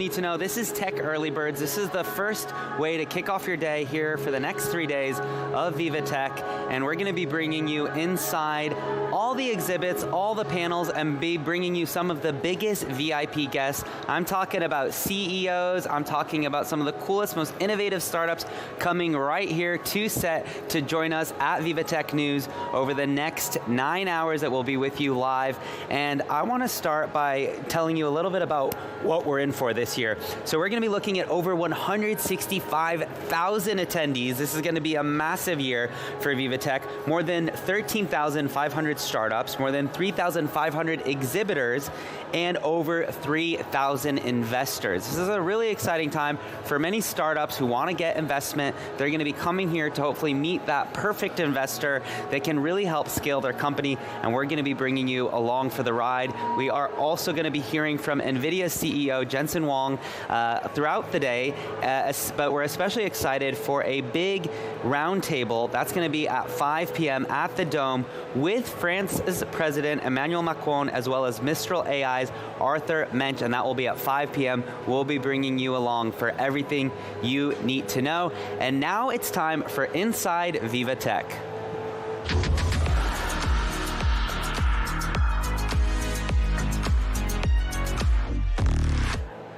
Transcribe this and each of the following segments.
need to know. This is Tech Early Birds. This is the first way to kick off your day here for the next 3 days of VivaTech, and we're going to be bringing you inside all the exhibits, all the panels, and be bringing you some of the biggest VIP guests. I'm talking about CEOs, I'm talking about some of the coolest, most innovative startups coming right here to set to join us at VivaTech News over the next 9 hours that we'll be with you live. And I want to start by telling you a little bit about what we're in for this year. So we're going to be looking at over 165,000 attendees. This is going to be a massive year for VivaTech. More than 13,500 startups, more than 3,500 exhibitors, and over 3,000 investors. This is a really exciting time for many startups who want to get investment. They're going to be coming here to hopefully meet that perfect investor that can really help scale their company, and we're going to be bringing you along for the ride. We are also going to be hearing from NVIDIA CEO Jensen Huang throughout the day, but we're especially excited for a big roundtable that's going to be at 5 p.m. at the Dome with France's President Emmanuel Macron, as well as Mistral AI's Arthur Mensch, and that will be at 5 p.m. We'll be bringing you along for everything you need to know. And now it's time for Inside VivaTech.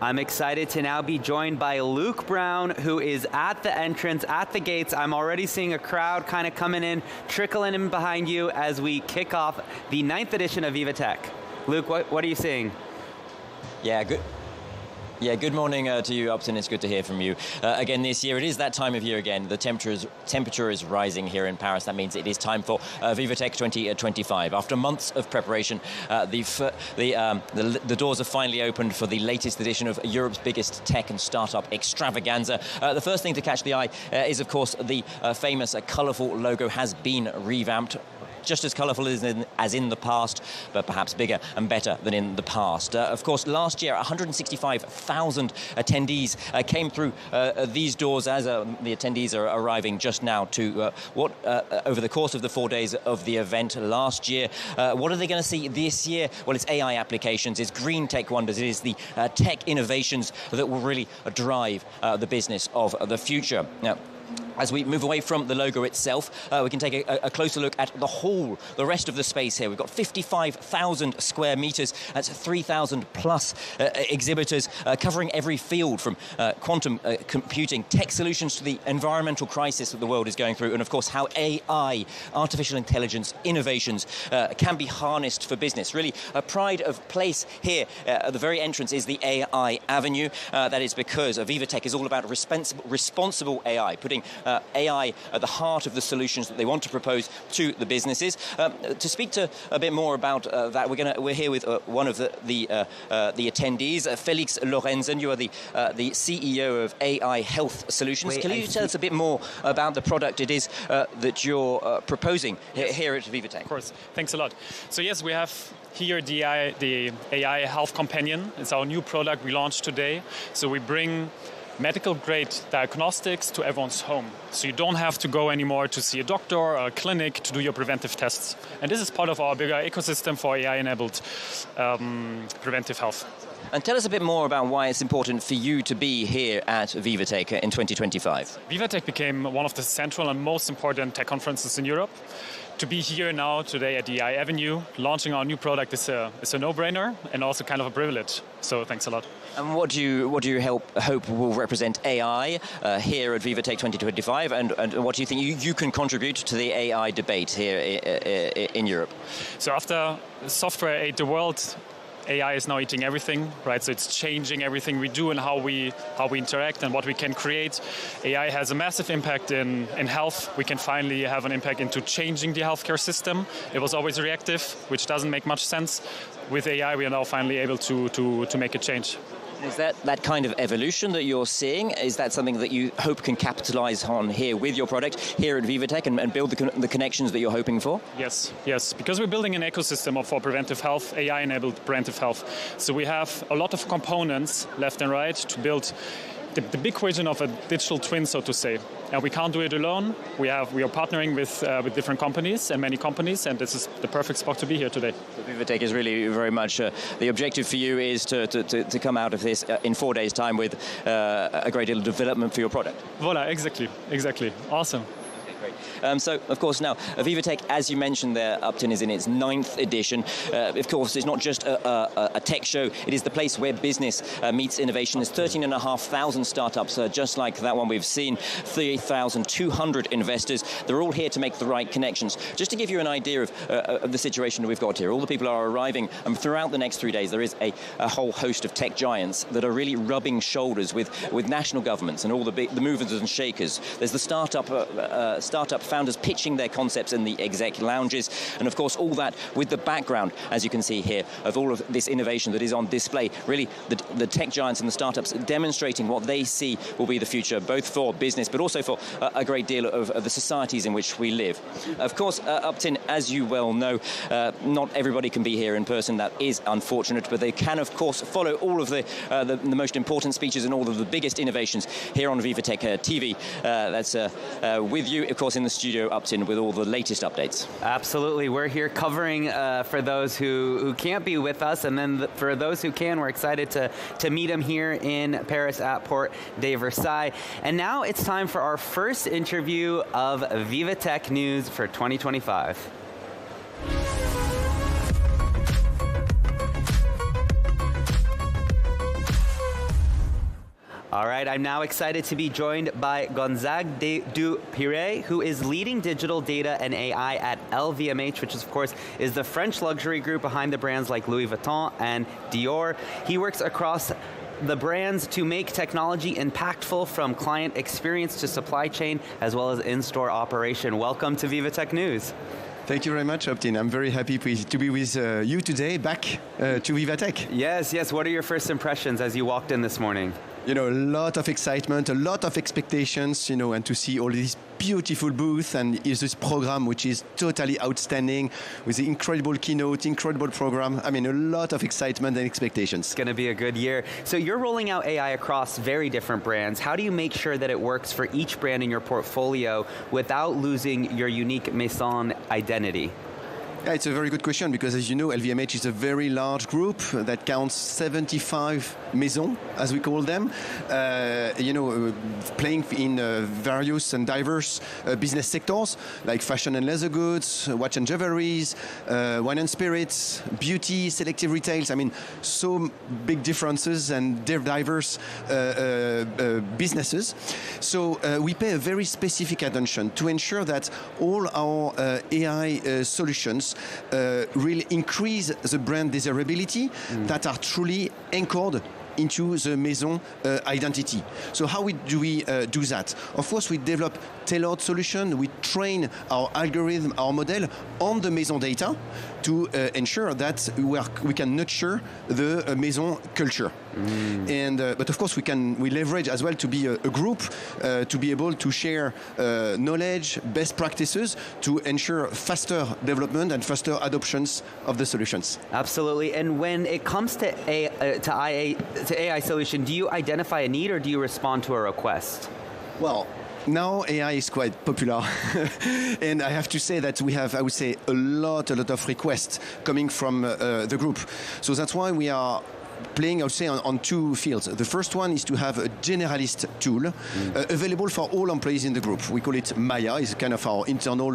I'm excited to now be joined by Luke Brown, who is at the entrance, at the gates. I'm already seeing a crowd kind of coming in, trickling in behind you as we kick off the 9th edition of VivaTech. Luke, what are you seeing? Good morning to you, Upton. It's good to hear from you. Again this year, it is that time of year again. The temperature is rising here in Paris. That means it is time for VivaTech 2025. After months of preparation, the doors are finally opened for the latest edition of Europe's biggest tech and startup extravaganza. The first thing to catch the eye is, of course, the famous colourful logo has been revamped. Just as colourful as in the past, but perhaps bigger and better than in the past. Of course, last year, 165,000 attendees came through these doors as the attendees are arriving just now to over the course of the 4 days of the event last year. What are they going to see this year? Well, it's AI applications, it's green tech wonders, it is the tech innovations that will really drive the business of the future. Now, as we move away from the logo itself, we can take a closer look at the whole, the rest of the space here. We've got 55,000 square meters. That's 3,000 plus exhibitors covering every field from quantum computing, tech solutions to the environmental crisis that the world is going through, and of course how AI, artificial intelligence, innovations can be harnessed for business. Really a pride of place here at the very entrance is the AI Avenue. That is because VivaTech is all about responsible AI, putting AI at the heart of the solutions that they want to propose to the businesses. To speak to a bit more about that, we're here with one of the attendees, Felix Lorenzen. You are the CEO of AI Health Solutions. Can you tell us a bit more about the product it is that you're proposing here at VivaTech? Of course. Thanks a lot. So yes, we have here the AI Health Companion. It's our new product we launched today. So we bring medical-grade diagnostics to everyone's home. So you don't have to go anymore to see a doctor or a clinic to do your preventive tests. And this is part of our bigger ecosystem for AI-enabled preventive health. And tell us a bit more about why it's important for you to be here at VivaTech in 2025. VivaTech became one of the central and most important tech conferences in Europe. To be here now today at the AI Avenue, launching our new product is a no-brainer and also kind of a privilege. So thanks a lot. And what do you hope will represent AI here at VivaTech 2025, and what do you think you can contribute to the AI debate here in Europe? So after software ate the world, AI is now eating everything, right? So it's changing everything we do and how we interact and what we can create. AI has a massive impact in health. We can finally have an impact into changing the healthcare system. It was always reactive, which doesn't make much sense. With AI, we are now finally able to make a change. Is that kind of evolution that you're seeing? Is that something that you hope can capitalize on here with your product here at VivaTech and build the connections that you're hoping for? Yes, because we're building an ecosystem for preventive health, AI-enabled preventive health. So we have a lot of components left and right to build the big vision of a digital twin, so to say. And we can't do it alone. We are partnering with different companies and many companies, and this is the perfect spot to be here today. So VivaTech is really very much the objective for you is to come out of this in 4 days' time with a great deal of development for your product. Voila, exactly. Awesome. So, of course, now, VivaTech, as you mentioned there, Upton is in its 9th edition. Of course, it's not just a tech show, it is the place where business meets innovation. There's 13,500 startups, just like that one we've seen, 3,200 investors. They're all here to make the right connections. Just to give you an idea of the situation that we've got here, all the people are arriving, and throughout the next 3 days, there is a whole host of tech giants that are really rubbing shoulders with national governments and all the movers and shakers. There's the startup founders pitching their concepts in the exec lounges, and of course all that with the background, as you can see here, of all of this innovation that is on display. Really, the tech giants and the startups demonstrating what they see will be the future, both for business but also for a great deal of the societies in which we live. Of course, Upton, as you well know, not everybody can be here in person. That is unfortunate, but they can of course follow all of the most important speeches and all of the biggest innovations here on VivaTech TV. That's with you, of course, in the studio, Upton, with all the latest updates. Absolutely. We're here covering for those who can't be with us, and then for those who can, we're excited to meet them here in Paris at Porte de Versailles. And now it's time for our first interview of VivaTech News for 2025. All right, I'm now excited to be joined by Gonzague du Pirey, who is leading digital data and AI at LVMH, which of course is the French luxury group behind the brands like Louis Vuitton and Dior. He works across the brands to make technology impactful, from client experience to supply chain, as well as in-store operation. Welcome to VivaTech News. Thank you very much, Upton. I'm very happy to be with you today, back to VivaTech. Yes. What are your first impressions as you walked in this morning? A lot of excitement, a lot of expectations, and to see all these beautiful booths and this program, which is totally outstanding, with the incredible keynote, incredible program. I mean, a lot of excitement and expectations. It's going to be a good year. So you're rolling out AI across very different brands. How do you make sure that it works for each brand in your portfolio without losing your unique Maison identity? Yeah, it's a very good question, because as you know, LVMH is a very large group that counts 75 maisons, as we call them, playing in various and diverse business sectors, like fashion and leather goods, watch and jewelries, wine and spirits, beauty, selective retails. I mean, so big differences and diverse businesses. So we pay a very specific attention to ensure that all our AI solutions really increase the brand desirability, that are truly anchored into the Maison identity. So how do we do that? Of course, we develop tailored solution. We train our algorithm, our model on the Maison data to ensure that we can nurture the Maison culture. And but of course, we leverage as well to be a group to be able to share knowledge, best practices, to ensure faster development and faster adoptions of the solutions. Absolutely. And when it comes to AI solution, do you identify a need or do you respond to a request? Well, now AI is quite popular, and I have to say that we have, I would say, a lot of requests coming from the group. So that's why we are playing, I would say, on two fields. The first one is to have a generalist tool available for all employees in the group. We call it Maya. It's kind of our internal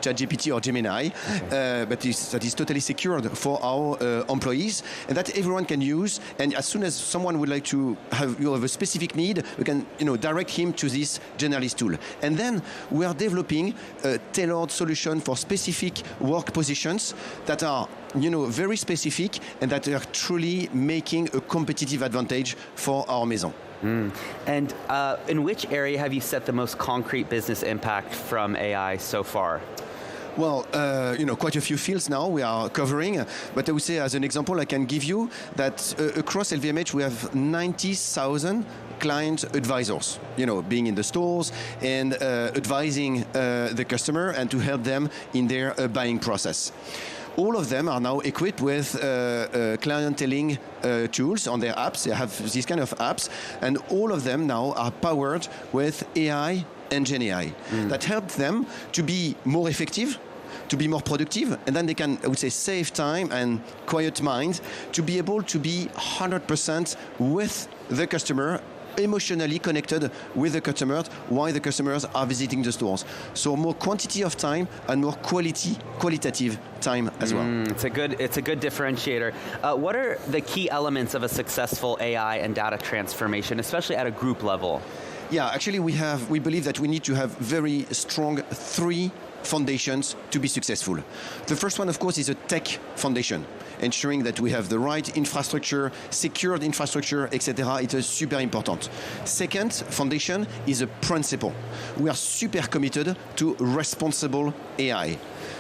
ChatGPT or Gemini, but that is totally secured for our employees, and that everyone can use. And as soon as someone would like to have a specific need, we can direct him to this generalist tool. And then we are developing a tailored solution for specific work positions that are very specific and that are truly making a competitive advantage for our Maison. And in which area have you set the most concrete business impact from AI so far? Well, quite a few fields now we are covering, but I would say as an example I can give you that across LVMH we have 90,000 client advisors, being in the stores and advising the customer and to help them in their buying process. All of them are now equipped with clienteling tools on their apps. They have these kind of apps, and all of them now are powered with AI and Gen AI that help them to be more effective, to be more productive, and then they can, I would say, save time and quiet mind to be able to be 100% with the customer, emotionally connected with the customer while the customers are visiting the stores. So more quantity of time and more qualitative time as well. It's a good differentiator. What are the key elements of a successful AI and data transformation, especially at a group level? Yeah, actually we believe that we need to have very strong three foundations to be successful. The first one, of course, is a tech foundation, ensuring that we have the right infrastructure, secured infrastructure, etc. It is super important. Second foundation is a principle. We are super committed to responsible AI.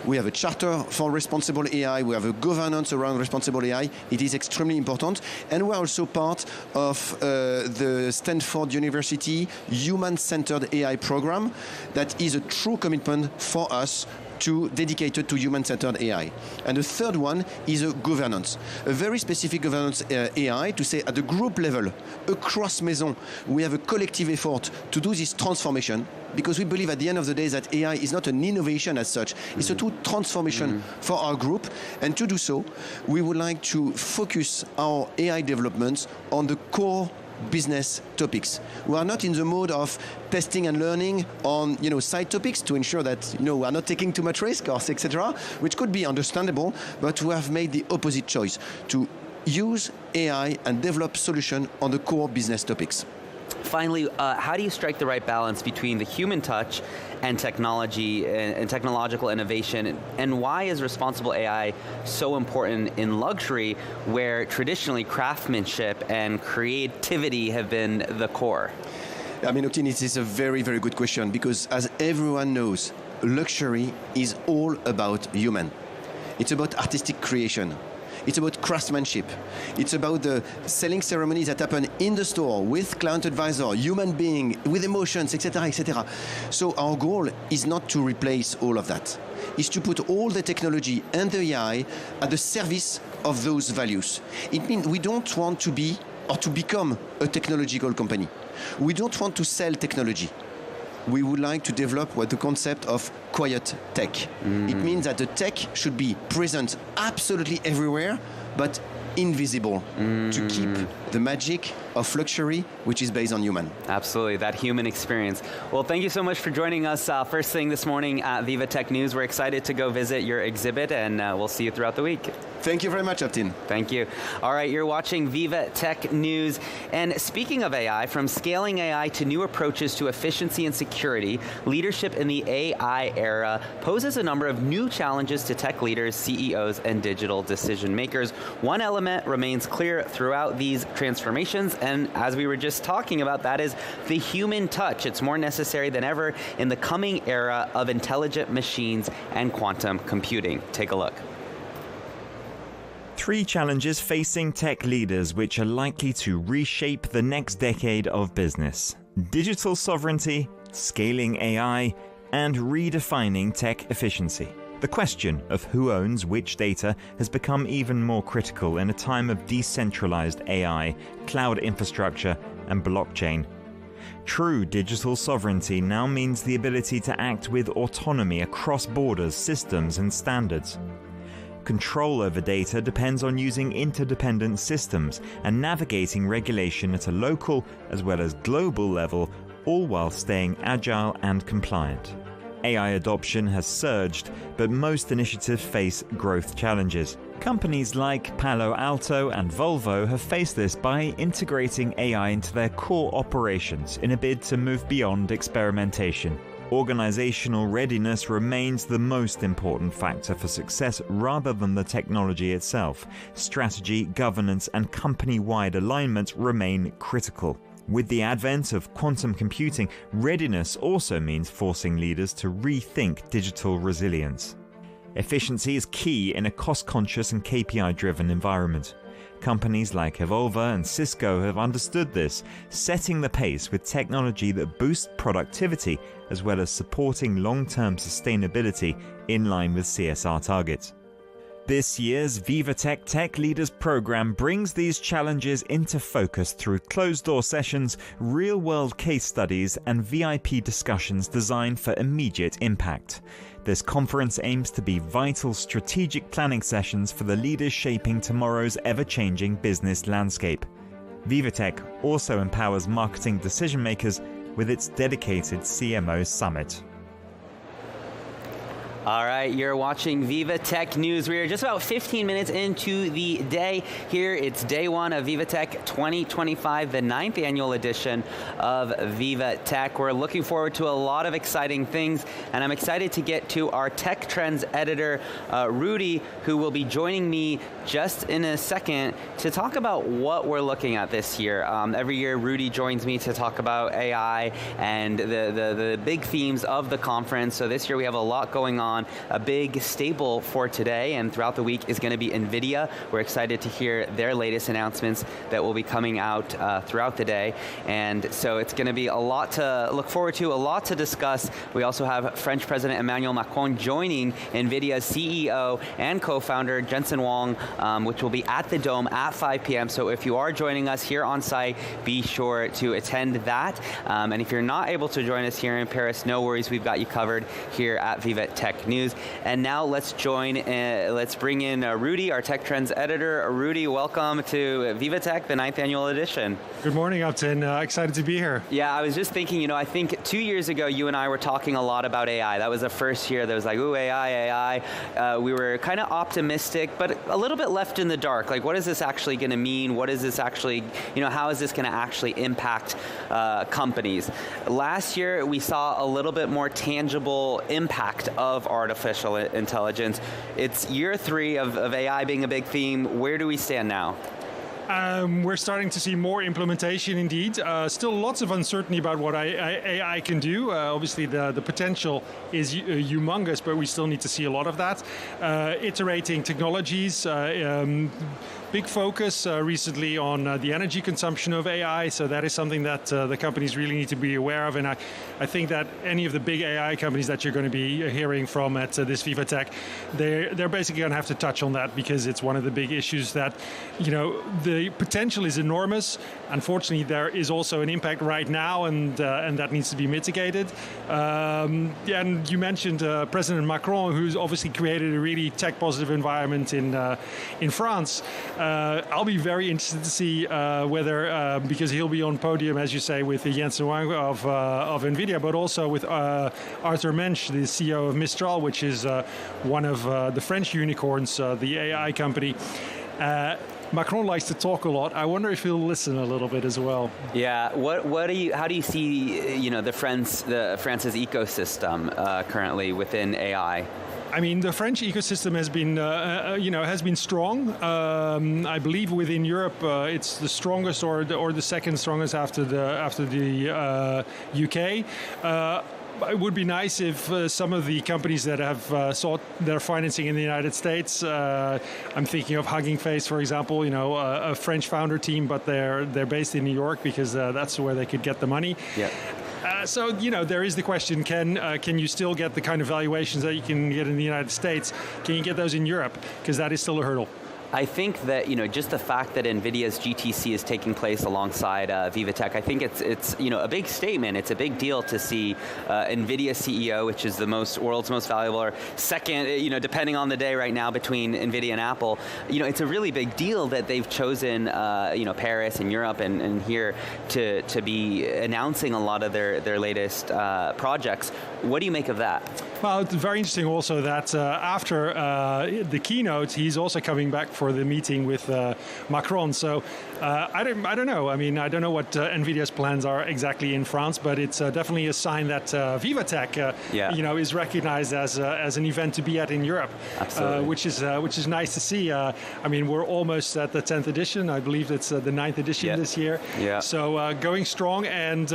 We have a charter for responsible AI. We have a governance around responsible AI. It is extremely important. And we're also part of the Stanford University Human-Centered AI program that is a true commitment for us dedicated to human-centered AI. And the third one is a governance, a very specific governance AI to say at the group level, across Maison, we have a collective effort to do this transformation, because we believe at the end of the day that AI is not an innovation as such, it's a true transformation for our group. And to do so, we would like to focus our AI developments on the core business topics. We are not in the mode of testing and learning on side topics to ensure that we are not taking too much risk, etc., which could be understandable, but we have made the opposite choice to use AI and develop solutions on the core business topics. Finally, how do you strike the right balance between the human touch and technology and technological innovation? And why is responsible AI so important in luxury, where traditionally craftsmanship and creativity have been the core? I mean, it is a very, very good question, because as everyone knows, luxury is all about human. It's about artistic creation. It's about craftsmanship. It's about the selling ceremonies that happen in the store with client advisor, human being, with emotions, etc., etc. So our goal is not to replace all of that. It's to put all the technology and the AI at the service of those values. It means we don't want to be or to become a technological company. We don't want to sell technology. We would like to develop the concept of quiet tech. It means that the tech should be present absolutely everywhere, but invisible, to keep the magic of luxury, which is based on human. Absolutely, that human experience. Well, thank you so much for joining us first thing this morning at VivaTech News. We're excited to go visit your exhibit, and we'll see you throughout the week. Thank you very much, Aptin. Thank you. All right, you're watching VivaTech News. And speaking of AI, from scaling AI to new approaches to efficiency and security, leadership in the AI era poses a number of new challenges to tech leaders, CEOs, and digital decision makers. One element remains clear throughout these transformations, and as we were just talking about, that is the human touch. It's more necessary than ever in the coming era of intelligent machines and quantum computing. Take a look. Three challenges facing tech leaders which are likely to reshape the next decade of business: digital sovereignty, scaling AI, and redefining tech efficiency. The question of who owns which data has become even more critical in a time of decentralized AI, cloud infrastructure, and blockchain. True digital sovereignty now means the ability to act with autonomy across borders, systems, and standards. Control over data depends on using interdependent systems and navigating regulation at a local as well as global level, all while staying agile and compliant. AI adoption has surged, but most initiatives face growth challenges. Companies like Palo Alto and Volvo have faced this by integrating AI into their core operations in a bid to move beyond experimentation. Organizational readiness remains the most important factor for success rather than the technology itself. Strategy, governance, and company-wide alignment remain critical. With the advent of quantum computing, readiness also means forcing leaders to rethink digital resilience. Efficiency is key in a cost-conscious and KPI-driven environment. Companies like Evolva and Cisco have understood this, setting the pace with technology that boosts productivity as well as supporting long-term sustainability in line with CSR targets. This year's VivaTech Tech Leaders program brings these challenges into focus through closed-door sessions, real-world case studies, and VIP discussions designed for immediate impact. This conference aims to be vital strategic planning sessions for the leaders shaping tomorrow's ever-changing business landscape. VivaTech also empowers marketing decision-makers with its dedicated CMO Summit. All right, you're watching VivaTech News. We are just about 15 minutes into the day. Here, it's day one of VivaTech 2025, the 9th annual edition of VivaTech. We're looking forward to a lot of exciting things, and I'm excited to get to our tech trends editor, Rudy, who will be joining me just in a second to talk about what we're looking at this year. Every year, Rudy joins me to talk about AI and the big themes of the conference. So this year, we have a lot going on. A big staple for today and throughout the week is going to be NVIDIA. We're excited to hear their latest announcements that will be coming out throughout the day. And so it's going to be a lot to look forward to, a lot to discuss. We also have French President Emmanuel Macron joining NVIDIA's CEO and co-founder Jensen Huang, which will be at the Dome at 5 p.m. So if you are joining us here on site, be sure to attend that. And if you're not able to join us here in Paris, no worries, we've got you covered here at VivaTech News. And now let's bring in Rudy, our Tech Trends editor. Rudy, welcome to VivaTech, the 9th annual edition. Good morning, Upton. Excited to be here. Yeah, I was just thinking, I think 2 years ago, you and I were talking a lot about AI. That was the first year that was like, ooh, AI. We were kind of optimistic, but a little bit left in the dark. Like, what is this actually going to mean? What is this actually, how is this going to actually impact companies? Last year, we saw a little bit more tangible impact of artificial intelligence. It's year 3 of AI being a big theme. Where do we stand now? We're starting to see more implementation indeed. Still lots of uncertainty about what AI can do. Obviously the potential is humongous, but we still need to see a lot of that. Iterating technologies, big focus recently on the energy consumption of AI, so that is something that the companies really need to be aware of, and I think that any of the big AI companies that you're going to be hearing from at this VivaTech, they're basically going to have to touch on that because it's one of the big issues that, the potential is enormous. Unfortunately, there is also an impact right now, and that needs to be mitigated. And you mentioned President Macron, who's obviously created a really tech-positive environment in France. I'll be very interested to see whether, because he'll be on podium, as you say, with Jensen Huang of NVIDIA, but also with Arthur Mensch, the CEO of Mistral, which is one of the French unicorns, the AI company. Macron likes to talk a lot. I wonder if he'll listen a little bit as well. Yeah. How do you see the France's ecosystem currently within AI? I mean, the French ecosystem has been strong. I believe within Europe, it's the strongest or the second strongest after the UK. It would be nice if some of the companies that have sought their financing in the United States, I'm thinking of Hugging Face, for example, a French founder team, but they're based in New York because that's where they could get the money. Yeah. So there is the question: can you still get the kind of valuations that you can get in the United States? Can you get those in Europe? Because that is still a hurdle. I think that just the fact that NVIDIA's GTC is taking place alongside VivaTech, I think it's a big statement. It's a big deal to see NVIDIA CEO, which is the world's most valuable, or second, depending on the day right now between NVIDIA and Apple. It's a really big deal that they've chosen Paris and Europe and here to be announcing a lot of their latest projects. What do you make of that? Well, it's very interesting also that after the keynote, he's also coming back for the meeting with Macron. So I don't know. I mean, I don't know what NVIDIA's plans are exactly in France, but it's definitely a sign that VivaTech, is recognized as an event to be at in Europe. Absolutely. Which is nice to see. I mean, we're almost at the 10th edition. I believe it's the 9th edition this year. Yeah. So going strong and.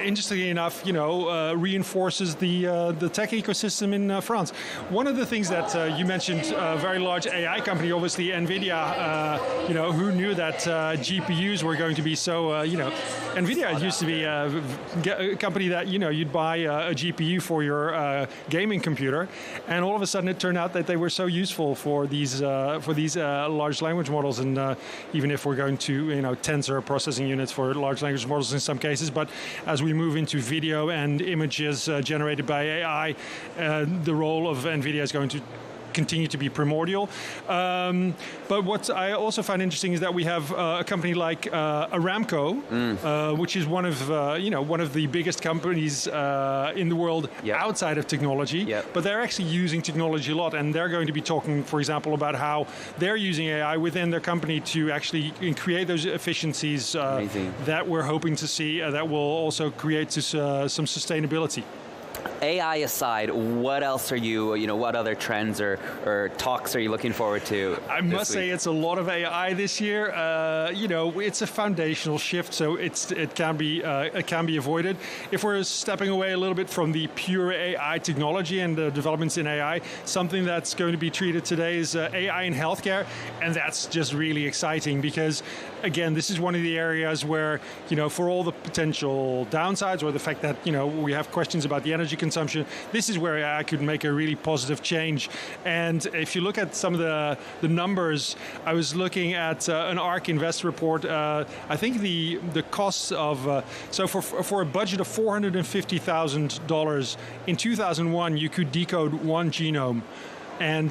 interestingly enough, reinforces the tech ecosystem in France. One of the things that you mentioned, a very large AI company, obviously NVIDIA. Who knew that GPUs were going to be so? NVIDIA used to be a company that you'd buy a GPU for your gaming computer, and all of a sudden it turned out that they were so useful for these large language models, and even if we're going to tensor processing units for large language models in some cases, but as we move into video and images generated by AI, the role of NVIDIA is going to continue to be primordial. But what I also find interesting is that we have a company like Aramco, which is one of the biggest companies in the world outside of technology. Yep. But they're actually using technology a lot, and they're going to be talking, for example, about how they're using AI within their company to actually create those efficiencies that we're hoping to see that will also create some sustainability. AI aside, what else are what other trends or talks are you looking forward to? I must say it's a lot of AI this year. It's a foundational shift, so it can be avoided. If we're stepping away a little bit from the pure AI technology and the developments in AI, something that's going to be treated today is AI in healthcare, and that's just really exciting because, again, this is one of the areas where, for all the potential downsides or the fact that, we have questions about the energy consumption, this is where AI could make a really positive change. And if you look at some of the numbers, I was looking at an ARK Invest report. I think the costs of, so for a budget of $450,000, in 2001 you could decode one genome. And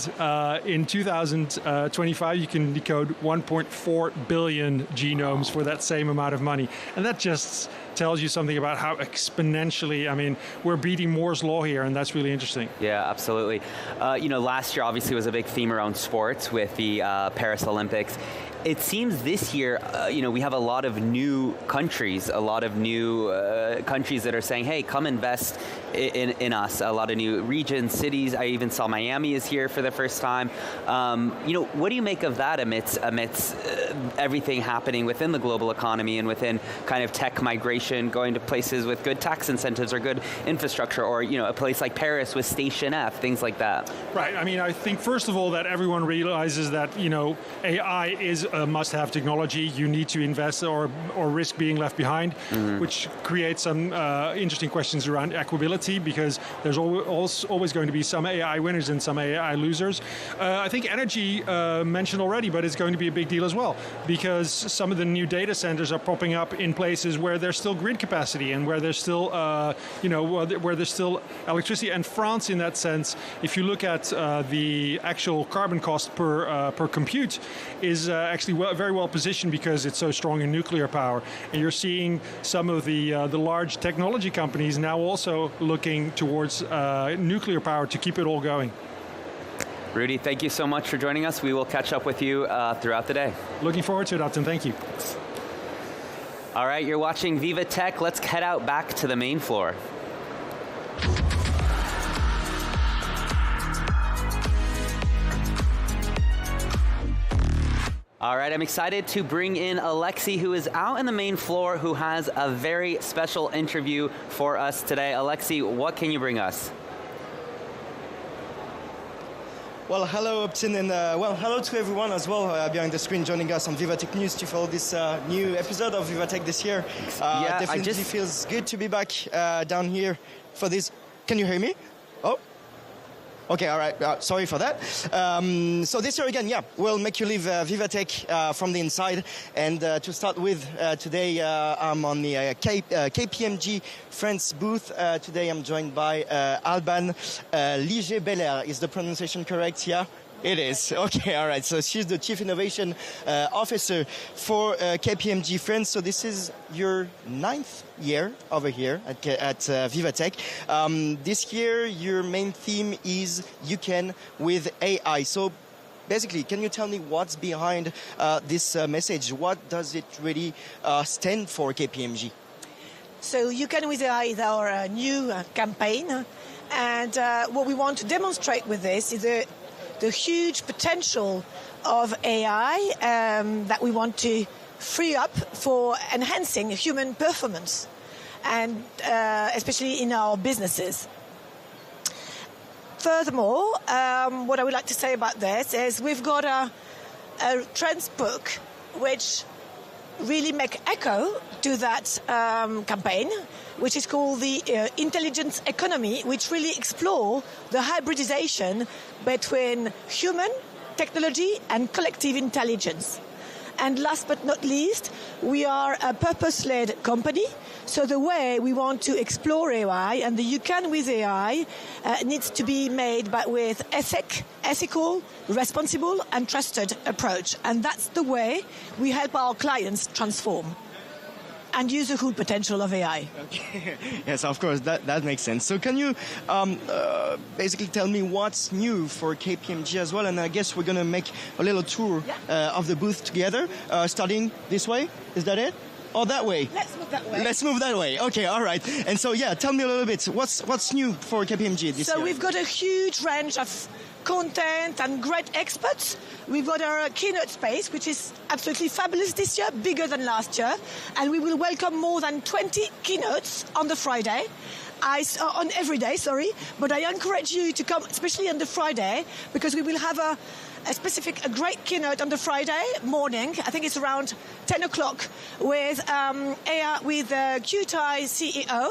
in 2025, you can decode 1.4 billion genomes for that same amount of money. And that just tells you something about how exponentially, we're beating Moore's Law here, and that's really interesting. Yeah, absolutely. Last year obviously was a big theme around sports with the Paris Olympics. It seems this year, we have a lot of new countries, that are saying, hey, come invest in us. A lot of new regions, cities. I even saw Miami is here for the first time. What do you make of that amidst everything happening within the global economy and within kind of tech migration, going to places with good tax incentives or good infrastructure, or a place like Paris with Station F, things like that? Right. I think first of all that everyone realizes that AI is a must-have technology. You need to invest or risk being left behind, which creates some interesting questions around equability, because there's always going to be some AI winners and some AI losers. I think energy mentioned already, but it's going to be a big deal as well, because some of the new data centers are popping up in places where there's still grid capacity and where there's still where there's still electricity. And France, in that sense, if you look at the actual carbon cost per compute, is actually very well positioned because it's so strong in nuclear power. And you're seeing some of the large technology companies now also looking towards nuclear power to keep it all going. Rudy, thank you so much for joining us. We will catch up with you throughout the day. Looking forward to it, Upton. Thank you. All right, you're watching VivaTech. Let's head out back to the main floor. All right, I'm excited to bring in Alexi, who is out in the main floor, who has a very special interview for us today. Alexi, what can you bring us? Well, hello, Upton, and hello to everyone as well behind the screen joining us on VivaTech News to follow this new episode of VivaTech this year. Definitely feels good to be back down here for this. Can you hear me? Oh. Okay, all right. Sorry for that. So this year again, we'll make you live VivaTech from the inside. And to start with, today I'm on the KPMG France booth. Today I'm joined by Alban Liger-Belair. Is the pronunciation correct? Yeah? It is. Okay, all right. So she's the Chief Innovation Officer for KPMG France. So this is your 9th year over here at VivaTech. This year, your main theme is you can with AI. So basically, can you tell me what's behind this message? What does it really stand for KPMG? So you can with AI is our new campaign. And what we want to demonstrate with this is the huge potential of AI that we want to free up for enhancing human performance. and especially in our businesses. Furthermore, what I would like to say about this is we've got a trends book which really make echo to that campaign, which is called the Intelligence Economy, which really explore the hybridization between human, technology and collective intelligence. And last but not least, we are a purpose-led company. So the way we want to explore AI and the you can with AI needs to be made with ethical, responsible and trusted approach. And that's the way we help our clients transform and use the full potential of AI. Okay. Yes, of course, that makes sense. So can you basically tell me what's new for KPMG as well? And I guess we're going to make a little tour of the booth together, starting this way. Is that it? Or that way? Let's move that way. Let's move that way. Okay, all right. And so, yeah, tell me a little bit. What's new for KPMG this year? So we've got a huge range of content and great experts. We've got our keynote space, which is absolutely fabulous this year, bigger than last year. And we will welcome more than 20 keynotes on the Friday. On every day, sorry. But I encourage you to come, especially on the Friday, because we will have a great keynote on the Friday morning. I think it's around 10 o'clock with QTI CEO,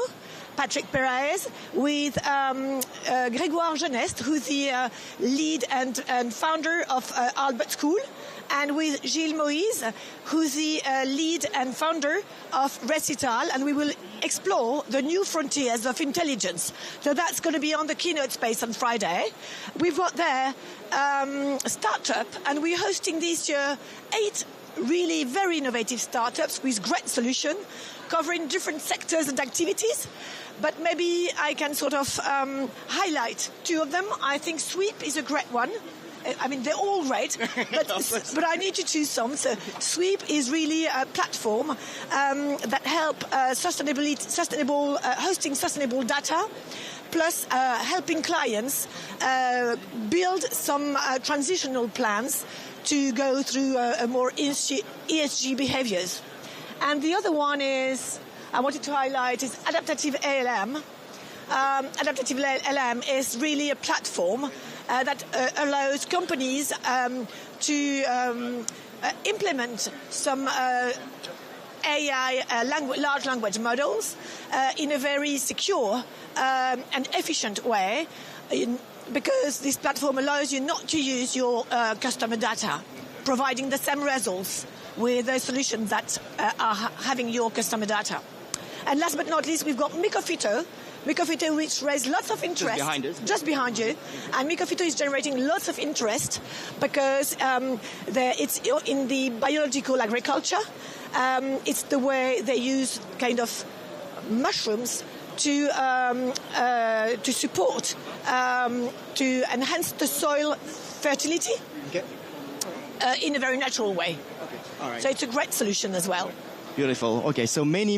Patrick Perez, with Grégoire Geneste, who's the lead and founder of Albert School, and with Gilles Moïse, who's the lead and founder of Recital, and we will explore the new frontiers of intelligence. So that's going to be on the keynote space on Friday. We've got there startup, and we're hosting this year 8 really very innovative startups with great solution, covering different sectors and activities. But maybe I can sort of highlight 2 of them. I think Sweep is a great one. I mean, they're all great, but I need to choose some. So Sweep is really a platform that help hosting sustainable data, plus helping clients build some transitional plans to go through a more ESG behaviors. And the other one I wanted to highlight is Adaptive ALM. Adaptive ALM is really a platform that allows companies to implement some AI large language models in a very secure and efficient way, because this platform allows you not to use your customer data, providing the same results with the solutions that are having your customer data. And last but not least, we've got Micofito, which raised lots of interest. Just behind you. And Micofito is generating lots of interest because it's in the biological agriculture. It's the way they use kind of mushrooms to support, to enhance the soil fertility in a very natural way. Okay. All right. So it's a great solution as well. Beautiful. Okay, so many.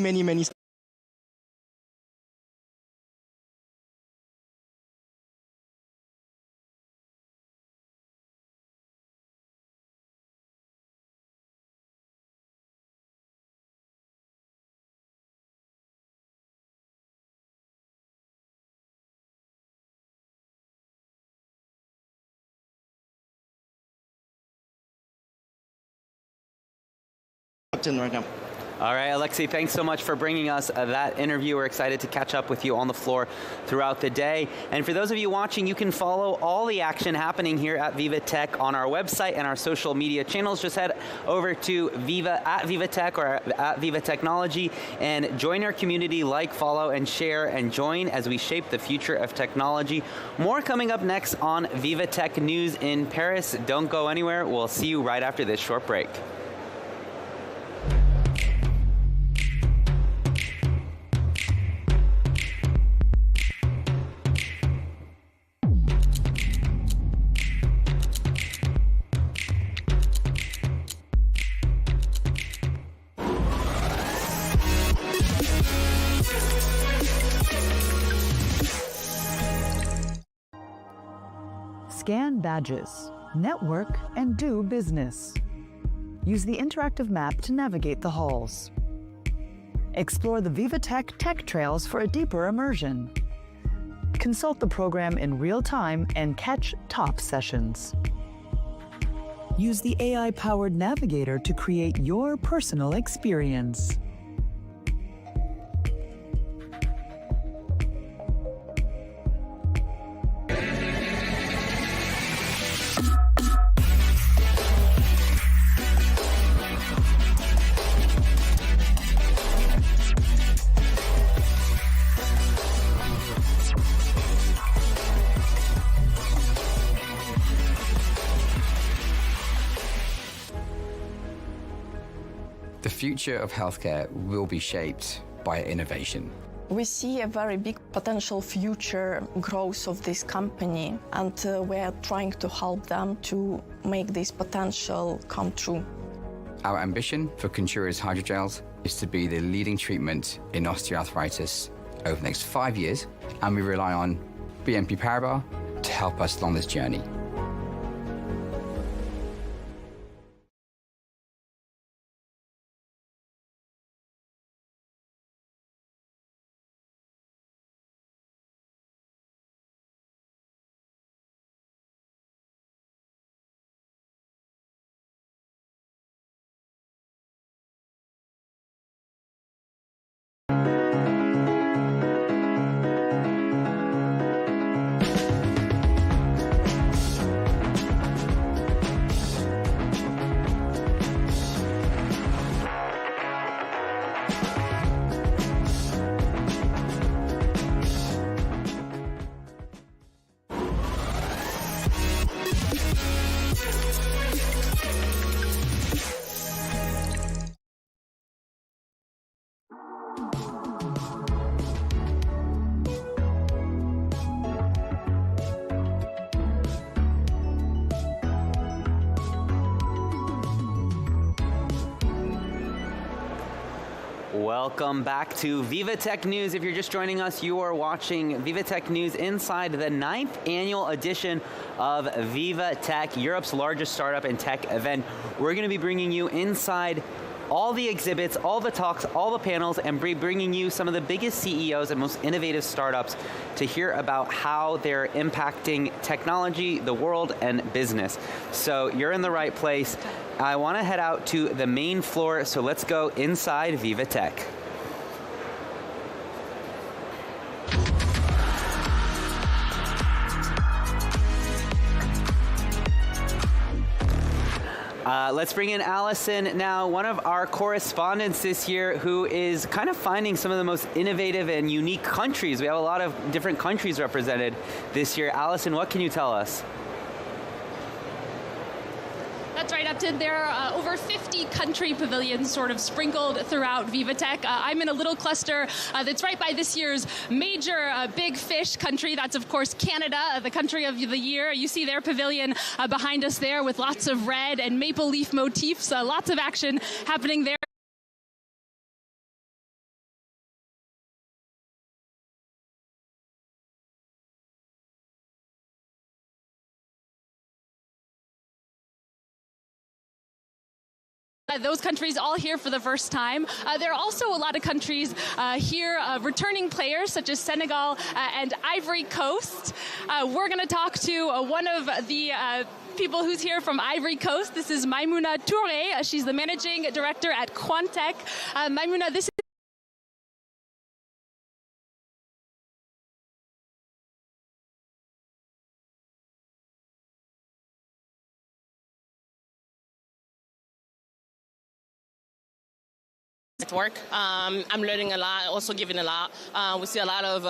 Right now. All right, Alexei, thanks so much for bringing us that interview. We're excited to catch up with you on the floor throughout the day. And for those of you watching, you can follow all the action happening here at VivaTech on our website and our social media channels. Just head over to VivaTech or at VivaTechnology and join our community, like, follow, and share, and join as we shape the future of technology. More coming up next on VivaTech News in Paris. Don't go anywhere. We'll see you right after this short break. Scan badges, network, and do business. Use the interactive map to navigate the halls. Explore the VivaTech tech trails for a deeper immersion. Consult the program in real time and catch top sessions. Use the AI-powered navigator to create your personal experience. The future of healthcare will be shaped by innovation. We see a very big potential future growth of this company, and we are trying to help them to make this potential come true. Our ambition for Contura's hydrogels is to be the leading treatment in osteoarthritis over the next 5 years, and we rely on BNP Paribas to help us along this journey. Welcome back to VivaTech News. If you're just joining us, you are watching VivaTech News inside the 9th annual edition of VivaTech, Europe's largest startup and tech event. We're going to be bringing you inside all the exhibits, all the talks, all the panels, and bringing you some of the biggest CEOs and most innovative startups to hear about how they're impacting technology, the world, and business. So you're in the right place. I want to head out to the main floor, so let's go inside VivaTech. Let's bring in Allison now, one of our correspondents this year who is kind of finding some of the most innovative and unique countries. We have a lot of different countries represented this year. Allison, what can you tell us? That's right, Upton. There are over 50 country pavilions sort of sprinkled throughout VivaTech. I'm in a little cluster that's right by this year's major big fish country. That's, of course, Canada, the country of the year. You see their pavilion behind us there with lots of red and maple leaf motifs. Lots of action happening there. Those countries all here for the first time. There are also a lot of countries here, returning players such as Senegal and Ivory Coast. We're going to talk to one of the people who's here from Ivory Coast. This is Maimouna Touré. She's the managing director at Quantech. Maimouna, this is work. I'm learning a lot, also giving a lot. We see a lot of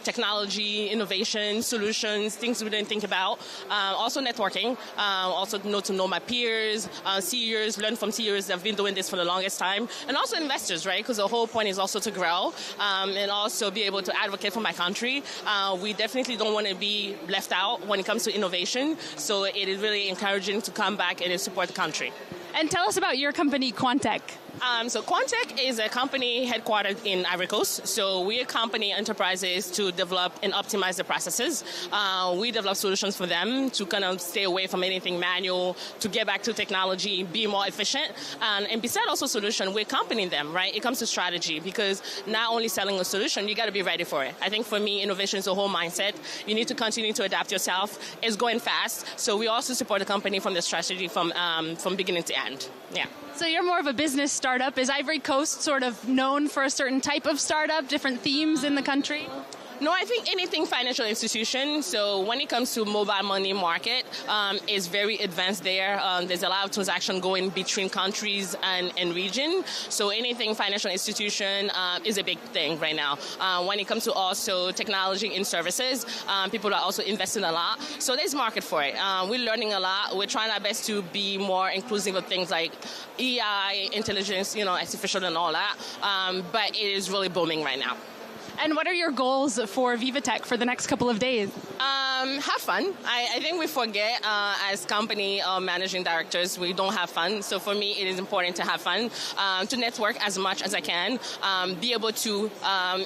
technology, innovation, solutions, things we didn't think about. Also networking, also to know my peers, CEOs, learn from CEOs that have been doing this for the longest time, and also investors, right? Because the whole point is also to grow and also be able to advocate for my country. We definitely don't want to be left out when it comes to innovation, so it is really encouraging to come back and support the country. And tell us about your company, Quantech. So Quantech is a company headquartered in Ivory Coast. So we accompany enterprises to develop and optimize the processes. We develop solutions for them to kind of stay away from anything manual, to get back to technology, be more efficient. And besides also solution, we accompany them, right? It comes to strategy, because not only selling a solution, you got to be ready for it. I think for me, innovation is a whole mindset. You need to continue to adapt yourself. It's going fast. So we also support the company from the strategy from beginning to end. Yeah. So you're more of a business startup. Is Ivory Coast sort of known for a certain type of startup, different themes in the country? No, I think anything financial institution. So when it comes to mobile money market, is very advanced there. There's a lot of transaction going between countries and region. So anything financial institution is a big thing right now. When it comes to also technology and services, people are also investing a lot. So there's market for it. We're learning a lot. We're trying our best to be more inclusive of things like AI, intelligence, artificial and all that. But it is really booming right now. And what are your goals for VivaTech for the next couple of days? Have fun. I think we forget as company managing directors, we don't have fun. So for me, it is important to have fun, to network as much as I can, be able to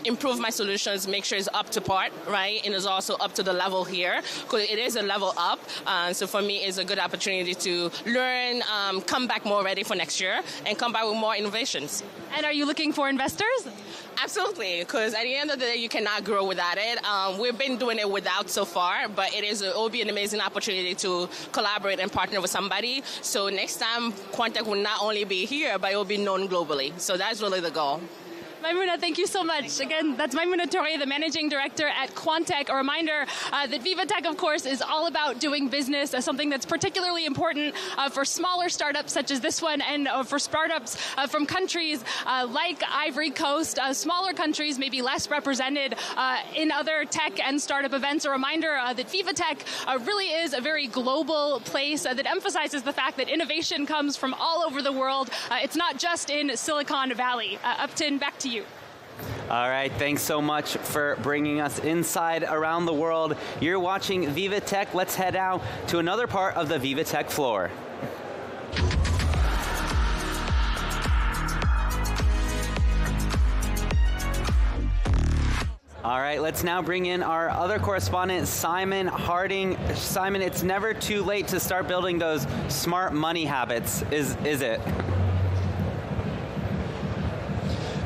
improve my solutions, make sure it's up to par, right? And it's also up to the level here, because it is a level up. So for me, it's a good opportunity to learn, come back more ready for next year, and come back with more innovations. And are you looking for investors? Absolutely, because at the end of the day, you cannot grow without it. We've been doing it without so far, but it will be an amazing opportunity to collaborate and partner with somebody. So next time, Quantech will not only be here, but it will be known globally. So that's really the goal. Maimouna, thank you so much. Again, that's Maimouna Touré, the Managing Director at Quantech. A reminder that VivaTech, of course, is all about doing business, something that's particularly important for smaller startups such as this one, and for startups from countries like Ivory Coast, smaller countries maybe less represented in other tech and startup events. A reminder that VivaTech really is a very global place that emphasizes the fact that innovation comes from all over the world. It's not just in Silicon Valley. Upton, back to you. All right, thanks so much for bringing us inside around the world. You're watching VivaTech. Let's head out to another part of the VivaTech floor. All right, let's now bring in our other correspondent, Simon Harding. Simon, it's never too late to start building those smart money habits, is it?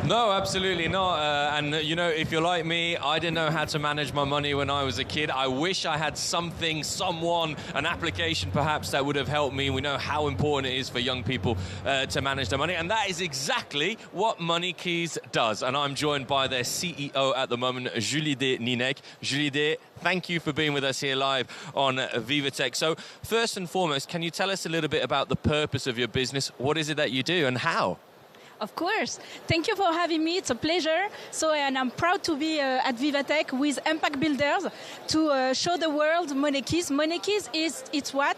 No, absolutely not. And if you're like me, I didn't know how to manage my money when I was a kid. I wish I had something, someone, an application perhaps that would have helped me. We know how important it is for young people to manage their money. And that is exactly what MoneyKeys does. And I'm joined by their CEO at the moment, Julie Ninek. Julie, thank you for being with us here live on VivaTech. So first and foremost, can you tell us a little bit about the purpose of your business? What is it that you do and how? Of course. Thank you for having me. It's a pleasure. And I'm proud to be at VivaTech with Impact Builders to show the world MoneyKeys. MoneyKeys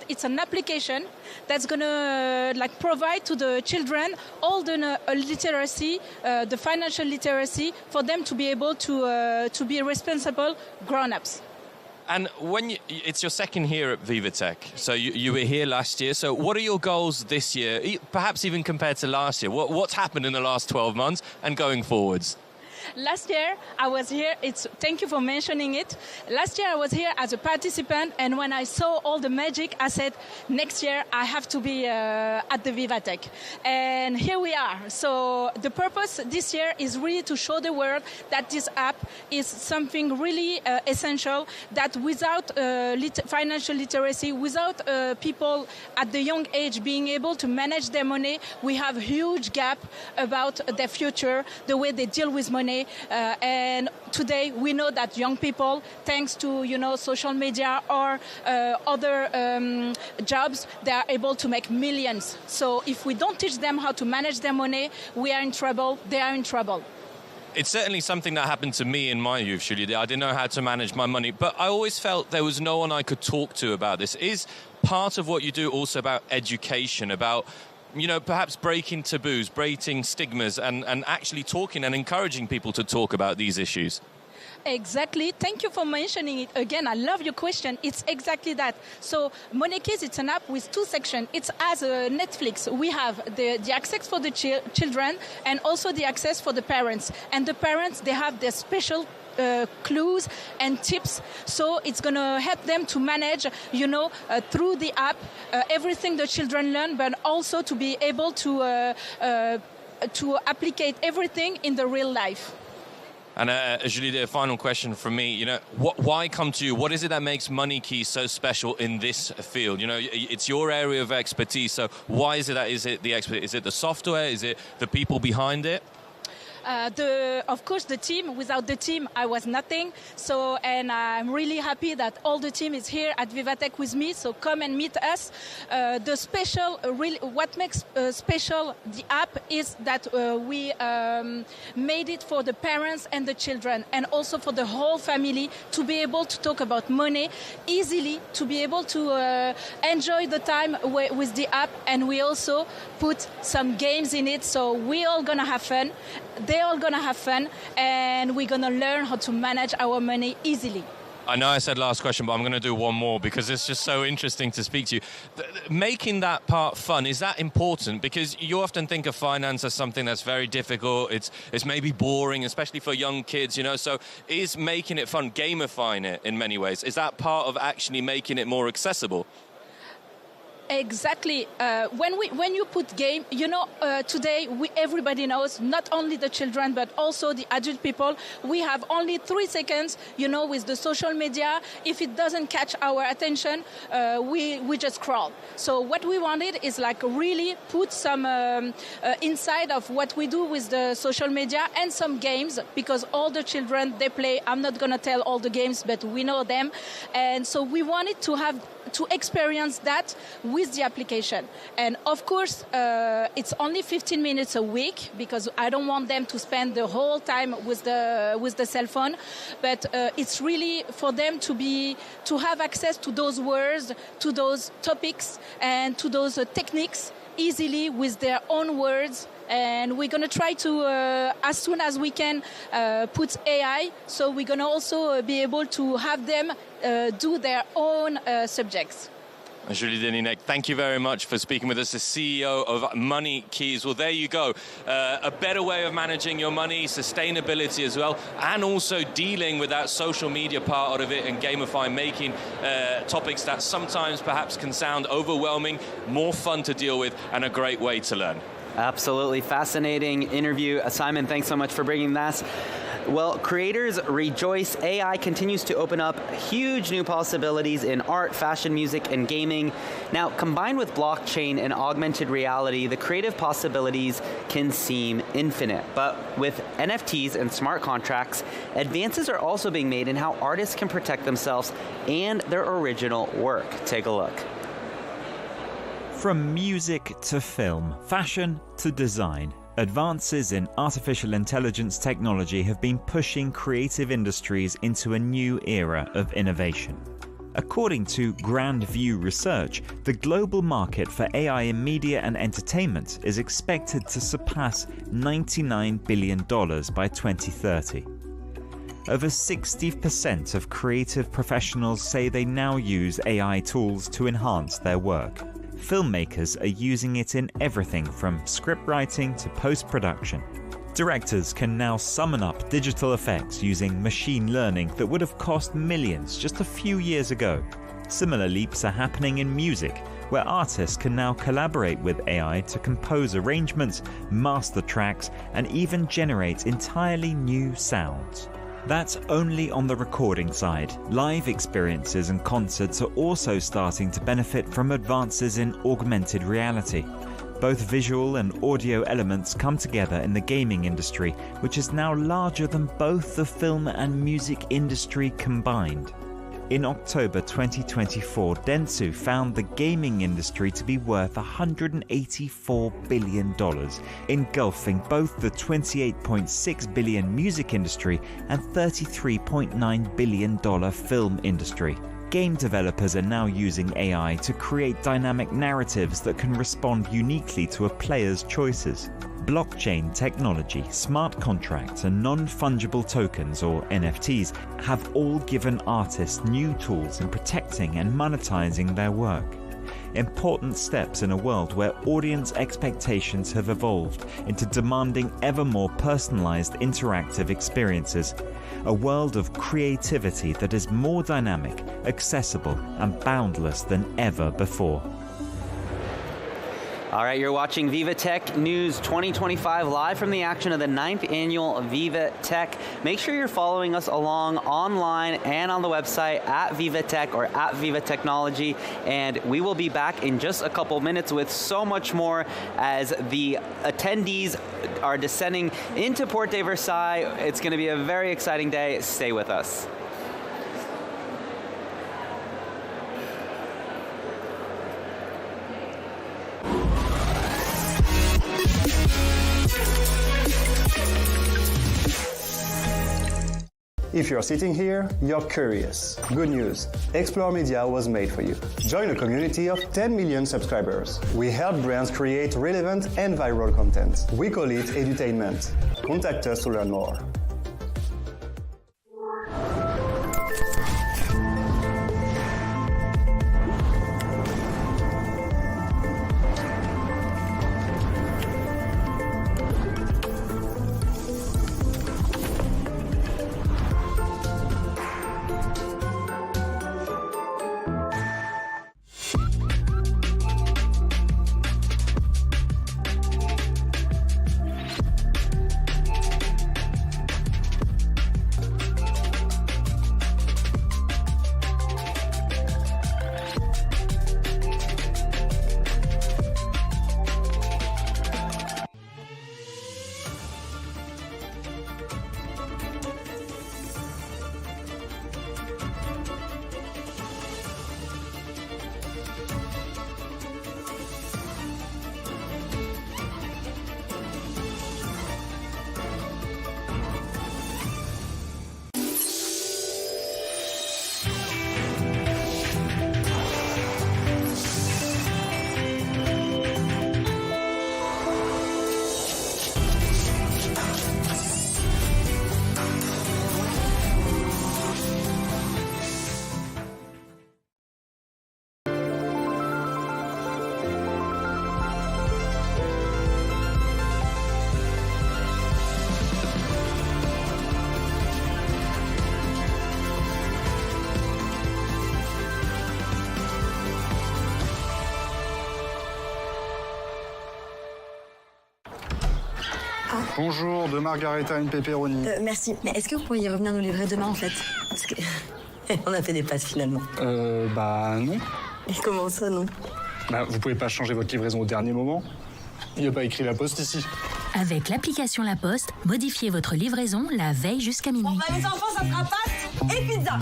it's an application that's going to provide to the children all the literacy, the financial literacy, for them to be able to be responsible grown-ups. And it's your second year at VivaTech, so you were here last year. So what are your goals this year, perhaps even compared to last year? What's happened in the last 12 months and going forwards? Last year, I was here. Thank you for mentioning it. Last year, I was here as a participant, and when I saw all the magic, I said, next year, I have to be at the VivaTech. And here we are. So the purpose this year is really to show the world that this app is something really essential, that without financial literacy, without people at the young age being able to manage their money, we have a huge gap about their future, the way they deal with money. And today we know that young people, thanks to social media or other jobs, they are able to make millions. So if we don't teach them how to manage their money, we are in trouble. They are in trouble. It's certainly something that happened to me in my youth, Julie. I didn't know how to manage my money, but I always felt there was no one I could talk to about this. Is part of what you do also about education, about perhaps breaking taboos, breaking stigmas, and actually talking and encouraging people to talk about these issues? Exactly. Thank you for mentioning it again. I love your question. It's exactly that. So Money Keys, it's an app with two sections. It's as a Netflix. We have the access for the children and also the access for the parents. And the parents, they have their special clues and tips, so it's going to help them to manage, through the app, everything the children learn, but also to be able to applicate everything in the real life. And Julie, a final question from me. Why come to you? What is it that makes Money Keys so special in this field? It's your area of expertise. So why is it that? Is it the expert? Is it the software? Is it the people behind it? Of course, the team. Without the team, I was nothing. So, and I'm really happy that all the team is here at VivaTech with me. So come and meet us. The special, what makes special the app is that we made it for the parents and the children, and also for the whole family to be able to talk about money easily, to be able to enjoy the time with the app. And we also put some games in it, so we're all gonna have fun. They're all going to have fun, and we're going to learn how to manage our money easily. I know I said last question, but I'm going to do one more because it's just so interesting to speak to you. Making that part fun, is that important? Because you often think of finance as something that's very difficult. It's maybe boring, especially for young kids, So is making it fun, gamifying it in many ways, is that part of actually making it more accessible? Exactly. When you put game, today everybody knows, not only the children but also the adult people. We have only 3 seconds, with the social media. If it doesn't catch our attention, we just scroll. So what we wanted is really put some inside of what we do with the social media and some games, because all the children, they play. I'm not gonna tell all the games, but we know them, and so we wanted to experience that with the application. And of course, it's only 15 minutes a week, because I don't want them to spend the whole time with the cell phone. But it's really for them to have access to those words, to those topics, and to those techniques easily with their own words. And we're going to try to, as soon as we can, put AI. So we're going to also be able to have them do their own subjects. Julie Deninec, thank you very much for speaking with us, the CEO of Money Keys. Well, there you go. A better way of managing your money, sustainability as well, and also dealing with that social media part of it and gamifying, making topics that sometimes perhaps can sound overwhelming, more fun to deal with, and a great way to learn. Absolutely fascinating interview. Simon, thanks so much for bringing that. Well, creators rejoice. AI continues to open up huge new possibilities in art, fashion, music, and gaming. Now, combined with blockchain and augmented reality, the creative possibilities can seem infinite. But with NFTs and smart contracts, advances are also being made in how artists can protect themselves and their original work. Take a look. From music to film, fashion to design, advances in artificial intelligence technology have been pushing creative industries into a new era of innovation. According to Grand View Research, the global market for AI in media and entertainment is expected to surpass $99 billion by 2030. Over 60% of creative professionals say they now use AI tools to enhance their work. Filmmakers are using it in everything from script writing to post-production. Directors can now summon up digital effects using machine learning that would have cost millions just a few years ago. Similar leaps are happening in music, where artists can now collaborate with AI to compose arrangements, master tracks, and even generate entirely new sounds. That's only on the recording side. Live experiences and concerts are also starting to benefit from advances in augmented reality. Both visual and audio elements come together in the gaming industry, which is now larger than both the film and music industry combined. In October 2024, Dentsu found the gaming industry to be worth $184 billion, engulfing both the $28.6 billion music industry and $33.9 billion film industry. Game developers are now using AI to create dynamic narratives that can respond uniquely to a player's choices. Blockchain technology, smart contracts, and non-fungible tokens, or NFTs, have all given artists new tools in protecting and monetizing their work. Important steps in a world where audience expectations have evolved into demanding ever more personalized interactive experiences. A world of creativity that is more dynamic, accessible, and boundless than ever before. All right, you're watching VivaTech News 2025 live from the action of the 9th annual VivaTech. Make sure you're following us along online and on the website at VivaTech or at VivaTechnology. And we will be back in just a couple minutes with so much more as the attendees are descending into Porte de Versailles. It's going to be a very exciting day. Stay with us. If you're sitting here, you're curious. Good news, Explore Media was made for you. Join a community of 10 million subscribers. We help brands create relevant and viral content. We call it edutainment. Contact us to learn more. Bonjour, de margarita une pepperoni. Merci, mais est-ce que vous pourriez revenir nous livrer demain en fait? Parce que on a fait des passes finalement. Bah non. Et comment ça non? Bah vous pouvez pas changer votre livraison au dernier moment. Il n'y a pas écrit La Poste ici. Avec l'application La Poste, modifiez votre livraison la veille jusqu'à minuit. Bon bah les enfants, ça sera pâtes et pizza.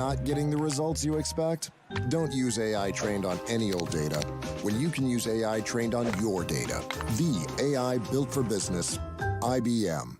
not getting the results you expect? Don't use AI trained on any old data when you can use AI trained on your data. The AI built for business, IBM.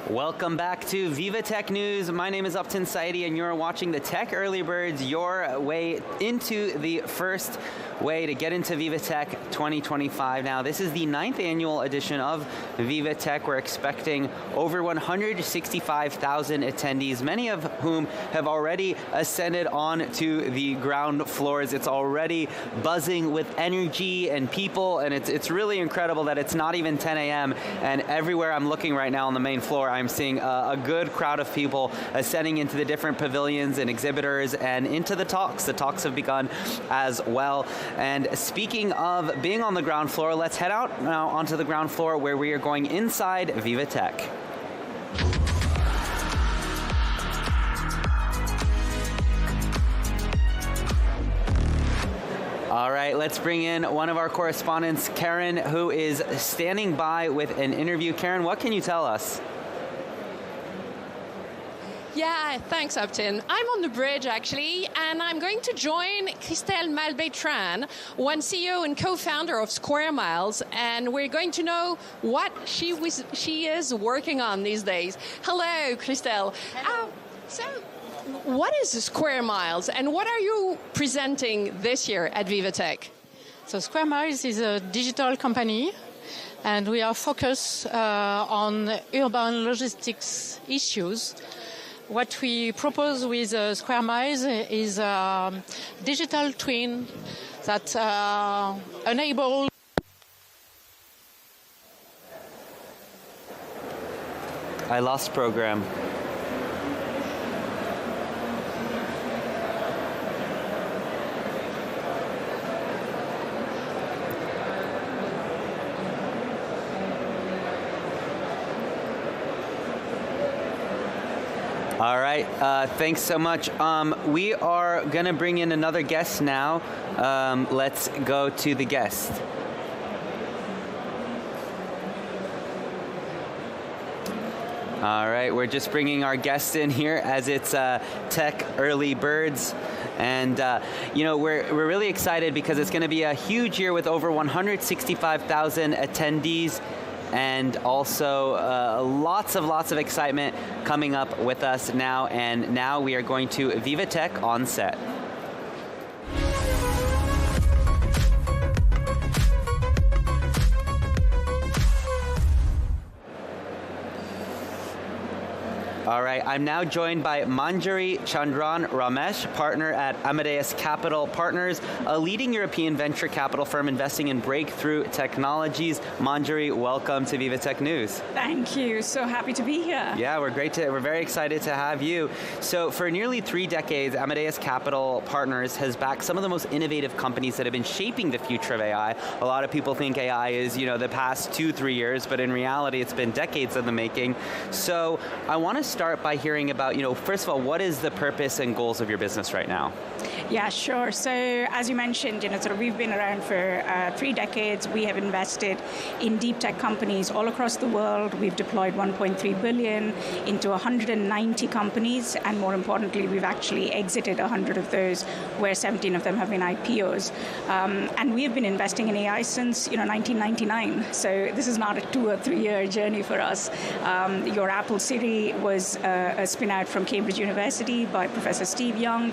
Welcome back to VivaTech News. My name is Upton Saidi, and you're watching the Tech Early Birds, your way into the first way to get into VivaTech 2025. Now, this is the 9th annual edition of VivaTech. We're expecting over 165,000 attendees, many of whom have already ascended on to the ground floors. It's already buzzing with energy and people, and it's really incredible that it's not even 10 a.m. and everywhere I'm looking right now on the main floor, I'm seeing a good crowd of people ascending into the different pavilions and exhibitors and into the talks. The talks have begun as well. And speaking of being on the ground floor, let's head out now onto the ground floor where we are going inside VivaTech. All right, let's bring in one of our correspondents, Karen, who is standing by with an interview. Karen, what can you tell us? Yeah, thanks, Upton. I'm on the bridge, actually, and I'm going to join Christelle Malbé-Tran, one CEO and co-founder of Square Miles, and we're going to know what she is working on these days. Hello, Christelle. Hello. So, what is Square Miles, and what are you presenting this year at VivaTech? So Square Miles is a digital company, and we are focused on urban logistics issues. What we propose with Square Miles is a digital twin that enables I lost program. All right, thanks so much. We are going to bring in another guest now. Let's go to the guest. All right, we're just bringing our guest in here as it's Tech Early Birds. And, we're really excited because it's going to be a huge year with over 165,000 attendees. And also lots of excitement coming up with us now. And now we are going to VivaTech on set. All right, I'm now joined by Manjari Chandran Ramesh, partner at Amadeus Capital Partners, a leading European venture capital firm investing in breakthrough technologies. Manjari, welcome to VivaTech News. Thank you. So happy to be here. Yeah, we're very excited to have you. So for nearly 3 decades, Amadeus Capital Partners has backed some of the most innovative companies that have been shaping the future of AI. A lot of people think AI is, the past 2-3 years, but in reality, it's been decades in the making. So I want to start by hearing about, first of all, what is the purpose and goals of your business right now? Yeah, sure. So as you mentioned, we've been around for 3 decades. We have invested in deep tech companies all across the world. We've deployed $1.3 billion into 190 companies, and more importantly, we've actually exited 100 of those, where 17 of them have been IPOs. And we have been investing in AI since 1999. So this is not a 2 or 3 year journey for us. Your Apple Siri was was a spin-out from Cambridge University by Professor Steve Young,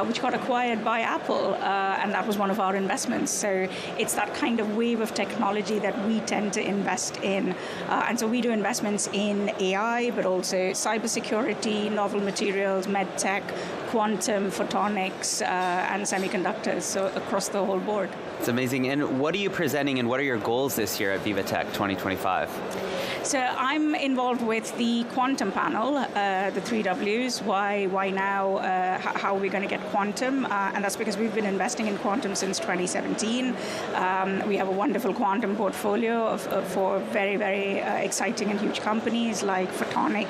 which got acquired by Apple, and that was one of our investments. So it's that kind of wave of technology that we tend to invest in. And so we do investments in AI, but also cybersecurity, novel materials, medtech, quantum, photonics, and semiconductors, so across the whole board. It's amazing. And what are you presenting and what are your goals this year at VivaTech 2025? So I'm involved with the quantum panel, the 3 Ws, why now, how are we going to get quantum, and that's because we've been investing in quantum since 2017. We have a wonderful quantum portfolio for very, very exciting and huge companies like Photonic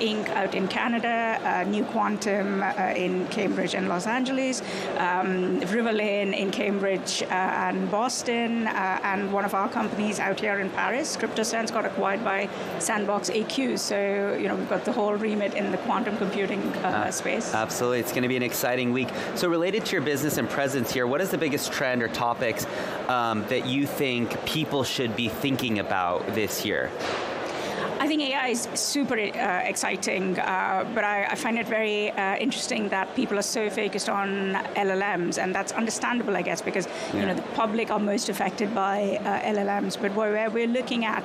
Inc. out in Canada, New Quantum in Cambridge and Los Angeles, Riverlane in Cambridge and Boston, and one of our companies out here in Paris, CryptoSense, got acquired by Sandbox AQ. So, we've got the whole remit in the quantum computing space. Absolutely. It's going to be an exciting week. So related to your business and presence here, what is the biggest trend or topics that you think people should be thinking about this year? I think AI is super exciting, but I find it very interesting that people are so focused on LLMs, and that's understandable, I guess, because the public are most affected by LLMs. But where we're looking at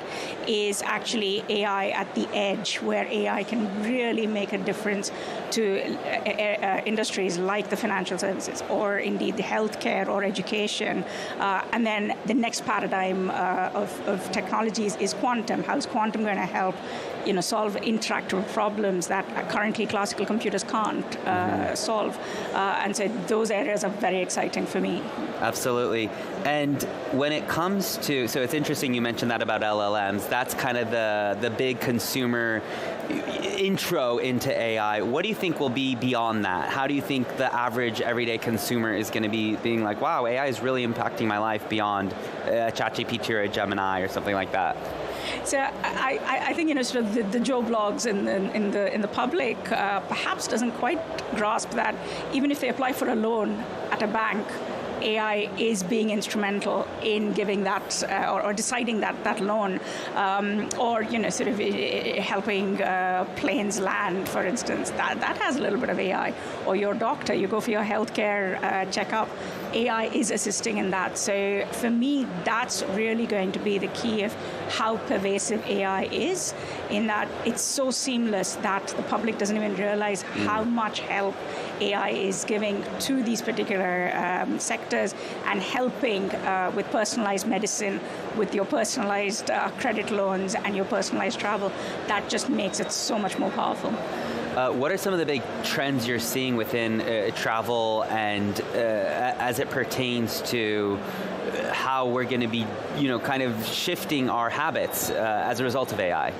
is actually AI at the edge, where AI can really make a difference to industries like the financial services, or indeed the healthcare or education. And then the next paradigm of technologies is quantum. How is quantum going to help solve interactive problems that currently classical computers can't solve? And so those areas are very exciting for me. Absolutely. And when it comes to, so it's interesting you mentioned that about LLMs. That's kind of the big consumer intro into AI. What do you think will be beyond that? How do you think the average everyday consumer is going to be being like, wow, AI is really impacting my life beyond ChatGPT or a Gemini or something like that? So I think sort of the Joe blogs in the public perhaps doesn't quite grasp that even if they apply for a loan at a bank, AI is being instrumental in giving that or deciding that loan, or sort of helping planes land, for instance. That has a little bit of AI. Or your doctor, you go for your healthcare checkup. AI is assisting in that. So for me, that's really going to be the key of how pervasive AI is, in that it's so seamless that the public doesn't even realize how much help AI is giving to these particular sectors and helping with personalized medicine, with your personalized credit loans and your personalized travel. That just makes it so much more powerful. What are some of the big trends you're seeing within travel and as it pertains to how we're going to be, kind of shifting our habits as a result of AI?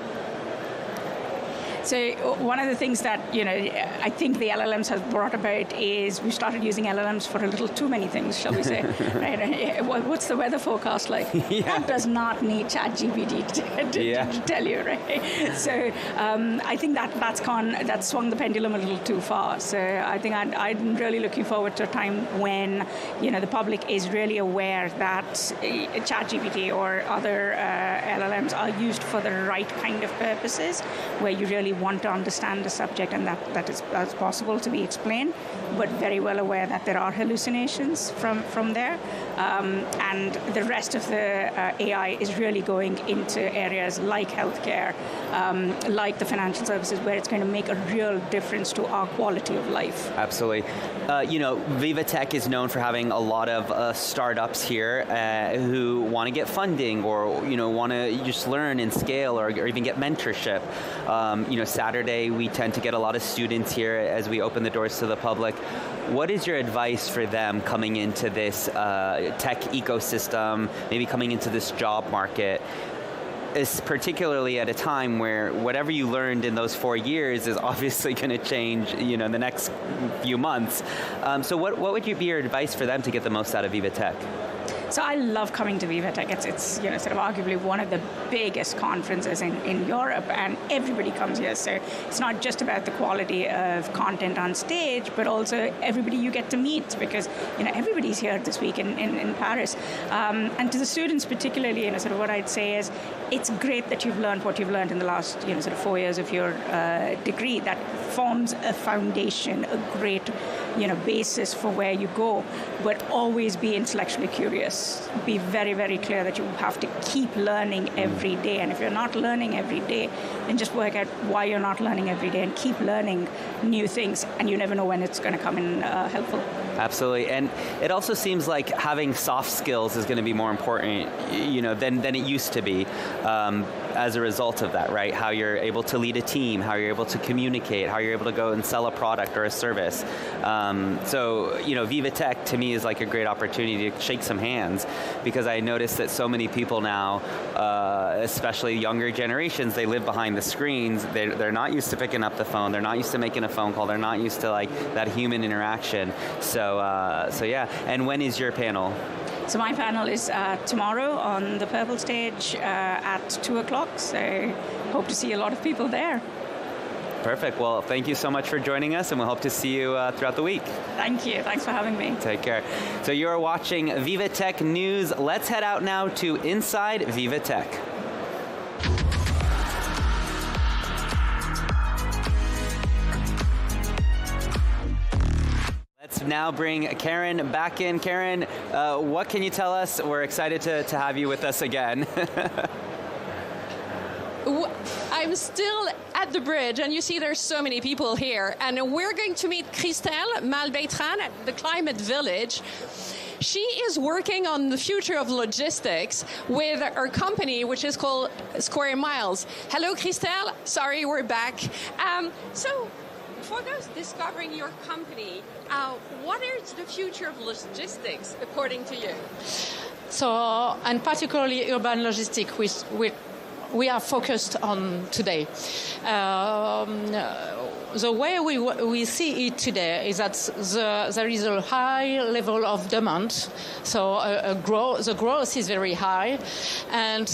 So one of the things that, I think the LLMs have brought about is we started using LLMs for a little too many things, shall we say. Right? What's the weather forecast like? Yeah. That does not need ChatGPT to tell you, right? So I think that swung the pendulum a little too far. So I think I'm really looking forward to a time when, the public is really aware that ChatGPT or other LLMs are used for the right kind of purposes, where you really want to understand the subject and that is possible to be explained, but very well aware that there are hallucinations from there. And the rest of the AI is really going into areas like healthcare, like the financial services, where it's going to make a real difference to our quality of life. Absolutely. VivaTech is known for having a lot of startups here who want to get funding or want to just learn and scale or even get mentorship. Saturday we tend to get a lot of students here as we open the doors to the public. What is your advice for them coming into this tech ecosystem, maybe coming into this job market, is particularly at a time where whatever you learned in those 4 years is obviously going to change, in the next few months. So what would be your advice for them to get the most out of VivaTech? So I love coming to VivaTech. It's sort of arguably one of the biggest conferences in Europe, and everybody comes here. So it's not just about the quality of content on stage, but also everybody you get to meet, because everybody's here this week in Paris. And to the students particularly, sort of what I'd say is, it's great that you've learned what you've learned in the last sort of 4 years of your degree. That forms a foundation, a great basis for where you go, but always be intellectually curious. Be very, very clear that you have to keep learning every day. And if you're not learning every day, then just work out why you're not learning every day and keep learning new things. And you never know when it's going to come in helpful. Absolutely. And it also seems like having soft skills is going to be more important, than it used to be. As a result of that, right? How you're able to lead a team, how you're able to communicate, how you're able to go and sell a product or a service. So, VivaTech to me is like a great opportunity to shake some hands, because I notice that so many people now, especially younger generations, they live behind the screens. They're not used to picking up the phone. They're not used to making a phone call. They're not used to like that human interaction. So yeah. And when is your panel? So my panel is tomorrow on the purple stage at 2:00. So hope to see a lot of people there. Perfect. Well, thank you so much for joining us, and we'll hope to see you throughout the week. Thank you. Thanks for having me. Take care. So you're watching VivaTech News. Let's head out now to Inside VivaTech. Let's now bring Karen back in. Karen, what can you tell us? We're excited to have you with us again. I'm still at the bridge, and you see there's so many people here. And we're going to meet Christelle Malbetran at the Climate Village. She is working on the future of logistics with her company, which is called Square Miles. Hello, Christelle. Sorry, we're back. So for those discovering your company, what is the future of logistics, according to you? So, and particularly urban logistics, we are focused on today. The way we see it today is that there is a high level of demand, so the growth is very high, and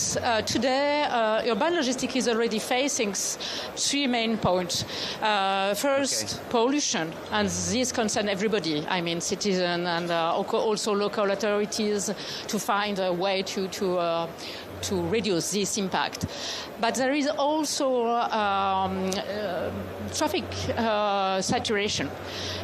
today urban logistics is already facing 3 main points. First, pollution, and this concerns everybody. I mean, citizens and also local authorities to find a way to reduce this impact. But there is also traffic saturation.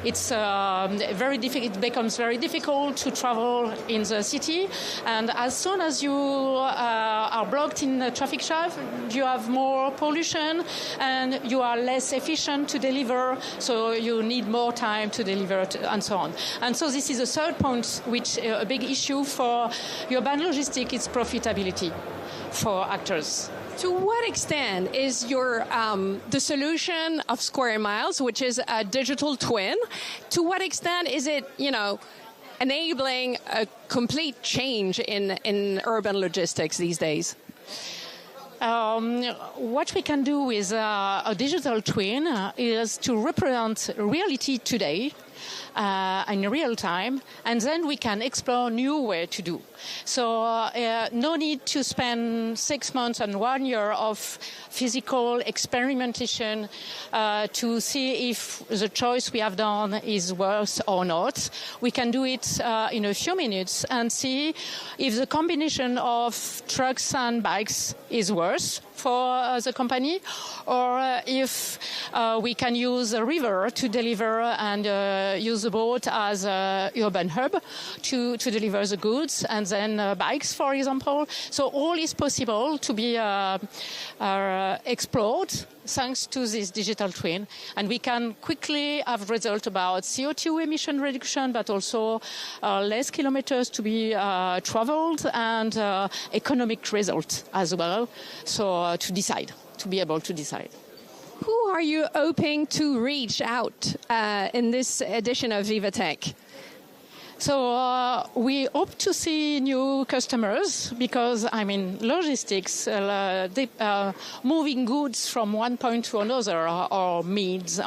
It's very difficult. It becomes very difficult to travel in the city, and as soon as you are blocked in the traffic jam, you have more pollution, and you are less efficient to deliver. So you need more time to deliver, and so on. And so this is a third point, which a big issue for urban logistics is profitability for actors. To what extent is your the solution of Square Miles, which is a digital twin, to what extent is it, enabling a complete change in urban logistics these days? What we can do with a digital twin is to represent reality today in real time, and then we can explore new way to do. So no need to spend 6 months and 1 year of physical experimentation to see if the choice we have done is worth or not. We can do it in a few minutes and see if the combination of trucks and bikes is worth for the company, or if we can use a river to deliver and use the boat as an urban hub to deliver the goods, and then bikes, for example. So all is possible to be explored thanks to this digital twin. And we can quickly have results about CO2 emission reduction, but also less kilometers to be traveled, and economic results as well. So to be able to decide. Who are you hoping to reach out in this edition of VivaTech? So we hope to see new customers because, logistics, moving goods from one point to another or means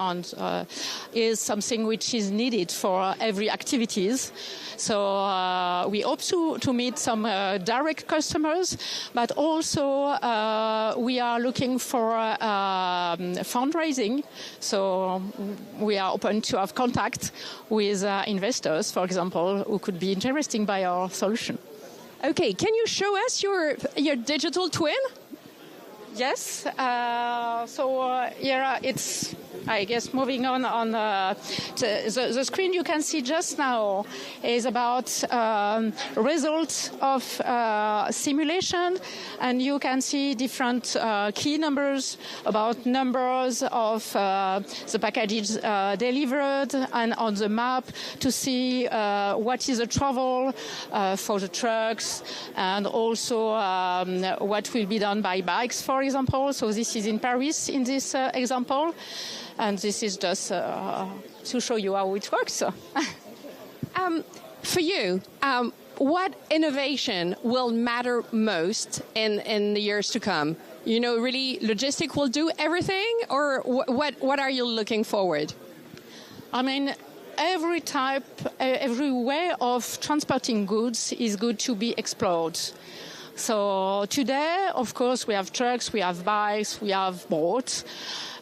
is something which is needed for every activities. So we hope to meet some direct customers, but also we are looking for fundraising. So we are open to have contact with investors, for example, who could be interested by our solution. Okay, can you show us your digital twin? Yes. Here it's, I guess, moving on the screen you can see just now is about results of simulation, and you can see different key numbers about numbers of the packages delivered, and on the map to see what is the travel for the trucks, and also what will be done by bikes, for example. So this is in Paris in this example. And this is just to show you how it works. For you, what innovation will matter most in the years to come? Really, logistics will do everything, or what are you looking forward? Every way of transporting goods is good to be explored. So today, of course, we have trucks, we have bikes, we have boats.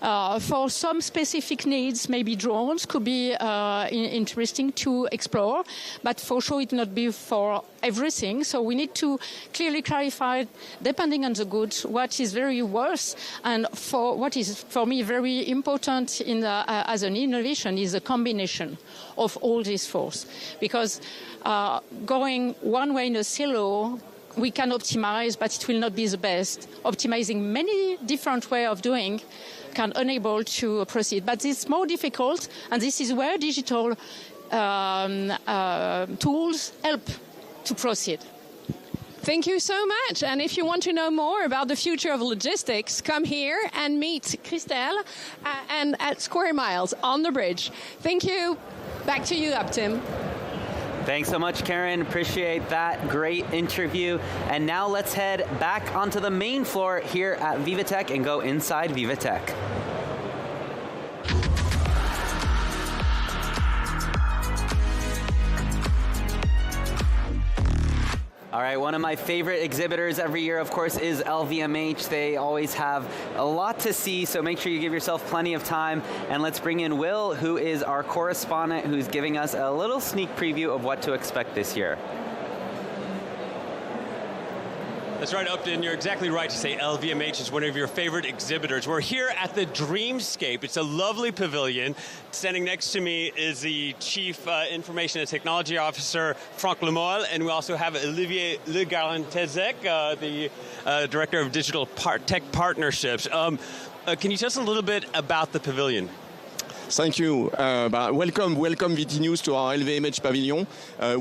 For some specific needs, maybe drones could be interesting to explore, but for sure it not be for everything. So we need to clearly clarify, depending on the goods, what is very worth, and for what is for me very important as an innovation is a combination of all these forces, because going one way in a silo, we can optimize, but it will not be the best. Optimizing many different ways of doing can enable to proceed. But it's more difficult, and this is where digital tools help to proceed. Thank you so much. And if you want to know more about the future of logistics, come here and meet Christelle and at Square Miles on the bridge. Thank you. Back to you, Tim. Thanks so much, Karen. Appreciate that great interview. And now let's head back onto the main floor here at VivaTech and go inside VivaTech. All right, one of my favorite exhibitors every year, of course, is LVMH. They always have a lot to see, so make sure you give yourself plenty of time. And let's bring in Will, who is our correspondent, who's giving us a little sneak preview of what to expect this year. That's right, Upton. You're exactly right to say LVMH is one of your favorite exhibitors. We're here at the Dreamscape. It's a lovely pavilion. Standing next to me is the Chief Information and Technology Officer, Franck Lemoyle, and we also have Olivier Le Garantezec, the Director of Digital Tech Partnerships. Can you tell us a little bit about the pavilion? Thank you. Welcome VT News to our LVMH pavilion.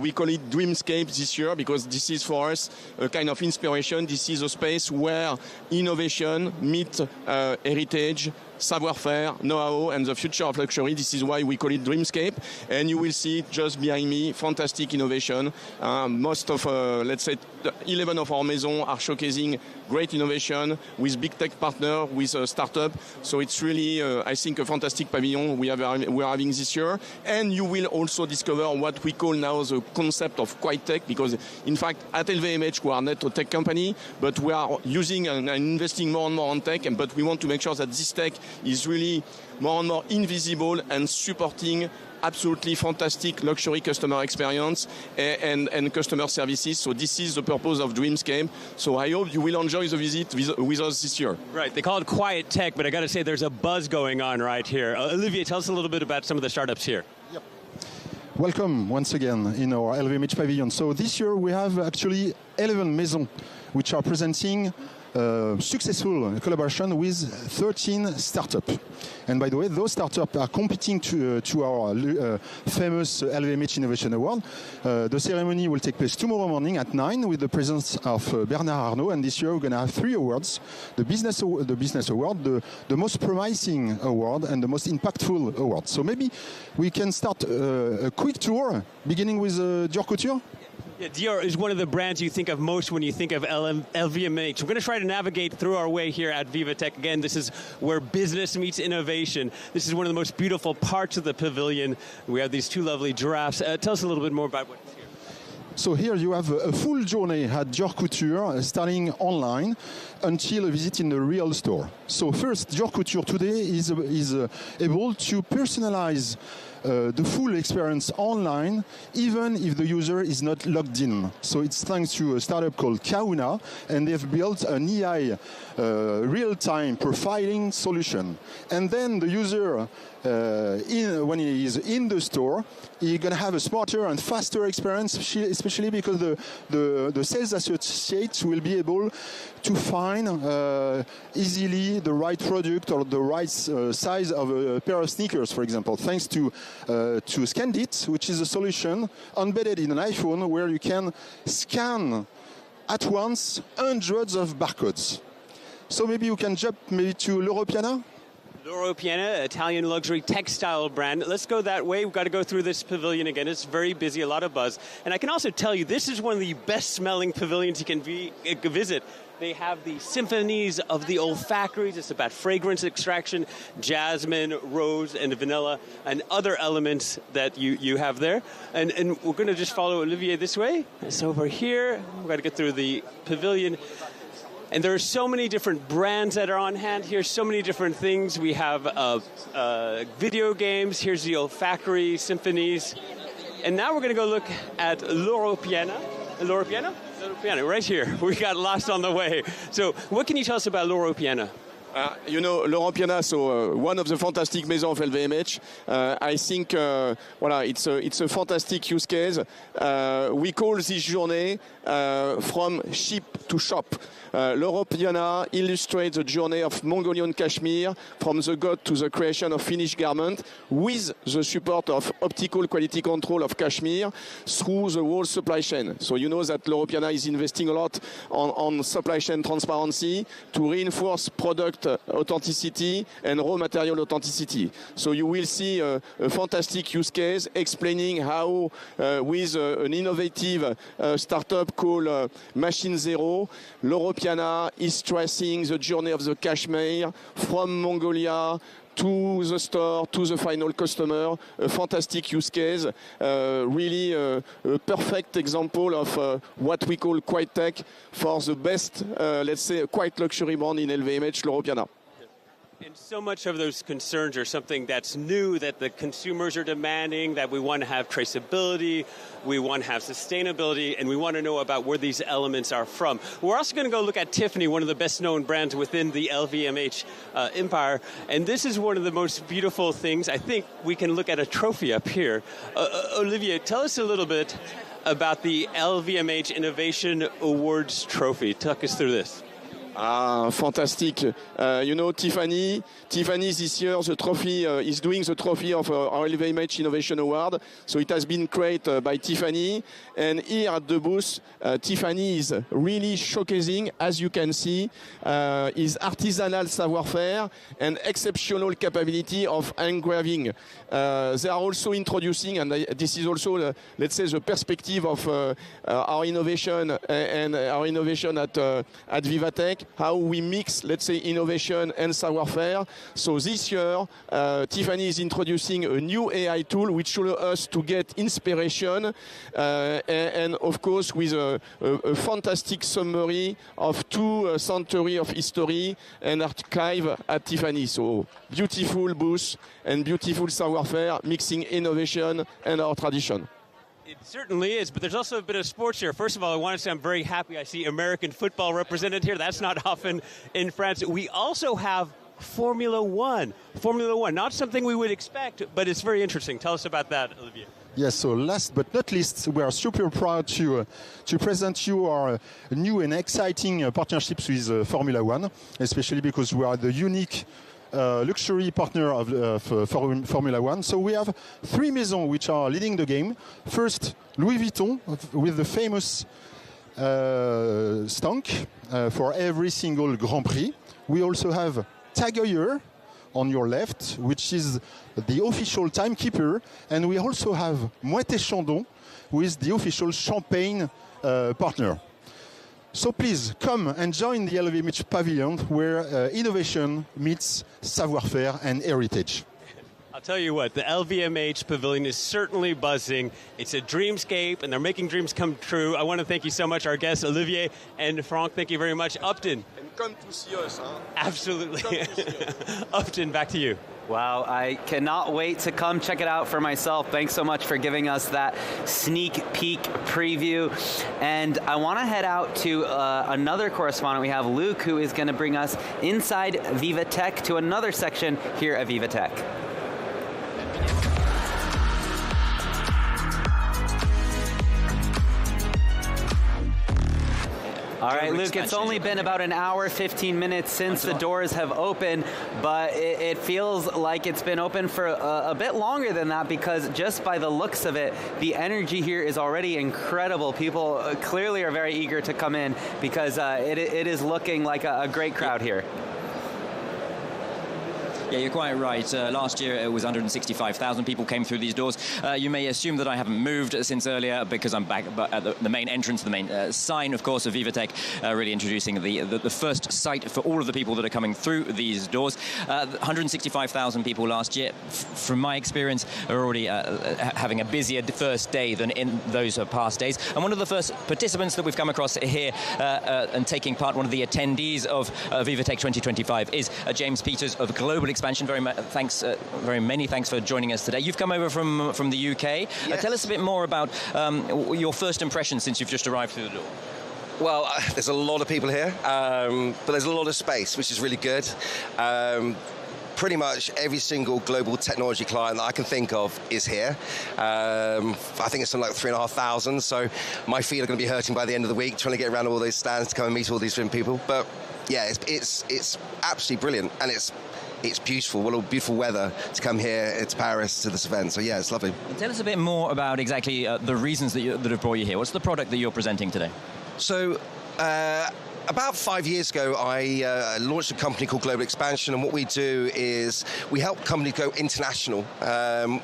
We call it Dreamscape this year because this is for us a kind of inspiration. This is a space where innovation meets heritage, savoir-faire, know-how, and the future of luxury. This is why we call it Dreamscape. And you will see just behind me, fantastic innovation. Most of, let's say, 11 of our maisons are showcasing great innovation with big tech partner, with a startup. So it's really, I think, a fantastic pavilion we are having this year. And you will also discover what we call now the concept of quiet tech, because in fact, at LVMH, we are not a tech company, but we are using and investing more and more on tech, but we want to make sure that this tech is really more and more invisible and supporting absolutely fantastic luxury customer experience and customer services. So this is the purpose of Dreamscape. So I hope you will enjoy the visit with us this year. Right, they call it quiet tech, but I got to say there's a buzz going on right here. Olivier, tell us a little bit about some of the startups here. Yep. Welcome once again in our LVMH pavilion. So this year we have actually 11 maisons which are presenting successful collaboration with 13 startups. And by the way, those startups are competing to our famous LVMH Innovation Award. The ceremony will take place tomorrow morning at 9 with the presence of Bernard Arnault. And this year we're going to have 3 awards: the Business Award, the most promising award, and the most impactful award. So maybe we can start a quick tour, beginning with Dior Couture. Yeah, Dior is one of the brands you think of most when you think of LVMH. We're going to try to navigate through our way here at VivaTech. Again, this is where business meets innovation. This is one of the most beautiful parts of the pavilion. We have these 2 lovely giraffes. Tell us a little bit more about what's here. So here you have a full journey at Dior Couture, starting online until a visit in the real store. So first, Dior Couture today is able to personalize the full experience online, even if the user is not logged in. So it's thanks to a startup called Kauna, and they've built an AI real-time profiling solution. And then the user, when he is in the store, he's going to have a smarter and faster experience, especially because the sales associates will be able to find easily the right product or the right size of a pair of sneakers, for example, thanks to Scandit, which is a solution embedded in an iPhone where you can scan at once hundreds of barcodes. So maybe you can jump to Loro Piana. Loro Piana, Italian luxury textile brand. Let's go that way. We've got to go through this pavilion again. It's very busy, a lot of buzz. And I can also tell you, this is one of the best smelling pavilions you can visit. They have the symphonies of the olfactories. It's about fragrance extraction, jasmine, rose, and vanilla, and other elements that you have there. And we're going to just follow Olivier this way. It's over here. We've got to get through the pavilion. And there are so many different brands that are on hand here, so many different things. We have video games. Here's the olfactory symphonies. And now we're going to go look at Loro Piana. Loro Piana? Loro Piana, right here. We got lost on the way. So what can you tell us about Loro Piana? You know, Laurent Piana, so one of the fantastic maisons of LVMH. I think, voilà, it's a fantastic use case. We call this journey from ship to shop. Laurent Piana illustrates the journey of Mongolian cashmere from the gut to the creation of finished garment with the support of optical quality control of cashmere through the whole supply chain. So you know that Laurent Piana is investing a lot on supply chain transparency to reinforce product authenticity and raw material authenticity. So you will see a fantastic use case explaining how with an innovative startup called Machine Zero, Loro Piana is tracing the journey of the cashmere from Mongolia to the store, to the final customer. A fantastic use case, really a perfect example of what we call quiet tech for the best, let's say, quiet luxury brand in LVMH, Loro Piana. And so much of those concerns are something that's new, that the consumers are demanding, that we want to have traceability, we want to have sustainability, and we want to know about where these elements are from. We're also going to go look at Tiffany, one of the best known brands within the LVMH empire. And this is one of the most beautiful things. I think we can look at a trophy up here. Olivier, tell us a little bit about the LVMH Innovation Awards trophy. Talk us through this. Fantastic. You know, Tiffany this year, the trophy is doing the trophy of our LVMH Innovation Award. So it has been created by Tiffany. And here at the booth, Tiffany is really showcasing, as you can see, his artisanal savoir-faire and exceptional capability of engraving. They are also introducing, and this is also, let's say, the perspective of our innovation and our innovation at VivaTech, how we mix, let's say, innovation and savoir-faire. So this year, Tiffany is introducing a new AI tool which allows us to get inspiration and of course, with a fantastic summary of 2 centuries of history and archive at Tiffany. So beautiful booth and beautiful savoir-faire, mixing innovation and our tradition. It certainly is, but there's also a bit of sports here. First of all, I want to say I'm very happy I see American football represented here. That's not often in France. We also have Formula One. Formula One, not something we would expect, but it's very interesting. Tell us about that, Olivier. Yes, so last but not least, we are super proud to present you our new and exciting partnerships with Formula One, especially because we are the unique luxury partner of Formula One. So we have 3 maisons which are leading the game. First, Louis Vuitton with the famous stunk for every single Grand Prix. We also have Tag Heuer on your left, which is the official timekeeper, and we also have Moët & Chandon with the official champagne partner. So please come and join the LVMH Pavilion, where innovation meets savoir-faire and heritage. I'll tell you what, the LVMH Pavilion is certainly buzzing. It's a dreamscape, and they're making dreams come true. I want to thank you so much, our guests, Olivier and Franck. Thank you very much. Upton. And come to see us, huh? Absolutely. Upton, back to you. Wow, I cannot wait to come check it out for myself. Thanks so much for giving us that sneak peek preview. And I want to head out to another correspondent. We have Luke, who is going to bring us inside VivaTech to another section here at VivaTech. All right, Luke, it's only been about an hour, 15 minutes since the doors have opened, but it feels like it's been open for a bit longer than that, because just by the looks of it, the energy here is already incredible. People clearly are very eager to come in because it is looking like a great crowd here. Yeah, you're quite right. Last year it was 165,000 people came through these doors. You may assume that I haven't moved since earlier because I'm back at the main entrance, the main sign, of course, of VivaTech, really introducing the first site for all of the people that are coming through these doors. 165,000 people last year, from my experience, are already having a busier first day than in those past days. And one of the first participants that we've come across here and taking part, one of the attendees of VivaTech 2025, is James Peters of Global Expansion. Very many thanks for joining us today. You've come over from the UK. Yes. Tell us a bit more about your first impressions since you've just arrived through the door. Well, there's a lot of people here, but there's a lot of space, which is really good. Pretty much every single global technology client that I can think of is here. I think it's something like 3,500, so my feet are going to be hurting by the end of the week trying to get around all those stands to come and meet all these different people. But yeah, it's absolutely brilliant, and it's beautiful. What a beautiful weather to come here to Paris to this event. So yeah, it's lovely. Tell us a bit more about exactly the reasons that have brought you here. What's the product that you're presenting today? So about 5 years ago, I launched a company called Global Expansion, and what we do is we help companies go international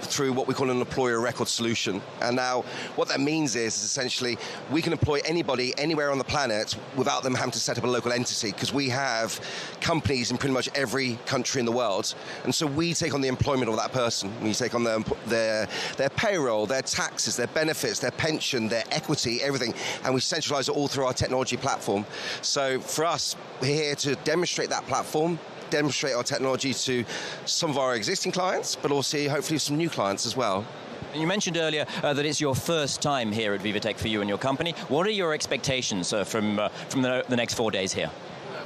through what we call an employer record solution. And now what that means is essentially we can employ anybody anywhere on the planet without them having to set up a local entity, because we have companies in pretty much every country in the world. And so we take on the employment of that person. We take on their payroll, their taxes, their benefits, their pension, their equity, everything, and we centralize it all through our technology platform. So for us, we're here to demonstrate that platform, demonstrate our technology to some of our existing clients, but also hopefully some new clients as well. And you mentioned earlier that it's your first time here at VivaTech for you and your company. What are your expectations from the next 4 days here?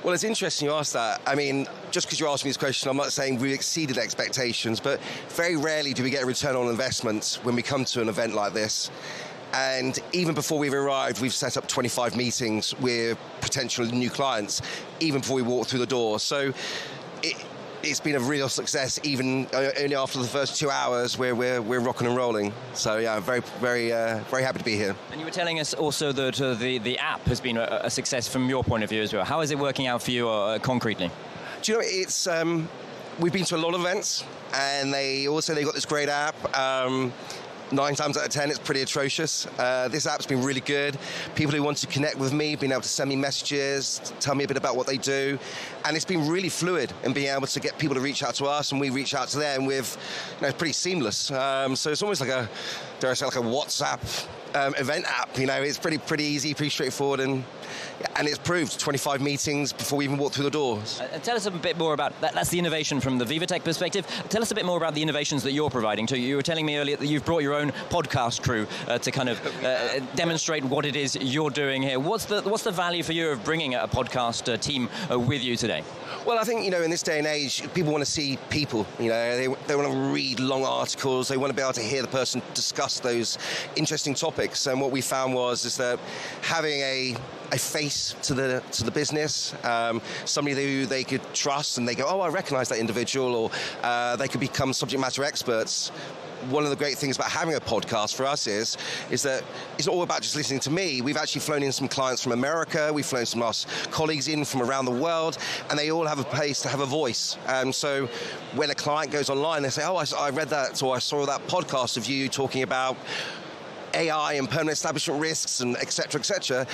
Well, it's interesting you asked that. I mean, just because you're asking me this question, I'm not saying we've exceeded expectations, but very rarely do we get a return on investment when we come to an event like this. And even before we've arrived, we've set up 25 meetings with potential new clients, even before we walk through the door. So it's been a real success, even only after the first 2 hours where we're rocking and rolling. So yeah, I'm very happy to be here. And you were telling us also that the app has been a success from your point of view as well. How is it working out for you concretely? Do you know, it's we've been to a lot of events, and they got this great app. 9 times out of 10, it's pretty atrocious. This app's been really good. People who want to connect with me have been able to send me messages, tell me a bit about what they do. And it's been really fluid in being able to get people to reach out to us, and we reach out to them with, it's pretty seamless. So it's almost like dare I say, like a WhatsApp event app. It's pretty easy, pretty straightforward, and and it's proved 25 meetings before we even walked through the doors. Tell us a bit more about that. That's the innovation from the VivaTech perspective. Tell us a bit more about the innovations that you're providing too. You were telling me earlier that you've brought your own podcast crew to kind of demonstrate what it is you're doing here. What's the value for you of bringing a podcast team with you today? Well, I think, in this day and age, people want to see people. They want to read long articles. They want to be able to hear the person discuss those interesting topics. And what we found is that having a face to the business, somebody who they could trust, and they go, oh, I recognize that individual, or they could become subject matter experts. One of the great things about having a podcast for us is that it's not all about just listening to me. We've actually flown in some clients from America. We've flown some of our colleagues in from around the world, and they all have a place to have a voice. And so when a client goes online, they say, oh, I read that, or I saw that podcast of you talking about AI and permanent establishment risks, and et cetera,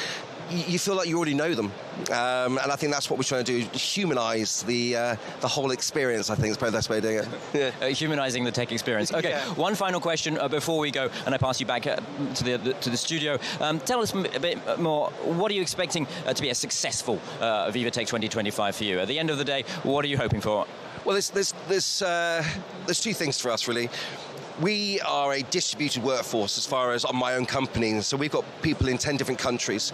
you feel like you already know them. And I think that's what we're trying to do, humanize the whole experience, I think is probably the best way of doing it. Yeah. Humanizing the tech experience. Okay, One final question before we go, and I pass you back to the studio. Tell us a bit more, what are you expecting to be a successful VivaTech 2025 for you? At the end of the day, what are you hoping for? Well, there's two things for us, really. We are a distributed workforce as far as on my own company, so we've got people in 10 different countries.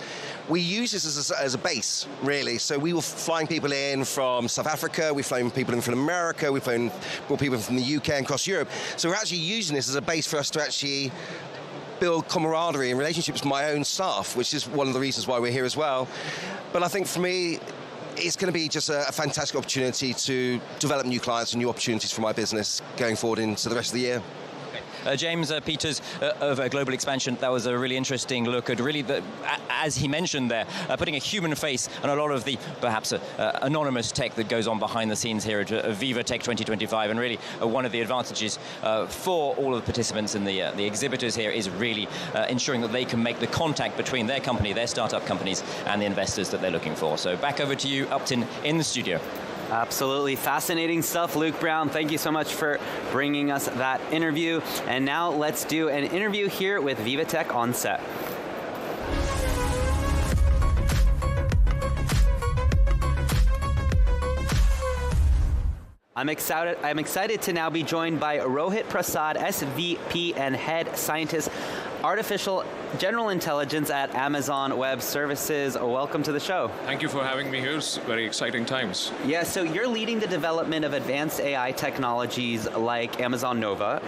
We use this as a base, really. So we were flying people in from South Africa, we've flown people in from America, we've brought people from the UK and across Europe. So we're actually using this as a base for us to actually build camaraderie and relationships with my own staff, which is one of the reasons why we're here as well. But I think for me, it's going to be just a fantastic opportunity to develop new clients and new opportunities for my business going forward into the rest of the year. James Peters of Global Expansion, that was a really interesting look at really, as he mentioned there, putting a human face on a lot of the perhaps anonymous tech that goes on behind the scenes here at VivaTech 2025. And really one of the advantages for all of the participants and the exhibitors here is really ensuring that they can make the contact between their company, their startup companies, and the investors that they're looking for. So back over to you, Upton, in the studio. Absolutely fascinating stuff, Luke Brown. Thank you so much for bringing us that interview. And now let's do an interview here with VivaTech on set. I'm excited to now be joined by Rohit Prasad, SVP and Head Scientist, Artificial General Intelligence at Amazon Web Services. Welcome to the show. Thank you for having me here. It's very exciting times. Yeah, so you're leading the development of advanced AI technologies like Amazon Nova,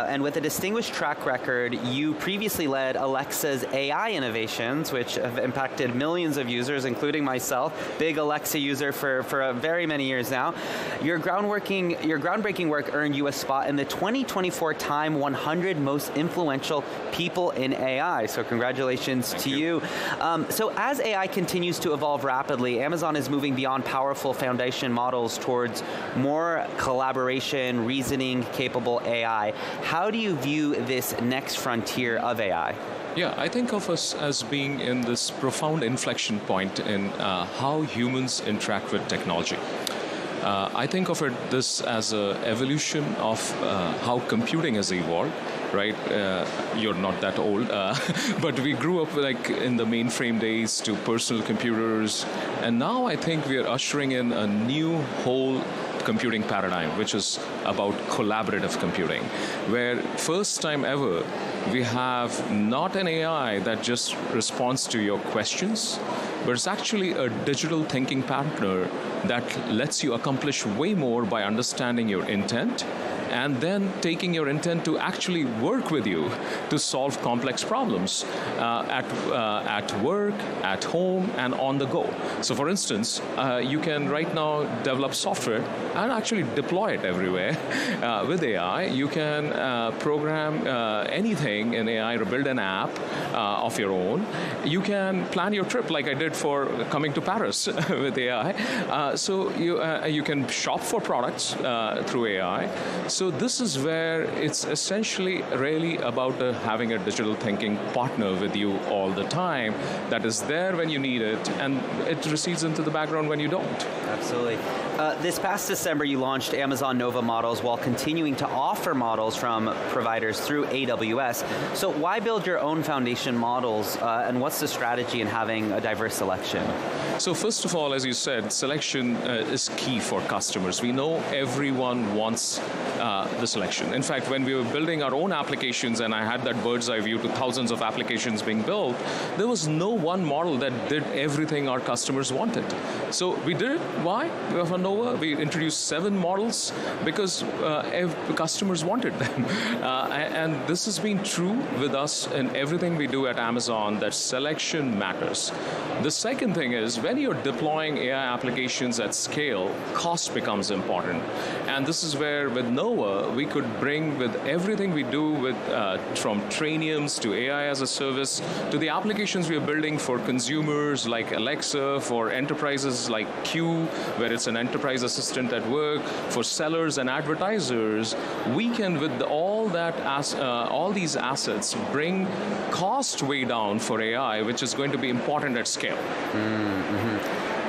and with a distinguished track record, you previously led Alexa's AI innovations, which have impacted millions of users, including myself, big Alexa user for very many years now. Your groundbreaking work earned you a spot in the 2024 Time 100 Most Influential People in AI. So congratulations to you. So as AI continues to evolve rapidly, Amazon is moving beyond powerful foundation models towards more collaboration, reasoning capable AI. How do you view this next frontier of AI? Yeah, I think of us as being in this profound inflection point in how humans interact with technology. I think of this as an evolution of how computing has evolved. Right, you're not that old, but we grew up like in the mainframe days to personal computers, and now I think we are ushering in a new whole computing paradigm, which is about collaborative computing, where first time ever we have not an AI that just responds to your questions, but it's actually a digital thinking partner that lets you accomplish way more by understanding your intent and then taking your intent to actually work with you to solve complex problems at work, at home, and on the go. So for instance, you can right now develop software and actually deploy it everywhere. With AI, you can program anything in AI or build an app of your own. You can plan your trip like I did for coming to Paris with AI. So you can shop for products through AI. So this is where it's essentially really about having a digital thinking partner with you all the time that is there when you need it, and it recedes into the background when you don't. Absolutely. This past December, you launched Amazon Nova models while continuing to offer models from providers through AWS. So why build your own foundation models, and what's the strategy in having a diverse selection? So first of all, as you said, selection is key for customers. We know everyone wants the selection. In fact, when we were building our own applications and I had that bird's eye view to thousands of applications being built, there was no one model that did everything our customers wanted. So we did it. Why? For Nova, we introduced 7 models because customers wanted them. And this has been true with us in everything we do at Amazon, that selection matters. The second thing is, when you're deploying AI applications at scale, cost becomes important. And this is where with Nova, we could bring with everything we do with from Trainiums to AI as a service to the applications we are building for consumers like Alexa, for enterprises like Q, where it's an enterprise assistant at work, for sellers and advertisers, we can, with all these assets, bring cost way down for AI, which is going to be important at scale.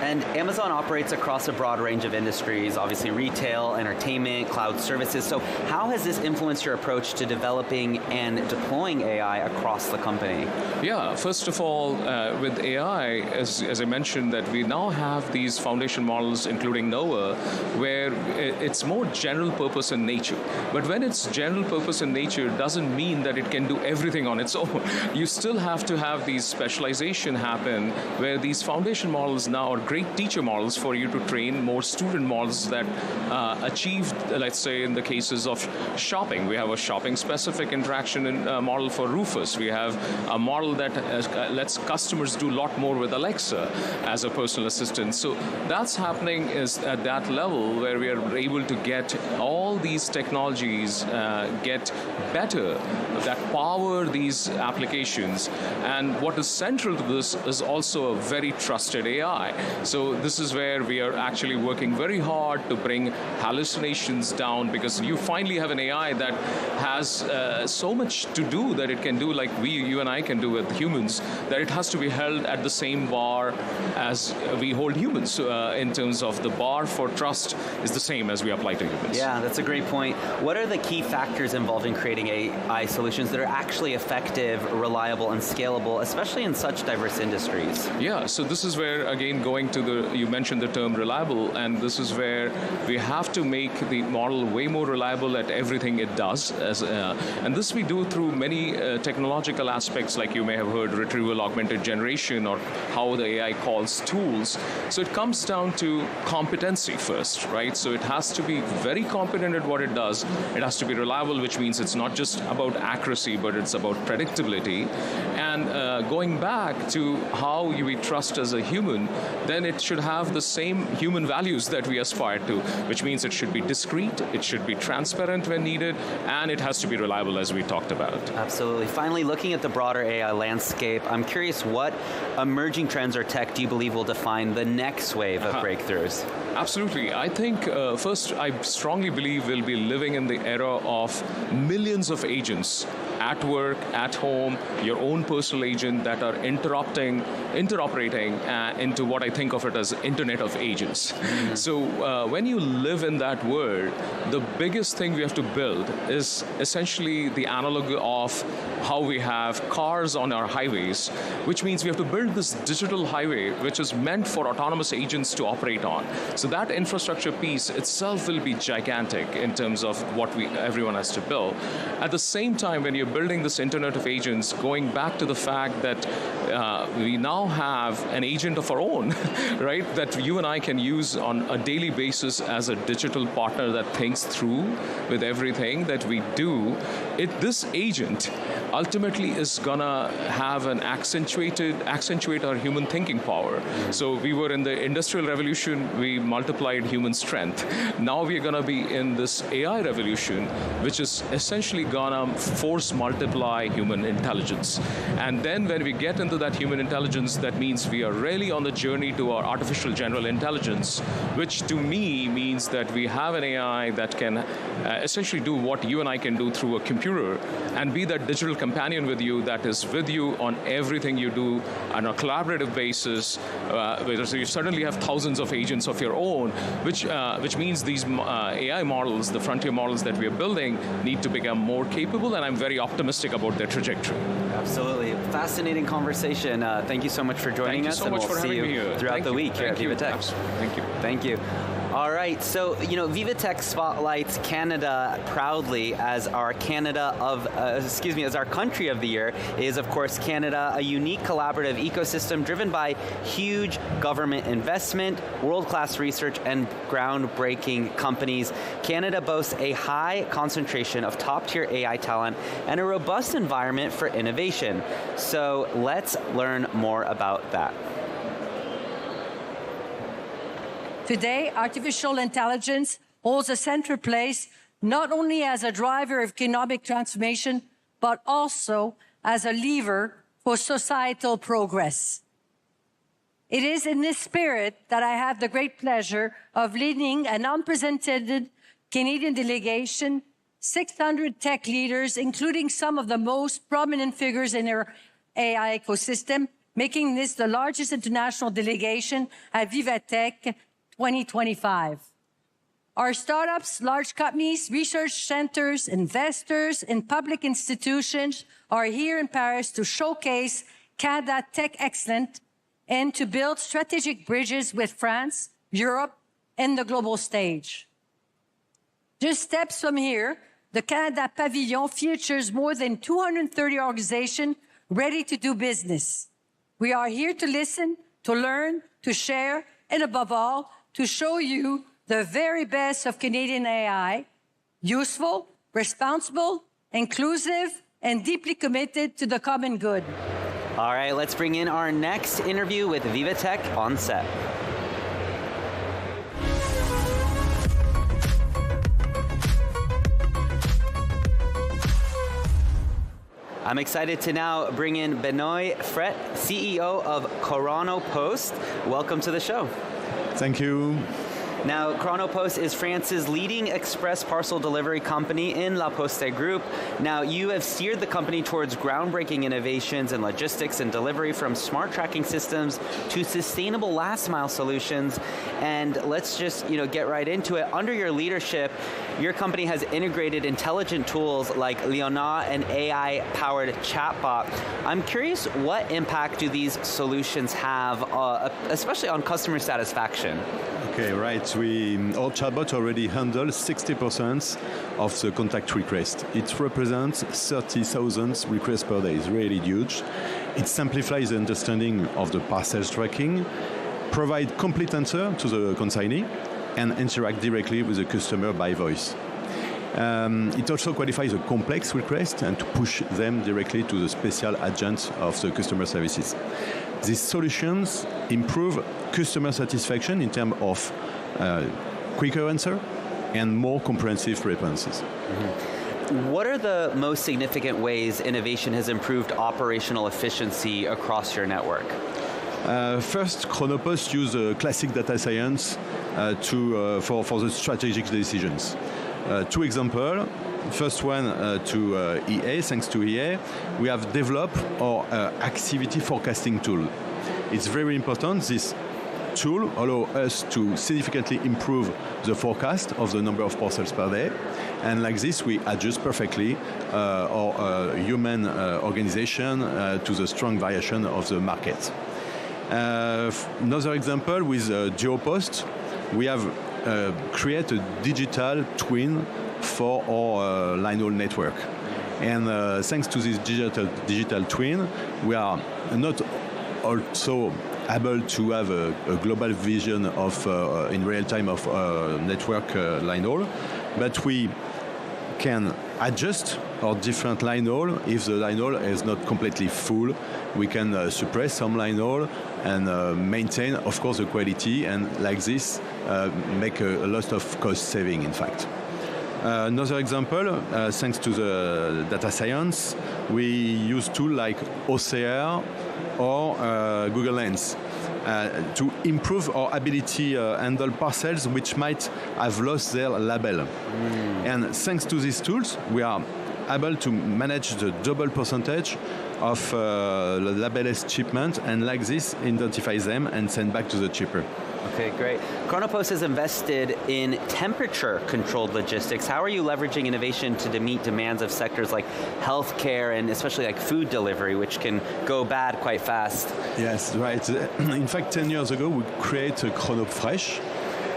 And Amazon operates across a broad range of industries, obviously retail, entertainment, cloud services. So how has this influenced your approach to developing and deploying AI across the company? Yeah, first of all, with AI, as I mentioned, that we now have these foundation models, including Nova, where it's more general purpose in nature. But when it's general purpose in nature, it doesn't mean that it can do everything on its own. You still have to have these specialization happen, where these foundation models now are great teacher models for you to train more student models that achieve, let's say, in the cases of shopping. We have a shopping-specific interaction model for Rufus. We have a model that lets customers do a lot more with Alexa as a personal assistant. So that's happening is at that level where we are able to get all these technologies get better that power these applications. And what is central to this is also a very trusted AI. So this is where we are actually working very hard to bring hallucinations down, because you finally have an AI that has so much to do that it can do like you and I can do with humans, that it has to be held at the same bar as we hold humans. In terms of the bar for trust is the same as we apply to humans. Yeah, that's a great point. What are the key factors involved in creating AI solutions that are actually effective, reliable, and scalable, especially in such diverse industries? Yeah, so this is where, again, going to you mentioned the term reliable, and this is where we have to make the model way more reliable at everything it does. And this we do through many technological aspects, like you may have heard retrieval augmented generation, or how the AI calls tools. So it comes down to competency first, right? So it has to be very competent at what it does. It has to be reliable, which means it's not just about accuracy, but it's about predictability. And going back to how we trust as a human, then it should have the same human values that we aspire to, which means it should be discreet, it should be transparent when needed, and it has to be reliable, as we talked about. Absolutely. Finally, looking at the broader AI landscape, I'm curious, what emerging trends or tech do you believe will define the next wave of breakthroughs? Absolutely. I think, first, I strongly believe we'll be living in the era of millions of agents at work, at home, your own personal agent that are interoperating into what I think of it as Internet of Agents. Mm-hmm. So when you live in that world, the biggest thing we have to build is essentially the analog of how we have cars on our highways, which means we have to build this digital highway which is meant for autonomous agents to operate on. So that infrastructure piece itself will be gigantic in terms of what everyone has to build. At the same time, when you're building this Internet of Agents, going back to the fact that we now have an agent of our own, right, that you and I can use on a daily basis as a digital partner that thinks through with everything that we do. This agent ultimately is gonna have an accentuate our human thinking power. So we were in the Industrial Revolution, we multiplied human strength. Now we're gonna be in this AI revolution, which is essentially gonna force multiply human intelligence. And then when we get into that human intelligence, that means we are really on the journey to our artificial general intelligence, which to me means that we have an AI that can essentially do what you and I can do through a computer and be that digital companion with you that is with you on everything you do on a collaborative basis. So you certainly have thousands of agents of your own, which means these AI models, the frontier models that we are building, need to become more capable, and I'm very optimistic about their trajectory. Absolutely. Fascinating conversation. Thank you so much for joining us. Thank you so much for having me here. Throughout the week here at VivaTech. Thank you. Thank you. All right, so VivaTech spotlights Canada proudly as our as our country of the year. Is of course Canada, a unique collaborative ecosystem driven by huge government investment, world-class research, and groundbreaking companies. Canada boasts a high concentration of top-tier AI talent and a robust environment for innovation. So let's learn more about that. Today, artificial intelligence holds a central place not only as a driver of economic transformation, but also as a lever for societal progress. It is in this spirit that I have the great pleasure of leading an unprecedented Canadian delegation, 600 tech leaders, including some of the most prominent figures in our AI ecosystem, making this the largest international delegation at VivaTech 2025. Our startups, large companies, research centers, investors, and public institutions are here in Paris to showcase Canada tech excellence and to build strategic bridges with France, Europe, and the global stage. Just steps from here, the Canada Pavilion features more than 230 organizations ready to do business. We are here to listen, to learn, to share, and above all, to show you the very best of Canadian AI, useful, responsible, inclusive, and deeply committed to the common good. All right, let's bring in our next interview with VivaTech on set. I'm excited to now bring in Benoit Fret, CEO of Chronopost. Welcome to the show. Thank you. Now, Chronopost is France's leading express parcel delivery company in La Poste Group. Now, you have steered the company towards groundbreaking innovations in logistics and delivery, from smart tracking systems to sustainable last mile solutions. And let's just, get right into it. Under your leadership, your company has integrated intelligent tools like Leonard, an AI-powered chatbot. I'm curious, what impact do these solutions have, especially on customer satisfaction? Okay, right. Our chatbot already handles 60% of the contact request. It represents 30,000 requests per day. It's really huge. It simplifies the understanding of the parcels tracking, provide complete answer to the consignee, and interact directly with the customer by voice. It also qualifies a complex request and to push them directly to the special agent of the customer services. These solutions improve customer satisfaction in terms of quicker answer and more comprehensive responses. Mm-hmm. What are the most significant ways innovation has improved operational efficiency across your network? First, Chronopost use classic data science for the strategic decisions. Two examples. First one to EA, thanks to EA, we have developed our activity forecasting tool. It's very important. This tool allows us to significantly improve the forecast of the number of parcels per day. And like this, we adjust perfectly our human organization to the strong variation of the market. Another example with GeoPost, we have created a digital twin for our line-haul network. And thanks to this digital twin, we are not also able to have a global vision of in real time of network line-haul, but we can adjust our different line-haul. If the line-haul is not completely full, we can suppress some line-haul and maintain, of course, the quality, and like this make a lot of cost saving, in fact. Another example, thanks to the data science, we use tools like OCR or Google Lens to improve our ability to handle parcels which might have lost their label. And thanks to these tools, we are able to manage the double percentage of labelless shipment, and like this, identify them and send back to the shipper. Okay, great. Chronopost has invested in temperature-controlled logistics. How are you leveraging innovation to meet demands of sectors like healthcare and especially like food delivery, which can go bad quite fast? Yes, right. In fact, 10 years ago, we created ChronoFresh.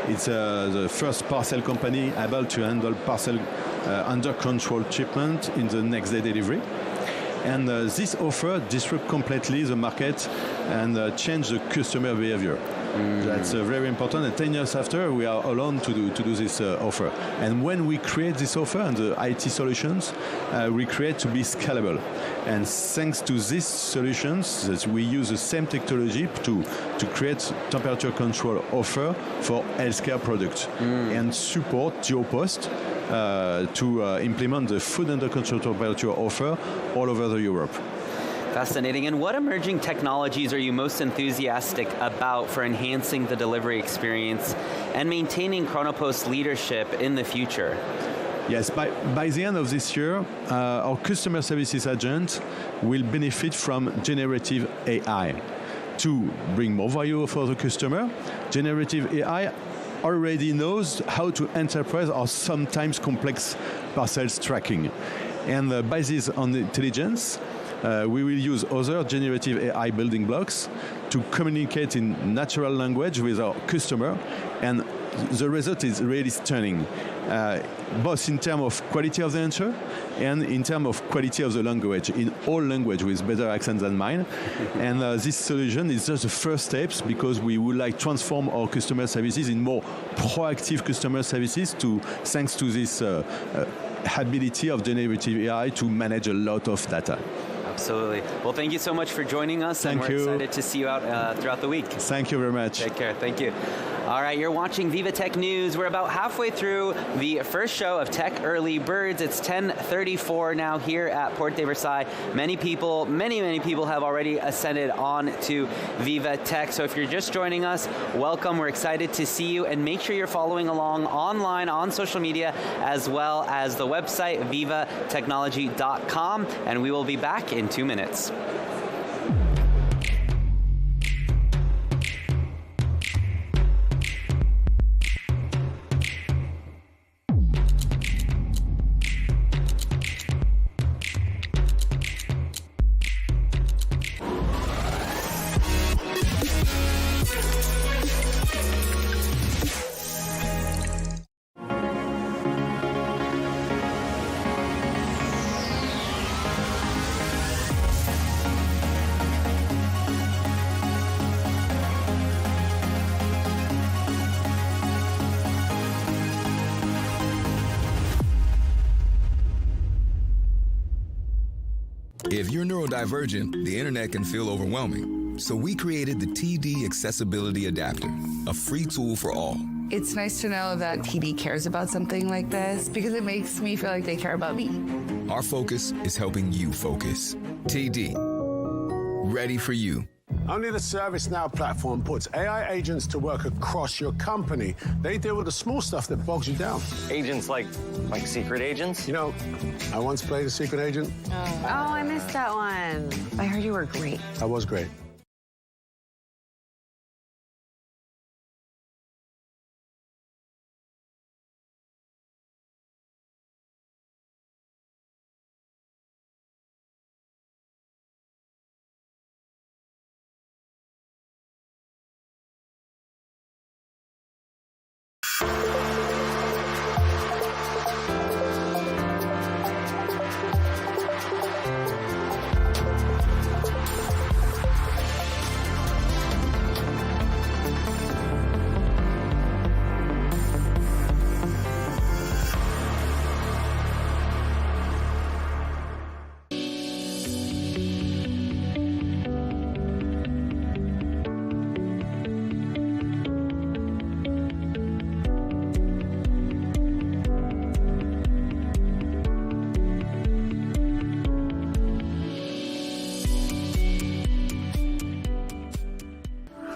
It's the first parcel company able to handle parcel under controlled shipment in the next day delivery. And this offer disrupts completely the market and change the customer behavior. That's very important. And 10 years after, we are alone to do this offer. And when we create this offer and the IT solutions, we create to be scalable. And thanks to these solutions, that we use the same technology to create temperature control offer for healthcare products and support GeoPost to implement the food under control temperature offer all over Europe. Fascinating. And what emerging technologies are you most enthusiastic about for enhancing the delivery experience and maintaining Chronopost's leadership in the future? Yes, by the end of this year, our customer services agent will benefit from generative AI to bring more value for the customer. Generative AI already knows how to interpret our sometimes complex parcels tracking. And based on the intelligence, we will use other generative AI building blocks to communicate in natural language with our customer, and the result is really stunning, both in terms of quality of the answer and in terms of quality of the language, in all language with better accent than mine. And this solution is just the first steps, because we would like to transform our customer services in more proactive customer services thanks to this ability of generative AI to manage a lot of data. Absolutely. Well, thank you so much for joining us. Thank and we're you. excited to see you out throughout the week. Thank you very much. Take care. Thank you. All right, you're watching VivaTech News. We're about halfway through the first show of Tech Early Birds. It's 10:34 now here at Porte de Versailles. Many people have already ascended on to VivaTech. So if you're just joining us, welcome. We're excited to see you, and make sure you're following along online on social media, as well as the website vivatechnology.com, and we will be back in 2 minutes. If you're neurodivergent, the internet can feel overwhelming. So we created the TD Accessibility Adapter, a free tool for all. It's nice to know that TD cares about something like this, because it makes me feel like they care about me. Our focus is helping you focus. TD, ready for you. Only the ServiceNow platform puts AI agents to work across your company. They deal with the small stuff that bogs you down. Agents like secret agents? You know, I once played a secret agent. Oh, I missed that one. I heard you were great. I was great.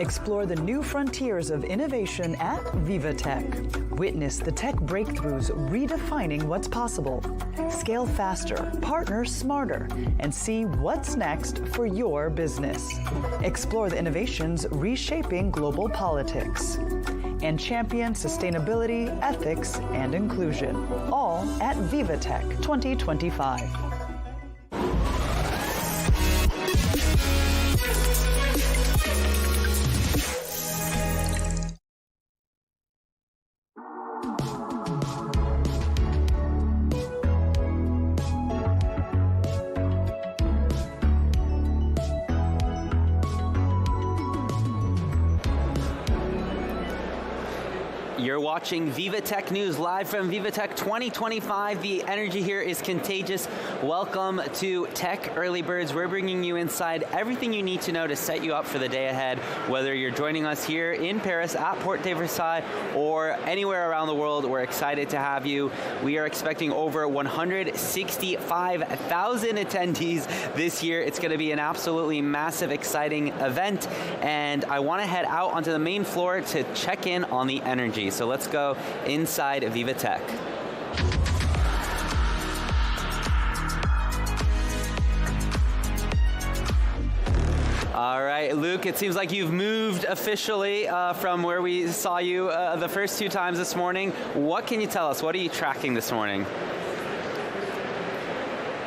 Explore the new frontiers of innovation at VivaTech. Witness the tech breakthroughs redefining what's possible. Scale faster, partner smarter, and see what's next for your business. Explore the innovations reshaping global politics. And champion sustainability, ethics, and inclusion. All at VivaTech 2025. You're watching VivaTech News live from VivaTech 2025. The energy here is contagious. Welcome to Tech Early Birds. We're bringing you inside everything you need to know to set you up for the day ahead, whether you're joining us here in Paris at Porte de Versailles or anywhere around the world. We're excited to have you. We are expecting over 165,000 attendees this year. It's going to be an absolutely massive, exciting event, and I want to head out onto the main floor to check in on the energy. So let's go inside VivaTech. All right, Luke, it seems like you've moved officially from where we saw you the first two times this morning. What can you tell us? What are you tracking this morning?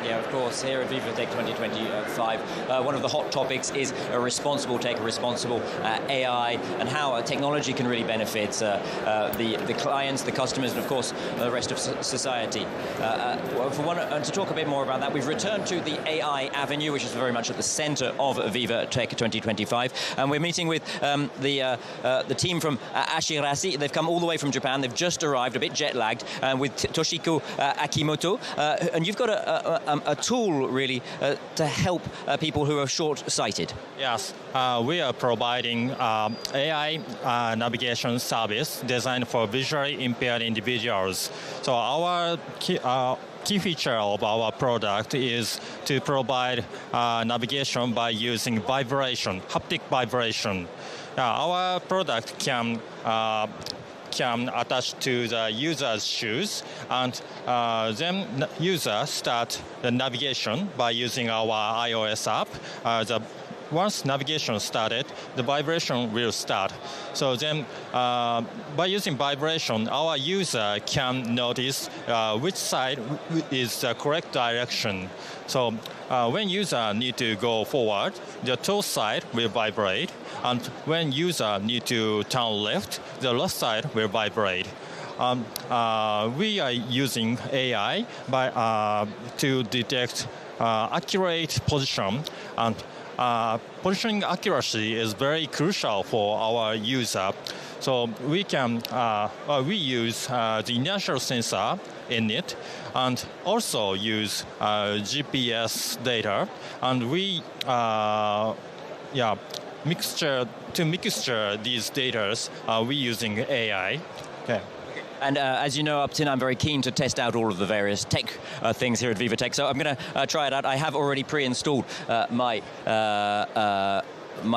Yeah, of course, here at VivaTech 2025, one of the hot topics is a responsible tech, a responsible AI, and how technology can really benefit the clients, the customers, and of course, the rest of society. To talk a bit more about that, we've returned to the AI Avenue, which is very much at the center of VivaTech 2025, and we're meeting with the team from Ashirashi. They've come all the way from Japan. They've just arrived, a bit jet-lagged, with Toshiko Akimoto, and you've got a tool really to help people who are short-sighted. Yes, we are providing AI navigation service designed for visually impaired individuals. So our key feature of our product is to provide navigation by using vibration, haptic vibration. Our product can attach to the user's shoes, and then user start the navigation by using our iOS app. Once navigation started, the vibration will start. So then, by using vibration, our user can notice which side is the correct direction. So when user need to go forward, the toe side will vibrate, and when user need to turn left, the left side will vibrate. We are using AI to detect accurate position, and positioning accuracy is very crucial for our user. So we use the inertial sensor in it, and also use GPS data, and we mixture these data. We using AI. Okay. And as you know, Upton, I'm very keen to test out all of the various tech things here at VivaTech. So I'm going to try it out. I have already pre-installed my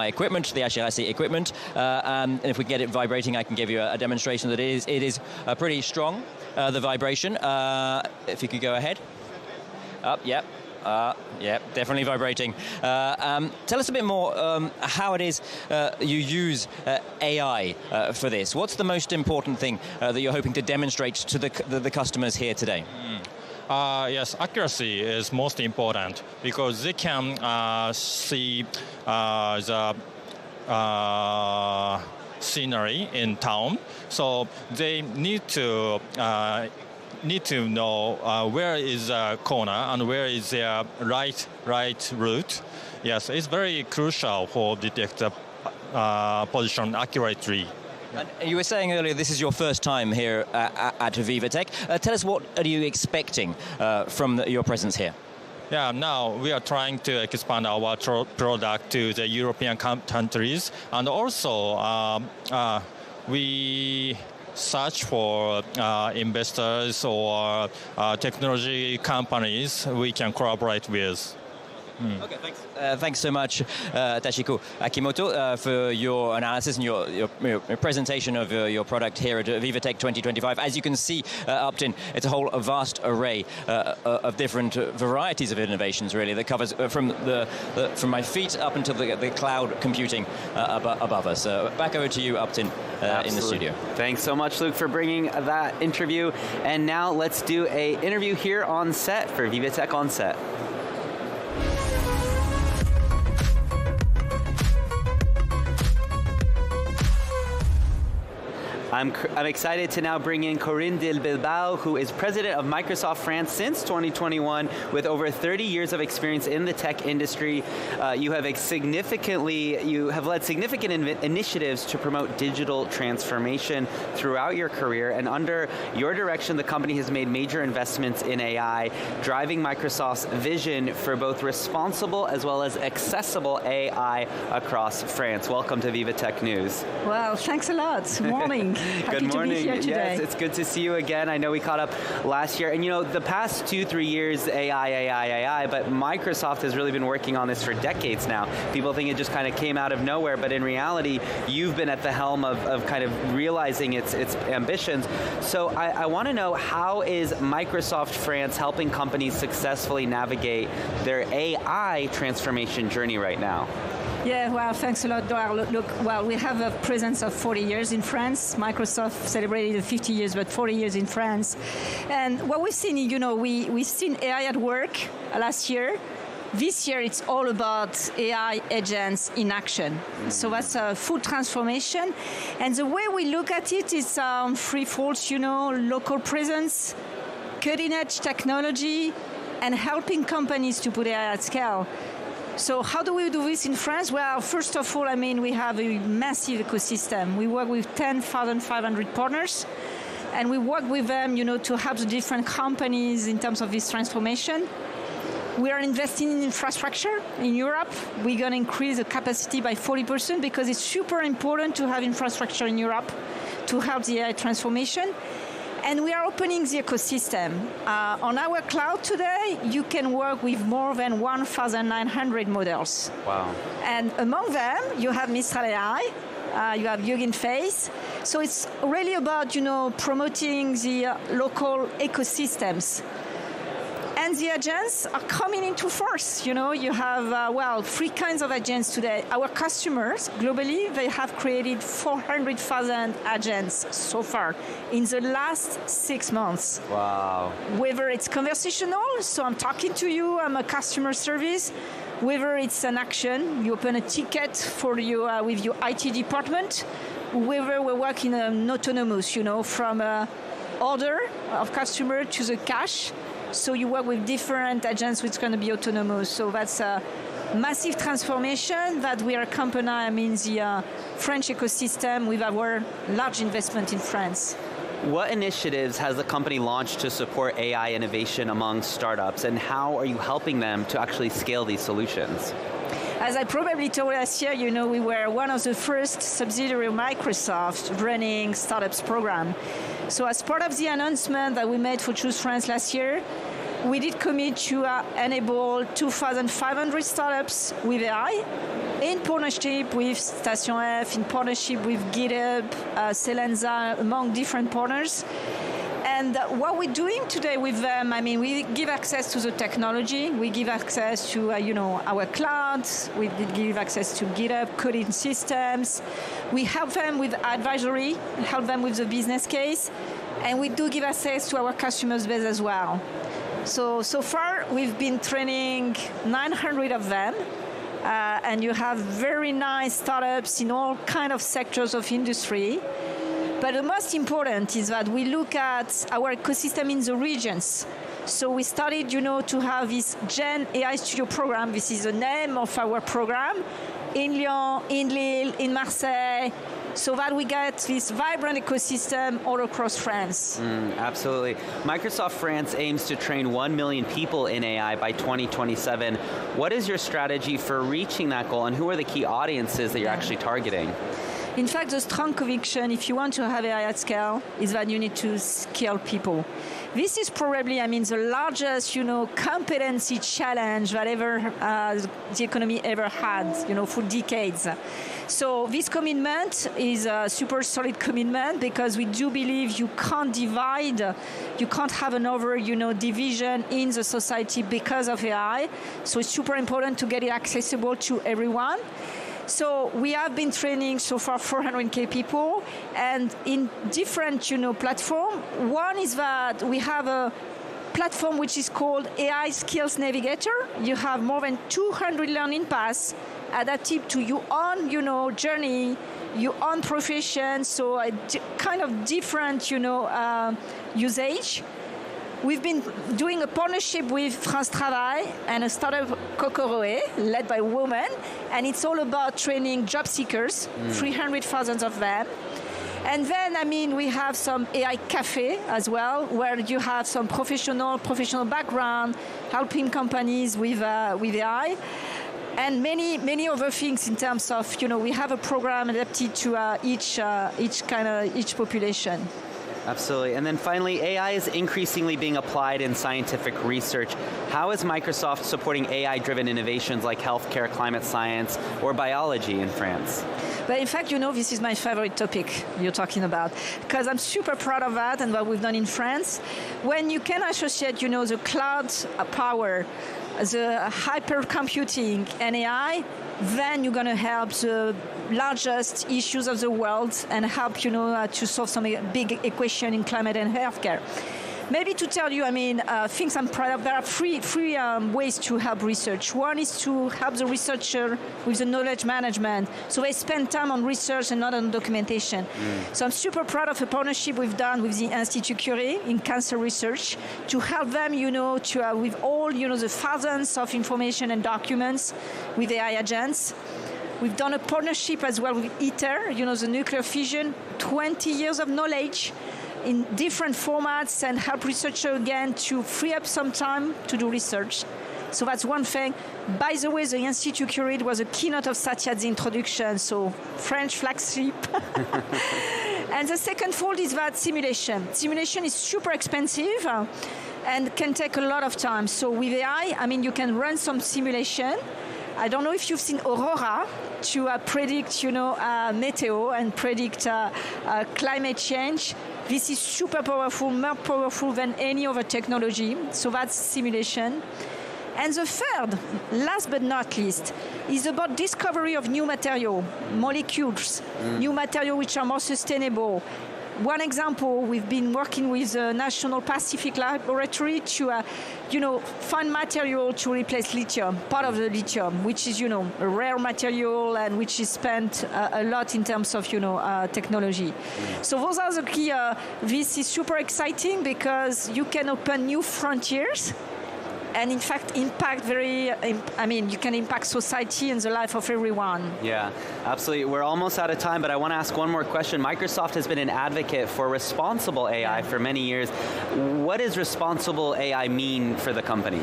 equipment, the Ashirashi equipment. And if we can get it vibrating, I can give you a demonstration that it is pretty strong, the vibration. If you could go ahead. Up, yep. Yeah, definitely vibrating. Tell us a bit more how it is you use AI for this. What's the most important thing that you're hoping to demonstrate to the customers here today? Yes, accuracy is most important because they can see the scenery in town. So they need to know where is a corner and where is their right route. Yes, it's very crucial for detect the position accurately. And you were saying earlier this is your first time here at VivaTech. Tell us, what are you expecting from your presence here? Yeah, now we are trying to expand our product to the European countries, and also we search for investors or technology companies we can collaborate with. Okay, thanks. Thanks so much, Tashiko Akimoto, for your analysis and your presentation of your product here at VivaTech 2025. As you can see, Upton, it's a whole vast array of different varieties of innovations, really, that covers from my feet up until the cloud computing above us. Back over to you, Upton, in the studio. Thanks so much, Luke, for bringing that interview. And now let's do an interview here on set for VivaTech On Set. I'm excited to now bring in Corinne Del Bilbao, who is president of Microsoft France since 2021, with over 30 years of experience in the tech industry. You have led significant initiatives to promote digital transformation throughout your career, and under your direction, the company has made major investments in AI, driving Microsoft's vision for both responsible as well as accessible AI across France. Welcome to VivaTech News. Well, thanks a lot. Good morning. Good morning. To be here today. Yes, it's good to see you again. I know we caught up last year, and you know, the past 2-3 years, AI, but Microsoft has really been working on this for decades now. People think it just kind of came out of nowhere, but in reality, you've been at the helm of kind of realizing its ambitions. So I want to know, how is Microsoft France helping companies successfully navigate their AI transformation journey right now? Yeah, well, thanks a lot, Doar. Look, well, we have a presence of 40 years in France. Microsoft celebrated 50 years, but 40 years in France. And what we've seen, you know, we've seen AI at work last year. This year, it's all about AI agents in action. So that's a full transformation. And the way we look at it is threefold, you know, local presence, cutting-edge technology, and helping companies to put AI at scale. So how do we do this in France? Well, first of all, I mean, we have a massive ecosystem. We work with 10,500 partners, and we work with them, you know, to help the different companies in terms of this transformation. We are investing in infrastructure in Europe. We're going to increase the capacity by 40% because it's super important to have infrastructure in Europe to help the AI transformation. And we are opening the ecosystem. On our cloud today, you can work with more than 1,900 models. Wow. And among them, you have Mistral AI, you have Hugging Face. So it's really about, you know, promoting the local ecosystems. And the agents are coming into force. You know, you have, well, 3 kinds of agents today. Our customers, globally, they have created 400,000 agents so far in the last 6 months. Wow. Whether it's conversational, so I'm talking to you, I'm a customer service, whether it's an action, you open a ticket for you with your IT department, whether we're working on autonomous, you know, from order of customer to the cash. So you work with different agents which are going to be autonomous. So that's a massive transformation that we are accompanying the French ecosystem with our large investment in France. What initiatives has the company launched to support AI innovation among startups, and how are you helping them to actually scale these solutions? As I probably told last year, you know, we were one of the first subsidiary of Microsoft running startups program. So as part of the announcement that we made for Choose France last year, we did commit to enable 2,500 startups with AI in partnership with Station F, in partnership with GitHub, Celenza, among different partners. And what we're doing today with them, I mean, we give access to the technology, we give access to, you know, our cloud, we give access to GitHub, coding systems, we help them with advisory, help them with the business case, and we do give access to our customers base as well. So far, we've been training 900 of them, and you have very nice startups in all kinds of sectors of industry. But the most important is that we look at our ecosystem in the regions. So we started, you know, to have this Gen AI Studio program. This is the name of our program in Lyon, in Lille, in Marseille, so that we get this vibrant ecosystem all across France. Absolutely. Microsoft France aims to train 1 million people in AI by 2027. What is your strategy for reaching that goal, and who are the key audiences that you're actually targeting? In fact, the strong conviction, if you want to have AI at scale, is that you need to skill people. This is probably, the largest, competency challenge that the economy ever had, for decades. So this commitment is a super solid commitment because we do believe you can't divide, you can't have another, division in the society because of AI. So it's super important to get it accessible to everyone. So we have been training so far 400K people, and in different, platform. One is that we have a platform which is called AI Skills Navigator. You have more than 200 learning paths adapted to your own, journey, your own profession. So a kind of different, usage. We've been doing a partnership with France Travail and a startup Kokoroe, led by women, and it's all about training job seekers, 300,000 of them. And then, we have some AI cafe as well, where you have some professional background, helping companies with AI. And many other things in terms of, we have a program adapted to each population. Absolutely. And then finally, AI is increasingly being applied in scientific research. How is Microsoft supporting AI-driven innovations like healthcare, climate science, or biology in France? But in fact, this is my favorite topic you're talking about, because I'm super proud of that and what we've done in France. When you can associate, the cloud power, the hypercomputing and AI, then you're going to help the largest issues of the world and help, to solve some big equation in climate and healthcare. Maybe to tell you, things I'm proud of, there are three ways to help research. One is to help the researcher with the knowledge management, so they spend time on research and not on documentation. So I'm super proud of a partnership we've done with the Institut Curie in cancer research to help them, with all, the thousands of information and documents with AI agents. We've done a partnership as well with ITER, the nuclear fission, 20 years of knowledge in different formats, and help researchers again to free up some time to do research. So that's one thing. By the way, the Institut Curie was a keynote of Satya at the introduction, so French flagship. And the second fold is that simulation. Simulation is super expensive and can take a lot of time. So with AI, you can run some simulation. I don't know if you've seen Aurora to predict, meteo and predict climate change. This is super powerful, more powerful than any other technology. So that's simulation. And the third, last but not least, is about discovery of new material, molecules, new material which are more sustainable. One example, we've been working with the National Pacific Laboratory to, find material to replace lithium, part of the lithium, which is, a rare material and which is spent a lot in terms of, technology. So those are the key. This is super exciting because you can open new frontiers and in fact impact you can impact society and the life of everyone. Yeah, absolutely. We're almost out of time, but I want to ask one more question. Microsoft has been an advocate for responsible AI for many years. What does responsible AI mean for the company?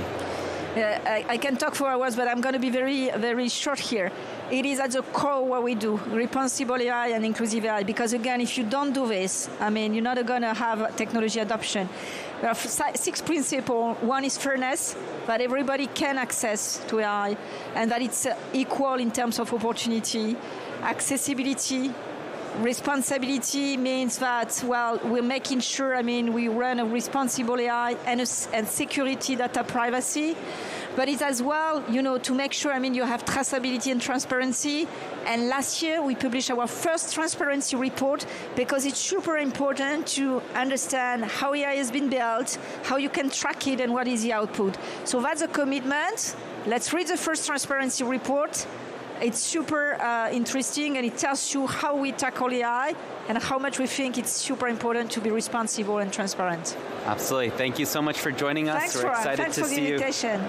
I can talk for hours, but I'm going to be very, very short here. It is at the core of what we do, responsible AI and inclusive AI, because again, if you don't do this, you're not going to have technology adoption. There are 6 principles. One is fairness, that everybody can access to AI, and that it's equal in terms of opportunity. Accessibility. Responsibility means that, we're making sure, we run a responsible AI and security, data privacy. But it's as well, to make sure, you have traceability and transparency. And last year, we published our first transparency report because it's super important to understand how AI has been built, how you can track it, and what is the output. So that's a commitment. Let's read the first transparency report. It's super interesting, and it tells you how we tackle AI and how much we think it's super important to be responsible and transparent. Absolutely. Thank you so much for joining us. We're excited to see you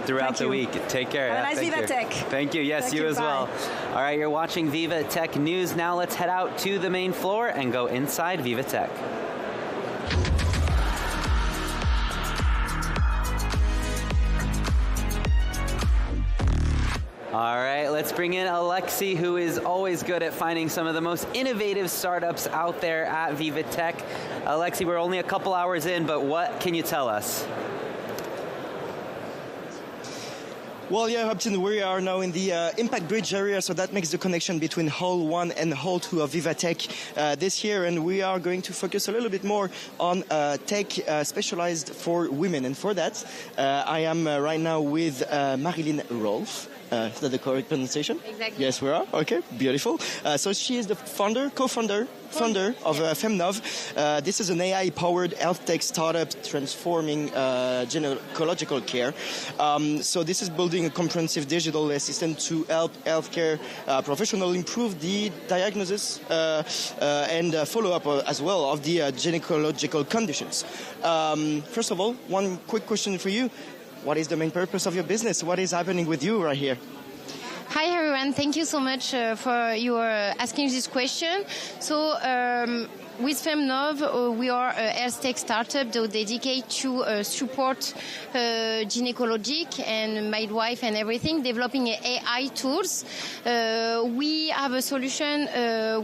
throughout the week. Take care. Have a nice VivaTech. Thank you. Yes, you as well. All right, you're watching VivaTech News. Now let's head out to the main floor and go inside VivaTech. All right, let's bring in Alexi, who is always good at finding some of the most innovative startups out there at VivaTech. Alexi, we're only a couple hours in, but what can you tell us? Well, yeah, Upton, we are now in the Impact Bridge area, so that makes the connection between Hall 1 and Hall 2 of VivaTech this year, and we are going to focus a little bit more on tech specialized for women. And for that, I am right now with Marilyn Rolfe. Is that the correct pronunciation? Exactly. Yes, we are. Okay, beautiful. So she is the co-founder of FemNov. This is an AI-powered health tech startup transforming gynecological care. So this is building a comprehensive digital assistant to help healthcare professionals improve the diagnosis and follow-up as well of the gynecological conditions. First of all, one quick question for you. What is the main purpose of your business? What is happening with you right here? Hi everyone, thank you so much for your asking this question. So with FemNov, we are a health tech startup dedicated to support gynecologic and midwife and everything, developing AI tools. We have a solution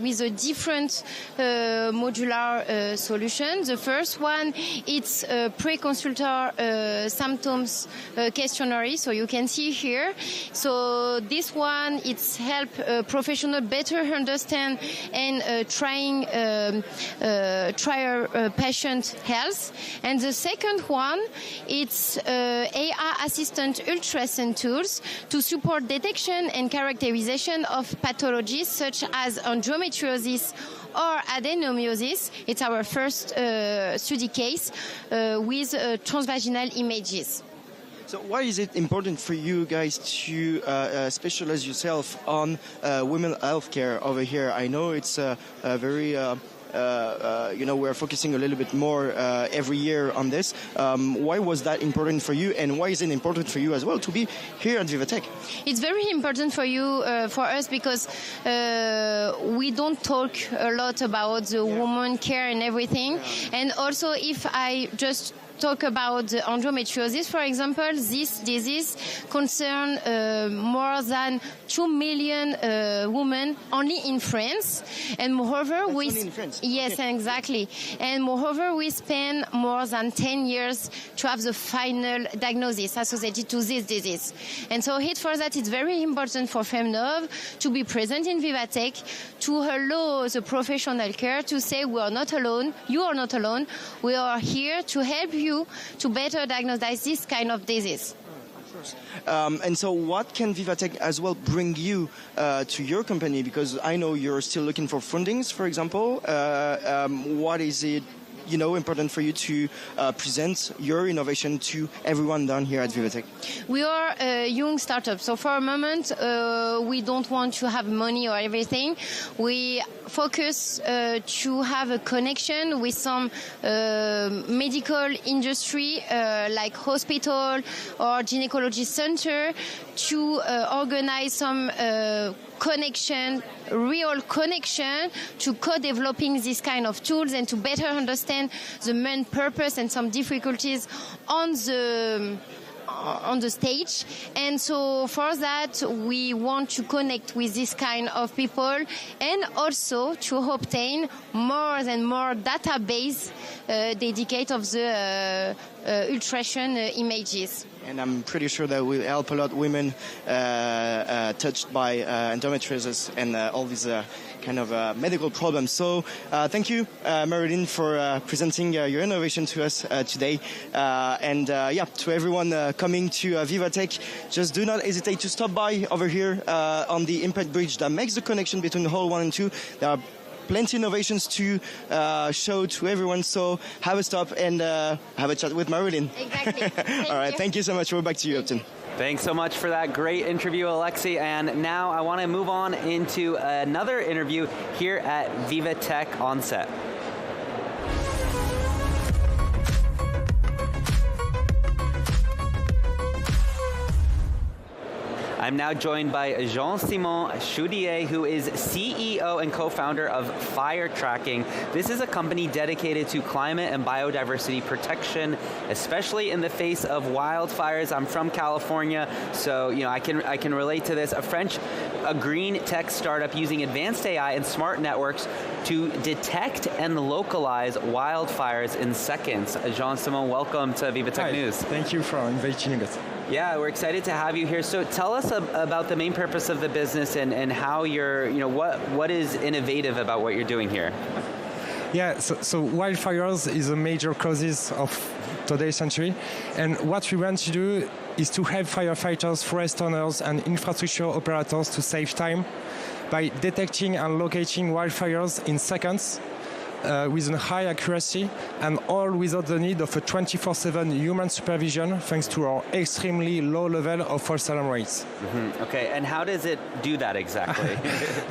with a different modular solution. The first one, it's a pre-consulter symptoms questionnaire, so you can see here. So this one, it's help professionals better understand and try patient health. And the second one, it's AI assistant ultrasound tools to support detection and characterization of pathologies such as endometriosis or adenomyosis. It's our first study case with transvaginal images. So why is it important for you guys to specialize yourself on women healthcare over here? I know it's a very we're focusing a little bit more every year on this. Why was that important for you, and why is it important for you as well to be here at VivaTech? It's very important for you, for us, because we don't talk a lot about the woman care and everything. And also, if I just talk about endometriosis, for example, this disease concerns more than 2 million women only in France, and moreover, yes, exactly. And moreover, we spend more than 10 years to have the final diagnosis associated to this disease. And so, for that, it's very important for FemNov to be present in VivaTech to allow the professional care to say we are not alone, you are not alone, we are here to help you to better diagnose this kind of disease. And so what can VivaTech as well bring you to your company? Because I know you're still looking for fundings, for example. What is it important for you to present your innovation to everyone down here at VivaTech? We are a young startup, so for a moment we don't want to have money or everything. We focus to have a connection with some medical industry like hospital or gynecology center to organize some real connection to co-developing this kind of tools and to better understand the main purpose and some difficulties on the stage. And so for that, we want to connect with this kind of people and also to obtain more and more database dedicated of the ultrasound images. And I'm pretty sure that will help a lot women touched by endometriosis and all these kind of medical problems. So thank you, Marilyn, for presenting your innovation to us today. And to everyone coming to VivaTech, just do not hesitate to stop by over here on the Impact Bridge that makes the connection between Hall 1 and 2. There are plenty of innovations to show to everyone, so have a stop and have a chat with Marilyn. Exactly. All right, thank you so much. We're back to you, Upton. Thanks so much for that great interview, Alexi. And now I want to move on into another interview here at VivaTech on set. I'm now joined by Jean-Simon Chaudier, who is CEO and co-founder of Fire Tracking. This is a company dedicated to climate and biodiversity protection, especially in the face of wildfires. I'm from California, so I can relate to this. A green tech startup using advanced AI and smart networks to detect and localize wildfires in seconds. Jean-Simon, welcome to VivaTech News. Thank you for inviting us. Yeah, we're excited to have you here. So tell us about the main purpose of the business and how you're, what is innovative about what you're doing here? Yeah, so wildfires is a major causes of today's century. And what we want to do is to help firefighters, forest owners, and infrastructure operators to save time by detecting and locating wildfires in seconds with a high accuracy, and all without the need of a 24/7 human supervision, thanks to our extremely low level of false alarm rates. Mm-hmm. Okay, and how does it do that exactly?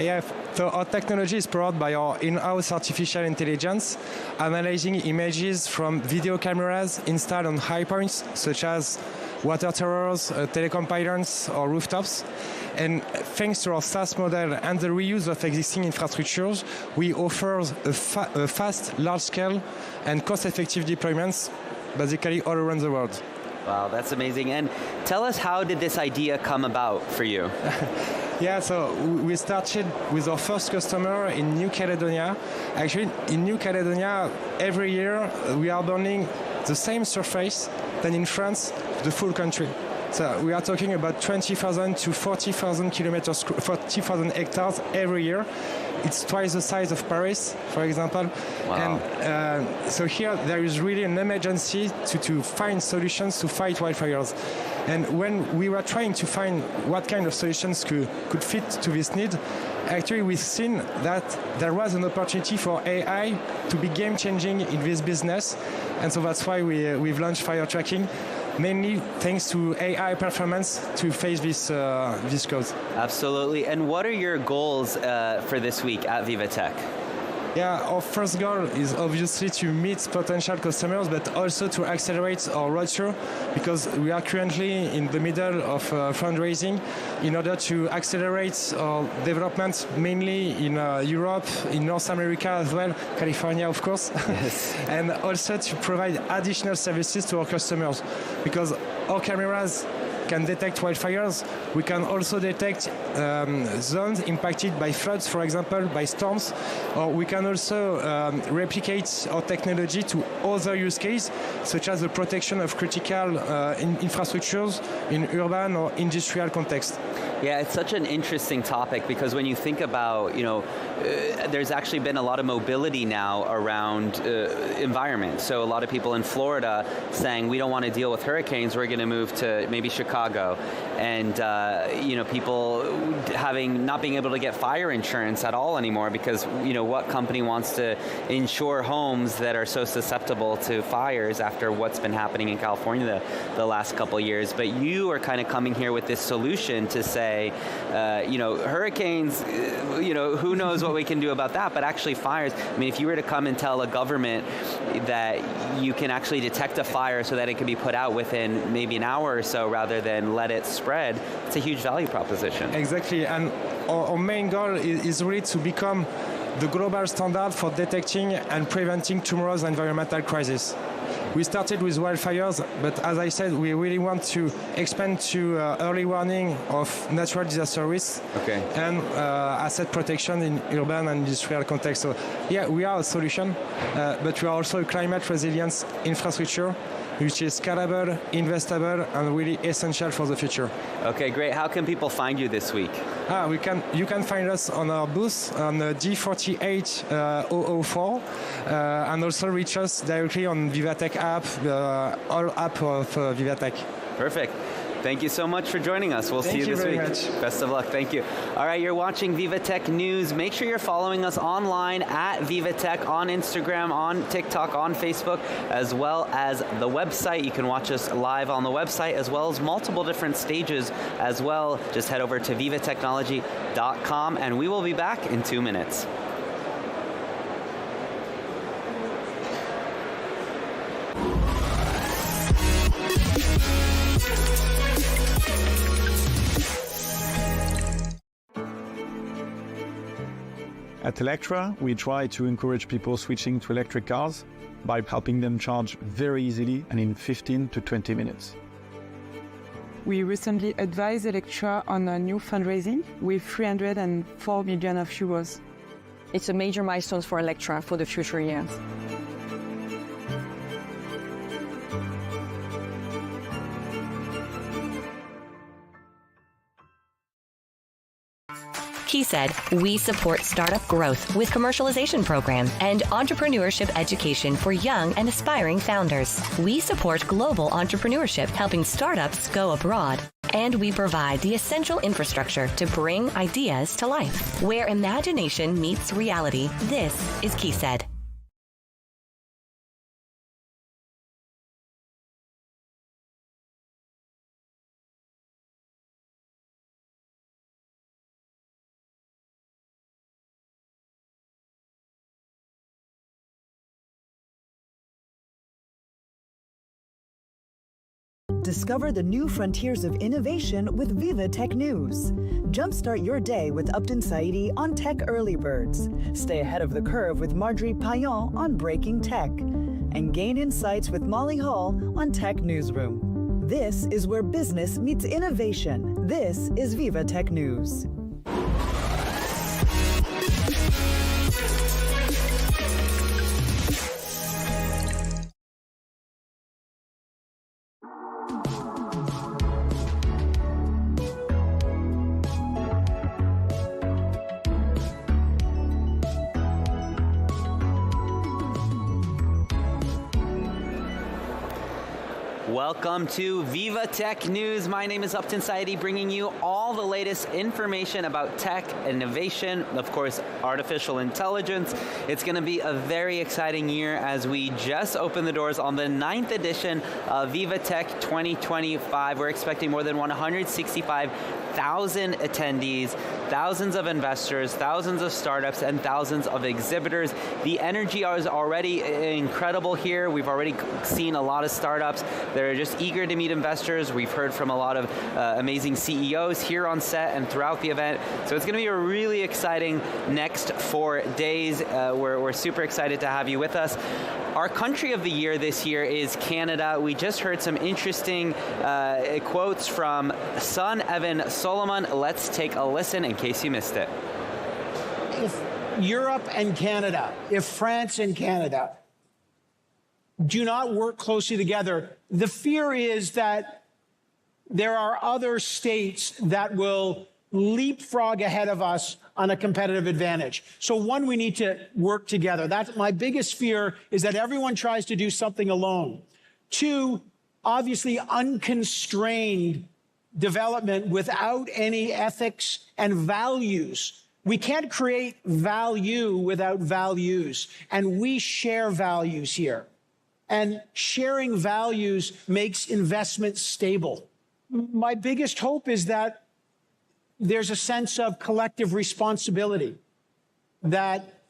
Yeah, so our technology is powered by our in-house artificial intelligence, analyzing images from video cameras installed on high points, such as water towers, telecom pylons, or rooftops. And thanks to our SaaS model and the reuse of existing infrastructures, we offer a fast, large-scale, and cost-effective deployments, basically all around the world. Wow, that's amazing. And tell us, how did this idea come about for you? Yeah, so we started with our first customer in New Caledonia. Actually, in New Caledonia, every year we are burning the same surface than in France, the full country. So we are talking about 20,000 to 40,000 kilometers, 40,000 hectares every year. It's twice the size of Paris, for example. Wow. And so here there is really an emergency to find solutions to fight wildfires. And when we were trying to find what kind of solutions could fit to this need, actually we've seen that there was an opportunity for AI to be game-changing in this business. And so that's why we've launched Fire Tracking, mainly thanks to AI performance to face this cause. Absolutely. And what are your goals for this week at VivaTech? Yeah, our first goal is obviously to meet potential customers, but also to accelerate our roadshow, because we are currently in the middle of fundraising in order to accelerate our development, mainly in Europe, in North America as well, California, of course, yes. And also to provide additional services to our customers, because our cameras can detect wildfires. We can also detect zones impacted by floods, for example, by storms. Or we can also replicate our technology to other use cases, such as the protection of critical infrastructures in urban or industrial context. Yeah, it's such an interesting topic, because when you think about, there's actually been a lot of mobility now around environment. So a lot of people in Florida saying, we don't want to deal with hurricanes, we're going to move to maybe Chicago. And, people not being able to get fire insurance at all anymore, because, what company wants to insure homes that are so susceptible to fires after what's been happening in California the last couple of years. But you are kind of coming here with this solution to say, hurricanes, who knows what we can do about that, but actually fires. I mean, if you were to come and tell a government that you can actually detect a fire so that it can be put out within maybe an hour or so rather than let it spread, it's a huge value proposition. Exactly, and our main goal is really to become the global standard for detecting and preventing tomorrow's environmental crisis. We started with wildfires, but as I said, we really want to expand to early warning of natural disaster risks and asset protection in urban and industrial context. So, yeah, we are a solution, but we are also a climate resilience infrastructure, which is scalable, investable, and really essential for the future. Okay, great. How can people find you this week? You can find us on our booth on D48004, and also reach us directly on VivaTech app, all app of VivaTech. Perfect. Thank you so much for joining us. We'll see you this week. Thank you very much. Best of luck. Thank you. All right, you're watching VivaTech News. Make sure you're following us online at VivaTech on Instagram, on TikTok, on Facebook, as well as the website. You can watch us live on the website, as well as multiple different stages as well. Just head over to vivatechnology.com, and we will be back in 2 minutes. At Electra, we try to encourage people switching to electric cars by helping them charge very easily and in 15 to 20 minutes. We recently advised Electra on a new fundraising with 304 million euros. It's a major milestone for Electra for the future years. He said, we support startup growth with commercialization programs and entrepreneurship education for young and aspiring founders. We support global entrepreneurship, helping startups go abroad. And we provide the essential infrastructure to bring ideas to life. Where imagination meets reality, this is KeySaid. Discover the new frontiers of innovation with VivaTech News. Jumpstart your day with Upton Saidi on Tech Early Birds. Stay ahead of the curve with Marjorie Payan on Breaking Tech. And gain insights with Molly Hall on Tech Newsroom. This is where business meets innovation. This is VivaTech News. Welcome to VivaTech News. My name is Upton Saidi, bringing you all the latest information about tech, innovation, of course, artificial intelligence. It's going to be a very exciting year as we just opened the doors on the 9th edition of VivaTech 2025. We're expecting more than 165,000 attendees, thousands of investors, thousands of startups, and thousands of exhibitors. The energy is already incredible here. We've already seen a lot of startups that are just eager to meet investors. We've heard from a lot of amazing CEOs here on set and throughout the event. So it's going to be a really exciting next 4 days. We're super excited to have you with us. Our country of the year this year is Canada. We just heard some interesting quotes from son Evan Solomon. Let's take a listen in case you missed it. If Europe and Canada, if France and Canada do not work closely together, the fear is that there are other states that will leapfrog ahead of us on a competitive advantage. So one, we need to work together. That's my biggest fear, is that everyone tries to do something alone. Two, obviously unconstrained development without any ethics and values. We can't create value without values, and we share values here. And sharing values makes investment stable. My biggest hope is that there's a sense of collective responsibility, that,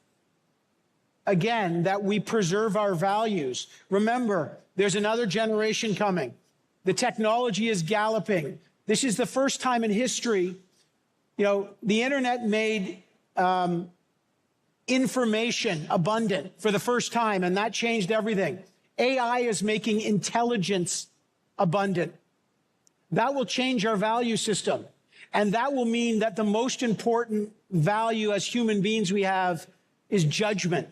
again, that we preserve our values. Remember, there's another generation coming. The technology is galloping. This is the first time in history, the internet made information abundant for the first time, and that changed everything. AI is making intelligence abundant. That will change our value system. And that will mean that the most important value as human beings we have is judgment.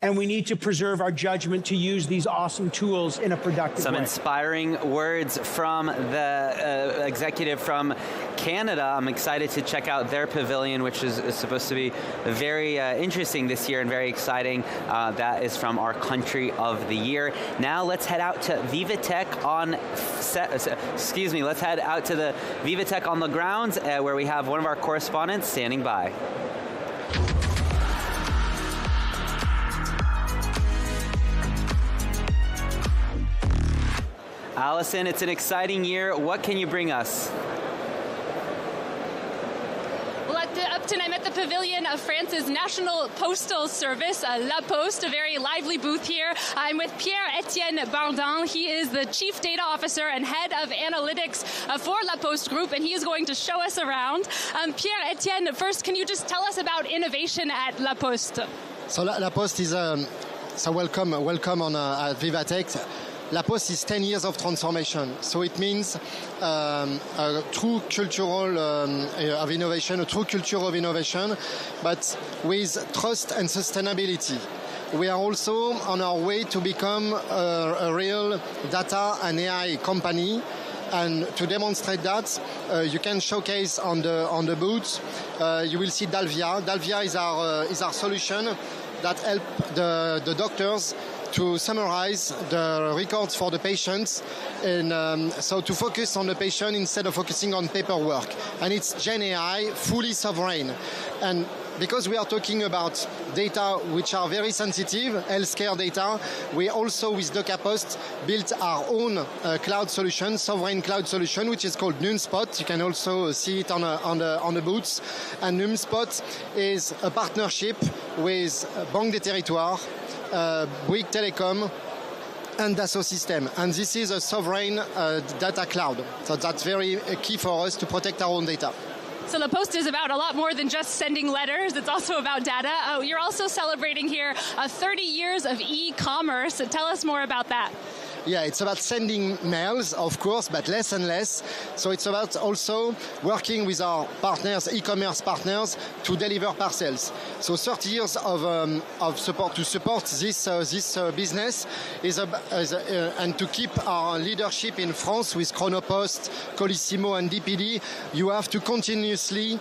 And we need to preserve our judgment to use these awesome tools in a productive way. Some inspiring words from the executive from Canada. I'm excited to check out their pavilion, which is supposed to be very interesting this year and very exciting. That is from our country of the year. Now let's head out to VivaTech on let's head out to the VivaTech on the grounds where we have one of our correspondents standing by. Allison, it's an exciting year. What can you bring us? Well, up tonight I'm at the pavilion of France's National Postal Service, La Poste, a very lively booth here. I'm with Pierre-Etienne Bardin. He is the Chief Data Officer and Head of Analytics for La Poste Group, and he is going to show us around. Pierre-Etienne, first, can you just tell us about innovation at La Poste? So La Poste is welcome on at VivaTech. La Poste is 10 years of transformation, so it means a true cultural of innovation, a true culture of innovation, but with trust and sustainability. We are also on our way to become a real data and AI company. And to demonstrate that, you can showcase on the booth. You will see Dalvia. Dalvia is our solution that help the doctors to summarize the records for the patients, and so to focus on the patient instead of focusing on paperwork. And it's Gen AI, fully sovereign. And because we are talking about data which are very sensitive, healthcare data, we also, with DocaPost, built our own cloud solution, sovereign cloud solution, which is called NumSpot. You can also see it on the booths. And NumSpot is a partnership with Banque des Territoires, Bouygues Telecom, and Dassault Systèmes. And this is a sovereign data cloud. So that's very key for us to protect our own data. So La Poste is about a lot more than just sending letters. It's also about data. You're also celebrating here 30 years of e-commerce. Tell us more about that. Yeah, it's about sending mails, of course, but less and less. So it's about also working with our partners, e-commerce partners, to deliver parcels. So 30 years of support to support this business and to keep our leadership in France with Chronopost, Colissimo, and DPD. You have to continuously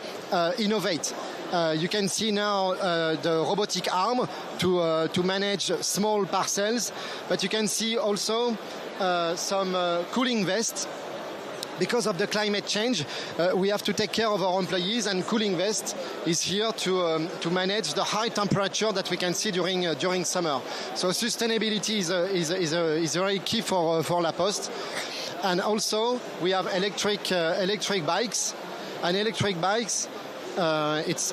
innovate. You can see now the robotic arm to manage small parcels, but you can see also some cooling vests. Because of the climate change, we have to take care of our employees, and Cooling Vest is here to manage the high temperature that we can see during summer. So sustainability is very key for La Poste. And also we have electric bikes, and electric bikes. It's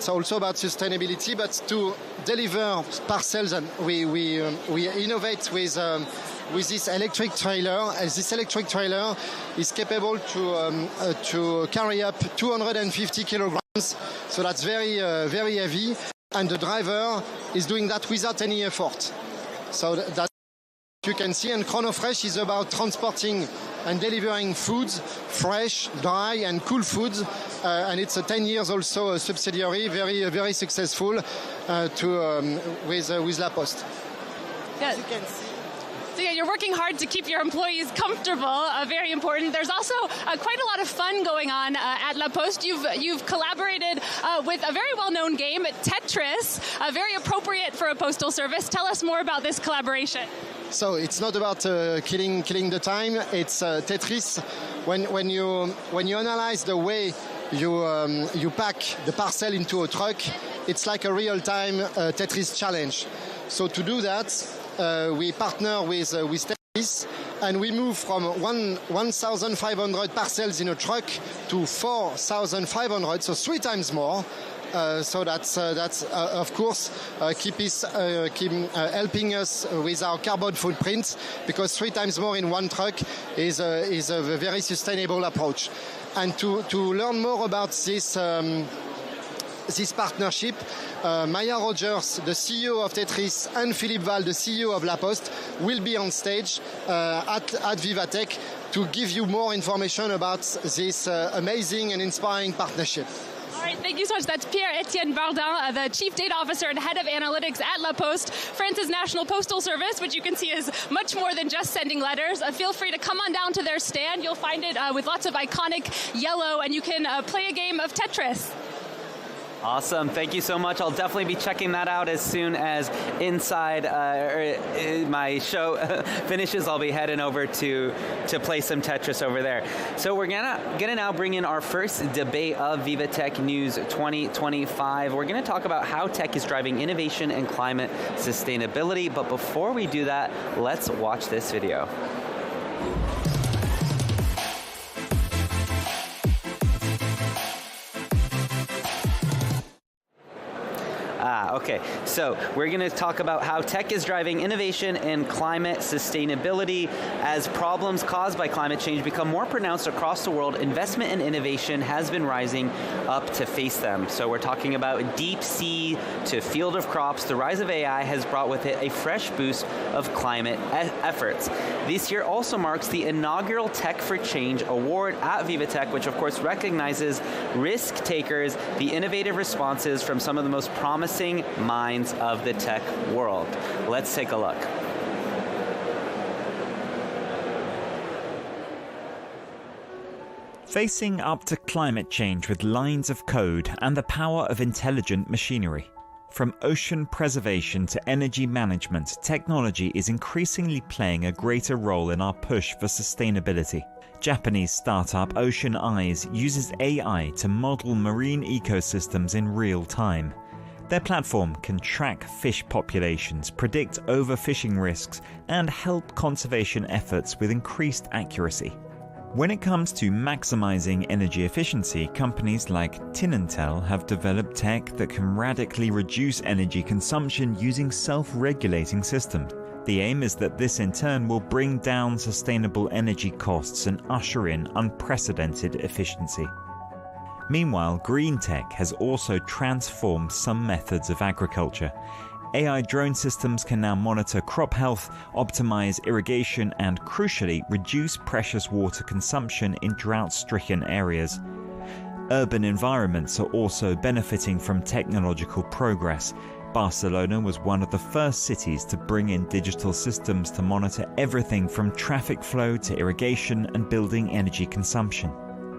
also about sustainability, but to deliver parcels, and we innovate with this electric trailer. This electric trailer is capable to carry up 250 kilograms, so that's very heavy, and the driver is doing that without any effort. So that you can see, and ChronoFresh is about transporting and delivering foods, fresh, dry, and cool foods, and it's a 10 years also a subsidiary, very successful with La Poste. Yeah. As you can see. So yeah, you're working hard to keep your employees comfortable, very important. There's also quite a lot of fun going on at La Poste. You've collaborated with a very well-known game, Tetris, very appropriate for a postal service. Tell us more about this collaboration. So it's not about killing the time. It's Tetris. When you analyze the way you pack the parcel into a truck, it's like a real-time Tetris challenge. So to do that, we partner with Tetris, and we move from 1,500 parcels in a truck to 4,500, so 3 times more. So that's of course keep helping us with our carbon footprint, because 3 times more in one truck is a very sustainable approach. And to learn more about this partnership, Maya Rogers, the CEO of Tetris, and Philippe Val, the CEO of La Poste, will be on stage at VivaTech to give you more information about this amazing and inspiring partnership. All right, thank you so much. That's Pierre-Etienne Bardin, the Chief Data Officer and Head of Analytics at La Poste, France's National Postal Service, which you can see is much more than just sending letters. Feel free to come on down to their stand. You'll find it with lots of iconic yellow, and you can play a game of Tetris. Awesome. Thank you so much. I'll definitely be checking that out as soon as Inside my show finishes. I'll be heading over to play some Tetris over there. So we're gonna now bring in our first debate of VivaTech News 2025. We're gonna talk about how tech is driving innovation and climate sustainability. But before we do that, let's watch this video. Okay. So we're going to talk about how tech is driving innovation and climate sustainability. As problems caused by climate change become more pronounced across the world, investment in innovation has been rising up to face them. So we're talking about deep sea to field of crops. The rise of AI has brought with it a fresh boost of climate efforts. This year also marks the inaugural Tech for Change Award at VivaTech, which of course recognizes risk takers, the innovative responses from some of the most promising minds of the tech world. Let's take a look. Facing up to climate change with lines of code and the power of intelligent machinery. From ocean preservation to energy management, technology is increasingly playing a greater role in our push for sustainability. Japanese startup Ocean Eyes uses AI to model marine ecosystems in real time. Their platform can track fish populations, predict overfishing risks, and help conservation efforts with increased accuracy. When it comes to maximizing energy efficiency, companies like Tinentel have developed tech that can radically reduce energy consumption using self-regulating systems. The aim is that this in turn will bring down sustainable energy costs and usher in unprecedented efficiency. Meanwhile, green tech has also transformed some methods of agriculture. AI drone systems can now monitor crop health, optimize irrigation, and crucially, reduce precious water consumption in drought-stricken areas. Urban environments are also benefiting from technological progress. Barcelona was one of the first cities to bring in digital systems to monitor everything from traffic flow to irrigation and building energy consumption.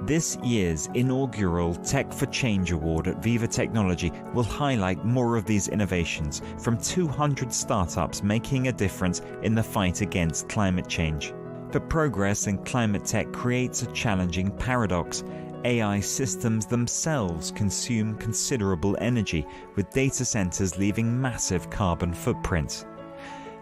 This year's inaugural Tech for Change Award at Viva Technology will highlight more of these innovations from 200 startups making a difference in the fight against climate change. But progress in climate tech creates a challenging paradox. AI systems themselves consume considerable energy, with data centers leaving massive carbon footprints.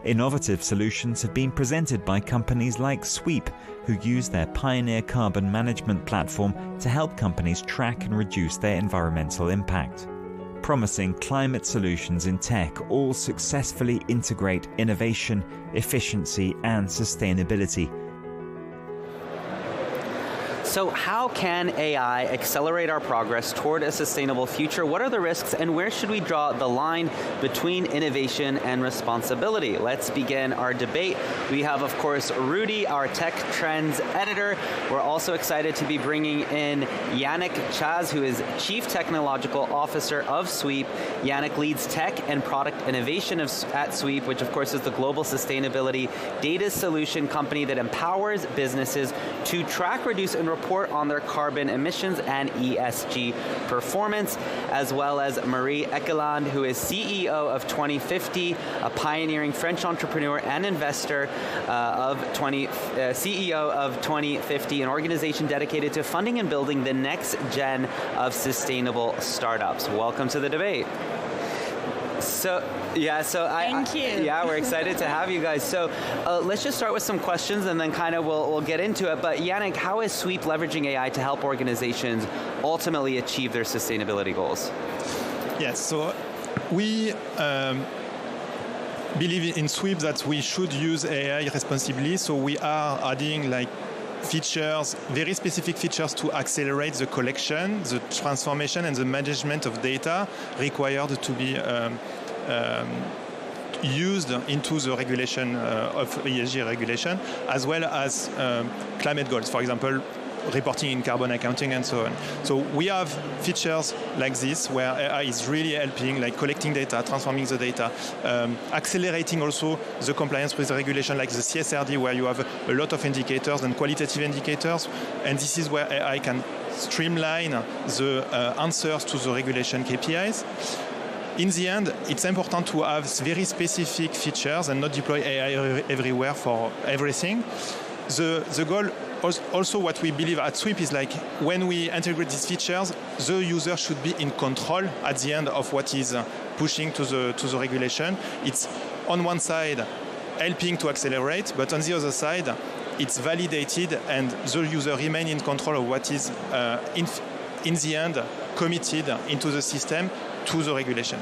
Innovative solutions have been presented by companies like Sweep, who use their pioneer carbon management platform to help companies track and reduce their environmental impact. Promising climate solutions in tech all successfully integrate innovation, efficiency, and sustainability. So how can AI accelerate our progress toward a sustainable future? What are the risks, and where should we draw the line between innovation and responsibility? Let's begin our debate. We have, of course, Rudy, our tech trends editor. We're also excited to be bringing in Yannick Chaz, who is Chief Technological Officer of Sweep. Yannick leads tech and product innovation at Sweep, which of course is the global sustainability data solution company that empowers businesses to track, reduce, and report on their carbon emissions and ESG performance, as well as Marie Ekeland, who is CEO of 2050, a pioneering French entrepreneur and investor CEO of 2050, an organization dedicated to funding and building the next gen of sustainable startups. Welcome to the debate. Thank you. We're excited to have you guys. So let's just start with some questions and then kind of we'll get into it. But Yannick, how is Sweep leveraging AI to help organizations ultimately achieve their sustainability goals? Yes, so we believe in Sweep that we should use AI responsibly. So we are adding features, very specific features to accelerate the collection, the transformation, and the management of data required to be used into the regulation of ESG regulation, as well as climate goals, for example, reporting in carbon accounting and so on. So we have features like this where AI is really helping, like collecting data, transforming the data, accelerating also the compliance with the regulation like the CSRD, where you have a lot of indicators and qualitative indicators. And this is where AI can streamline the answers to the regulation KPIs. In the end, it's important to have very specific features and not deploy AI everywhere for everything. The goal, also what we believe at Sweep, is when we integrate these features, the user should be in control at the end of what is pushing to the regulation. It's on one side helping to accelerate, but on the other side, it's validated and the user remain in control of what is in the end committed into the system to the regulation.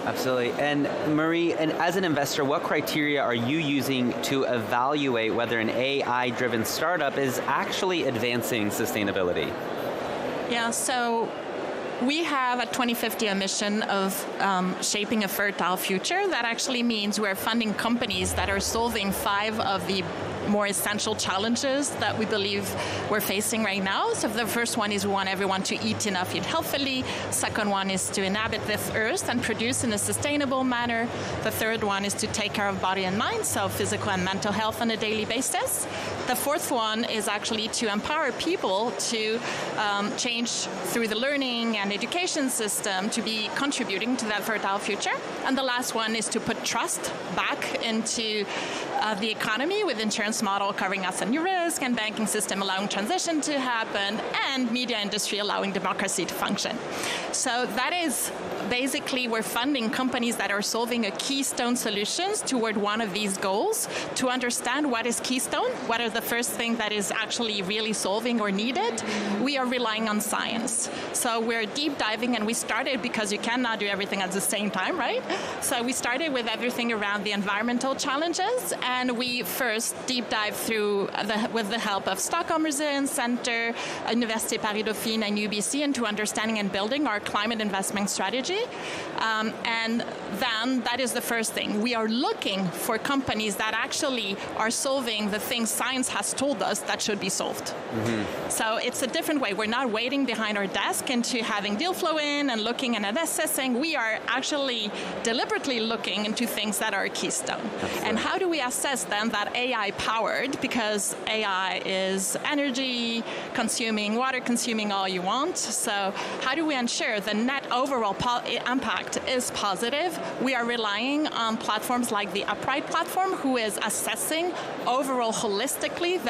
Absolutely. And Marie, and as an investor, what criteria are you using to evaluate whether an AI-driven startup is actually advancing sustainability? Yeah, so we have a 2050 mission of shaping a fertile future. That actually means we're funding companies that are solving 5 of the more essential challenges that we believe we're facing right now. So the first one is we want everyone to eat enough, eat healthily. Second one is to inhabit this earth and produce in a sustainable manner. The third one is to take care of body and mind, so physical and mental health on a daily basis. The fourth one is actually to empower people to change through the learning and education system to be contributing to that fertile future. And the last one is to put trust back into the economy with insurance model covering asset new risk and banking system allowing transition to happen and media industry allowing democracy to function. So that is basically we're funding companies that are solving a keystone solutions toward one of these goals. To understand what is keystone, what are the first thing that is actually really solving or needed, we are relying on science. So we're deep diving, and we started because you cannot do everything at the same time, right? So we started with everything around the environmental challenges, and we first deep dive through with the help of Stockholm Resilience Center, Université Paris-Dauphine, and UBC into understanding and building our climate investment strategy. And then that is the first thing. We are looking for companies that actually are solving the things science has told us that should be solved. Mm-hmm. So it's a different way. We're not waiting behind our desk into having deal flow in and looking and assessing. We are actually deliberately looking into things that are keystone. Absolutely. And how do we assess then that AI powered, because AI is energy consuming, water consuming, all you want. So how do we ensure the net overall impact is positive? We are relying on platforms like the Upright platform, who is assessing overall holistically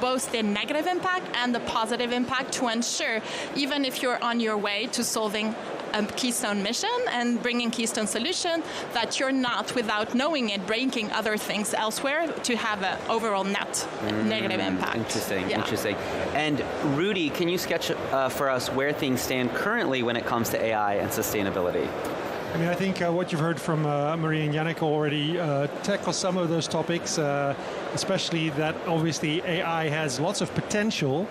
both the negative impact and the positive impact to ensure, even if you're on your way to solving a keystone mission and bringing keystone solution, that you're not, without knowing it, breaking other things elsewhere to have an overall net negative impact. Interesting, interesting. And Rudy, can you sketch for us where things stand currently when it comes to AI and sustainability? I mean, I think what you've heard from Marie and Yannick already tackle some of those topics, especially that obviously AI has lots of potential.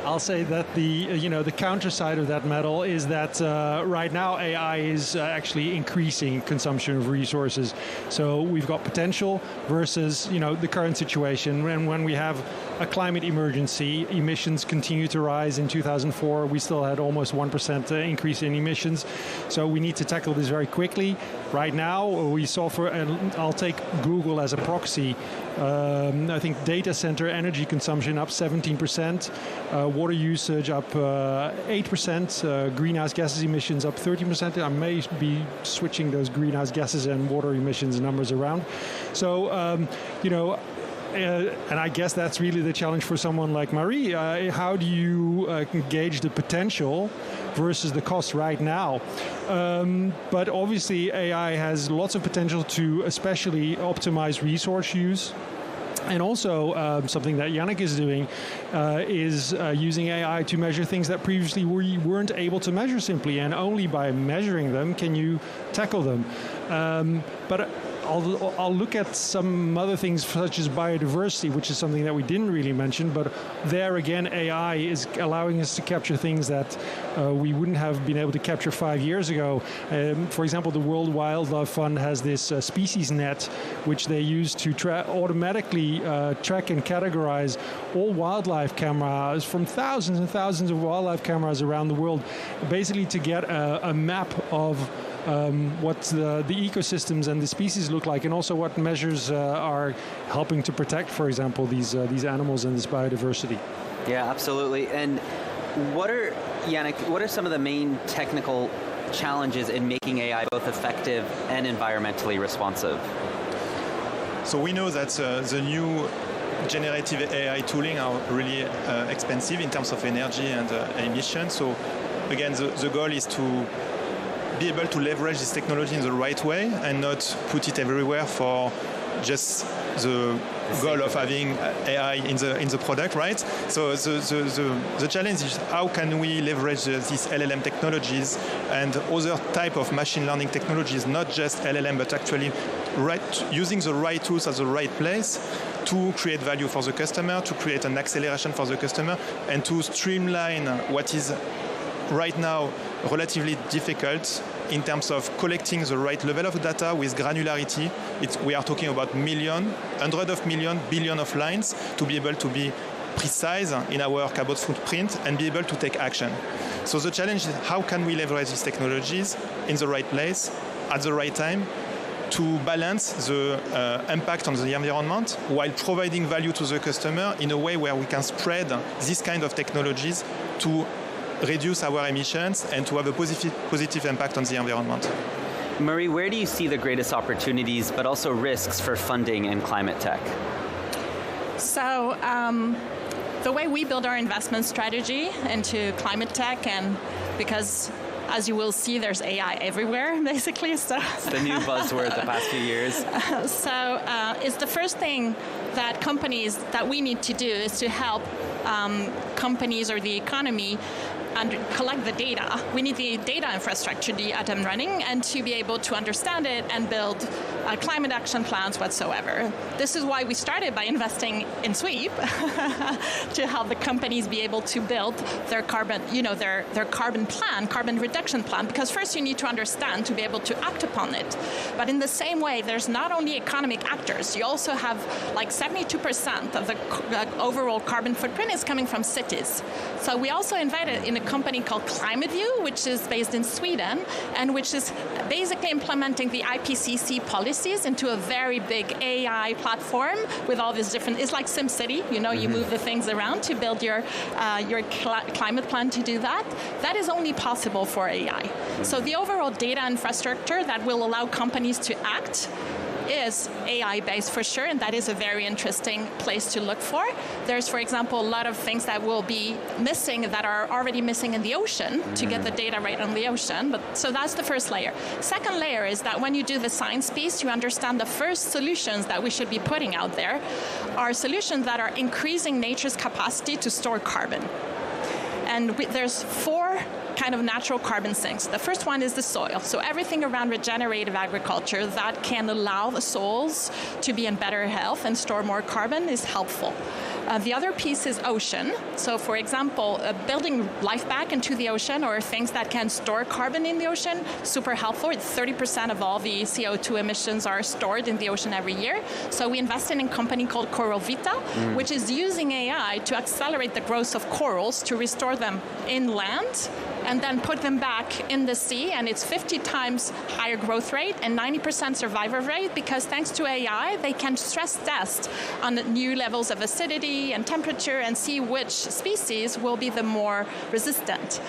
I'll say that the counter side of that medal is that right now AI is actually increasing consumption of resources. So we've got potential versus the current situation when we have a climate emergency. Emissions continue to rise. In 2004, we still had almost 1% increase in emissions. So we need to tackle this very quickly. Right now, we saw and I'll take Google as a proxy. I think data center energy consumption up 17%, water usage up 8%, greenhouse gases emissions up 30%. I may be switching those greenhouse gases and water emissions numbers around. So, and I guess that's really the challenge for someone like Marie. How do you gauge the potential versus the cost right now? But obviously AI has lots of potential to especially optimize resource use. And also something that Yannick is doing is using AI to measure things that previously we weren't able to measure simply, and only by measuring them can you tackle them. But I'll look at some other things such as biodiversity, which is something that we didn't really mention, but there again AI is allowing us to capture things that we wouldn't have been able to capture 5 years ago. For example, the World Wildlife Fund has this species net, which they use to automatically track and categorize all wildlife cameras from thousands and thousands of wildlife cameras around the world, basically to get a map of what the ecosystems and the species look like, and also what measures are helping to protect, for example, these animals and this biodiversity. Yeah, absolutely. And Yannick, what are some of the main technical challenges in making AI both effective and environmentally responsive? So we know that the new generative AI tooling are really expensive in terms of energy and emissions. So again, the goal is to be able to leverage this technology in the right way and not put it everywhere for just the goal of having AI in the product, right? So the challenge is how can we leverage these LLM technologies and other type of machine learning technologies, not just LLM, but actually using the right tools at the right place to create value for the customer, to create an acceleration for the customer, and to streamline what is right now relatively difficult in terms of collecting the right level of data with granularity. We are talking about hundreds of million, billion of lines to be able to be precise in our carbon footprint and be able to take action. So the challenge is how can we leverage these technologies in the right place at the right time to balance the impact on the environment while providing value to the customer in a way where we can spread this kind of technologies to reduce our emissions and to have a positive impact on the environment. Marie, where do you see the greatest opportunities but also risks for funding in climate tech? So the way we build our investment strategy into climate tech, and because as you will see, there's AI everywhere, basically. So it's the new buzzword the past few years. So it's the first thing that companies that we need to do is to help companies or the economy and collect the data. We need the data infrastructure to be up and running and to be able to understand it and build climate action plans whatsoever. This is why we started by investing in Sweep to help the companies be able to build their carbon, their carbon reduction plan, because first you need to understand to be able to act upon it. But in the same way, there's not only economic actors, you also have like 72% of the overall carbon footprint is coming from cities. So we also invited in a company called Climate View, which is based in Sweden, and which is basically implementing the IPCC policies into a very big AI platform with all these different, it's like SimCity, you move the things around to build your climate plan to do that. That is only possible for AI. So the overall data infrastructure that will allow companies to act is AI-based for sure, and that is a very interesting place to look for. There's, for example, a lot of things that will be missing that are already missing in the ocean to get the data right on the ocean. So that's the first layer. Second layer is that when you do the science piece, you understand the first solutions that we should be putting out there are solutions that are increasing nature's capacity to store carbon. And there's 4 kind of natural carbon sinks. The first one is the soil. So everything around regenerative agriculture that can allow the soils to be in better health and store more carbon is helpful. The other piece is ocean. So for example, building life back into the ocean or things that can store carbon in the ocean, super helpful. 30% of all the CO2 emissions are stored in the ocean every year. So we invested in a company called Coral Vita, which is using AI to accelerate the growth of corals to restore them inland and then put them back in the sea, and it's 50 times higher growth rate and 90% survival rate, because thanks to AI, they can stress test on new levels of acidity and temperature and see which species will be the more resistant.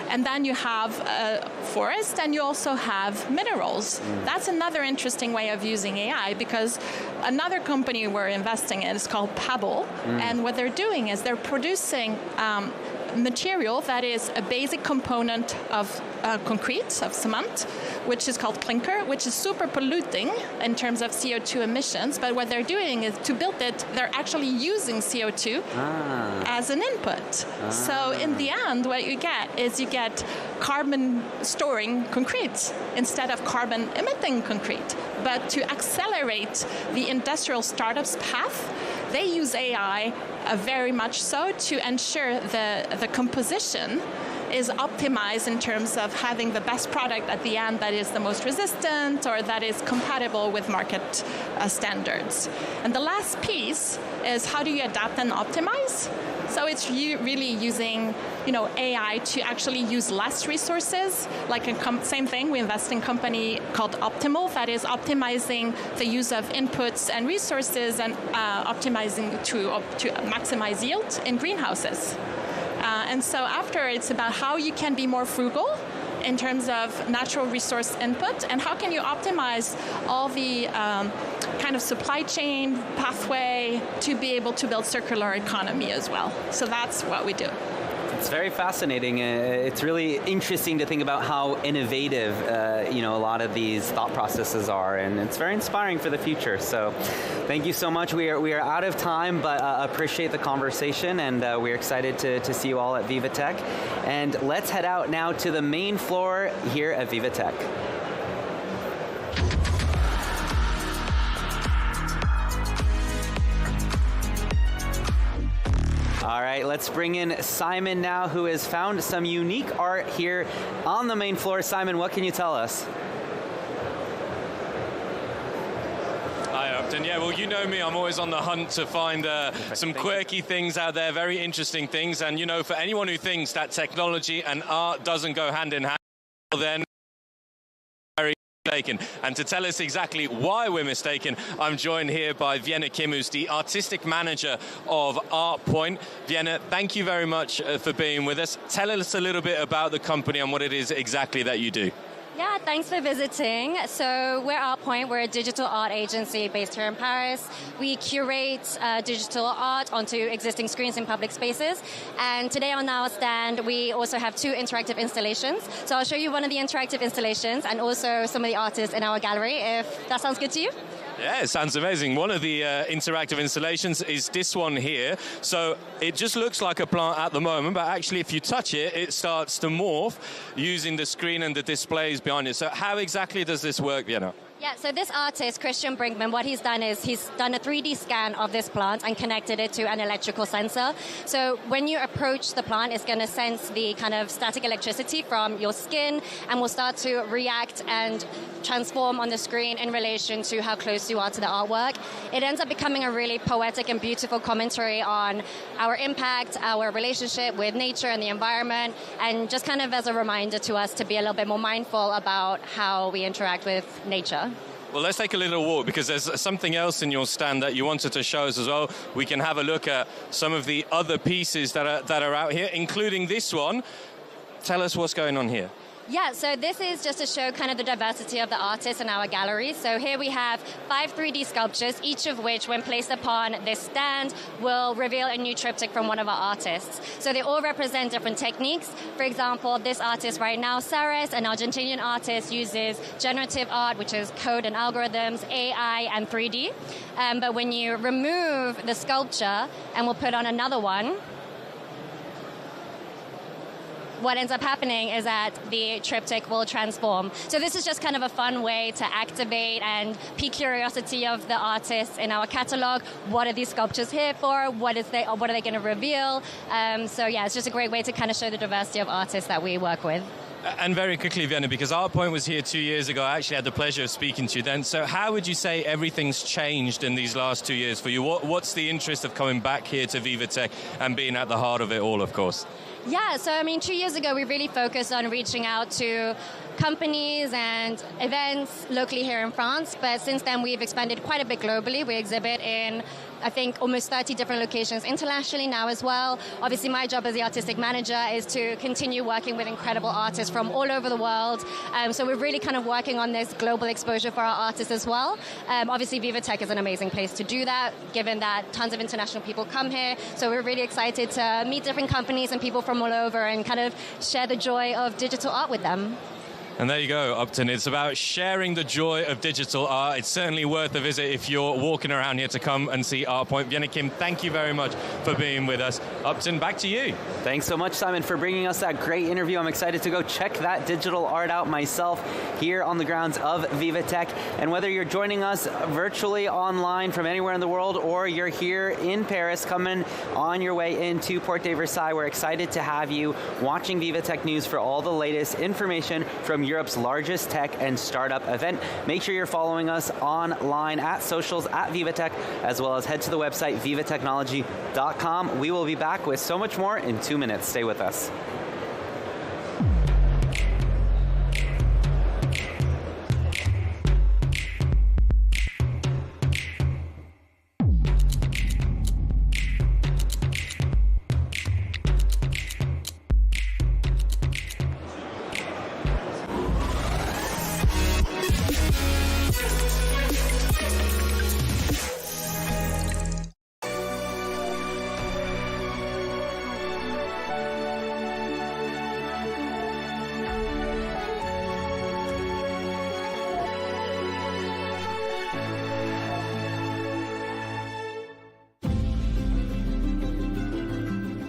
And then you have forest, and you also have minerals. That's another interesting way of using AI, because another company we're investing in is called Postal, and what they're doing is they're producing material that is a basic component of concrete, of cement, which is called clinker, which is super polluting in terms of CO2 emissions. But what they're doing is to build it, they're actually using CO2 as an input. So in the end, what you get is you get carbon storing concrete instead of carbon emitting concrete. But to accelerate the industrial startups path, they use AI very much so to ensure the composition is optimized in terms of having the best product at the end that is the most resistant or that is compatible with market standards. And the last piece is how do you adapt and optimize? So it's really using AI to actually use less resources. Like same thing, we invest in a company called Optimal that is optimizing the use of inputs and resources and optimizing to maximize yield in greenhouses. And so after, it's about how you can be more frugal in terms of natural resource input, and how can you optimize all the kind of supply chain pathway to be able to build circular economy as well. So that's what we do. it's very fascinating. It's really interesting to think about how innovative, a lot of these thought processes are, and it's very inspiring for the future. So, thank you so much. We are out of time, but appreciate the conversation, and we're excited to see you all at VivaTech. And let's head out now to the main floor here at VivaTech. All right, let's bring in Simon now, who has found some unique art here on the main floor. Simon, what can you tell us? Hi, Upton. Yeah, well, you know me. I'm always on the hunt to find some quirky things out there, very interesting things. And, for anyone who thinks that technology and art doesn't go hand in hand, well, then very mistaken. And to tell us exactly why we're mistaken, I'm joined here by Vienna Kim, who's the artistic manager of ArtPoint. Vienna, thank you very much for being with us. Tell us a little bit about the company and what it is exactly that you do. Yeah, thanks for visiting. So we're ArtPoint. We're a digital art agency based here in Paris. We curate digital art onto existing screens in public spaces. And today on our stand, we also have 2 interactive installations. So I'll show you one of the interactive installations and also some of the artists in our gallery, if that sounds good to you. Yeah, it sounds amazing. One of the interactive installations is this one here. So it just looks like a plant at the moment, but actually if you touch it, it starts to morph using the screen and the displays behind it. So how exactly does this work, Vienna? Yeah, so this artist, Christian Brinkman, what he's done is he's done a 3D scan of this plant and connected it to an electrical sensor. So when you approach the plant, it's going to sense the kind of static electricity from your skin and will start to react and transform on the screen in relation to how close you are to the artwork. It ends up becoming a really poetic and beautiful commentary on our impact, our relationship with nature and the environment, and just kind of as a reminder to us to be a little bit more mindful about how we interact with nature. Well, let's take a little walk because there's something else in your stand that you wanted to show us as well. We can have a look at some of the other pieces that are out here, including this one. Tell us what's going on here. Yeah, so this is just to show kind of the diversity of the artists in our gallery. So here we have 5 3D sculptures, each of which, when placed upon this stand, will reveal a new triptych from one of our artists. So they all represent different techniques. For example, this artist right now, Saris, an Argentinian artist, uses generative art, which is code and algorithms, AI, and 3D. But when you remove the sculpture and we'll put on another one, what ends up happening is that the triptych will transform. So this is just kind of a fun way to activate and pique curiosity of the artists in our catalog. What are these sculptures here for? What are they going to reveal? So yeah, it's just a great way to kind of show the diversity of artists that we work with. And very quickly, Vienna, because ArtPoint was here 2 years ago, I actually had the pleasure of speaking to you then. So how would you say everything's changed in these last 2 years for you? What's the interest of coming back here to VivaTech and being at the heart of it all, of course? Yeah, so 2 years ago, we really focused on reaching out to companies and events locally here in France. But since then, we've expanded quite a bit globally. We exhibit in, I think, almost 30 different locations internationally now as well. Obviously, my job as the artistic manager is to continue working with incredible artists from all over the world. So we're really kind of working on this global exposure for our artists as well. Obviously, VivaTech is an amazing place to do that, given that tons of international people come here. So we're really excited to meet different companies and people from all over and kind of share the joy of digital art with them. And there you go, Upton. It's about sharing the joy of digital art. It's certainly worth a visit if you're walking around here to come and see ArtPoint. Vienna Kim, thank you very much for being with us. Upton, back to you. Thanks so much, Simon, for bringing us that great interview. I'm excited to go check that digital art out myself here on the grounds of VivaTech. And whether you're joining us virtually online from anywhere in the world or you're here in Paris coming on your way into Porte de Versailles, we're excited to have you watching VivaTech News for all the latest information from Europe's largest tech and startup event. Make sure you're following us online at socials at VivaTech, as well as head to the website vivatechnology.com. We will be back with so much more in 2 minutes. Stay with us.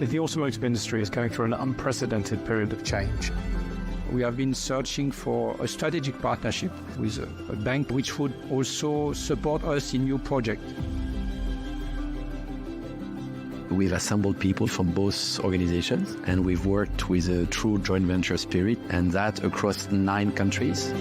The automotive industry is going through an unprecedented period of change. We have been searching for a strategic partnership with a bank which would also support us in new projects. We've assembled people from both organizations, and we've worked with a true joint venture spirit, and that across 9 countries.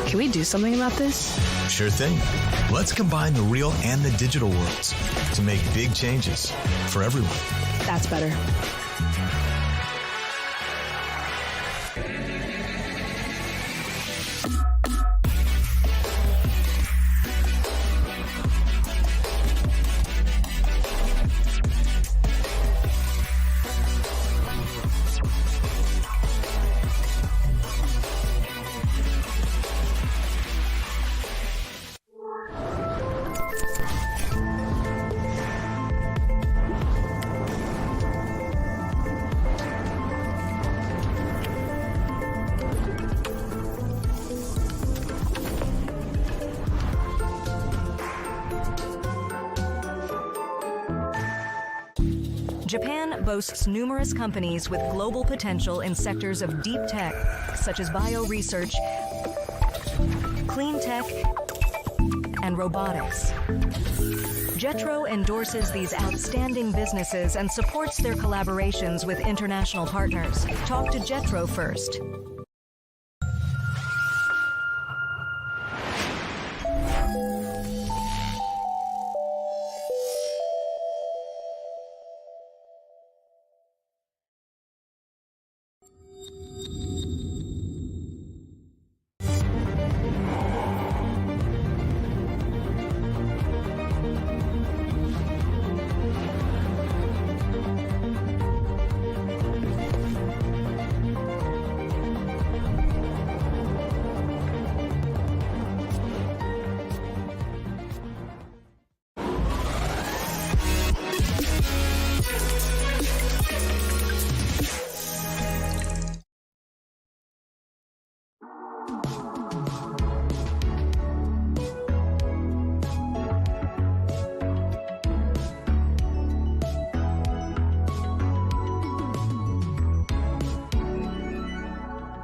Can we do something about this? Sure thing. Let's combine the real and the digital worlds to make big changes for everyone. That's better. Japan boasts numerous companies with global potential in sectors of deep tech, such as bio-research, clean tech, and robotics. Jetro endorses these outstanding businesses and supports their collaborations with international partners. Talk to Jetro first.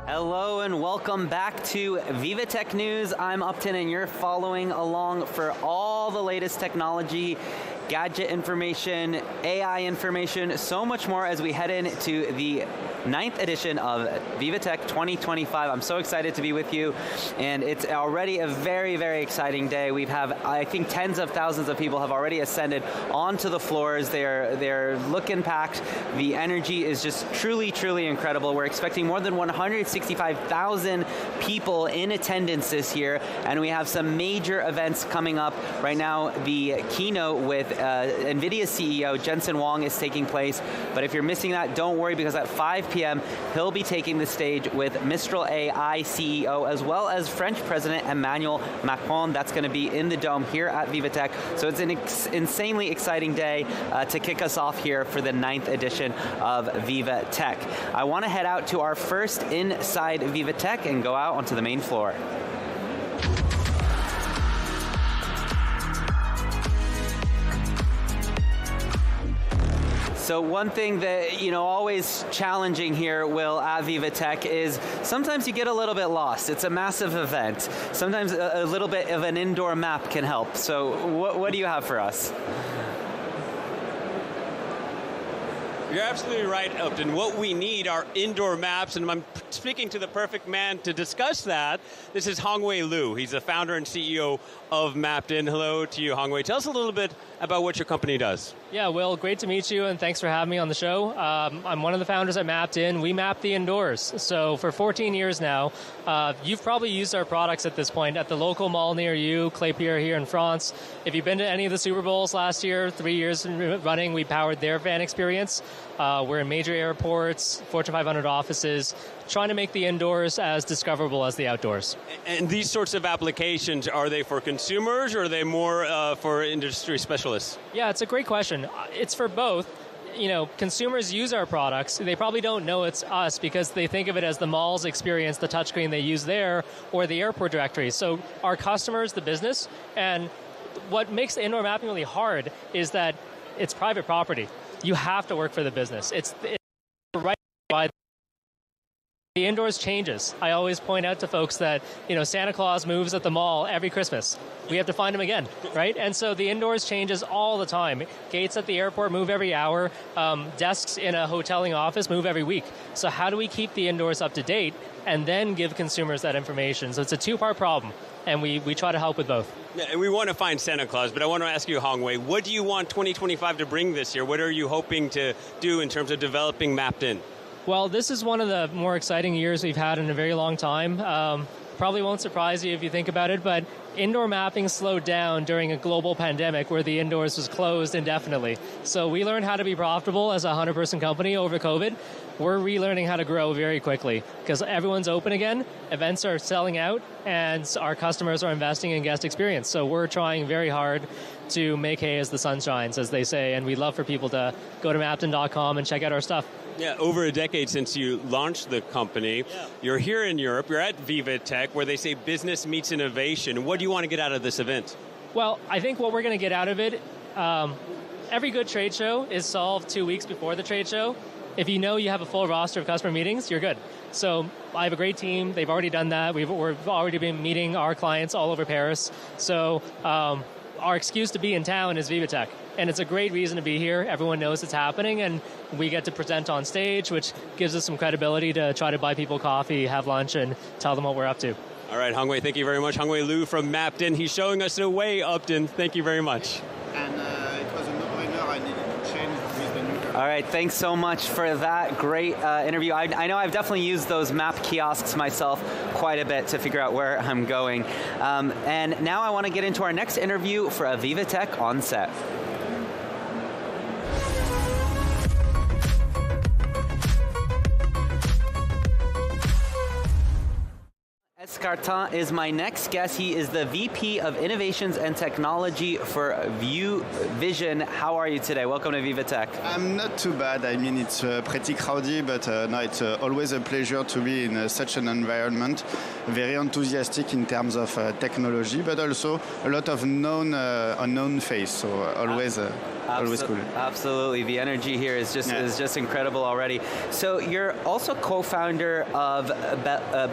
Hello and welcome back to VivaTech News. I'm Upton and you're following along for all the latest technology, gadget information, AI information, so much more as we head into the 9th edition of VivaTech 2025. I'm so excited to be with you, and it's already a very, very exciting day. We have, I think, tens of thousands of people have already ascended onto the floors. They're looking packed. The energy is just truly, truly incredible. We're expecting more than 165,000 people in attendance this year, and we have some major events coming up. Right now, the keynote with NVIDIA CEO Jensen Huang is taking place, but if you're missing that, don't worry, because at 5 p.m. he'll be taking the stage with Mistral AI CEO as well as French President Emmanuel Macron. That's going to be in the Dome here at VivaTech. So it's an insanely exciting day to kick us off here for the 9th edition of VivaTech. I want to head out to our first inside VivaTech and go out onto the main floor. So one thing that, always challenging here, Will, at VivaTech is sometimes you get a little bit lost. It's a massive event. Sometimes a little bit of an indoor map can help. So what do you have for us? You're absolutely right, Upton. What we need are indoor maps, and I'm speaking to the perfect man to discuss that. This is Hongwei Liu. He's the founder and CEO of Mapped In. Hello to you, Hongwei. Tell us a little bit about what your company does. Yeah, Will, great to meet you, and thanks for having me on the show. I'm one of the founders at Mapped In. We map the indoors. So for 14 years now, you've probably used our products at this point at the local mall near you, Klépierre here in France. If you've been to any of the Super Bowls last year, 3 years running, we powered their fan experience. We're in major airports, Fortune 500 offices, trying to make the indoors as discoverable as the outdoors. And these sorts of applications, are they for consumers or are they more for industry specialists? Yeah, it's a great question. It's for both. consumers use our products, they probably don't know it's us because they think of it as the mall's experience, the touchscreen they use there, or the airport directory. So our customers, the business, and what makes the indoor mapping really hard is that it's private property. You have to work for the business. It's right by the indoors changes. I always point out to folks that, Santa Claus moves at the mall every Christmas. We have to find him again, right? And so the indoors changes all the time. Gates at the airport move every hour. Desks in a hoteling office move every week. So how do we keep the indoors up to date and then give consumers that information? So it's a two-part problem, and we try to help with both. Yeah, and we want to find Santa Claus, but I want to ask you, Hongwei, what do you want 2025 to bring this year? What are you hoping to do in terms of developing Mapped In? Well, this is one of the more exciting years we've had in a very long time. Probably won't surprise you if you think about it, but indoor mapping slowed down during a global pandemic where the indoors was closed indefinitely. So we learned how to be profitable as a 100-person company over COVID. We're relearning how to grow very quickly because everyone's open again, events are selling out, and our customers are investing in guest experience. So we're trying very hard to make hay as the sun shines, as they say, and we'd love for people to go to mappedin.com and check out our stuff. Yeah, over a decade since you launched the company. Yeah. You're here in Europe. You're at VivaTech, where they say business meets innovation. What do you want to get out of this event? Well, I think what we're going to get out of it, every good trade show is solved 2 weeks before the trade show. If you know you have a full roster of customer meetings, you're good. So I have a great team. They've already done that. We've already been meeting our clients all over Paris. So our excuse to be in town is VivaTech. And it's a great reason to be here. Everyone knows it's happening, and we get to present on stage, which gives us some credibility to try to buy people coffee, have lunch, and tell them what we're up to. All right, Hongwei, thank you very much. Hongwei Liu from Mapped In. He's showing us the way, Upton. Thank you very much. And it was a no-brainer. I needed to change with the new. All right, thanks so much for that great interview. I know I've definitely used those map kiosks myself quite a bit to figure out where I'm going. And now I want to get into our next interview for a VivaTech on set. Escartin is my next guest. He is the VP of Innovations and Technology for View Vision. How are you today? Welcome to VivaTech. I'm not too bad. I mean, it's pretty crowded, but no, it's always a pleasure to be in such an environment. Very enthusiastic in terms of technology, but also a lot of unknown face. So always cool. Absolutely. The energy here is just incredible already. So you're also co-founder of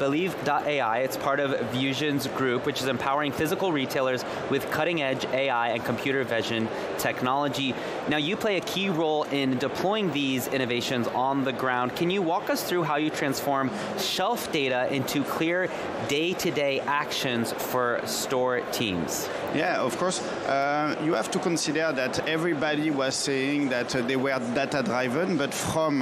Believe.ai. It's part of Vusion's group, which is empowering physical retailers with cutting-edge AI and computer vision technology. Now, you play a key role in deploying these innovations on the ground. Can you walk us through how you transform shelf data into clear day-to-day actions for store teams? Yeah, of course. You have to consider that everybody was saying that they were data-driven, but from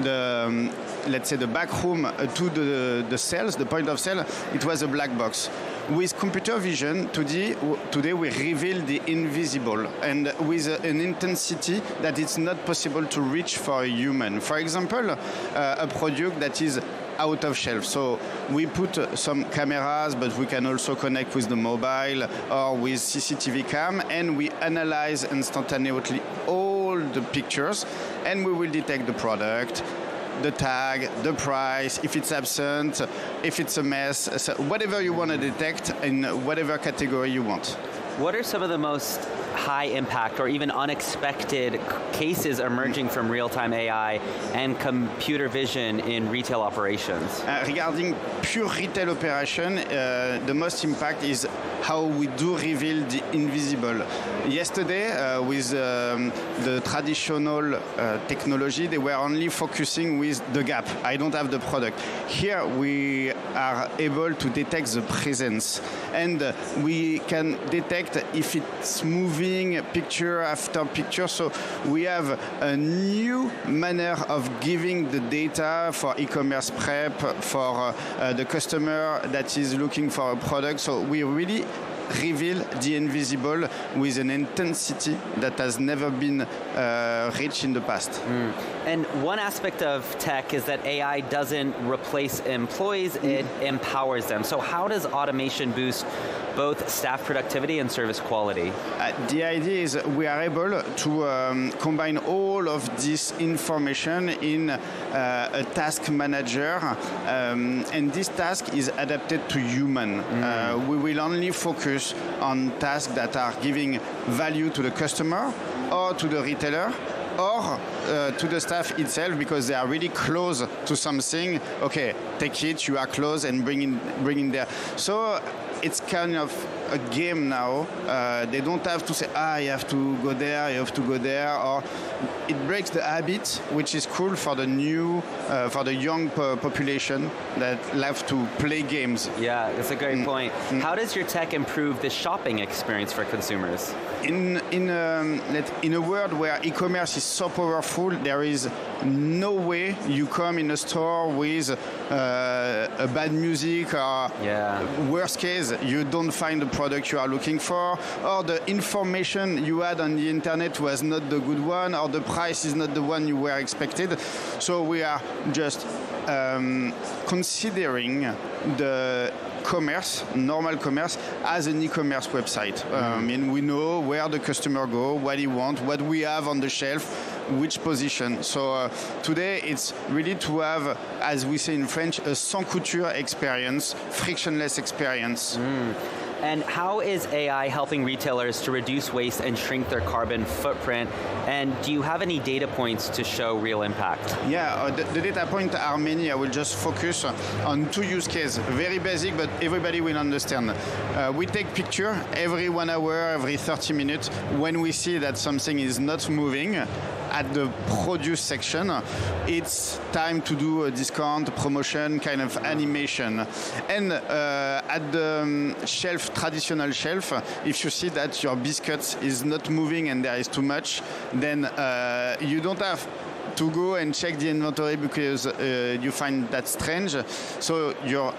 the, let's say, the back room to the sales, the point of sale, it was a black box. With computer vision, today we reveal the invisible, and with an intensity that it's not possible to reach for a human. For example, a product that is out of shelf. So we put some cameras, but we can also connect with the mobile or with CCTV cam, and we analyze instantaneously all the pictures, and we will detect the product, the tag, the price, if it's absent, if it's a mess, so whatever you want to detect in whatever category you want. What are some of the most high impact or even unexpected cases emerging from real-time AI and computer vision in retail operations? Regarding pure retail operation, the most impact is how we do reveal the invisible. Yesterday, with the traditional technology, they were only focusing with the gap. I don't have the product. Here, we are able to detect the presence, and we can detect if it's moving picture after picture. So we have a new manner of giving the data for e-commerce prep, for the customer that is looking for a product. So we really reveal the invisible with an intensity that has never been reached in the past. And one aspect of tech is that AI doesn't replace employees, it empowers them. So how does automation boost both staff productivity and service quality? The idea is we are able to combine all of this information in a task manager, and this task is adapted to human. We will only focus on tasks that are giving value to the customer or to the retailer or to the staff itself, because they are really close to something. Okay, take it, you are close, and bring in there. So it's kind of a game now. They don't have to say, you have to go there, you have to go there, or it breaks the habit, which is cool for the new, for the young population that love to play games. Yeah, that's a great point. How does your tech improve the shopping experience for consumers? In a world where e-commerce is so powerful, there is no way you come in a store with a bad music, or worst case, you don't find the product you are looking for, or the information you had on the internet was not the good one, or the price is not the one you were expected. So we are just considering the commerce, normal commerce, as an e-commerce website. I mean, we know where the customer go, what he wants, what we have on the shelf, which position. So today it's really to have, as we say in French, a sans couture experience, frictionless experience. And how is AI helping retailers to reduce waste and shrink their carbon footprint? And do you have any data points to show real impact? Yeah, the data points are many. I will just focus on 2 use cases. Very basic, but everybody will understand. We take picture every 1 hour, every 30 minutes. When we see that something is not moving at the produce section, it's time to do a discount, promotion, kind of animation. And at the shelf, traditional shelf, if you see that your biscuits is not moving and there is too much, then you don't have to go and check the inventory because you find that strange. So your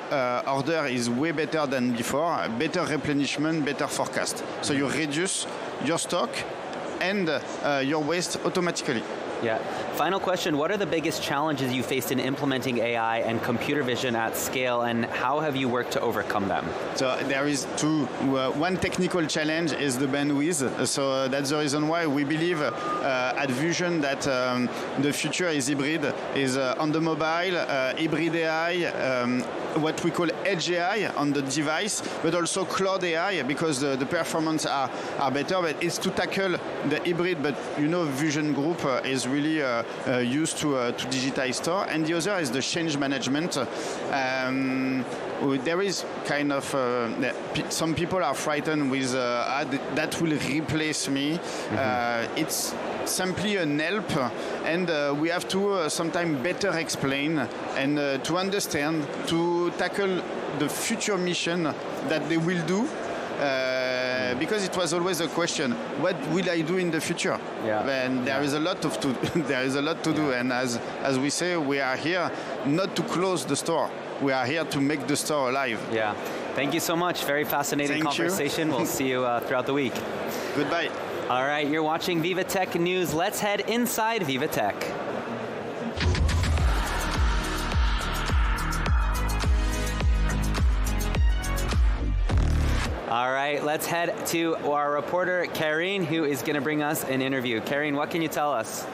order is way better than before, better replenishment, better forecast. So you reduce your stock and your waste automatically. Yeah. Final question, what are the biggest challenges you faced in implementing AI and computer vision at scale, and how have you worked to overcome them? So there is 2. One technical challenge is the bandwidth. So that's the reason why we believe at Vision that the future is hybrid, is on the mobile, hybrid AI, what we call edge AI on the device, but also cloud AI, because the performance are better. But it's to tackle the hybrid. But you know, Vision Group is really used to digitize store, and the other is the change management. There is kind of some people are frightened with that will replace me. It's simply an help, and we have to sometimes better explain and to understand, to tackle the future mission that they will do. Because it was always a question: what will I do in the future? And there is a lot to do. And as we say, we are here not to close the store. We are here to make the store alive. Yeah. Thank you so much. Very fascinating conversation. We'll see you throughout the week. Goodbye. All right, you're watching VivaTech News. Let's head inside VivaTech. All right, let's head to our reporter, Karine, who is going to bring us an interview. Karine, what can you tell us?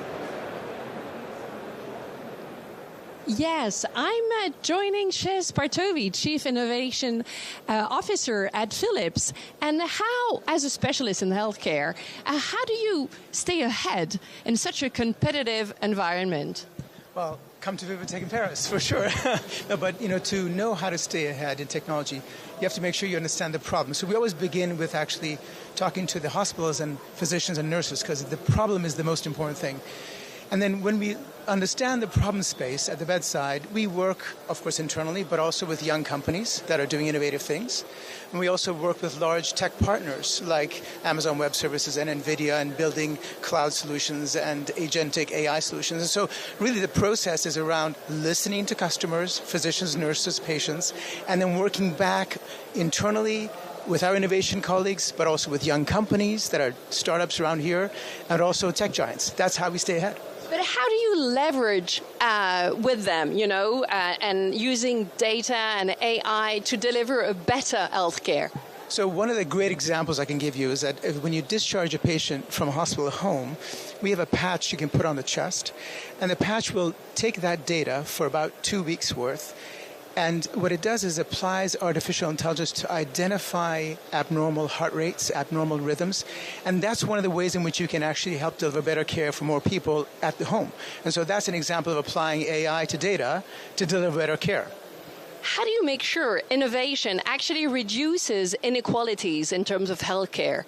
Yes, I'm joining Shez Partovi, Chief Innovation Officer at Philips. And how, as a specialist in healthcare, how do you stay ahead in such a competitive environment? Well, come to VivaTech in Paris, for sure. No, but, to know how to stay ahead in technology, you have to make sure you understand the problem. So we always begin with actually talking to the hospitals and physicians and nurses, because the problem is the most important thing. And then when we understand the problem space at the bedside, we work, of course, internally, but also with young companies that are doing innovative things. And we also work with large tech partners like Amazon Web Services and NVIDIA, and building cloud solutions and agentic AI solutions. And so really the process is around listening to customers, physicians, nurses, patients, and then working back internally with our innovation colleagues, but also with young companies that are startups around here, and also tech giants. That's how we stay ahead. But how do you leverage with them, and using data and AI to deliver a better healthcare? So one of the great examples I can give you is that when you discharge a patient from a hospital home, we have a patch you can put on the chest, and the patch will take that data for about 2 weeks worth. And what it does is applies artificial intelligence to identify abnormal heart rates, abnormal rhythms. And that's one of the ways in which you can actually help deliver better care for more people at the home. And so that's an example of applying AI to data to deliver better care. How do you make sure innovation actually reduces inequalities in terms of healthcare?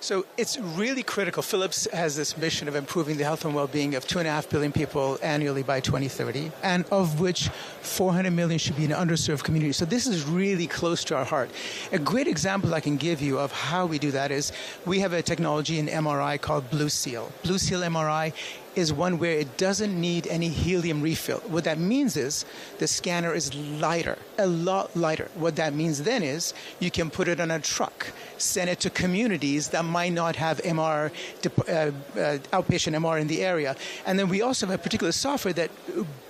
So it's really critical. Philips has this mission of improving the health and well-being of 2.5 billion people annually by 2030, and of which 400 million should be in underserved communities. So this is really close to our heart. A great example I can give you of how we do that is we have a technology in MRI called Blue Seal. Blue Seal MRI is one where it doesn't need any helium refill. What that means is the scanner is lighter, a lot lighter. What that means then is you can put it on a truck, send it to communities that might not have outpatient MR in the area. And then we also have a particular software that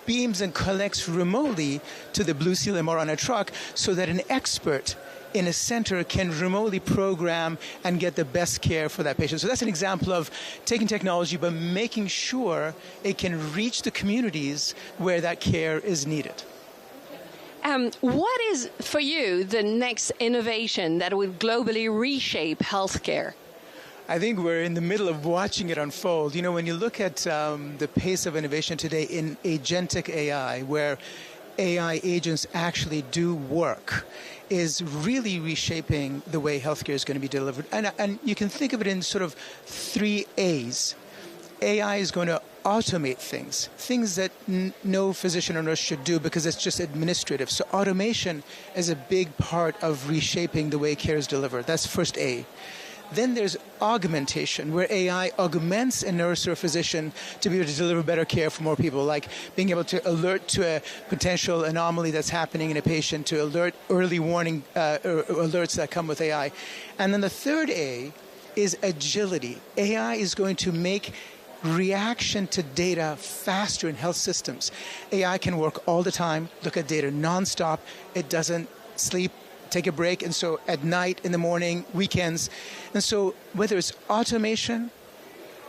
beams and collects remotely to the Blue Seal MR on a truck so that an expert in a center can remotely program and get the best care for that patient. So that's an example of taking technology but making sure it can reach the communities where that care is needed. What is, for you, the next innovation that will globally reshape healthcare? I think we're in the middle of watching it unfold. You know, when you look at the pace of innovation today in agentic AI, where AI agents actually do work, is really reshaping the way healthcare is going to be delivered. And you can think of it in sort of 3 A's. AI is going to automate things that no physician or nurse should do because it's just administrative. So automation is a big part of reshaping the way care is delivered. That's first A. Then there's augmentation, where AI augments a nurse or a physician to be able to deliver better care for more people, like being able to alert to a potential anomaly that's happening in a patient, to alert early warning alerts that come with AI. And then the third A is agility. AI is going to make reaction to data faster in health systems. AI can work all the time, look at data nonstop. It doesn't sleep, take a break, and so at night, in the morning, weekends. And so whether it's automation,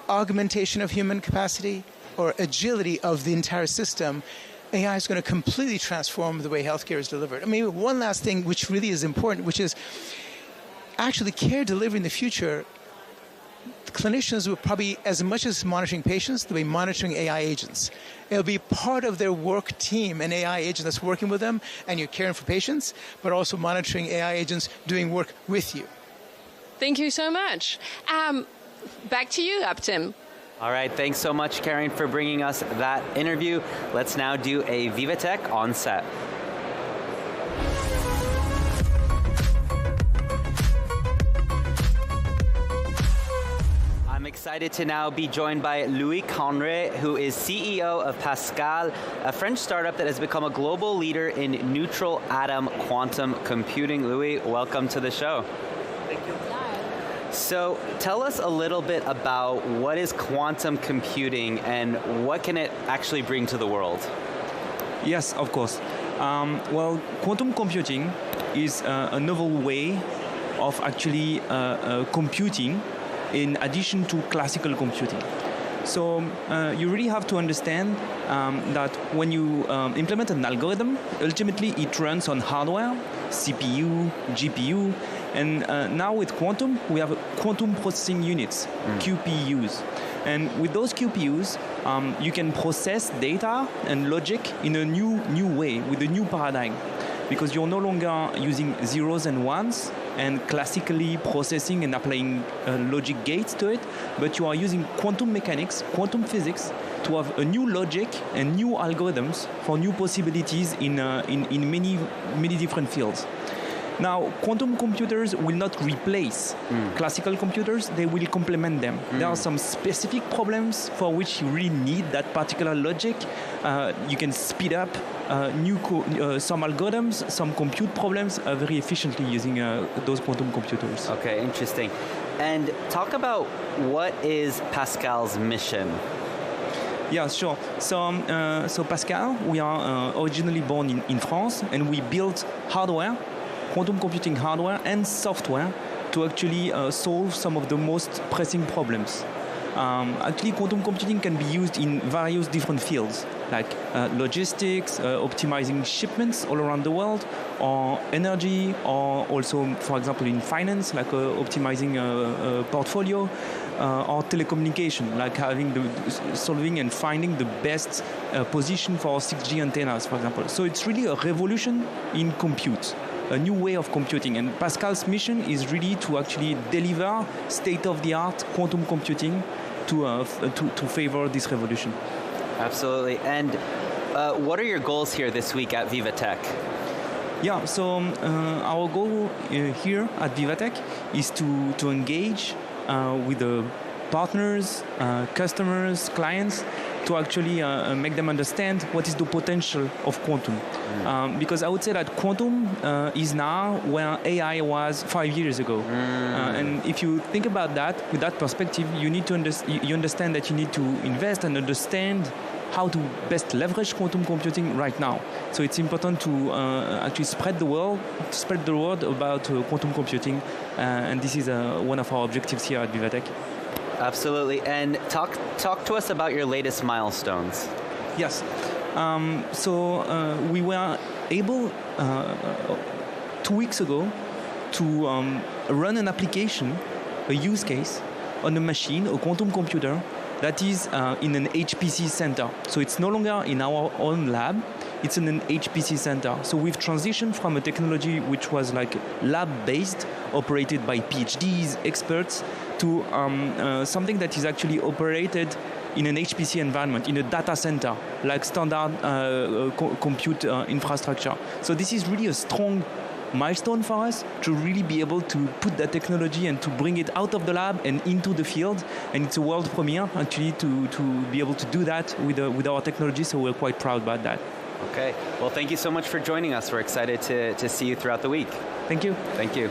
augmentation of human capacity, or agility of the entire system, AI is going to completely transform the way healthcare is delivered. I mean, one last thing which really is important, which is actually care delivery in the future, clinicians will probably, as much as monitoring patients, they'll be monitoring AI agents. It'll be part of their work team, an AI agent that's working with them, and you're caring for patients, but also monitoring AI agents doing work with you. Thank you so much. Back to you, Upton. All right, thanks so much, Karen, for bringing us that interview. Let's now do a VivaTech on set. I'm excited to now be joined by Louis Conray, who is CEO of Pascal, a French startup that has become a global leader in neutral atom quantum computing. Louis, welcome to the show. Thank you. So tell us a little bit about what is quantum computing and what can it actually bring to the world? Yes, of course. Well, quantum computing is a novel way of actually computing in addition to classical computing. So you really have to understand that when you implement an algorithm, ultimately it runs on hardware, CPU, GPU, and now with quantum, we have quantum processing units, QPUs. And with those QPUs, you can process data and logic in a new way, with a new paradigm. Because you're no longer using zeros and ones and classically processing and applying logic gates to it, but you are using quantum mechanics, quantum physics, to have a new logic and new algorithms for new possibilities in many different fields. Now, quantum computers will not replace classical computers, they will complement them. There are some specific problems for which you really need that particular logic. You can speed up some algorithms, some compute problems very efficiently using those quantum computers. Okay, interesting. And talk about what is Pascal's mission? Yeah, sure. So Pascal, we are originally born in France, and we built hardware quantum computing hardware and software to actually solve some of the most pressing problems. Actually, quantum computing can be used in various different fields, like logistics, optimizing shipments all around the world, or energy, or also, for example, in finance, like optimizing a portfolio, or telecommunication, like solving and finding the best position for 6G antennas, for example. So it's really a revolution in compute, a new way of computing. And Pascal's mission is really to actually deliver state-of-the-art quantum computing to favor this revolution. Absolutely. And what are your goals here this week at VivaTech? Yeah, so our goal here at VivaTech is to engage with the partners, customers, clients, to actually make them understand what is the potential of quantum. Because I would say that quantum is now where AI was 5 years ago. And if you think about that, with that perspective, you need to understand that you need to invest and understand how to best leverage quantum computing right now. So it's important to actually spread the word about quantum computing, and this is one of our objectives here at VivaTech. Absolutely. And talk to us about your latest milestones. Yes. So we were able 2 weeks ago to run an application, a use case, on a machine, a quantum computer, that is in an HPC center. So it's no longer in our own lab, it's in an HPC center. So we've transitioned from a technology which was like lab-based, operated by PhDs, experts, to something that is actually operated in an HPC environment, in a data center, like standard compute infrastructure. So this is really a strong milestone for us to really be able to put that technology and to bring it out of the lab and into the field. And it's a world premiere actually to be able to do that with our technology, so we're quite proud about that. Okay, well thank you so much for joining us. We're excited to see you throughout the week. Thank you. Thank you.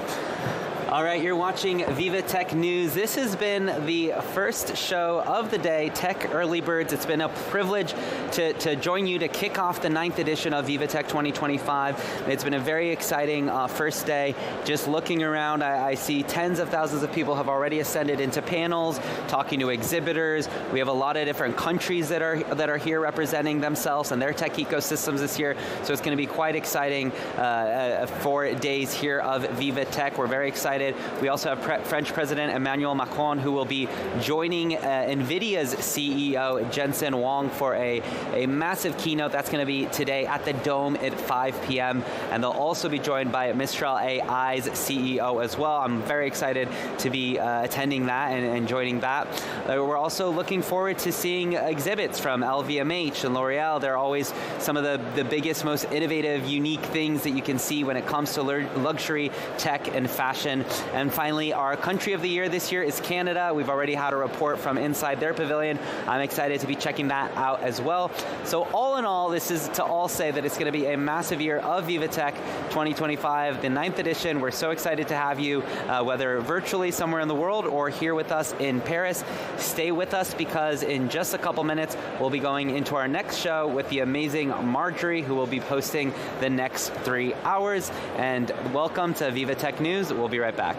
All right, you're watching VivaTech News. This has been the first show of the day, Tech Early Birds. It's been a privilege to join you to kick off the 9th edition of VivaTech 2025. It's been a very exciting first day. Just looking around, I see tens of thousands of people have already ascended into panels, talking to exhibitors. We have a lot of different countries that are here representing themselves and their tech ecosystems this year. So it's going to be quite exciting 4 days here of VivaTech. We're very excited. We also have French President Emmanuel Macron, who will be joining NVIDIA's CEO, Jensen Huang, for a massive keynote. That's going to be today at the Dome at 5 p.m. And they'll also be joined by Mistral AI's CEO as well. I'm very excited to be attending that and joining that. We're also looking forward to seeing exhibits from LVMH and L'Oreal. They're always some of the biggest, most innovative, unique things that you can see when it comes to luxury, tech, and fashion. And finally, our country of the year this year is Canada. We've already had a report from inside their pavilion. I'm excited to be checking that out as well. So all in all, this is to all say that it's going to be a massive year of VivaTech 2025, the 9th edition. We're so excited to have you, whether virtually somewhere in the world or here with us in Paris. Stay with us because in just a couple minutes, we'll be going into our next show with the amazing Marjorie, who will be posting the next 3 hours. And welcome to VivaTech News. We'll be right back.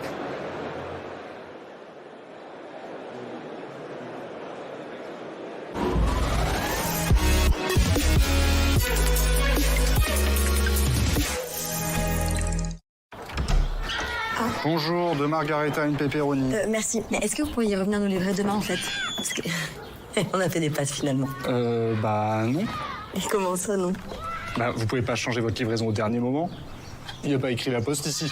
Bonjour, de margarita une pepperoni. Merci. Mais est-ce que vous pourriez revenir nous livrer demain en fait? Parce que on a fait des passes finalement. Bah non. Et comment ça non? Bah vous pouvez pas changer votre livraison au dernier moment. Il n'y a pas écrit La Poste ici.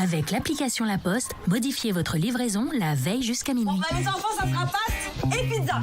Avec l'application La Poste, modifiez votre livraison la veille jusqu'à minuit. Bon bah les enfants, ça sera pâtes et pizza.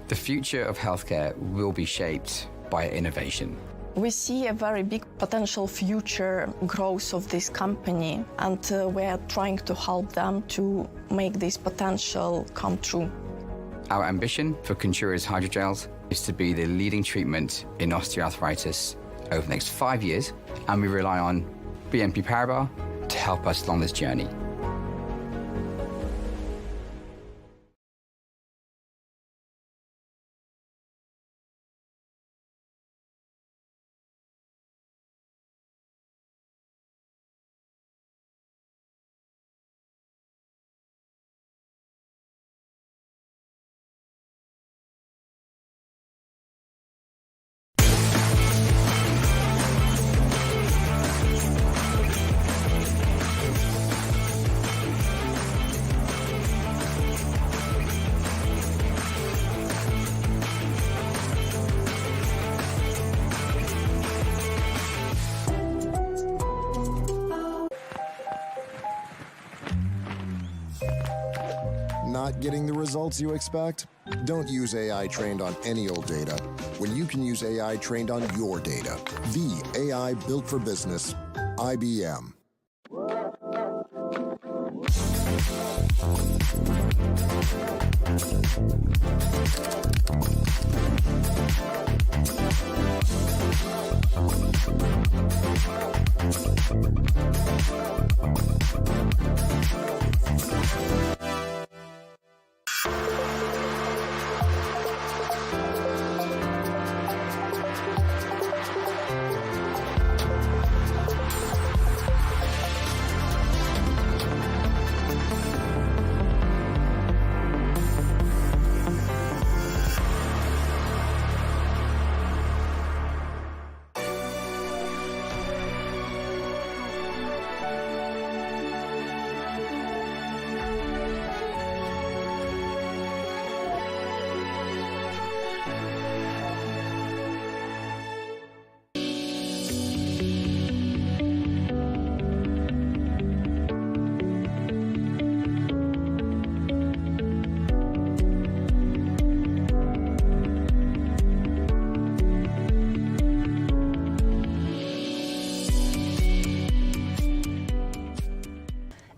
The future of healthcare will be shaped by innovation. We see a very big potential future growth of this company, and we are trying to help them to make this potential come true. Our ambition for Contura's hydrogels is to be the leading treatment in osteoarthritis over the next 5 years, and we rely on BNP Paribas to help us along this journey. Not getting the results you expect? Don't use AI trained on any old data when you can use AI trained on your data. The AI built for business, IBM.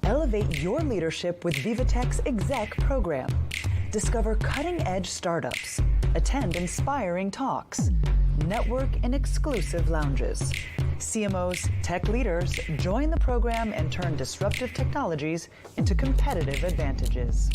Elevate your leadership with VivaTech's Exec program. Discover cutting-edge startups, attend inspiring talks, network in exclusive lounges. CMOs, tech leaders, join the program and turn disruptive technologies into competitive advantages.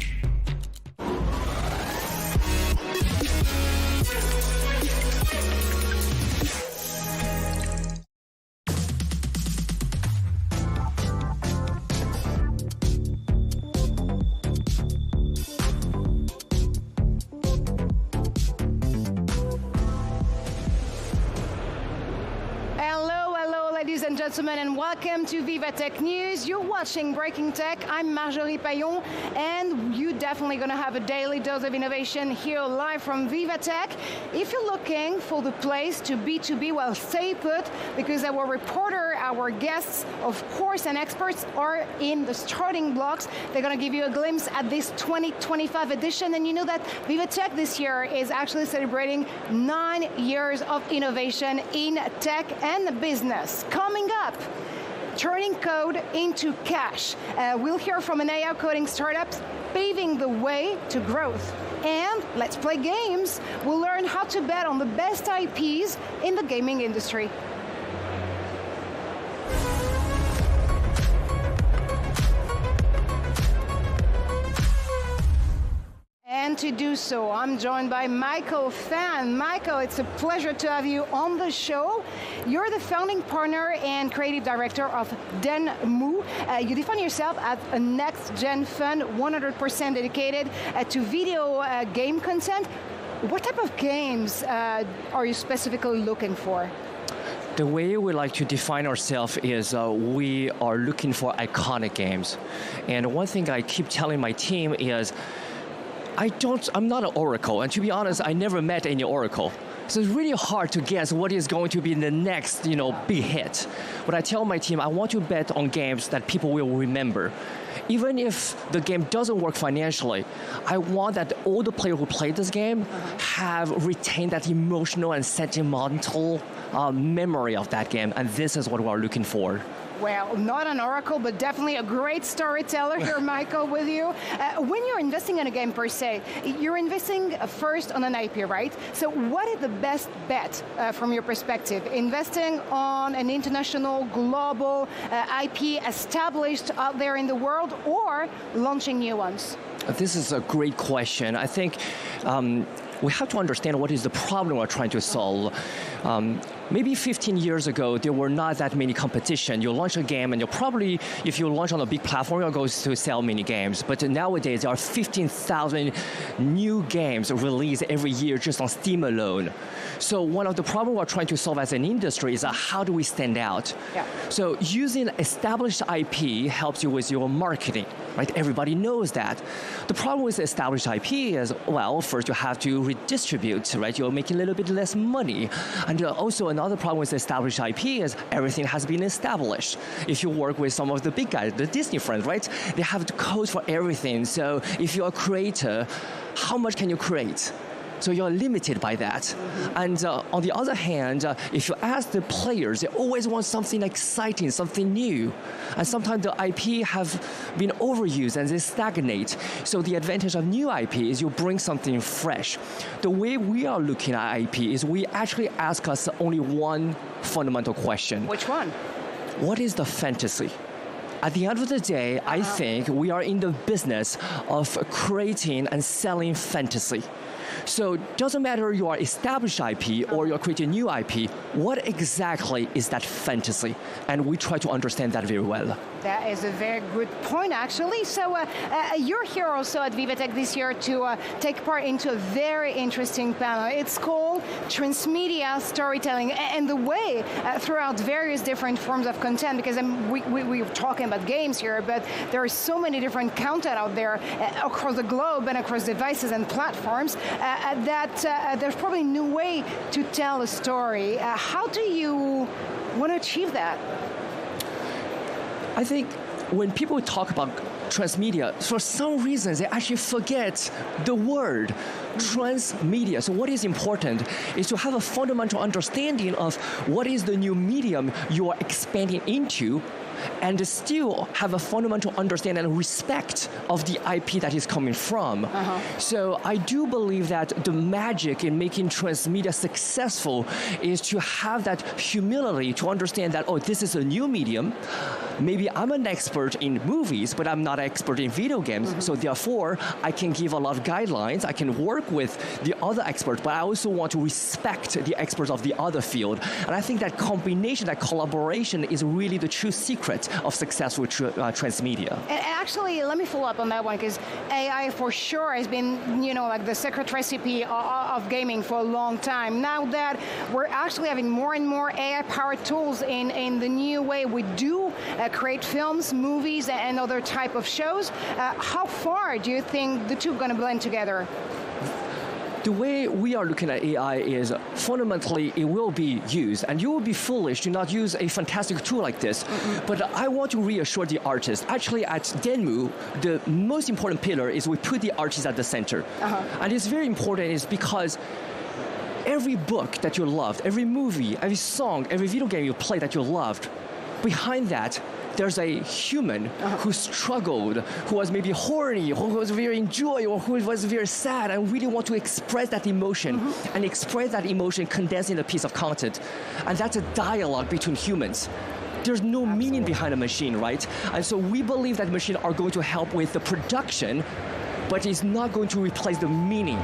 Ladies and gentlemen, and welcome to VivaTech News. You're watching Breaking Tech. I'm Marjorie Payon, and you're definitely going to have a daily dose of innovation here live from VivaTech. If you're looking for the place to B2B, well, stay put, because our reporter, our guests, of course, and experts are in the starting blocks. They're going to give you a glimpse at this 2025 edition, and you know that VivaTech this year is actually celebrating 9 years of innovation in tech and business. Coming up, turning code into cash. We'll hear from an AI coding startup paving the way to growth. And let's play games. We'll learn how to bet on the best IPs in the gaming industry. And to do so, I'm joined by Michael Fan. Michael, it's a pleasure to have you on the show. You're the founding partner and creative director of Denmu. You define yourself as a next-gen fund, 100% dedicated to video game content. What type of games are you specifically looking for? The way we like to define ourselves is we are looking for iconic games. And one thing I keep telling my team is, I'm not an oracle, and to be honest, I never met any oracle. So it's really hard to guess what is going to be the next, big hit. But I tell my team, I want to bet on games that people will remember. Even if the game doesn't work financially, I want that all the players who played this game have retained that emotional and sentimental memory of that game, and this is what we're looking for. Well, not an oracle, but definitely a great storyteller here, Michael, with you. When you're investing in a game per se, you're investing first on an IP, right? So what is the best bet from your perspective? Investing on an international, global IP established out there in the world, or launching new ones? This is a great question. I think we have to understand what is the problem we're trying to solve. Maybe 15 years ago, there were not that many competition. You launch a game, and you'll probably, if you launch on a big platform, you're going to sell many games. But nowadays, there are 15,000 new games released every year just on Steam alone. So one of the problems we're trying to solve as an industry is how do we stand out? Yeah. So using established IP helps you with your marketing, right? Everybody knows that. The problem with established IP is, well, first you have to redistribute, right? You're making a little bit less money. And also another problem with established IP is everything has been established. If you work with some of the big guys, the Disney friends, right? They have the codes for everything. So if you're a creator, how much can you create? So you're limited by that. And on the other hand, if you ask the players, they always want something exciting, something new. And sometimes the IP have been overused and they stagnate. So the advantage of new IP is you bring something fresh. The way we are looking at IP is we actually ask us only one fundamental question. Which one? What is the fantasy? At the end of the day, I think we are in the business of creating and selling fantasy. So it doesn't matter you are established IP or you're creating new IP, what exactly is that fantasy? And we try to understand that very well. That is a very good point, actually. So you're here also at VivaTech this year to take part into a very interesting panel. It's called Transmedia Storytelling, and the way throughout various different forms of content, because we're talking about games here, but there are so many different content out there across the globe and across devices and platforms that there's probably no way to tell a story. How do you want to achieve that? I think when people talk about transmedia, for some reason, they actually forget the word transmedia. So what is important is to have a fundamental understanding of what is the new medium you are expanding into, and still have a fundamental understanding and respect of the IP that is coming from. So I do believe that the magic in making transmedia successful is to have that humility to understand that, oh, this is a new medium. Maybe I'm an expert in movies, but I'm not an expert in video games. So therefore, I can give a lot of guidelines. I can work with the other experts, but I also want to respect the experts of the other field. And I think that combination, that collaboration is really the true secret of successful transmedia. And actually, let me follow up on that one, because AI for sure has been, like the secret recipe of gaming for a long time. Now that we're actually having more and more AI-powered tools in the new way we do create films, movies, and other type of shows, how far do you think the two are going to blend together? The way we are looking at AI is fundamentally it will be used, and you will be foolish to not use a fantastic tool like this. But I want to reassure the artist. Actually, at Denmu, the most important pillar is we put the artist at the center. And it's very important is because every book that you loved, every movie, every song, every video game you played that you loved, behind that, there's a human who struggled, who was maybe horny, who was very enjoyable, who was very sad, and really want to express that emotion, and express that emotion condensed in a piece of content. And that's a dialogue between humans. There's no meaning behind a machine, right? And so we believe that machines are going to help with the production, but it's not going to replace the meaning.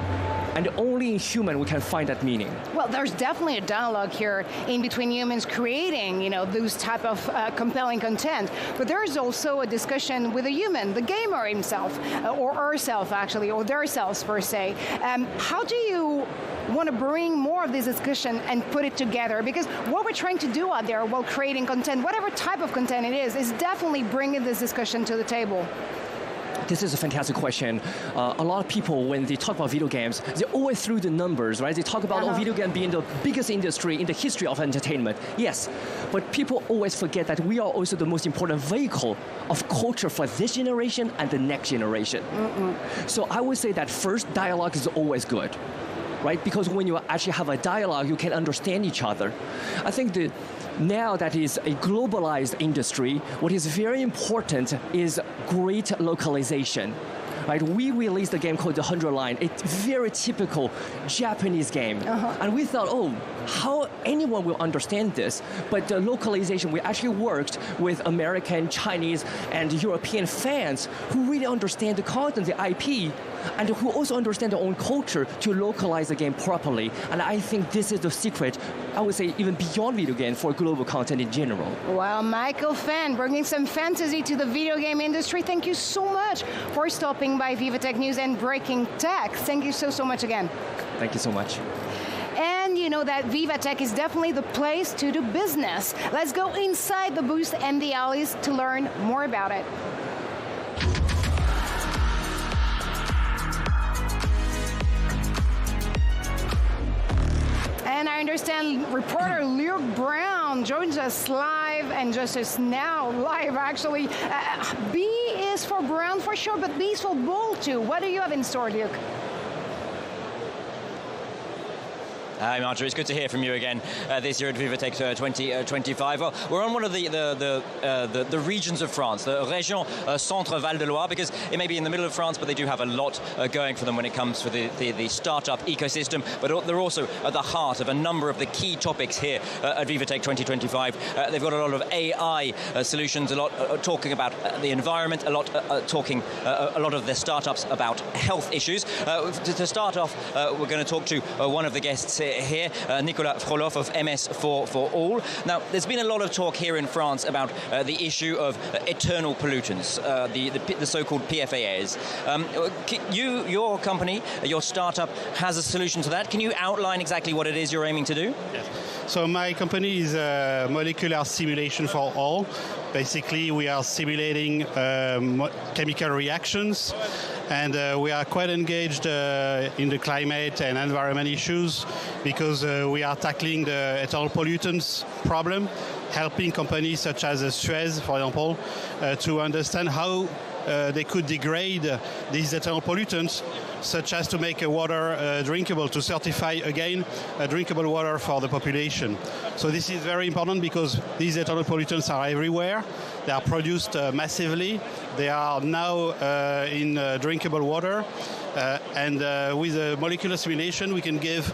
And only in human we can find that meaning. Well, there's definitely a dialogue here in between humans creating, those type of compelling content. But there's also a discussion with a human, the gamer himself, or herself actually, or their selves per se. How do you want to bring more of this discussion and put it together? Because what we're trying to do out there while creating content, whatever type of content it is definitely bringing this discussion to the table. This is a fantastic question. A lot of people, when they talk about video games, they always through the numbers, right? They talk about video game being the biggest industry in the history of entertainment. Yes, but people always forget that we are also the most important vehicle of culture for this generation and the next generation. So I would say that first, dialogue is always good, right? Because when you actually have a dialogue, you can understand each other. I think now that is a globalized industry, what is very important is great localization. Right, we released a game called The 100 Line. It's very typical Japanese game. And we thought, oh, how anyone will understand this? But the localization, we actually worked with American, Chinese, and European fans who really understand the content, the IP, and who also understand their own culture to localize the game properly. And I think this is the secret, I would say, even beyond video games for global content in general. Well, Michael Fan, bringing some fantasy to the video game industry. Thank you so much for stopping by VivaTech News and Breaking Tech. Thank you so much again. Thank you so much. And you know that VivaTech is definitely the place to do business. Let's go inside the booth and the alleys to learn more about it. And I understand reporter Luke Brown joins us live, and just as now live actually. B is for Brown for sure, but B is for Bull too. What do you have in store, Luke? Hi, Marjorie. It's good to hear from you again this year at VivaTech 2025. Well, we're on one of the regions of France, the Région Centre-Val de Loire, because it may be in the middle of France, but they do have a lot going for them when it comes to the startup ecosystem. But they're also at the heart of a number of the key topics here at VivaTech 2025. They've got a lot of AI solutions, a lot talking about the environment, a lot talking a lot of their startups about health issues. To start off, we're going to talk to one of the guests here, Nicolas Frolov of MS for All. Now, there's been a lot of talk here in France about the issue of eternal pollutants, the so-called PFAS. Your company, your startup, has a solution to that. Can you outline exactly what it is you're aiming to do? Yes. So my company is molecular simulation for all. Basically, we are simulating chemical reactions, and we are quite engaged in the climate and environment issues because we are tackling the eternal pollutants problem, helping companies such as Suez, for example, to understand how they could degrade these eternal pollutants, such as to make water drinkable, to certify again drinkable water for the population. So this is very important because these eternal pollutants are everywhere. They are produced massively. They are now in drinkable water. And with a molecular simulation, we can give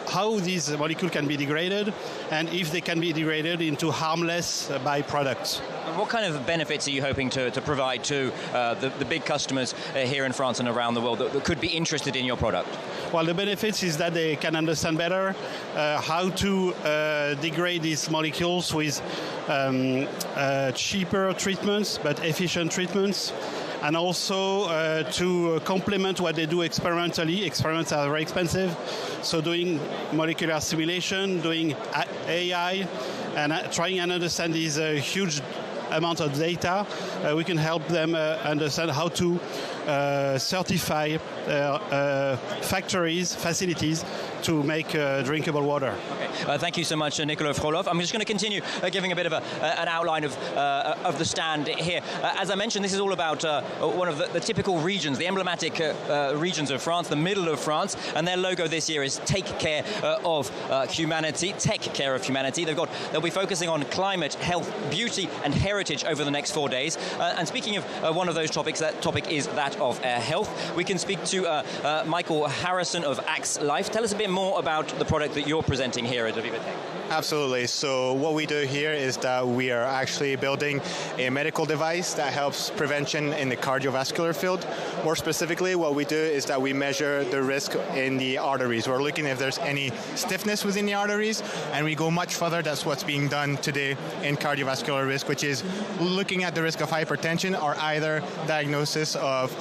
how these molecules can be degraded, and if they can be degraded into harmless byproducts. What kind of benefits are you hoping to provide to the big customers here in France and around the world that could be interested in your product? Well, the benefits is that they can understand better how to degrade these molecules with cheaper treatments, but efficient treatments. And also to complement what they do experimentally. Experiments are very expensive, so doing molecular simulation, doing AI, and trying and understand these huge amount of data, we can help them understand how to certify facilities to make drinkable water. Okay. Thank you so much, Nicolas Frolov. I'm just going to continue giving a bit of an outline of the stand here. As I mentioned, this is all about one of the typical regions, the emblematic regions of France, the middle of France, and their logo this year is Take Care of Humanity, Tech Care of Humanity. They'll be focusing on climate, health, beauty, and heritage over the next 4 days. And speaking of one of those topics, that topic is that of health. We can speak to Michael Harrison of Axe Life. Tell us a bit more about the product that you're presenting here at VivaTech. Absolutely. So what we do here is that we are actually building a medical device that helps prevention in the cardiovascular field. More specifically, what we do is that we measure the risk in the arteries. We're looking if there's any stiffness within the arteries, and we go much further. That's what's being done today in cardiovascular risk, which is looking at the risk of hypertension or either diagnosis of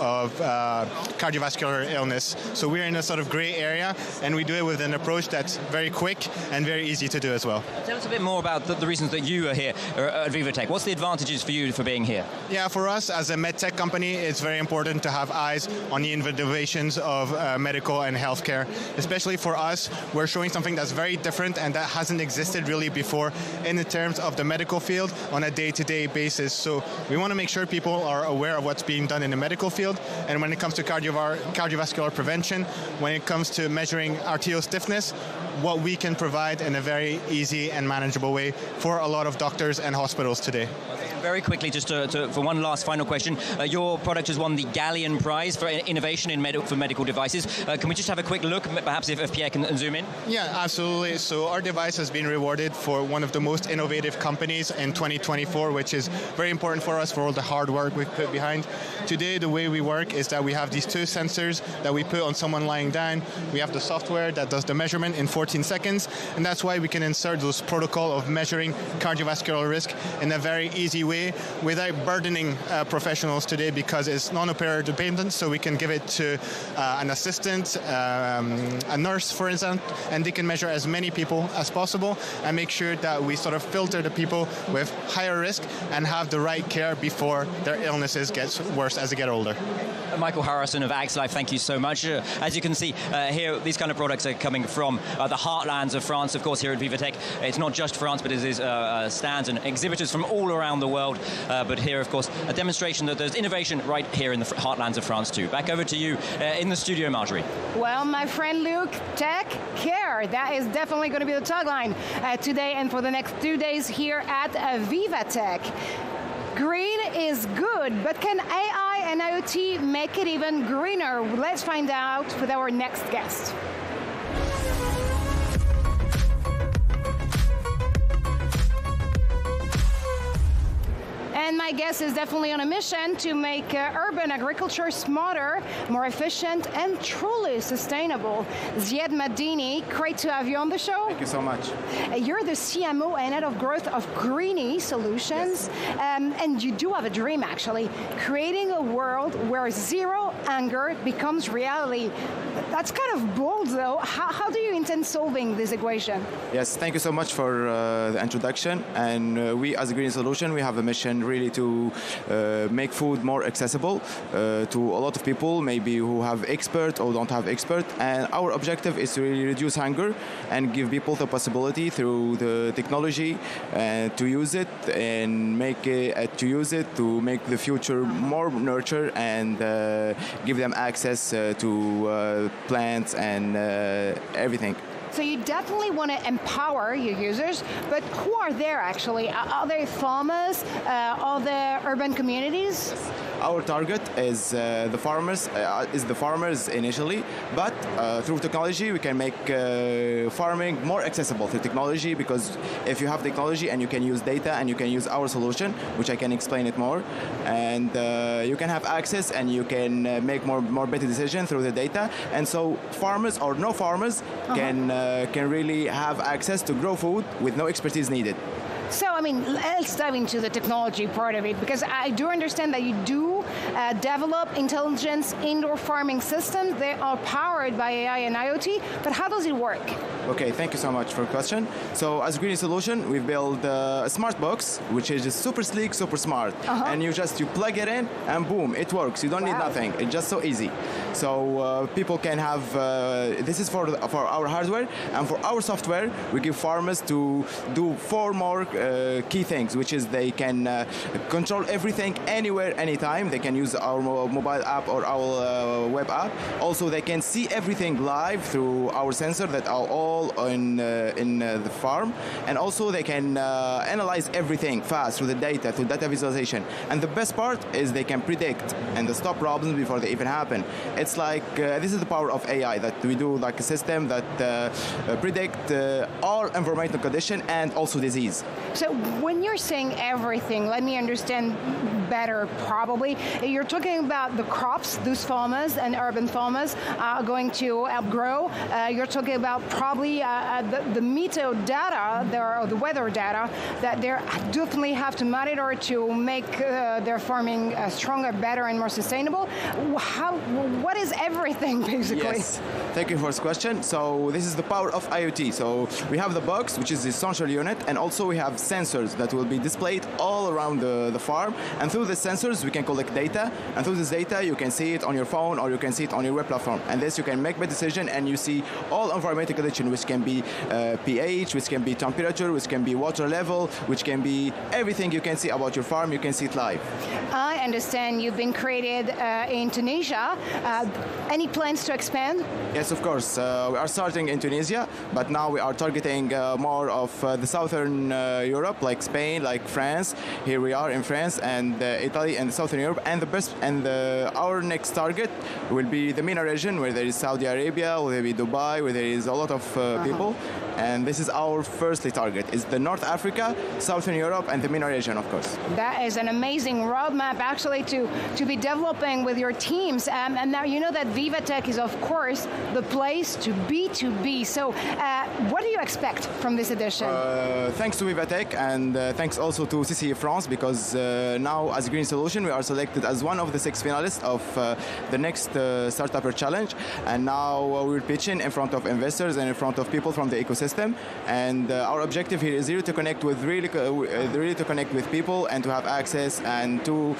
cardiovascular illness. So we're in a sort of gray area, and we do it with an approach that's very quick and very easy to do as well. Tell us a bit more about the reasons that you are here at VivaTech. What's the advantages for you for being here? Yeah, for us as a medtech company, it's very important to have eyes on the innovations of medical and healthcare. Especially for us, we're showing something that's very different and that hasn't existed really before in the terms of the medical field on a day-to-day basis. So we want to make sure people are aware of what's being done in the medical field. And when it comes to cardiovascular prevention, when it comes to measuring arterial stiffness, what we can provide in a very easy and manageable way for a lot of doctors and hospitals today. Very quickly, just for one last final question, your product has won the Galleon Prize for innovation in for medical devices. Can we just have a quick look, perhaps if Pierre can zoom in? Yeah, absolutely. So our device has been rewarded for one of the most innovative companies in 2024, which is very important for us for all the hard work we've put behind. Today, the way we work is that we have these two sensors that we put on someone lying down. We have the software that does the measurement in 14 seconds, and that's why we can insert those protocol of measuring cardiovascular risk in a very easy way without burdening professionals today, because it's non-operator dependent, so we can give it to an assistant, a nurse, for example, and they can measure as many people as possible and make sure that we sort of filter the people with higher risk and have the right care before their illnesses get worse as they get older. Michael Harrison of AxLife, thank you so much. As you can see here, these kind of products are coming from the heartlands of France. Of course, here at VivaTech, it's not just France, but it is stands and exhibitors from all around the world. But here, of course, a demonstration that there's innovation right here in the heartlands of France too. Back over to you in the studio, Marjorie. Well, my friend Luke, tech care. That is definitely going to be the tagline today and for the next 2 days here at VivaTech. Green is good, but can AI and IoT make it even greener? Let's find out with our next guest. And my guest is definitely on a mission to make urban agriculture smarter, more efficient, and truly sustainable. Ziad Madini, great to have you on the show. Thank you so much. You're the CMO and head of growth of Greenie Solutions. Yes. And you do have a dream, actually, creating a world where zero anger becomes reality. That's kind of bold, though. How do you intend solving this equation? Yes, thank you so much for the introduction. And we, as a Greenie Solution, we have a mission really to make food more accessible to a lot of people, maybe who have expert or don't have expert. And our objective is to really reduce hunger and give people the possibility through the technology to use it and make it to make the future more nurture and give them access to plants and everything. So you definitely want to empower your users, but who are there actually? Are they farmers? Are there urban communities? Our target is the farmers initially, but through technology we can make farming more accessible through technology, because if you have technology and you can use data and you can use our solution, which I can explain it more, and you can have access and you can make more better decisions through the data, and so farmers or no farmers can really have access to grow food with no expertise needed. So, I mean, let's dive into the technology part of it, because I do understand that you do develop intelligence indoor farming systems. They are powered by AI and IoT, but how does it work? Okay, thank you so much for the question. So, as Greenie Solution, we built a smart box, which is just super sleek, super smart. And you plug it in and boom, it works. You don't need nothing. It's just so easy. So people can have, this is for our hardware, and for our software, we give farmers to do 4 more key things, which is they can control everything anywhere, anytime. They can use our mobile app or our web app. Also, they can see everything live through our sensor that are all in the farm. And also, they can analyze everything fast through the data, through data visualization. And the best part is they can predict and stop problems before they even happen. It's like, this is the power of AI, that we do like a system that predict all environmental condition and also disease. So when you're saying everything, let me understand better probably. You're talking about the crops, those farmers and urban farmers are going to outgrow. You're talking about probably the meteo data, or the weather data, that they definitely have to monitor to make their farming stronger, better, and more sustainable. What is everything, basically? Yes, thank you for this question. So this is the power of IoT. So we have the box, which is the central unit, and also we have sensors that will be displayed all around the farm. And through the sensors, we can collect data. And through this data, you can see it on your phone or you can see it on your web platform. And this, you can make a decision and you see all environmental conditions, which can be pH, which can be temperature, which can be water level, which can be everything you can see about your farm. You can see it live. I understand you've been created in Tunisia. Any plans to expand? Yes, of course. We are starting in Tunisia, but now we are targeting more of the southern Europe, like Spain, like France. Here we are in France and Italy and Southern Europe. And our next target will be the MENA region, where there is Saudi Arabia, where there will be Dubai, where there is a lot of people. And this is our firstly target. It's the North Africa, Southern Europe, and the MENA region, of course. That is an amazing roadmap, actually, to be developing with your teams. And now you know that VivaTech is, of course, the place to B2B. So what do you expect from this edition? Thanks to VivaTech, and thanks also to CCE France, because now as Green Solution, we are selected as one of the 6 finalists of the next Startupper Challenge. And now we're pitching in front of investors and in front of people from the ecosystem. And our objective here is really to connect with people and to have access and to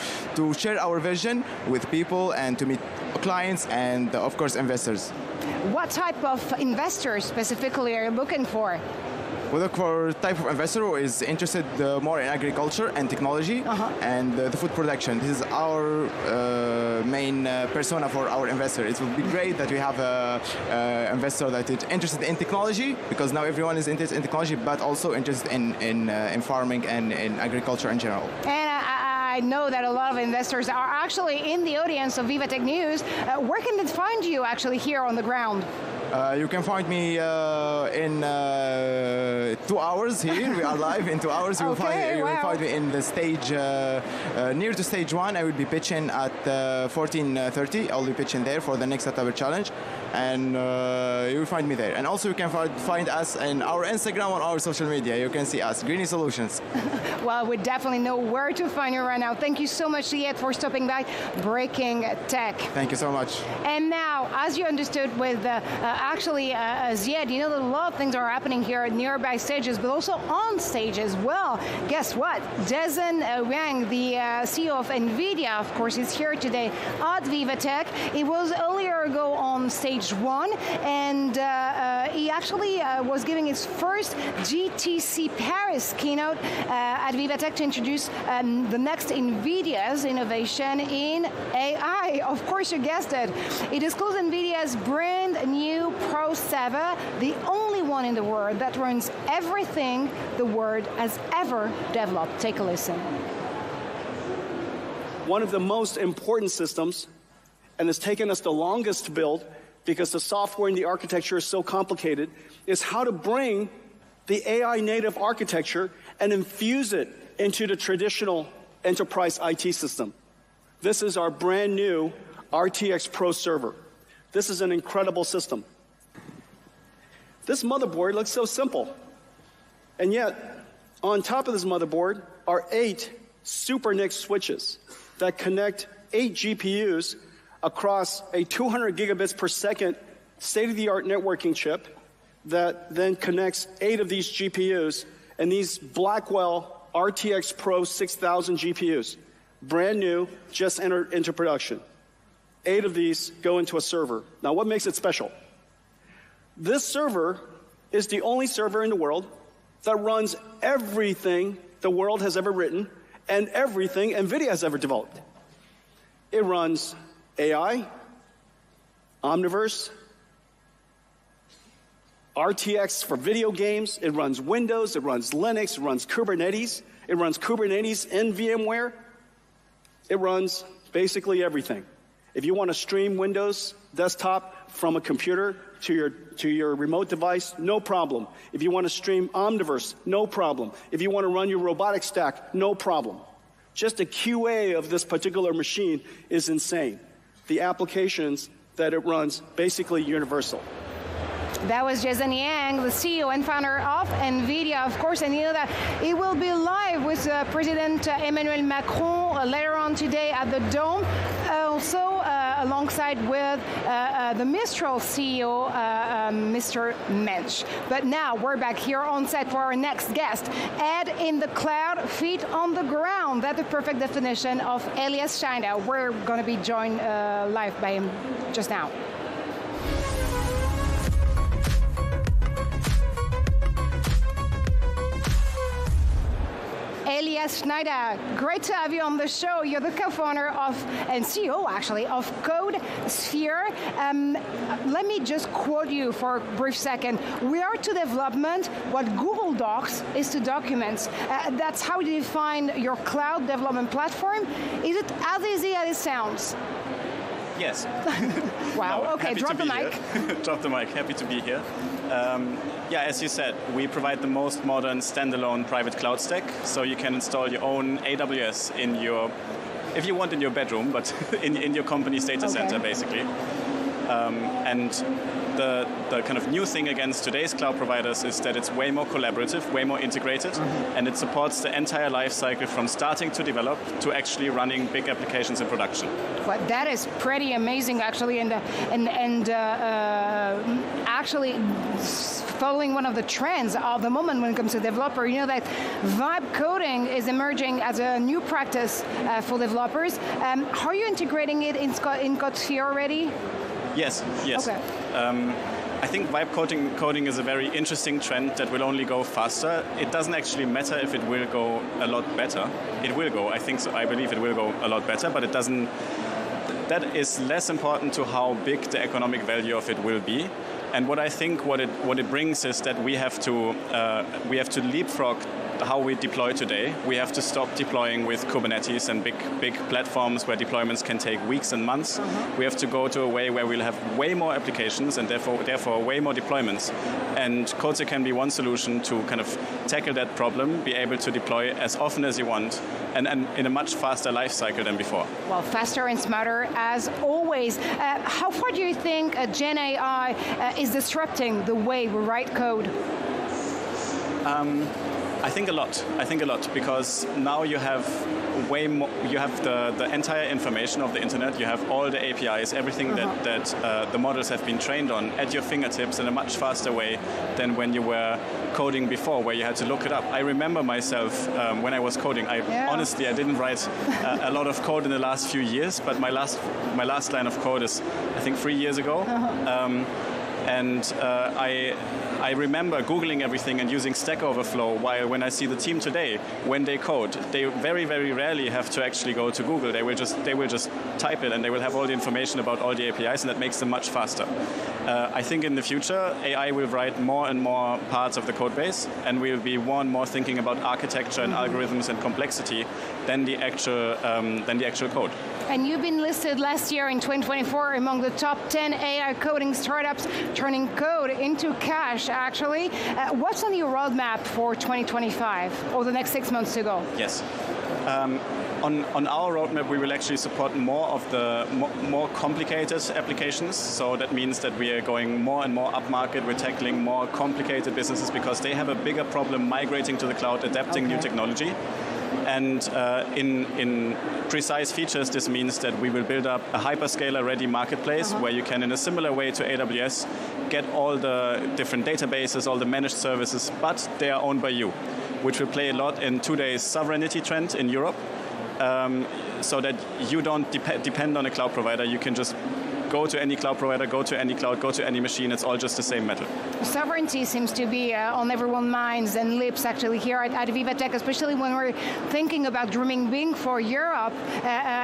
share our vision with people and to meet clients and of course investors. What type of investors specifically are you looking for? We look for type of investor who is interested more in agriculture and technology and the food production. This is our main persona for our investor. It would be great that we have an investor that is interested in technology, because now everyone is interested in technology, but also interested in farming and in agriculture in general. And I know that a lot of investors are actually in the audience of VivaTech News. Where can they find you actually here on the ground? You can find me in 2 hours here. We are live in 2 hours. You will find me in the stage, near to stage 1. I will be pitching at 14:30. I'll be pitching there for the next Startupper Challenge. And you will find me there. And also you can find us in our Instagram, on our social media. You can see us, Greeny Solutions. Well, we definitely know where to find you right now. Thank you so much, Ziad, for stopping by Breaking Tech. Thank you so much. And now, as you understood with Ziad, you know that a lot of things are happening here at nearby stages, but also on stage as well. Guess what? Dezen Wang, the CEO of NVIDIA, of course, is here today at VivaTech. He was earlier ago on stage 1, and he actually was giving his first GTC Paris keynote at VivaTech to introduce the next NVIDIA's innovation in AI. Of course, you guessed it. It disclosed NVIDIA's brand new Pro Server, the only one in the world that runs everything the world has ever developed. Take a listen. One of the most important systems, and it's taken us the longest to build because the software and the architecture is so complicated, is how to bring the AI native architecture and infuse it into the traditional enterprise IT system. This is our brand new RTX Pro server. This is an incredible system. This motherboard looks so simple. And yet, on top of this motherboard are 8 Super NIC switches that connect 8 GPUs across a 200 gigabits per second state-of-the-art networking chip that then connects 8 of these GPUs and these Blackwell RTX Pro 6000 GPUs. Brand new, just entered into production. 8 of these go into a server. Now, what makes it special? This server is the only server in the world that runs everything the world has ever written and everything NVIDIA has ever developed. It runs AI, Omniverse, RTX for video games, it runs Windows, it runs Linux, it runs Kubernetes in VMware. It runs basically everything. If you want to stream Windows desktop from a computer to your remote device, no problem. If you want to stream Omniverse, no problem. If you want to run your robotic stack, no problem. Just the QA of this particular machine is insane. The applications that it runs, basically universal. That was Jason Yang, the CEO and founder of NVIDIA, of course, and you know that it will be live with President Emmanuel Macron later on today at the Dome, also alongside with the Mistral CEO, Mr. Mensch. But now we're back here on set for our next guest. Head in the cloud, feet on the ground. That's the perfect definition of Elias Schneider. We're going to be joined live by him just now. Elias Schneider, great to have you on the show. You're the co-founder of, and CEO actually, of CodeSphere. Let me just quote you for a brief second. We are to development what Google Docs is to documents. That's how you define your cloud development platform. Is it as easy as it sounds? Yes. Wow, No, okay, drop the mic. Drop the mic, happy to be here. Yeah, as you said, we provide the most modern standalone private cloud stack, so you can install your own AWS in your, if you want in your bedroom, but in your company's data center, basically. And the kind of new thing against today's cloud providers is that it's way more collaborative, way more integrated, and it supports the entire life cycle from starting to develop to actually running big applications in production. Well, that is pretty amazing, actually, and actually following one of the trends of the moment when it comes to developer. You know that vibe coding is emerging as a new practice for developers. Are you integrating it in CodeSphere already? Yes. Okay. I think vibe coding is a very interesting trend that will only go faster. It doesn't actually matter if it will go a lot better. It will go, I think so. I believe it will go a lot better, but it doesn't. That is less important to how big the economic value of it will be. And what I think what it brings is that we have to leapfrog how we deploy today. We have to stop deploying with Kubernetes and big platforms where deployments can take weeks and months. We have to go to a way where we'll have way more applications and therefore way more deployments. And CodeSphere can be one solution to kind of tackle that problem, be able to deploy as often as you want, and in a much faster life cycle than before. Well, faster and smarter as always. How far do you think Gen AI is disrupting the way we write code? I think a lot, because now you have way more. You have the entire information of the internet. You have all the APIs, everything that the models have been trained on at your fingertips in a much faster way than when you were coding before, where you had to look it up. I remember myself when I was coding. Honestly, I didn't write a lot of code in the last few years, but my last line of code is, I think, 3 years ago. And I remember Googling everything and using Stack Overflow, while when I see the team today, when they code, they very, very rarely have to actually go to Google. They will just type it and they will have all the information about all the APIs, and that makes them much faster. I think in the future, AI will write more and more parts of the code base, and we'll be more and more thinking about architecture and algorithms and complexity than the actual code. And you've been listed last year in 2024 among the top 10 AI coding startups turning code into cash, actually. What's on your roadmap for 2025 or the next 6 months to go? Yes. On our roadmap, we will actually support more of the more complicated applications. So that means that we are going more and more upmarket. We're tackling more complicated businesses because they have a bigger problem migrating to the cloud, adapting new technology. And in precise features, this means that we will build up a hyperscaler-ready marketplace where you can, in a similar way to AWS, get all the different databases, all the managed services, but they are owned by you, which will play a lot in today's sovereignty trend in Europe, so that you don't depend on a cloud provider. You can just go to any cloud provider, go to any cloud, go to any machine. It's all just the same metal. Sovereignty seems to be on everyone's minds and lips actually here at VivaTech, especially when we're thinking about dreaming big for Europe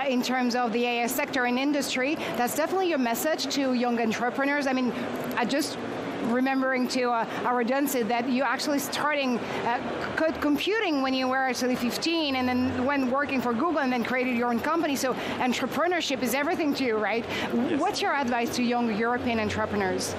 in terms of the AI sector and industry. That's definitely your message to young entrepreneurs. I mean, I just remembering to our Dunsid that you actually starting code computing when you were actually 15, and then when working for Google, and then created your own company. So entrepreneurship is everything to you, right? Yes. What's your advice to young European entrepreneurs?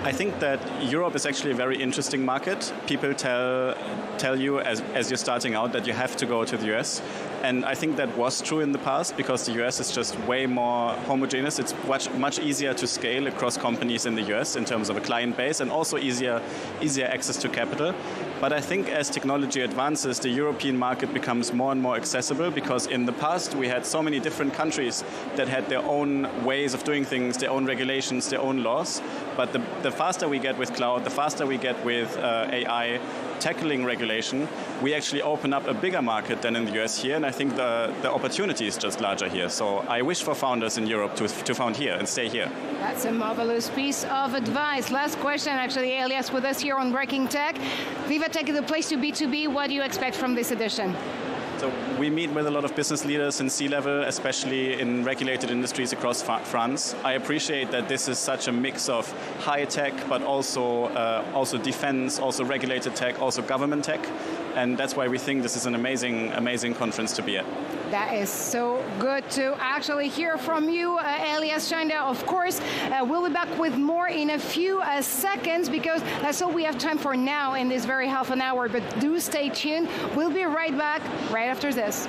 I think that Europe is actually a very interesting market. People tell you as you're starting out that you have to go to the US. And I think that was true in the past because the US is just way more homogeneous. It's much easier to scale across companies in the US in terms of a client base, and also easier access to capital. But I think as technology advances, the European market becomes more and more accessible, because in the past we had so many different countries that had their own ways of doing things, their own regulations, their own laws. But the faster we get with cloud, the faster we get with AI tackling regulation, we actually open up a bigger market than in the US here, and I think the opportunity is just larger here. So I wish for founders in Europe to found here and stay here. That's a marvelous piece of advice. Last question, actually, Elias, with us here on Breaking Tech. VivaTech is a place to be. What do you expect from this edition? So we meet with a lot of business leaders in C-level, especially in regulated industries across France. I appreciate that this is such a mix of high tech, but also defense, also regulated tech, also government tech. And that's why we think this is an amazing conference to be at. That is so good to actually hear from you, Elias Scheinda. Of course, we'll be back with more in a few seconds, because that's all we have time for now in this very half an hour. But do stay tuned. We'll be right back right after this.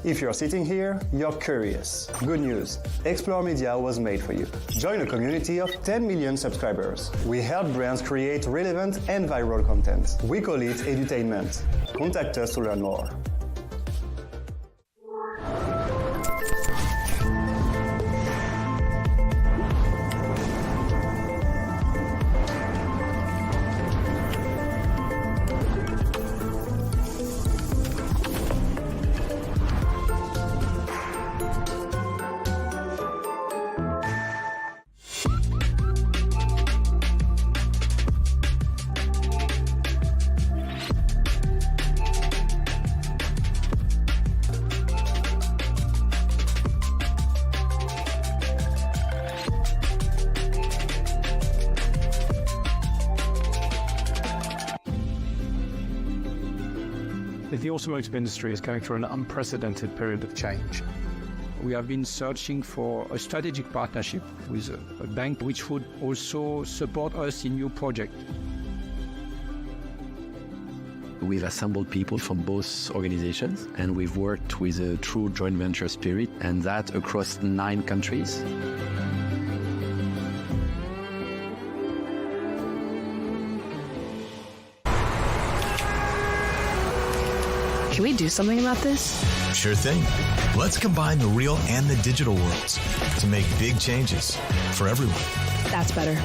If you're sitting here, you're curious. Good news, Explore Media was made for you. Join a community of 10 million subscribers. We help brands create relevant and viral content. We call it edutainment. Contact us to learn more. The automotive industry is going through an unprecedented period of change. We have been searching for a strategic partnership with a bank which would also support us in new projects. We've assembled people from both organizations, and we've worked with a true joint venture spirit, and that across 9 countries. Can we do something about this? Sure thing. Let's combine the real and the digital worlds to make big changes for everyone. That's better.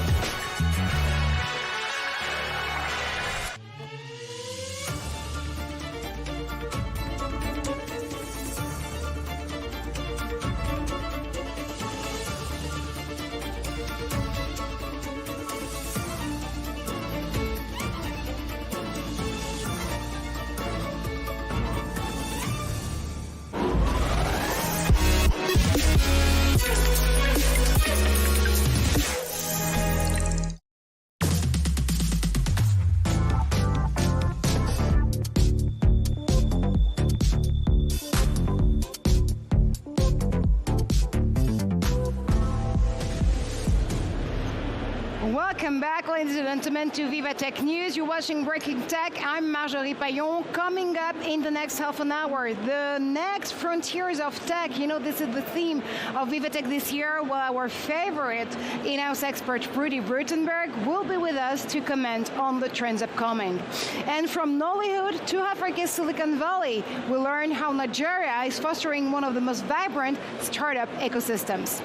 Welcome back, ladies and gentlemen, to VivaTech News. You're watching Breaking Tech. I'm Marjorie Payon. Coming up in the next half an hour, the next frontiers of tech. You know, this is the theme of VivaTech this year. Well, our favorite in-house expert, Rudy Brutenberg, will be with us to comment on the trends upcoming. And from Nollywood to Africa's Silicon Valley, we'll learn how Nigeria is fostering one of the most vibrant startup ecosystems.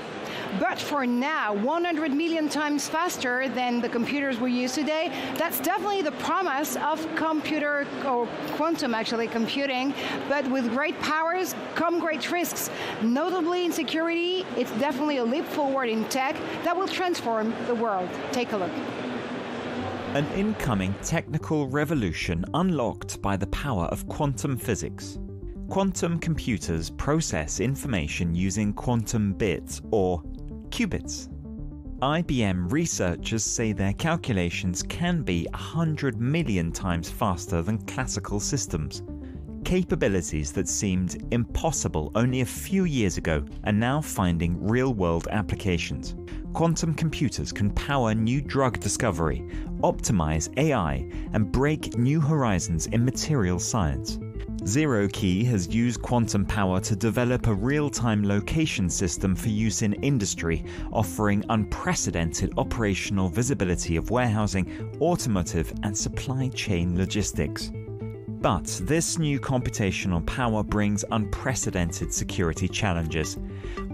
But for now, 100 million times faster than the computers we use today, that's definitely the promise of computer, or quantum actually, computing. But with great powers come great risks. Notably in security, it's definitely a leap forward in tech that will transform the world. Take a look. An incoming technical revolution unlocked by the power of quantum physics. Quantum computers process information using quantum bits, or qubits. IBM researchers say their calculations can be 100 million times faster than classical systems. Capabilities that seemed impossible only a few years ago are now finding real-world applications. Quantum computers can power new drug discovery, optimize AI, and break new horizons in material science. ZeroKey has used quantum power to develop a real-time location system for use in industry, offering unprecedented operational visibility of warehousing, automotive, and supply chain logistics. But this new computational power brings unprecedented security challenges.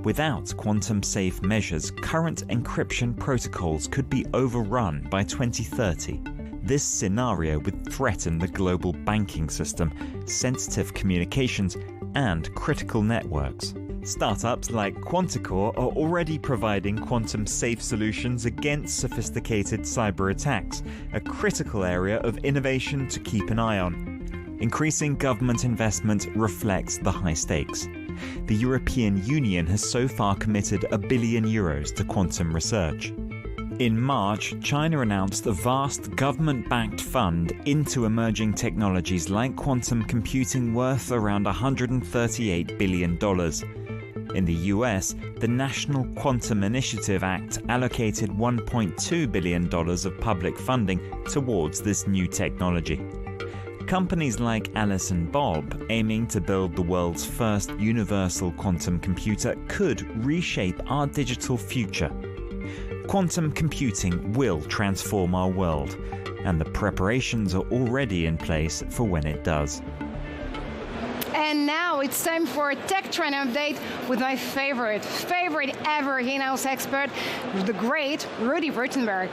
Without quantum-safe measures, current encryption protocols could be overrun by 2030. This scenario would threaten the global banking system, sensitive communications, and critical networks. Startups like Quanticore are already providing quantum-safe solutions against sophisticated cyber attacks, a critical area of innovation to keep an eye on. Increasing government investment reflects the high stakes. The European Union has so far committed €1 billion to quantum research. In March, China announced a vast government-backed fund into emerging technologies like quantum computing worth around $138 billion. In the US, the National Quantum Initiative Act allocated $1.2 billion of public funding towards this new technology. Companies like Alice & Bob, aiming to build the world's first universal quantum computer, could reshape our digital future. Quantum computing will transform our world, and the preparations are already in place for when it does. And now it's time for a tech trend update with my favorite ever in-house expert, the great Rudy Württemberg.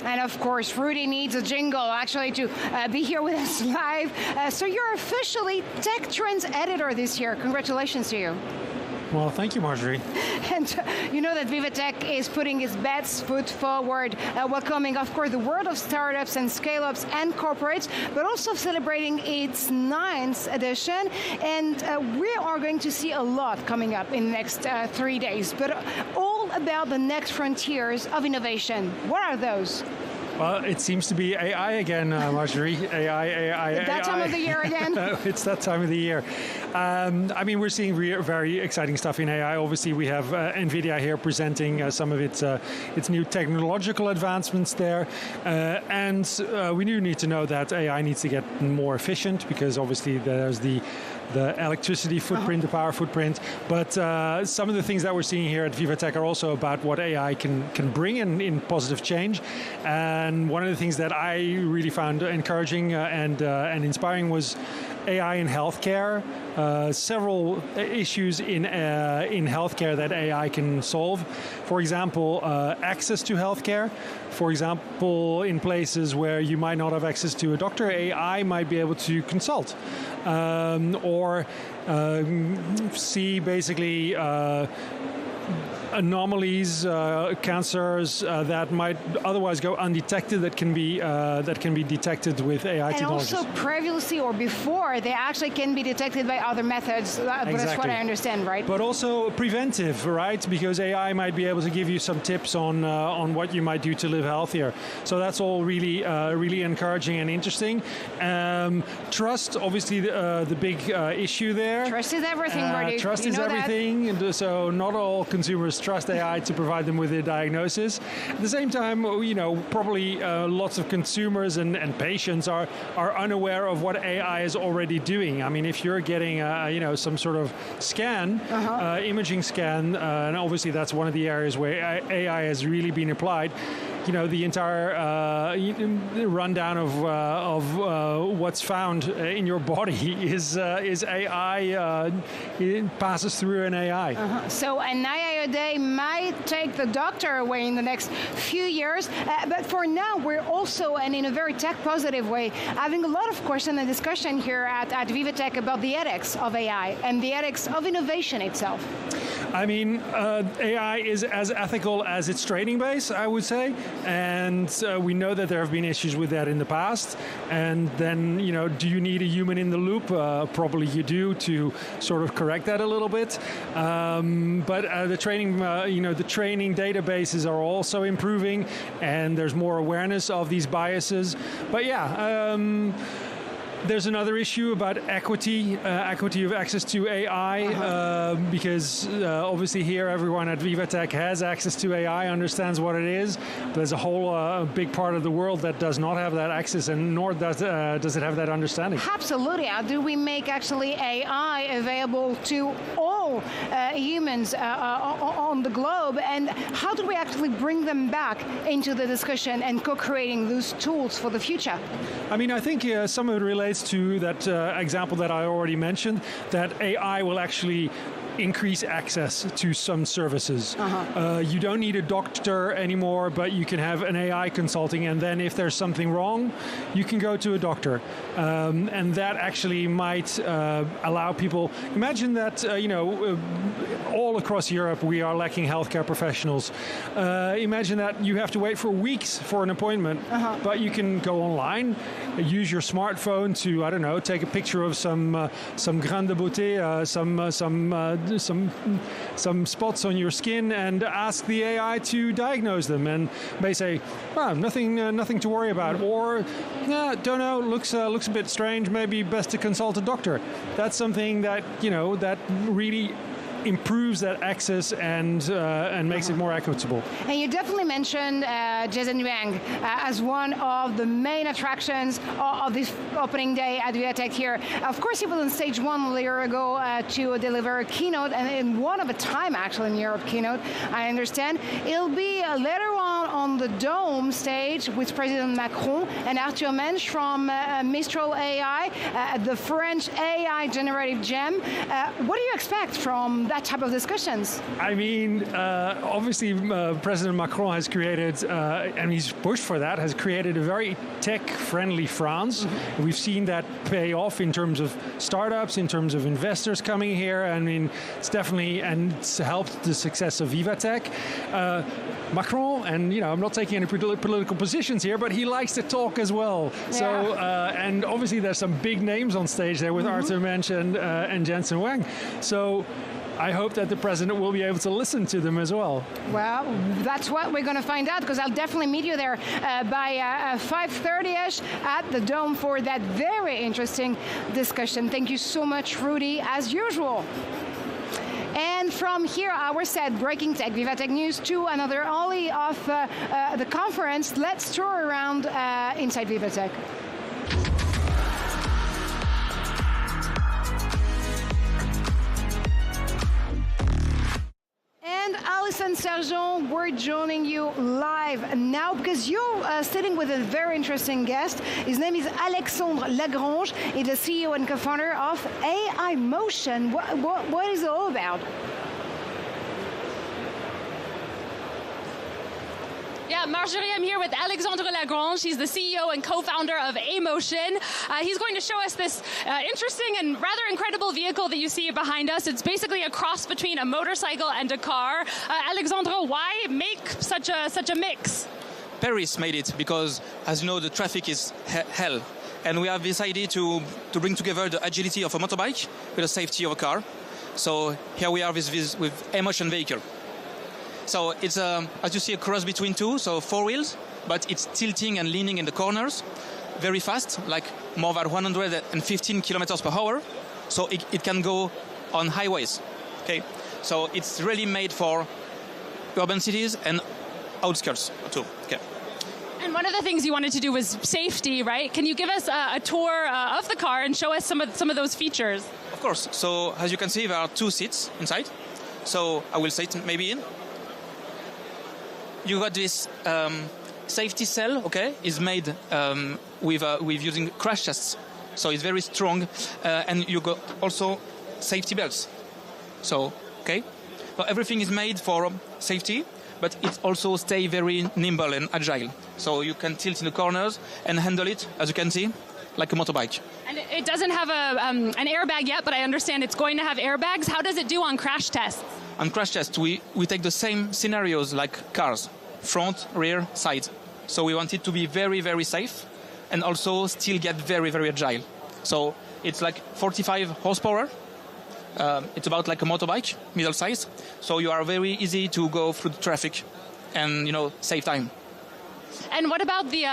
And of course, Rudy needs a jingle actually to be here with us live. So you're officially Tech Trends editor this year. Congratulations to you. Well, thank you, Marjorie. And you know that VivaTech is putting its best foot forward, welcoming, of course, the world of startups and scale-ups and corporates, but also celebrating its 9th edition. And we are going to see a lot coming up in the next 3 days, but all about the next frontiers of innovation. What are those? Well, it seems to be AI again, Marjorie. AI. That time of the year again? It's that time of the year. I mean, we're seeing very exciting stuff in AI. Obviously, we have NVIDIA here presenting some of its new technological advancements there. And we do need to know that AI needs to get more efficient, because obviously there's the electricity footprint, the power footprint. But some of the things that we're seeing here at VivaTech are also about what AI can bring in positive change. And one of the things that I really found encouraging and inspiring was AI in healthcare. Several issues in healthcare that AI can solve. For example, access to healthcare. For example, in places where you might not have access to a doctor, AI might be able to consult or see basically anomalies, cancers that might otherwise go undetected that can be detected with AI technologies. And also previously or before, they actually can be detected by other methods. Exactly. That's what I understand, right? But also preventive, right? Because AI might be able to give you some tips on what you might do to live healthier. So that's all really encouraging and interesting. Trust, obviously, the big issue there. Trust is everything, Rudy. Trust is everything, and so not all consumers trust AI to provide them with a diagnosis. At the same time, probably lots of consumers and patients are unaware of what AI is already doing. I mean, if you're getting some sort of scan, imaging scan, and obviously that's one of the areas where AI has really been applied. the entire rundown of what's found in your body is AI. It passes through an AI. So an AI a day might take the doctor away in the next few years, but for now we're also, and in a very tech-positive way, having a lot of questions and discussion here at VivaTech about the ethics of AI and the ethics of innovation itself. I mean, AI is as ethical as its trading base, I would say, and we know that there have been issues with that in the past. And then, do you need a human in the loop? Probably you do, to sort of correct that a little bit. But the training databases are also improving, and there's more awareness of these biases. But yeah. There's another issue about equity of access to AI, because obviously here everyone at VivaTech has access to AI, understands what it is. There's a whole big part of the world that does not have that access, and nor does it have that understanding. Absolutely. How do we make actually AI available to all humans on the globe, and how do we actually bring them back into the discussion and co-creating those tools for the future? I mean, I think some of it relates to that example that I already mentioned, that AI will actually increase access to some services. You don't need a doctor anymore, but you can have an AI consulting, and then if there's something wrong, you can go to a doctor. And that actually might allow people, imagine that, all across Europe we are lacking healthcare professionals. Imagine that you have to wait for weeks for an appointment, but you can go online, use your smartphone to, I don't know, take a picture of some grain de beauté, some spots on your skin, and ask the AI to diagnose them, and may say, "Oh, nothing to worry about," or "Don't know, looks a bit strange. Maybe best to consult a doctor." That's something that that really improves that access and makes it more equitable. And you definitely mentioned Jason Wang as one of the main attractions of this opening day at VivaTech here. Of course, he was on stage 1 a year ago to deliver a keynote, and in one of a time actually in Europe keynote, I understand. It'll be later on the Dome stage with President Macron and Arthur Mensch from Mistral AI, the French AI generative gem. What do you expect from that type of discussions? I mean, obviously President Macron has created, and he's pushed for that, has created a very tech-friendly France. We've seen that pay off in terms of startups, in terms of investors coming here. I mean, it's definitely, and it's helped the success of VivaTech. Macron, and I'm not taking any political positions here, but he likes to talk as well. Yeah. So, and obviously there's some big names on stage there with Arthur Mensch and Jensen Huang. So I hope that the president will be able to listen to them as well. Well, that's what we're going to find out, because I'll definitely meet you there by 5:30ish at the Dome for that very interesting discussion. Thank you so much, Rudy, as usual. And from here, our set, Breaking Tech, VivaTech News, to another alley of the conference. Let's tour around inside VivaTech. And Alison Sergent, we're joining you live now because you're sitting with a very interesting guest. His name is Alexandre Lagrange. He's the CEO and co-founder of AI Motion. What is it all about? Yeah, Marjorie, I'm here with Alexandre Lagrange. He's the CEO and co-founder of A-Motion. He's going to show us this interesting and rather incredible vehicle that you see behind us. It's basically a cross between a motorcycle and a car. Alexandre, why make such a mix? Paris made it because, as you know, the traffic is hell. And we have decided to bring together the agility of a motorbike with the safety of a car. So here we are with A-Motion vehicle. So it's, as you see, a cross between two, so 4 wheels, but it's tilting and leaning in the corners, very fast, like more than 115 kilometers per hour. So it can go on highways, okay? So it's really made for urban cities and outskirts too, okay? And one of the things you wanted to do was safety, right? Can you give us a tour of the car and show us some of those features? Of course. So as you can see, there are 2 seats inside. So I will sit maybe in. you got this safety cell. Okay, is made with using crash tests, so it's very strong, and you got also safety belts. So okay, so everything is made for safety, but it also stay very nimble and agile. So you can tilt in the corners and handle it, as you can see, like a motorbike. And it doesn't have an airbag yet, but I understand it's going to have airbags. How does it do on crash tests? On crash tests, we take the same scenarios like cars, front, rear, side. So we want it to be very, very safe and also still get very, very agile. So it's like 45 horsepower. It's about like a motorbike, middle size. So you are very easy to go through the traffic and, save time. And what about the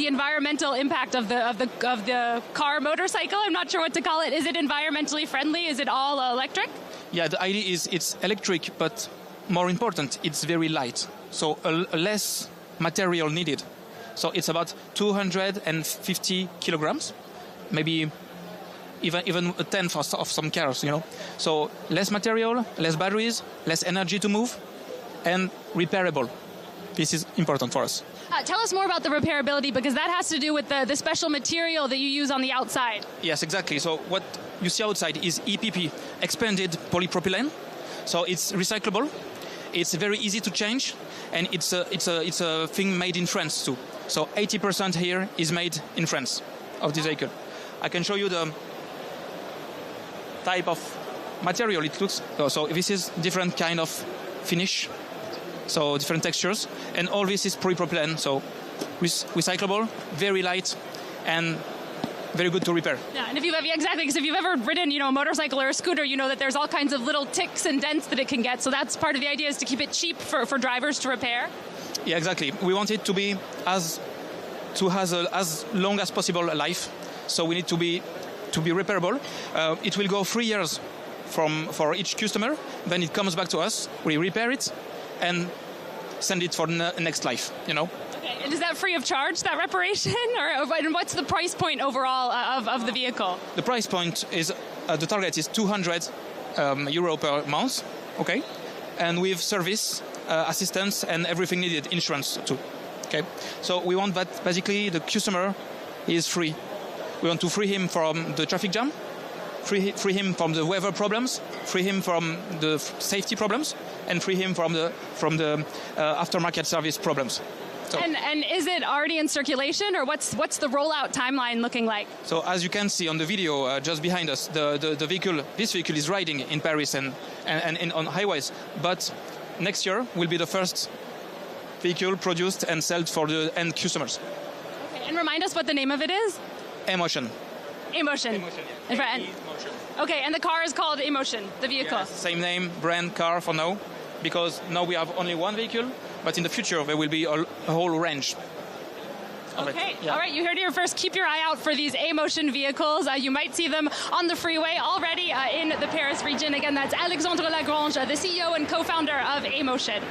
environmental impact of the car motorcycle? I'm not sure what to call it. Is it environmentally friendly? Is it all electric? Yeah, the idea is it's electric, but more important, it's very light. So a less material needed. So it's about 250 kilograms, maybe even a tenth of some cars, So less material, less batteries, less energy to move, and repairable. This is important for us. Tell us more about the repairability, because that has to do with the special material that you use on the outside. Yes, exactly. So what you see outside is EPP, expanded polypropylene. So it's recyclable. It's very easy to change, and it's a thing made in France too. So 80% here is made in France of this vehicle. I can show you the type of material it looks. So this is different kind of finish. So different textures, and all this is polypropylene, so recyclable, very light, and very good to repair. Yeah, and because if you've ever ridden, a motorcycle or a scooter, you know that there's all kinds of little ticks and dents that it can get. So that's part of the idea, is to keep it cheap for drivers to repair. Yeah, exactly. We want it to be as long as possible life. So we need to be repairable. It will go 3 years for each customer. Then it comes back to us. We repair it and send it for the next life, Okay, and is that free of charge, that reparation? And what's the price point overall of the vehicle? The price point is, the target is 200 euro per month, okay? And with service, assistance, and everything needed, insurance too, okay? So we want that basically the customer is free. We want to free him from the traffic jam, free him from the weather problems, free him from the safety problems, and free him from the aftermarket service problems. So, and is it already in circulation, or what's the rollout timeline looking like? So as you can see on the video just behind us, this vehicle is riding in Paris and on highways, but next year will be the first vehicle produced and sold for the end customers. Okay, and remind us what the name of it is? Emotion. Emotion. Yeah. Okay, and the car is called Emotion, the vehicle. Yes, same name, brand, car for now, because now we have only one vehicle, but in the future there will be a whole range. Okay, all right, you heard it here first. Keep your eye out for these Emotion vehicles. You might see them on the freeway already in the Paris region. Again, that's Alexandre Lagrange, the CEO and co-founder of Emotion.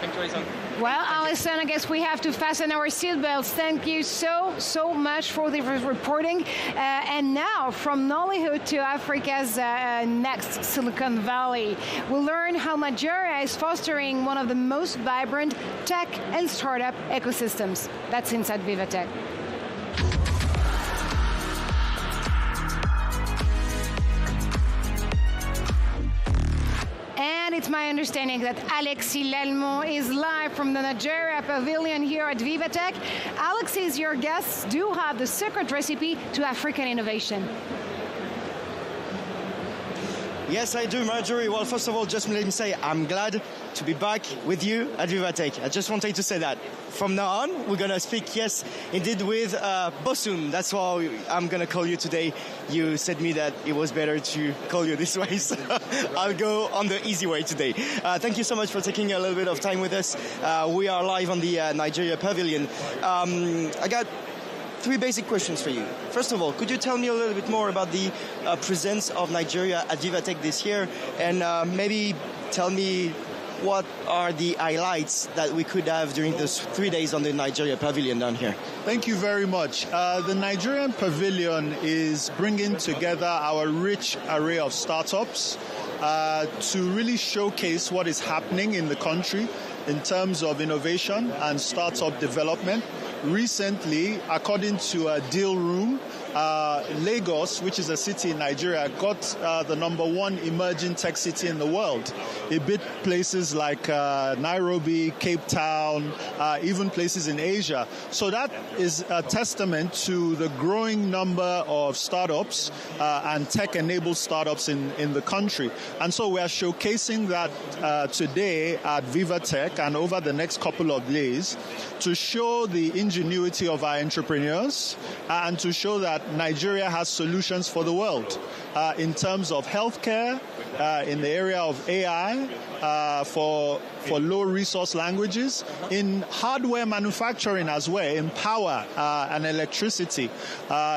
Thank you, Alison. Well, Alison, I guess we have to fasten our seatbelts. Thank you so much for the reporting. And now, from Nollywood to Africa's next Silicon Valley, we'll learn how Nigeria is fostering one of the most vibrant tech and startup ecosystems. That's inside VivaTech. And it's my understanding that Alexis Lelmont is live from the Nigeria pavilion here at VivaTech. Alexis, your guests do have the secret recipe to African innovation. Yes, I do, Marjorie. Well, first of all, just let me say I'm glad to be back with you at VivaTech. I just wanted to say that. From now on, we're going to speak, yes, indeed, with Bosun. That's why I'm going to call you today. You said me that it was better to call you this way, so I'll go on the easy way today. Thank you so much for taking a little bit of time with us. We are live on the Nigeria Pavilion. I got 3 basic questions for you. First of all, could you tell me a little bit more about the presence of Nigeria at VivaTech this year, and maybe tell me what are the highlights that we could have during those 3 days on the Nigeria Pavilion down here? Thank you very much. The Nigerian Pavilion is bringing together our rich array of startups to really showcase what is happening in the country in terms of innovation and startup development. Recently, according to a deal room, Lagos, which is a city in Nigeria, got the #1 emerging tech city in the world. It beat places like Nairobi, Cape Town, even places in Asia. So that is a testament to the growing number of startups and tech-enabled startups in the country. And so we are showcasing that today at VivaTech and over the next couple of days to show the ingenuity of our entrepreneurs and to show that Nigeria has solutions for the world in terms of healthcare, in the area of AI, for low resource languages, in hardware manufacturing as well, in power and electricity,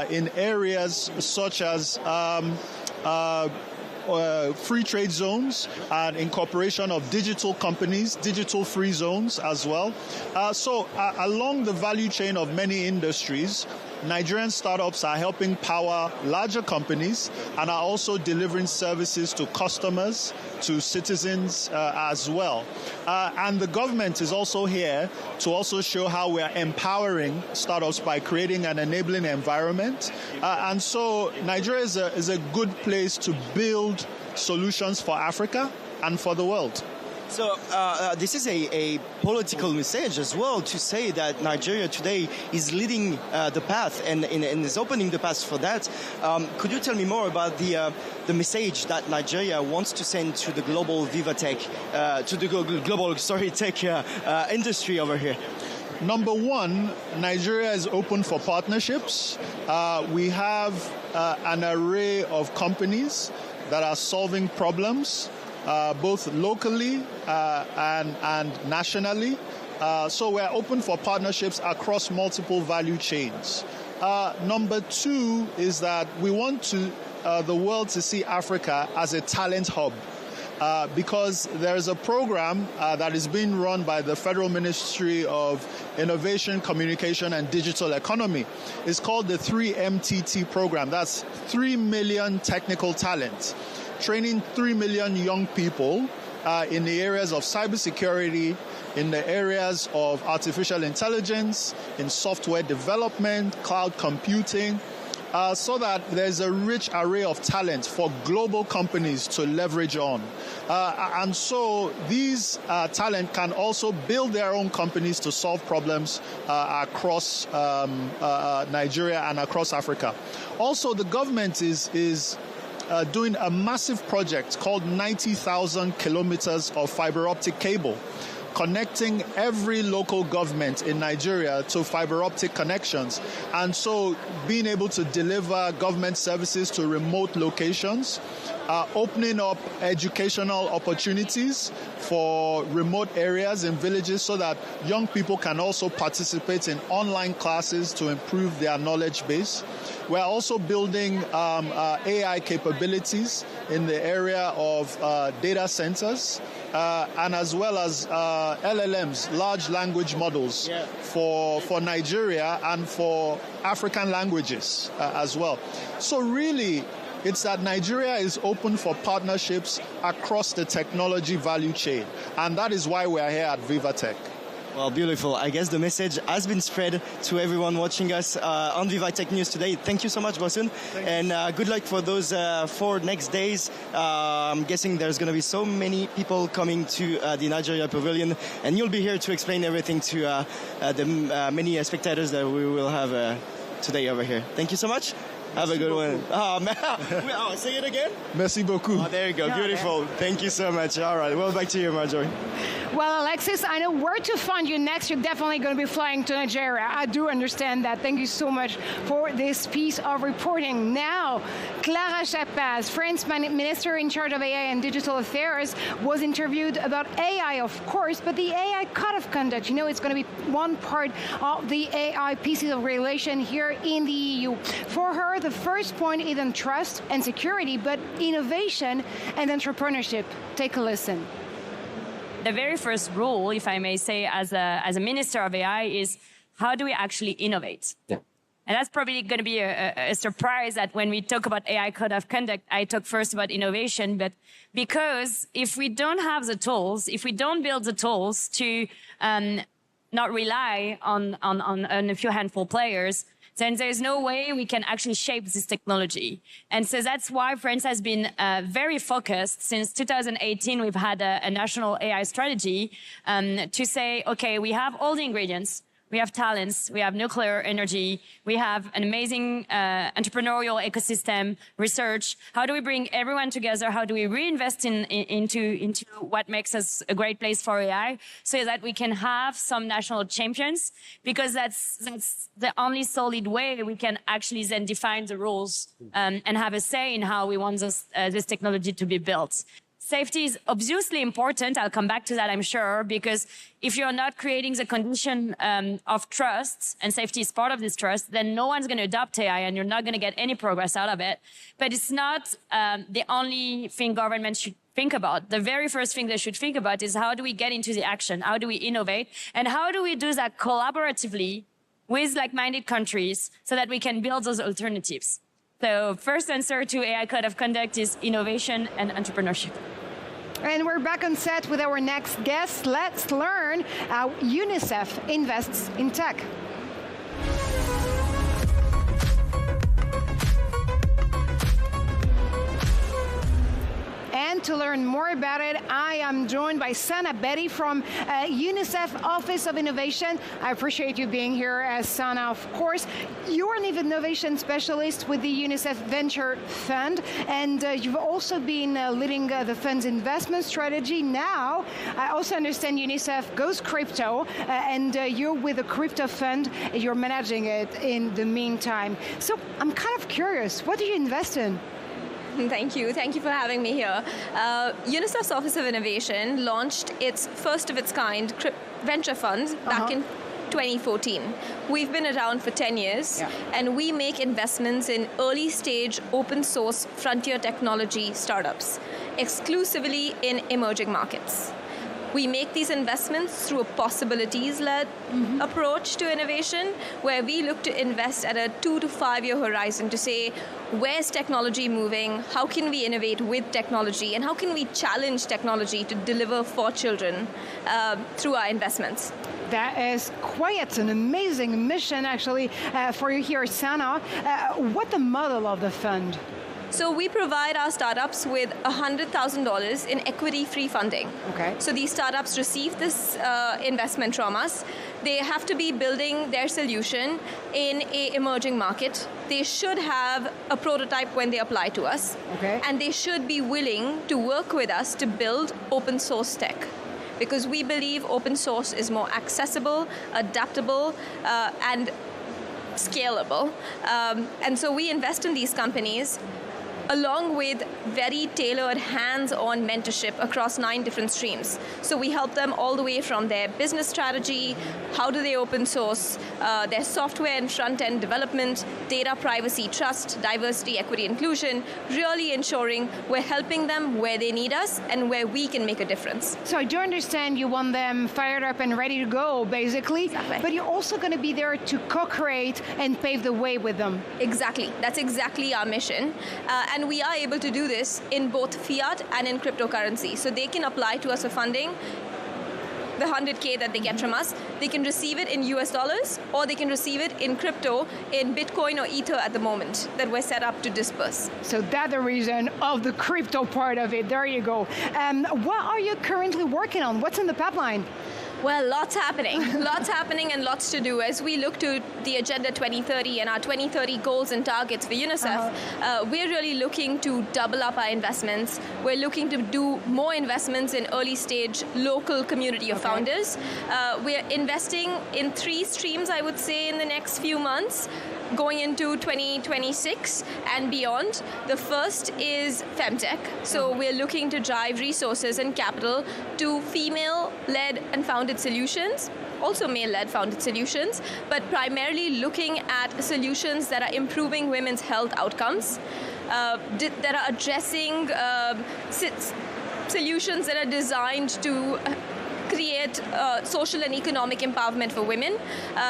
in areas such as free trade zones and incorporation of digital companies, digital free zones as well. So along the value chain of many industries, Nigerian startups are helping power larger companies and are also delivering services to customers, to citizens as well. And the government is also here to also show how we are empowering startups by creating an enabling environment. And so Nigeria is a good place to build solutions for Africa and for the world. So this is a political message as well to say that Nigeria today is leading the path and is opening the path for that. Could you tell me more about the message that Nigeria wants to send to the global VivaTech, to the global tech industry over here? #1, Nigeria is open for partnerships. We have an array of companies that are solving problems, both locally and nationally. So we're open for partnerships across multiple value chains. #2 is that we want the world to see Africa as a talent hub. Because there is a program that is being run by the Federal Ministry of Innovation, Communication and Digital Economy. It's called the 3MTT program. That's 3 million technical talent, training 3 million young people in the areas of cybersecurity, in the areas of artificial intelligence, in software development, cloud computing, so that there's a rich array of talent for global companies to leverage on. And so these talent can also build their own companies to solve problems across Nigeria and across Africa. Also, the government is doing a massive project called 90,000 kilometers of fiber optic cable, connecting every local government in Nigeria to fiber optic connections. And so being able to deliver government services to remote locations, opening up educational opportunities for remote areas and villages so that young people can also participate in online classes to improve their knowledge base. We're also building AI capabilities in the area of data centers and as well as LLMs, large language models, for Nigeria and for African languages as well. So really, it's that Nigeria is open for partnerships across the technology value chain. And that is why we're here at VivaTech. Well, beautiful. I guess the message has been spread to everyone watching us on VivaTech News today. Thank you so much, Bosun. And good luck for those 4 next days. I'm guessing there's going to be so many people coming to the Nigeria Pavilion. And you'll be here to explain everything to the many spectators that we will have today over here. Thank you so much. Have a good one. Oh, man. Say it again. Merci beaucoup. Oh, there you go. Beautiful. Thank you so much. All right. Well, back to you, Marjorie. Well, Alexis, I know where to find you next. You're definitely going to be flying to Nigeria. I do understand that. Thank you so much for this piece of reporting. Now, Clara Chapaz, France's Minister in charge of AI and Digital Affairs, was interviewed about AI, of course, but the AI Code of Conduct. You know, it's going to be one part of the AI pieces of regulation here in the EU. For her, the first point isn't trust and security, but innovation and entrepreneurship. Take a listen. The very first rule, if I may say, as a minister of AI is how do we actually innovate? Yeah. And that's probably going to be a surprise that when we talk about AI code of conduct, I talk first about innovation. But because if we don't have the tools, if we don't build the tools to not rely on a few handful players, then there's no way we can actually shape this technology. And so that's why France has been very focused. Since 2018, we've had a national AI strategy to say, okay, we have all the ingredients. We have talents, we have nuclear energy, we have an amazing entrepreneurial ecosystem, research. How do we bring everyone together? How do we reinvest into what makes us a great place for AI so that we can have some national champions? Because that's the only solid way we can actually then define the rules and have a say in how we want this technology to be built. Safety is obviously important. I'll come back to that, I'm sure, because if you're not creating the condition of trust, and safety is part of this trust, then no one's going to adopt AI and you're not going to get any progress out of it. But it's not the only thing governments should think about. The very first thing they should think about is how do we get into the action? How do we innovate? And how do we do that collaboratively with like-minded countries so that we can build those alternatives? So first answer to AI code of conduct is innovation and entrepreneurship. And we're back on set with our next guest. Let's learn how UNICEF invests in tech. And to learn more about it, I am joined by Sana Betty from UNICEF Office of Innovation. I appreciate you being here, Sana, of course. You're an innovation specialist with the UNICEF Venture Fund, and you've also been leading the fund's investment strategy. Now, I also understand UNICEF goes crypto, and you're with the crypto fund, you're managing it in the meantime. So I'm kind of curious, what do you invest in? Thank you. Thank you for having me here. UNICEF's Office of Innovation launched its first of its kind venture fund back in 2014. We've been around for 10 years, and we make investments in early stage open source frontier technology startups, exclusively in emerging markets. We make these investments through a possibilities-led approach to innovation, where we look to invest at a 2 to 5 year horizon to say, where's technology moving? How can we innovate with technology? And how can we challenge technology to deliver for children through our investments? That is quite an amazing mission, actually, for you here, Sana. What's the model of the fund? So we provide our startups with $100,000 in equity-free funding. Okay. So these startups receive this investment from us. They have to be building their solution in an emerging market. They should have a prototype when they apply to us. Okay. And they should be willing to work with us to build open source tech, because we believe open source is more accessible, adaptable, and scalable. And so we invest in these companies along with very tailored hands-on mentorship across 9 different streams. So we help them all the way from their business strategy, how do they open source, their software and front-end development, data privacy, trust, diversity, equity, inclusion, really ensuring we're helping them where they need us and where we can make a difference. So I do understand you want them fired up and ready to go, basically, but you're also going to be there to co-create and pave the way with them. Exactly. That's exactly our mission. And we are able to do this in both fiat and in cryptocurrency. So they can apply to us for funding. The 100K that they get from us, they can receive it in US dollars, or they can receive it in crypto, in Bitcoin or Ether at the moment, that we're set up to disperse. So that's the reason of the crypto part of it. There you go. What are you currently working on? What's in the pipeline? Well, lots happening. Lots happening and lots to do. As we look to the Agenda 2030 and our 2030 goals and targets for UNICEF, we're really looking to double up our investments. We're looking to do more investments in early stage local community of founders. We're investing in 3 streams, I would say, in the next few months, going into 2026 and beyond. The first is Femtech. So we're looking to drive resources and capital to female-led and founded solutions, also male-led founded solutions, but primarily looking at solutions that are improving women's health outcomes, that are addressing solutions that are designed to create at social and economic empowerment for women.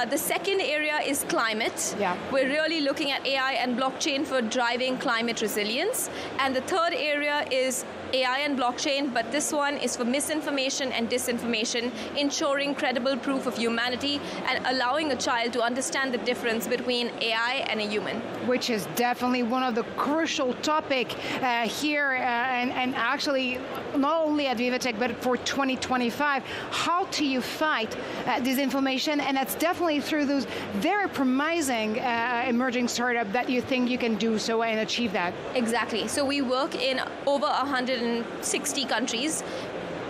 The second area is climate. Yeah. We're really looking at AI and blockchain for driving climate resilience. And the third area is AI and blockchain, but this one is for misinformation and disinformation, ensuring credible proof of humanity and allowing a child to understand the difference between AI and a human. Which is definitely one of the crucial topic here, and actually not only at VivaTech, but for 2025. How do you fight disinformation? And that's definitely through those very promising emerging startup that you think you can do so and achieve that. Exactly. So we work in over 160 countries,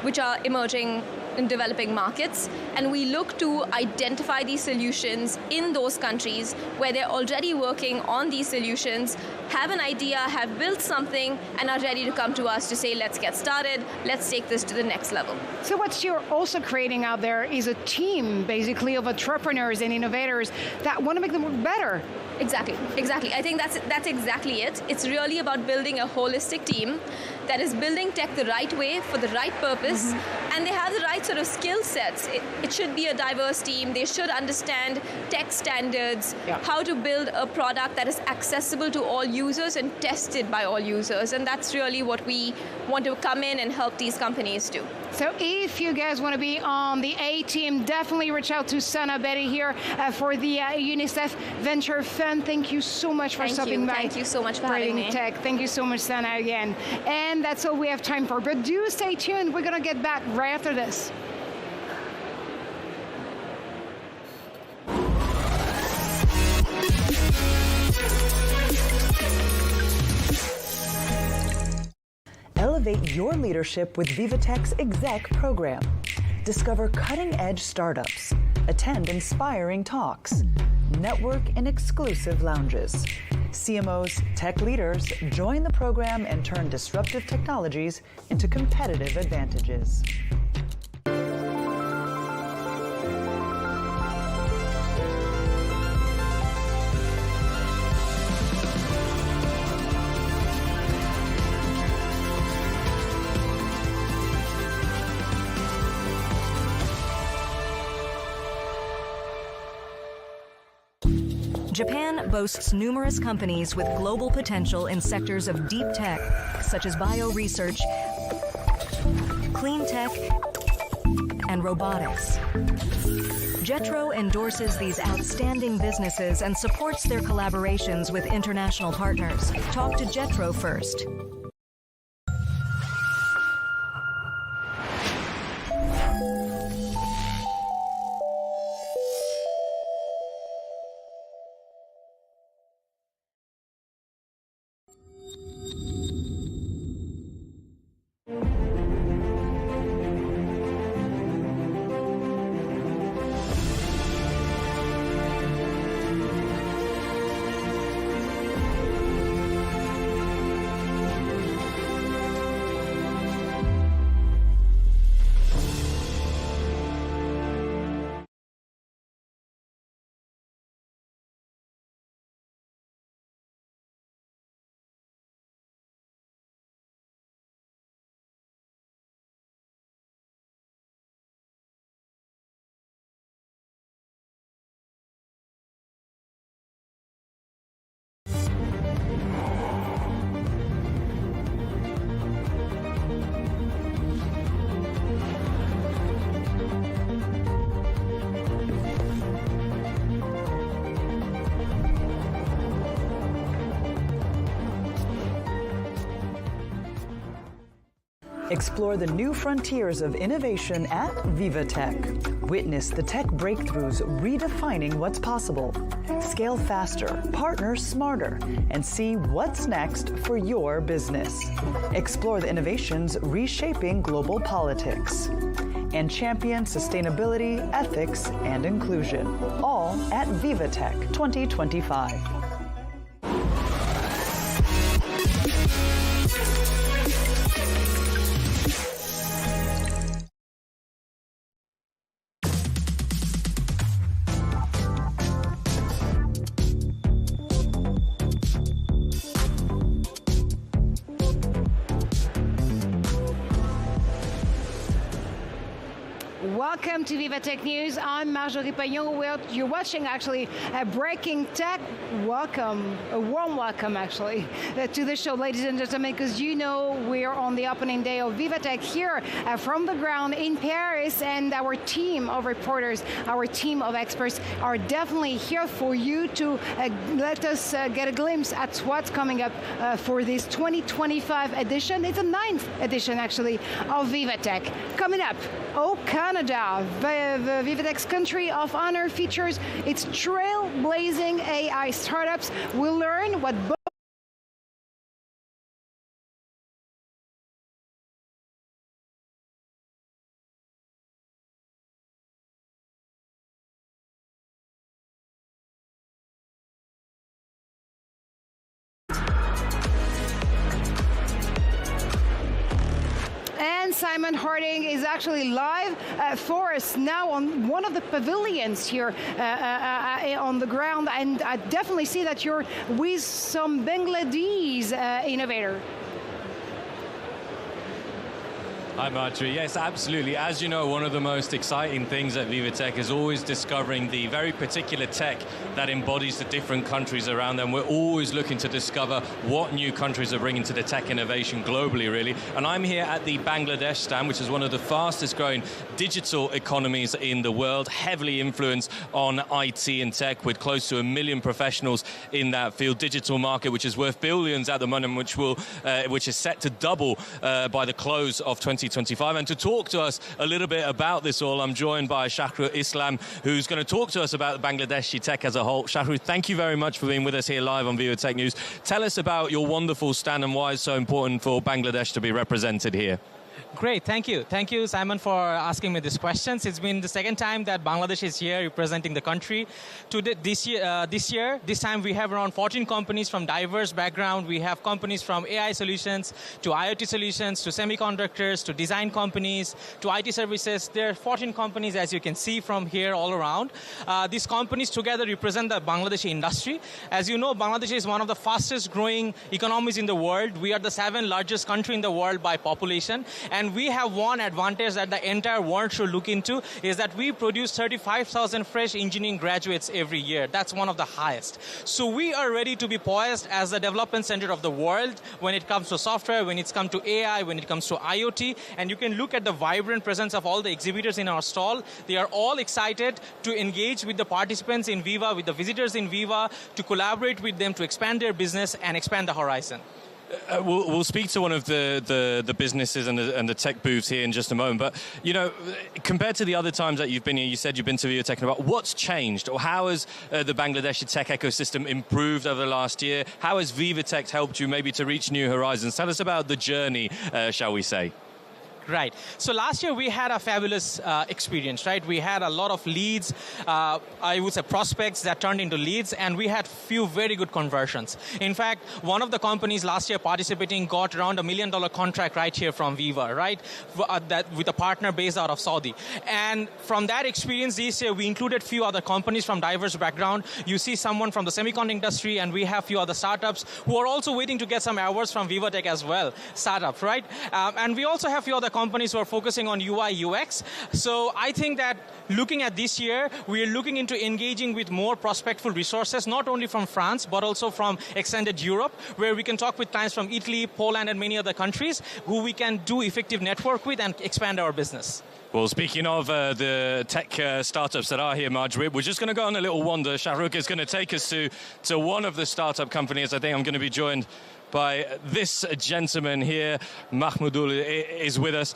which are emerging in developing markets, and we look to identify these solutions in those countries where they're already working on these solutions, have an idea, have built something, and are ready to come to us to say, let's get started, let's take this to the next level. So what you're also creating out there is a team, basically, of entrepreneurs and innovators that want to make them work better. Exactly. I think that's exactly it. It's really about building a holistic team that is building tech the right way for the right purpose, and they have the right sort of skill sets. It should be a diverse team. They should understand tech standards, how to build a product that is accessible to all users and tested by all users, and that's really what we want to come in and help these companies do. So if you guys want to be on the A team, definitely reach out to Sana Betty here for the UNICEF Venture Fund. Thank you so much for stopping by. Thank you so much for having me. Tech. Thank you so much, Sana, again. And that's all we have time for. But do stay tuned. We're going to get back right after this. Elevate your leadership with VivaTech's Exec program. Discover cutting-edge startups. Attend inspiring talks. Network in exclusive lounges. CMOs, tech leaders, join the program and turn disruptive technologies into competitive advantages. Japan boasts numerous companies with global potential in sectors of deep tech, such as bioresearch, clean tech, and robotics. JETRO endorses these outstanding businesses and supports their collaborations with international partners. Talk to JETRO first. Explore the new frontiers of innovation at VivaTech. Witness the tech breakthroughs redefining what's possible. Scale faster, partner smarter, and see what's next for your business. Explore the innovations reshaping global politics. And champion sustainability, ethics, and inclusion. All at VivaTech 2025. Welcome to VivaTech News. I'm Marjorie Payon. You're watching actually Breaking Tech. Welcome, a warm welcome actually to the show, ladies and gentlemen, because you know we're on the opening day of VivaTech here from the ground in Paris, and our team of reporters, our team of experts are definitely here for you to let us get a glimpse at what's coming up for this 2025 edition. It's the 9th edition actually of VivaTech. Coming up, Canada, VivaTech's Country of Honor features its trailblazing AI startups. We'll learn what Simon Harding is actually live for us now on one of the pavilions here on the ground, and I definitely see that you're with some Bangladesh innovator. Hi, Marjorie. Yes, absolutely. As you know, one of the most exciting things at VivaTech is always discovering the very particular tech that embodies the different countries around them. We're always looking to discover what new countries are bringing to the tech innovation globally, really. And I'm here at the Bangladesh stand, which is one of the fastest growing digital economies in the world, heavily influenced on IT and tech, with close to 1 million professionals in that field. Digital market, which is worth billions at the moment, which is set to double by the close of 2025. And to talk to us a little bit about this all, I'm joined by Shahru Islam, who's going to talk to us about Bangladeshi tech as a whole. Shahru, thank you very much for being with us here live on VivaTech News. Tell us about your wonderful stand and why it's so important for Bangladesh to be represented here. Great, thank you. Thank you, Simon, for asking me these questions. It's been the second time that Bangladesh is here representing the country. This time we have around 14 companies from diverse background. We have companies from AI solutions to IoT solutions to semiconductors to design companies to IT services. There are 14 companies, as you can see from here all around. These companies together represent the Bangladeshi industry. As you know, Bangladesh is one of the fastest growing economies in the world. We are the 7th largest country in the world by population. And we have one advantage that the entire world should look into, is that we produce 35,000 fresh engineering graduates every year. That's one of the highest. So we are ready to be poised as the development center of the world when it comes to software, when it comes to AI, when it comes to IoT. And you can look at the vibrant presence of all the exhibitors in our stall. They are all excited to engage with the participants in Viva, with the visitors in Viva, to collaborate with them to expand their business and expand the horizon. We'll speak to one of the businesses and the tech booths here in just a moment. But, you know, compared to the other times that you've been here, you said you've been to VivaTech, about what's changed, or how has the Bangladeshi tech ecosystem improved over the last year? How has VivaTech helped you maybe to reach new horizons? Tell us about the journey, shall we say. Right. So last year we had a fabulous experience, right? We had a lot of leads, I would say prospects that turned into leads, and we had few very good conversions. In fact, one of the companies last year participating got around $1 million contract right here from Viva, right? With a partner based out of Saudi. And from that experience this year, we included few other companies from diverse background. You see someone from the semiconductor industry, and we have few other startups who are also waiting to get some awards from VivaTech as well, startups, right? And we also have few other companies who are focusing on UI, UX. So I think that looking at this year, we are looking into engaging with more prospectful resources, not only from France, but also from extended Europe, where we can talk with clients from Italy, Poland, and many other countries who we can do effective network with and expand our business. Well, speaking of the tech startups that are here, Marjorie, we're just going to go on a little wander. Shahrukh is going to take us to one of the startup companies. I think I'm going to be joined by this gentleman here. Mahmoudul is with us.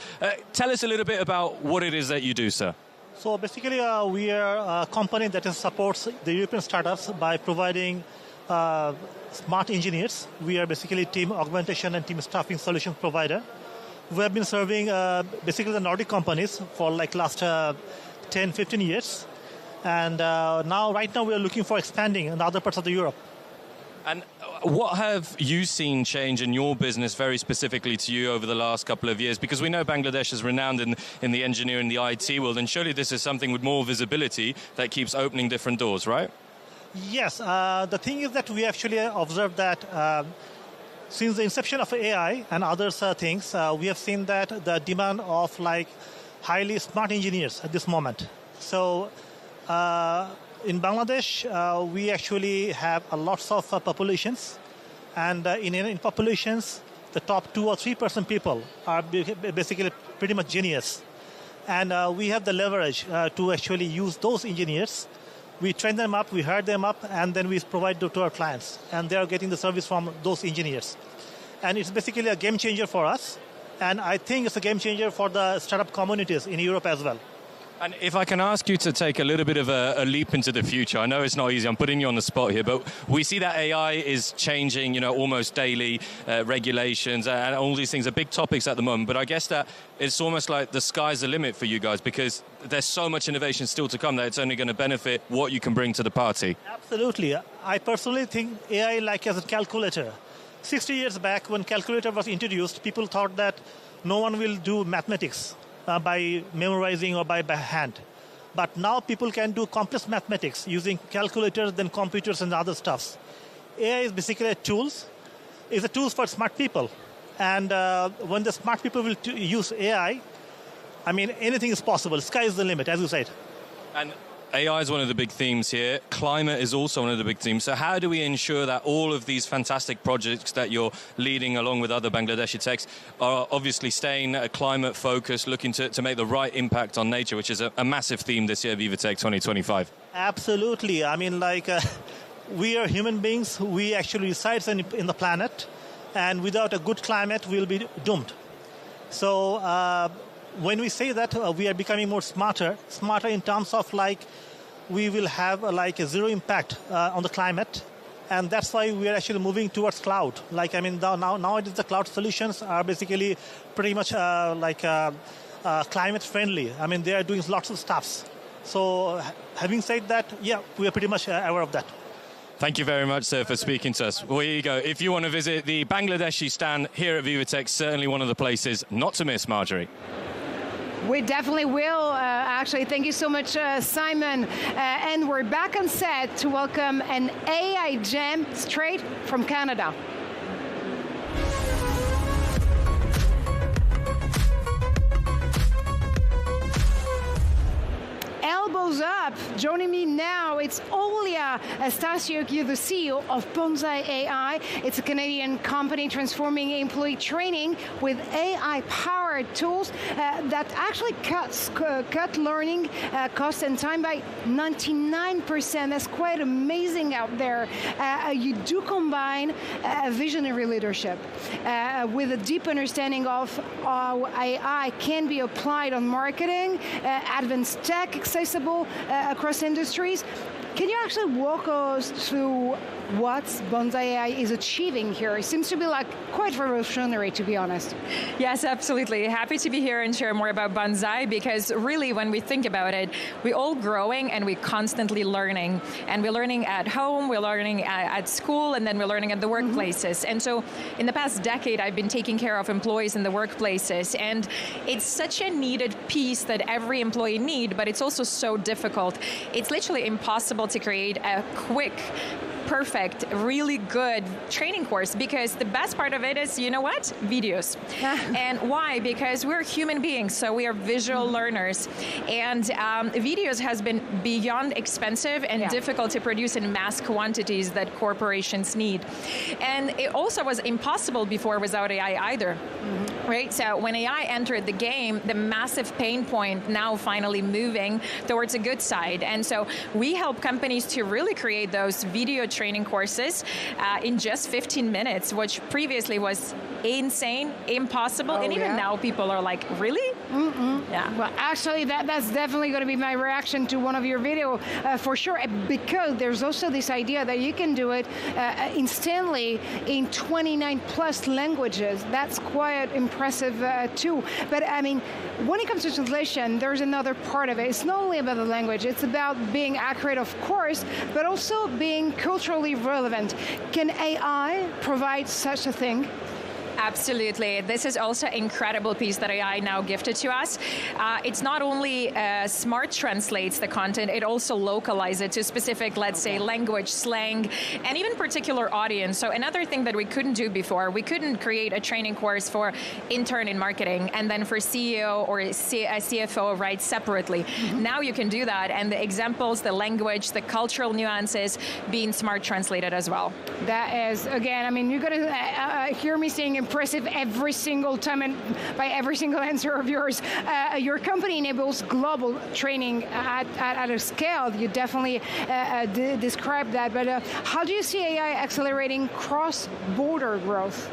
Tell us a little bit about what it is that you do, sir. So basically, we are a company that supports the European startups by providing smart engineers. We are basically team augmentation and team staffing solution provider. We have been serving basically the Nordic companies for like last 10, 15 years. And right now we are looking for expanding in other parts of the Europe. And what have you seen change in your business very specifically to you over the last couple of years? Because we know Bangladesh is renowned in the engineering, the IT world, and surely this is something with more visibility that keeps opening different doors, right? Yes. The thing is that we actually observed that since the inception of AI and other things, we have seen that the demand of like highly smart engineers at this moment. So in Bangladesh, we actually have lots of populations. And in populations, the top 2 or 3% people are basically pretty much genius. And we have the leverage to actually use those engineers. We train them up, we hire them up, and then we provide to our clients. And they are getting the service from those engineers. And it's basically a game changer for us. And I think it's a game changer for the startup communities in Europe as well. And if I can ask you to take a little bit of a leap into the future, I know it's not easy, I'm putting you on the spot here, but we see that AI is changing, almost daily, regulations and all these things are big topics at the moment, but I guess that it's almost like the sky's the limit for you guys because there's so much innovation still to come that it's only going to benefit what you can bring to the party. Absolutely. I personally think AI like as a calculator. 60 years back when calculator was introduced, people thought that no one will do mathematics by memorizing or by hand. But now people can do complex mathematics using calculators, then computers and other stuffs. AI is basically a tool. It's a tool for smart people. And when the smart people will use AI, I mean, anything is possible. Sky is the limit, as you said. And AI is one of the big themes here. Climate is also one of the big themes. So how do we ensure that all of these fantastic projects that you're leading along with other Bangladeshi techs are obviously staying climate focused, looking to make the right impact on nature, which is a massive theme this year, VivaTech 2025? Absolutely. I mean, we are human beings. We actually reside in the planet. And without a good climate, we'll be doomed. So when we say that we are becoming more smarter in terms of we will have a zero impact on the climate, and that's why we are actually moving towards cloud. Nowadays the cloud solutions are basically pretty much climate friendly. I mean, they are doing lots of stuffs. So having said that, yeah, we are pretty much aware of that. Thank you very much, sir, for speaking to us. Well, here you go. If you want to visit the Bangladeshi stand here at VivaTech, certainly one of the places not to miss, Marjorie. We definitely will, actually. Thank you so much, Simon. And we're back on set to welcome an AI gem straight from Canada. Elbows up. Joining me now, it's Olia Stasiuk, the CEO of Bonsai AI. It's a Canadian company transforming employee training with AI-powered tools that actually cut learning cost and time by 99%. That's quite amazing out there. You do combine visionary leadership with a deep understanding of how AI can be applied on marketing, advanced tech, accessible across industries. Can you actually walk us through what Bonsai AI is achieving here? It seems to be quite revolutionary, to be honest. Yes, absolutely. Happy to be here and share more about Bonsai, because really when we think about it, we're all growing and we're constantly learning. And we're learning at home, we're learning at school, and then we're learning at the workplaces. And so in the past decade, I've been taking care of employees in the workplaces. And it's such a needed piece that every employee needs, but it's also so difficult. It's literally impossible to create a quick, perfect, really good training course, because the best part of it is, you know what? Videos. And why? Because we're human beings, so we are visual learners. And videos has been beyond expensive and difficult to produce in mass quantities that corporations need. And it also was impossible before without AI either. Right? So when AI entered the game, the massive pain point now finally moving towards a good side. And so we help companies to really create those video training courses in just 15 minutes, which previously was insane, impossible, and even now people are like, really? Yeah. Well, actually, that's definitely going to be my reaction to one of your videos for sure, because there's also this idea that you can do it instantly in 29 plus languages. That's quite impressive too. But I mean, when it comes to translation, there's another part of it. It's not only about the language, it's about being accurate, of course, but also being culturally relevant. Can AI provide such a thing? Absolutely. This is also an incredible piece that AI now gifted to us. It's not only smart translates the content, it also localizes it to specific, let's say, language, slang, and even particular audience. So another thing that we couldn't do before, we couldn't create a training course for intern in marketing and then for CEO or a CFO, right, separately. Now you can do that, and the examples, the language, the cultural nuances being smart translated as well. That is, again, I mean, you're going to hear me saying impressive every single time and by every single answer of yours. Your company enables global training at a scale. You definitely described that, but how do you see AI accelerating cross-border growth?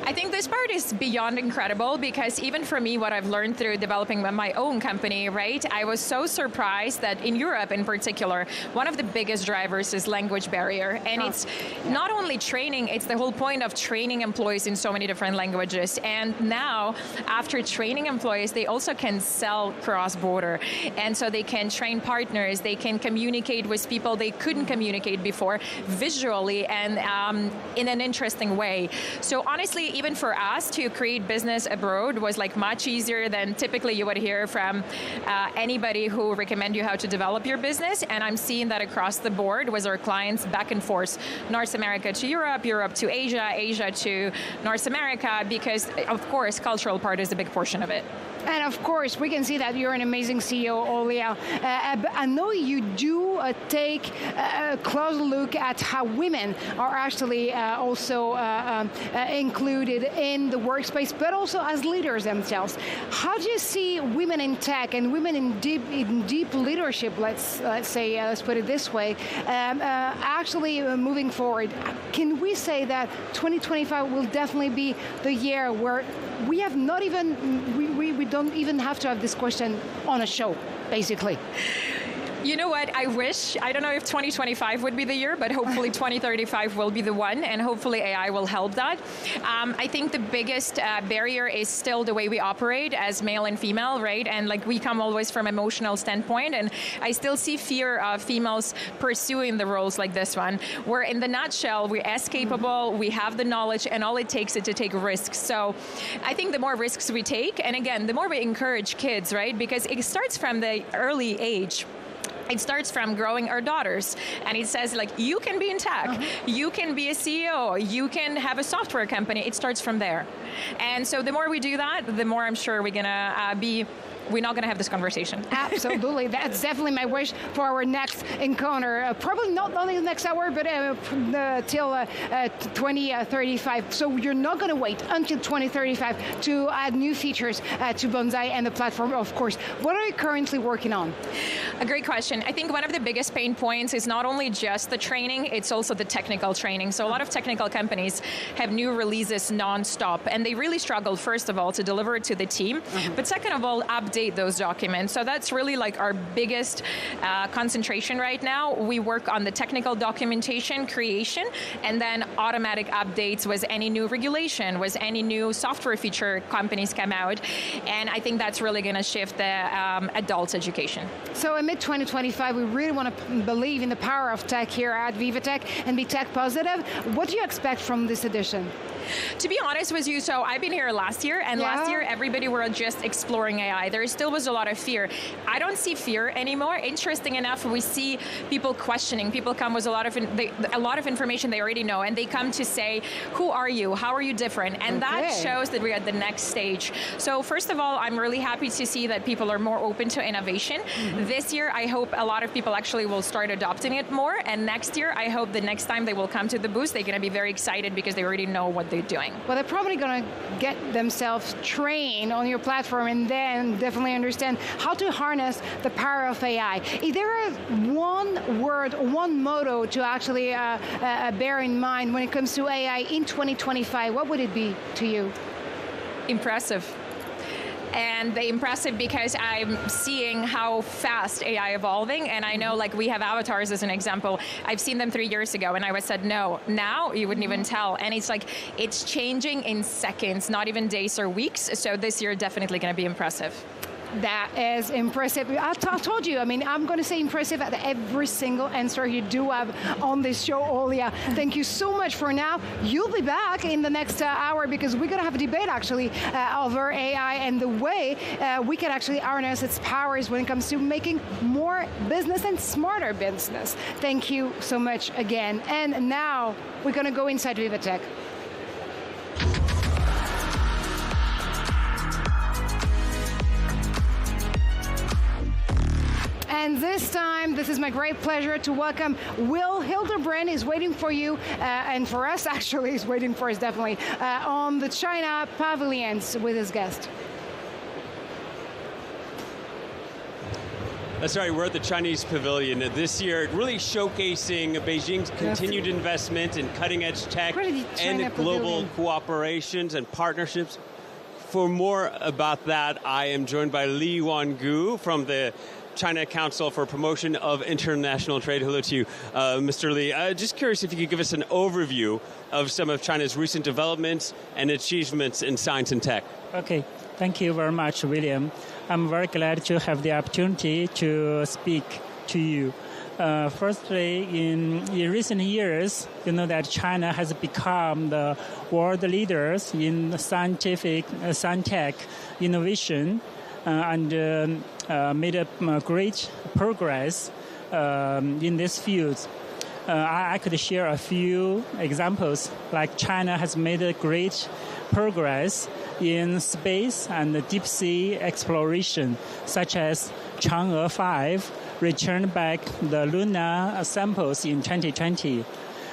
I think this part is beyond incredible, because even for me, what I've learned through developing my own company, right, I was so surprised that in Europe in particular, one of the biggest drivers is language barrier. And it's not only training, it's the whole point of training employees in so many different languages. And now, after training employees, they also can sell cross-border. And so they can train partners, they can communicate with people they couldn't communicate before visually and in an interesting way. So honestly, even for us to create business abroad was like much easier than typically you would hear from anybody who recommend you how to develop your business. And I'm seeing that across the board with our clients back and forth, North America to Europe, Europe to Asia, Asia to North America, because of course, cultural part is a big portion of it. And of course, we can see that you're an amazing CEO, Olia. I know you do take a close look at how women are actually also included in the workspace, but also as leaders themselves. How do you see women in tech and women in deep leadership, let's put it this way, actually moving forward? Can we say that 2025 will definitely be the year where we have not even, we don't even have to have this question on a show, basically? You know what, I wish, I don't know if 2025 would be the year, but hopefully 2035 will be the one, and hopefully AI will help that. I think the biggest barrier is still the way we operate as male and female, right? And like we come always from emotional standpoint, and I still see fear of females pursuing the roles like this one, where in the nutshell, we're as capable, we have the knowledge, and all it takes is to take risks. So I think the more risks we take, and again, the more we encourage kids, right? Because it starts from the early age. It starts from growing our daughters, and it says like, you can be in tech, you can be a CEO, you can have a software company. It starts from there. And so the more we do that, the more I'm sure we're gonna we're not going to have this conversation. Absolutely. That's definitely my wish for our next encounter. Probably not only the next hour, but till 2035. So you're not going to wait until 2035 to add new features to Bonsai and the platform, of course. What are you currently working on? A great question. I think one of the biggest pain points is not only just the training, it's also the technical training. So a lot of technical companies have new releases non-stop, and they really struggle, first of all, to deliver it to the team, but second of all, update those documents. So that's really like our biggest concentration right now. We work on the technical documentation creation, and then automatic updates with any new regulation, with any new software feature companies come out. And I think that's really going to shift the adult education. So in mid-2025, we really want to believe in the power of tech here at VivaTech and be tech positive. What do you expect from this edition? To be honest with you, so I've been here last year, and last year everybody were just exploring AI. There still was a lot of fear. I don't see fear anymore. Interesting enough, we see people questioning. People come with a lot of information they already know, and they come to say, who are you? How are you different? And that shows that we're at the next stage. So first of all, I'm really happy to see that people are more open to innovation. This year, I hope a lot of people actually will start adopting it more, and next year, I hope the next time they will come to the booth, they're going to be very excited because they already know what they're doing. Well, they're probably going to get themselves trained on your platform and then definitely understand how to harness the power of AI. Is there one word, one motto to actually bear in mind when it comes to AI in 2025? What would it be to you? Impressive. And the impressive because I'm seeing how fast AI evolving, and I know like we have avatars as an example. I've seen them 3 years ago, and I was said, no, now you wouldn't even tell. And it's like, it's changing in seconds, not even days or weeks. So this year definitely going to be impressive. That is impressive. I told you, I mean, I'm going to say impressive at every single answer you do have on this show, Olia. Thank you so much for now. You'll be back in the next hour because we're going to have a debate actually over AI and the way we can actually harness its powers when it comes to making more business and smarter business. Thank you so much again. And now we're going to go inside VivaTech. And this time, this is my great pleasure to welcome Will Hildebrand is waiting for you, and for us actually, he's waiting for us definitely, on the China pavilions with his guest. That's right, we're at the Chinese Pavilion this year, really showcasing Beijing's continued investment in cutting-edge tech and global cooperations and partnerships. For more about that, I am joined by Li Yuangu from the China Council for Promotion of International Trade. Hello to you, Mr. Li. Just curious if you could give us an overview of some of China's recent developments and achievements in science and tech. Okay, thank you very much, William. I'm very glad to have the opportunity to speak to you. Firstly, in recent years, you know that China has become the world leaders in scientific, science-tech innovation and made a great progress in this field. I could share a few examples, like China has made a great progress in space and deep sea exploration, such as Chang'e 5 returned back the lunar samples in 2020.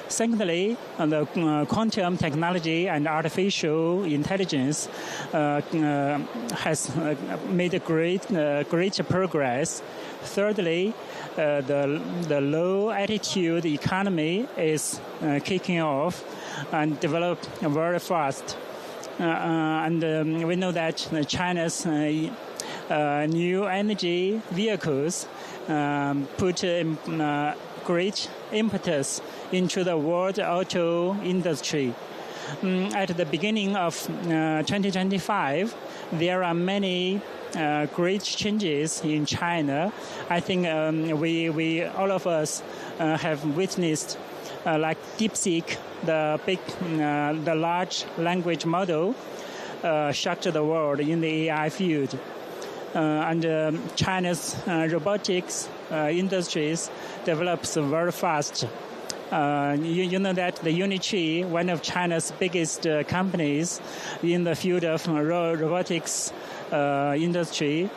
Secondly, the quantum technology and artificial intelligence has made a great progress. Thirdly, the low altitude economy is kicking off and developed very fast. And we know that China's new energy vehicles put great impetus into the world auto industry. At the beginning of 2025, there are many great changes in China. I think we all of us have witnessed like DeepSeek, the large language model, shocked the world in the AI field. And China's robotics industries develops very fast. You know that the UNICEF, one of China's biggest companies in the field of robotics industry,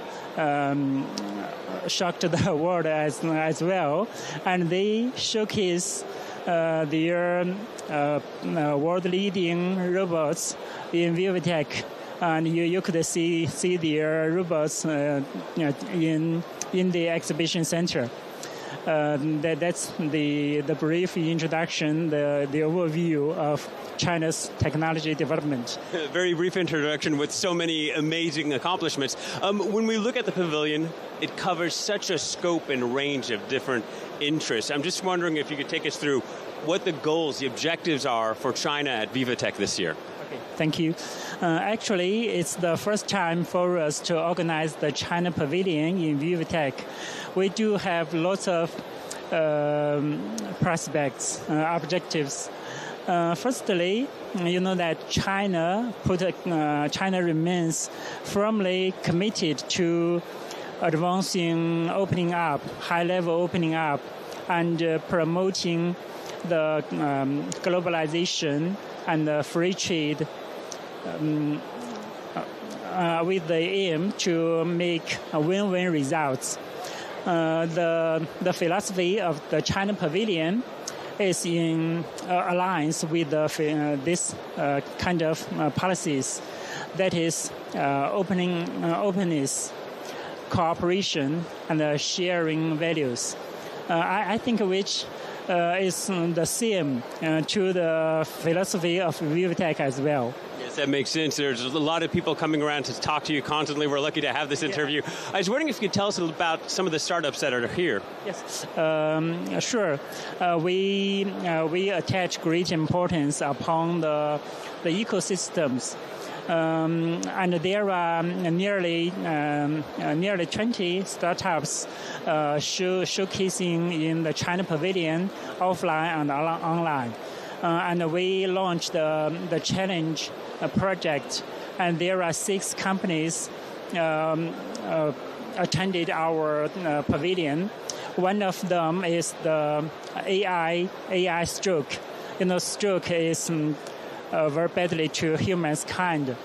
shocked the world as well. And they showcase their world-leading robots in VivaTech. And you could see their robots in the exhibition center. That's the brief introduction, the overview of China's technology development. Very brief introduction with so many amazing accomplishments. When we look at the pavilion, it covers such a scope and range of different interests. I'm just wondering if you could take us through what the goals, the objectives are for China at VivaTech this year. Thank you. Actually, it's the first time for us to organize the China Pavilion in VivaTech. We do have lots of prospects, objectives. Firstly, you know that China remains firmly committed to advancing opening up, high-level opening up, and promoting the globalization and free trade with the aim to make win-win results. The philosophy of the China Pavilion is in alliance with this kind of policies, that is openness, cooperation, and sharing values. I think which is the same to the philosophy of VivaTech as well. Yes, that makes sense. There's a lot of people coming around to talk to you constantly. We're lucky to have this interview. I was wondering if you could tell us about some of the startups that are here. Yes, sure. We attach great importance upon the ecosystems. And there are nearly 20 startups showcasing in the China Pavilion, offline and online. And we launched the challenge project, and there are 6 companies attended our pavilion. One of them is the AI stroke. Stroke is very badly to humankind,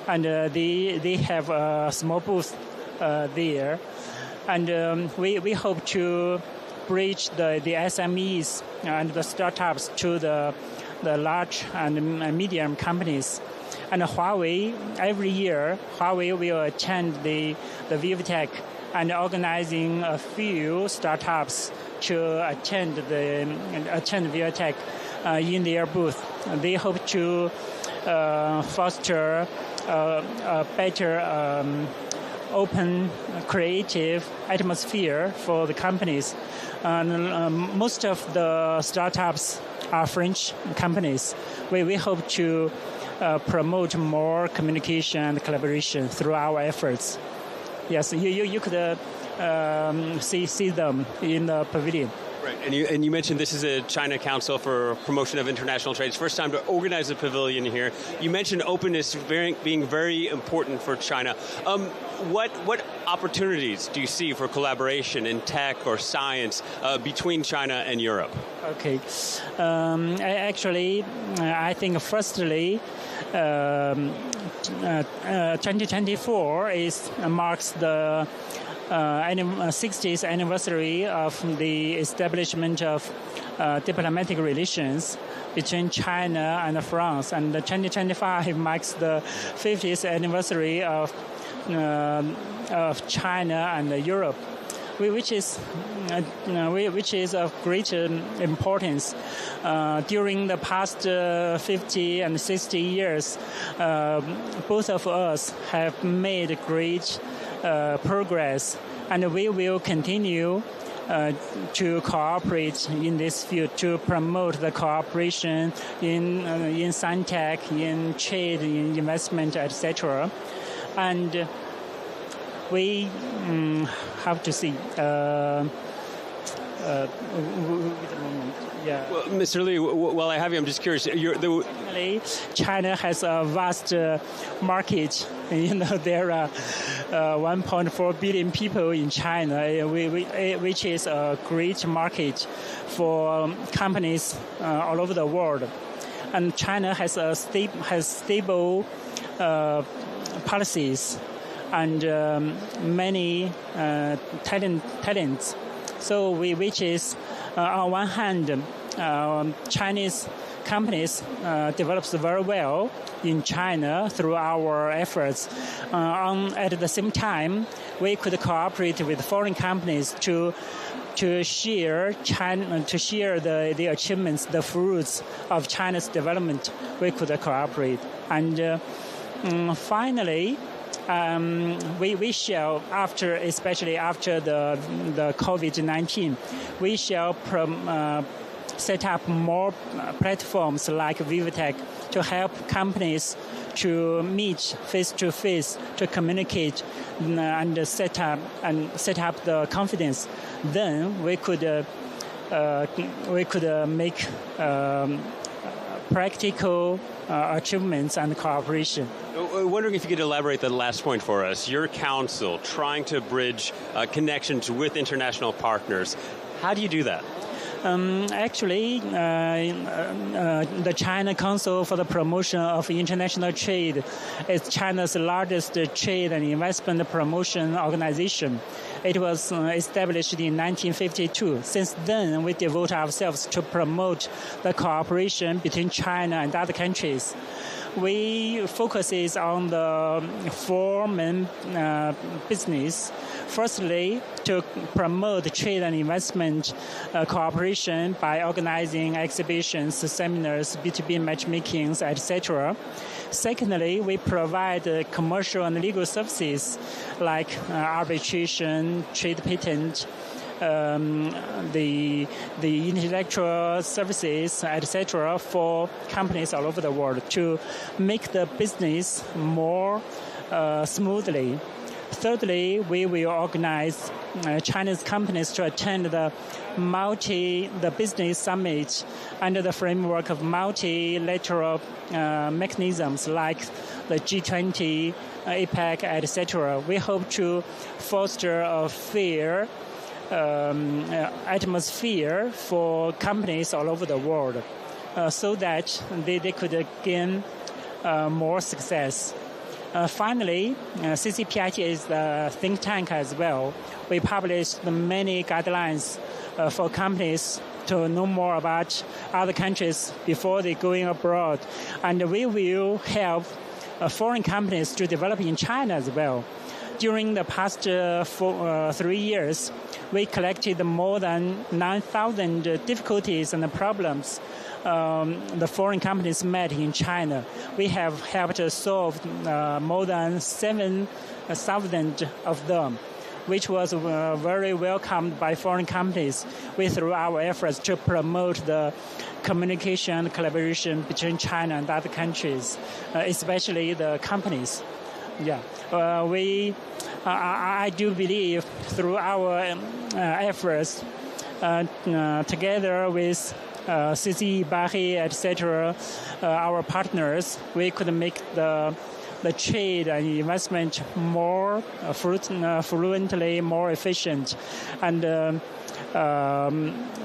and they have a small booth there, and we hope to bridge the SMEs and the startups to the large and medium companies. And Huawei, every year, Huawei will attend the VivaTech and organizing a few startups to attend VivaTech in their booth. They hope to foster a better open, creative atmosphere for the companies. Most of the startups are French companies. We hope to promote more communication and collaboration through our efforts. Yes, you could see them in the pavilion. Right, and you mentioned this is a China Council for Promotion of International Trade. It's the first time to organize a pavilion here. You mentioned openness being very important for China. What opportunities do you see for collaboration in tech or science between China and Europe? Okay, actually, I think firstly, 2024 marks the 60th anniversary of the establishment of diplomatic relations between China and France, and 2025 marks the 50th anniversary of China and Europe, which is of great importance. During the past 50 and 60 years, both of us have made great progress, and we will continue to cooperate in this field to promote the cooperation in science, in trade, in investment, etc. And we have to see. Yeah. Well, Mr. Li, while I have you, I'm just curious. China has a vast market. There are 1.4 billion people in China, which is a great market for companies all over the world. And China has stable policies and many talents. So which is on one hand, Chinese companies develops very well in China through our efforts. At the same time, we could cooperate with foreign companies to share the achievements, the fruits of China's development. We could cooperate, and finally. We shall, especially after the COVID-19, we shall set up more platforms like VivaTech to help companies to meet face-to-face, to communicate and set up the confidence. Then we could make practical achievements and cooperation. Wondering if you could elaborate the last point for us. Your council trying to bridge connections with international partners. How do you do that? Actually, the China Council for the Promotion of International Trade is China's largest trade and investment promotion organization. It was established in 1952. Since then, we devote ourselves to promote the cooperation between China and other countries. We focuses on the 4 main business. Firstly, to promote trade and investment cooperation by organizing exhibitions, seminars, B2B matchmakings, etc. Secondly, we provide commercial and legal services like arbitration, trade patent, the intellectual services, etc., for companies all over the world to make the business more smoothly. Thirdly, we will organize Chinese companies to attend the business summit under the framework of multilateral mechanisms like the G20, APEC, etc. We hope to foster a fair atmosphere for companies all over the world so that they could gain more success. Finally, CCPIT is the think tank as well. We published many guidelines for companies to know more about other countries before they going abroad. And we will help foreign companies to develop in China as well. During the past 3 years, we collected more than 9,000 difficulties and problems the foreign companies met in China. We have helped solve more than 7,000 of them, which was very welcomed by foreign companies through our efforts to promote the communication and collaboration between China and other countries, especially the companies. Yeah, I do believe through our efforts, together with CCE, Bahi, etc., our partners, we could make the trade and investment more fluently, more efficient, and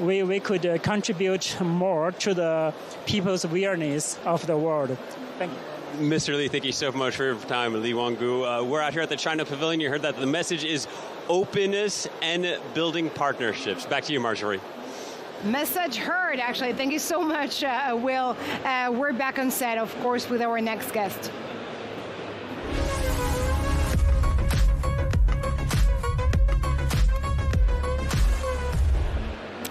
we could contribute more to the people's awareness of the world. Thank you. Mr. Li, thank you so much for your time. Li Wanggu. We're out here at the China Pavilion. You heard that the message is openness and building partnerships. Back to you, Marjorie. Message heard, actually. Thank you so much, Will. We're back on set, of course, with our next guest.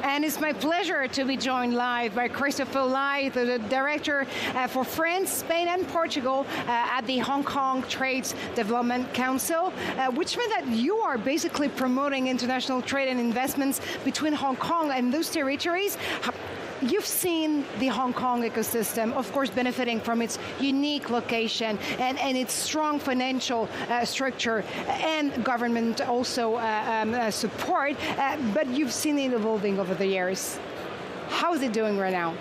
And it's my pleasure to be joined live by Christopher Lai, the Director for France, Spain, and Portugal at the Hong Kong Trades Development Council, which means that you are basically promoting international trade and investments between Hong Kong and those territories. You've seen the Hong Kong ecosystem, of course, benefiting from its unique location and its strong financial structure and government also support, but you've seen it evolving over the years. How is it doing right now?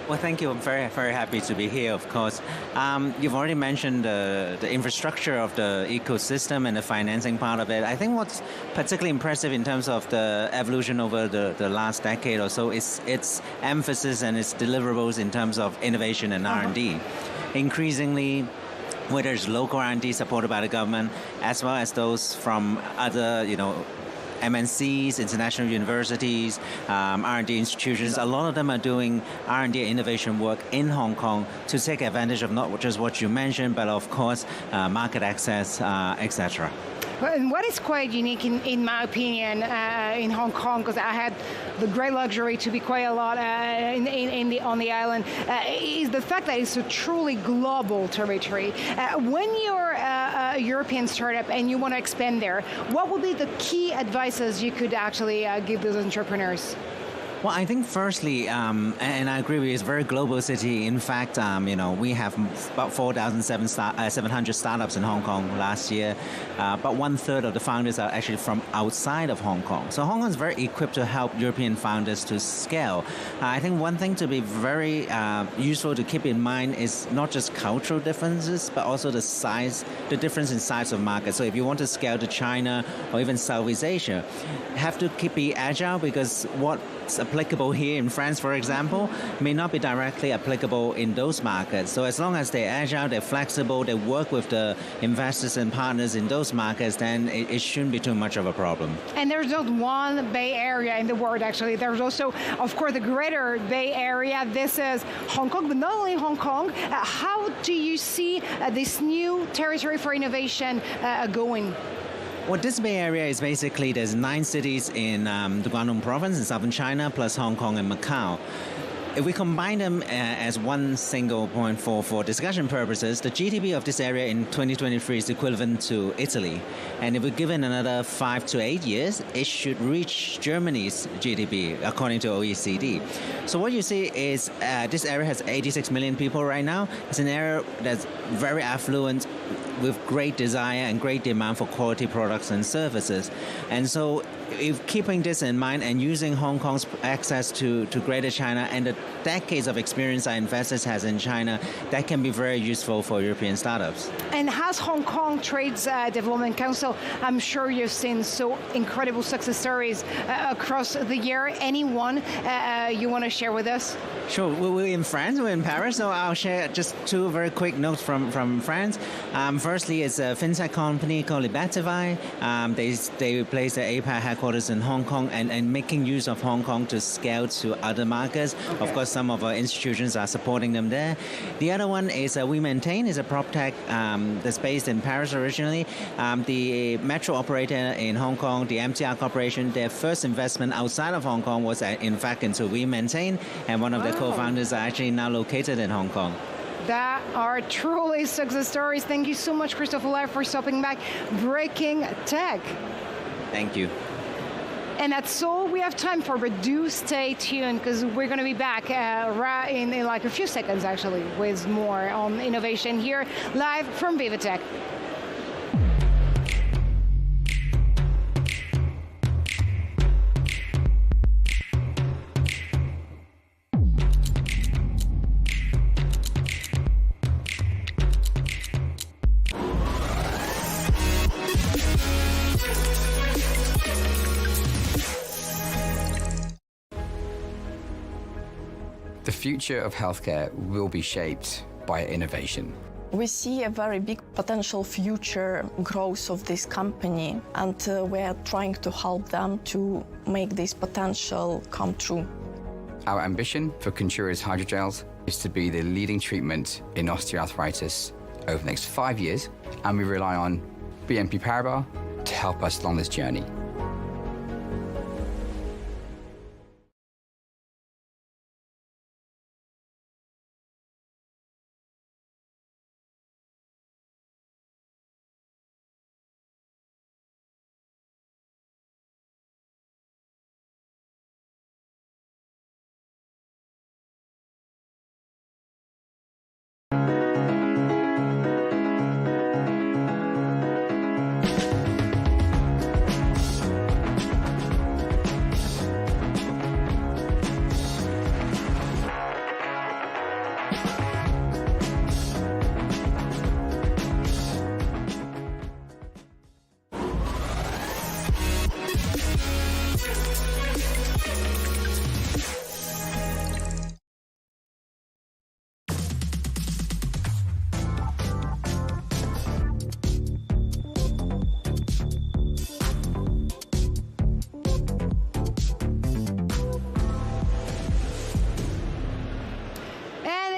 Well, thank you. I'm very, very happy to be here, of course. You've already mentioned the infrastructure of the ecosystem and the financing part of it. I think what's particularly impressive in terms of the evolution over the last decade or so is its emphasis and its deliverables in terms of innovation and R&D. Increasingly, whether it's local R&D supported by the government, as well as those from other, MNCs, international universities, R&D institutions, a lot of them are doing R&D and innovation work in Hong Kong to take advantage of not just what you mentioned, but of course, market access, etc. And what is quite unique, in my opinion, in Hong Kong, because I had the great luxury to be quite a lot on the island, is the fact that it's a truly global territory. When you're a European startup and you want to expand there, what would be the key advices you could actually give those entrepreneurs? Well, I think firstly, and I agree with you, it's a very global city. In fact, we have about 4,700 startups in Hong Kong last year, but 1/3 of the founders are actually from outside of Hong Kong. So Hong Kong is very equipped to help European founders to scale. I think one thing to be very useful to keep in mind is not just cultural differences, but also the difference in size of market. So if you want to scale to China or even Southeast Asia, have to be agile, because what's applicable here in France, for example, may not be directly applicable in those markets. So as long as they're agile, they're flexible, they work with the investors and partners in those markets, then it shouldn't be too much of a problem. And there's not one Bay Area in the world, actually. There's also, of course, the greater Bay Area. This is Hong Kong, but not only Hong Kong. How do you see this new territory for innovation going? Well, this Bay Area is basically, there's 9 cities in the Guangdong province in southern China, plus Hong Kong and Macau. if we combine them as one single point for discussion purposes, the GDP of this area in 2023 is equivalent to Italy. And if we give it another 5 to 8 years, it should reach Germany's GDP, according to OECD. So what you see is this area has 86 million people right now. It's an area that's very affluent, with great desire and great demand for quality products and services. And so if keeping this in mind and using Hong Kong's access to Greater China and the decades of experience our investors has in China, that can be very useful for European startups. And as Hong Kong Trades Development Council, I'm sure you've seen so incredible success stories across the year. Anyone you want to share with us? Sure. We're in France, we're in Paris, so I'll share just two very quick notes from France. Firstly, it's a fintech company called Libertivai. They placed their APAC headquarters in Hong Kong and making use of Hong Kong to scale to other markets. Okay. Of course, some of our institutions are supporting them there. The other one is We Maintain, is a prop tech that's based in Paris originally. The metro operator in Hong Kong, the MTR Corporation, their first investment outside of Hong Kong was in fact into We Maintain, and one of the co-founders are actually now located in Hong Kong. That are truly success stories. Thank you so much, Christopher Lai, for stopping by Breaking Tech. Thank you. And that's all we have time for, but do stay tuned because we're going to be back right in like a few seconds, actually, with more on innovation here live from VivaTech. The future of healthcare will be shaped by innovation. We see a very big potential future growth of this company, and we're trying to help them to make this potential come true. Our ambition for Contura's hydrogels is to be the leading treatment in osteoarthritis over the next 5 years, and we rely on BNP Paribas to help us along this journey.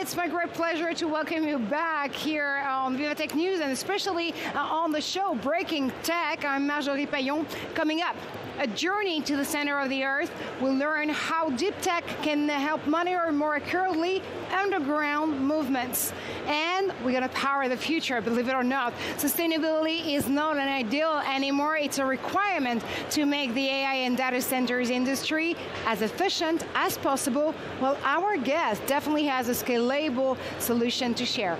It's my great pleasure to welcome you back here on VivaTech News, and especially on the show Breaking Tech. I'm Marjorie Payon. Coming up, a journey to the center of the Earth. We'll learn how deep tech can help monitor more accurately underground movements. And we're going to power the future, believe it or not. Sustainability is not an ideal anymore. It's a requirement to make the AI and data centers industry as efficient as possible. Well, our guest definitely has a scalable solution to share.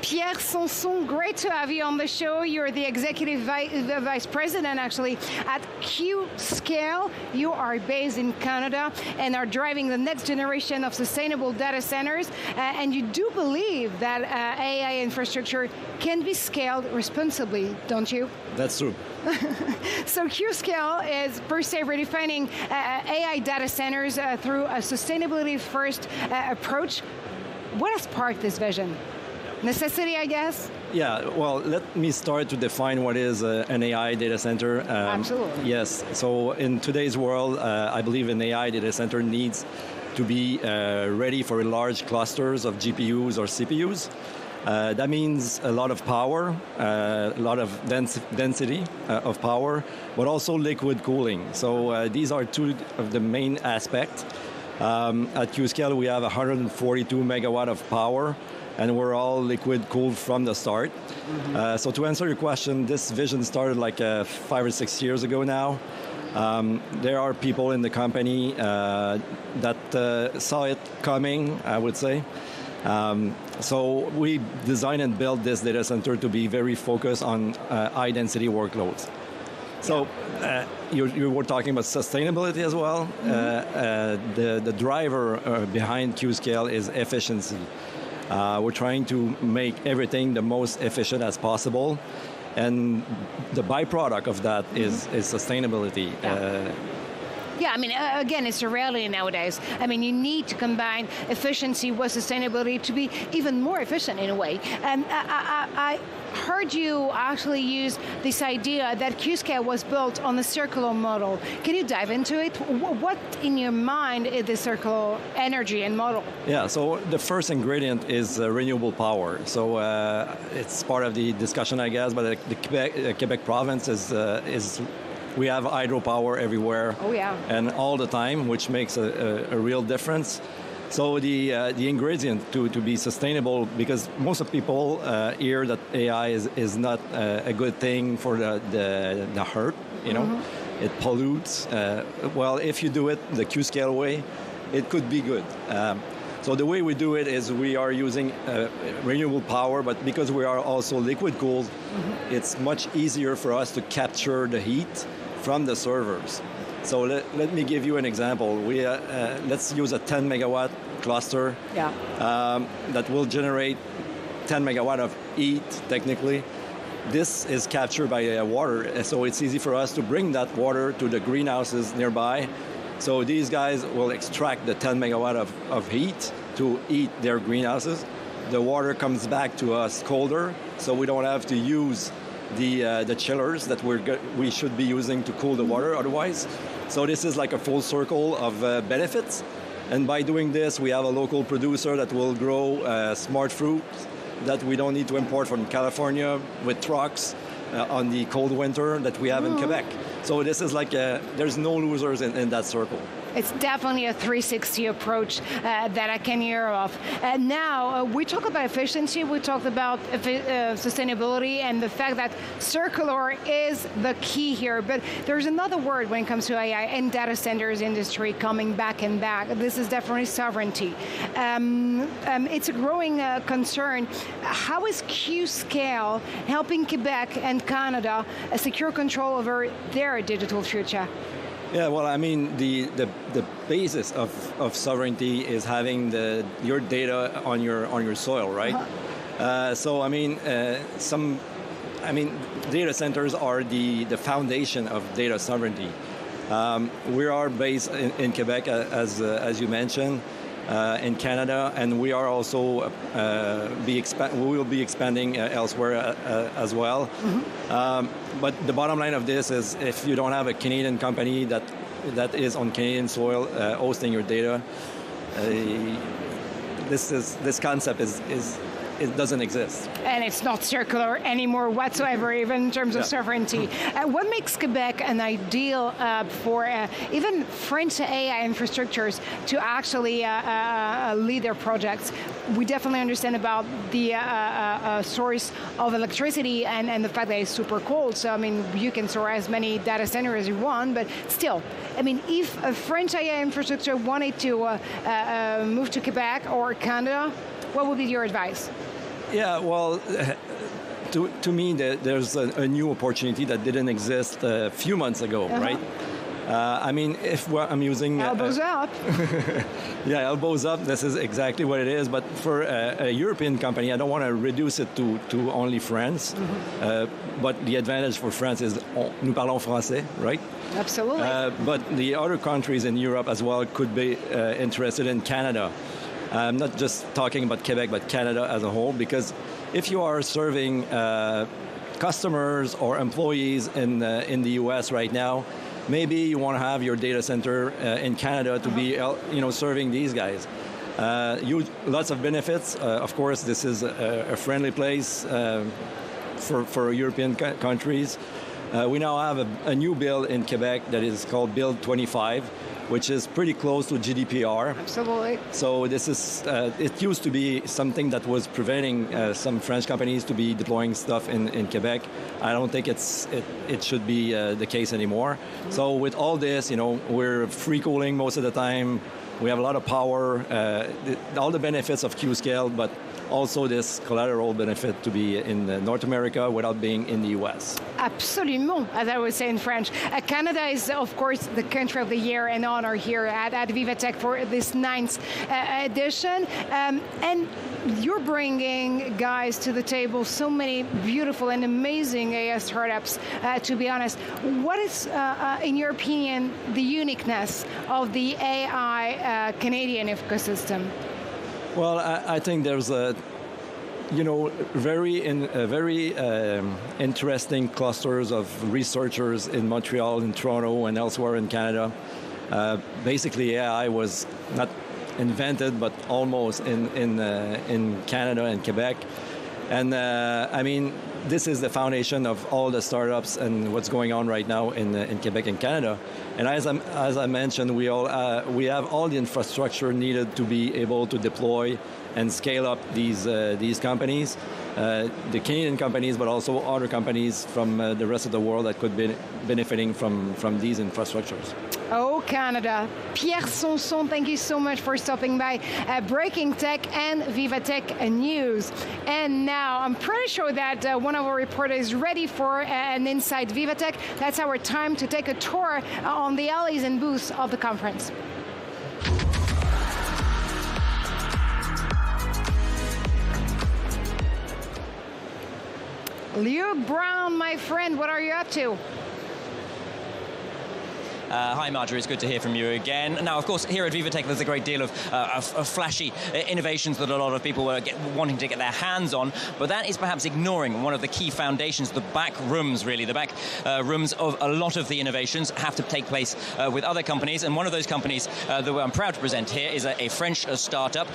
Pierre Sanson, great to have you on the show. You're the executive vice president, actually, at Q-Scale. You are based in Canada and are driving the next generation of sustainable data centers. And you do believe that AI infrastructure can be scaled responsibly, don't you? That's true. So Q-Scale is per se redefining AI data centers through a sustainability-first approach. What has sparked this vision? Necessity, I guess? Yeah, well, let me start to define what is an AI data center. Absolutely. Yes, so in today's world, I believe an AI data center needs to be ready for large clusters of GPUs or CPUs. That means a lot of power, a lot of density of power, but also liquid cooling. So these are two of the main aspects. At Qscale, we have 142 megawatt of power, and we're all liquid cooled from the start. So to answer your question, this vision started like 5 or 6 years ago now. There are people in the company that saw it coming, I would say. So we designed and built this data center to be very focused on high-density workloads. So you were talking about sustainability as well. The driver behind Qscale is efficiency. We're trying to make everything the most efficient as possible. And the byproduct of that is sustainability. Yeah, I mean, again, it's a reality nowadays. I mean, you need to combine efficiency with sustainability to be even more efficient in a way. And I heard you actually use this idea that Qscale was built on the circular model. Can you dive into it? What in your mind is the circular energy and model? Yeah, so the first ingredient is renewable power. So it's part of the discussion, I guess, but the Quebec province is we have hydropower everywhere. Oh, yeah. And all the time, which makes a real difference. So the ingredient to be sustainable, because most of people hear that AI is not a good thing for the heart, you know, it pollutes. Well, if you do it the Qscale way, it could be good. So the way we do it is we are using renewable power, but because we are also liquid cooled, it's much easier for us to capture the heat from the servers. So let me give you an example. We let's use a 10 megawatt cluster that will generate 10 megawatt of heat technically. This is captured by water, so it's easy for us to bring that water to the greenhouses nearby. So these guys will extract the 10 megawatt of heat to heat their greenhouses. The water comes back to us colder, so we don't have to use the chillers that we should be using to cool the water otherwise. So this is like a full circle of benefits. And by doing this, we have a local producer that will grow smart fruit that we don't need to import from California with trucks on the cold winter that we have in Quebec. So this is like, there's no losers in that circle. It's definitely a 360 approach that I can hear of. And now, we talk about efficiency, we talked about sustainability and the fact that circular is the key here. But there's another word when it comes to AI and data centers industry coming back and back. This is definitely sovereignty. It's a growing concern. How is Qscale helping Quebec and Canada secure control over their digital future? Yeah, well, I mean, the basis of sovereignty is having your data on your soil, right? So I mean, data centers are the foundation of data sovereignty. We are based in Quebec, as you mentioned, in Canada, and we are also we will be expanding elsewhere as well. But the bottom line of this is, if you don't have a Canadian company that is on Canadian soil hosting your data, this concept it doesn't exist. And it's not circular anymore whatsoever, even in terms of sovereignty. What makes Quebec an ideal for even French AI infrastructures to actually lead their projects? We definitely understand about the source of electricity and the fact that it's super cold. So, I mean, you can store as many data centers as you want, but still, I mean, if a French AI infrastructure wanted to move to Quebec or Canada, what would be your advice? Yeah, well, to me, there's a new opportunity that didn't exist a few months ago, right? I mean, if I'm using... Elbows up. Yeah, elbows up, this is exactly what it is. But for a European company, I don't want to reduce it to only France. But the advantage for France is nous parlons français, right? Absolutely. But the other countries in Europe as well could be interested in Canada. I'm not just talking about Quebec, but Canada as a whole, because if you are serving customers or employees in the US right now, maybe you want to have your data center in Canada to be serving these guys. Lots of benefits. Of course, this is a friendly place for European countries. We now have a new bill in Quebec that is called Bill 25, which is pretty close to GDPR. Absolutely. So this is, it used to be something that was preventing some French companies to be deploying stuff in Quebec. I don't think it should be the case anymore. So with all this, we're free cooling most of the time. We have a lot of power, all the benefits of Q-Scale, but also this collateral benefit to be in North America without being in the US. Absolument, as I would say in French. Canada is, of course, the country of the year and honor here at VivaTech for this 9th edition. And you're bringing, guys, to the table so many beautiful and amazing AI startups, to be honest. What is, in your opinion, the uniqueness of the AI Canadian ecosystem? Well, I think there's very interesting clusters of researchers in Montreal, in Toronto, and elsewhere in Canada. Basically, AI was not invented, but almost in Canada and Quebec. And I mean, this is the foundation of all the startups and what's going on right now in Quebec and Canada. And as I mentioned, we have all the infrastructure needed to be able to deploy and scale up these companies, the Canadian companies, but also other companies from the rest of the world that could be benefiting from these infrastructures. Oh, Canada. Pierre Sanson, thank you so much for stopping by Breaking Tech and VivaTech News. And now I'm pretty sure that one of our reporters is ready for an Inside VivaTech. That's our time to take a tour on the alleys and booths of the conference. Luke Brown, my friend, what are you up to? Hi, Marjorie. It's good to hear from you again. Now, of course, here at VivaTech, there's a great deal of flashy innovations that a lot of people were wanting to get their hands on, but that is perhaps ignoring one of the key foundations, the back rooms, really. The back rooms of a lot of the innovations have to take place with other companies, and one of those companies that I'm proud to present here is a French startup,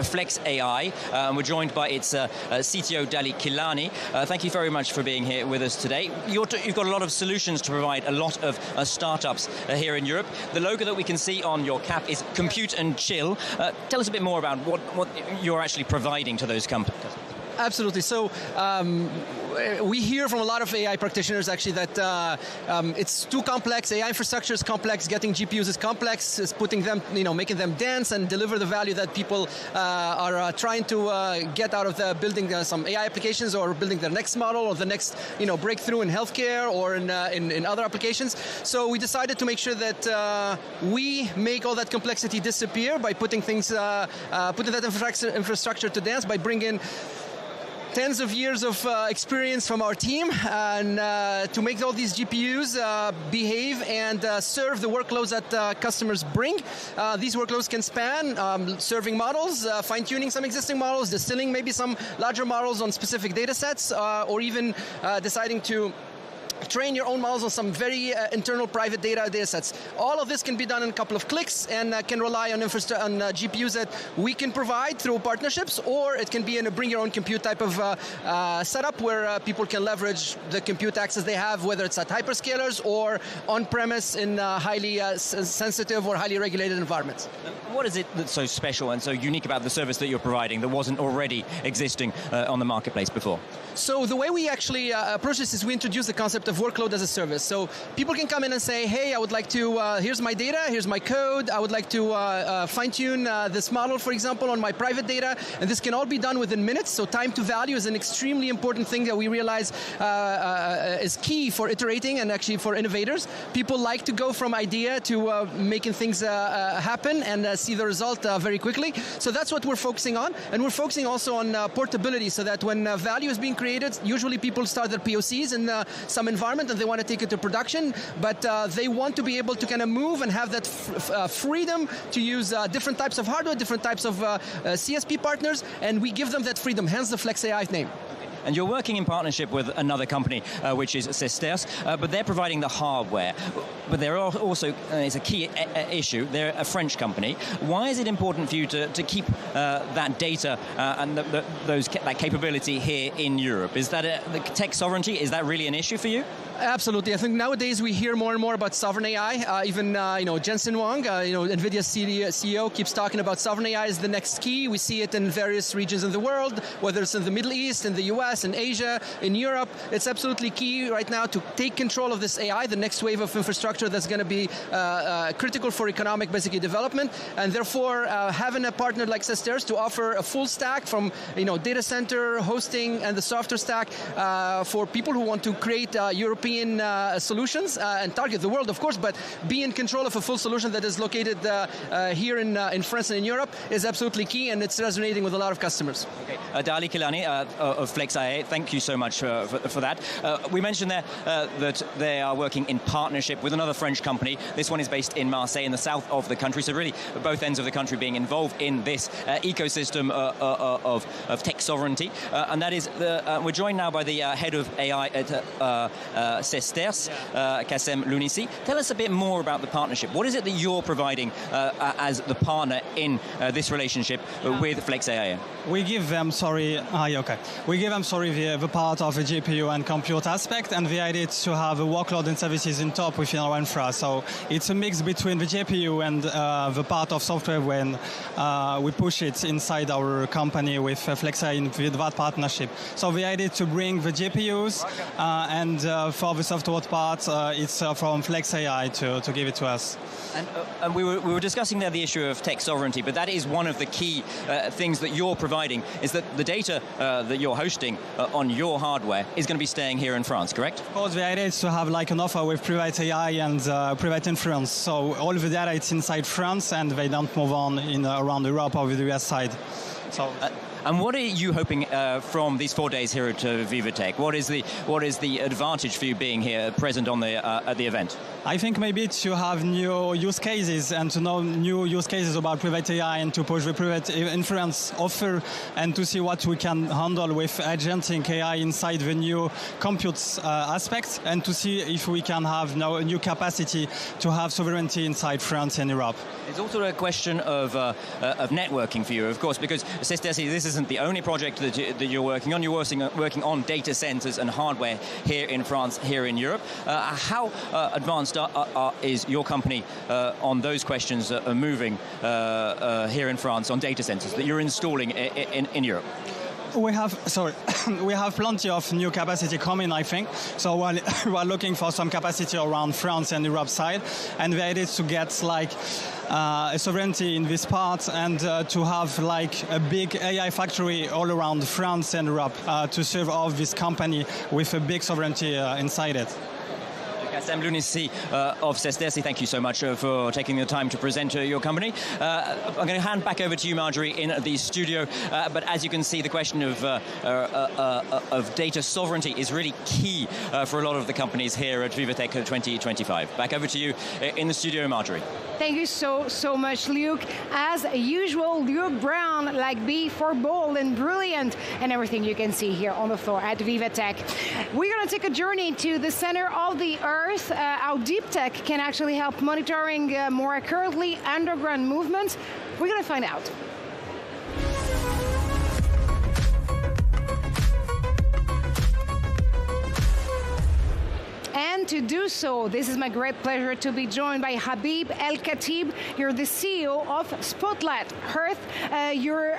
Flex AI. We're joined by its CTO, Dali Kilani. Thank you very much for being here with us today. You've got a lot of solutions to provide a lot of startups here in Europe. The logo that we can see on your cap is Compute and Chill. Tell us a bit more about what you're actually providing to those companies. Absolutely. So we hear from a lot of AI practitioners actually that it's too complex. AI infrastructure is complex. Getting GPUs is complex. It's putting them, making them dance and deliver the value that people are trying to get out of the building some AI applications or building their next model or the next, breakthrough in healthcare or in other applications. So we decided to make sure that we make all that complexity disappear by putting things, putting that infrastructure to dance by bringing tens of years of experience from our team and to make all these GPUs behave and serve the workloads that customers bring. These workloads can span serving models, fine-tuning some existing models, distilling maybe some larger models on specific data sets, or even deciding to train your own models on some very internal private data sets. All of this can be done in a couple of clicks and can rely on GPUs that we can provide through partnerships, or it can be in a bring your own compute type of setup where people can leverage the compute access they have, whether it's at hyperscalers or on-premise in highly sensitive or highly regulated environments. What is it that's so special and so unique about the service that you're providing that wasn't already existing on the marketplace before? So the way we actually approach this is we introduce the concept of workload as a service. So people can come in and say, hey, I would like to, here's my data, here's my code, I would like to fine-tune this model, for example, on my private data, and this can all be done within minutes. So time to value is an extremely important thing that we realize is key for iterating and actually for innovators. People like to go from idea to making things happen and see the result very quickly. So that's what we're focusing on, and we're focusing also on portability so that when value is being created, usually people start their POCs in some environment and they want to take it to production, but they want to be able to kind of move and have that freedom to use different types of hardware, different types of CSP partners, and we give them that freedom, hence the Flex AI name. And you're working in partnership with another company, which is Sesterce, but they're providing the hardware. But there are also, it's a key issue, they're a French company. Why is it important for you to keep that data and that capability here in Europe? Is that the tech sovereignty, is that really an issue for you? Absolutely. I think nowadays we hear more and more about sovereign AI. Even Jensen Huang, NVIDIA's CEO, keeps talking about sovereign AI as the next key. We see it in various regions of the world, whether it's in the Middle East, in the US, in Asia, in Europe. It's absolutely key right now to take control of this AI, the next wave of infrastructure that's going to be critical for economic, basically, development. And therefore, having a partner like Sesterce to offer a full stack from data center, hosting, and the software stack for people who want to create European solutions and target the world, of course, but be in control of a full solution that is located here in France and in Europe is absolutely key, and it's resonating with a lot of customers. Okay. Dali Kilani of Flex AI, thank you so much for that. We mentioned there that they are working in partnership with another French company. This one is based in Marseille, in the south of the country, so really both ends of the country being involved in this ecosystem of tech sovereignty. And that is, we're joined now by the head of AI at Sesterce, Kassem Lounici. Tell us a bit more about the partnership. What is it that you're providing as the partner in this relationship with Flex AI? We give them, we give them, the part of the GPU and compute aspect, and the idea is to have a workload and services in top within our infra. So it's a mix between the GPU and the part of software when we push it inside our company with Flex AI with that partnership. So the idea is to bring the GPUs and for the software part, it's from Flex AI to give it to us. And we were discussing there the issue of tech sovereignty, but that is one of the key things that you're providing, is that the data that you're hosting on your hardware is going to be staying here in France, correct? Of course, the idea is to have like an offer with private AI and private inference. So all the data is inside France, and they don't move on around Europe or the US side. So. And what are you hoping from these 4 days here at VivaTech? What is the advantage for you being here present on at the event? I think maybe to have new use cases and to know new use cases about private AI and to push the private inference offer and to see what we can handle with agentic AI inside the new compute aspects, and to see if we can have now a new capacity to have sovereignty inside France and Europe. It's also a question of networking for you, of course, because Sesterce, this isn't the only project that you're working on. You're working on data centers and hardware here in France, here in Europe. How advanced is your company on those questions that are moving here in France on data centers that you're installing in Europe? We have plenty of new capacity coming, I think. So we are looking for some capacity around France and Europe side, and the idea is to get like a sovereignty in this part and to have like a big AI factory all around France and Europe to serve all this company with a big sovereignty inside it. Kassem Lounici of Sesterce, thank you so much for taking the time to present your company. I'm going to hand back over to you, Marjorie, in the studio. But as you can see, the question of data sovereignty is really key for a lot of the companies here at VivaTech 2025. Back over to you in the studio, Marjorie. Thank you so much, Luke. As usual, Luke Brown, like before, bold and brilliant, and everything you can see here on the floor at VivaTech. We're going to take a journey to the center of the Earth, how deep tech can actually help monitoring more accurately underground movements. We're going to find out. And to do so, this is my great pleasure to be joined by Habib El-Khatib. You're the CEO of Spotlight Earth. Your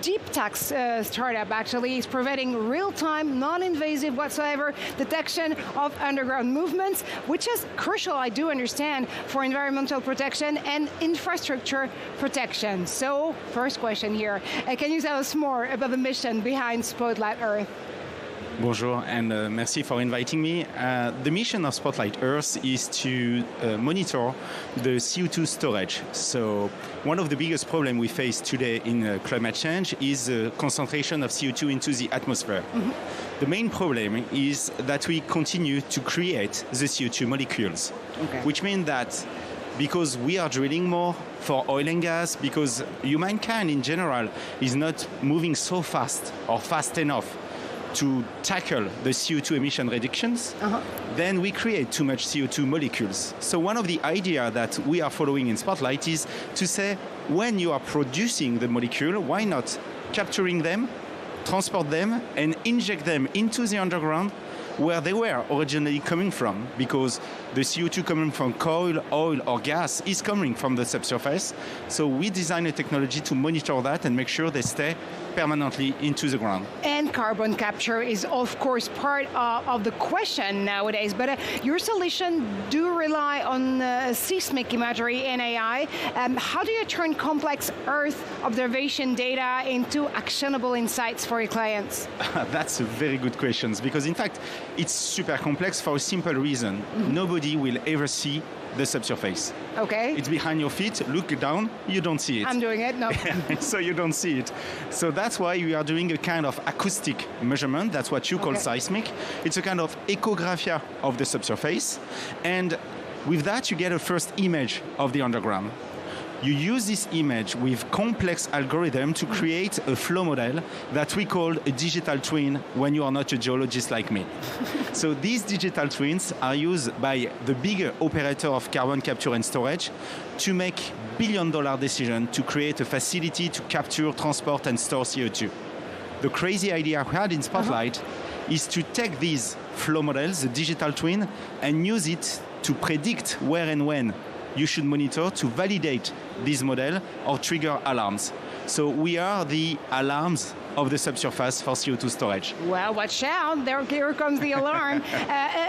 deep tech startup actually is providing real-time, non-invasive whatsoever detection of underground movements, which is crucial, I do understand, for environmental protection and infrastructure protection. So, first question here. Can you tell us more about the mission behind Spotlight Earth? Bonjour, and merci for inviting me. The mission of Spotlight Earth is to monitor the CO2 storage. So one of the biggest problems we face today in climate change is the concentration of CO2 into the atmosphere. Mm-hmm. The main problem is that we continue to create the CO2 molecules, which means that because we are drilling more for oil and gas, because humankind in general is not moving so fast or fast enough, to tackle the CO2 emission reductions, then we create too much CO2 molecules. So one of the ideas that we are following in Spotlight is to say, when you are producing the molecule, why not capturing them, transport them, and inject them into the underground where they were originally coming from, because the CO2 coming from coal, oil, or gas is coming from the subsurface. So we design a technology to monitor that and make sure they stay permanently into the ground. And carbon capture is, of course, part of the question nowadays. But your solution do rely on seismic imagery and AI. How do you turn complex Earth observation data into actionable insights for your clients? That's a very good question, because in fact, it's super complex for a simple reason. Nobody will ever see the subsurface. Okay. It's behind your feet, look down, you don't see it. I'm doing it, no. So you don't see it. So that's why we are doing a kind of acoustic measurement. That's what you call seismic. It's a kind of echographia of the subsurface. And with that, you get a first image of the underground. You use this image with complex algorithm to create a flow model that we call a digital twin when you are not a geologist like me. So these digital twins are used by the bigger operator of carbon capture and storage to make billion-dollar decisions to create a facility to capture, transport, and store CO2. The crazy idea we had in Spotlight is to take these flow models, the digital twin, and use it to predict where and when you should monitor to validate this model or trigger alarms. So we are the alarms of the subsurface for CO2 storage. Well, watch out, here comes the alarm.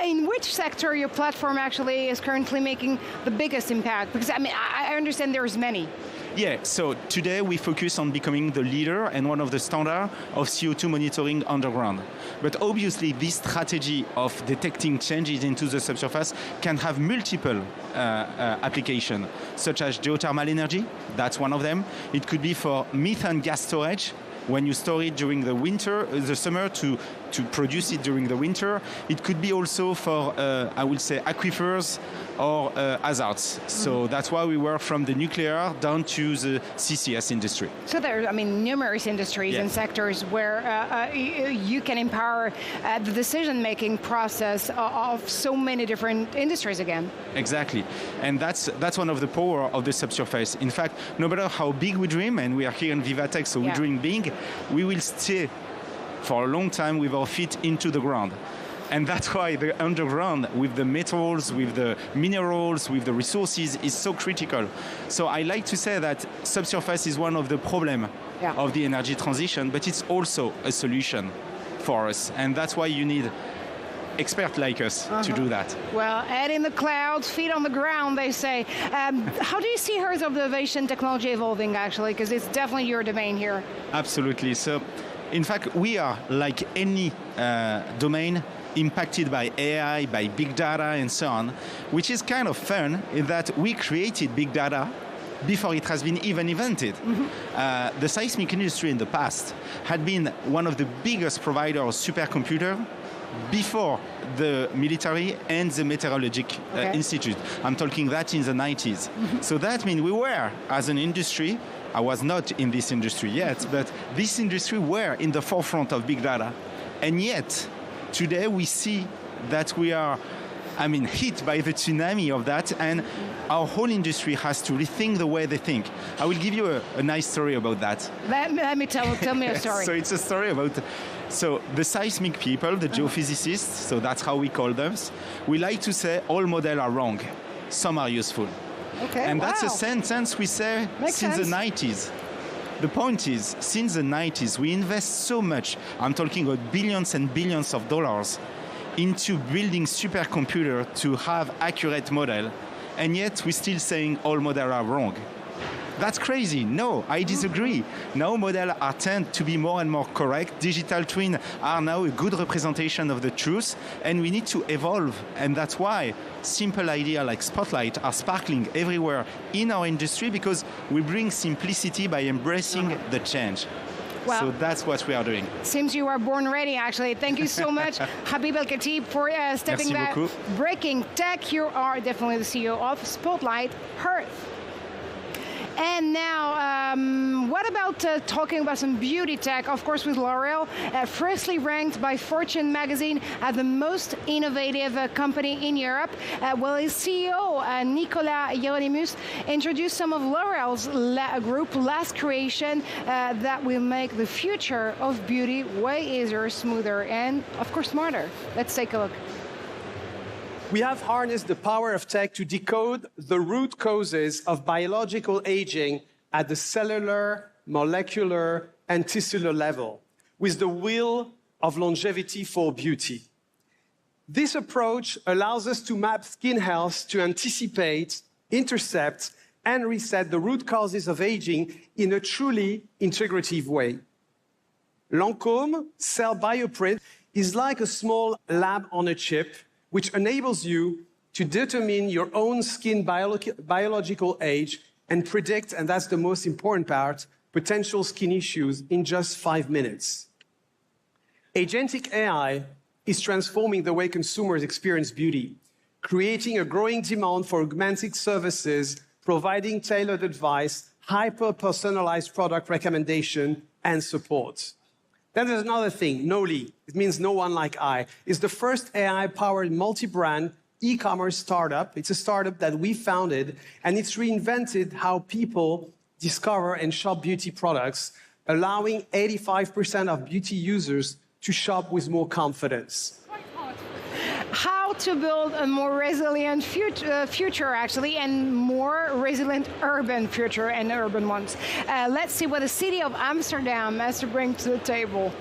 In which sector your platform actually is currently making the biggest impact? Because I understand there's many. Yeah, so today we focus on becoming the leader and one of the standards of CO2 monitoring underground. But obviously this strategy of detecting changes into the subsurface can have multiple applications, such as geothermal energy, that's one of them. It could be for methane gas storage, when you store it during the winter, the summer to produce it during the winter. It could be also for, I would say, aquifers or hazards. So that's why we work from the nuclear down to the CCS industry. So there are, numerous industries and sectors where you can empower the decision-making process of so many different industries again. Exactly. And that's one of the power of the subsurface. In fact, no matter how big we dream, and we are here in VivaTech, so we dream big, we will stay for a long time with our feet into the ground. And that's why the underground, with the metals, with the minerals, with the resources, is so critical. So I like to say that subsurface is one of the problems of the energy transition, but it's also a solution for us. And that's why you need experts like us to do that. Well, head in the clouds, feet on the ground, they say. How do you see Earth observation technology evolving, actually? Because it's definitely your domain here. Absolutely. So, in fact, we are, like any domain, impacted by AI, by big data, and so on, which is kind of fun in that we created big data before it has been even invented. The seismic industry in the past had been one of the biggest providers of supercomputers before the military and the meteorological institute. I'm talking that in the 90s. So that means we were, as an industry, I was not in this industry yet, but this industry were in the forefront of big data. And yet, today we see that we are, hit by the tsunami of that, and our whole industry has to rethink the way they think. I will give you a nice story about that. Let me tell me a story. So it's a story about, the seismic people, the geophysicists, so that's how we call them, we like to say all models are wrong, some are useful. Okay, and that's a sentence we say since the 90s. The point is, since the 90s, we invest so much, I'm talking about billions and billions of dollars, into building supercomputer to have accurate model, and yet we're still saying all models are wrong. That's crazy. No, I disagree. Now models are tend to be more and more correct. Digital twins are now a good representation of the truth, and we need to evolve. And that's why simple ideas like Spotlight are sparkling everywhere in our industry, because we bring simplicity by embracing the change. Well, so that's what we are doing. Seems you are born ready, actually. Thank you so much, Habib El-Khatib, for stepping back. Breaking Tech. You are definitely the CEO of Spotlight Earth. And now, what about talking about some beauty tech? Of course, with L'Oreal, firstly ranked by Fortune magazine as the most innovative company in Europe. Well, his CEO, Nicolas Hieronymus, introduced some of L'Oreal's group last creation that will make the future of beauty way easier, smoother, and of course smarter. Let's take a look. We have harnessed the power of tech to decode the root causes of biological aging at the cellular, molecular, and tissular level, with the will of longevity for beauty. This approach allows us to map skin health to anticipate, intercept, and reset the root causes of aging in a truly integrative way. Lancôme Cell Bioprint is like a small lab on a chip, which enables you to determine your own skin biological age and predict, and that's the most important part, potential skin issues in just 5 minutes. Agentic AI is transforming the way consumers experience beauty, creating a growing demand for augmented services, providing tailored advice, hyper-personalized product recommendation, and support. Then there's another thing, Noli. It means no one like I. It's the first AI-powered multi-brand e-commerce startup. It's a startup that we founded, and it's reinvented how people discover and shop beauty products, allowing 85% of beauty users to shop with more confidence. How to build a more resilient future, actually, and more resilient urban future and urban ones. Let's see what the city of Amsterdam has to bring to the table.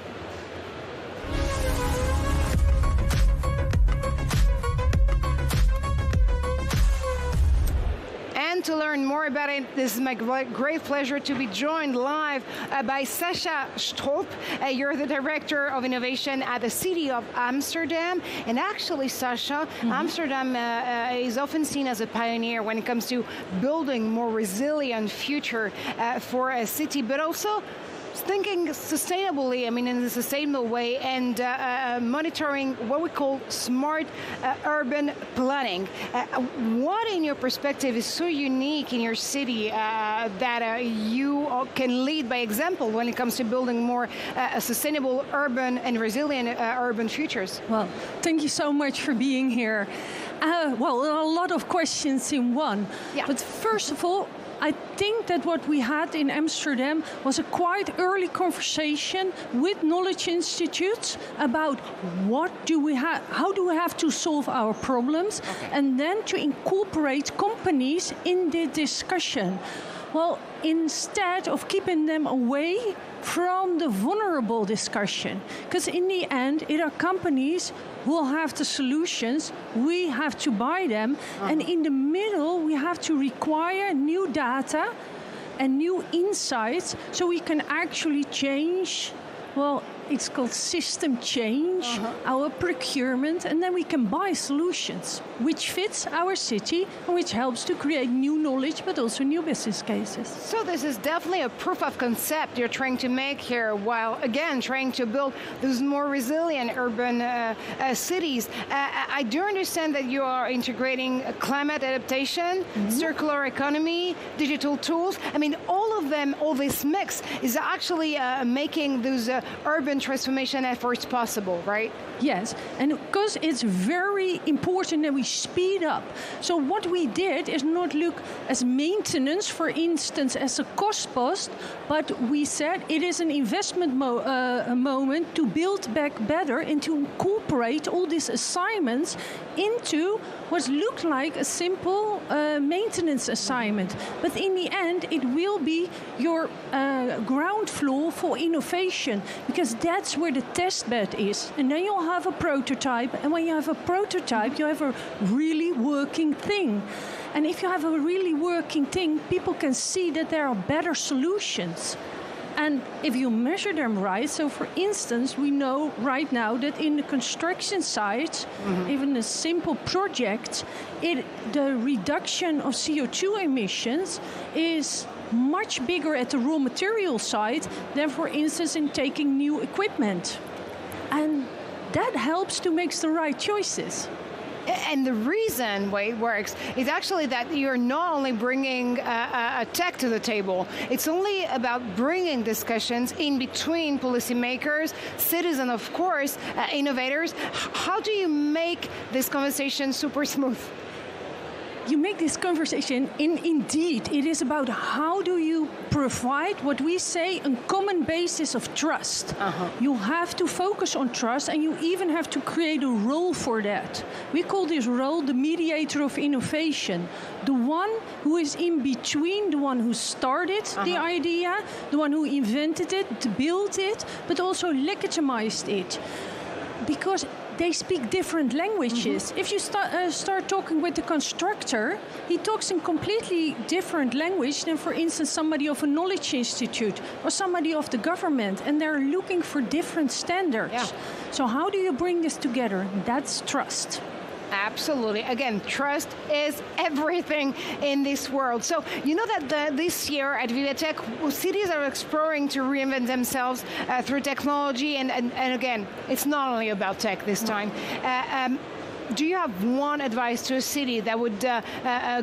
And to learn more about it, this is my great pleasure to be joined live by Sascha Stolp. You're the Director of Innovation at the City of Amsterdam. And actually, Sascha, Amsterdam is often seen as a pioneer when it comes to building more resilient future for a city, but also thinking sustainably, I mean, in a sustainable way, and monitoring what we call smart urban planning. What, in your perspective, is so unique in your city that you can lead by example when it comes to building more sustainable urban and resilient urban futures? Well, thank you so much for being here. Well, a lot of questions in one. Yeah. But first of all, I think that what we had in Amsterdam was a quite early conversation with knowledge institutes about what do we have, how do we have to solve our problems, and then to incorporate companies in the discussion. Well, instead of keeping them away from the vulnerable discussion, because in the end, it are companies who will have the solutions, we have to buy them, and in the middle, we have to require new data and new insights so we can actually change, well, it's called system change, our procurement, and then we can buy solutions which fits our city and which helps to create new knowledge but also new business cases. So this is definitely a proof of concept you're trying to make here, while again trying to build those more resilient urban cities. I do understand that you are integrating climate adaptation, circular economy, digital tools. I mean, all of them, all this mix is actually making those urban transformation efforts possible, right? Yes, and because it's very important that we speed up. So what we did is not look as maintenance, for instance, as a cost post, but we said it is an investment moment to build back better and to incorporate all these assignments into what looked like a simple maintenance assignment. But in the end, it will be your ground floor for innovation, because that's where the test bed is. And then you'll have a prototype, and when you have a prototype, you have a really working thing. And if you have a really working thing, people can see that there are better solutions. And if you measure them right, so for instance, we know right now that in the construction sites, even a simple project, the reduction of CO2 emissions is much bigger at the raw material side than, for instance, in taking new equipment. And that helps to make the right choices. And the reason why it works is actually that you're not only bringing a tech to the table, it's only about bringing discussions in between policymakers, citizens, of course, innovators. How do you make this conversation super smooth? You make this conversation, indeed, it is about how do you provide what we say a common basis of trust. You have to focus on trust, and you even have to create a role for that. We call this role the mediator of innovation. The one who is in between, the one who started the idea, the one who invented it, built it, but also legitimized it. Because they speak different languages. If you start talking with the constructor, he talks in completely different language than, for instance, somebody of a knowledge institute or somebody of the government, and they're looking for different standards. Yeah. So how do you bring this together? That's trust. Absolutely. Again, trust is everything in this world. So you know that this year at VivaTech, cities are exploring to reinvent themselves through technology. And again, it's not only about tech this time. Do you have one advice to a city that would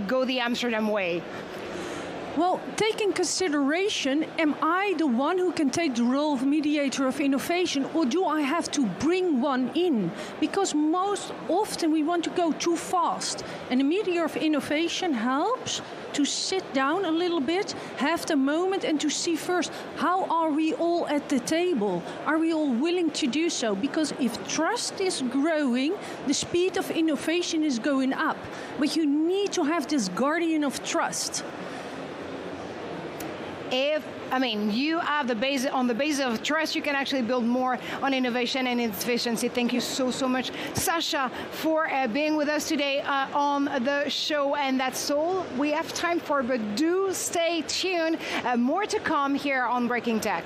go the Amsterdam way? Well, take in consideration, am I the one who can take the role of mediator of innovation, or do I have to bring one in? Because most often we want to go too fast. And the mediator of innovation helps to sit down a little bit, have the moment, and to see first, how are we all at the table? Are we all willing to do so? Because if trust is growing, the speed of innovation is going up. But you need to have this guardian of trust. You have the base, on the basis of trust, you can actually build more on innovation and efficiency. Thank you so much, Sasha, for being with us today on the show. And that's all we have time for, but do stay tuned. More to come here on Breaking Tech.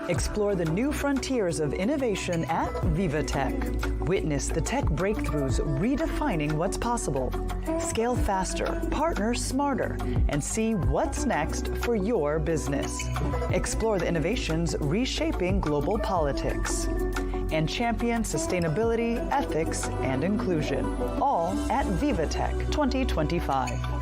Explore the new frontiers of innovation at VivaTech. Witness the tech breakthroughs redefining what's possible. Scale faster, partner smarter, and see what's next for your business. Explore the innovations reshaping global politics. And champion sustainability, ethics, and inclusion. All at VivaTech 2025.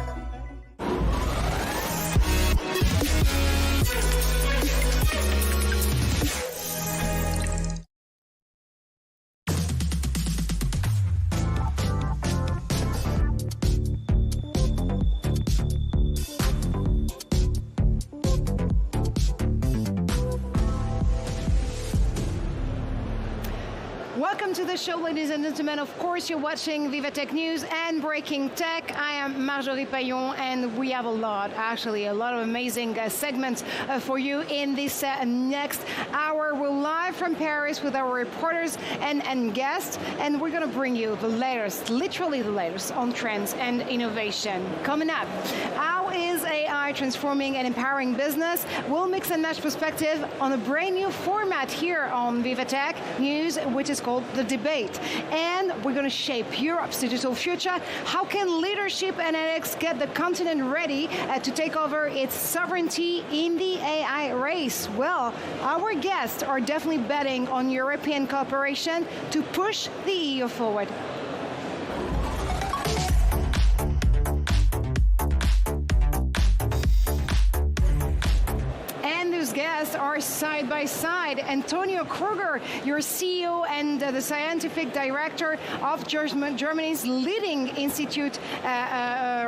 Welcome to the show, ladies and gentlemen. Of course, you're watching VivaTech News and Breaking Tech. I am Marjorie Payon, and we have a lot of amazing segments for you in this next hour. We're live from Paris with our reporters and guests, and we're going to bring you the latest, literally the latest, on trends and innovation. Coming up, how is AI transforming and empowering business. We'll mix and match perspective on a brand new format here on VivaTech News, which is called The Debate. And we're going to shape Europe's digital future. How can leadership and analytics get the continent ready to take over its sovereignty in the AI race? Well, our guests are definitely betting on European cooperation to push the EU forward. Guests are side by side. Antonio Kruger, your CEO and the scientific director of Germany's leading institute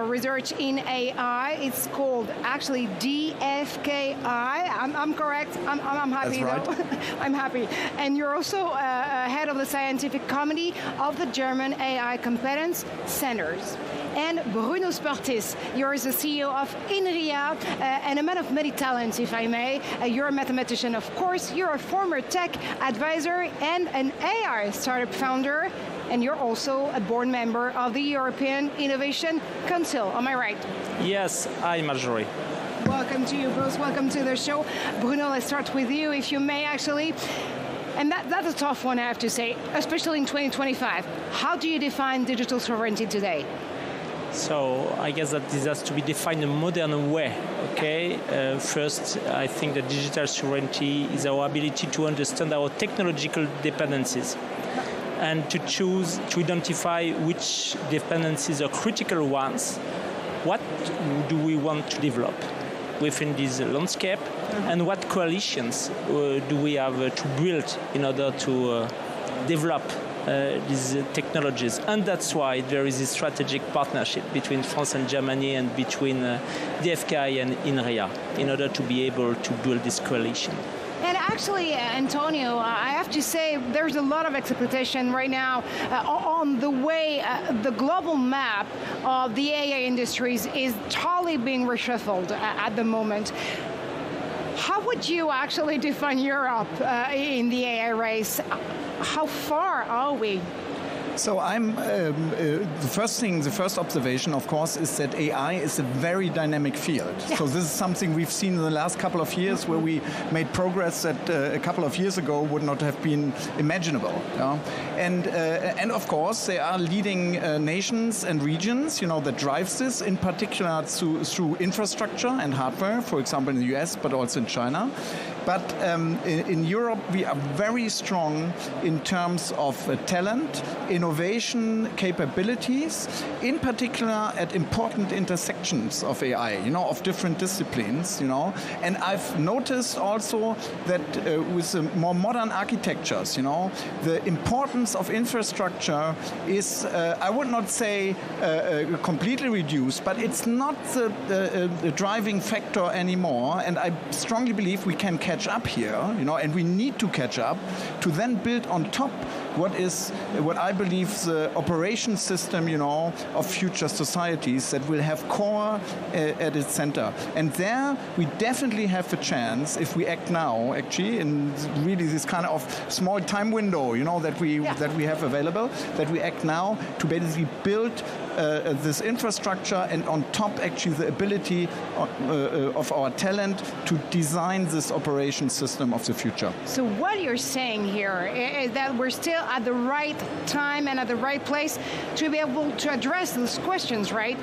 research in AI. It's called actually DFKI. I'm correct. I'm happy. That's right. I'm happy. And you're also head of the scientific committee of the German AI Competence Centers. And Bruno Spertis, you're the CEO of INRIA, and a man of many talents, if I may. You're a mathematician, of course. You're a former tech advisor and an AI startup founder. And you're also a board member of the European Innovation Council. Am I right? Yes, I'm Marjorie. Welcome to you both. Welcome to the show. Bruno, let's start with you, if you may, actually. And that's a tough one, I have to say, especially in 2025. How do you define digital sovereignty today? So I guess that this has to be defined in a modern way, okay? First, I think that digital sovereignty is our ability to understand our technological dependencies and to choose, to identify which dependencies are critical ones. What do we want to develop within this landscape, and what coalitions do we have to build in order to develop these technologies. And that's why there is a strategic partnership between France and Germany and between DFKI and INRIA in order to be able to build this coalition. And actually, Antonio, I have to say there's a lot of expectation right now on the way the global map of the AI industries is totally being reshuffled at the moment. How would you actually define Europe in the AI race? How far are we? So the first observation, of course, is that AI is a very dynamic field. Yeah. So this is something we've seen in the last couple of years where we made progress that a couple of years ago would not have been imaginable. Yeah? And of course, there are leading nations and regions, that drives this, in particular through infrastructure and hardware, for example, in the US, but also in China. But in Europe, we are very strong in terms of talent, innovation capabilities, in particular at important intersections of AI, of different disciplines, And I've noticed also that with the more modern architectures, the importance of infrastructure is, I would not say completely reduced, but it's not the driving factor anymore. And I strongly believe we can catch up here, and we need to catch up to then build on top what I believe the operation system, of future societies that will have core at its center. And there we definitely have a chance if we act now, actually, in really this kind of small time window, that we have available, that we act now to basically build this infrastructure, and on top, actually, the ability of our talent to design this operation system of the future. So what you're saying here is that we're still at the right time and at the right place to be able to address those questions, right?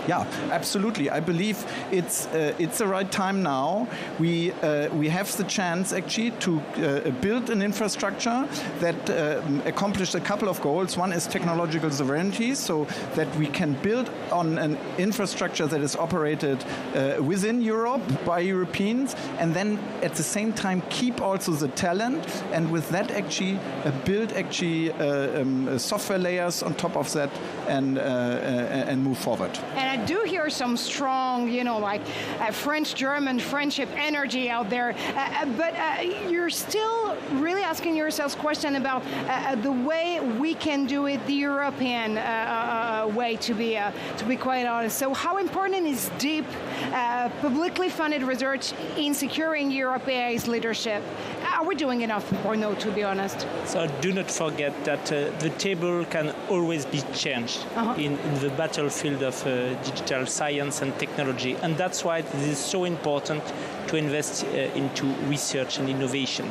Yeah, absolutely. I believe it's the right time now. We have the chance actually to build an infrastructure that accomplished a couple of goals. One is technological sovereignty, so that we can build on an infrastructure that is operated within Europe by Europeans, and then at the same time keep also the talent, and with that actually build software layers on top of that and move forward. And I do hear some strong, French-German friendship energy out there, but you're still really asking yourselves question about the way we can do it the European way, to be quite honest. So how important is deep, publicly funded research in securing Europe AI's leadership? Are we doing enough or no, to be honest? So do not forget that the table can always be changed in the battlefield of digital science and technology. And that's why it is so important to invest into research and innovation,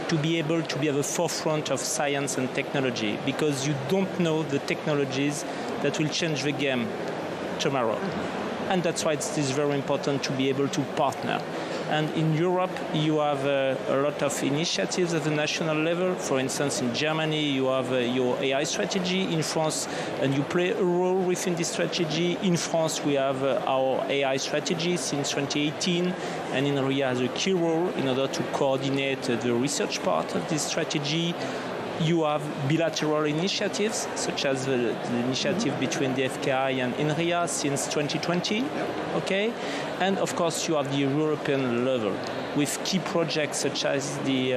to be able to be at the forefront of science and technology, because you don't know the technologies that will change the game tomorrow. And that's why it is very important to be able to partner. And in Europe, you have a lot of initiatives at the national level. For instance, in Germany, you have your AI strategy. In France, and you play a role within this strategy. In France, we have our AI strategy since 2018, and INRIA has a key role in order to coordinate the research part of this strategy. You have bilateral initiatives, such as the initiative between the FKI and INRIA since 2020, okay? And of course, you have the European level with key projects such as the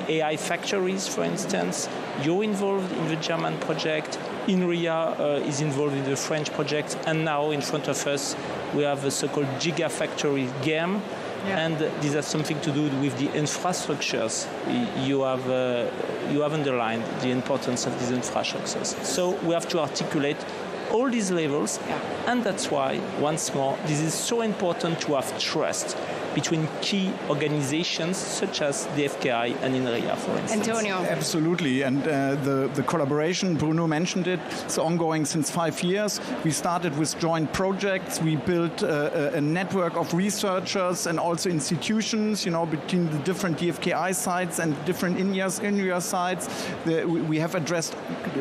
AI factories, for instance. You're involved in the German project. INRIA is involved in the French project, and now in front of us, we have the so-called Gigafactory game. Yeah. And this has something to do with the infrastructures. You have underlined the importance of these infrastructures. So we have to articulate all these levels, and that's why, once more, this is so important to have trust between key organizations such as the FKI and INRIA, for instance. Antonio. Absolutely, and the collaboration, Bruno mentioned it, it's ongoing since 5 years. We started with joint projects. We built a network of researchers and also institutions, between the different DFKI sites and different INRIA sites. We have addressed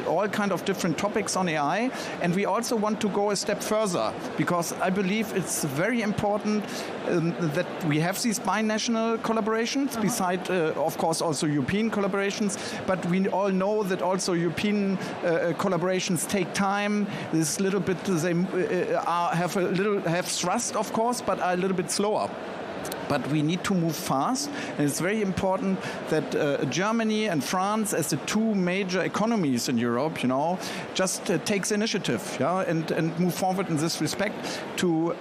all kind of different topics on AI, and we also want to go a step further, because I believe it's very important that we have these binational collaborations, beside, of course, also European collaborations. But we all know that also European collaborations take time. This little bit, they have thrust, of course, but are a little bit slower. But we need to move fast, and it's very important that Germany and France, as the two major economies in Europe, just takes initiative, and move forward in this respect to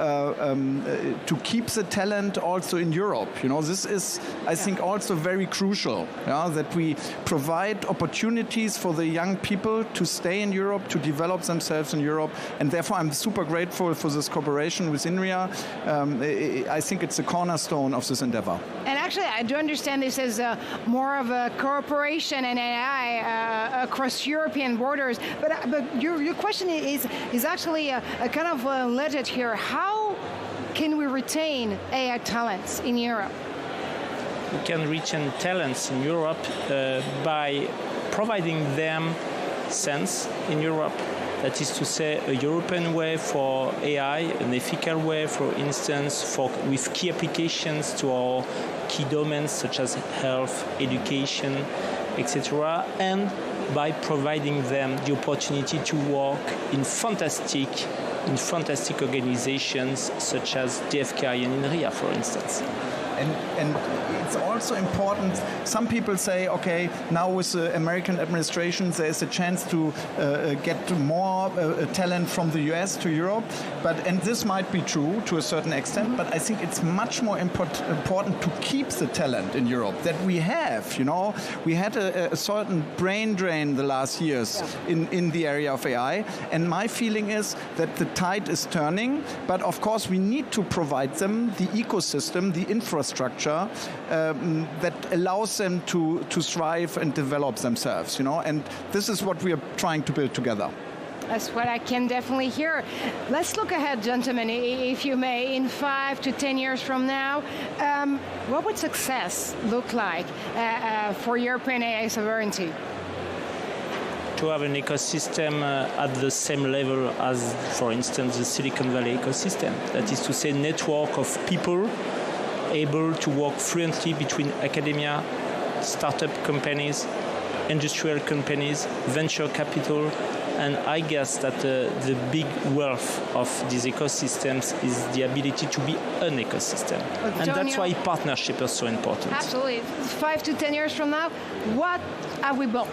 keep the talent also in Europe. This is, I think, also very crucial. That we provide opportunities for the young people to stay in Europe, to develop themselves in Europe, and therefore I'm super grateful for this cooperation with INRIA. I think it's a cornerstone of this endeavor. And actually, I do understand this as more of a cooperation and AI across European borders. But your question is actually a kind of legit here. How can we retain AI talents in Europe? We can retain talents in Europe by providing them sense in Europe. That is to say, a European way for AI, an ethical way, for instance, with key applications to our key domains such as health, education, etc., and by providing them the opportunity to work in fantastic organizations such as DFKI and INRIA, for instance. And it's also important, some people say, okay, now with the American administration, there's a chance to get more talent from the US to Europe. And this might be true to a certain extent, but I think it's much more important to keep the talent in Europe that we have. We had a certain brain drain the last years in the area of AI. And my feeling is that the tide is turning, but of course we need to provide them the ecosystem, the infrastructure that allows them to thrive and develop themselves, and this is what we are trying to build together. That's what I can definitely hear. Let's look ahead, gentlemen, if you may. In 5 to 10 years from now, what would success look like for European AI sovereignty? To have an ecosystem at the same level as, for instance, the Silicon Valley ecosystem. That is to say, network of people able to work fluently between academia, startup companies, industrial companies, venture capital, and I guess that the big wealth of these ecosystems is the ability to be an ecosystem. And that's why partnership is so important. Absolutely. 5 to 10 years from now, what have we built?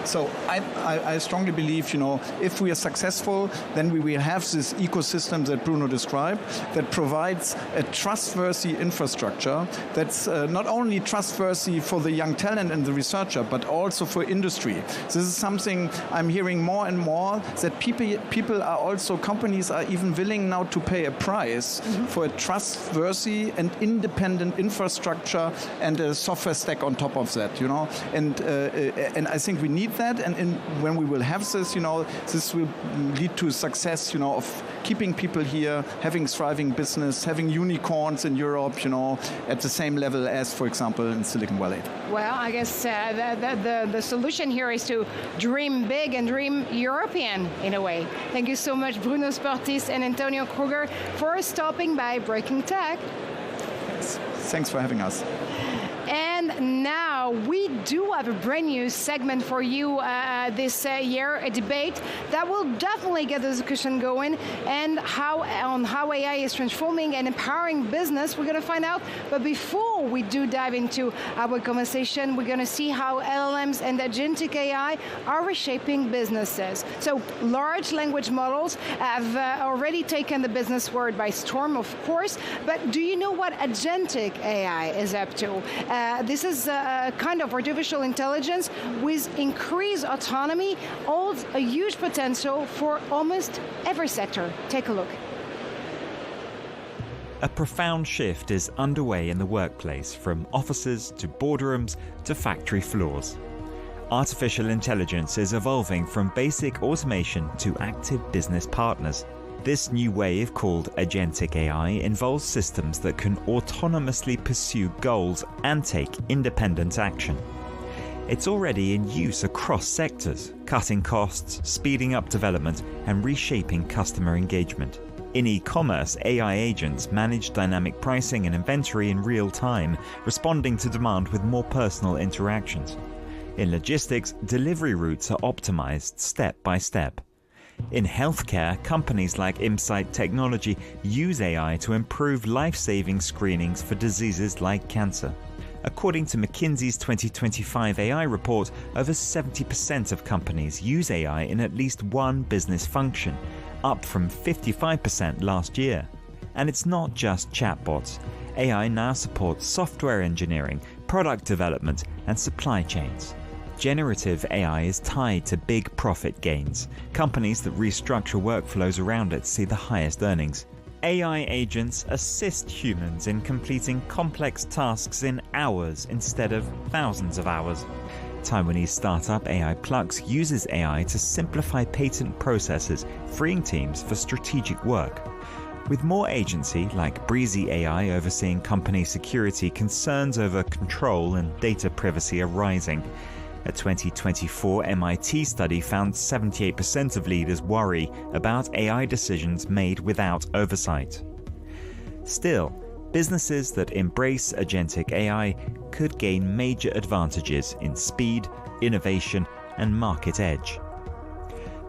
So I strongly believe, if we are successful, then we will have this ecosystem that Bruno described that provides a trustworthy infrastructure that's not only trustworthy for the young talent and the researcher, but also for industry. This is something I'm hearing more and more, that people are also, companies are even willing now to pay a price for a trustworthy and independent infrastructure and a software stack on top of that, and I think we need that, and when we will have this, this will lead to success, of keeping people here, having thriving business, having unicorns in Europe, at the same level as, for example, in Silicon Valley. Well, I guess the solution here is to dream big and dream European in a way. Thank you so much, Bruno Sportis and Antonio Kruger, for stopping by Breaking Tech. Thanks for having us. And now we do have a brand new segment for you this year, a debate that will definitely get the discussion going and how AI is transforming and empowering business. We're going to find out. But before we do dive into our conversation, we're going to see how LLMs and agentic AI are reshaping businesses. So large language models have already taken the business world by storm, of course. But do you know what agentic AI is up to? This is a kind of artificial intelligence with increased autonomy, holds a huge potential for almost every sector. Take a look. A profound shift is underway in the workplace, from offices to boardrooms to factory floors. Artificial intelligence is evolving from basic automation to active business partners. This new wave, called agentic AI, involves systems that can autonomously pursue goals and take independent action. It's already in use across sectors, cutting costs, speeding up development, and reshaping customer engagement. In e-commerce, AI agents manage dynamic pricing and inventory in real time, responding to demand with more personal interactions. In logistics, delivery routes are optimized step by step. In healthcare, companies like Insight Technology use AI to improve life-saving screenings for diseases like cancer. According to McKinsey's 2025 AI report, over 70% of companies use AI in at least one business function, up from 55% last year. And it's not just chatbots. AI now supports software engineering, product development, and supply chains. Generative AI is tied to big profit gains. Companies that restructure workflows around it see the highest earnings. AI agents assist humans in completing complex tasks in hours instead of thousands of hours. Taiwanese startup AI Plux uses AI to simplify patent processes, freeing teams for strategic work. With more agency, like Breezy AI overseeing company security, concerns over control and data privacy are rising. A 2024 MIT study found 78% of leaders worry about AI decisions made without oversight. Still, businesses that embrace agentic AI could gain major advantages in speed, innovation, and market edge.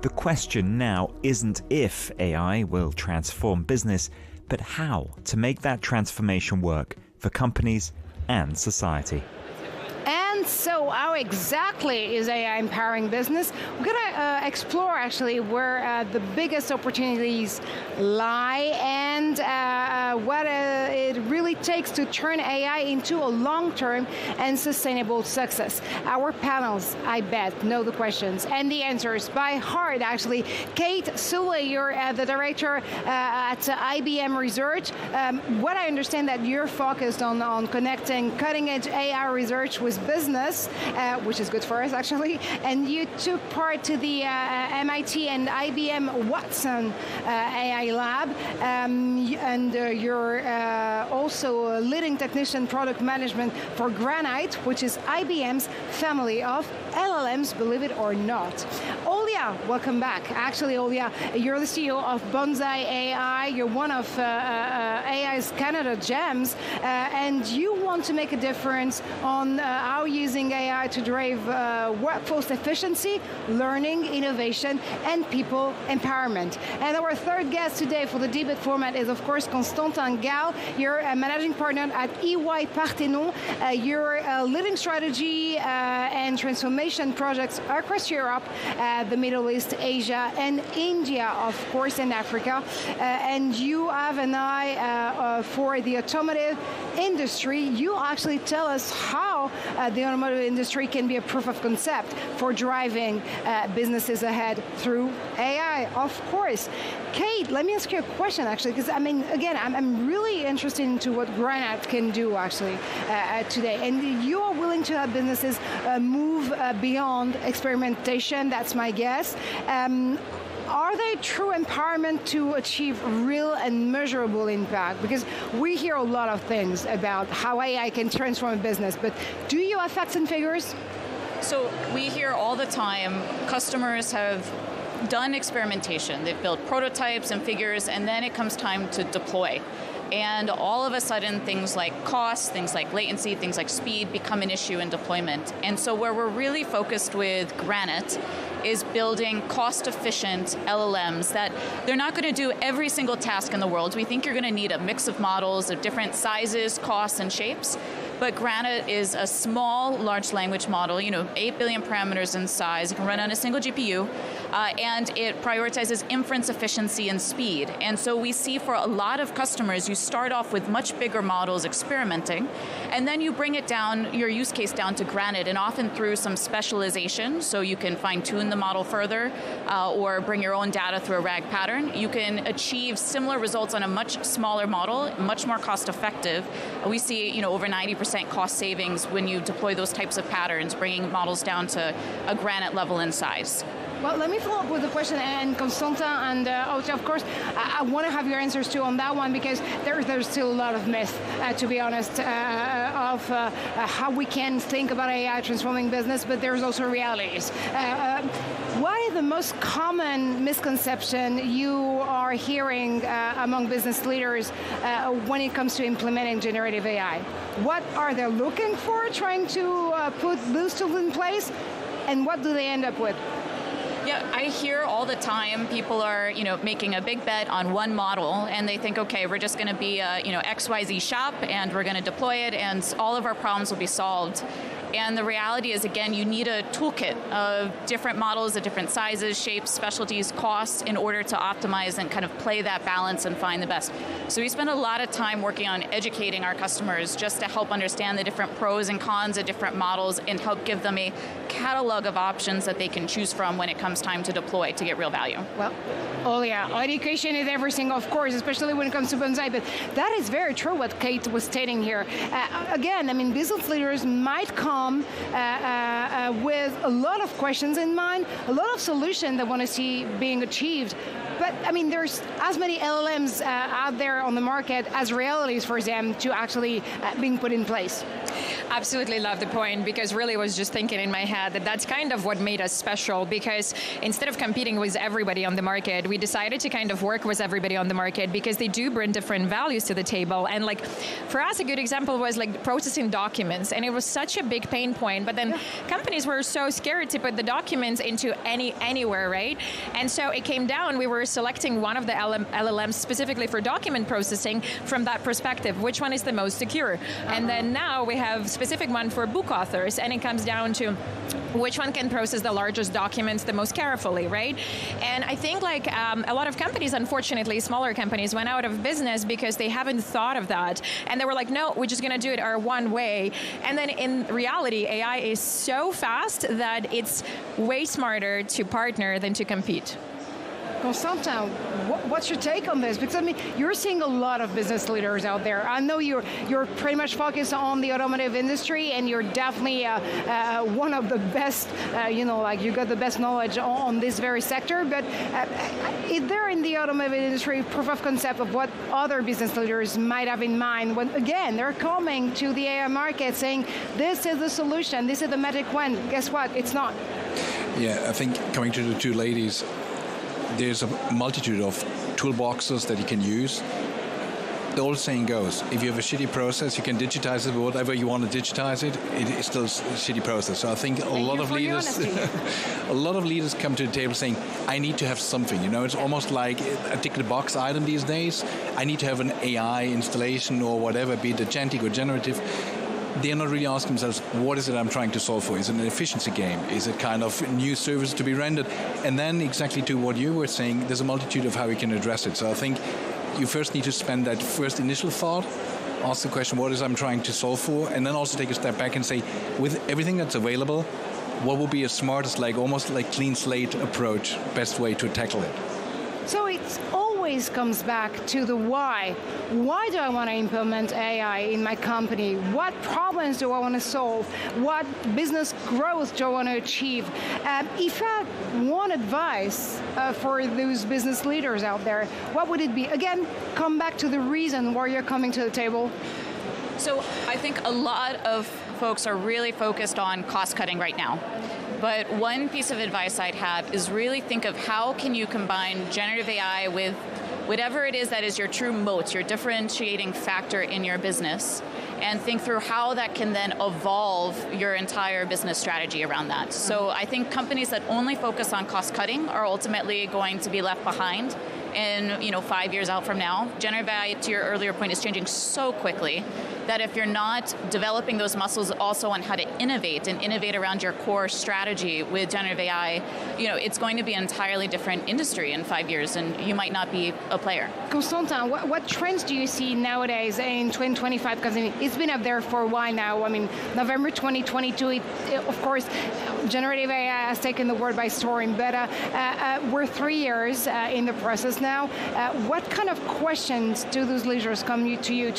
The question now isn't if AI will transform business, but how to make that transformation work for companies and society. And so how exactly is AI empowering business? We're going to explore actually where the biggest opportunities lie and what it really takes to turn AI into a long-term and sustainable success. Our panels, I bet, know the questions and the answers by heart, actually. Kate Suley, you're the director at IBM Research. What I understand that you're focused on connecting cutting-edge AI research with business, which is good for us, actually. And you took part to the MIT and IBM Watson AI Lab. And you're also a leading technician product management for Granite, which is IBM's family of LLMs, believe it or not. Olia, welcome back. Actually, Olia, you're the CEO of Bonsai AI. You're one of AI's Canada gems, and you want to make a difference on how using AI to drive workforce efficiency, learning, innovation, and people empowerment. And our third guest today for the debate format is, of course, Constantin Gall. You're a managing managing partner at EY Parthenon. You're leading strategy and transformation projects across Europe, the Middle East, Asia, and India, of course, and Africa. And you have an eye for the automotive industry. You actually tell us how the automotive industry can be a proof of concept for driving businesses ahead through AI, of course. Kate, let me ask you a question, actually, because, I mean, again, I'm really interested into what Granite can do, actually, today. And you are willing to have businesses move beyond experimentation, that's my guess. Are they true empowerment to achieve real and measurable impact? Because we hear a lot of things about how AI can transform a business, but do you have facts and figures? So we hear all the time customers have done experimentation. They've built prototypes and figures, and then it comes time to deploy. And all of a sudden, things like cost, things like latency, things like speed become an issue in deployment. And so where we're really focused with Granite is building cost-efficient LLMs that they're not going to do every single task in the world. We think you're going to need a mix of models of different sizes, costs, and shapes. But Granite is a small large language model, 8 billion parameters in size. It can run on a single GPU, and it prioritizes inference efficiency and speed. And so we see for a lot of customers, you start off with much bigger models experimenting, and then you bring it down, your use case down to Granite, and often through some specialization, so you can fine-tune the model further, or bring your own data through a RAG pattern. You can achieve similar results on a much smaller model, much more cost-effective. We see, over 90% cost savings when you deploy those types of patterns, bringing models down to a Granite level in size. Well, let me follow up with a question, and Constantin and Otto, of course, I want to have your answers too on that one, because there's still a lot of myth, to be honest, of how we can think about AI transforming business, but there's also realities. What is the most common misconception you are hearing among business leaders when it comes to implementing generative AI? What are they looking for, trying to put those tools in place, and what do they end up with? Yeah, I hear all the time people are, making a big bet on one model, and they think, okay, we're just going to be a, XYZ shop, and we're going to deploy it, and all of our problems will be solved. And the reality is, again, you need a toolkit of different models of different sizes, shapes, specialties, costs in order to optimize and kind of play that balance and find the best. So we spend a lot of time working on educating our customers just to help understand the different pros and cons of different models and help give them a catalog of options that they can choose from when it comes time to deploy to get real value. Well, education is everything, of course, especially when it comes to Bonsai, but that is very true what Kate was stating here. Again, I mean, business leaders might come with a lot of questions in mind, a lot of solutions they want to see being achieved. But, I mean, there's as many LLMs out there on the market as realities for them to actually being put in place. Absolutely love the point, because really I was just thinking in my head that that's kind of what made us special, because instead of competing with everybody on the market, we decided to kind of work with everybody on the market, because they do bring different values to the table. And like, for us, a good example was like processing documents, and it was such a big pain point, but then companies were so scared to put the documents into anywhere, right? And so it came down, we were selecting one of the LLMs specifically for document processing from that perspective, which one is the most secure. And then now we have specific one for book authors, and it comes down to which one can process the largest documents the most carefully, right? And I think like a lot of companies, unfortunately, smaller companies went out of business because they haven't thought of that. And they were like, no, we're just going to do it our one way. And then in reality, AI is so fast that it's way smarter to partner than to compete. Constantin, what's your take on this? Because I mean, you're seeing a lot of business leaders out there. I know you're pretty much focused on the automotive industry, and you're definitely one of the best. You got the best knowledge on this very sector. But is there in the automotive industry proof of concept of what other business leaders might have in mind when, again, they're coming to the AI market saying, "This is the solution. This is the magic wand." Guess what? It's not. Yeah, I think coming to the two ladies, there's a multitude of toolboxes that you can use. the old saying goes, if you have a shitty process, you can digitize it, whatever you want to digitize it, it is still a shitty process. So I think a lot of leaders come to the table saying, I need to have something. It's almost like a tick-the-box item these days. I need to have an AI installation or whatever, be it agentic or generative. They're not really asking themselves, what is it I'm trying to solve for? Is it an efficiency game? Is it kind of new service to be rendered? And then exactly to what you were saying, there's a multitude of how we can address it. So I think you first need to spend that first initial thought, ask the question, what is I'm trying to solve for? And then also take a step back and say, with everything that's available, what will be a smartest, almost like clean slate approach, best way to tackle it? So it always comes back to the why. Why do I want to implement AI in my company? What problems do I want to solve? What business growth do I want to achieve? If I had one advice for those business leaders out there, what would it be? Again, come back to the reason why you're coming to the table. So I think a lot of folks are really focused on cost cutting right now. But one piece of advice I'd have is really think of how can you combine generative AI with whatever it is that is your true moat, your differentiating factor in your business, and think through how that can then evolve your entire business strategy around that. So I think companies that only focus on cost cutting are ultimately going to be left behind in 5 years out from now. Generative AI, to your earlier point, is changing so quickly that if you're not developing those muscles also on how to innovate and innovate around your core strategy with generative AI, it's going to be an entirely different industry in 5 years, and you might not be a player. Constantin, what trends do you see nowadays in 2025? Because it's been up there for a while now. I mean, November 2022, of course, generative AI has taken the world by storm, but we're 3 years in the process now. What kind of questions do those leaders come to you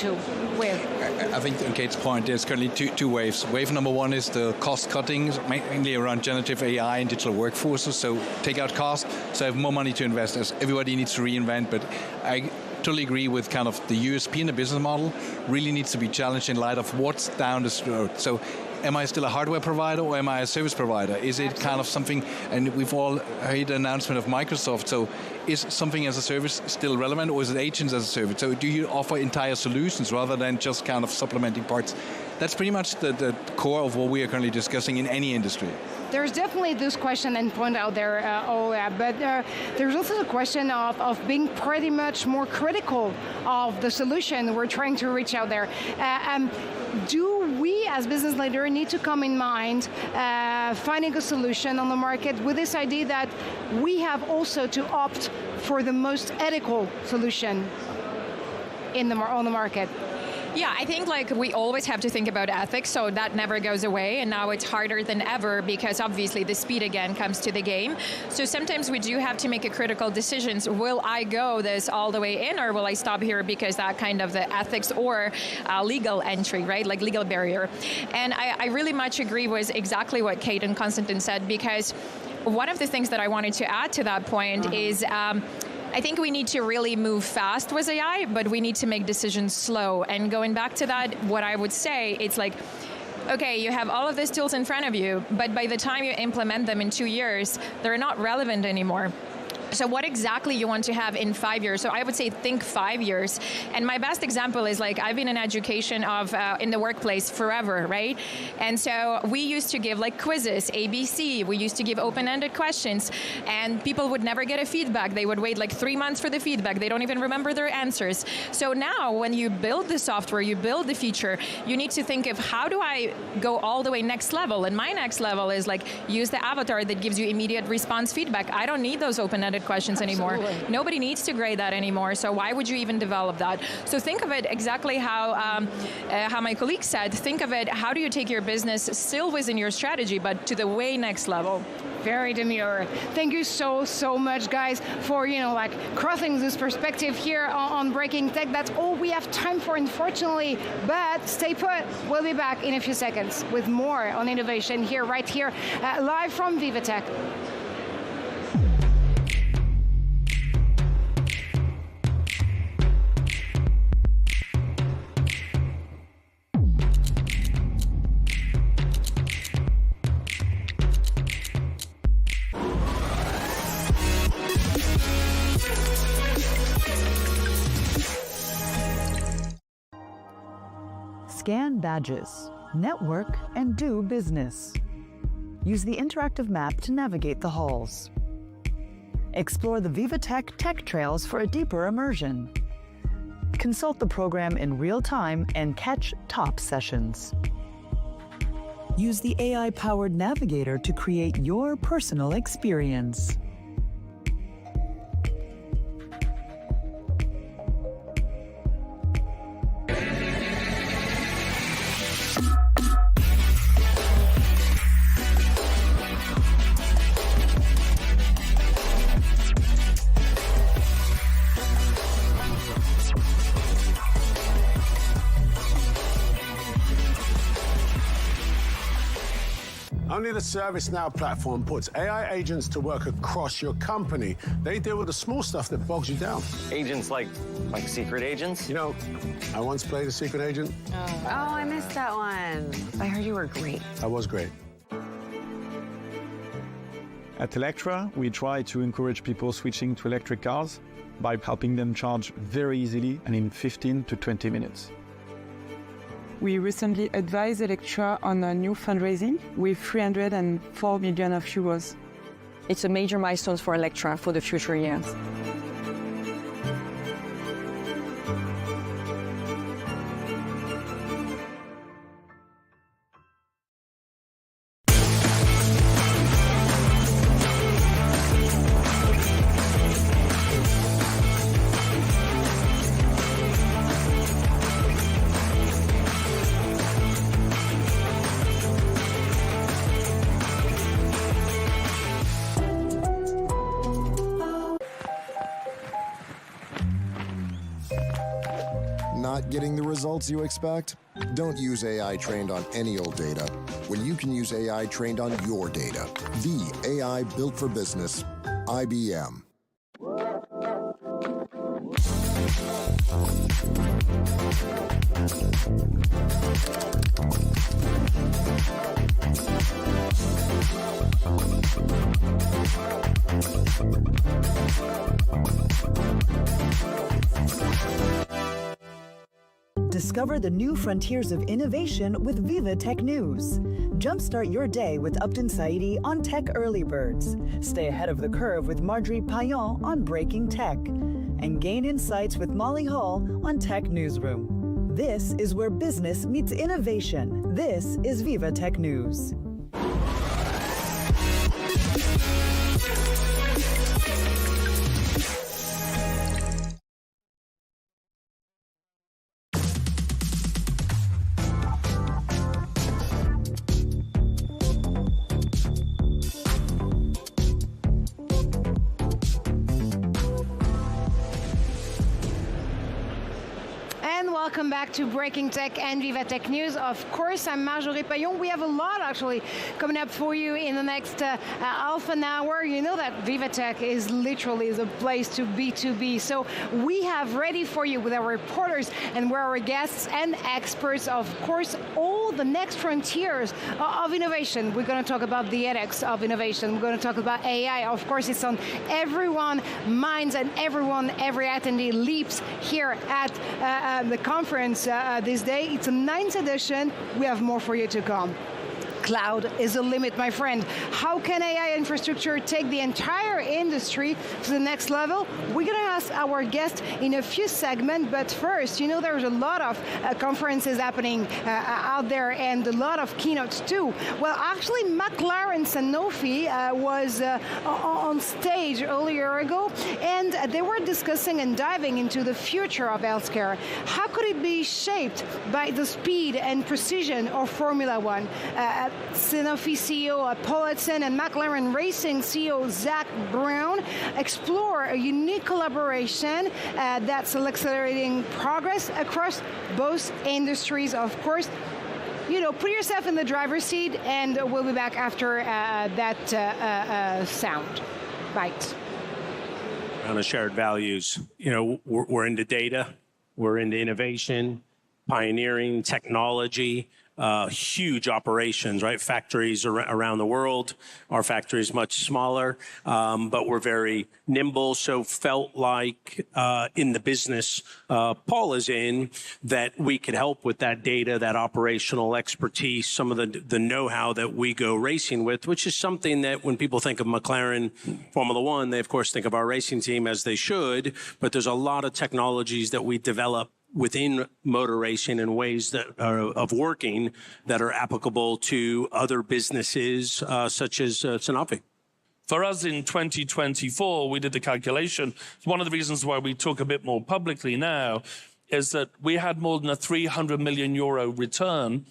with? I think on Kate's point, there's currently two waves. Wave number one is the cost cutting, mainly around generative AI and digital workforces. So take out cost, so have more money to invest, as everybody needs to reinvent. But I totally agree with kind of the USP in the business model really needs to be challenged in light of what's down the road. So am I still a hardware provider or am I a service provider? Is it kind of something, and we've all heard the announcement of Microsoft, so is something as a service still relevant, or is it agents as a service? So do you offer entire solutions rather than just kind of supplementing parts? That's pretty much the core of what we are currently discussing in any industry. There's definitely this question and point out there, but there's also the question of being pretty much more critical of the solution we're trying to reach out there. Do we as business leaders need to come in mind finding a solution on the market with this idea that we have also to opt for the most ethical solution on the market? Yeah, I think we always have to think about ethics, so that never goes away, and now it's harder than ever because obviously the speed again comes to the game. So sometimes we do have to make a critical decisions. Will I go this all the way in, or will I stop here because that kind of the ethics or legal entry, right, like legal barrier? And I really much agree with exactly what Kate and Constantin said, because one of the things that I wanted to add to that point is I think we need to really move fast with AI, but we need to make decisions slow. And going back to that, what I would say, it's like, okay, you have all of these tools in front of you, but by the time you implement them in 2 years, they're not relevant anymore. So what exactly you want to have in 5 years? So I would say think 5 years. And my best example is I've been in education in the workplace forever, right? And so we used to give quizzes, ABC. We used to give open-ended questions, and people would never get a feedback. They would wait 3 months for the feedback. They don't even remember their answers. So now when you build the software, you build the feature, you need to think of how do I go all the way next level? And my next level is use the avatar that gives you immediate response feedback. I don't need those open-ended questions anymore. Absolutely. Nobody needs to grade that anymore, so why would you even develop that? So think of it exactly how my colleague said, think of it, how do you take your business still within your strategy, but to the way next level? Very demure. Thank you so much, guys, for crossing this perspective here on Breaking Tech. That's all we have time for, unfortunately, but stay put. We'll be back in a few seconds with more on innovation right here, live from VivaTech. Scan badges, network, and do business. Use the interactive map to navigate the halls. Explore the VivaTech tech trails for a deeper immersion. Consult the program in real time and catch top sessions. Use the AI-powered navigator to create your personal experience. Only the ServiceNow platform puts AI agents to work across your company. They deal with the small stuff that bogs you down. Agents like secret agents? You know, I once played a secret agent. Oh, I missed that one. I heard you were great. I was great. At Electra, we try to encourage people switching to electric cars by helping them charge very easily and in 15 to 20 minutes. We recently advised Electra on a new fundraising with 304 million euros. It's a major milestone for Electra for the future years. Not getting the results you expect? Don't use AI trained on any old data when you can use AI trained on your data. The AI built for business, IBM. Discover the new frontiers of innovation with VivaTech News. Jumpstart your day with Upton Saidi on Tech Early Birds. Stay ahead of the curve with Marjorie Payon on Breaking Tech. And gain insights with Molly Hall on Tech Newsroom. This is where business meets innovation. This is VivaTech News. Welcome back to Breaking Tech and VivaTech News. Of course, I'm Marjorie Payon. We have a lot actually coming up for you in the next half an hour. You know that VivaTech is literally the place to be. So we have ready for you with our reporters and with our guests and experts, of course, all the next frontiers of innovation. We're going to talk about the edX of innovation. We're going to talk about AI. Of course, it's on everyone's minds and every attendee leaps here at the conference this day. It's a 9th edition. We have more for you to come. Cloud is the limit, my friend. How can AI infrastructure take the entire industry to the next level? We're going to ask our guest in a few segments, but first, you know, there's a lot of conferences happening out there and a lot of keynotes too. Well, actually, McLaren Sanofi was on stage earlier ago, and they were discussing and diving into the future of healthcare. How could it be shaped by the speed and precision of Formula One? Sanofi CEO Paul Hudson and McLaren Racing CEO Zach Brown explore a unique collaboration that's accelerating progress across both industries. Of course, you know, put yourself in the driver's seat, and we'll be back after that sound bite. On the shared values, you know, we're into data, we're into innovation, pioneering technology, huge operations, right? Factories around the world. Our factory is much smaller, but we're very nimble. So felt like in the business Paul is in, that we could help with that data, that operational expertise, some of the know-how that we go racing with, which is something that when people think of McLaren Formula One, they of course think of our racing team, as they should, but there's a lot of technologies that we develop within motor racing and ways that are of working that are applicable to other businesses such as Sanofi. For us in 2024, we did the calculation. One of the reasons why we talk a bit more publicly now is that we had more than a 300 million euro return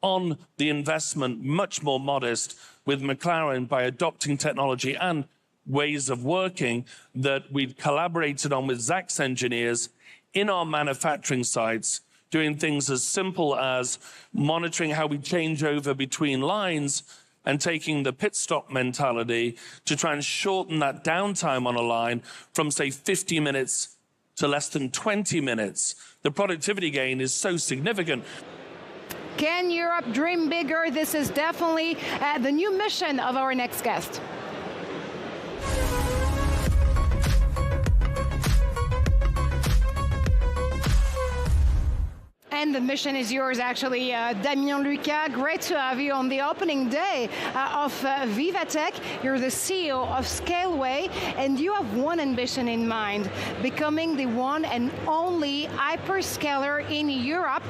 on the investment, much more modest, with McLaren by adopting technology and ways of working that we've collaborated on with Zach's engineers in our manufacturing sites, doing things as simple as monitoring how we change over between lines and taking the pit stop mentality to try and shorten that downtime on a line from, say, 50 minutes to less than 20 minutes. The productivity gain is so significant. Can Europe dream bigger? This is definitely the new mission of our next guest. And the mission is yours, actually. Damien Lucas, great to have you on the opening day of VivaTech. You're the CEO of Scaleway, and you have one ambition in mind, becoming the one and only hyperscaler in Europe.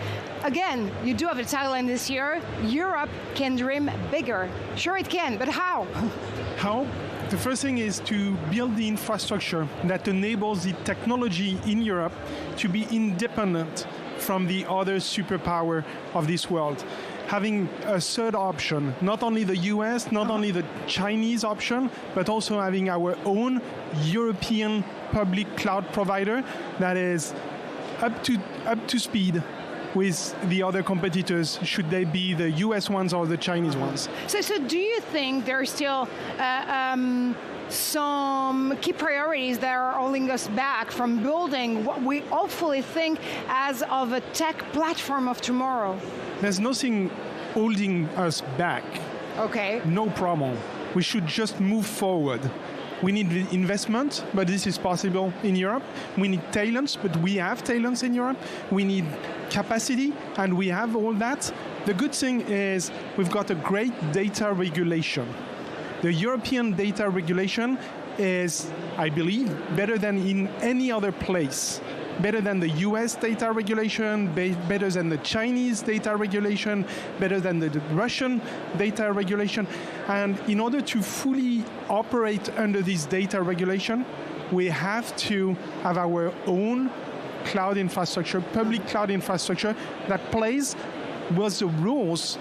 Again, you do have a tagline this year, Europe can dream bigger. Sure it can, but how? How? The first thing is to build the infrastructure that enables the technology in Europe to be independent from the other superpower of this world. Having a third option, not only the US, not only the Chinese option, but also having our own European public cloud provider that is up to speed with the other competitors, should they be the US ones or the Chinese ones. So do you think there's still some key priorities that are holding us back from building what we hopefully think as of a tech platform of tomorrow? There's nothing holding us back. Okay. No problem. We should just move forward. We need investment, but this is possible in Europe. We need talents, but we have talents in Europe. We need capacity, and we have all that. The good thing is we've got a great data regulation. The European data regulation is, I believe, better than in any other place. Better than the US data regulation, better than the Chinese data regulation, better than the Russian data regulation. And in order to fully operate under this data regulation, we have to have our own cloud infrastructure, public cloud infrastructure that plays with the rules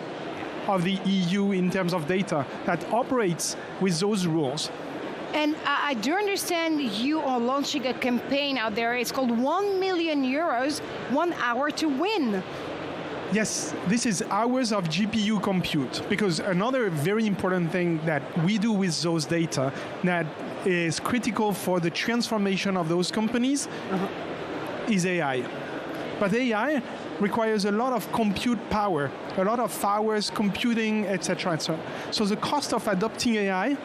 of the EU in terms of data, that operates with those rules. And I do understand you are launching a campaign out there. It's called 1 million euros, 1 hour to win. Yes, this is hours of GPU compute, because another very important thing that we do with those data that is critical for the transformation of those companies is AI. But AI requires a lot of compute power, a lot of hours computing, etc., etc. So the cost of adopting AI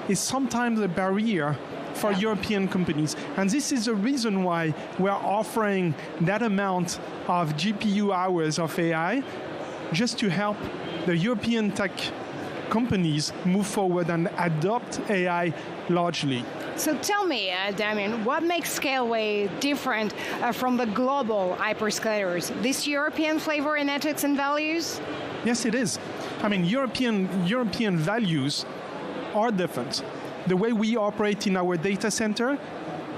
is sometimes a barrier for European companies. And this is the reason why we're offering that amount of GPU hours of AI just to help the European tech companies move forward and adopt AI largely. So tell me, Damien, what makes Scaleway different from the global hyperscalers? This European flavor in ethics and values? Yes, it is. I mean, European values are different. The way we operate in our data center,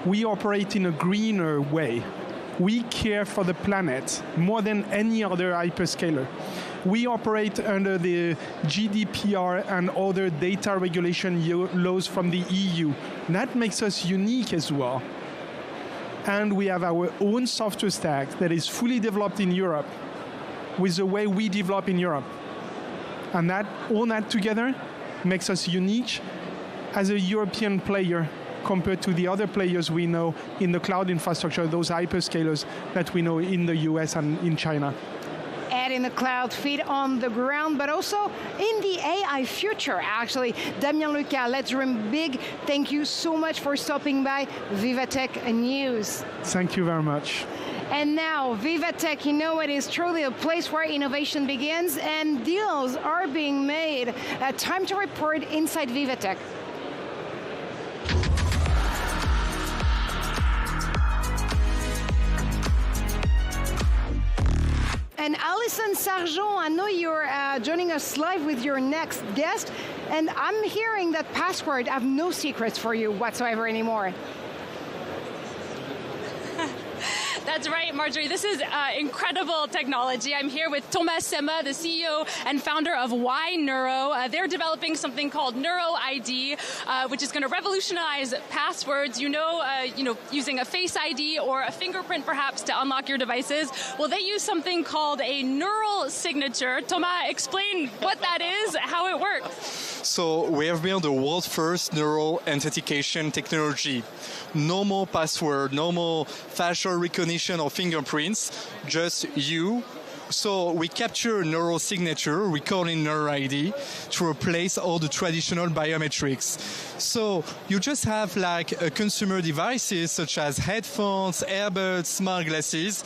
we operate in a greener way. We care for the planet more than any other hyperscaler. We operate under the GDPR and other data regulation laws from the EU. That makes us unique as well. And we have our own software stack that is fully developed in Europe with the way we develop in Europe. And all that together makes us unique as a European player compared to the other players we know in the cloud infrastructure, those hyperscalers that we know in the US and in China. get in the cloud, feet on the ground, but also in the AI future, actually. Damien Lucas, let's dream big. Thank you so much for stopping by VivaTech News. Thank you very much. And now, VivaTech, you know, it is truly a place where innovation begins and deals are being made. Time to report inside VivaTech. And Alison Sargent, I know you're joining us live with your next guest, and I'm hearing that Password have no secrets for you whatsoever anymore. That's right, Marjorie. This is incredible technology. I'm here with Thomas Semma, the CEO and founder of Y Neuro. They're developing something called Neuro ID, which is going to revolutionize passwords. You know, using a Face ID or a fingerprint, perhaps, to unlock your devices. Well, they use something called a neural signature. Thomas, explain what that is, how it works. So we have built the world's first neural authentication technology. No more password, no more facial recognition or fingerprints, just you. So we capture a neural signature, we call it Neuro ID, to replace all the traditional biometrics. So you just have like a consumer devices such as headphones, earbuds, smart glasses,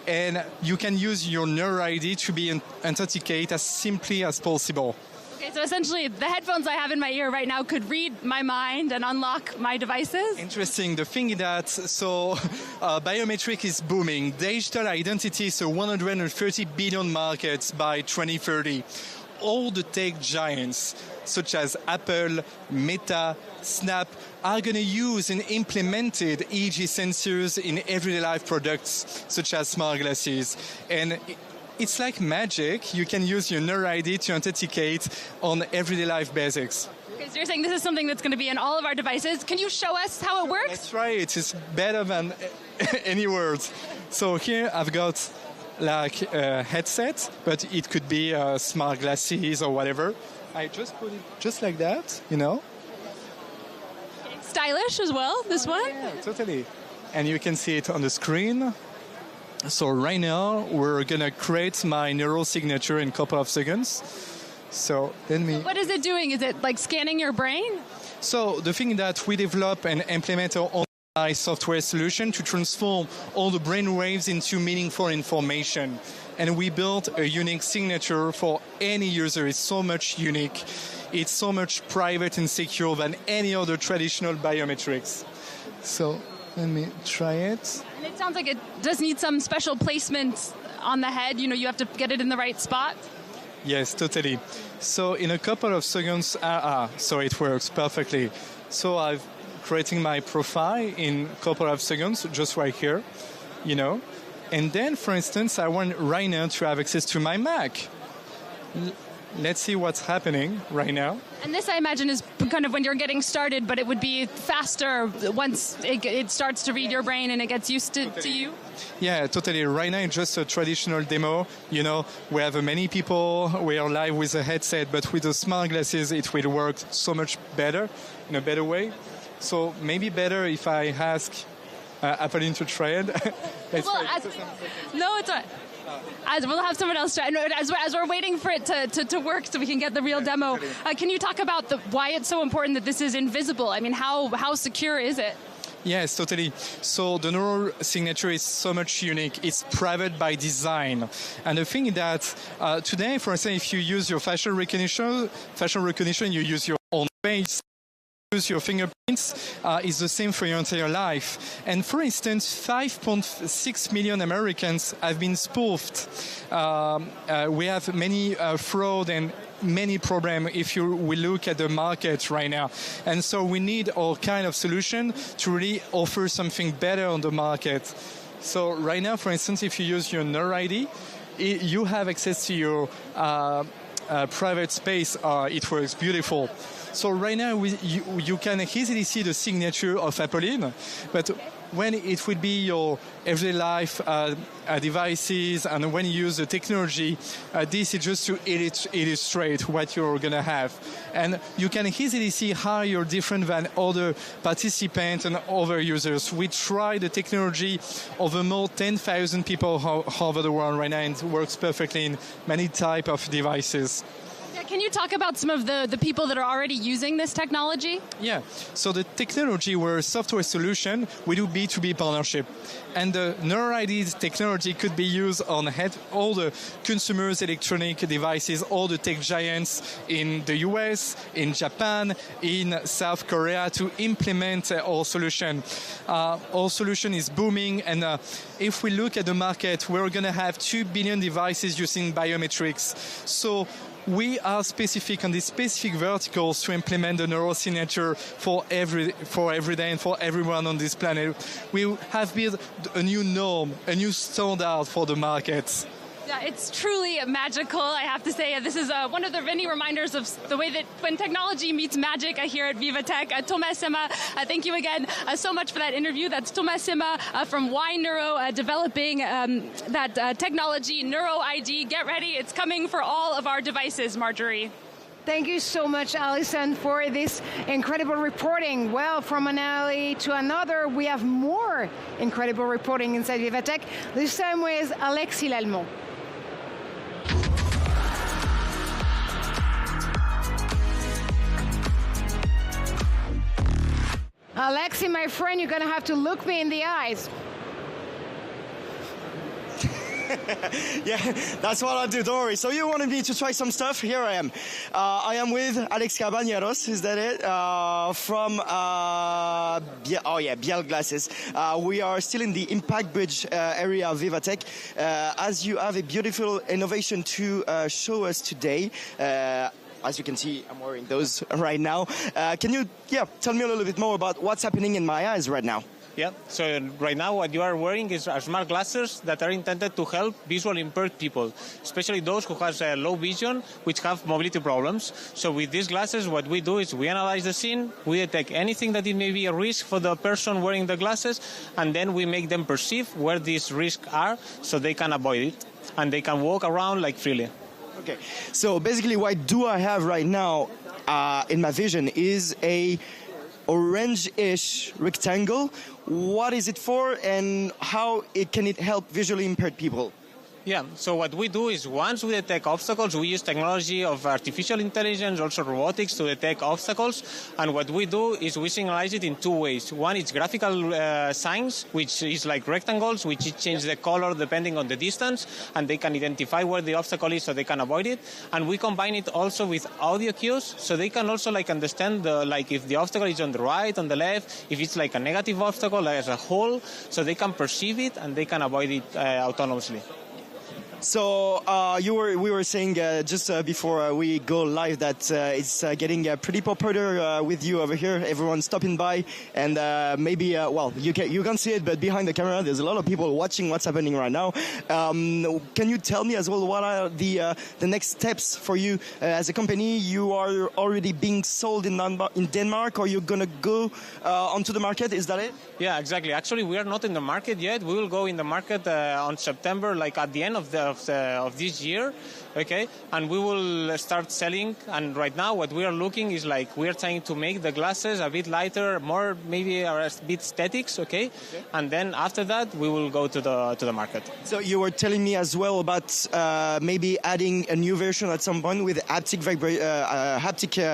and you can use your Neuro ID to be authenticated as simply as possible. Okay, so essentially the headphones I have in my ear right now could read my mind and unlock my devices? Interesting. The thing is that, biometric is booming. Digital identity is a 130 billion market by 2030. All the tech giants, such as Apple, Meta, Snap, are going to use and implemented EEG sensors in everyday life products, such as smart glasses. And it's like magic. You can use your Neuro ID to authenticate on everyday life basics. Okay, so you're saying this is something that's going to be in all of our devices. Can you show us how it works? That's right. It's better than any words. So here I've got like a headset, but it could be smart glasses or whatever. I just put it just like that, you know. It's stylish as well, this one? Yeah, totally. And you can see it on the screen. So right now, we're going to create my neural signature in a couple of seconds. So let me... What is it doing? Is it like scanning your brain? So the thing that we develop and implement our own AI software solution to transform all the brain waves into meaningful information. And we built a unique signature for any user. It's so much unique. It's so much private and secure than any other traditional biometrics. So let me try it. And it sounds like it does need some special placement on the head. You know, you have to get it in the right spot. Yes, totally. So in a couple of seconds, so it works perfectly. So I'm creating my profile in a couple of seconds, just right here, you know. And then, for instance, I want right now to have access to my Mac. Let's see what's happening right now. And this, I imagine, is kind of when you're getting started, but it would be faster once it starts to read your brain and it gets used to you? Yeah, totally. Right now, it's just a traditional demo. You know, we have many people, we are live with a headset, but with the smart glasses, it will work so much better, in a better way. So maybe better if I ask Apolline to try it. No, it's not. As we'll have someone else try. As we're waiting for it to work so we can get the real demo, can you talk about why it's so important that this is invisible? I mean, how secure is it? Yes, totally. So the neural signature is so much unique. It's private by design. And the thing is that today, for instance, if you use your facial recognition, you use your own face. Use your fingerprints is the same for your entire life. And for instance, 5.6 million Americans have been spoofed. We have many fraud and many problems if we look at the market right now. And so we need all kind of solution to really offer something better on the market. So right now, for instance, if you use your Neuro ID, you have access to your private space. It works beautiful. So right now, you can easily see the signature of Apolline, but when it will be your everyday life devices, and when you use the technology, this is just to illustrate what you're going to have. And you can easily see how you're different than other participants and other users. We try the technology over more 10,000 people over the world right now, and it works perfectly in many types of devices. Can you talk about some of the people that are already using this technology? Yeah, so the technology, we're a software solution. We do B2B partnership. And the NeuroID technology could be used on all the consumers' electronic devices, all the tech giants in the US, in Japan, in South Korea to implement our solution. Our solution is booming, and if we look at the market, we're going to have 2 billion devices using biometrics. So we are specific on these specific verticals to implement the neural signature for every day and for everyone on this planet. We have built a new norm, a new standard for the market. Yeah, it's truly magical, I have to say. This is one of the many reminders of the way that when technology meets magic here at VivaTech. Thomas Sema, thank you again so much for that interview. That's Thomas Sema from Y Neuro, developing that technology, NeuroID. Get ready, it's coming for all of our devices, Marjorie. Thank you so much, Alison, for this incredible reporting. Well, from an alley to another, we have more incredible reporting inside VivaTech, this time with Alexis Lallemand. Alexi, my friend, you're going to have to look me in the eyes. Yeah, that's what I'll do, don't worry. So you wanted me to try some stuff? Here I am. I am with Alex Cabañeros, is that it? From Biel Glasses. We are still in the Impact Bridge area of VivaTech. As you have a beautiful innovation to show us today. As you can see, I'm wearing those right now. Can you tell me a little bit more about what's happening in my eyes right now? Yeah, so right now what you are wearing are smart glasses that are intended to help visually impaired people, especially those who have low vision, which have mobility problems. So with these glasses, what we do is we analyze the scene, we detect anything that it may be a risk for the person wearing the glasses, and then we make them perceive where these risks are so they can avoid it, and they can walk around like freely. Okay, so basically what do I have right now in my vision is a orange-ish rectangle. What is it for, and how can it help visually impaired people? Yeah, so what we do is once we detect obstacles, we use technology of artificial intelligence, also robotics, to detect obstacles. And what we do is we signalize it in 2 ways. One is graphical signs, which is like rectangles, which change the color depending on the distance, and they can identify where the obstacle is so they can avoid it. And we combine it also with audio cues, so they can also understand if the obstacle is on the right, on the left, if it's like a negative obstacle as a whole, so they can perceive it and they can avoid it autonomously. So we were saying just before we go live that it's getting pretty popular with you over here. Everyone's stopping by, and maybe you can't see it, but behind the camera there's a lot of people watching what's happening right now. Can you tell me as well what are the next steps for you as a company? You are already being sold in Denmark, or you're gonna go onto the market? Is that it? Yeah, exactly. Actually, we are not in the market yet. We will go in the market on September, at the end of this year, okay, and we will start selling. And right now what we are looking is we are trying to make the glasses a bit lighter, more maybe a bit aesthetics, okay, and then after that we will go to the market. So you were telling me as well about maybe adding a new version at some point with haptic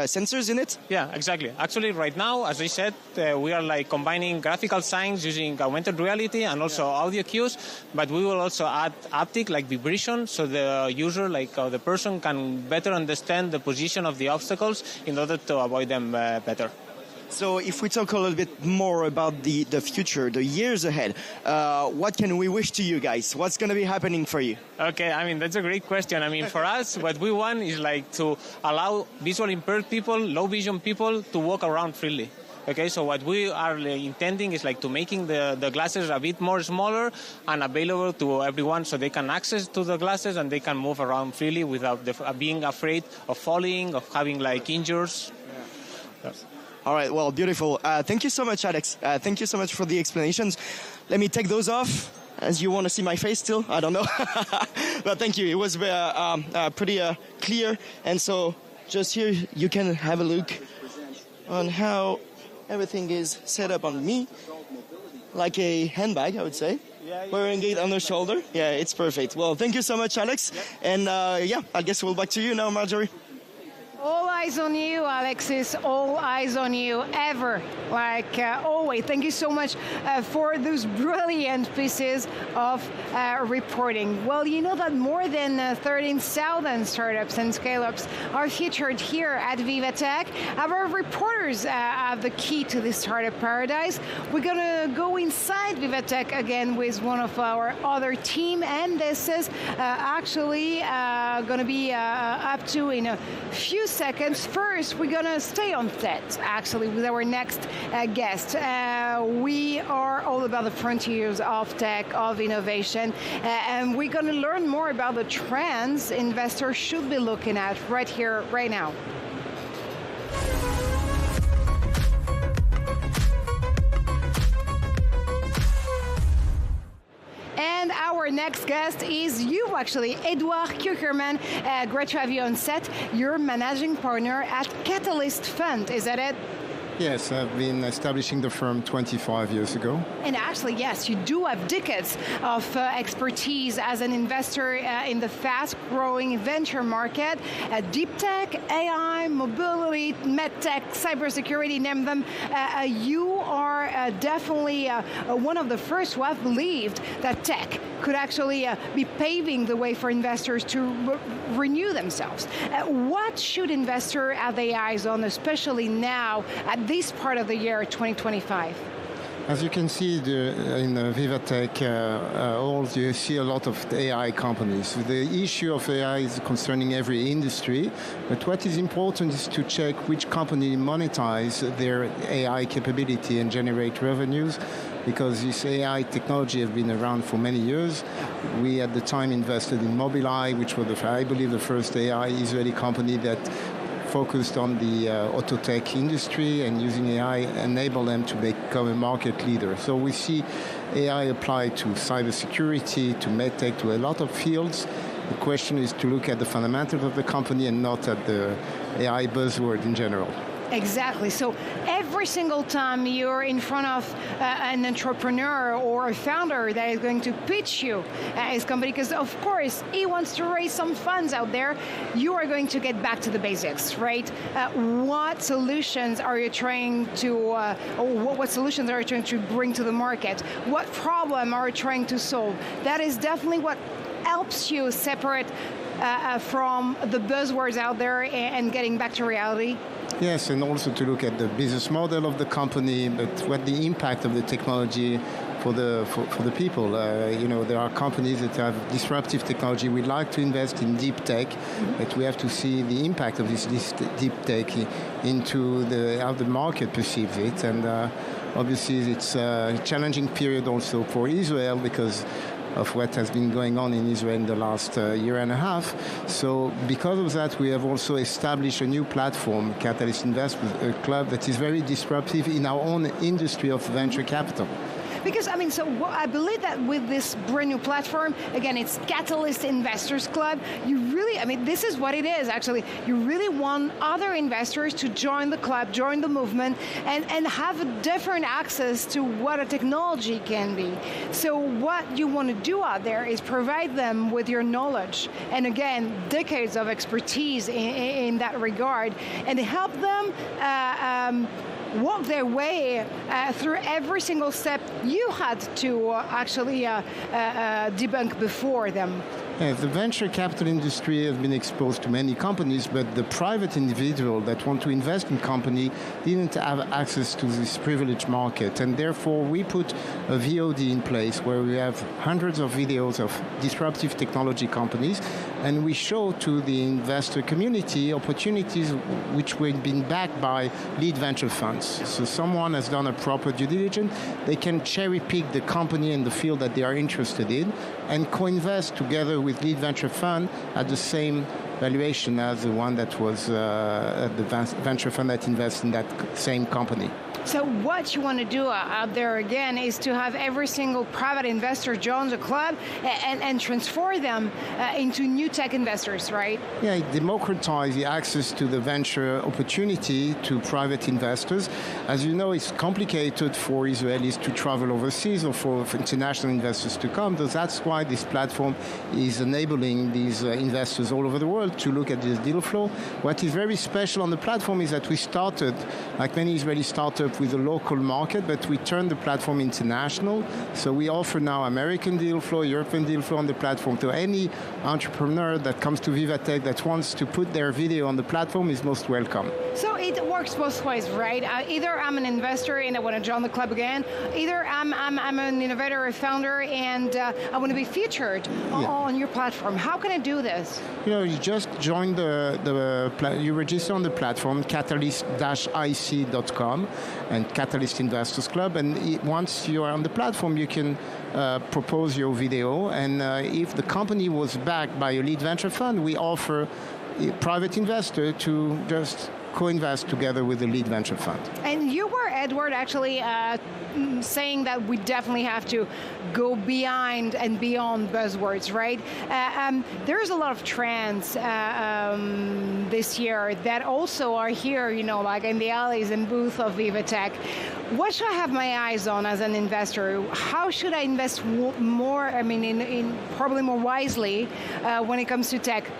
sensors in it? Yeah, exactly. Actually right now, as I said, we are combining graphical signs using augmented reality and also audio cues, but we will also add haptic vibration, so the user, the person, can better understand the position of the obstacles in order to avoid them better. So if we talk a little bit more about the future, the years ahead, what can we wish to you guys? What's going to be happening for you? Okay, that's a great question. For us, what we want is to allow visually impaired people, low vision people, to walk around freely. Okay, so what we are intending is to making the glasses a bit more smaller and available to everyone, so they can access to the glasses and they can move around freely without being afraid of falling, of having injuries. Yeah. Yes. All right, well, beautiful. Thank you so much, Alex. Thank you so much for the explanations. Let me take those off. As you want to see my face still? I don't know. But thank you. It was pretty clear. And so just here, you can have a look on how everything is set up on me. Like a handbag, I would say. Wearing it on the shoulder. Yeah, it's perfect. Well, thank you so much, Alex. And yeah, I guess we'll back to you now, Marjorie. All eyes on you, Alexis. All eyes on you, ever. Like always. Thank you so much for those brilliant pieces of reporting. Well, you know that more than 13,000 startups and scale-ups are featured here at VivaTech. Our reporters have the key to this startup paradise. We're going to go inside VivaTech again with one of our other team, and this is actually going to be up to in a few seconds. First, we're going to stay on set, actually, with our next guest. We are all about the frontiers of tech, of innovation, and we're going to learn more about the trends investors should be looking at right here, right now. And our next guest is you, actually, Edouard Kuckerman. Great to have you on set. You're managing partner at Catalyst Fund, is that it? Yes, I've been establishing the firm 25 years ago. And actually, yes, you do have decades of expertise as an investor in the fast-growing venture market. Deep tech, AI, mobility, medtech, cybersecurity, name them. You are definitely one of the first who have believed that tech could actually be paving the way for investors to renew themselves. What should investors have their eyes on, especially now at this part of the year, 2025? As you can see in VivaTech, you see a lot of AI companies. The issue of AI is concerning every industry, but what is important is to check which company monetize their AI capability and generate revenues, because this AI technology has been around for many years. We at the time invested in Mobileye, which was, I believe, the first AI Israeli company that focused on the auto tech industry, and using AI enable them to become a market leader. So we see AI applied to cybersecurity, to medtech, to a lot of fields. The question is to look at the fundamentals of the company and not at the AI buzzword in general. Exactly. So every single time you're in front of an entrepreneur or a founder that is going to pitch you his company, because of course he wants to raise some funds out there, you are going to get back to the basics, right? What solutions are you trying to, what solutions are you trying to bring to the market? What problem are you trying to solve? That is definitely what helps you separate from the buzzwords out there and getting back to reality. Yes, and also to look at the business model of the company, but what the impact of the technology for the people. There are companies that have disruptive technology. We'd like to invest in deep tech, but we have to see the impact of this deep tech into how the market perceives it. And obviously, it's a challenging period also for Israel because of what has been going on in Israel in the last year and a half. So because of that, we have also established a new platform, Catalyst Investment, a club that is very disruptive in our own industry of venture capital. Because, I believe that with this brand new platform, again, it's Catalyst Investors Club, you really, this is what it is, actually. You really want other investors to join the club, join the movement, and have a different access to what a technology can be. So what you want to do out there is provide them with your knowledge, and again, decades of expertise in that regard, and help them walk their way through every single step you had to actually debunk before them. Yeah, the venture capital industry has been exposed to many companies, but the private individual that want to invest in company didn't have access to this privileged market. And therefore, we put a VOD in place where we have hundreds of videos of disruptive technology companies, and we show to the investor community opportunities which were being backed by lead venture funds. So someone has done a proper due diligence, they can cherry pick the company and the field that they are interested in and co-invest together with lead venture fund at the same valuation as the one that was the venture fund that invests in that same company. So what you want to do out there again is to have every single private investor join the club and transform them into new tech investors, right? Yeah, it democratizes the access to the venture opportunity to private investors. As you know, it's complicated for Israelis to travel overseas or for international investors to come. So that's why this platform is enabling these investors all over the world to look at this deal flow. What is very special on the platform is that we started, like many Israeli startups, with a local market, but we turned the platform international. So we offer now American deal flow, European deal flow on the platform. So any entrepreneur that comes to VivaTech that wants to put their video on the platform is most welcome. So it works both ways, right? Either I'm an investor and I want to join the club again, either I'm an innovator or founder and I want to be featured on your platform. How can I do this? You know, you just join you register on the platform, catalyst-ic.com, and Catalyst Investors Club, and once you are on the platform, you can propose your video, and if the company was backed by a lead venture fund, we offer a private investor to just co-invest together with the lead venture fund. And you were, Edward, actually saying that we definitely have to go behind and beyond buzzwords, right? There's a lot of trends this year that also are here, you know, like in the alleys and booth of VivaTech. What should I have my eyes on as an investor? How should I invest more, I mean, in probably more wisely when it comes to tech?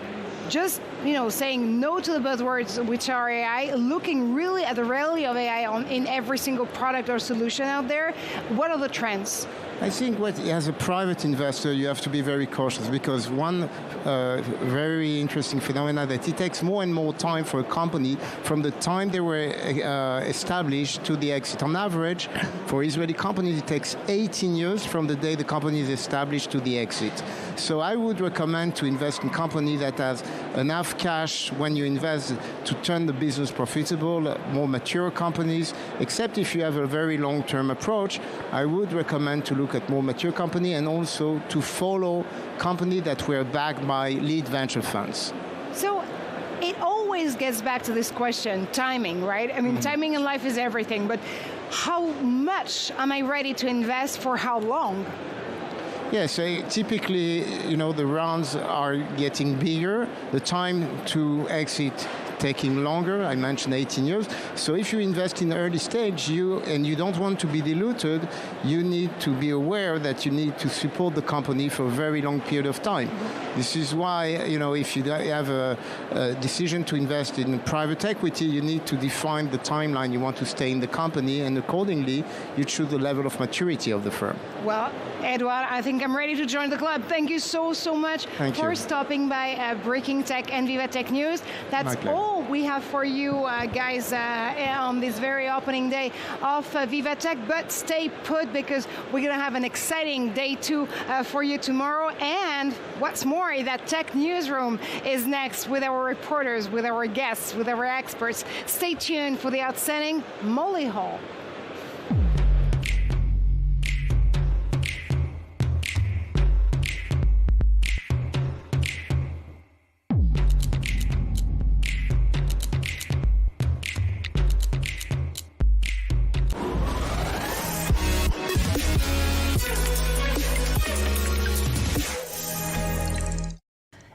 Just, you know, saying no to the buzzwords, which are AI, looking really at the reality of AI in every single product or solution out there. What are the trends? I think as a private investor, you have to be very cautious because one very interesting phenomenon that it takes more and more time for a company from the time they were established to the exit. On average, for Israeli companies, it takes 18 years from the day the company is established to the exit. So I would recommend to invest in a company that has enough cash when you invest to turn the business profitable, more mature companies, except if you have a very long-term approach. I would recommend to look at more mature company and also to follow company that were backed by lead venture funds. So it always gets back to this question, timing, right? I mean, timing in life is everything, but how much am I ready to invest for how long? Yes, typically, you know, the rounds are getting bigger. The time to exit taking longer. I mentioned 18 years. So if you invest in the early stage, and you don't want to be diluted, you need to be aware that you need to support the company for a very long period of time. This is why, you know, if you have a decision to invest in private equity, you need to define the timeline you want to stay in the company, and accordingly, you choose the level of maturity of the firm. Well, Edouard, I think I'm ready to join the club. Thank you so much for stopping by Breaking Tech and VivaTech News. That's all we have for you guys on this very opening day of VivaTech, but stay put because we're going to have an exciting day 2 for you tomorrow. And what's more, that Tech Newsroom is next with our reporters, with our guests, with our experts. Stay tuned for the outstanding Molly Hall.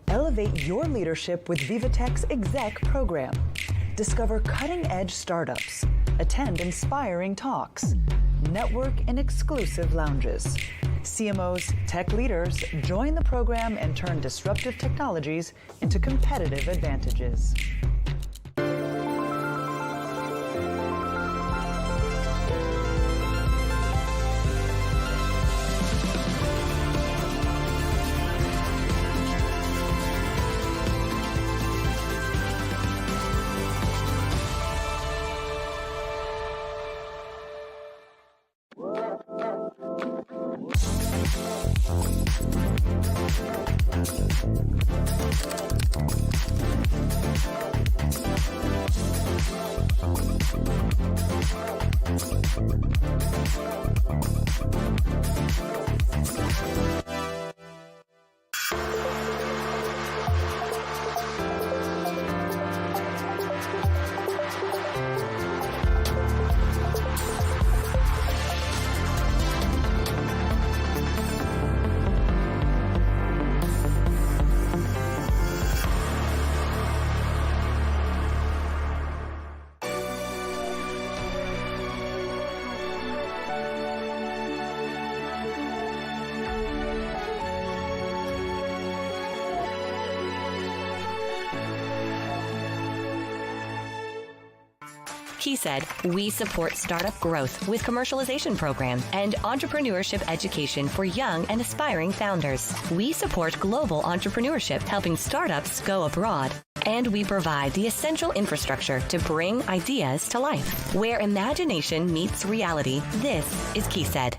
Elevate your leadership with VivaTech's Exec program. Discover cutting-edge startups, attend inspiring talks, network in exclusive lounges. CMOs, tech leaders, join the program and turn disruptive technologies into competitive advantages. KeySaid, we support startup growth with commercialization programs and entrepreneurship education for young and aspiring founders. We support global entrepreneurship, helping startups go abroad. And we provide the essential infrastructure to bring ideas to life. Where imagination meets reality, this is KeySaid.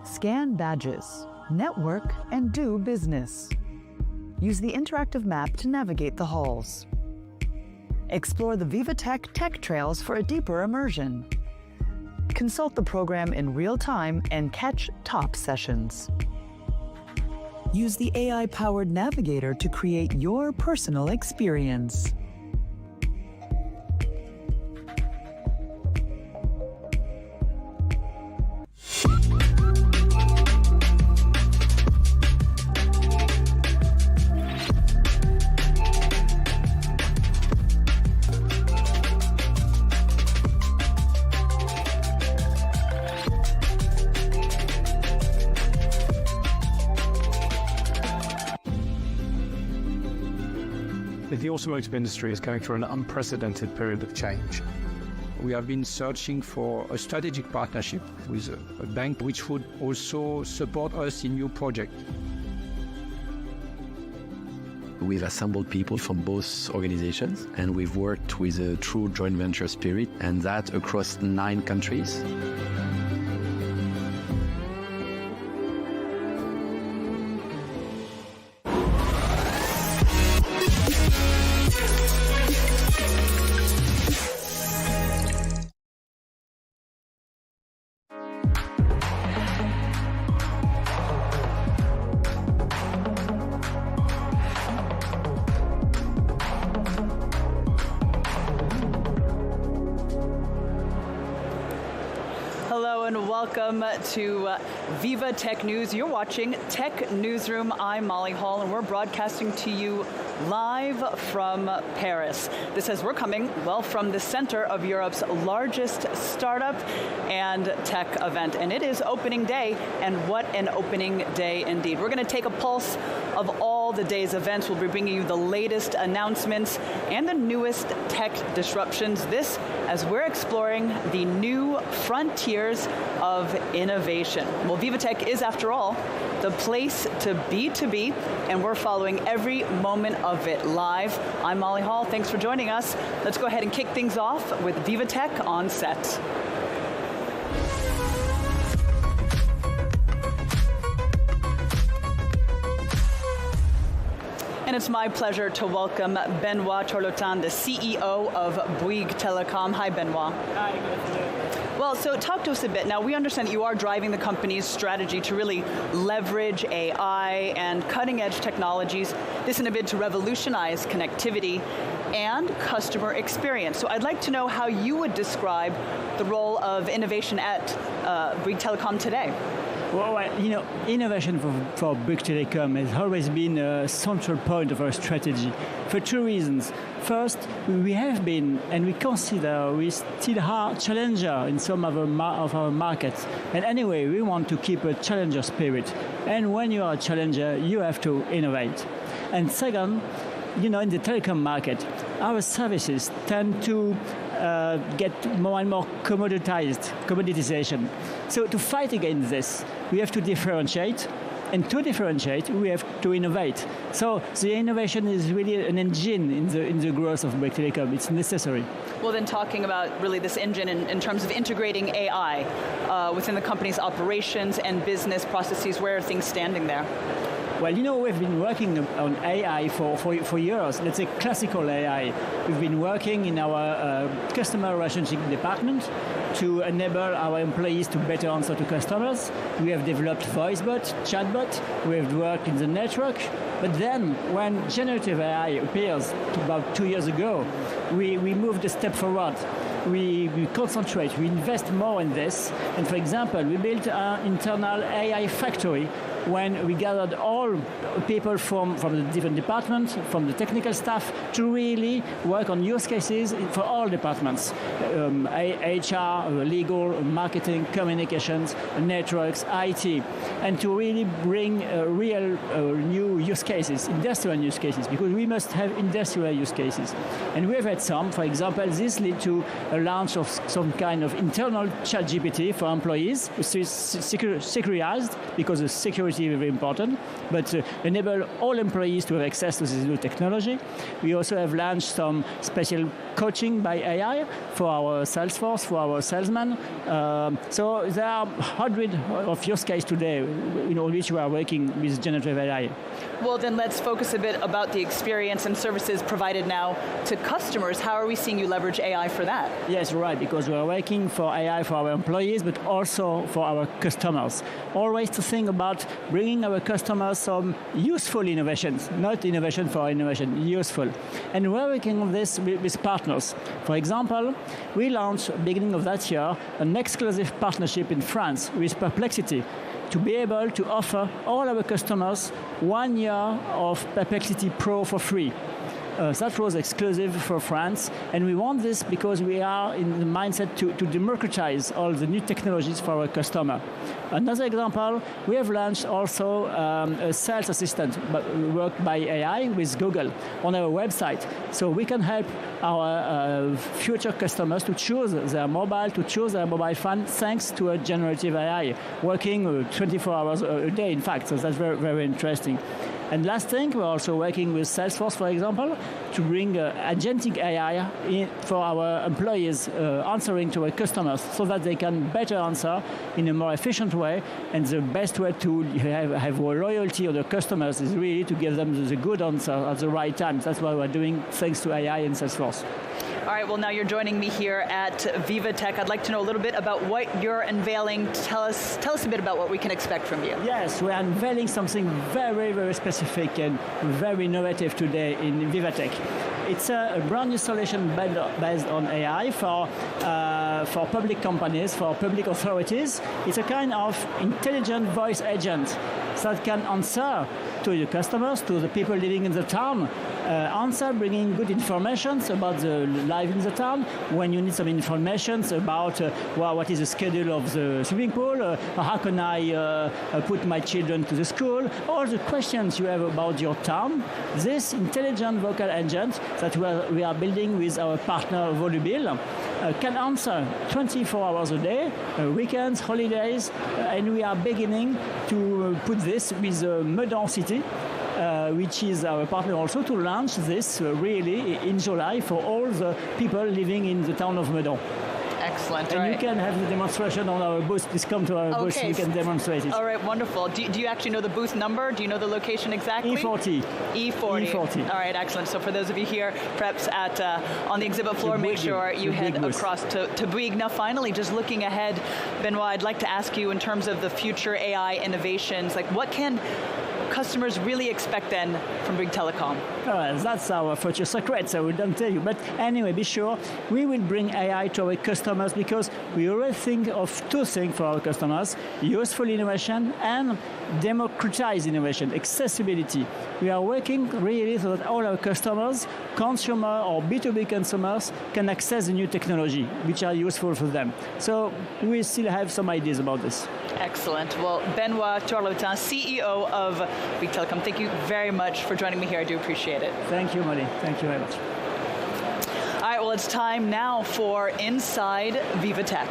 Scan badges, network, and do business. Use the interactive map to navigate the halls. Explore the VivaTech tech trails for a deeper immersion. Consult the program in real time and catch top sessions. Use the AI-powered navigator to create your personal experience. The automotive industry is going through an unprecedented period of change. We have been searching for a strategic partnership with a bank which would also support us in new projects. We've assembled people from both organizations, and we've worked with a true joint venture spirit, and that across 9 countries. Welcome to VivaTech News. You're watching Tech Newsroom. I'm Molly Hall, and we're broadcasting to you live from Paris. This says we're coming, well, from the center of Europe's largest startup and tech event. And it is opening day, and what an opening day indeed. We're going to take a pulse of all the day's events. We'll be bringing you the latest announcements and the newest tech disruptions. This as we're exploring the new frontiers of innovation. Well, VivaTech is, after all, the place to be, and we're following every moment of it live. I'm Molly Hall. Thanks for joining us. Let's go ahead and kick things off with VivaTech on set. And it's my pleasure to welcome Benoit Torlotin, the CEO of Bouygues Telecom. Hi, Benoit. Hi, good afternoon. Well, so talk to us a bit. Now, we understand that you are driving the company's strategy to really leverage AI and cutting-edge technologies, this in a bid to revolutionize connectivity and customer experience. So I'd like to know how you would describe the role of innovation at Bouygues Telecom today. Well, you know, innovation for Bouygues Telecom has always been a central point of our strategy for 2 reasons. First, we have been, and we consider we still are challenger in some of our markets. And anyway, we want to keep a challenger spirit. And when you are a challenger, you have to innovate. And second, in the telecom market, our services tend to get more and more commoditization. So to fight against this, we have to differentiate. And to differentiate, we have to innovate. So the innovation is really an engine in the growth of Bouygues Telecom. It's necessary. Well, then talking about really this engine in terms of integrating AI within the company's operations and business processes, where are things standing there? Well, we've been working on AI for years. Let's say classical AI. We've been working in our customer relationship department to enable our employees to better answer to customers. We have developed voicebot, chatbot. We have worked in the network. But then, when generative AI appears about 2 years ago, we moved a step forward. We concentrate, we invest more in this. And for example, we built an internal AI factory when we gathered all people from the different departments, from the technical staff, to really work on use cases for all departments, HR, legal, marketing, communications, networks, IT, and to really bring real new use cases, industrial use cases, because we must have industrial use cases. And we have had some, for example, this led to a launch of some kind of internal ChatGPT for employees, which is securized, because the security is very important, but enable all employees to have access to this new technology. We also have launched some special coaching by AI for our sales force, for our salesmen. So there are hundreds of use cases today in which we are working with generative AI. Well, then let's focus a bit about the experience and services provided now to customers. How are we seeing you leverage AI for that? Yes, right, because we are working for AI for our employees, but also for our customers. Always to think about bringing our customers some useful innovations, not innovation for innovation, useful. And we're working on this with partners. For example, we launched, beginning of that year, an exclusive partnership in France with Perplexity, to be able to offer all our customers 1 year of Perplexity Pro for free. That was exclusive for France, and we want this because we are in the mindset to democratize all the new technologies for our customer. Another example, we have launched also a sales assistant worked by AI with Google on our website, so we can help our future customers to choose their mobile phone thanks to a generative AI working 24 hours a day, in fact, so that's very, very interesting. And last thing, we're also working with Salesforce, for example, to bring agentic AI for our employees answering to our customers so that they can better answer in a more efficient way. And the best way to have loyalty of the customers is really to give them the good answer at the right time. That's what we're doing thanks to AI and Salesforce. All right, well, now you're joining me here at VivaTech. I'd like to know a little bit about what you're unveiling. Tell us a bit about what we can expect from you. Yes, we're unveiling something very, very specific and very innovative today in VivaTech. It's a brand new solution based on AI for public companies, for public authorities. It's a kind of intelligent voice agent that can answer to the customers, to the people living in the town, bringing good information about the life in the town. When you need some information about what is the schedule of the swimming pool, how can I put my children to the school, all the questions you have about your town, this intelligent vocal agent that we are building with our partner Volubil can answer 24 hours a day, weekends, holidays, and we are beginning to put this with Meudon City, which is our partner also, to launch this really in July for all the people living in the town of Meudon. Excellent. And you can have the demonstration on our booth. Please come to our booth. We can demonstrate it. All right, wonderful. Do you actually know the booth number? Do you know the location exactly? E40. E40. All right, excellent. So for those of you here, perhaps on the exhibit floor, make sure you head across to Bouygues. Now, finally, just looking ahead, Benoit, I'd like to ask you in terms of the future AI innovations, like what can customers really expect then from Bouygues Telecom? That's our future secret, so we don't tell you. But anyway, be sure we will bring AI to our customers because we already think of two things for our customers: useful innovation and democratized innovation, accessibility. We are working really so that all our customers, consumer or B2B consumers, can access the new technology, which are useful for them. So we still have some ideas about this. Excellent. Well, Benoit Torlotin, CEO of Bouygues Telecom. Thank you very much for joining me here. I do appreciate it. Thank you, Molly. Thank you very much. All right, well, it's time now for Inside VivaTech.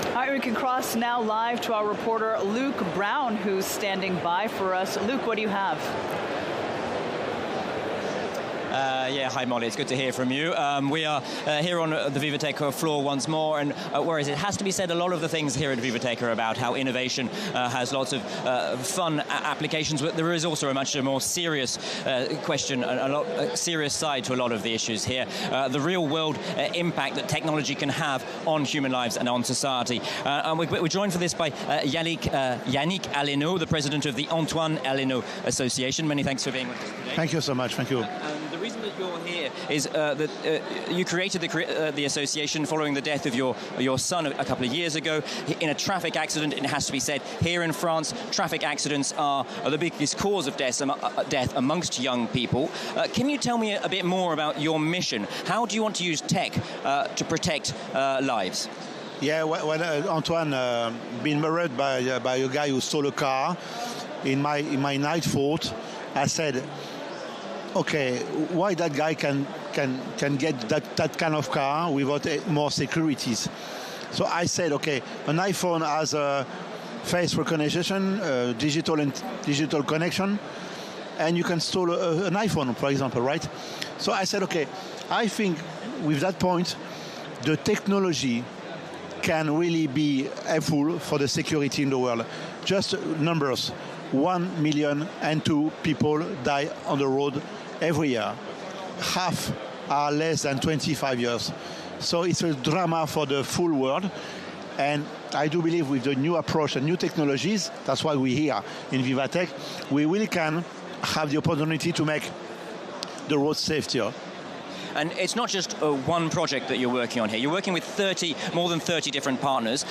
All right, we can cross now live to our reporter, Luke Brown, who's standing by for us. Luke, what do you have? Yeah, hi Molly, it's good to hear from you. We are here on the VivaTech floor once more, and whereas it has to be said, a lot of the things here at VivaTech are about how innovation has lots of fun applications, but there is also a much more serious question, a serious side to a lot of the issues here. The real world impact that technology can have on human lives and on society. And we're joined for this by Yannick Aleno, the president of the Antoine Aleno Association. Many thanks for being with us today. Thank you so much, thank you. The reason that you're here is that you created the association following the death of your son a couple of years ago in a traffic accident. It has to be said, here in France, traffic accidents are the biggest cause of death amongst young people. Can you tell me a bit more about your mission? How do you want to use tech to protect lives? Yeah, when Antoine been murdered by a guy who stole a car in my night fort, I said, okay, why that guy can get that kind of car without more securities? So I said, okay, an iPhone has a face recognition, digital connection, and you can steal an iPhone, for example, right? So I said, okay, I think with that point, the technology can really be helpful for the security in the world. Just numbers, 1,000,002 people die on the road every year. Half are less than 25 years. So it's a drama for the full world. And I do believe with the new approach and new technologies, that's why we're here in VivaTech, we really can have the opportunity to make the road safer. And it's not just one project that you're working on here. You're working with more than 30 different partners.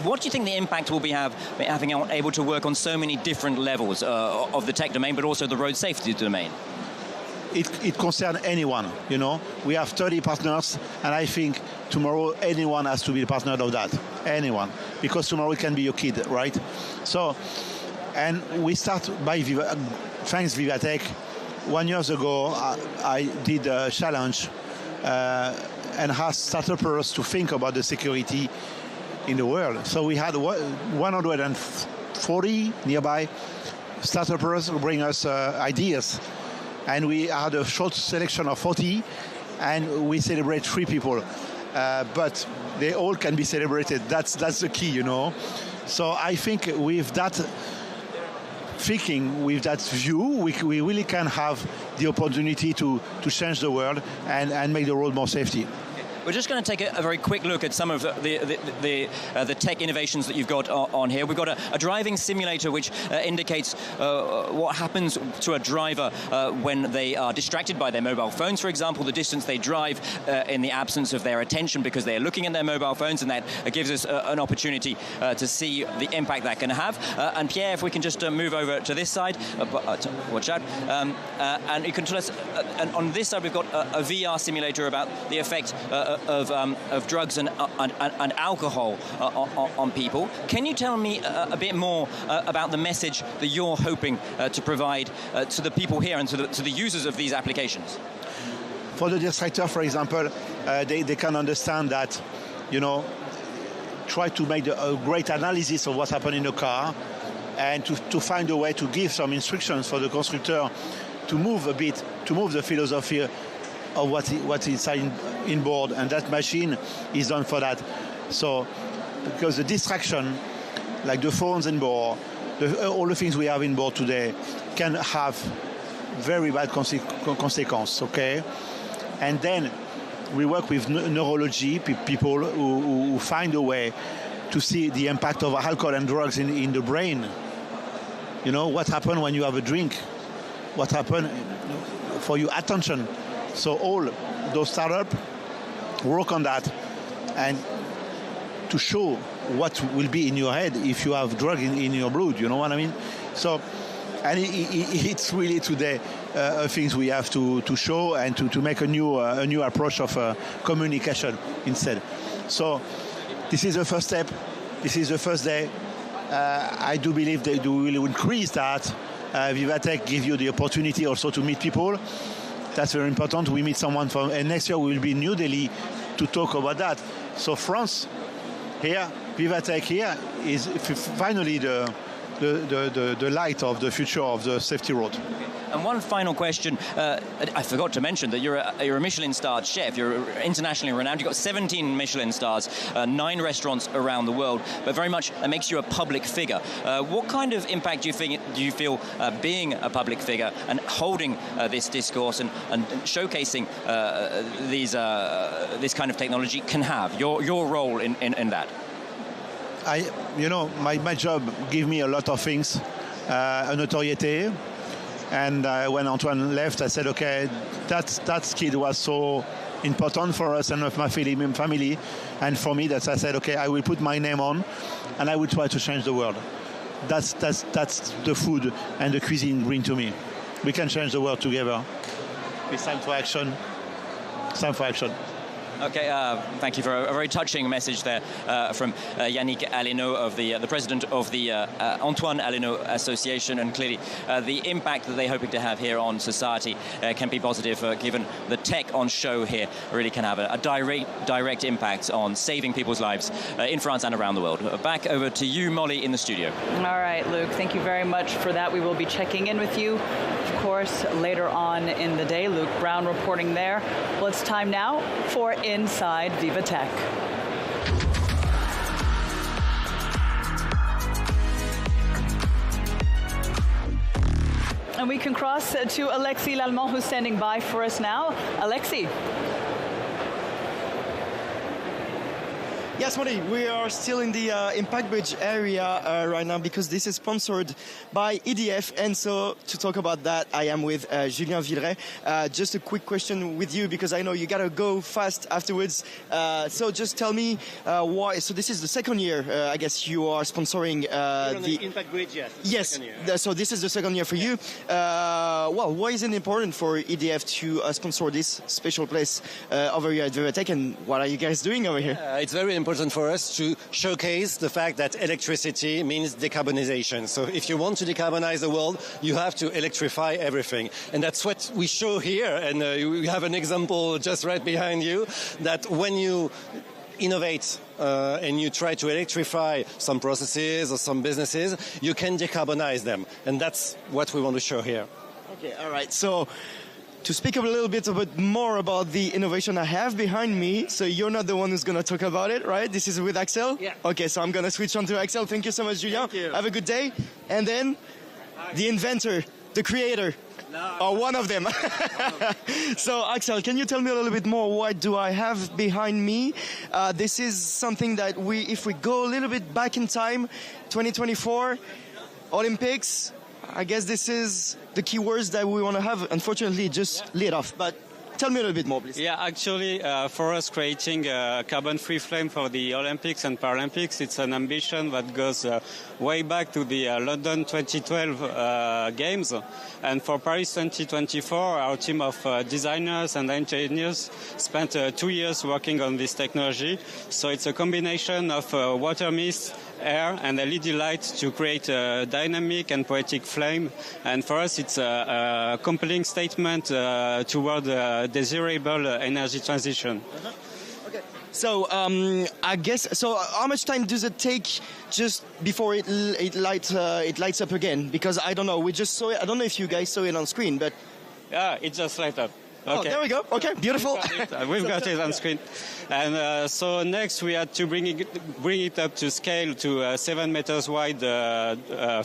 What do you think the impact will be having able to work on so many different levels of the tech domain, but also the road safety domain? It concerns anyone, you know. We have 30 partners, and I think tomorrow anyone has to be a partner of that. Anyone. Because tomorrow it can be your kid, right? So, and we start by thanks VivaTech. 1 year ago, I did a challenge and asked startups to think about the security in the world. So we had 140 nearby startups bring us ideas. And we had a short selection of 40, and we celebrate 3 people. But they all can be celebrated. That's the key, you know. So I think with that thinking, with that view, we really can have the opportunity to change the world and make the road more safety. We're just going to take a very quick look at some of the tech innovations that you've got on here. We've got a driving simulator which indicates what happens to a driver when they are distracted by their mobile phones, for example, the distance they drive in the absence of their attention because they are looking at their mobile phones, and that gives us an opportunity to see the impact that can have. And Pierre, if we can just move over to this side, watch out, and you can tell us, on this side we've got a VR simulator about the effect of drugs and alcohol on people. Can you tell me a bit more about the message that you're hoping to provide to the people here and to the users of these applications? For the distractor, for example, they can understand that, you know, try to make a great analysis of what happened in the car and to find a way to give some instructions for the constructor to move a bit, to move the philosophy of what's inside in board, and that machine is done for that. So, because the distraction, like the phones in board, all the things we have in board today, can have very bad consequences, okay? And then we work with neurology, people who find a way to see the impact of alcohol and drugs in the brain. You know, what happened when you have a drink? What happened for your attention? So all those startups work on that, and to show what will be in your head if you have drug in your blood, you know what I mean? So And it's really today things we have to show and to make a new approach of communication instead. So this is the first step. This is the first day. I do believe they do will increase that. VivaTech gives you the opportunity also to meet people. That's very important. We meet someone from, and next year we will be in New Delhi to talk about that. So France here, VivaTech here is finally the light of the future of the safety road. And one final question. I forgot to mention that you're a Michelin-starred chef. You're internationally renowned. You've got 17 Michelin stars, 9 restaurants around the world, but very much that makes you a public figure. What kind of impact do you feel being a public figure and holding this discourse and showcasing this kind of technology can have? Your role in that? My job gives me a lot of things, a notoriety. And when Antoine left, I said, okay, that skill was so important for us and my family. And for me, I said, okay, I will put my name on and I will try to change the world. That's the food and the cuisine bring to me. We can change the world together. It's time for action. It's time for action. Okay, thank you for a very touching message there from Yannick Aleno, of the president of the Antoine Aleno Association, and clearly the impact that they're hoping to have here on society can be positive, given the tech on show here really can have a direct impact on saving people's lives in France and around the world. Back over to you, Molly, in the studio. All right, Luke, thank you very much for that. We will be checking in with you, of course, later on in the day. Luke Brown reporting there. Well, it's time now for Inside VivaTech. And we can cross to Alexis Lallemand, who's standing by for us now. Alexis. Yes, Molly, we are still in the Impact Bridge area right now because this is sponsored by EDF. And so to talk about that, I am with Julien Villeray. Just a quick question with you because I know you got to go fast afterwards. So just tell me why. So this is the second year, I guess, you are sponsoring the Impact Bridge, yes. Yes, so this is the second year for you. Well, why is it important for EDF to sponsor this special place over here at VivaTech, and what are you guys doing over here? It's very important for us to showcase the fact that electricity means decarbonization. So if you want to decarbonize the world, you have to electrify everything. And that's what we show here. And we have an example just right behind you, that when you innovate and you try to electrify some processes or some businesses, you can decarbonize them. And that's what we want to show here. Okay, all right. So to speak a little bit more about the innovation I have behind me, so you're not the one who's going to talk about it, right? This is with Axel? Yeah. Okay, so I'm going to switch on to Axel. Thank you so much, Julien. Thank you. Have a good day. And then the inventor, the creator, or one of them. So, Axel, can you tell me a little bit more? What do I have behind me? This is something that if we go a little bit back in time, 2024, Olympics, I guess this is the keywords that we want to have. Unfortunately, just lit off. But tell me a little bit more, please. Yeah, actually, for us, creating a carbon-free flame for the Olympics and Paralympics, it's an ambition that goes way back to the London 2012 Games. And for Paris 2024, our team of designers and engineers spent 2 years working on this technology. So it's a combination of water mist, air and LED light to create a dynamic and poetic flame. And for us, it's a compelling statement toward desirable energy transition. Okay. So I guess, so how much time does it take just before it lights up again? Because I don't know, we just saw it. I don't know if you guys saw it on screen, but yeah, it just light up. Okay. Oh, there we go. Okay, beautiful. We've got it on screen. And so next we had to bring it up to scale to a 7 meters wide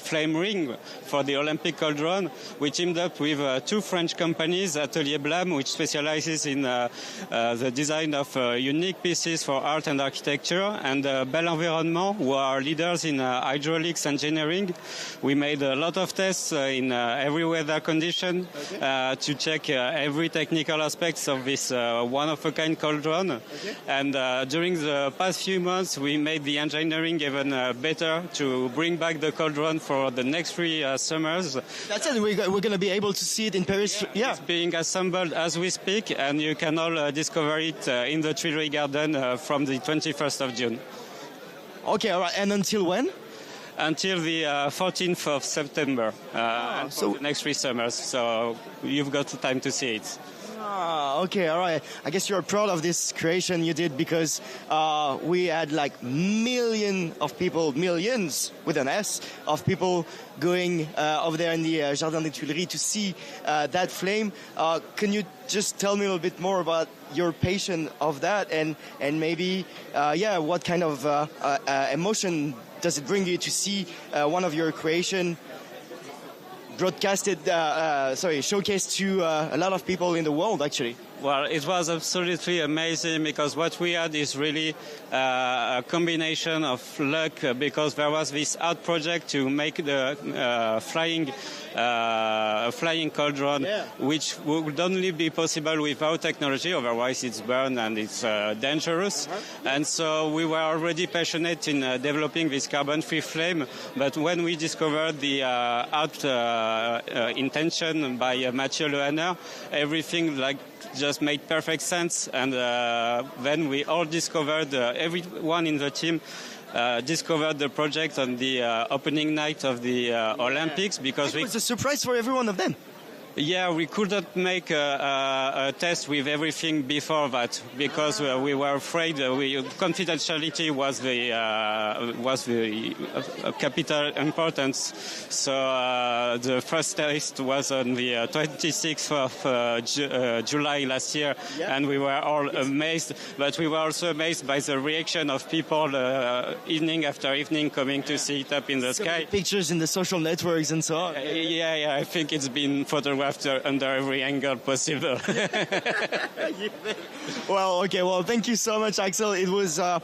flame ring for the Olympic cauldron. We teamed up with 2 French companies, Atelier Blam, which specializes in the design of unique pieces for art and architecture, and Bel Environnement, who are leaders in hydraulics engineering. We made a lot of tests in every weather condition to check every technique technical aspects of this one-of-a-kind cauldron. Okay. And during the past few months, we made the engineering even better to bring back the cauldron for the next 3 summers. That's it. We're going to be able to see it in Paris. Yeah. It's being assembled as we speak, and you can all discover it in the Tuileries Garden from the 21st of June. Okay, all right. And until when? Until the 14th of September, and for the next 3 summers. So you've got time to see it. Okay, all right. I guess you're proud of this creation you did because we had like millions with an S of people going over there in the Jardin des Tuileries to see that flame. Can you just tell me a little bit more about your passion of that and maybe, what kind of emotion does it bring you to see one of your creation showcased to a lot of people in the world, actually? Well, it was absolutely amazing because what we had is really a combination of luck because there was this art project to make the flying cauldron, which would only be possible without technology, otherwise it's burned and it's dangerous. And so we were already passionate in developing this carbon-free flame, but when we discovered the art intention by Mathieu Lehanner, everything just made perfect sense, and then we all discovered, everyone in the team discovered the project on the opening night of the Olympics because it was a surprise for every one of them. Yeah, we couldn't make a test with everything before that because we were afraid. Confidentiality was the capital importance. So the first test was on the 26th of July last year, and we were all amazed. But we were also amazed by the reaction of people evening after evening coming to see it up in the sky. Pictures in the social networks and so on. Yeah, I think it's been photographed under every angle possible. Well, thank you so much, Axel. It was a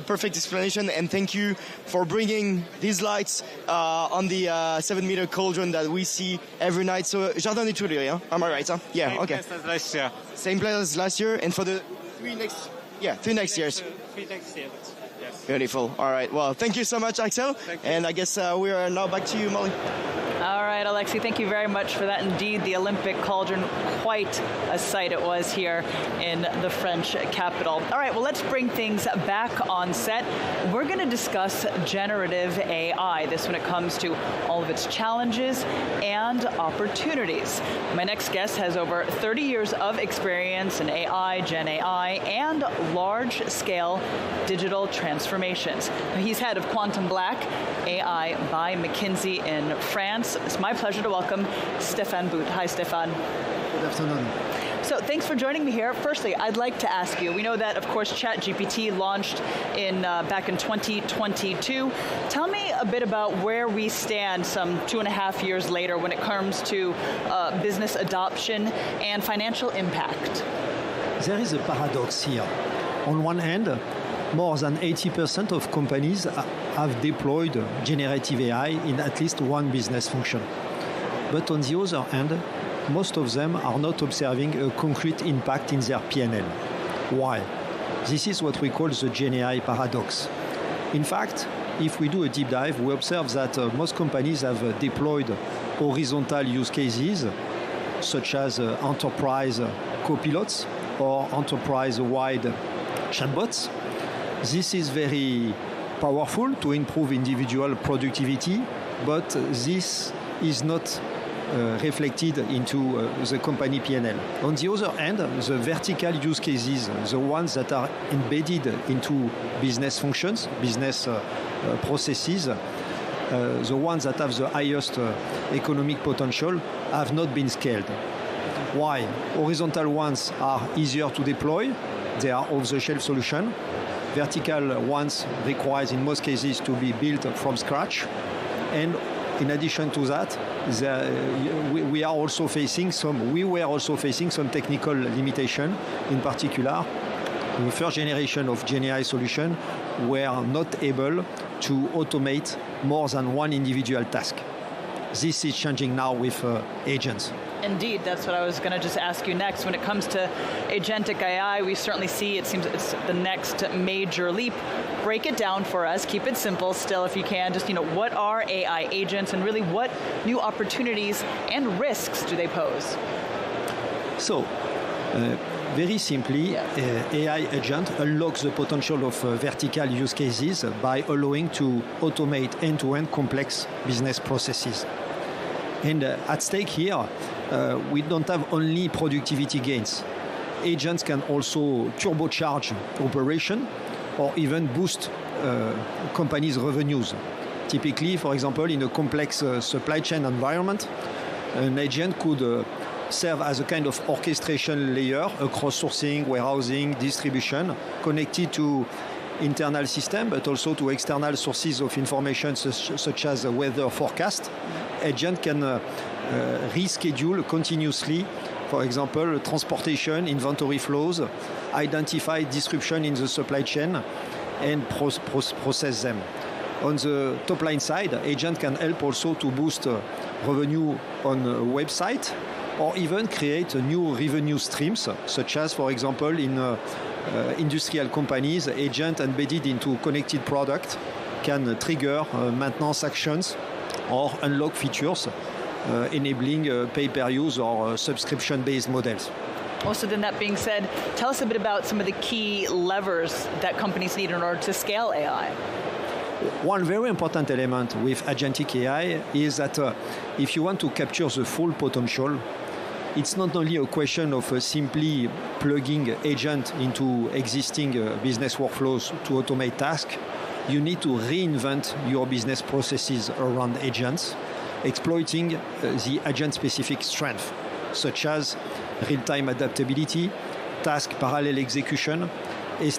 perfect explanation, and thank you for bringing these lights on the 7-meter cauldron that we see every night. So, Jardin des Tuileries, huh? Am I right? Huh? Yeah, Same okay. place as last year. Same place as last year, and for the 3 next years. 3 next years. Yes. Beautiful. All right. Well, thank you so much, Axel. And I guess we are now back to you, Molly. All right, Alexi, thank you very much for that. Indeed, the Olympic cauldron, quite a sight it was here in the French capital. All right, well, let's bring things back on set. We're going to discuss generative AI, this when it comes to all of its challenges and opportunities. My next guest has over 30 years of experience in AI, Gen AI, and large-scale digital transformations. He's head of Quantum Black AI by McKinsey in France. It's my pleasure to welcome Stefan Boot. Hi, Stefan. Good afternoon. So thanks for joining me here. Firstly, I'd like to ask you, we know that, of course, ChatGPT launched back in 2022. Tell me a bit about where we stand some 2.5 years later when it comes to business adoption and financial impact. There is a paradox here. On one hand, more than 80% of companies have deployed generative AI in at least one business function. But on the other hand, most of them are not observing a concrete impact in their P&L. Why? This is what we call the Gen AI paradox. In fact, if we do a deep dive, we observe that most companies have deployed horizontal use cases, such as enterprise copilots or enterprise-wide chatbots. This is very powerful to improve individual productivity, but this is not reflected into the company P&L. On the other hand, the vertical use cases, the ones that are embedded into business functions, business processes, the ones that have the highest economic potential have not been scaled. Why? Horizontal ones are easier to deploy. They are off-the-shelf solution. Vertical ones requires, in most cases, to be built from scratch. And in addition to that, we were also facing some technical limitation. In particular, the first generation of Gen AI solution were not able to automate more than one individual task. This is changing now with agents. Indeed, that's what I was going to just ask you next. When it comes to agentic AI, we certainly see it seems it's the next major leap. Break it down for us. Keep it simple still if you can. Just, what are AI agents and really what new opportunities and risks do they pose? So, very simply, AI agent unlocks the potential of vertical use cases by allowing to automate end-to-end complex business processes. And at stake here, we don't have only productivity gains. Agents can also turbocharge operation or even boost companies' revenues. Typically, for example, in a complex supply chain environment, an agent could serve as a kind of orchestration layer across sourcing, warehousing, distribution, connected to internal system, but also to external sources of information such as a weather forecast. Agent can reschedule continuously, for example, transportation, inventory flows, identify disruption in the supply chain, and process them. On the top line side, agent can help also to boost revenue on a website or even create new revenue streams, such as, for example, in industrial companies, agent embedded into connected product can trigger maintenance actions or unlock features, enabling pay-per-use or subscription-based models. Also, then that being said, tell us a bit about some of the key levers that companies need in order to scale AI. One very important element with agentic AI is that if you want to capture the full potential, it's not only a question of simply plugging agent into existing business workflows to automate tasks. You need to reinvent your business processes around agents, exploiting the agent-specific strength, such as real-time adaptability, task parallel execution,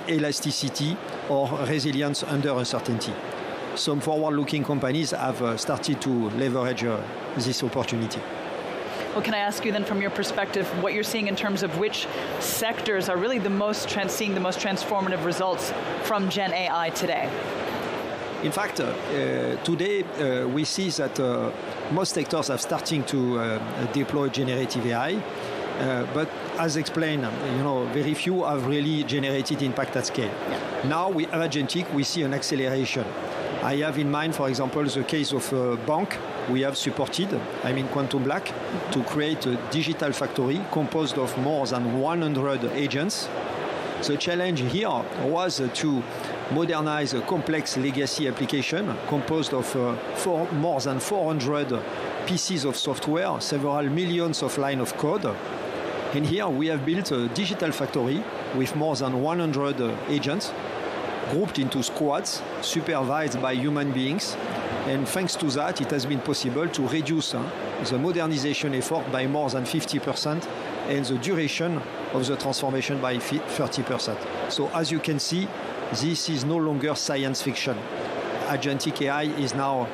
elasticity, or resilience under uncertainty. Some forward-looking companies have started to leverage this opportunity. Well, can I ask you then, from your perspective, what you're seeing in terms of which sectors are really seeing the most transformative results from Gen AI today? In fact, today we see that most sectors are starting to deploy generative AI, but as explained, very few have really generated impact at scale. Yeah. Now, with agentic, we see an acceleration. I have in mind, for example, the case of a bank we have supported, Quantum Black, to create a digital factory composed of more than 100 agents. The challenge here was to modernize a complex legacy application composed of more than 400 pieces of software, several millions of lines of code. And here we have built a digital factory with more than 100 agents grouped into squads, supervised by human beings. And thanks to that, it has been possible to reduce the modernization effort by more than 50% and the duration of the transformation by 30%. So as you can see, this is no longer science fiction. Agentic AI is now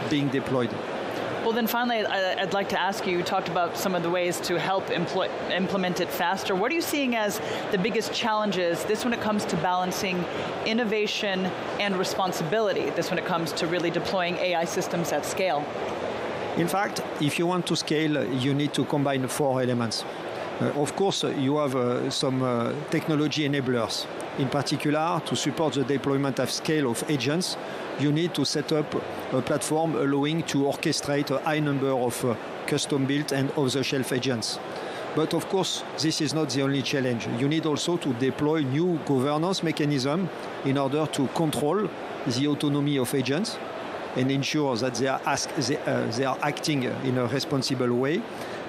being deployed. Well, then finally, I'd like to ask you, you talked about some of the ways to help implement it faster. What are you seeing as the biggest challenges, this when it comes to balancing innovation and responsibility, this when it comes to really deploying AI systems at scale? In fact, if you want to scale, you need to combine 4 elements. Of course, you have some technology enablers. In particular, to support the deployment at scale of agents, you need to set up a platform allowing to orchestrate a high number of custom-built and off-the-shelf agents. But of course, this is not the only challenge. You need also to deploy new governance mechanisms in order to control the autonomy of agents and ensure that they are acting in a responsible way.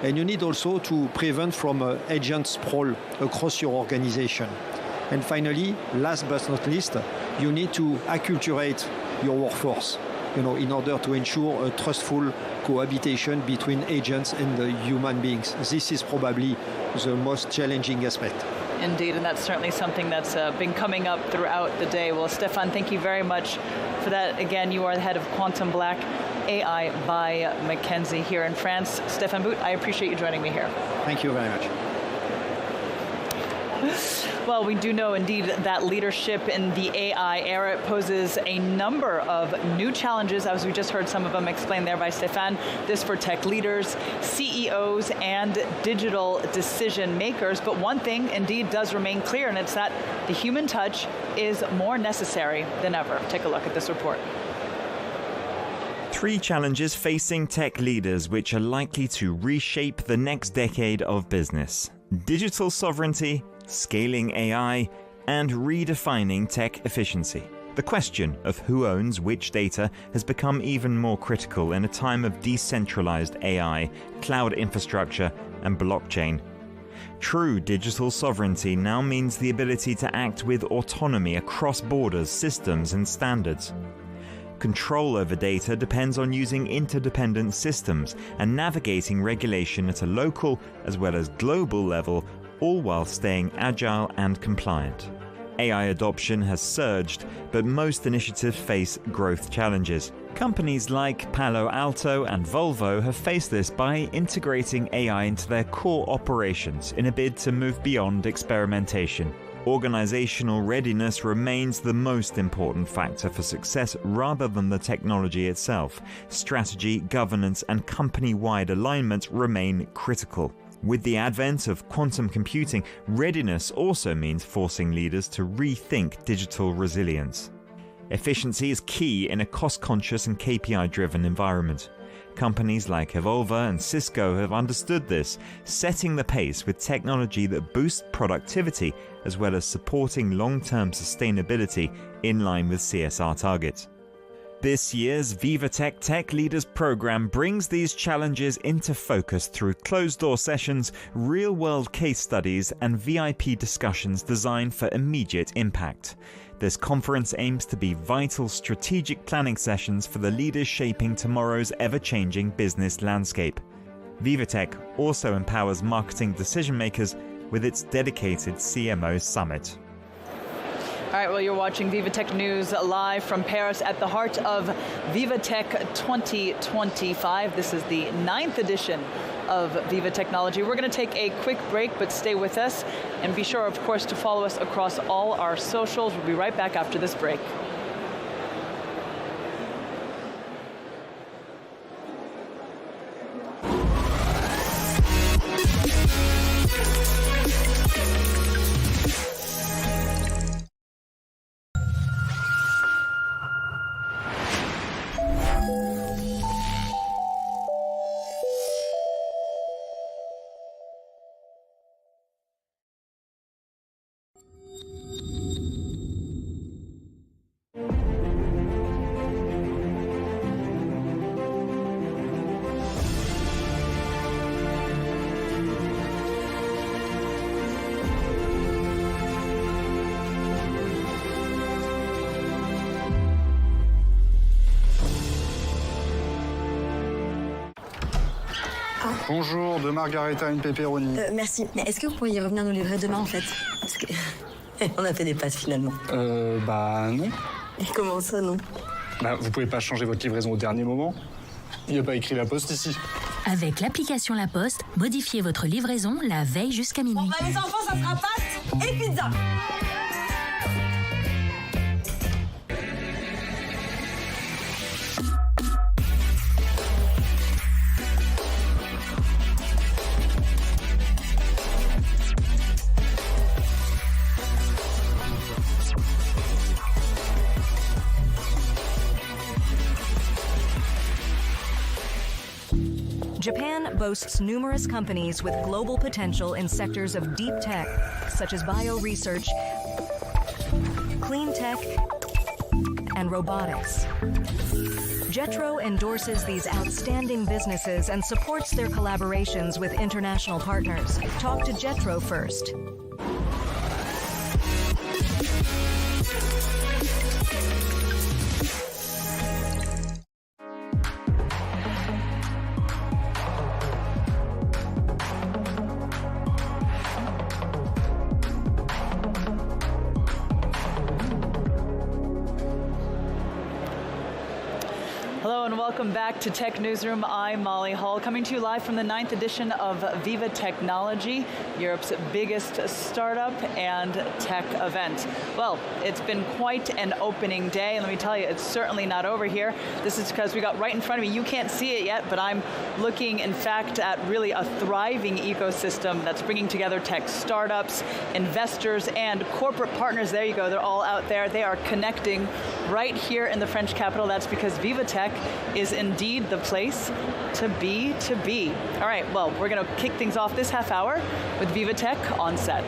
And you need also to prevent from agent sprawl across your organization. And finally, last but not least, you need to acculturate your workforce, in order to ensure a trustful cohabitation between agents and the human beings. This is probably the most challenging aspect. Indeed, and that's certainly something that's been coming up throughout the day. Well, Stéphane, thank you very much for that. Again, you are the head of Quantum Black AI by McKinsey here in France. Stéphane Bout, I appreciate you joining me here. Thank you very much. Well, Well, we do know indeed that leadership in the AI era poses a number of new challenges, as we just heard some of them explained there by Stéphane. This for tech leaders, CEOs, and digital decision makers. But one thing indeed does remain clear, and it's that the human touch is more necessary than ever. Take a look at this report. 3 challenges facing tech leaders which are likely to reshape the next decade of business: digital sovereignty, scaling AI, and redefining tech efficiency. The question of who owns which data has become even more critical in a time of decentralized AI, cloud infrastructure, and blockchain. True digital sovereignty now means the ability to act with autonomy across borders, systems, and standards. Control over data depends on using interdependent systems and navigating regulation at a local as well as global level, all while staying agile and compliant. AI adoption has surged, but most initiatives face growth challenges. Companies like Palo Alto and Volvo have faced this by integrating AI into their core operations in a bid to move beyond experimentation. Organizational readiness remains the most important factor for success rather than the technology itself. Strategy, governance, and company-wide alignment remain critical. With the advent of quantum computing, readiness also means forcing leaders to rethink digital resilience. Efficiency is key in a cost-conscious and KPI-driven environment. Companies like Evolva and Cisco have understood this, setting the pace with technology that boosts productivity as well as supporting long-term sustainability in line with CSR targets. This year's VivaTech Tech Leaders Program brings these challenges into focus through closed-door sessions, real-world case studies, and VIP discussions designed for immediate impact. This conference aims to be vital strategic planning sessions for the leaders shaping tomorrow's ever-changing business landscape. VivaTech also empowers marketing decision-makers with its dedicated CMO Summit. All right, well, you're watching VivaTech News live from Paris at the heart of VivaTech 2025. This is the 9th edition of Viva Technology. We're going to take a quick break, but stay with us. And be sure, of course, to follow us across all our socials. We'll be right back after this break. Bonjour, de margarita, une pepperoni. Merci, mais est-ce que vous pourriez revenir nous livrer demain en fait? Parce que on a fait des passes finalement. Bah non. Et comment ça non? Bah vous pouvez pas changer votre livraison au dernier moment. Il n'y a pas écrit La Poste ici. Avec l'application La Poste, modifiez votre livraison la veille jusqu'à minuit. Bon bah les enfants, ça sera pâtes et pizza. Japan boasts numerous companies with global potential in sectors of deep tech, such as bioresearch, clean tech, and robotics. JETRO endorses these outstanding businesses and supports their collaborations with international partners. Talk to JETRO first. welcome back to Tech Newsroom. I'm Molly Hall, coming to you live from the 9th edition of Viva Technology, Europe's biggest startup and tech event. Well, it's been quite an opening day, and let me tell you, it's certainly not over here. This is because we got right in front of me. You can't see it yet, but I'm looking, in fact, at really a thriving ecosystem that's bringing together tech startups, investors, and corporate partners. There you go, they're all out there. They are connecting right here in the French capital. That's because VivaTech is indeed the place to be. All right, well, we're going to kick things off this half hour with VivaTech on set.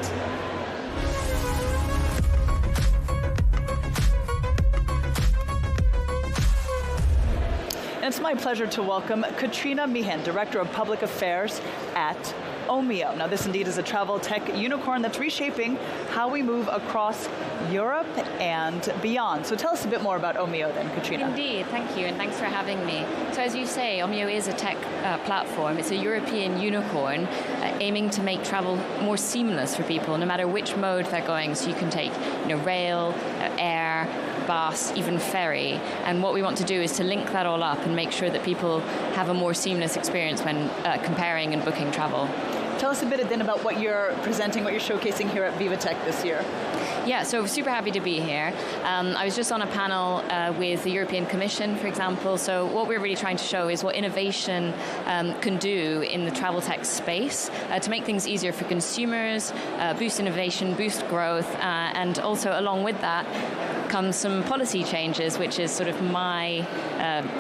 And it's my pleasure to welcome Katrina Meehan, Director of Public Affairs at Omio. Now, this indeed is a travel tech unicorn that's reshaping how we move across Europe and beyond. So tell us a bit more about Omio then, Katrina. Indeed, thank you, and thanks for having me. So as you say, Omio is a tech platform. It's a European unicorn aiming to make travel more seamless for people, no matter which mode they're going. So you can take rail, air, bus, even ferry. And what we want to do is to link that all up and make sure that people have a more seamless experience when comparing and booking travel. Tell us a bit then about what you're presenting, what you're showcasing here at VivaTech this year. Yeah, so super happy to be here. I was just on a panel with the European Commission, for example. So what we're really trying to show is what innovation can do in the travel tech space to make things easier for consumers, boost innovation, boost growth, and also along with that comes some policy changes, which is sort of my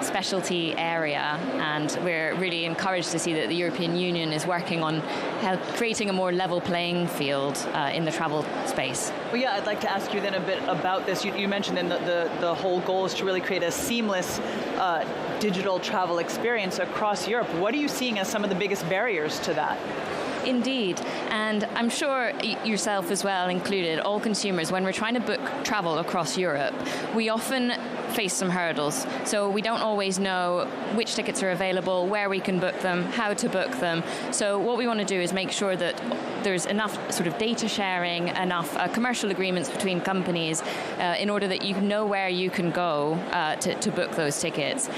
specialty area, and we're really encouraged to see that the European Union is working on creating a more level playing field in the travel space. Well, yeah, I'd like to ask you then a bit about this. You mentioned then the whole goal is to really create a seamless digital travel experience across Europe. What are you seeing as some of the biggest barriers to that? Indeed, and I'm sure yourself as well included, all consumers, when we're trying to book travel across Europe, we often face some hurdles. So we don't always know which tickets are available, where we can book them, how to book them. So what we want to do is make sure that there's enough sort of data sharing, enough commercial agreements between companies in order that you know where you can go to book those tickets.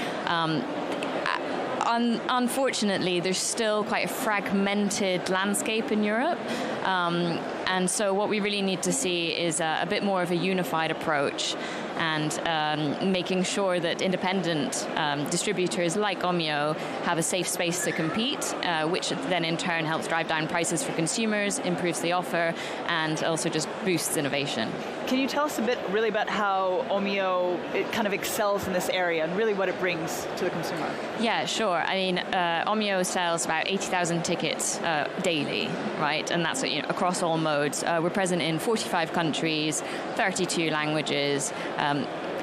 Unfortunately, there's still quite a fragmented landscape in Europe. And so what we really need to see is a bit more of a unified approach, and making sure that independent distributors like Omio have a safe space to compete, which then in turn helps drive down prices for consumers, improves the offer, and also just boosts innovation. Can you tell us a bit really about how Omio it kind of excels in this area and really what it brings to the consumer? Yeah, sure. I mean, Omio sells about 80,000 tickets daily, right? And that's across all modes. We're present in 45 countries, 32 languages.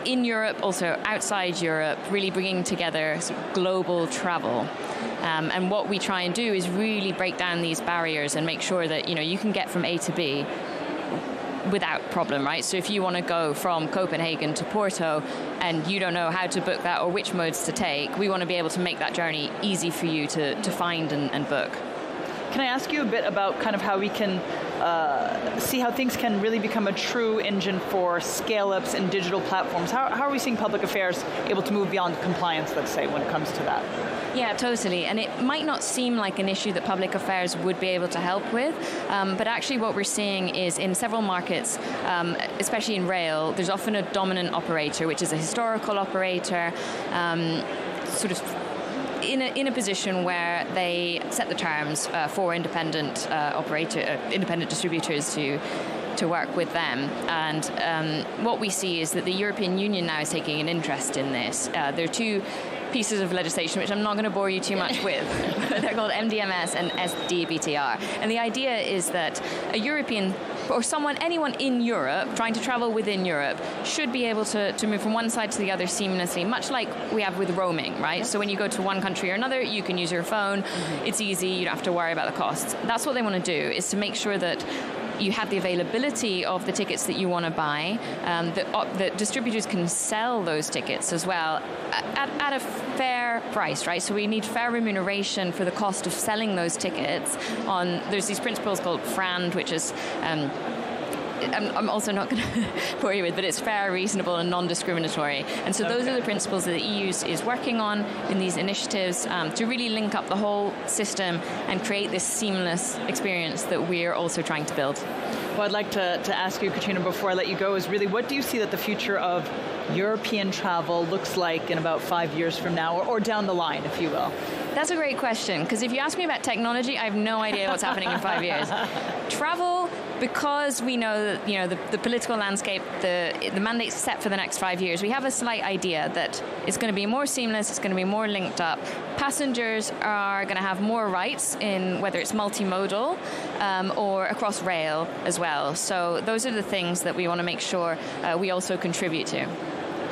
In Europe, also outside Europe, really bringing together sort of global travel. And what we try and do is really break down these barriers and make sure that you can get from A to B without problem, right? So if you want to go from Copenhagen to Porto and you don't know how to book that or which modes to take, we want to be able to make that journey easy for you to find and book. Can I ask you a bit about kind of how we can see how things can really become a true engine for scale-ups and digital platforms? How are we seeing public affairs able to move beyond compliance, let's say, when it comes to that? Yeah, totally. And it might not seem like an issue that public affairs would be able to help with, but actually what we're seeing is in several markets, especially in rail, there's often a dominant operator, which is a historical operator, sort of in a position where they set the terms for independent independent distributors to work with them. And what we see is that the European Union now is taking an interest in this. There are two pieces of legislation, which I'm not going to bore you too much with. They're called MDMS and SDBTR. And the idea is that a European, or anyone in Europe trying to travel within Europe should be able to move from one side to the other seamlessly, much like we have with roaming, right? So when you go to one country or another, you can use your phone. It's easy. You don't have to worry about the costs. That's what they want to do, is to make sure that you have the availability of the tickets that you want to buy, that distributors can sell those tickets as well at a fair price, right? So we need fair remuneration for the cost of selling those tickets. There's these principles called FRAND, which is I'm also not going to bore you with, but it's fair, reasonable, and non-discriminatory. And so those are the principles that the EU is working on in these initiatives to really link up the whole system and create this seamless experience that we're also trying to build. Well, I'd like to ask you, Katrina, before I let you go, is really what do you see that the future of European travel looks like in about 5 years from now, or down the line, if you will? That's a great question, because if you ask me about technology, I have no idea what's happening in 5 years. Travel, because we know that the political landscape, the mandate's set for the next 5 years, we have a slight idea that it's going to be more seamless, it's going to be more linked up. Passengers are going to have more rights in whether it's multimodal or across rail as well. So those are the things that we want to make sure we also contribute to.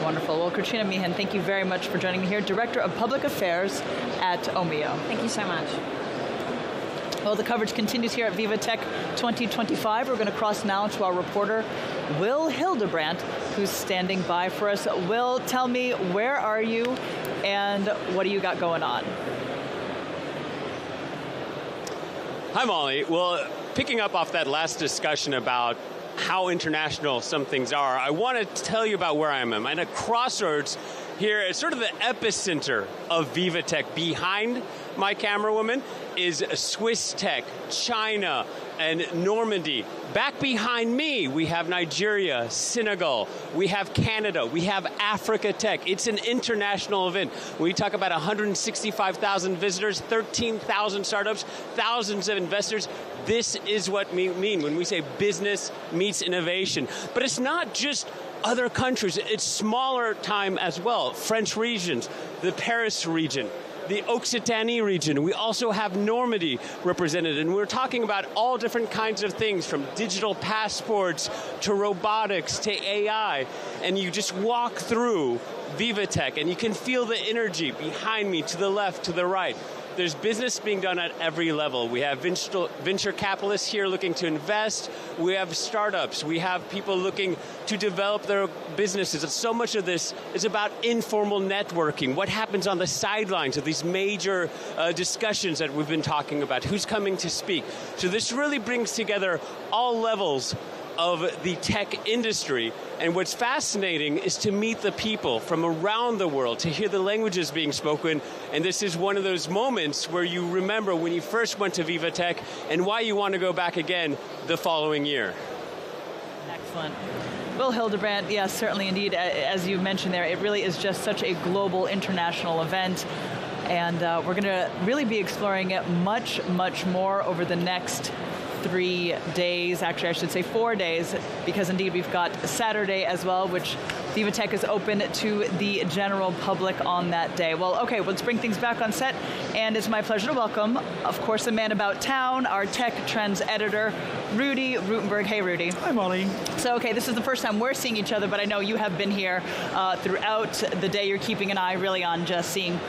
Wonderful. Well, Katrina Meehan, thank you very much for joining me here, Director of Public Affairs at Omio. Thank you so much. Well, the coverage continues here at VivaTech 2025. We're going to cross now to our reporter, Will Hildebrandt, who's standing by for us. Will, tell me, where are you and what do you got going on? Hi, Molly. Well, picking up off that last discussion about how international some things are, I want to tell you about where I am. I'm at a crossroads here. It's sort of the epicenter of VivaTech. Behind my camera woman is Swiss Tech, China, and Normandy. Back behind me, we have Nigeria, Senegal, we have Canada, we have Africa Tech. It's an international event. We talk about 165,000 visitors, 13,000 startups, thousands of investors. This is what we mean when we say business meets innovation. But it's not just other countries, it's smaller time as well. French regions, the Paris region, the Occitanie region. We also have Normandy represented, and we're talking about all different kinds of things, from digital passports to robotics to AI. And you just walk through VivaTech and you can feel the energy behind me, to the left, to the right. There's business being done at every level. We have venture capitalists here looking to invest. We have startups. We have people looking to develop their businesses. And so much of this is about informal networking. What happens on the sidelines of these major discussions that we've been talking about? Who's coming to speak? So this really brings together all levels of the tech industry. And what's fascinating is to meet the people from around the world, to hear the languages being spoken. And this is one of those moments where you remember when you first went to VivaTech and why you want to go back again the following year. Excellent. Will Hildebrandt, yes, certainly indeed. As you mentioned there, it really is just such a global, international event. And we're going to really be exploring it much, much more over the next 3 days, actually I should say 4 days, because indeed we've got Saturday as well, which VivaTech is open to the general public on that day. Well, okay, let's bring things back on set, and it's my pleasure to welcome, of course, the man about town, our tech trends editor, Rudy Rutenberg. Hey, Rudy. Hi, Molly. So, okay, this is the first time we're seeing each other, but I know you have been here throughout the day. You're keeping an eye really on just seeing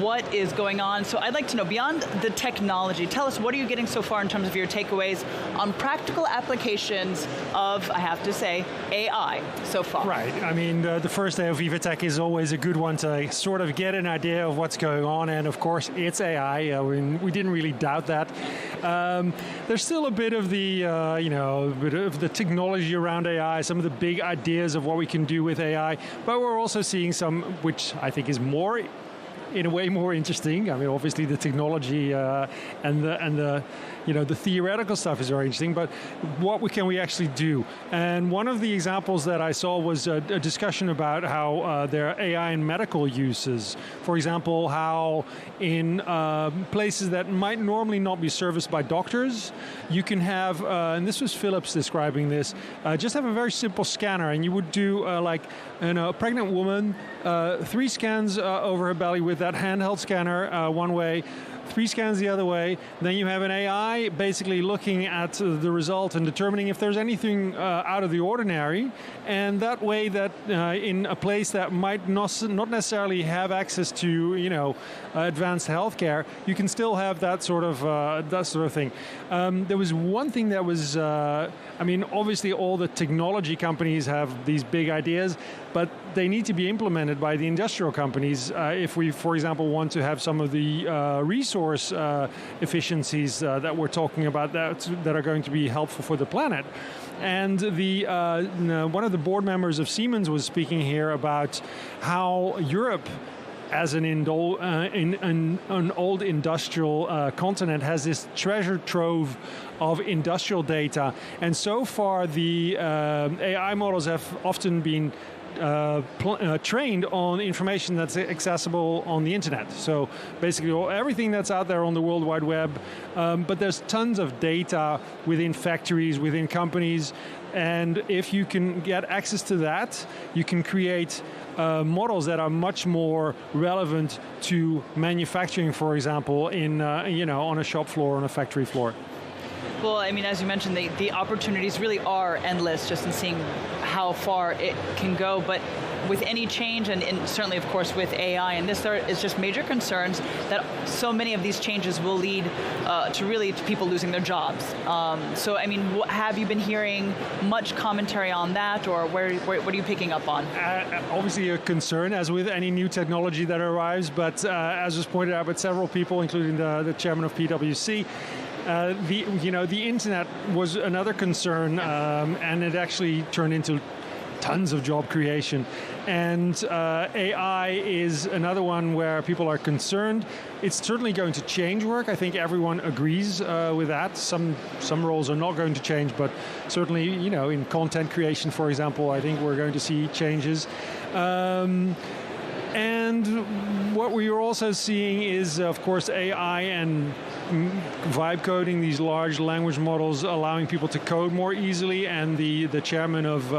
what is going on. So I'd like to know, beyond the technology, tell us, what are you getting so far in terms of your takeaways on practical applications of, I have to say, AI so far? Right. I mean, the first day of VivaTech is always a good one to sort of get an idea of what's going on, and of course, it's AI. We didn't really doubt that. There's still a bit of the, bit of the technology around AI, some of the big ideas of what we can do with AI, but we're also seeing some, which I think is more, in a way, more interesting. I mean, obviously the technology and the theoretical stuff is very interesting, but what can we actually do? And one of the examples that I saw was a discussion about how there are AI in medical uses. For example, how in places that might normally not be serviced by doctors, you can have, and this was Philips describing this, just have a very simple scanner, and you would do a pregnant woman, 3 scans over her belly with that handheld scanner one way, 3 scans the other way, then you have an AI basically looking at the result and determining if there's anything out of the ordinary, and that way that in a place that might not necessarily have access to advanced healthcare, you can still have that sort of thing. There was one thing that was, obviously all the technology companies have these big ideas, but they need to be implemented by the industrial companies if we, for example, want to have some of the resources resource efficiencies that we're talking about that are going to be helpful for the planet. And one of the board members of Siemens was speaking here about how Europe, as an old industrial continent, has this treasure trove of industrial data. And so far, the AI models have often been trained on information that's accessible on the internet. So basically everything that's out there on the World Wide Web, but there's tons of data within factories, within companies, and if you can get access to that, you can create models that are much more relevant to manufacturing, for example, in on a shop floor, on a factory floor. Well, I mean, as you mentioned, the opportunities really are endless just in seeing how far it can go. But with any change, and certainly, of course, with AI, and this there is just major concerns that so many of these changes will lead to people losing their jobs. So, I mean, have you been hearing much commentary on that, or what are you picking up on? Obviously a concern, as with any new technology that arrives, but as was pointed out by several people, including the chairman of PwC, the internet was another concern, and it actually turned into tons of job creation. And AI is another one where people are concerned. It's certainly going to change work. I think everyone agrees with that. Some roles are not going to change, but certainly, in content creation, for example, I think we're going to see changes. And what we are also seeing is, of course, AI and vibe coding, these large language models allowing people to code more easily. And the chairman of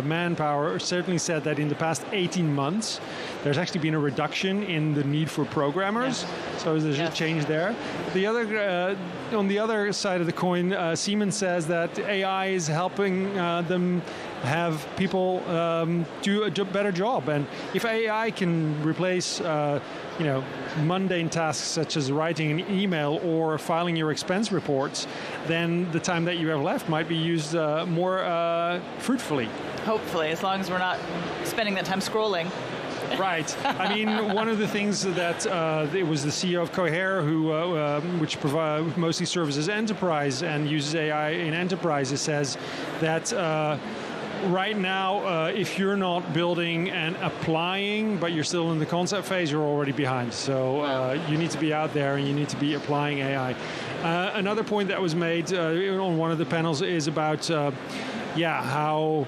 Manpower certainly said that in the past 18 months, there's actually been a reduction in the need for programmers. Yeah. So there's a change there. On the other side of the coin, Siemens says that AI is helping them have people do a better job. And if AI can replace mundane tasks such as writing an email or filing your expense reports, then the time that you have left might be used more fruitfully. Hopefully, as long as we're not spending that time scrolling. Right. I mean, one of the things that it was the CEO of Cohere, which mostly services enterprise and uses AI in enterprises, says that right now, if you're not building and applying, but you're still in the concept phase, you're already behind. So you need to be out there and you need to be applying AI. Another point that was made on one of the panels is about, how...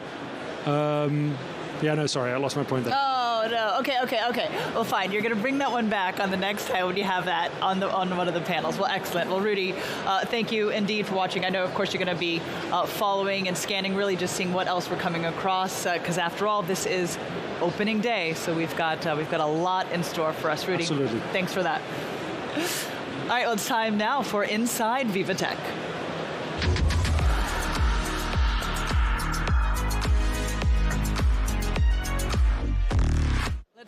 sorry, I lost my point there. Oh, no. Okay. Well, fine. You're going to bring that one back on the next time when you have that on one of the panels. Well, excellent. Well, Rudy, thank you indeed for watching. I know, of course, you're going to be following and scanning, really just seeing what else we're coming across, because after all, this is opening day, so we've got a lot in store for us. Rudy, absolutely. Thanks for that. All right, well, it's time now for Inside VivaTech.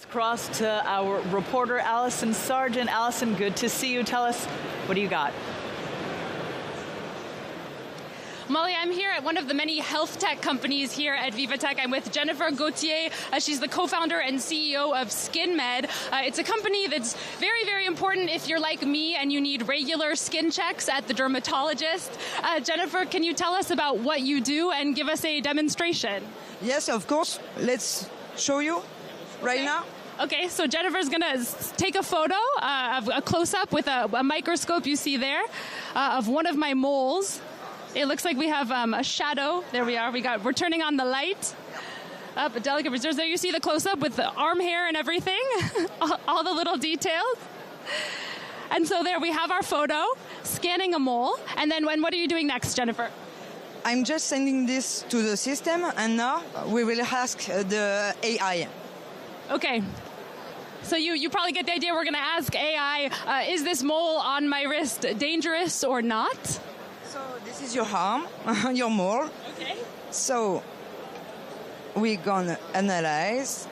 Across to our reporter, Allison Sargent. Allison, good to see you. Tell us, what do you got? Molly, I'm here at one of the many health tech companies here at VivaTech. I'm with Jennifer Gauthier. She's the co-founder and CEO of SkinMed. It's a company that's very, very important if you're like me and you need regular skin checks at the dermatologist. Jennifer, can you tell us about what you do and give us a demonstration? Yes, of course. Let's show you right now. Okay, so Jennifer's going to take a photo of a close-up with a microscope you see there of one of my moles. It looks like we have a shadow. There we are. We're turning on the light. Up delicate reserves. There you see the close-up with the arm hair and everything, all the little details. And so there we have our photo, scanning a mole. And then what are you doing next, Jennifer? I'm just sending this to the system, and now we will ask the AI. Okay. So you probably get the idea. We're going to ask AI, is this mole on my wrist dangerous or not? So this is your arm, your mole. Okay. So we're going to analyze.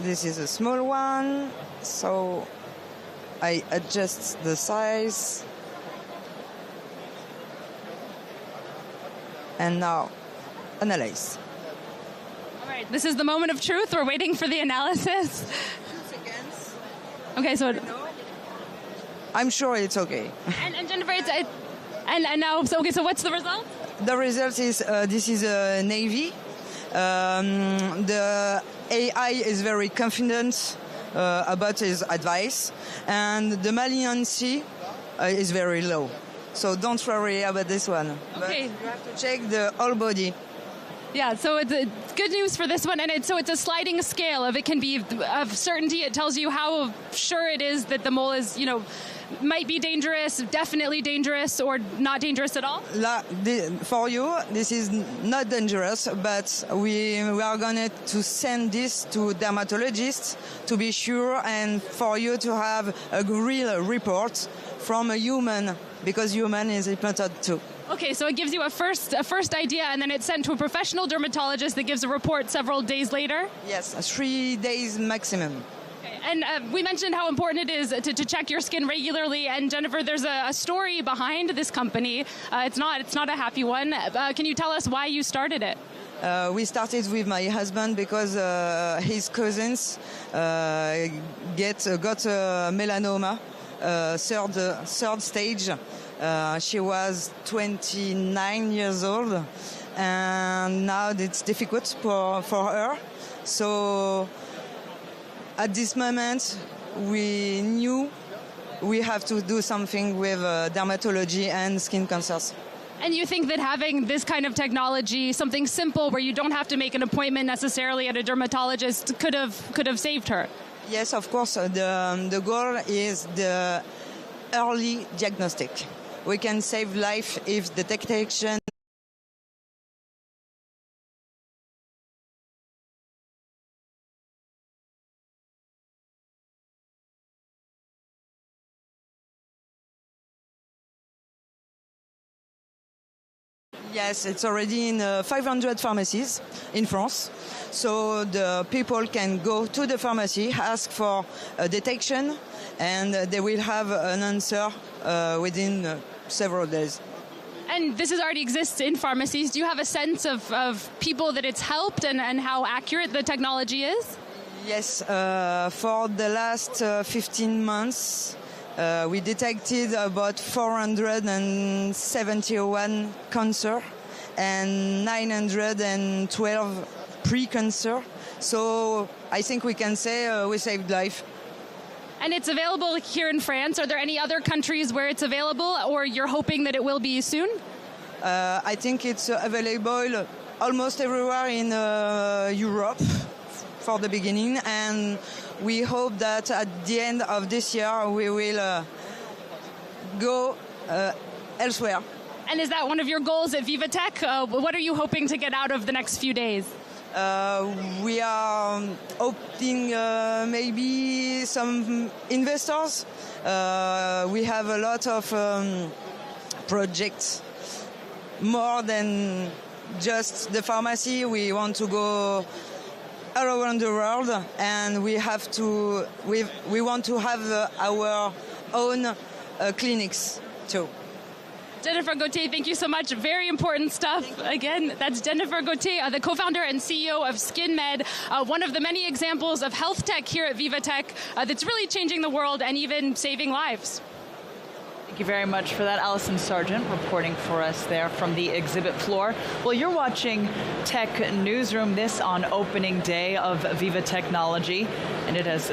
This is a small one. So I adjust the size. And now analyze. All right, this is the moment of truth. We're waiting for the analysis. 2 seconds. Okay, so I'm sure it's okay. And Jennifer, and now, so okay, so what's the result? The result is this is a Navy. The AI is very confident about his advice, and the malignancy is very low. So don't worry about this one. Okay. But you have to check the whole body. Yeah, so it's good news for this one, and it's a sliding scale of it can be of certainty. It tells you how sure it is that the mole is, might be dangerous, definitely dangerous, or not dangerous at all. For you, this is not dangerous, but we are going to send this to dermatologists to be sure, and for you to have a real report from a human, because human is important too. Okay, so it gives you a first idea, and then it's sent to a professional dermatologist that gives a report several days later? Yes, 3 days maximum. Okay. And we mentioned how important it is to check your skin regularly, and Jennifer, there's a story behind this company. It's not a happy one. Can you tell us why you started it? We started with my husband because his cousins got melanoma, third stage. She was 29 years old, and now it's difficult for her. So at this moment, we knew we have to do something with dermatology and skin cancers. And you think that having this kind of technology, something simple where you don't have to make an appointment necessarily at a dermatologist, could have saved her? Yes, of course. The goal is the early diagnostic. We can save life if the detection. Yes, it's already in 500 pharmacies in France. So the people can go to the pharmacy, ask for a detection, and they will have an answer within several days. And this already exists in pharmacies. Do you have a sense of people that it's helped and how accurate the technology is? Yes, for the last 15 months, we detected about 471 cancer and 912 pre-cancer. So I think we can say we saved life. And it's available here in France. Are there any other countries where it's available, or you're hoping that it will be soon? I think it's available almost everywhere in Europe for the beginning, and we hope that at the end of this year we will go elsewhere. And is that one of your goals at VivaTech? What are you hoping to get out of the next few days? We are hoping maybe some investors. We have a lot of projects, more than just the pharmacy. We want to go all around the world, and we want to have our own clinics too. Jennifer Gauthier, thank you so much. Very important stuff. Again, that's Jennifer Gauthier, the co-founder and CEO of SkinMed, one of the many examples of health tech here at VivaTech that's really changing the world and even saving lives. Thank you very much for that. Allison Sargent reporting for us there from the exhibit floor. Well, you're watching Tech Newsroom, this on opening day of Viva Technology. And it has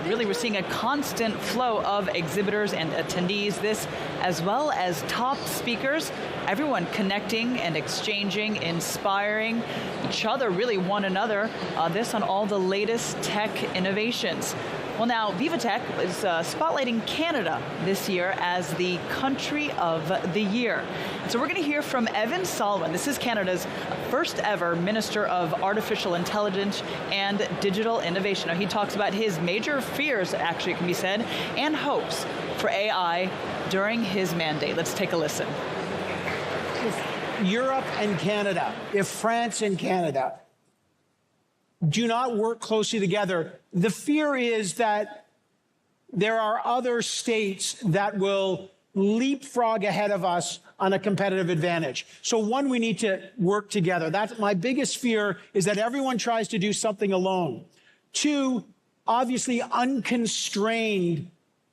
really we're seeing a constant flow of exhibitors and attendees, this as well as top speakers, everyone connecting and exchanging, inspiring each other, really one another, this on all the latest tech innovations. Well, now, VivaTech is spotlighting Canada this year as the country of the year. So we're going to hear from Evan Solwin. This is Canada's first ever Minister of Artificial Intelligence and Digital Innovation. Now, he talks about his major fears, actually, it can be said, and hopes for AI during his mandate. Let's take a listen. Europe and Canada, if France and Canada do not work closely together, the fear is that there are other states that will leapfrog ahead of us on a competitive advantage. So one, we need to work together. That's my biggest fear, is that everyone tries to do something alone. Two, obviously unconstrained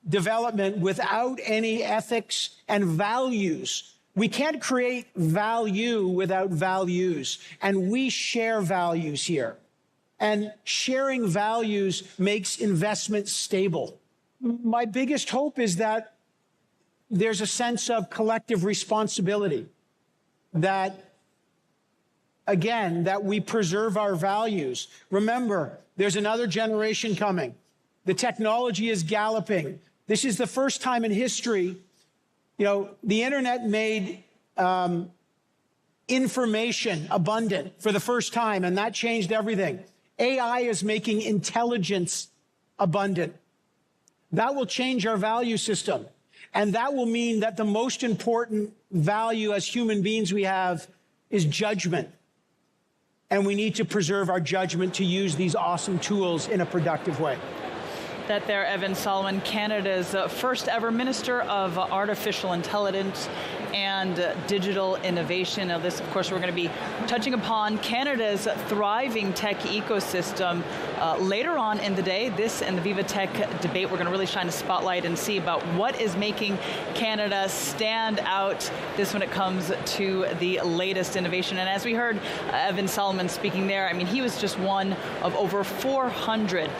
development without any ethics and values. We can't create value without values, and we share values here. And sharing values makes investment stable. My biggest hope is that there's a sense of collective responsibility, that, again, that we preserve our values. Remember, there's another generation coming. The technology is galloping. This is the first time in history, the internet made information abundant for the first time, and that changed everything. AI is making intelligence abundant. That will change our value system. And that will mean that the most important value as human beings we have is judgment. And we need to preserve our judgment to use these awesome tools in a productive way. That there, Evan Solomon, Canada's first ever Minister of Artificial Intelligence and Digital Innovation. Now this, of course, we're going to be touching upon Canada's thriving tech ecosystem later on in the day. This and the VivaTech debate, we're going to really shine a spotlight and see about what is making Canada stand out, this when it comes to the latest innovation. And as we heard Evan Solomon speaking there, I mean, he was just one of over 400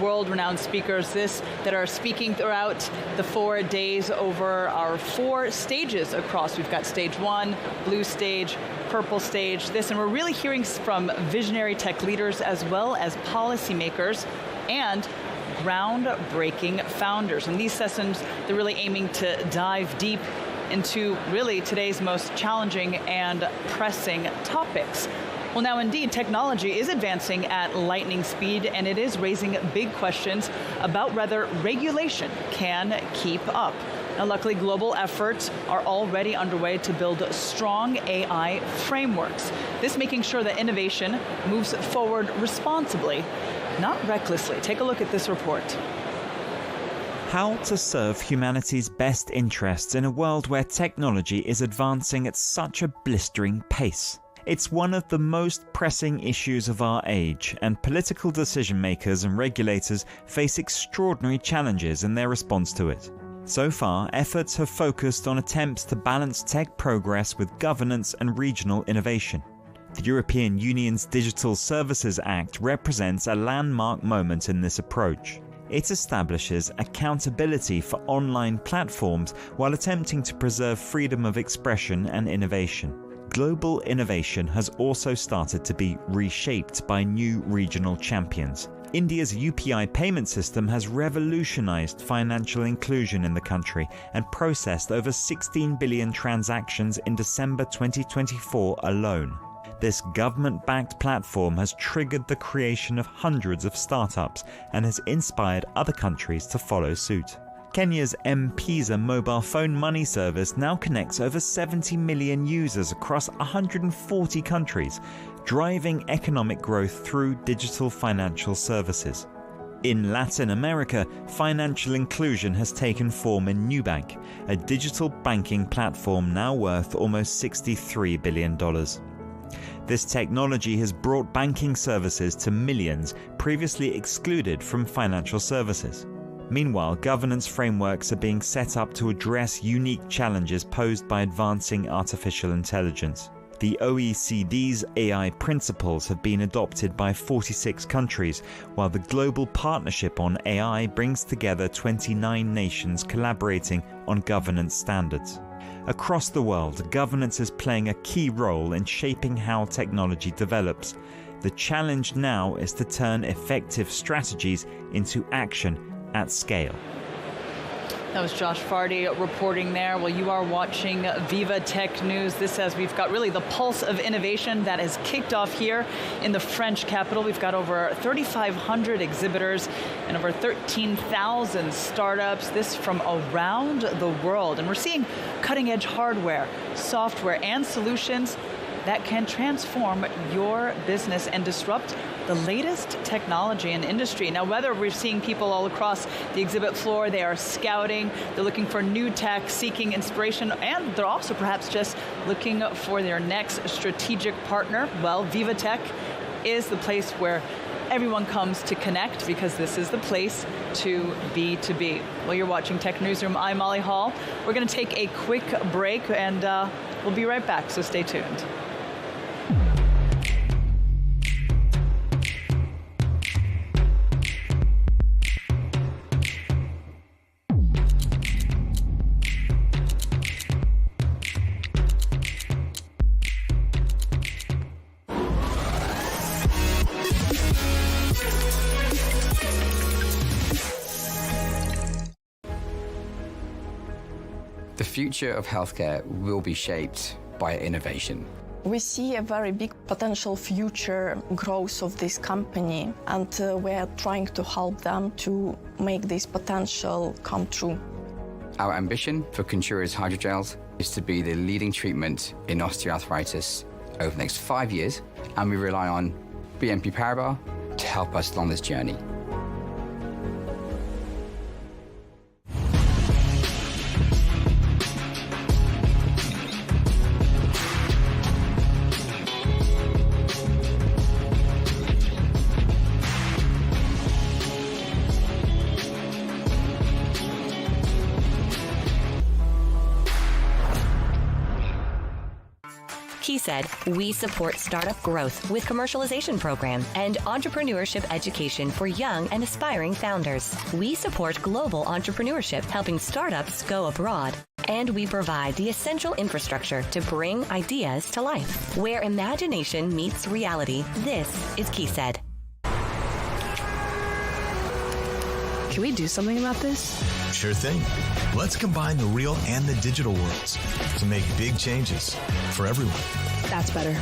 world-renowned speakers that are speaking throughout the 4 days over our 4 stages across. We've got stage 1, blue stage, purple stage, and we're really hearing from visionary tech leaders as well as policymakers and groundbreaking founders. And these sessions, they're really aiming to dive deep into really today's most challenging and pressing topics. Well, now indeed, technology is advancing at lightning speed, and it is raising big questions about whether regulation can keep up. Now, luckily, global efforts are already underway to build strong AI frameworks. This making sure that innovation moves forward responsibly, not recklessly. Take a look at this report. How to serve humanity's best interests in a world where technology is advancing at such a blistering pace. It's one of the most pressing issues of our age, and political decision makers and regulators face extraordinary challenges in their response to it. So far, efforts have focused on attempts to balance tech progress with governance and regional innovation. The European Union's Digital Services Act represents a landmark moment in this approach. It establishes accountability for online platforms while attempting to preserve freedom of expression and innovation. Global innovation has also started to be reshaped by new regional champions. India's UPI payment system has revolutionized financial inclusion in the country and processed over 16 billion transactions in December 2024 alone. This government-backed platform has triggered the creation of hundreds of startups and has inspired other countries to follow suit. Kenya's M-Pesa mobile phone money service now connects over 70 million users across 140 countries, driving economic growth through digital financial services. In Latin America, financial inclusion has taken form in Nubank, a digital banking platform now worth almost $63 billion. This technology has brought banking services to millions previously excluded from financial services. Meanwhile, governance frameworks are being set up to address unique challenges posed by advancing artificial intelligence. The OECD's AI principles have been adopted by 46 countries, while the Global Partnership on AI brings together 29 nations collaborating on governance standards. Across the world, governance is playing a key role in shaping how technology develops. The challenge now is to turn effective strategies into action at scale. That was Josh Fardy reporting there. Well, you are watching VivaTech News. This says we've got really the pulse of innovation that has kicked off here in the French capital. We've got over 3,500 exhibitors and over 13,000 startups, this from around the world. And we're seeing cutting-edge hardware, software, and solutions that can transform your business and disrupt the latest technology and industry. Now, whether we're seeing people all across the exhibit floor, they are scouting, they're looking for new tech, seeking inspiration, and they're also perhaps just looking for their next strategic partner. Well, VivaTech is the place where everyone comes to connect because this is the place to be to be. Well, you're watching Tech Newsroom. I'm Molly Hall. We're going to take a quick break and we'll be right back, so stay tuned. The future of healthcare will be shaped by innovation. We see a very big potential future growth of this company, and we're trying to help them to make this potential come true. Our ambition for Contura's hydrogels is to be the leading treatment in osteoarthritis over the next 5 years, and we rely on BNP Paribas to help us along this journey. Said, we support startup growth with commercialization program and entrepreneurship education for young and aspiring founders. We support global entrepreneurship, helping startups go abroad. And we provide the essential infrastructure to bring ideas to life. Where imagination meets reality, this is KeySaid. Can we do something about this? Sure thing. Let's combine the real and the digital worlds to make big changes for everyone. That's better.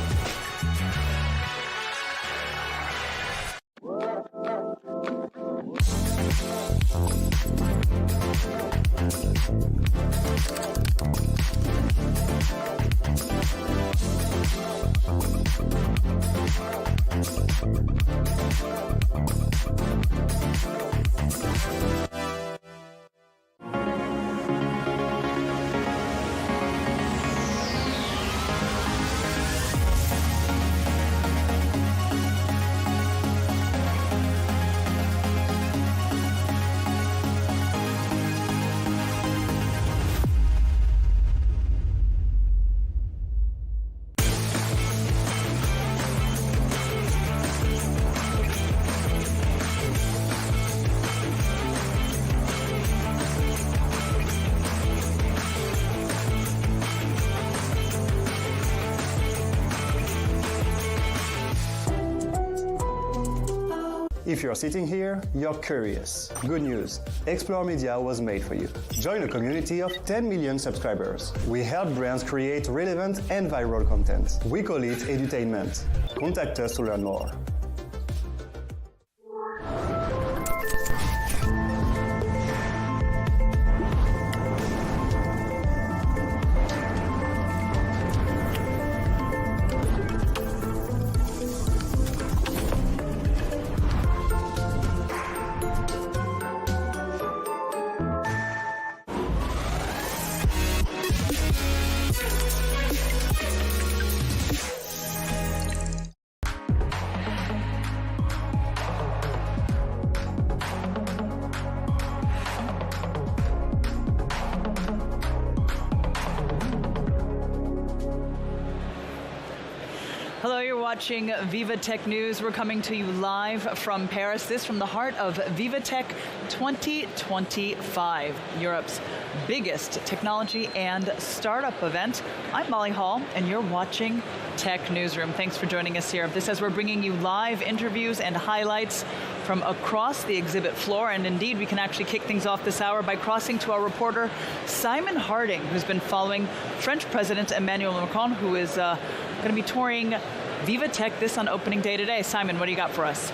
If you're sitting here, you're curious. Good news, Explore Media was made for you. Join a community of 10 million subscribers. We help brands create relevant and viral content. We call it edutainment. Contact us to learn more. Hello, you're watching VivaTech News. We're coming to you live from Paris. This from the heart of VivaTech 2025, Europe's biggest technology and startup event. I'm Molly Hall, and you're watching Tech Newsroom. Thanks for joining us here. This as we're bringing you live interviews and highlights from across the exhibit floor, and indeed we can actually kick things off this hour by crossing to our reporter Simon Harding, who's been following French President Emmanuel Macron, who is going to be touring VivaTech this on opening day today. Simon, what do you got for us?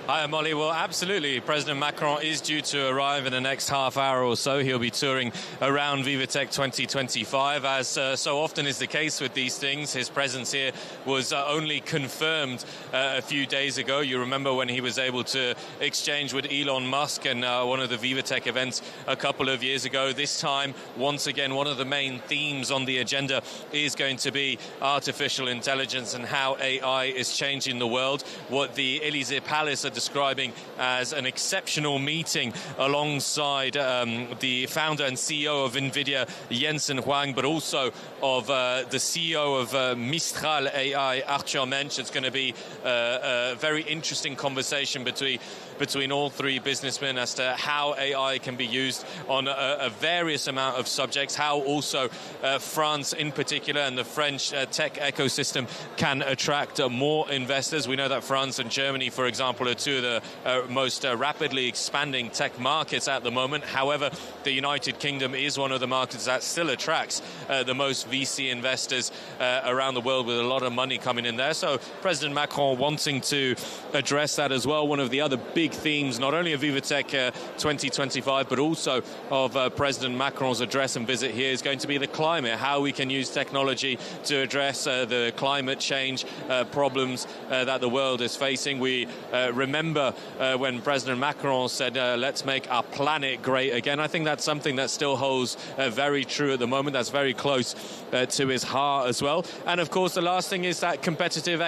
Hi, Molly. Well, absolutely. President Macron is due to arrive in the next half hour or so. He'll be touring around VivaTech 2025. As so often is the case with these things, his presence here was only confirmed a few days ago. You remember when he was able to exchange with Elon Musk and one of the VivaTech events a couple of years ago. This time, once again, one of the main themes on the agenda is going to be artificial intelligence and how AI is changing the world. What the Élysée Palace are describing as an exceptional meeting alongside the founder and CEO of NVIDIA, Jensen Huang, but also of the CEO of Mistral AI, Arthur Mensch. It's going to be a very interesting conversation between all three businessmen as to how AI can be used on a various amount of subjects, how also France in particular and the French tech ecosystem can attract more investors. We know that France and Germany, for example, are two of the most rapidly expanding tech markets at the moment. However, the United Kingdom is one of the markets that still attracts the most VC investors around the world, with a lot of money coming in there. So President Macron wanting to address that as well. One of the other big themes, not only of VivaTech 2025, but also of President Macron's address and visit here, is going to be the climate, how we can use technology to address the climate change problems that the world is facing. We remember when President Macron said, let's make our planet great again. I think that's something that still holds very true at the moment. That's very close to his heart as well. And of course, the last thing is that competitive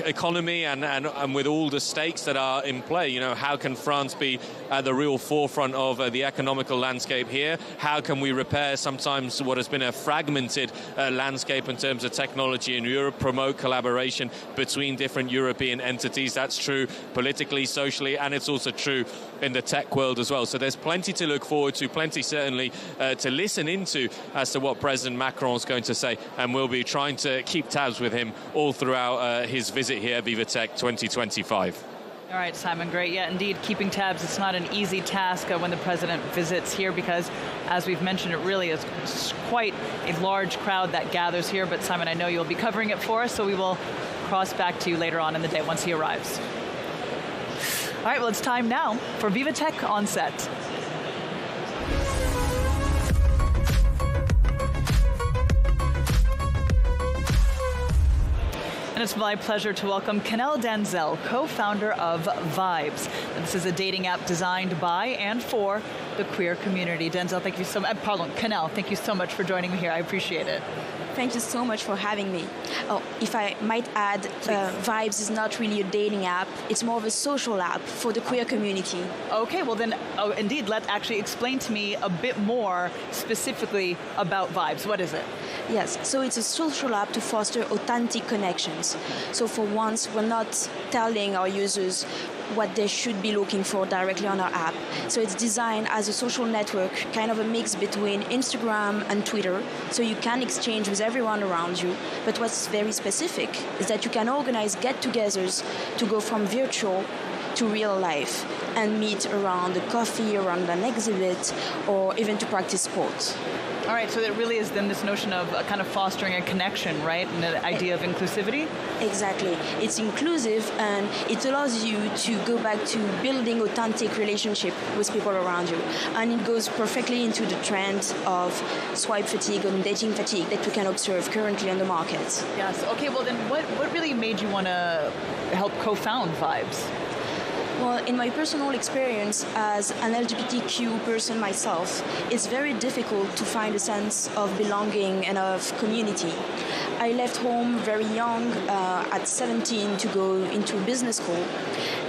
economy and with all the stakes that are in play. You know, how can France be at the real forefront of the economical landscape here? How can we repair sometimes what has been a fragmented landscape in terms of technology in Europe, promote collaboration between different European entities? That's true politically, socially, and it's also true in the tech world as well. So there's plenty to look forward to, plenty certainly to listen into as to what President Macron is going to say, and we'll be trying to keep tabs with him all throughout his visit here, VivaTech 2025. All right, Simon, great. Yeah, indeed, keeping tabs, it's not an easy task when the president visits here because, as we've mentioned, it really is quite a large crowd that gathers here. But Simon, I know you'll be covering it for us, so we will cross back to you later on in the day once he arrives. All right, well, it's time now for VivaTech on set. And it's my pleasure to welcome Kenel Denzel, co-founder of Vibes. And this is a dating app designed by and for the queer community. Denzel, thank you so much. Kenel, thank you so much for joining me here. I appreciate it. Thank you so much for having me. Oh, if I might add, Vibes is not really a dating app. It's more of a social app for the queer community. Okay, well then, indeed, let's actually explain to me a bit more specifically about Vibes. What is it? Yes, so it's a social app to foster authentic connections. So for once, we're not telling our users what they should be looking for directly on our app. So it's designed as a social network, kind of a mix between Instagram and Twitter, so you can exchange with everyone around you. But what's very specific is that you can organize get-togethers to go from virtual to real life and meet around a coffee, around an exhibit, or even to practice sports. All right, so it really is then this notion of kind of fostering a connection, right? And the idea of inclusivity? Exactly. It's inclusive and it allows you to go back to building authentic relationship with people around you. And it goes perfectly into the trend of swipe fatigue and dating fatigue that we can observe currently on the market. Yes. Okay, well then what really made you want to help co-found Vibes? Well, in my personal experience as an LGBTQ person myself, it's very difficult to find a sense of belonging and of community. I left home very young, at 17, to go into business school.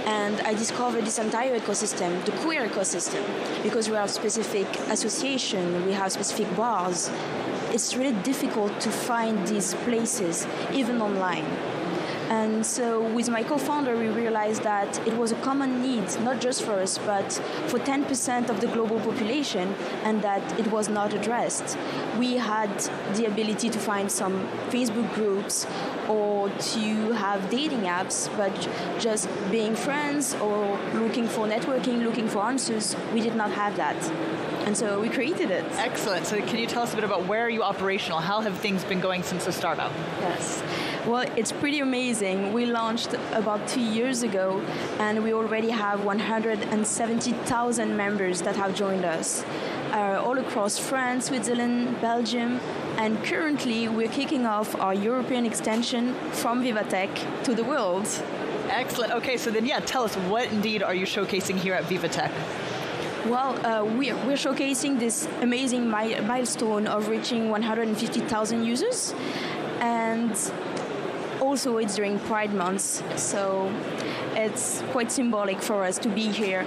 And I discovered this entire ecosystem, the queer ecosystem, because we have specific associations, we have specific bars. It's really difficult to find these places, even online. And so with my co-founder, we realized that it was a common need, not just for us, but for 10% of the global population, and that it was not addressed. We had the ability to find some Facebook groups or to have dating apps, but just being friends or looking for networking, looking for answers, we did not have that. And so we created it. Excellent. So can you tell us a bit about where are you operational? How have things been going since the startup? Yes. Well, it's pretty amazing. We launched about 2 years ago, and we already have 170,000 members that have joined us, all across France, Switzerland, Belgium, and currently we're kicking off our European extension from VivaTech to the world. Excellent. Okay, so then, tell us, what indeed are you showcasing here at VivaTech? Well, we're showcasing this amazing milestone of reaching 150,000 users, and also it's during Pride Month, so it's quite symbolic for us to be here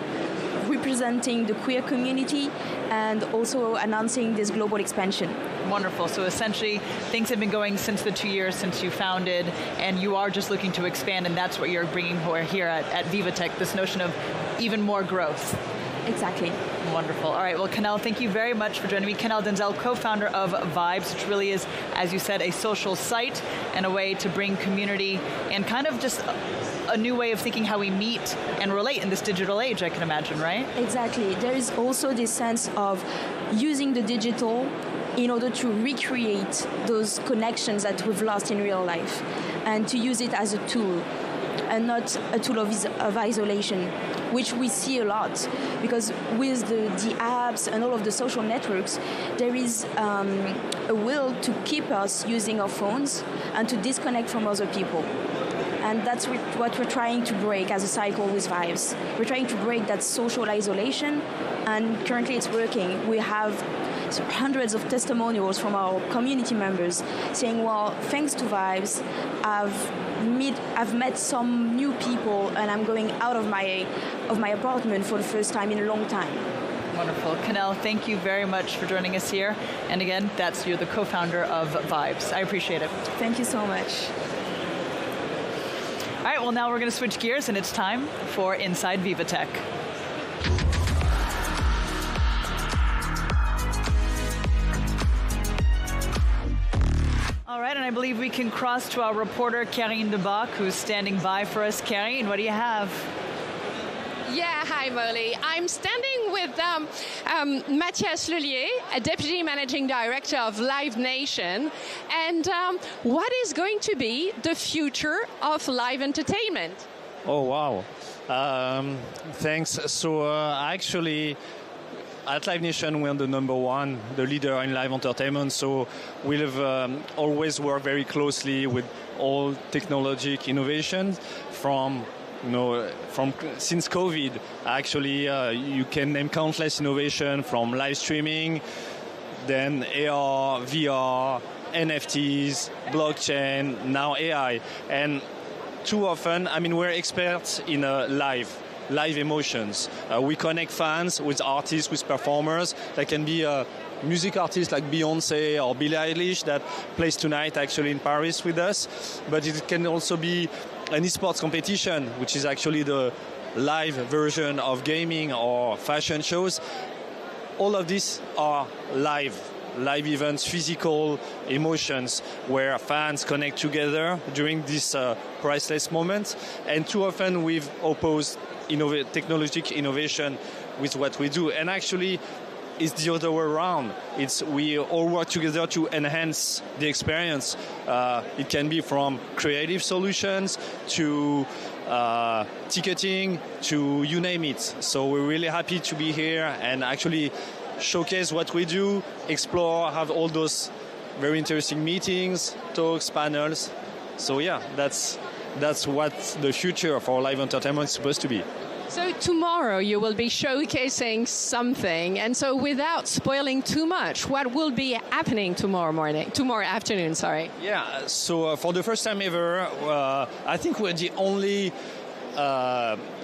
representing the queer community and also announcing this global expansion. Wonderful. So essentially, things have been going since the 2 years since you founded, and you are just looking to expand, and that's what you're bringing here at VivaTech, this notion of even more growth. Exactly. Wonderful. All right, well, Kenel, thank you very much for joining me. Kenel Denzel, co-founder of Vibes, which really is, as you said, a social site and a way to bring community and kind of just a new way of thinking how we meet and relate in this digital age, I can imagine, right? Exactly. There is also this sense of using the digital in order to recreate those connections that we've lost in real life, and to use it as a tool and not a tool of isolation, which we see a lot, because with the apps and all of the social networks, there is a will to keep us using our phones and to disconnect from other people. And that's what we're trying to break as a cycle with Vibes. We're trying to break that social isolation, and currently it's working. We have hundreds of testimonials from our community members saying, well, thanks to Vibes, I've met some new people, and I'm going out of my apartment for the first time in a long time. Wonderful. Kenel, thank you very much for joining us here. And again, you're the co-founder of Vibes. I appreciate it. Thank you so much. All right, well, now we're going to switch gears, and it's time for Inside VivaTech. All right, and I believe we can cross to our reporter, Karine Debach, who's standing by for us. Karine, what do you have? Yeah, hi Molly. I'm standing with Mathias Lellier, a Deputy Managing Director of Live Nation. And what is going to be the future of live entertainment? Oh, wow. Thanks. So actually, at Live Nation, we're the number one, the leader in live entertainment. So we'll always work very closely with all technological innovations since COVID. Actually, you can name countless innovation from live streaming, then AR, VR, NFTs, blockchain, now AI. And too often, we're experts in live emotions. We connect fans with artists, with performers. That can be music artists like Beyoncé or Billie Eilish that plays tonight actually in Paris with us. But it can also be an esports competition, which is actually the live version of gaming or fashion shows. All of these are live events, physical emotions where fans connect together during this priceless moment. And too often we've opposed technological innovation with what we do. And actually, it's the other way around. We all work together to enhance the experience. It can be from creative solutions to ticketing to you name it. So we're really happy to be here and actually showcase what we do, explore, have all those very interesting meetings, talks, panels. So yeah, that's what the future for live entertainment is supposed to be. So tomorrow you will be showcasing something, and so without spoiling too much, what will be happening tomorrow afternoon? Yeah, so for the first time ever, I think we're the only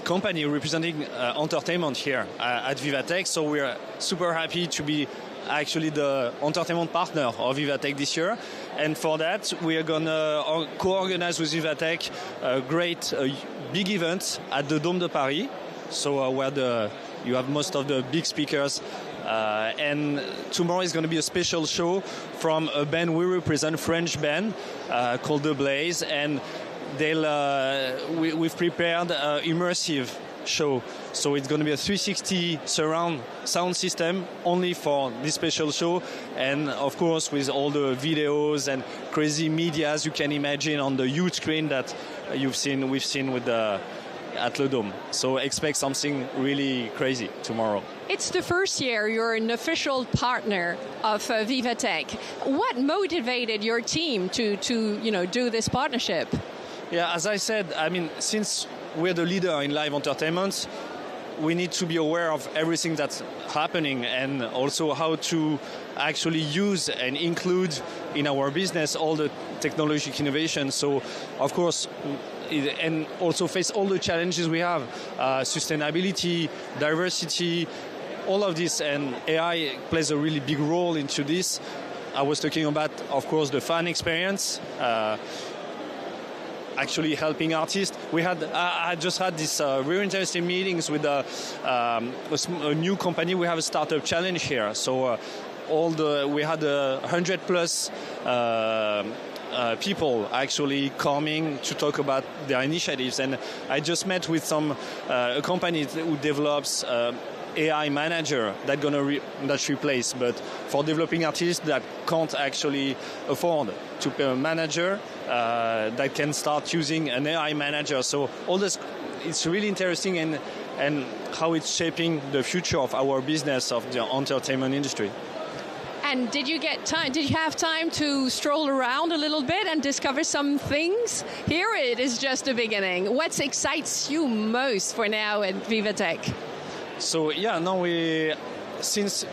company representing entertainment here at VivaTech, so we're super happy to be actually the entertainment partner of VivaTech this year. And for that, we are going to co-organize with VivaTech a great big event at the Dôme de Paris, so where you have most of the big speakers. And tomorrow is going to be a special show from a band we represent, French band called The Blaze, and we've prepared immersive show. So it's going to be a 360 surround sound system only for this special show. And of course, with all the videos and crazy medias you can imagine on the huge screen that we've seen with the at the Dome. So expect something really crazy tomorrow. It's the first year you're an official partner of VivaTech. What motivated your team to do this partnership? Yeah, as I said, I mean, since we're the leader in live entertainment, we need to be aware of everything that's happening and also how to actually use and include in our business all the technological innovation. So, of course, and also face all the challenges we have, sustainability, diversity, all of this, and AI plays a really big role into this. I was talking about, of course, the fan experience, actually helping artists. I just had this very interesting meetings with a new company. We have a startup challenge here. So we had 100 plus people actually coming to talk about their initiatives. And I just met with a company who develops AI manager that's replaced, but for developing artists that can't actually afford to pay a manager, that can start using an AI manager. So all this, it's really interesting and how it's shaping the future of our business of the entertainment industry. And did you have time to stroll around a little bit and discover some things? Here it is just the beginning. What excites you most for now at VivaTech? So since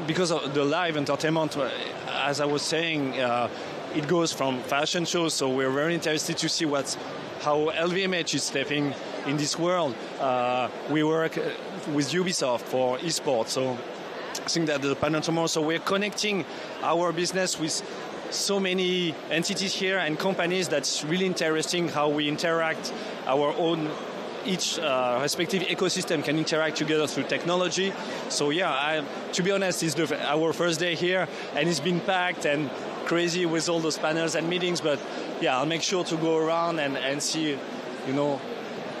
because of the live entertainment, as I was saying, it goes from fashion shows. So we're very interested to see how LVMH is stepping in this world. We work with UNICEF for esports. So I think that the panel tomorrow. So we're connecting our business with so many entities here and companies. That's really interesting how we interact our own. Each respective ecosystem can interact together through technology. So to be honest, it's our first day here, and it's been packed and crazy with all those panels and meetings. But I'll make sure to go around and see,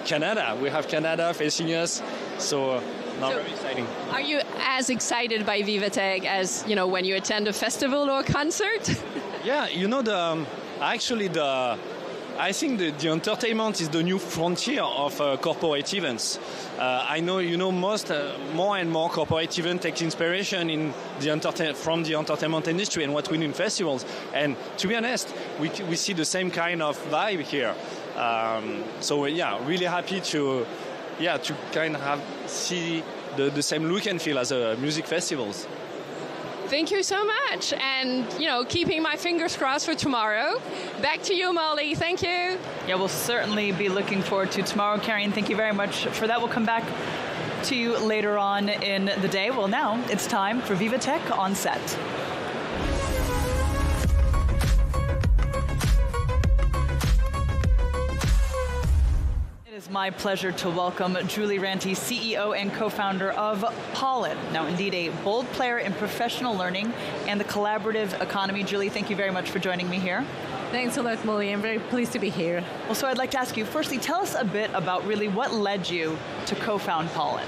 Canada. We have Canada facing us, so very exciting. Are you as excited by VivaTech as when you attend a festival or a concert? I think the entertainment is the new frontier of corporate events. I know, more and more corporate events take inspiration from the entertainment industry and what we do in festivals. And to be honest, we see the same kind of vibe here. Really happy to kind of see the same look and feel as music festivals. Thank you so much, and keeping my fingers crossed for tomorrow. Back to you, Molly. Thank you. Yeah, we'll certainly be looking forward to tomorrow, Karen. Thank you very much for that. We'll come back to you later on in the day. Well, now it's time for VivaTech on set. It is my pleasure to welcome Julie Ranty, CEO and co-founder of Pollen. Now, indeed, a bold player in professional learning and the collaborative economy. Julie, thank you very much for joining me here. Thanks a lot, Molly. I'm very pleased to be here. Well, so I'd like to ask you, firstly, tell us a bit about really what led you to co-found Pollen.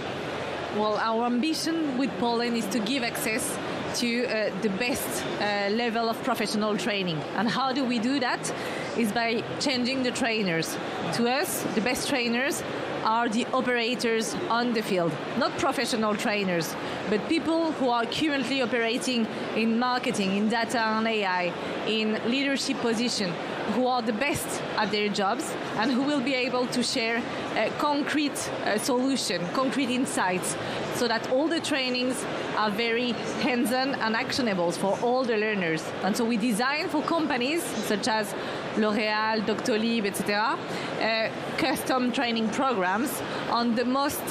Well, our ambition with Pollen is to give access to the best level of professional training. And how do we do that? Is by changing the trainers. To us, the best trainers are the operators on the field, not professional trainers, but people who are currently operating in marketing, in data and AI, in leadership position, who are the best at their jobs and who will be able to share a concrete solution, concrete insights, so that all the trainings are very hands-on and actionable for all the learners. And so we design for companies such as L'Oréal, Doctolib, etc., custom training programs on the most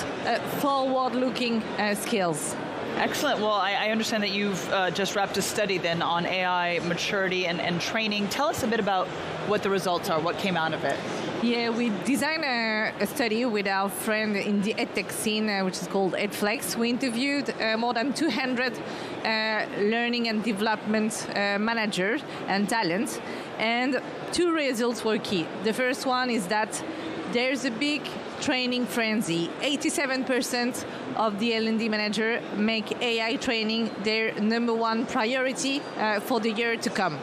forward-looking skills. Excellent. Well, I understand that you've just wrapped a study then on AI maturity and training. Tell us a bit about what the results are, what came out of it. Yeah, we designed a study with our friend in the EdTech scene, which is called EdFlex. We interviewed more than 200 learning and development managers and talents, and two results were key. The first one is that there's a big training frenzy. 87% of the L&D manager make AI training their number one priority for the year to come,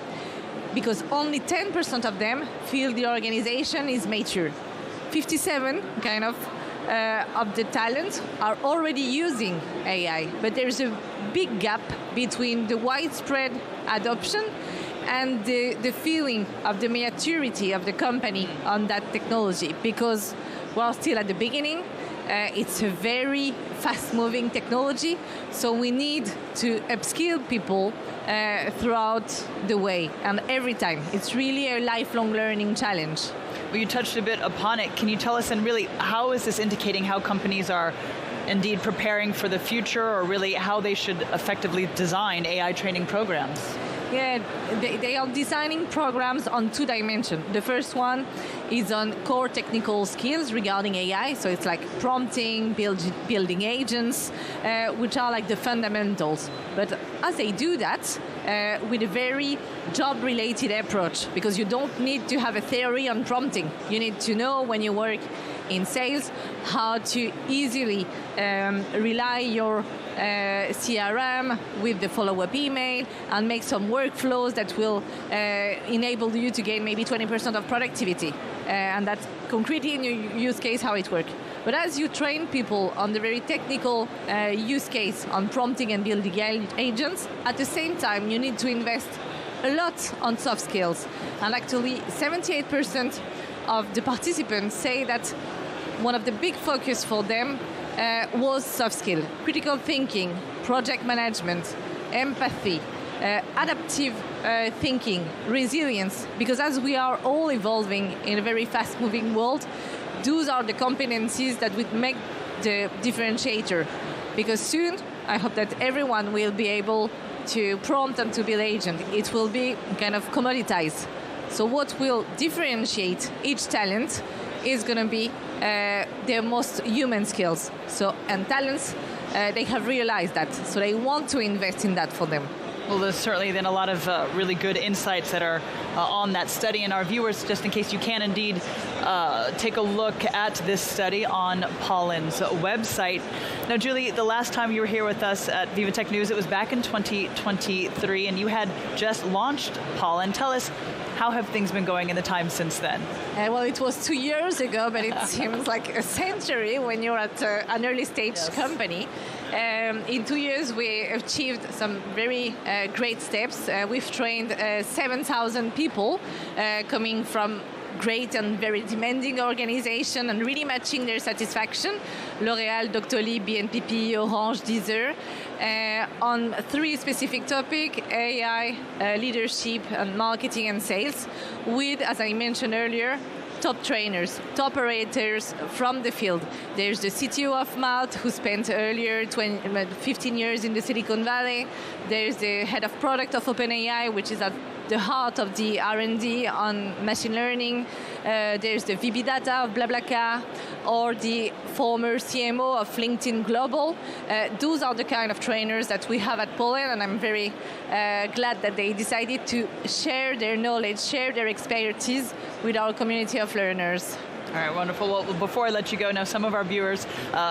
because only 10% of them feel the organization is mature. 57 of the talent are already using AI, but there's a big gap between the widespread adoption and the feeling of the maturity of the company on that technology, because we're still at the beginning. It's a very fast-moving technology, so we need to upskill people throughout the way and every time. It's really a lifelong learning challenge. Well, you touched a bit upon it. Can you tell us, and really, how is this indicating how companies are indeed preparing for the future, or really how they should effectively design AI training programs? Yeah, they are designing programs on 2 dimensions. The first one is on core technical skills regarding AI, so it's like prompting, building agents, which are like the fundamentals. But as they do that, with a very job-related approach, because you don't need to have a theory on prompting. You need to know, when you work in sales, how to easily rely your CRM with the follow-up email and make some workflows that will enable you to gain maybe 20% of productivity. And that's concretely in your use case how it works. But as you train people on the very technical use case on prompting and building agents, at the same time you need to invest a lot on soft skills. And actually 78% of the participants say that one of the big focus for them was soft skill, critical thinking, project management, empathy, adaptive thinking, resilience, because as we are all evolving in a very fast-moving world, those are the competencies that would make the differentiator. Because soon, I hope that everyone will be able to prompt and to build agent. It will be kind of commoditized. So what will differentiate each talent is going to be their most human skills. So, and talents, they have realized that. So they want to invest in that for them. Well, there's certainly then a lot of really good insights that are on that study. And our viewers, just in case you can indeed take a look at this study on Pollen's website. Now, Julie, the last time you were here with us at VivaTech News, it was back in 2023, and you had just launched Pollen. Tell us, how have things been going in the time since then? Well, it was 2 years ago, but it seems like a century when you're at an early stage company. In 2 years, we achieved some very great steps. We've trained 7,000 people coming from great and very demanding organization and really matching their satisfaction. L'Oréal, Doctolib, BNPP, Orange, Deezer, on 3 specific topics: AI, leadership, and marketing and sales, with, as I mentioned earlier, top trainers, top operators from the field. There's the CTO of Malt, who spent earlier 15 years in the Silicon Valley. There's the head of product of OpenAI, which is at the heart of the R&D on machine learning. There's the VP Data of BlaBlaCar, or the former CMO of LinkedIn Global. Those are the kind of trainers that we have at Pollen, and I'm very glad that they decided to share their knowledge, share their expertise with our community of learners. All right, wonderful. Well, before I let you go, now some of our viewers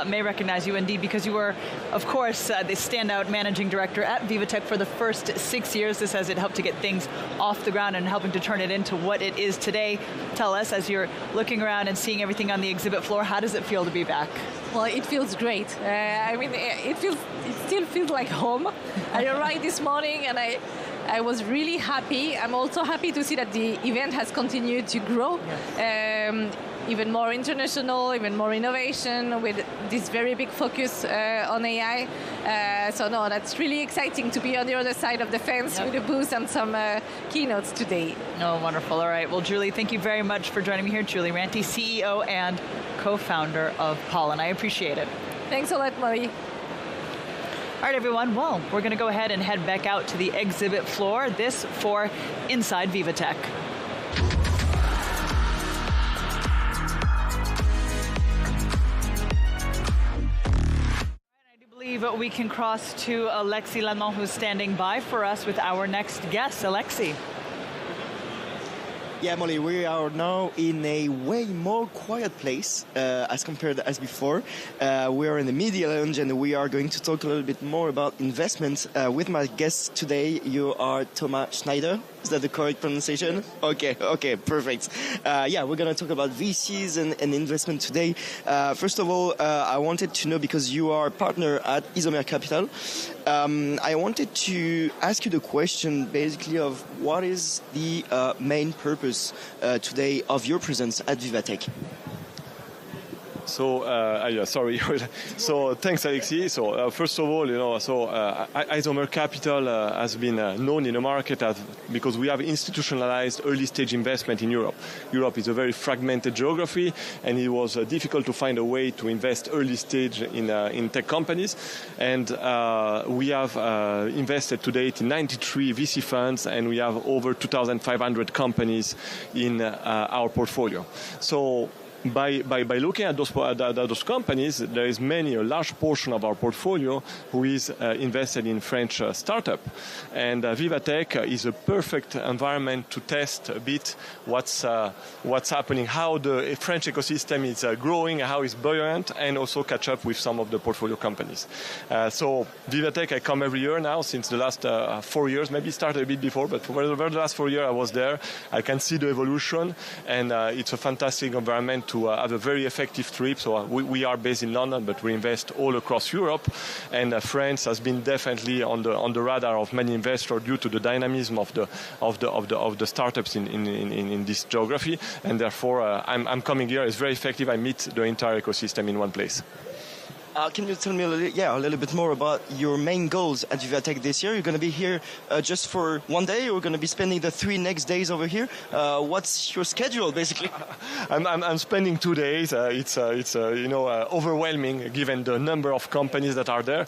may recognize you indeed, because you were, of course, the standout managing director at VivaTech for the first 6 years. This has helped to get things off the ground and helping to turn it into what it is today. Tell us, as you're looking around and seeing everything on the exhibit floor, how does it feel to be back? Well, it feels great. I mean, it still feels like home. I arrived this morning and I was really happy. I'm also happy to see that the event has continued to grow. Even more international, even more innovation, with this very big focus on AI. So no, that's really exciting to be on the other side of the fence with a booth and some keynotes today. Oh, wonderful. All right. Well, Julie, thank you very much for joining me here. Julie Ranty, CEO and co-founder of Pollen. I appreciate it. Thanks a lot, Molly. All right, everyone. Well, we're going to go ahead and head back out to the exhibit floor. This for Inside VivaTech. We can cross to Alexis Lanon, who's standing by for us with our next guest. Alexis. Yeah, Molly, we are now in a way more quiet place as compared as before. We are in the media lounge and we are going to talk a little bit more about investments. With my guests today, you are Thomas Schneider. Is that the correct pronunciation? Okay, perfect. Yeah, we're going to talk about VCs and investment today. First of all, I wanted to know, because you are a partner at Isomer Capital, I wanted to ask you the question basically of what is the main purpose today of your presence at VivaTech? So, sorry. So, thanks, Alexis. So, first of all, Isomer Capital has been known in the market because we have institutionalized early-stage investment in Europe. Europe is a very fragmented geography, and it was difficult to find a way to invest early-stage in tech companies. And we have invested to date in 93 VC funds, and we have over 2,500 companies in our portfolio. So, by looking at those companies, there is a large portion of our portfolio who is invested in French startup, and VivaTech is a perfect environment to test a bit what's happening, how the French ecosystem is growing, how it's buoyant, and also catch up with some of the portfolio companies. So VivaTech, I come every year now since the last 4 years, maybe started a bit before, but for the last 4 years I was there. I can see the evolution, and it's a fantastic environment to have a very effective trip. So we are based in London, but we invest all across Europe, and France has been definitely on the radar of many investors due to the dynamism of the startups in this geography, and therefore I'm coming here. It's very effective. I meet the entire ecosystem in one place. Can you tell me a little bit more about your main goals at VivaTech this year? You're going to be here just for one day, or you're going to be spending the 3 next days over here? What's your schedule, basically? I'm spending 2 days. It's overwhelming given the number of companies that are there.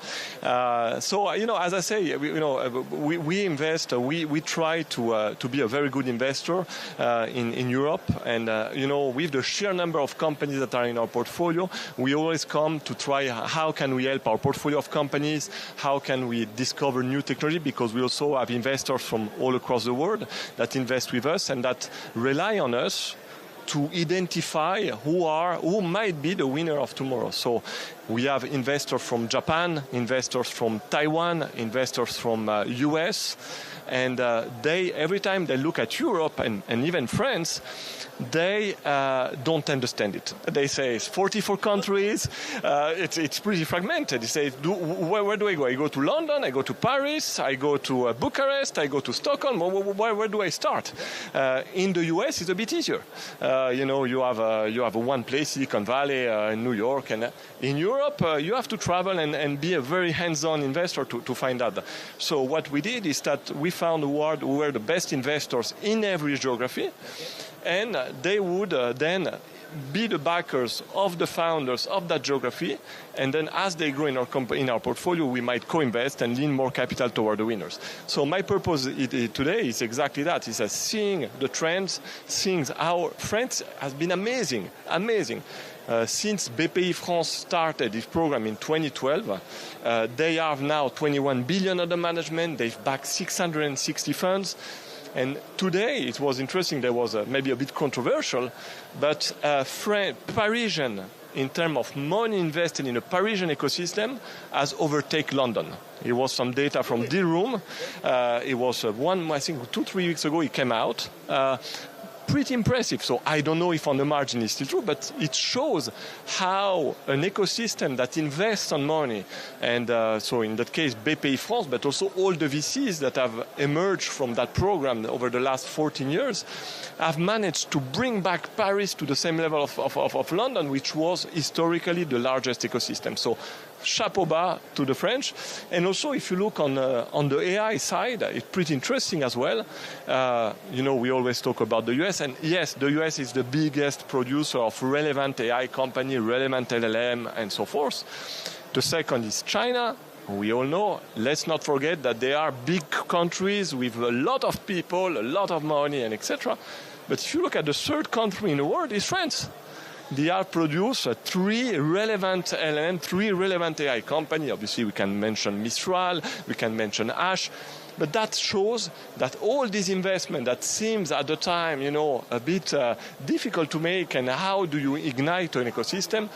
So as I say, we invest. We try to be a very good investor in Europe, and with the sheer number of companies that are in our portfolio, we always come to try. How can we help our portfolio of companies? How can we discover new technology? Because we also have investors from all across the world that invest with us and that rely on us to identify who might be the winner of tomorrow. So we have investors from Japan, investors from Taiwan, investors from US, and every time they look at Europe and even France, they don't understand it. They say it's 44 countries, it's pretty fragmented. They say, where do I go? I go to London, I go to Paris, I go to Bucharest, I go to Stockholm. Where do I start? In the US, it's a bit easier. You have one place, Silicon Valley, New York, and in Europe, you have to travel and be a very hands-on investor to find out. So what we did is that we found who were the best investors in every geography, and they would then be the backers of the founders of that geography, and then as they grow in our portfolio, we might co-invest and lean more capital toward the winners. So my purpose today is exactly that, is seeing the trends, seeing how France has been amazing. Since BPI France started this program in 2012, they have now 21 billion under management, they've backed 660 funds, and today, it was interesting, there was maybe a bit controversial, but Parisian, in terms of money invested in a Parisian ecosystem, has overtaken London. It was some data from Deal Room. It was I think 2-3 weeks ago it came out. Pretty impressive. So I don't know if on the margin it's still true, but it shows how an ecosystem that invests on money, and so in that case BPI France, but also all the VCs that have emerged from that program over the last 14 years, have managed to bring back Paris to the same level of London, which was historically the largest ecosystem. So chapeau bas to the French. And also, if you look on the AI side, it's pretty interesting as well. We always talk about the US, and yes, the US is the biggest producer of relevant AI company, relevant LLM, and so forth. The second is China. We all know, let's not forget that they are big countries with a lot of people, a lot of money, and etc. But if you look at the third country in the world, is France. They have produced 3 relevant LLM, 3 relevant AI companies. Obviously, we can mention Mistral, we can mention Ash. But that shows that all this investment that seems at the time, a bit difficult to make, and how do you ignite an ecosystem,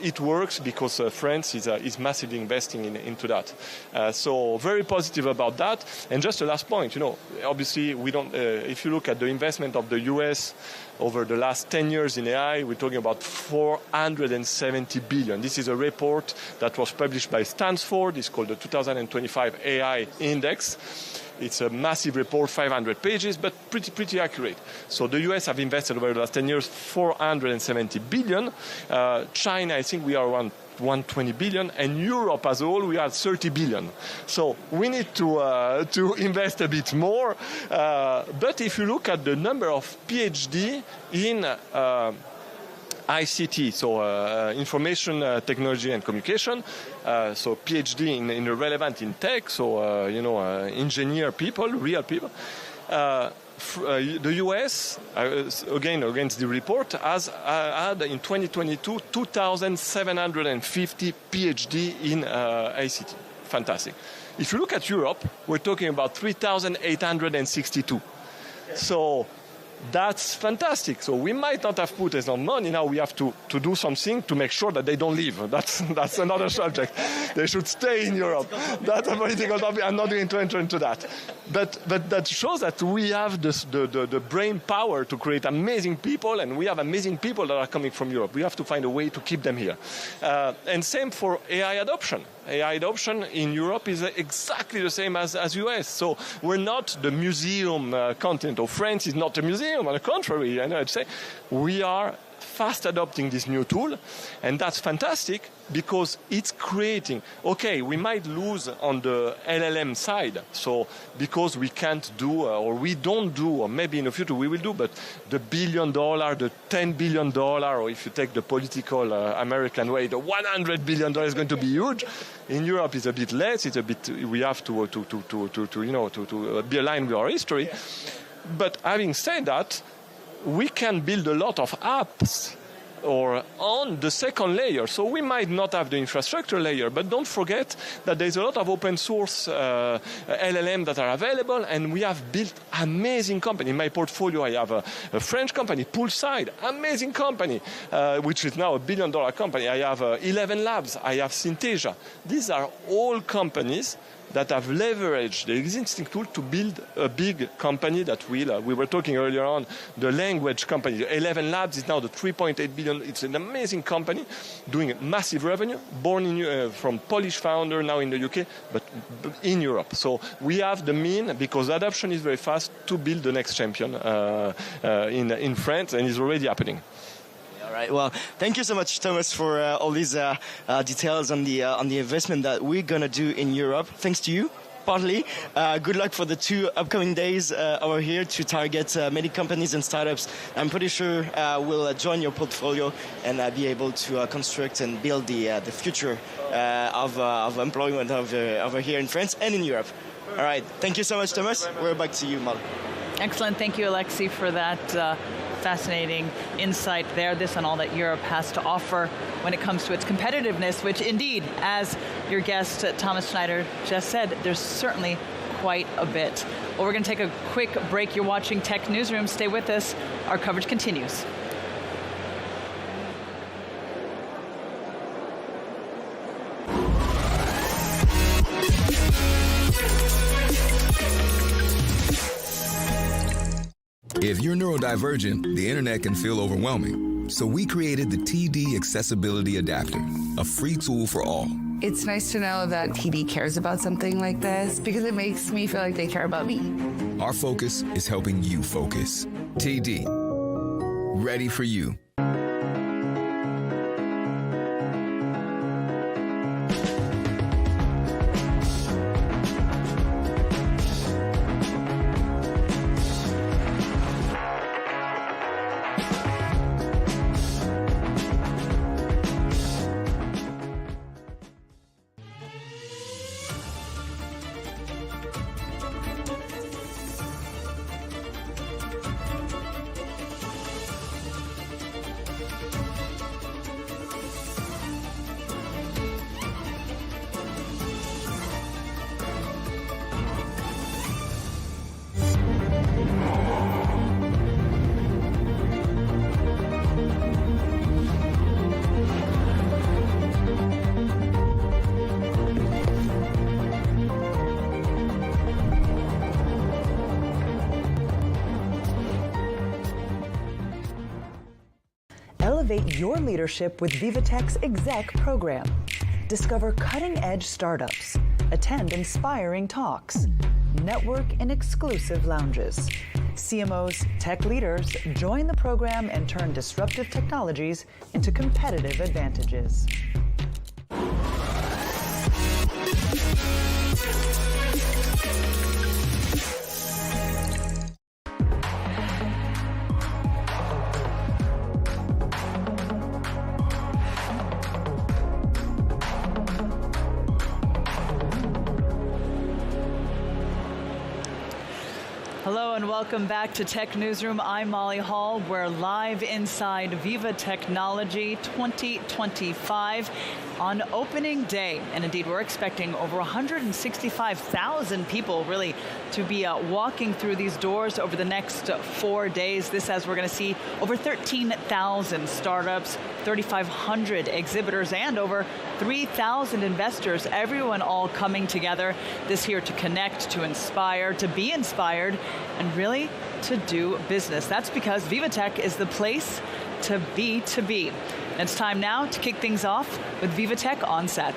it works because France is massively investing into that. So very positive about that. And just a last point, obviously we don't. If you look at the investment of the US over the last 10 years in AI, we're talking about 470 billion. This is a report that was published by Stanford. It's called the 2025 AI Index. It's a massive report, 500 pages, but pretty accurate. So the US have invested over the last 10 years 470 billion. China, I think we are around 120 billion, and Europe as a whole, we are 30 billion. So we need to invest a bit more. But if you look at the number of PhD in ICT, so information technology and communication, so PhD in relevant in tech, so engineer people, real people. The US, again against the report, has had in 2022 2,750 PhD in ICT. Fantastic. If you look at Europe, we're talking about 3,862. So that's fantastic. So we might not have put enough money. Now we have to do something to make sure that they don't leave. That's another subject. They should stay in Europe. That's a political topic. I'm not going to enter into that. But that shows that we have the brain power to create amazing people, and we have amazing people that are coming from Europe. We have to find a way to keep them here. And same for AI adoption. AI adoption in Europe is exactly the same as US. So we're not the museum continent, or France is not a museum. On the contrary, I'd say we are fast adopting this new tool, and that's fantastic because it's creating. Okay, we might lose on the LLM side, so because we can't do or we don't do, or maybe in the future we will do, but the $1 billion, the $10 billion, or if you take the political American way, the $100 billion is going to be huge. In Europe, it's a bit less. It's a bit. We have to be aligned with our history. But having said that, we can build a lot of apps or on the second layer. So we might not have the infrastructure layer, but don't forget that there's a lot of open source LLM that are available, and we have built amazing company. In my portfolio, I have a French company, Poolside, amazing company, which is now $1 billion company. I have 11 Labs. I have Synthesia. These are all companies that have leveraged the existing tool to build a big company that will, we were talking earlier on, the language company. 11 Labs is now the 3.8 billion. It's an amazing company doing massive revenue, born from Polish founder, now in the UK, but in Europe. So we have the mean, because adoption is very fast, to build the next champion in France, and it's already happening. All right. Well, thank you so much, Thomas, for all these details on the investment that we're gonna do in Europe. Thanks to you, partly. Good luck for the 2 upcoming days over here to target many companies and startups. I'm pretty sure we'll join your portfolio and be able to construct and build the future of employment over here in France and in Europe. All right. Thank you so much, Thomas. We're back to you, Molly. Excellent. Thank you, Alexi, for that fascinating insight there. This and all that Europe has to offer when it comes to its competitiveness, which indeed, as your guest Thomas Schneider just said, there's certainly quite a bit. Well, we're going to take a quick break. You're watching Tech Newsroom. Stay with us. Our coverage continues. If you're neurodivergent, the internet can feel overwhelming. So we created the TD Accessibility Adapter, a free tool for all. It's nice to know that TD cares about something like this because it makes me feel like they care about me. Our focus is helping you focus. TD, ready for you. Elevate your leadership with VivaTech's Exec program. Discover cutting-edge startups. Attend inspiring talks. Network in exclusive lounges. CMOs, tech leaders join the program and turn disruptive technologies into competitive advantages. Hello and welcome back to Tech Newsroom. I'm Molly Hall. We're live inside Viva Technology 2025 on opening day. And indeed, we're expecting over 165,000 people really to be walking through these doors over the next 4 days. This as we're going to see over 13,000 startups, 3,500 exhibitors, and over 3,000 investors, everyone all coming together this year to connect, to inspire, to be inspired, and really to do business. That's because VivaTech is the place to be to be. And it's time now to kick things off with VivaTech on set.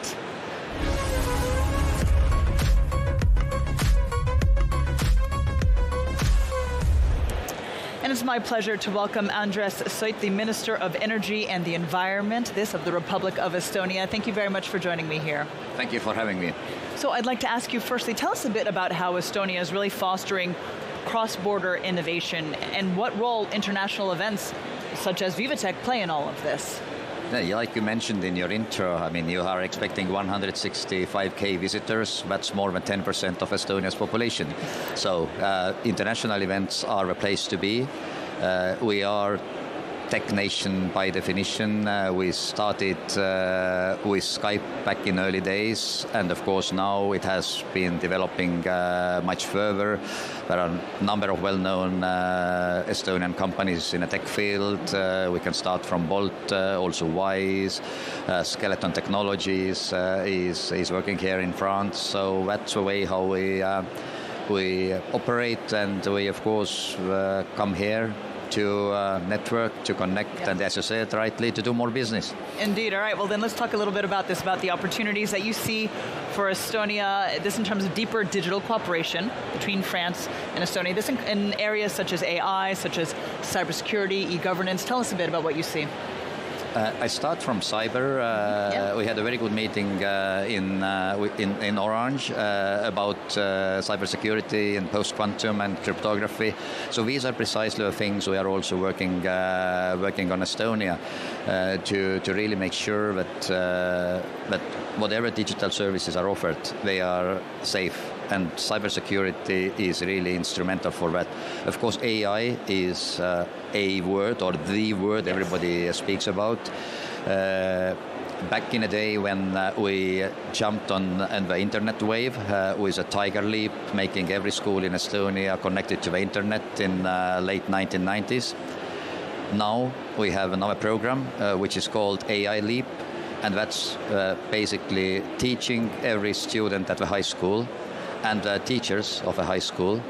And it's my pleasure to welcome Andres Soit, the Minister of Energy and the Environment, this of the Republic of Estonia. Thank you very much for joining me here. Thank you for having me. So I'd like to ask you firstly, tell us a bit about how Estonia is really fostering cross-border innovation and what role international events such as VivaTech play in all of this. Yeah, like you mentioned in your intro, I mean, you are expecting 165k visitors. That's more than 10% of Estonia's population. So international events are a place to be. We are tech nation by definition. We started with Skype back in early days, and of course now it has been developing much further. There are a number of well-known Estonian companies in the tech field. We can start from Bolt, also Wise, Skeleton Technologies is working here in France. So that's the way how we operate, and we of course come here to network, to connect, and as you said rightly, to do more business. Indeed. All right, well then let's talk a little bit about this, about the opportunities that you see for Estonia, this in terms of deeper digital cooperation between France and Estonia, this in areas such as AI, such as cybersecurity, e-governance. Tell us a bit about what you see. I start from cyber. We had a very good meeting in Orange about cybersecurity and post-quantum and cryptography. So these are precisely the things we are also working on Estonia to really make sure that whatever digital services are offered, they are safe. And cybersecurity is really instrumental for that. Of course, AI is a word, or the word everybody speaks about. Back in the day when we jumped on the internet wave with a tiger leap, making every school in Estonia connected to the internet in late 1990s. Now we have another program which is called AI Leap, and that's basically teaching every student at the high school and teachers of a high school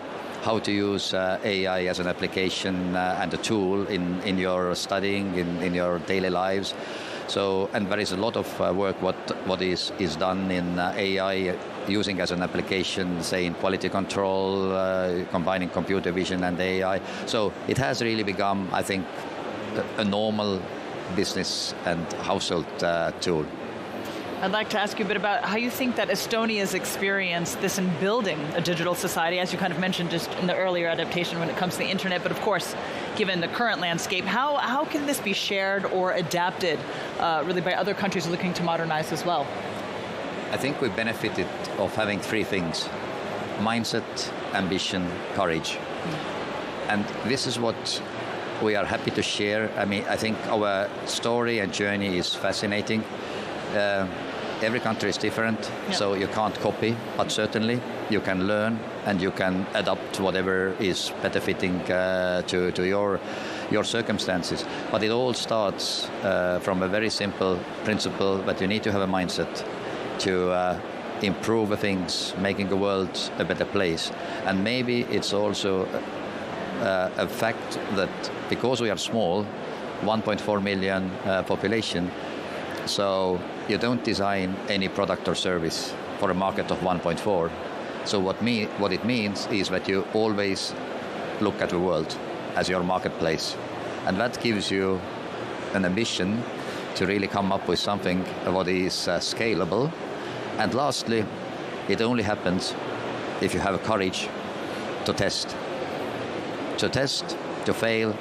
how to use AI as an application and a tool in your studying, in your daily lives. So, and there is a lot of work what is done in AI using as an application, say in quality control, combining computer vision and AI. So it has really become, I think, a normal business and household tool. I'd like to ask you a bit about how you think that Estonia's experienced this in building a digital society, as you kind of mentioned just in the earlier adaptation when it comes to the internet, but of course, given the current landscape, how can this be shared or adapted really by other countries looking to modernize as well? I think we benefited of having three things: mindset, ambition, courage. And this is what we are happy to share. I mean, I think our story and journey is fascinating. Every country is different, so you can't copy, but certainly you can learn and you can adapt whatever is better fitting to your circumstances. But it all starts from a very simple principle that you need to have a mindset to improve the things, making the world a better place. And maybe it's also a fact that because we are small, 1.4 million population. So you don't design any product or service for a market of 1.4. So what it means is that you always look at the world as your marketplace. And that gives you an ambition to really come up with something what is scalable. And lastly, it only happens if you have courage to test. To test, to fail,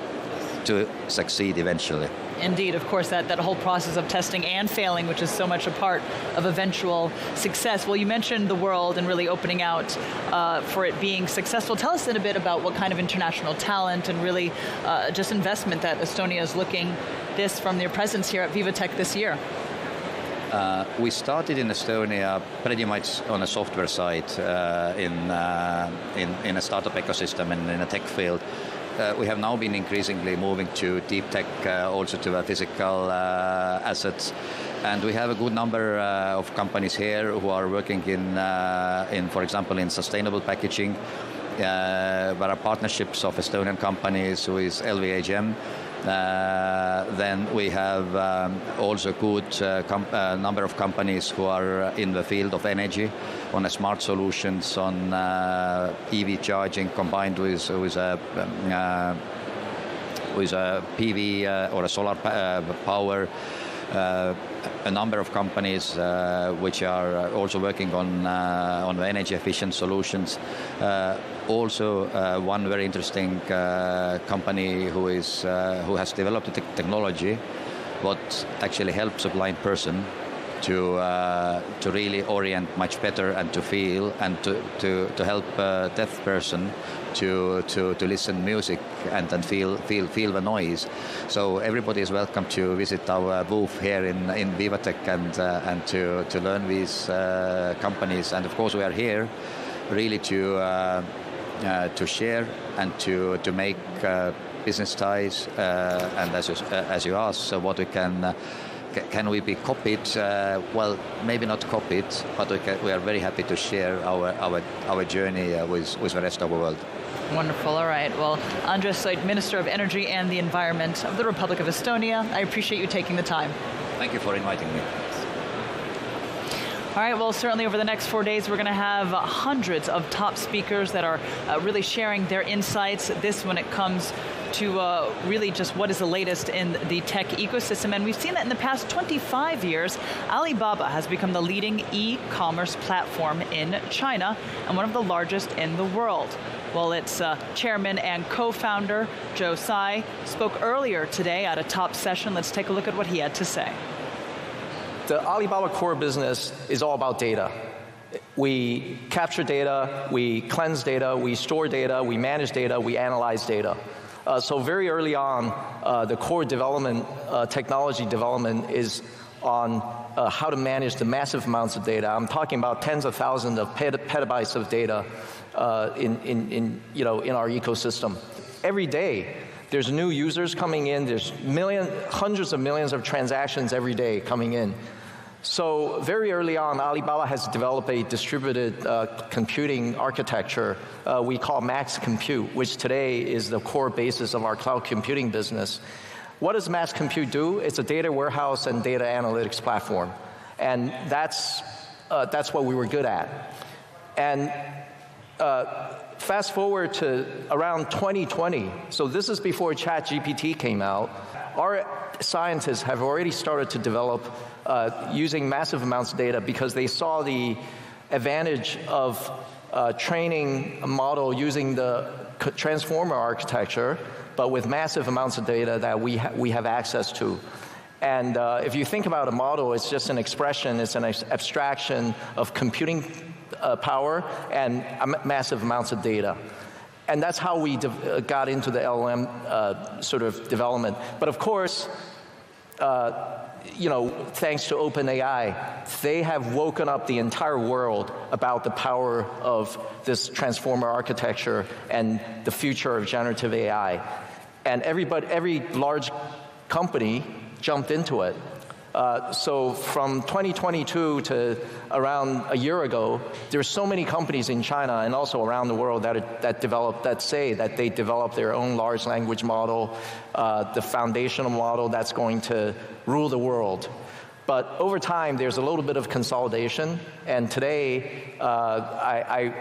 to succeed eventually. Indeed, of course, that whole process of testing and failing, which is so much a part of eventual success. Well, you mentioned the world and really opening out for it being successful. Tell us then a bit about what kind of international talent and really just investment that Estonia is looking this from their presence here at VivaTech this year. We started in Estonia pretty much on a software side in a startup ecosystem and in a tech field. We have now been increasingly moving to deep tech, also to physical assets, and we have a good number of companies here who are working in, for example, in sustainable packaging. There are partnerships of Estonian companies with LVMH. Then we have also good number of companies who are in the field of energy, on smart solutions, on EV charging combined with a PV or a solar power. A number of companies which are also working on energy efficient solutions. Also, one very interesting company who has developed a technology what actually helps a blind person to really orient much better and to feel and to help a deaf person to listen music and feel the noise. So everybody is welcome to visit our booth here in VivaTech and to learn these companies. And of course we are here really to share and to make business ties. And as you asked, so what we can we be copied? Well, maybe not copied, but we are very happy to share our journey with the rest of the world. Wonderful. All right. Well, Andres Slate, Minister of Energy and the Environment of the Republic of Estonia, I appreciate you taking the time. Thank you for inviting me. All right, well, certainly over the next 4 days, we're going to have hundreds of top speakers that are really sharing their insights. This when it comes to really just what is the latest in the tech ecosystem. And we've seen that in the past 25 years, Alibaba has become the leading e-commerce platform in China and one of the largest in the world. Well, its chairman and co-founder, Joe Tsai, spoke earlier today at a top session. Let's take a look at what he had to say. The Alibaba core business is all about data. We capture data, we cleanse data, we store data, we manage data, we analyze data. So very early on, the core development, technology development is on how to manage the massive amounts of data. I'm talking about tens of thousands of petabytes of data in our ecosystem. Every day, there's new users coming in, there's hundreds of millions of transactions every day coming in. So very early on, Alibaba has developed a distributed computing architecture we call Max Compute, which today is the core basis of our cloud computing business. What does Max Compute do? It's a data warehouse and data analytics platform. And that's what we were good at. And fast forward to around 2020, so this is before ChatGPT came out, our scientists have already started to develop using massive amounts of data because they saw the advantage of training a model using the transformer architecture, but with massive amounts of data that we have access to. And if you think about a model, it's just an expression, it's an abstraction of computing power and massive amounts of data. And that's how we got into the LLM sort of development. But of course, thanks to OpenAI, they have woken up the entire world about the power of this transformer architecture and the future of generative AI. And every large company jumped into it. So from 2022 to around a year ago, there's so many companies in China and also around the world that say that they develop their own large language model, the foundational model that's going to rule the world. But over time, there's a little bit of consolidation, and today I'm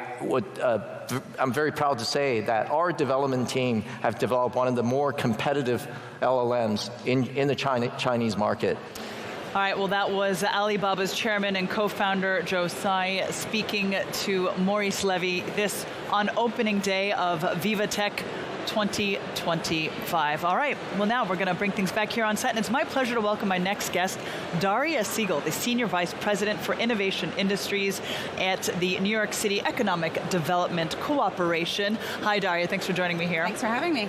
very proud to say that our development team have developed one of the more competitive LLMs in the Chinese market. All right, well, that was Alibaba's chairman and co-founder Joe Tsai speaking to Maurice Levy this on opening day of VivaTech 2025. All right, well, now we're going to bring things back here on set, and it's my pleasure to welcome my next guest, Daria Siegel, the Senior Vice President for Innovation Industries at the New York City Economic Development Cooperation. Hi, Daria, thanks for joining me here. Thanks for having me.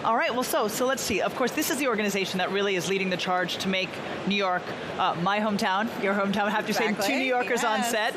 All right, well, so let's see. Of course, this is the organization that really is leading the charge to make New York, my hometown, your hometown, I have to say, two New Yorkers on set,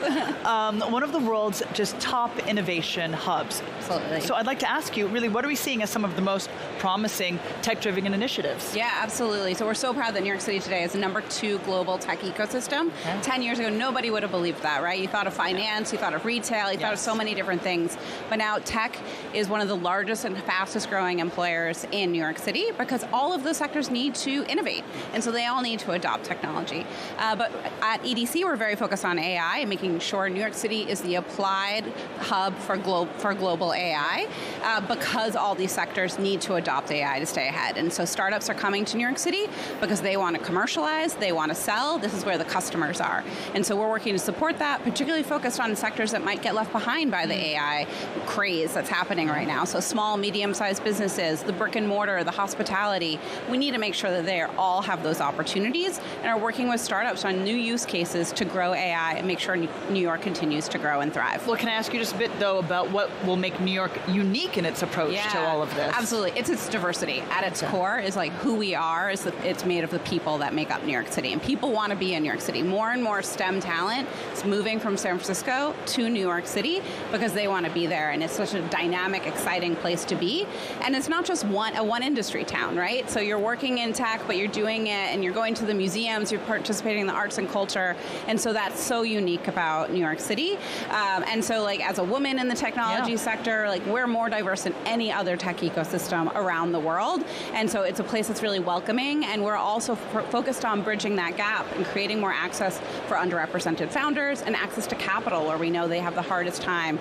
one of the world's just top innovation hubs. Absolutely. So I'd like to ask you, really, what are we seeing as some of the most promising tech-driven initiatives? Yeah, absolutely. So we're so proud that New York City today is the #2 global tech ecosystem. Okay. 10 years ago, nobody would have believed that, right? You thought of finance, you thought of retail, you thought of so many different things. But now tech is one of the largest and fastest growing employers in New York City because all of those sectors need to innovate. And so they all need to adopt technology. But at EDC, we're very focused on AI and making sure New York City is the applied hub for global AI because all these sectors need to adopt AI to stay ahead. And so startups are coming to New York City because they want to commercialize, they want to sell, this is where the customers are. And so we're working to support that, particularly focused on sectors that might get left behind by the AI craze that's happening right now. So small, medium-sized businesses, the brick and mortar, the hospitality, we need to make sure that they all have those opportunities and are working with startups on new use cases to grow AI and make sure New York continues to grow and thrive. Well, can I ask you just a bit, though, about what will make New York unique in its approach to all of this? Absolutely. It's its diversity. At its core is like who we are. It's made of the people that make up New York City. And people want to be in New York City. More and more STEM talent is moving from San Francisco to New York City because they want to be there. And it's such a dynamic, exciting place to be. And it's not just a one industry town, right? So you're working in tech, but you're doing it and you're going to the museums, you're participating in the arts and culture. And so that's so unique about New York City. And so like as a woman in the technology sector, like we're more diverse than any other tech ecosystem around the world. And so it's a place that's really welcoming. And we're also focused on bridging that gap and creating more access for underrepresented founders and access to capital where we know they have the hardest time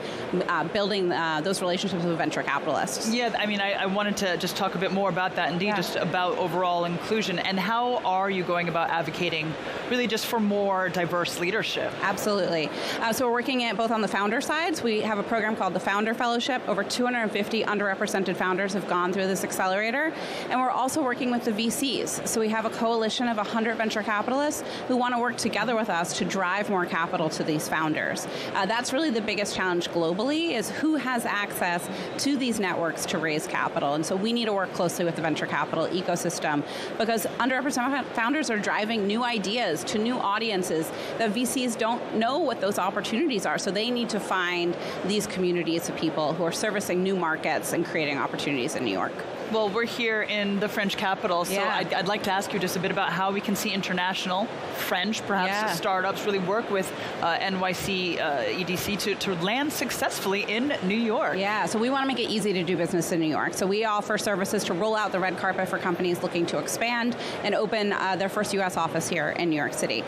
building those relationships with venture capitalists. Yeah, I mean, I wanted to just talk a bit more about that, indeed, just about overall inclusion. And how are you going about advocating really just for more diverse leadership? Absolutely. So we're working at both on the founder sides. We have a program called the Founder Fellowship. Over 250 underrepresented founders have gone through this accelerator. And we're also working with the VCs. So we have a coalition of 100 venture capitalists who want to work together with us to drive more capital to these founders. That's really the biggest challenge globally is who has access to these networks to raise capital. And so we need to work closely with the venture capital ecosystem because underrepresented founders are driving new ideas to new audiences that VCs don't know what those opportunities are. So they need to find these communities of people who are servicing new markets and creating opportunities in New York. Well, we're here in the French capital, so I'd like to ask you just a bit about how we can see international, French, perhaps startups really work with NYC EDC to land successfully in New York. Yeah, so we want to make it easy to do business in New York. So we offer services to roll out the red carpet for companies looking to expand and open their first U.S. office here in New York City.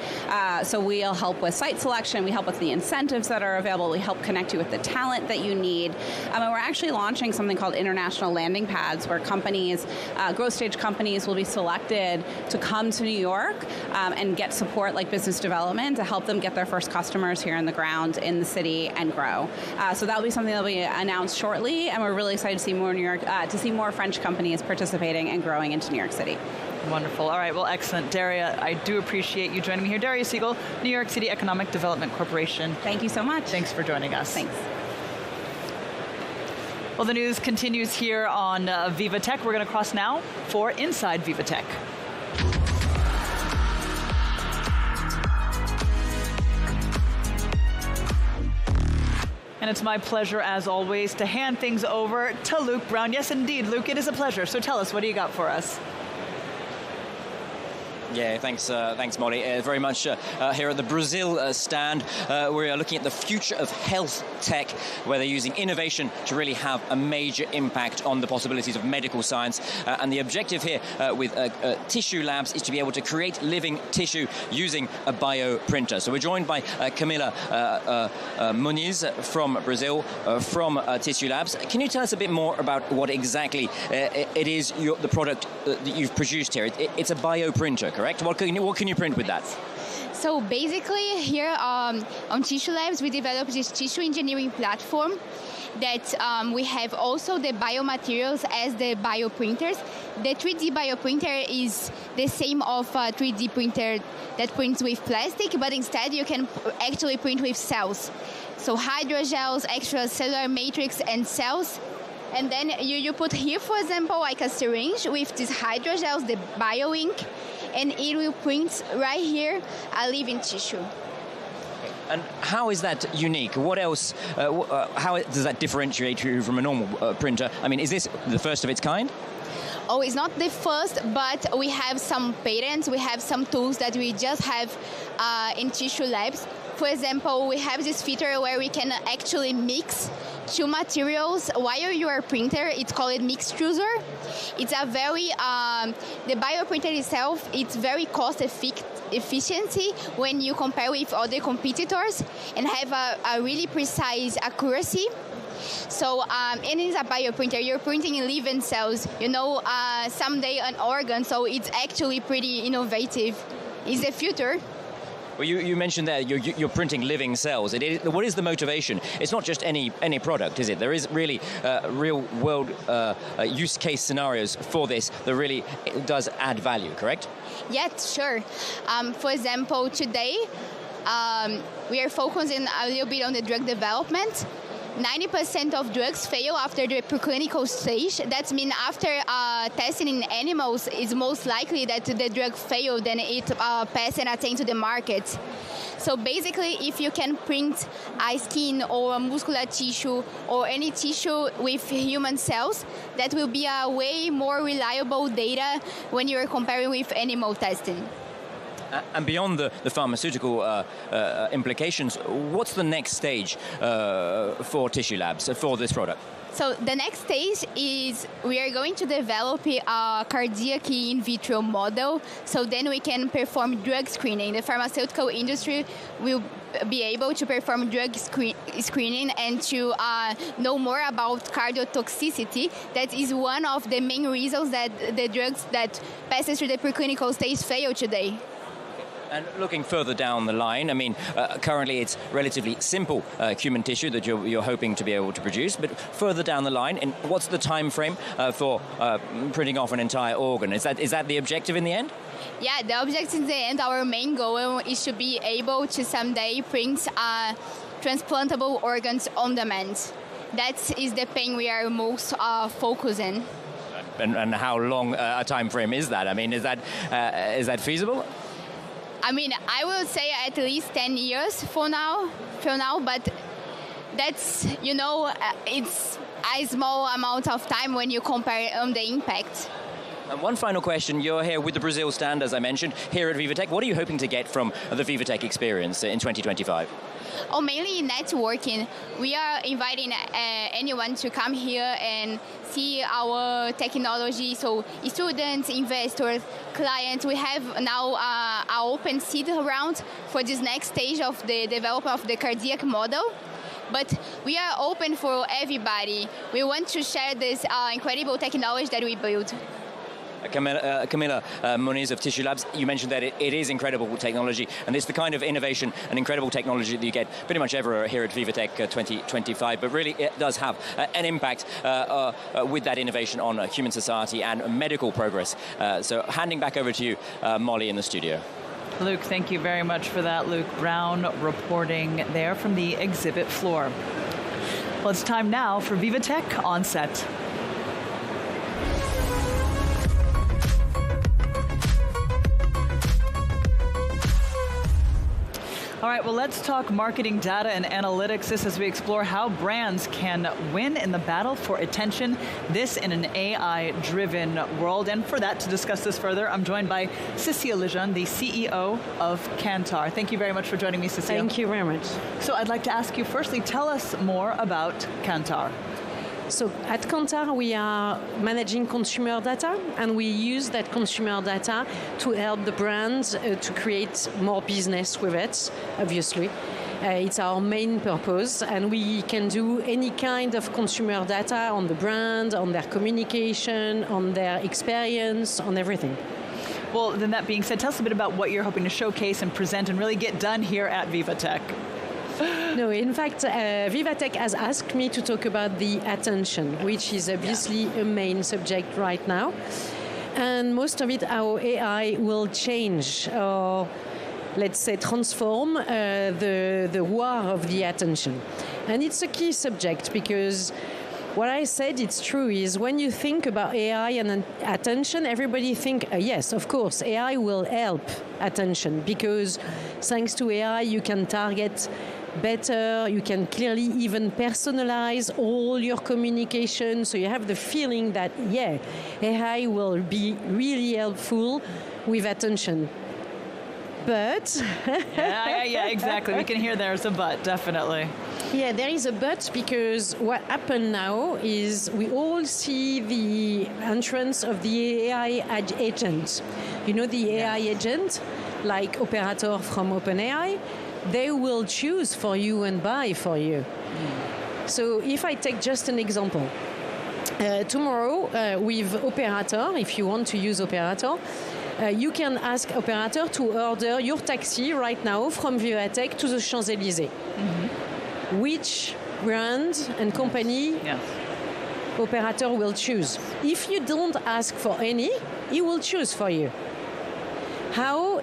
So we'll help with site selection, we help with the incentives that are available, we help connect you with the talent that you need. And we're actually launching something called international landing pads where companies, growth stage companies will be selected to come to New York and get support like business development to help them get their first customers here on the ground in the city and grow. So that'll be something that'll be announced shortly, and we're really excited to see more to see more French companies participating and growing into New York City. Wonderful. All right, well, excellent. Daria, I do appreciate you joining me here. Daria Siegel, New York City Economic Development Corporation. Thank you so much. Thanks for joining us. Thanks. Well, the news continues here on VivaTech. We're going to cross now for Inside VivaTech. And it's my pleasure, as always, to hand things over to Luke Brown. Yes, indeed, Luke, it is a pleasure. So tell us, what do you got for us? Yeah, thanks, Molly. Very much here at the Brazil stand. We are looking at the future of health tech, where they're using innovation to really have a major impact on the possibilities of medical science. And the objective here with Tissue Labs is to be able to create living tissue using a bioprinter. So we're joined by Camila Muniz from Brazil, from Tissue Labs. Can you tell us a bit more about what exactly it is, the product that you've produced here? It's a bioprinter, correct? What can you print with that? So basically here on Tissue Labs, we developed this tissue engineering platform that we have also the biomaterials as the bioprinters. The 3D bioprinter is the same of a 3D printer that prints with plastic, but instead you can actually print with cells. So hydrogels, extracellular matrix, and cells. And then you put here, for example, like a syringe with these hydrogels, the bio ink, and it will print right here a living tissue. And how is that unique? What else, how does that differentiate you from a normal printer? I mean, is this the first of its kind? Oh, it's not the first, but we have some patents. We have some tools that we just have in Tissue Labs. For example, we have this feature where we can actually mix two materials while you are printer. It's called mix chooser. It's a very, the bioprinter itself, it's very cost efficiency when you compare with other competitors and have a really precise accuracy. So it is a bioprinter. You're printing living cells, someday an organ, so it's actually pretty innovative. It's the future. Well, you mentioned there you're printing living cells. What is the motivation? It's not just any product, is it? There is really real-world use case scenarios for this that really does add value, correct? Yeah, sure. For example, today we are focusing a little bit on the drug development. 90% of drugs fail after the preclinical stage. That means after testing in animals, it's most likely that the drug failed, then it passed and attained to the market. So basically, if you can print a skin or a muscular tissue or any tissue with human cells, that will be a way more reliable data when you're comparing with animal testing. And beyond the pharmaceutical implications, what's the next stage for Tissue Labs, for this product? So the next stage is we are going to develop a cardiac in vitro model, so then we can perform drug screening. The pharmaceutical industry will be able to perform drug screening and to know more about cardiotoxicity. That is one of the main reasons that the drugs that passes through the preclinical stage fail today. And looking further down the line, I mean, currently it's relatively simple human tissue that you're hoping to be able to produce, but further down the line, and what's the time frame for printing off an entire organ? Is that the objective in the end? Yeah, the objective in the end, our main goal is to be able to someday print transplantable organs on demand. That is the thing we are most focusing. And how long a time frame is that? I mean, is that feasible? I mean, I will say at least 10 years for now, but that's, it's a small amount of time when you compare on the impact. And one final question. You're here with the Brazil stand, as I mentioned, here at VivaTech. What are you hoping to get from the VivaTech experience in 2025? Oh, mainly networking. We are inviting anyone to come here and see our technology. So students, investors, clients. We have now an open seed round for this next stage of the development of the cardiac model. But we are open for everybody. We want to share this incredible technology that we built. Camila Muniz of Tissue Labs, you mentioned that it is incredible technology, and it's the kind of innovation and incredible technology that you get pretty much everywhere here at VivaTech 2025, but really it does have an impact with that innovation on human society and medical progress. So handing back over to you, Molly, in the studio. Luke, thank you very much for that. Luke Brown reporting there from the exhibit floor. Well, it's time now for VivaTech On Set. All right, well, let's talk marketing data and analytics. This as we explore how brands can win in the battle for attention, this in an AI-driven world. And for that, to discuss this further, I'm joined by Cécile Lejeune, the CEO of Kantar. Thank you very much for joining me, Cécile. Thank you very much. So I'd like to ask you, firstly, tell us more about Kantar. So at Kantar, we are managing consumer data, and we use that consumer data to help the brands to create more business with it, obviously. It's our main purpose, and we can do any kind of consumer data on the brand, on their communication, on their experience, on everything. Well, then that being said, tell us a bit about what you're hoping to showcase and present and really get done here at VivaTech. No, in fact, VivaTech has asked me to talk about the attention, which is obviously a main subject right now. And most of it, how AI will change, or let's say transform the war of the attention. And it's a key subject because what I said, it's true, is when you think about AI and attention, everybody think, yes, of course, AI will help attention because thanks to AI, you can target better, you can clearly even personalize all your communication, so you have the feeling that, yeah, AI will be really helpful with attention. But... yeah, exactly. We can hear there's a but, definitely. Yeah, there is a but because what happened now is we all see the entrance of the AI agent. You know the AI agent, like Operator from OpenAI, they will choose for you and buy for you. So if I take just an example, tomorrow with Operator, if you want to use Operator, you can ask Operator to order your taxi right now from VivaTech to the Champs-Élysées. Mm-hmm. Which brand and company Operator will choose? If you don't ask for any, he will choose for you. How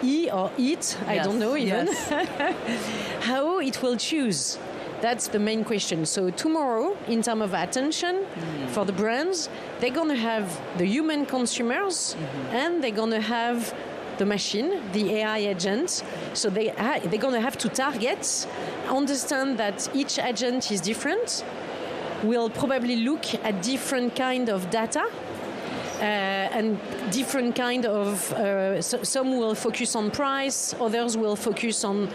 he or it, I don't know even, how it will choose. That's the main question. So tomorrow, in terms of attention for the brands, they're going to have the human consumers and they're going to have the machine, the AI agent. So they're going to have to target, understand that each agent is different, will probably look at different kind of data, and different kind of, some will focus on price, others will focus on,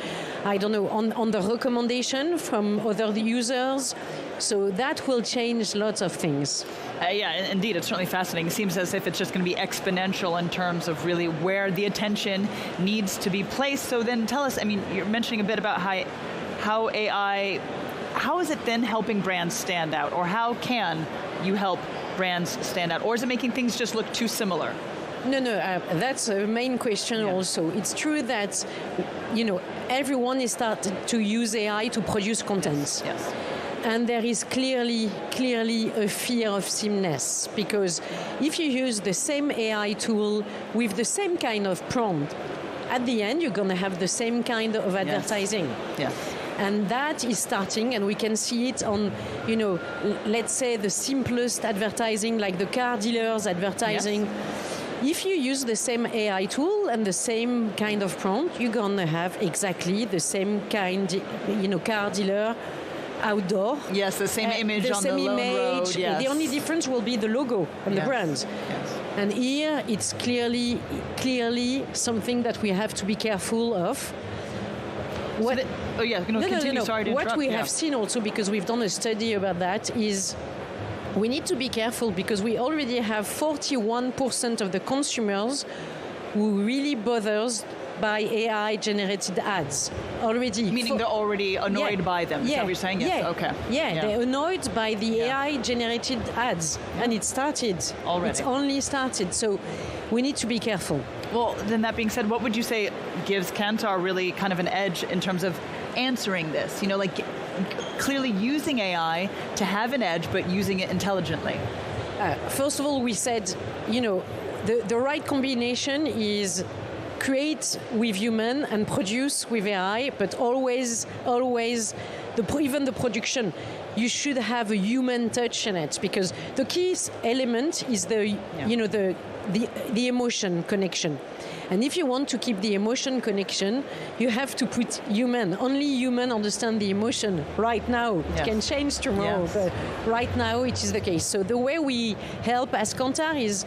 I don't know, on the recommendation from other users. So that will change lots of things. Yeah, indeed, it's certainly fascinating. It seems as if it's just going to be exponential in terms of really where the attention needs to be placed. So then tell us, I mean, you're mentioning a bit about how AI, how is it then helping brands stand out? Or how can you help brands stand out? Or is it making things just look too similar? No, that's a main question also. It's true that, you know, everyone is starting to use AI to produce content. Yes. And there is clearly a fear of sameness, because if you use the same AI tool with the same kind of prompt, at the end you're going to have the same kind of advertising. Yes. And that is starting, and we can see it on, you know, let's say the simplest advertising, like the car dealers advertising. Yes. If you use the same AI tool and the same kind of prompt, you're going to have exactly the same kind, you know, car dealer outdoor. Yes, the same image on the lone road. Yes. The only difference will be the logo and the brand. Yes. And here it's clearly something that we have to be careful of. What? Continue. Sorry to interrupt. What we have seen also, because we've done a study about that, is we need to be careful because we already have 41% of the consumers who really bothers by AI-generated ads already. Meaning they're already annoyed by them. Is that what you're saying? Yes. Okay. Yeah, they're annoyed by the AI-generated ads, and it started already. It's only started, so we need to be careful. Well, then that being said, what would you say gives Kantar really kind of an edge in terms of answering this? You know, like clearly using AI to have an edge, but using it intelligently. First of all, we said, you know, the right combination is create with human and produce with AI, but always even the production, you should have a human touch in it, because the key element is the the emotion connection. And if you want to keep the emotion connection, you have to put human. Only human understand the emotion right now. It can change tomorrow, but right now it is the case. So the way we help as Kantar is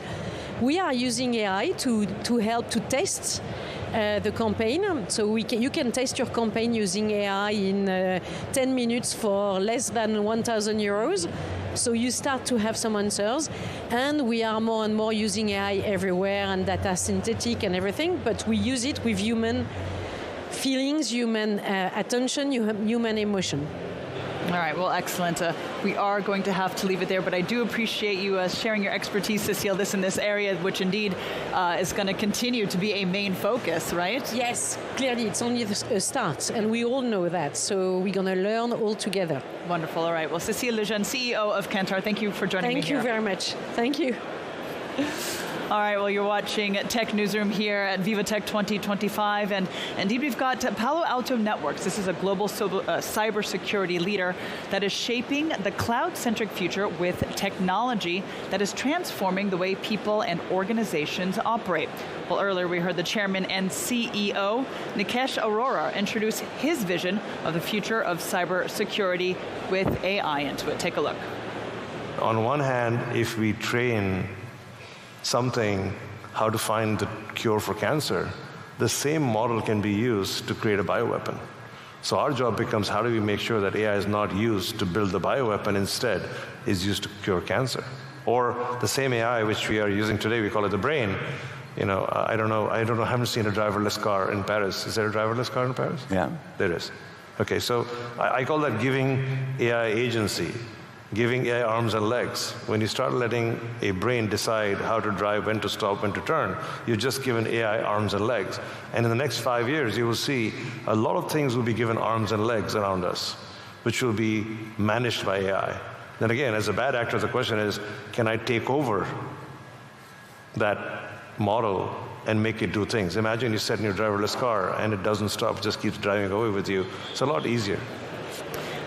we are using AI to help to test the campaign. So you can test your campaign using AI in 10 minutes for less than 1,000 euros. So you start to have some answers, and we are more and more using AI everywhere and data synthetic and everything, but we use it with human feelings, human attention, human emotion. All right, well, excellent. We are going to have to leave it there, but I do appreciate you sharing your expertise, Cécile, in this area, which indeed is going to continue to be a main focus, right? Yes, clearly, it's only a start, and we all know that, so we're going to learn all together. Wonderful. All right, well, Cécile Lejeune, CEO of Kantar, thank you for joining me here. Thank you very much. Thank you. All right, well, you're watching Tech Newsroom here at VivaTech 2025, and indeed we've got Palo Alto Networks. This is a global cybersecurity leader that is shaping the cloud-centric future with technology that is transforming the way people and organizations operate. Well, earlier we heard the chairman and CEO, Nikesh Arora, introduce his vision of the future of cybersecurity with AI into it. Take a look. On one hand, if we train something, how to find the cure for cancer, the same model can be used to create a bioweapon. So our job becomes how do we make sure that AI is not used to build the bioweapon, instead is used to cure cancer. Or the same AI which we are using today, we call it the brain. You know, I haven't seen a driverless car in Paris. Is there a driverless car in Paris? Yeah. There is. Okay, so I call that giving AI agency. Giving AI arms and legs. When you start letting a brain decide how to drive, when to stop, when to turn, you've just given AI arms and legs. And in the next 5 years, you will see a lot of things will be given arms and legs around us, which will be managed by AI. Then again, as a bad actor, the question is, can I take over that model and make it do things? Imagine you set in your driverless car and it doesn't stop, just keeps driving away with you. It's a lot easier.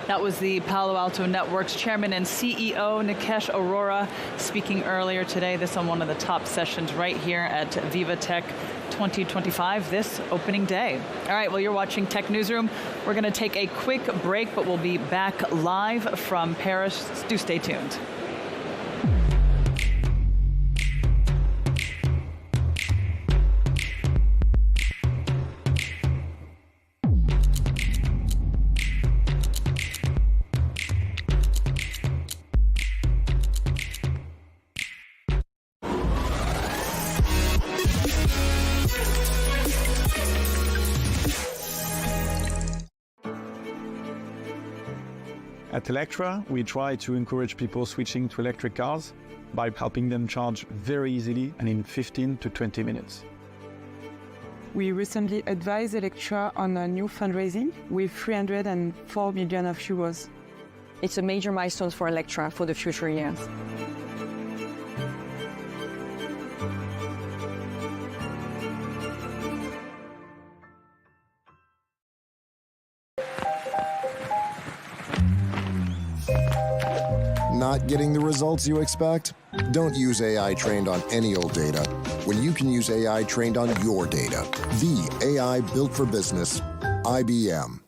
That was the Palo Alto Networks chairman and CEO, Nikesh Arora, speaking earlier today. This on one of the top sessions right here at VivaTech 2025, this opening day. All right, well, you're watching Tech Newsroom. We're going to take a quick break, but we'll be back live from Paris. Do stay tuned. At Electra, we try to encourage people switching to electric cars by helping them charge very easily and in 15 to 20 minutes. We recently advised Electra on a new fundraising with 304 million euros. It's a major milestone for Electra for the future years. Not getting the results you expect? Don't use AI trained on any old data when you can use AI trained on your data. The AI built for business, IBM.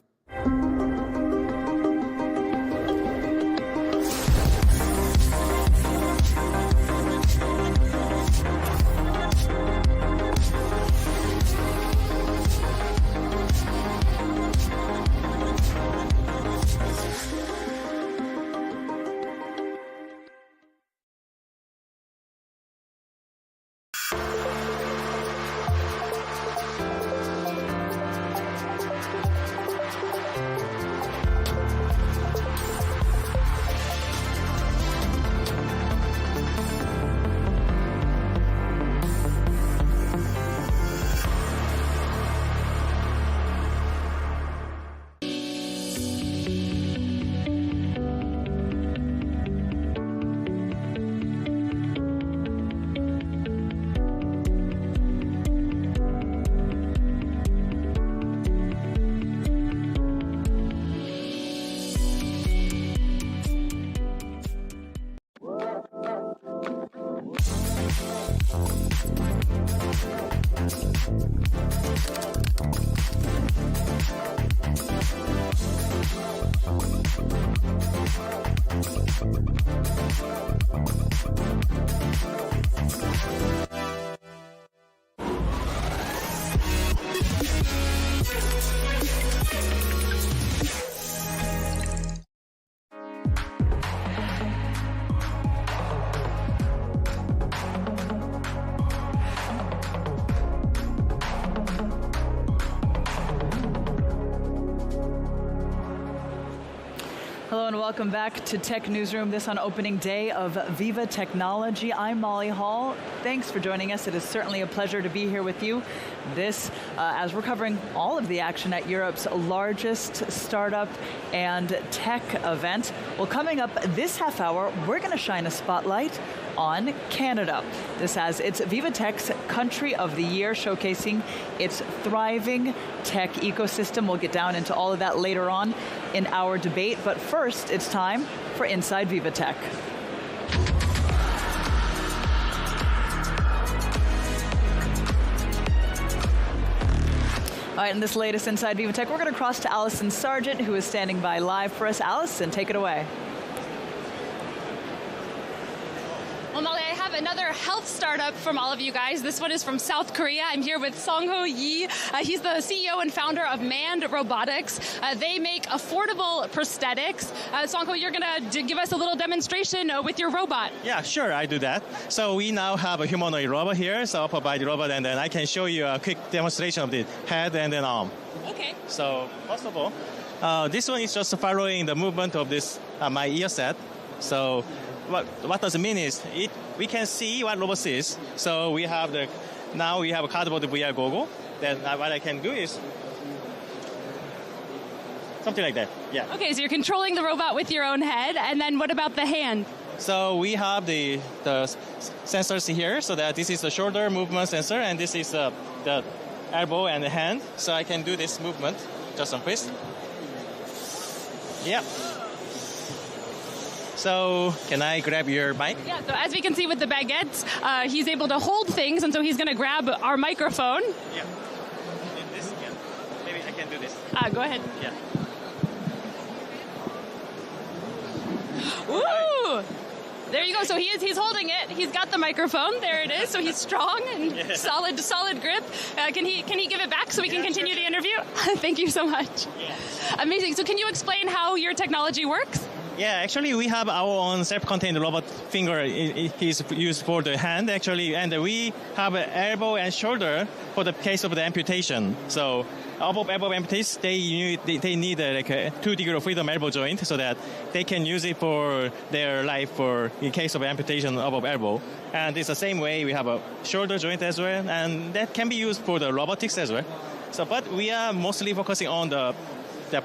Hello and welcome back to Tech Newsroom, this on opening day of Viva Technology. I'm Molly Hall. Thanks for joining us. It is certainly a pleasure to be here with you. This, as we're covering all of the action at Europe's largest startup and tech event. Well, coming up this half hour, we're going to shine a spotlight on Canada. This has its VivaTech's Country of the Year, showcasing its thriving tech ecosystem. We'll get down into all of that later on in our debate, but first it's time for Inside VivaTech. All right, in this latest Inside VivaTech, we're going to cross to Allison Sargent, who is standing by live for us. Allison, take it away. Well, Molly, I have another health startup from all of you guys. This one is from South Korea. I'm here with Song-ho Yi. He's the CEO and founder of Manned Robotics. They make affordable prosthetics. Song-ho, you're going to give us a little demonstration with your robot. Yeah, sure, I do that. So we now have a humanoid robot here, so I'll provide the robot, and then I can show you a quick demonstration of the head and then arm. Okay. So first of all, this one is just following the movement of this my ear set. So what does it mean is we can see what robot sees. So we have now we have a cardboard VR goggle. Then what I can do is something like that. Yeah. Okay, so you're controlling the robot with your own head, and then what about the hand? So we have the sensors here. So that this is the shoulder movement sensor, and this is the elbow and the hand. So I can do this movement. Just on twist. Yeah. So can I grab your mic? Yeah, so as we can see with the baguettes, he's able to hold things, and so he's going to grab our microphone. Yeah. Maybe I can do this. Go ahead. Yeah. Ooh! There you go. So he's holding it. He's got the microphone. There it is. So he's strong and solid grip. Can he give it back so we can continue the interview? Thank you so much. Yeah. Amazing. So can you explain how your technology works? Yeah, actually we have our own self-contained robot finger. It is used for the hand actually, and we have an elbow and shoulder for the case of the amputation. So above elbow amputees, they need like a 2 degree of freedom elbow joint so that they can use it for their life for in case of amputation above elbow. And it's the same way we have a shoulder joint as well, and that can be used for the robotics as well. So, but we are mostly focusing on the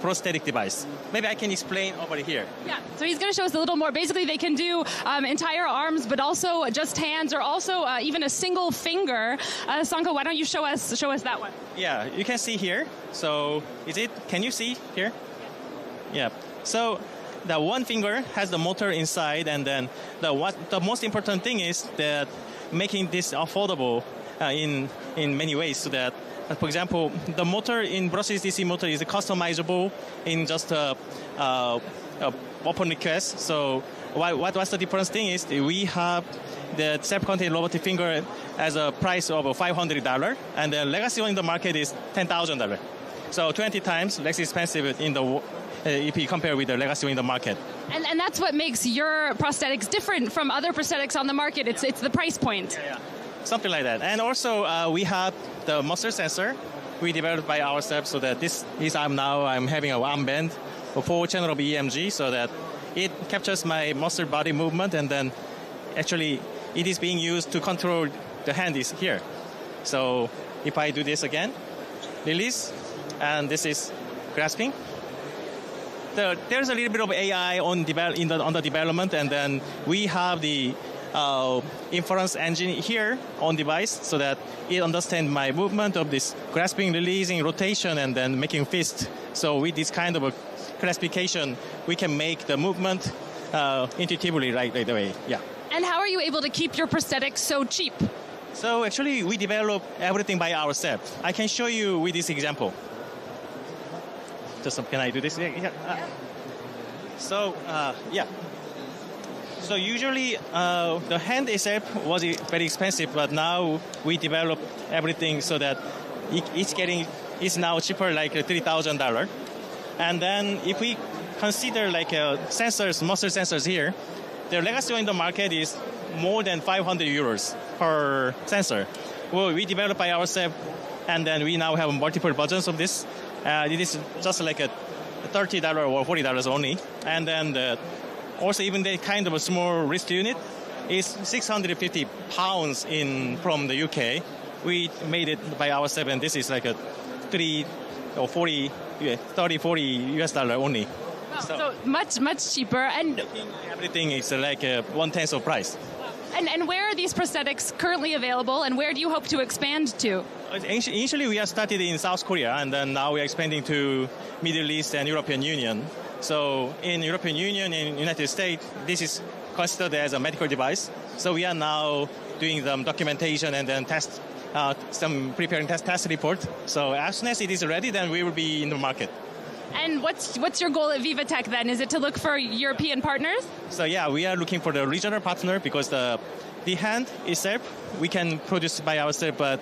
prosthetic device. Maybe I can explain over here. Yeah, so he's going to show us a little more. Basically, they can do entire arms, but also just hands, or also even a single finger. Song-ho, why don't you show us that one? Yeah, you can see here. So can you see here? Yeah. So the one finger has the motor inside, and then the most important thing is that making this affordable in many ways, so that for example, the motor in brushless DC motor is customizable in just a open request. So what's the difference thing is we have the self-contained robotic finger as a price of $500, and the legacy one in the market is $10,000. So 20 times less expensive if you compare with the legacy one in the market. And that's what makes your prosthetics different from other prosthetics on the market. It's the price point. Yeah. Something like that. And also we have the muscle sensor we developed by ourselves, so that this arm now I'm having an armband for 4-channel of EMG, so that it captures my muscle body movement, and then actually it is being used to control the hand is here. So if I do this again, release, and this is grasping. There's a little bit of AI on the development, and then we have the inference engine here on device, so that it understands my movement of this grasping, releasing, rotation, and then making fist. So with this kind of a classification, we can make the movement intuitively right away. Yeah. And how are you able to keep your prosthetics so cheap? So actually, we develop everything by ourselves. I can show you with this example. Can I do this? Yeah. So, yeah. So usually the hand itself was very expensive, but now we develop everything so that it's now cheaper, like $3,000. And then if we consider like sensors, muscle sensors here, the legacy in the market is more than 500 euros per sensor. Well, we develop by ourselves, and then we now have multiple versions of this. It is just like a $30 or $40 only. And then also even the kind of a small wrist unit is 650 pounds from the UK. We made it by ourselves, and this is like a 30, 40 US dollar only. Wow, so much cheaper, and everything is like 1/10 of price. And where are these prosthetics currently available, and where do you hope to expand to? Initially, we are started in South Korea, and then now we are expanding to Middle East and European Union. So in European Union and United States, this is considered as a medical device. So we are now doing the documentation and then preparing test report. So as soon as it is ready, then we will be in the market. And what's your goal at VivaTech then? Is it to look for European partners? So yeah, we are looking for the regional partner, because the hand itself we can produce by ourselves, but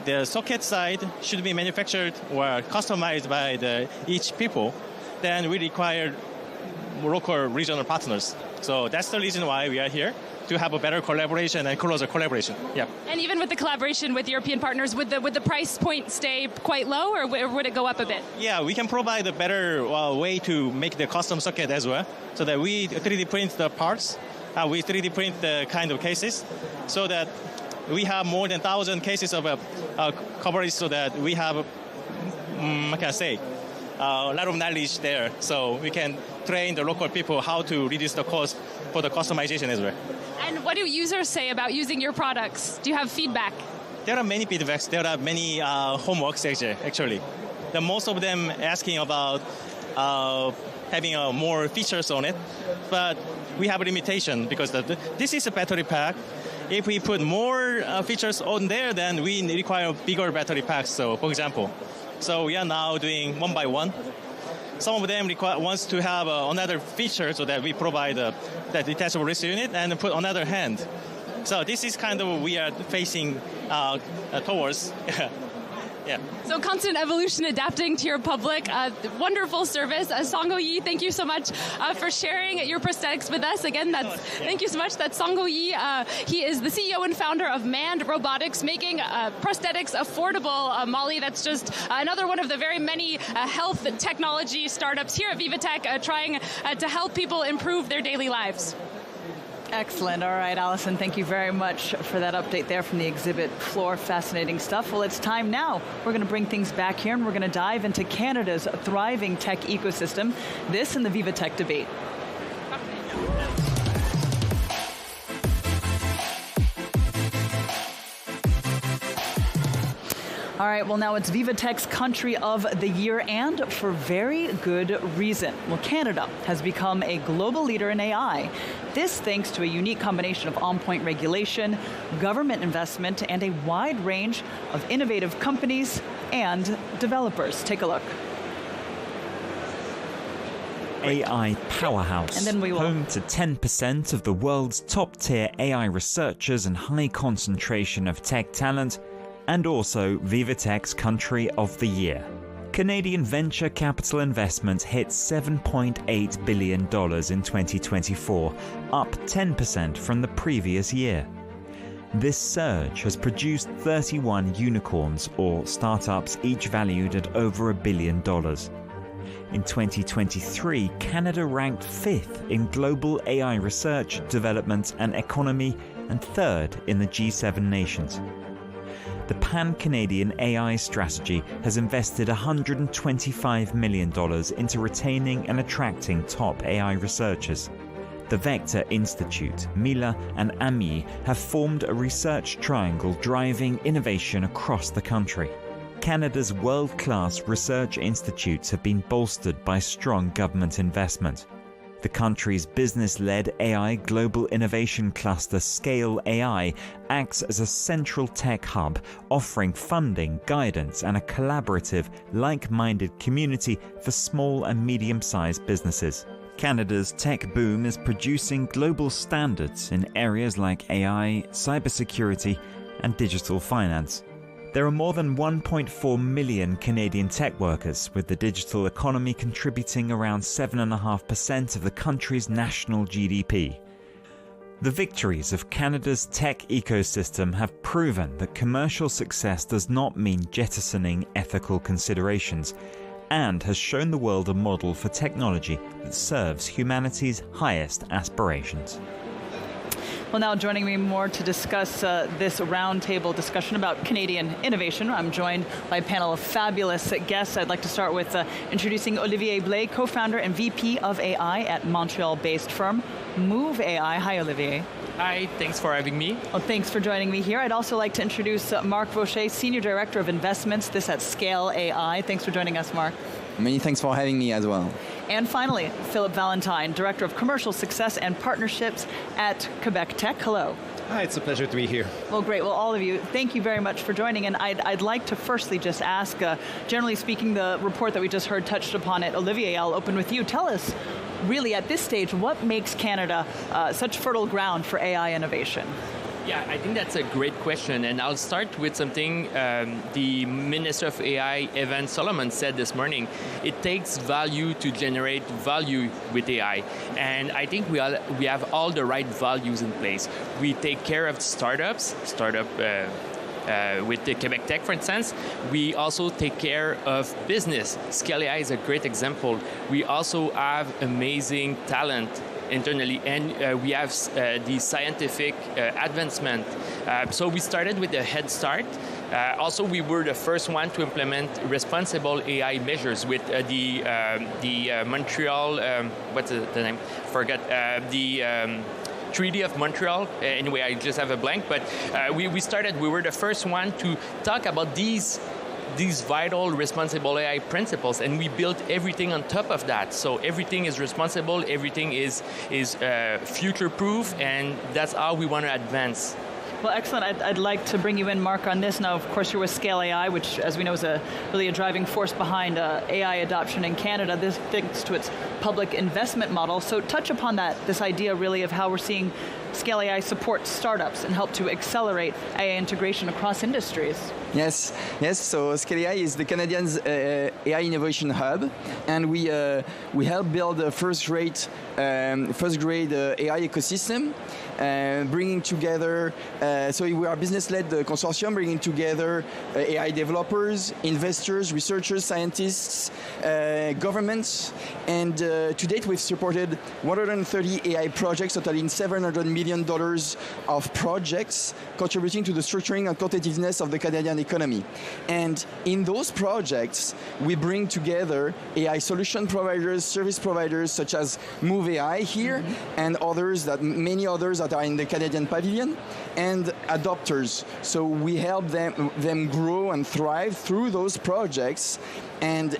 the socket side should be manufactured or customized by each people. Then we require local regional partners. So that's the reason why we are here, to have a better collaboration and closer collaboration. Yeah. And even with the collaboration with European partners, would the price point stay quite low, or would it go up a bit? Yeah, we can provide a better way to make the custom socket as well, so that we 3D print the parts, we 3D print the kind of cases, so that we have more than 1,000 cases of coverage, so that we have, a lot of knowledge there, so we can train the local people how to reduce the cost for the customization as well. And what do users say about using your products? Do you have feedback? There are many feedbacks. There are many homeworks actually. Most of them asking about having more features on it, but we have a limitation, because this is a battery pack. If we put more features on there, then we require bigger battery packs. So, for example, we are now doing one by one. Some of them wants to have another feature, so that we provide that detachable wrist unit and put another hand. So this is kind of we are facing towards. Yeah. So constant evolution, adapting to your public. Wonderful service. Song-Ho Yi, thank you so much for sharing your prosthetics with us. Again, thank you so much. That's Song-Ho Yi. He is the CEO and founder of Manned Robotics, making prosthetics affordable. Molly, that's just another one of the very many health technology startups here at VivaTech, trying to help people improve their daily lives. Excellent. All right, Allison, thank you very much for that update there from the exhibit floor. Fascinating stuff. Well, it's time now. We're going to bring things back here, and we're going to dive into Canada's thriving tech ecosystem. This in the VivaTech debate. All right, well now it's VivaTech's Country of the Year, and for very good reason. Well, Canada has become a global leader in AI. This thanks to a unique combination of on-point regulation, government investment, and a wide range of innovative companies and developers. Take a look. AI powerhouse, and then we will home to 10% of the world's top-tier AI researchers and high concentration of tech talent, and also VivaTech's Country of the Year. Canadian venture capital investment hit $7.8 billion in 2024, up 10% from the previous year. This surge has produced 31 unicorns, or startups each valued at over $1 billion. In 2023, Canada ranked 5th in global AI research, development and economy, and 3rd in the G7 nations. The Pan-Canadian AI strategy has invested $125 million into retaining and attracting top AI researchers. The Vector Institute, Mila and AMI have formed a research triangle driving innovation across the country. Canada's world-class research institutes have been bolstered by strong government investment. The country's business-led AI global innovation cluster Scale AI acts as a central tech hub, offering funding, guidance, and a collaborative, like-minded community for small and medium-sized businesses. Canada's tech boom is producing global standards in areas like AI, cybersecurity, and digital finance. There are more than 1.4 million Canadian tech workers, with the digital economy contributing around 7.5% of the country's national GDP. The victories of Canada's tech ecosystem have proven that commercial success does not mean jettisoning ethical considerations, and has shown the world a model for technology that serves humanity's highest aspirations. Well, now joining me more to discuss this roundtable discussion about Canadian innovation, I'm joined by a panel of fabulous guests. I'd like to start with introducing Olivier Blais, co-founder and VP of AI at Montreal-based firm Move AI. Hi, Olivier. Hi, thanks for having me. Well, thanks for joining me here. I'd also like to introduce Marc Vaucher, Senior Director of Investments, this at Scale AI. Thanks for joining us, Marc. Many thanks for having me as well. And finally, Philip Valentine, Director of Commercial Success and Partnerships at Quebec Tech. Hello. Hi, it's a pleasure to be here. Well, great. Well, all of you, thank you very much for joining. And I'd like to firstly just ask, generally speaking, the report that we just heard touched upon it. Olivier, I'll open with you. Tell us, really, at this stage, what makes Canada such fertile ground for AI innovation? Yeah, I think that's a great question, and I'll start with something the Minister of AI, Evan Solomon, said this morning. It takes value to generate value with AI, and I think we have all the right values in place. We take care of startups, with the Quebec Tech, for instance. We also take care of business. Scale AI is a great example. We also have amazing talent internally, and we have the scientific advancement. So we started with a head start. Also, we were the first one to implement responsible AI measures with the Montreal, what's the name? Forget, the Treaty of Montreal. Anyway, I just have a blank, but we were the first one to talk about these vital responsible AI principles, and we built everything on top of that. So everything is responsible, everything is future-proof, and that's how we want to advance. Well, excellent. I'd like to bring you in, Marc, on this. Now, of course, you're with Scale AI, which, as we know, is really a driving force behind AI adoption in Canada. This thanks to its public investment model. So touch upon this idea, really, of how we're seeing Scale AI support startups and help to accelerate AI integration across industries. Yes. So Scale AI is the Canadian's AI innovation hub, and we help build a first-grade AI ecosystem, bringing together. So we are a business-led consortium, bringing together AI developers, investors, researchers, scientists, governments, and to date we've supported 130 AI projects, totaling $700 million of projects, contributing to the structuring and competitiveness of the Canadian economy. And in those projects, we bring together AI solution providers, service providers such as Move AI here, and many others that are in the Canadian pavilion, and adopters. So we help them grow and thrive through those projects, and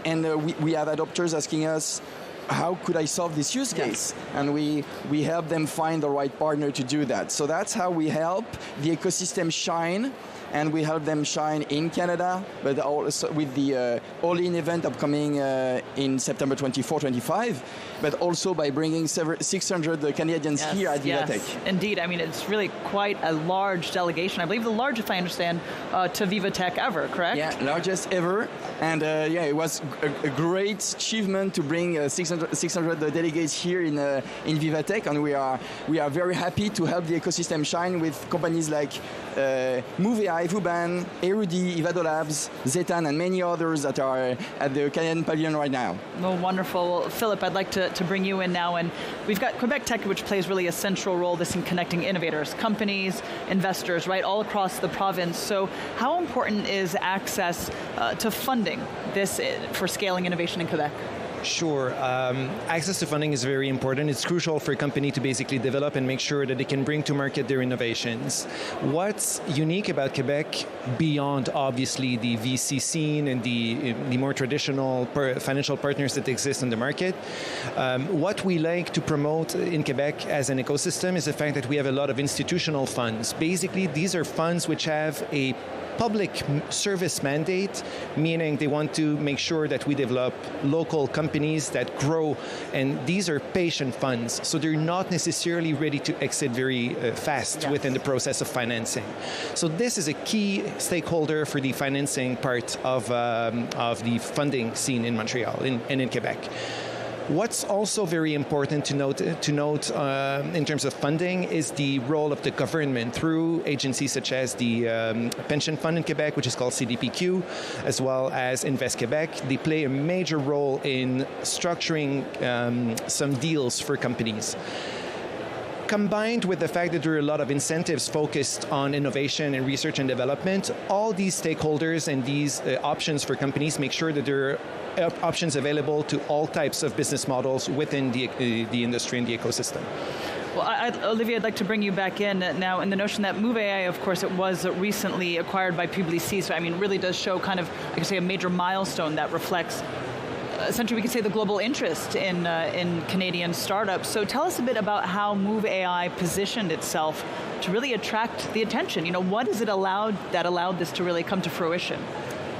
we have adopters asking us, how could I solve this use case? Yeah. And we help them find the right partner to do that. So that's how we help the ecosystem shine, and we help them shine in Canada, but also with the All-In event upcoming in September 24-25, but also by bringing 600 Canadians here at VivaTech. Yes, indeed. I mean, it's really quite a large delegation. I believe the largest, I understand, to VivaTech ever, correct? Yeah, largest ever. And it was a great achievement to bring 600 delegates here in VivaTech, and we are very happy to help the ecosystem shine with companies like Move AI, Vuban, Erudi, Ivado Labs, Zetan, and many others that are at the Canadian Pavilion right now. Oh, wonderful. Well, Philip, I'd like to bring you in now, and we've got Quebec Tech, which plays really a central role in connecting innovators, companies, investors, right, all across the province. So how important is access to funding for scaling innovation in Quebec? Sure. Access to funding is very important. It's crucial for a company to basically develop and make sure that they can bring to market their innovations. What's unique about Quebec, beyond obviously the VC scene and the more traditional financial partners that exist in the market, what we like to promote in Quebec as an ecosystem is the fact that we have a lot of institutional funds. Basically, these are funds which have a public service mandate, meaning they want to make sure that we develop local companies that grow, and these are patient funds, so they're not necessarily ready to exit very fast within the process of financing. So this is a key stakeholder for the financing part of the funding scene in Montreal and in Quebec. What's also very important to note in terms of funding is the role of the government through agencies such as the Pension Fund in Quebec, which is called CDPQ, as well as Invest Quebec. They play a major role in structuring some deals for companies. Combined with the fact that there are a lot of incentives focused on innovation and research and development, all these stakeholders and these options for companies make sure that there are options available to all types of business models within the industry and the ecosystem. Well, Olivier, I'd like to bring you back in now in the notion that Move AI, of course, it was recently acquired by Publicis, so I mean, really does show kind of, I could say, a major milestone that reflects essentially, we could say the global interest in Canadian startups. So tell us a bit about how Move AI positioned itself to really attract the attention. You know, what is it that allowed this to really come to fruition?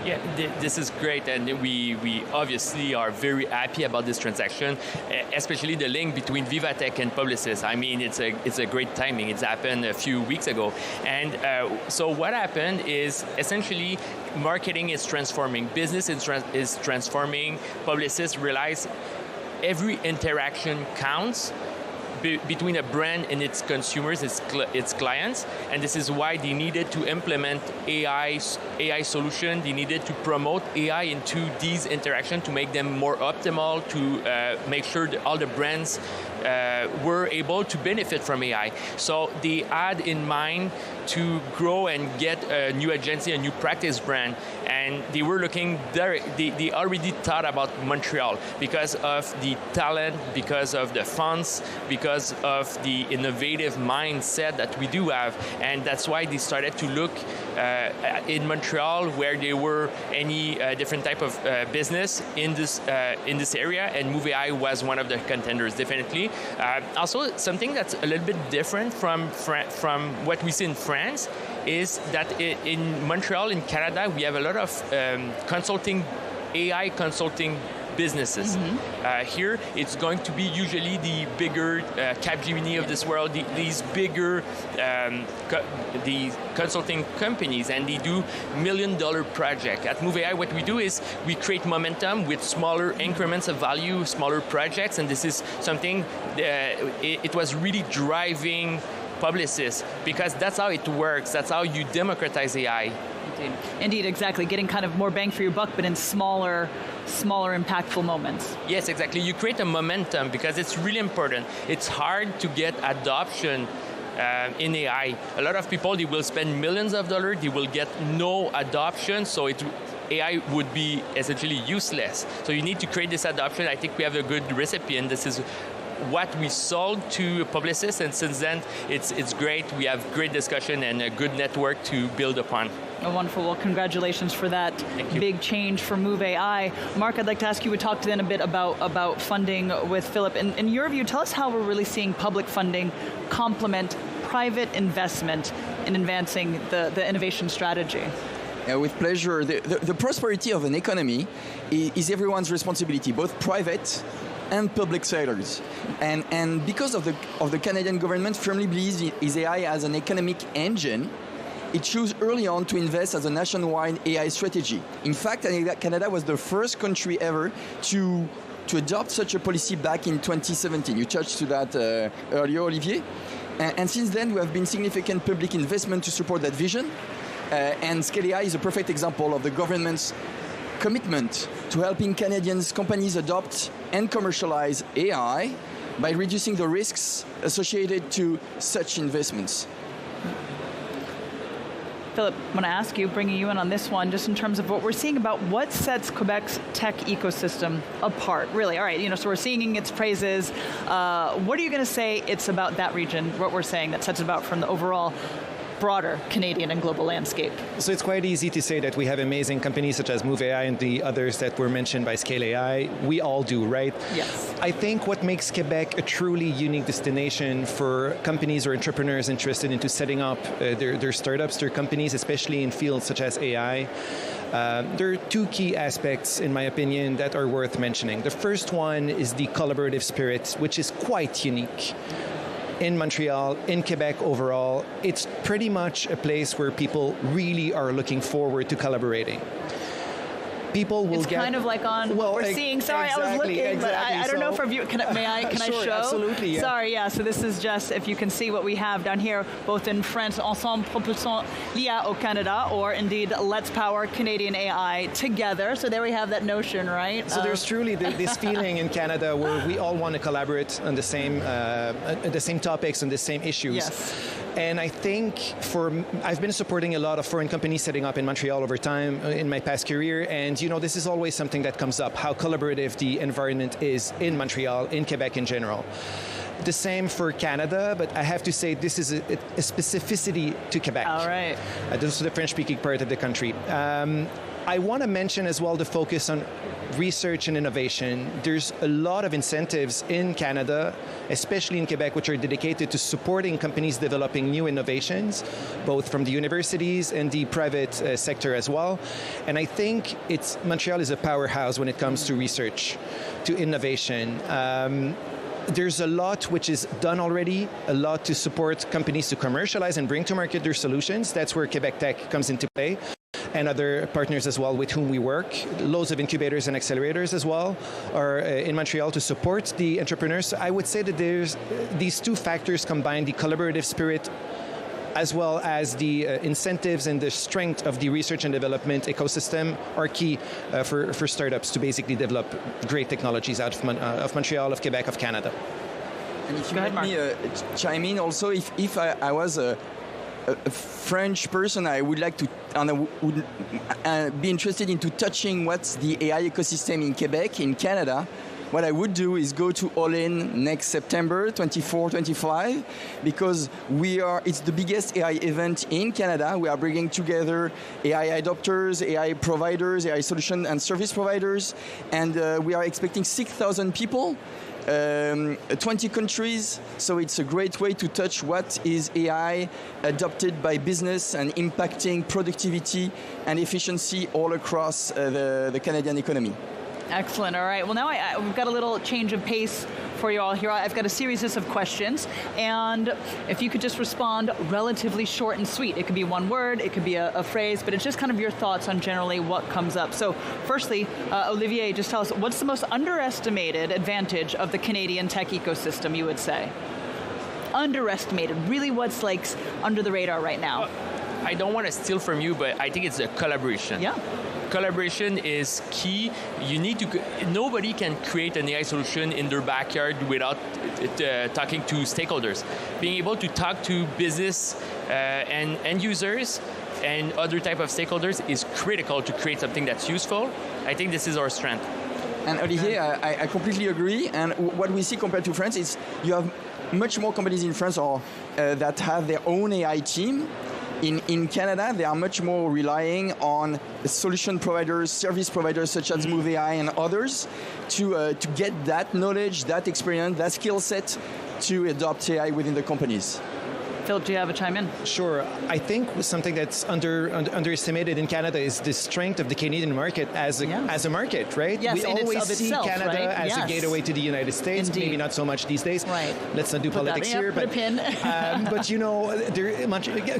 Yeah, this is great, and we obviously are very happy about this transaction, especially the link between VivaTech and Publicis. I mean, it's a great timing. It's happened a few weeks ago, and so what happened is essentially marketing is transforming, business is transforming. Publicis realize every interaction counts between a brand and its consumers, its clients, and this is why they needed to implement AI solution. They needed to promote AI into these interactions to make them more optimal, to make sure that all the brands were able to benefit from AI. So they had in mind to grow and get a new agency, a new practice brand, and they were looking there. They already thought about Montreal because of the talent, because of the funds, because of the innovative mindset that we do have, and that's why they started to look in Montreal where there were any different type of business in this area, and Move AI was one of the contenders, definitely. Also, something that's a little bit different from what we see in France is that in Montreal, in Canada, we have a lot of AI consulting businesses. Here, it's going to be usually the bigger Capgemini of this world, these bigger the consulting companies, and they do $1 million project. At Move AI, what we do is we create momentum with smaller increments of value, smaller projects, and this is something it was really driving Publicis, because that's how it works. That's how you democratize AI. Indeed, exactly. Getting kind of more bang for your buck, but in smaller impactful moments. Yes, exactly. You create a momentum because it's really important. It's hard to get adoption in AI. A lot of people, they will spend millions of dollars, they will get no adoption, so AI would be essentially useless. So you need to create this adoption. I think we have a good recipe, and this is what we sold to Publicis, and since then it's great. We have great discussion and a good network to build upon. Oh, wonderful. Well, congratulations for that big change for Move AI. Mark, I'd like to ask you, we talked then a bit about funding with Philip. In your view, tell us how we're really seeing public funding complement private investment in advancing the innovation strategy. Yeah, with pleasure. The prosperity of an economy is everyone's responsibility, both private and public sectors. And because of the Canadian government firmly believes in AI as an economic engine, it chose early on to invest as a nationwide AI strategy. In fact, Canada was the first country ever to adopt such a policy back in 2017. You touched to that earlier, Olivier. And since then, we have been significant public investment to support that vision. And Scale AI is a perfect example of the government's commitment to helping Canadians companies adopt and commercialize AI by reducing the risks associated to such investments. Philip, I want to ask you, bringing you in on this one, just in terms of what we're seeing about what sets Quebec's tech ecosystem apart, really. All right, so we're singing its praises. What are you going to say it's about that region, what we're saying that sets it apart from the overall broader Canadian and global landscape? So it's quite easy to say that we have amazing companies such as Move AI and the others that were mentioned by Scale AI. We all do, right? Yes. I think what makes Quebec a truly unique destination for companies or entrepreneurs interested into setting up their startups, their companies, especially in fields such as AI, there are two key aspects, in my opinion, that are worth mentioning. The first one is the collaborative spirit, which is quite unique. In Montreal, in Quebec overall, it's pretty much a place where people really are looking forward to collaborating. People will it's kind of like on what we're seeing. Sorry, exactly, I was looking, but I don't know for you. Can I sure, show? Absolutely. Yeah. Sorry, yeah. So this is just, if you can see what we have down here, both in French, Ensemble Propulsons l'IA au Canada, or indeed Let's Power Canadian AI together. So there we have that notion, right? So there's truly this feeling in Canada where we all want to collaborate on the same topics and the same issues. Yes. And I think I've been supporting a lot of foreign companies setting up in Montreal over time in my past career, and this is always something that comes up, how collaborative the environment is in Montreal, in Quebec in general. The same for Canada, but I have to say this is a specificity to Quebec. All right. This is the French-speaking part of the country. I want to mention as well the focus on research and innovation. There's a lot of incentives in Canada, especially in Quebec, which are dedicated to supporting companies developing new innovations, both from the universities and the private sector as well. And I think Montreal is a powerhouse when it comes to research, to innovation. There's a lot which is done already, a lot to support companies to commercialize and bring to market their solutions. That's where Quebec Tech comes into play, and other partners as well with whom we work. Loads of incubators and accelerators as well are in Montreal to support the entrepreneurs. So I would say that there's these two factors combined, the collaborative spirit as well as the incentives and the strength of the research and development ecosystem are key for startups to basically develop great technologies out of Montreal, of Quebec, of Canada. And if you let me chime in also, if I was a French person, I would like to, and I would be interested into touching what's the AI ecosystem in Quebec, in Canada. What I would do is go to All In next September, 24-25, because it's the biggest AI event in Canada. We are bringing together AI adopters, AI providers, AI solution and service providers, and we are expecting 6,000 people. 20 countries, so it's a great way to touch what is AI adopted by business and impacting productivity and efficiency all across the Canadian economy. Excellent. All right. Well, now we've got a little change of pace for you all here. I've got a series of questions, and if you could just respond relatively short and sweet. It could be one word, it could be a phrase, but it's just kind of your thoughts on generally what comes up. So firstly, Olivier, just tell us, what's the most underestimated advantage of the Canadian tech ecosystem, you would say? Underestimated. Really what's like under the radar right now? I don't want to steal from you, but I think it's a collaboration. Yeah. Collaboration is key. Nobody can create an AI solution in their backyard without talking to stakeholders. Being able to talk to business and end users and other type of stakeholders is critical to create something that's useful. I think this is our strength. And Olivier, I completely agree. And what we see compared to France is you have much more companies in France that have their own AI team. In Canada, they are much more relying on solution providers, service providers such as Move AI and others to get that knowledge, that experience, that skill set to adopt AI within the companies. Philip, do you have a chime in? Sure. I think something that's underestimated in Canada is the strength of the Canadian market as a market, right? Yes, we always see itself, Canada right? as a gateway to the United States. Indeed. Maybe not so much these days. Right. Let's not do politics here. Put a pin. But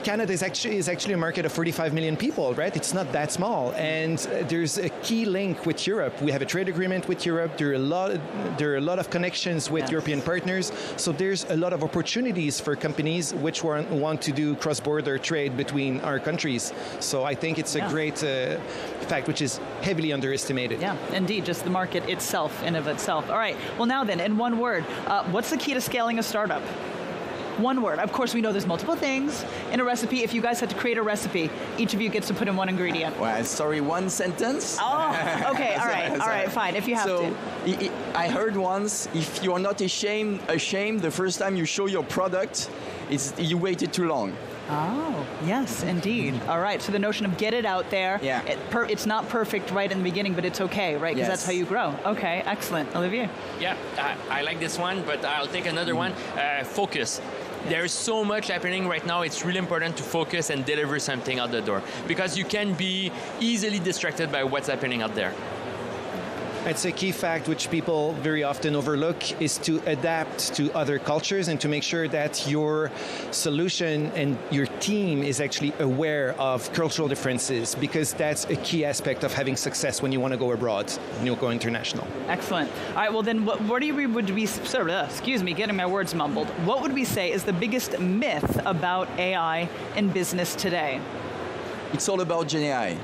Canada is actually a market of 45 million people, right? It's not that small, and there's a key link with Europe. We have a trade agreement with Europe. There are a lot of connections with European partners. So there's a lot of opportunities for companies which want to do cross-border trade between our countries. So I think it's a great fact which is heavily underestimated. Yeah, indeed, just the market itself in of itself. All right, well now then, in one word, what's the key to scaling a startup? One word. Of course, we know there's multiple things in a recipe. If you guys had to create a recipe, each of you gets to put in one ingredient. Well, sorry, one sentence? Oh, okay, all right, fine, if you have to. I heard once, if you're not ashamed the first time you show your product, you waited too long. Oh, yes, indeed. All right, so the notion of get it out there. Yeah. It's not perfect right in the beginning, but it's okay, right? Because that's how you grow. Okay, excellent. Olivier? Yeah, I like this one, but I'll take another one. Focus. There's so much happening right now, it's really important to focus and deliver something out the door, because you can be easily distracted by what's happening out there. It's a key fact which people very often overlook is to adapt to other cultures and to make sure that your solution and your team is actually aware of cultural differences, because that's a key aspect of having success when you want to go abroad, when you go international. Excellent. All right, well then, what would we, excuse me, getting my words mumbled. What would we say is the biggest myth about AI in business today? It's all about Gen AI.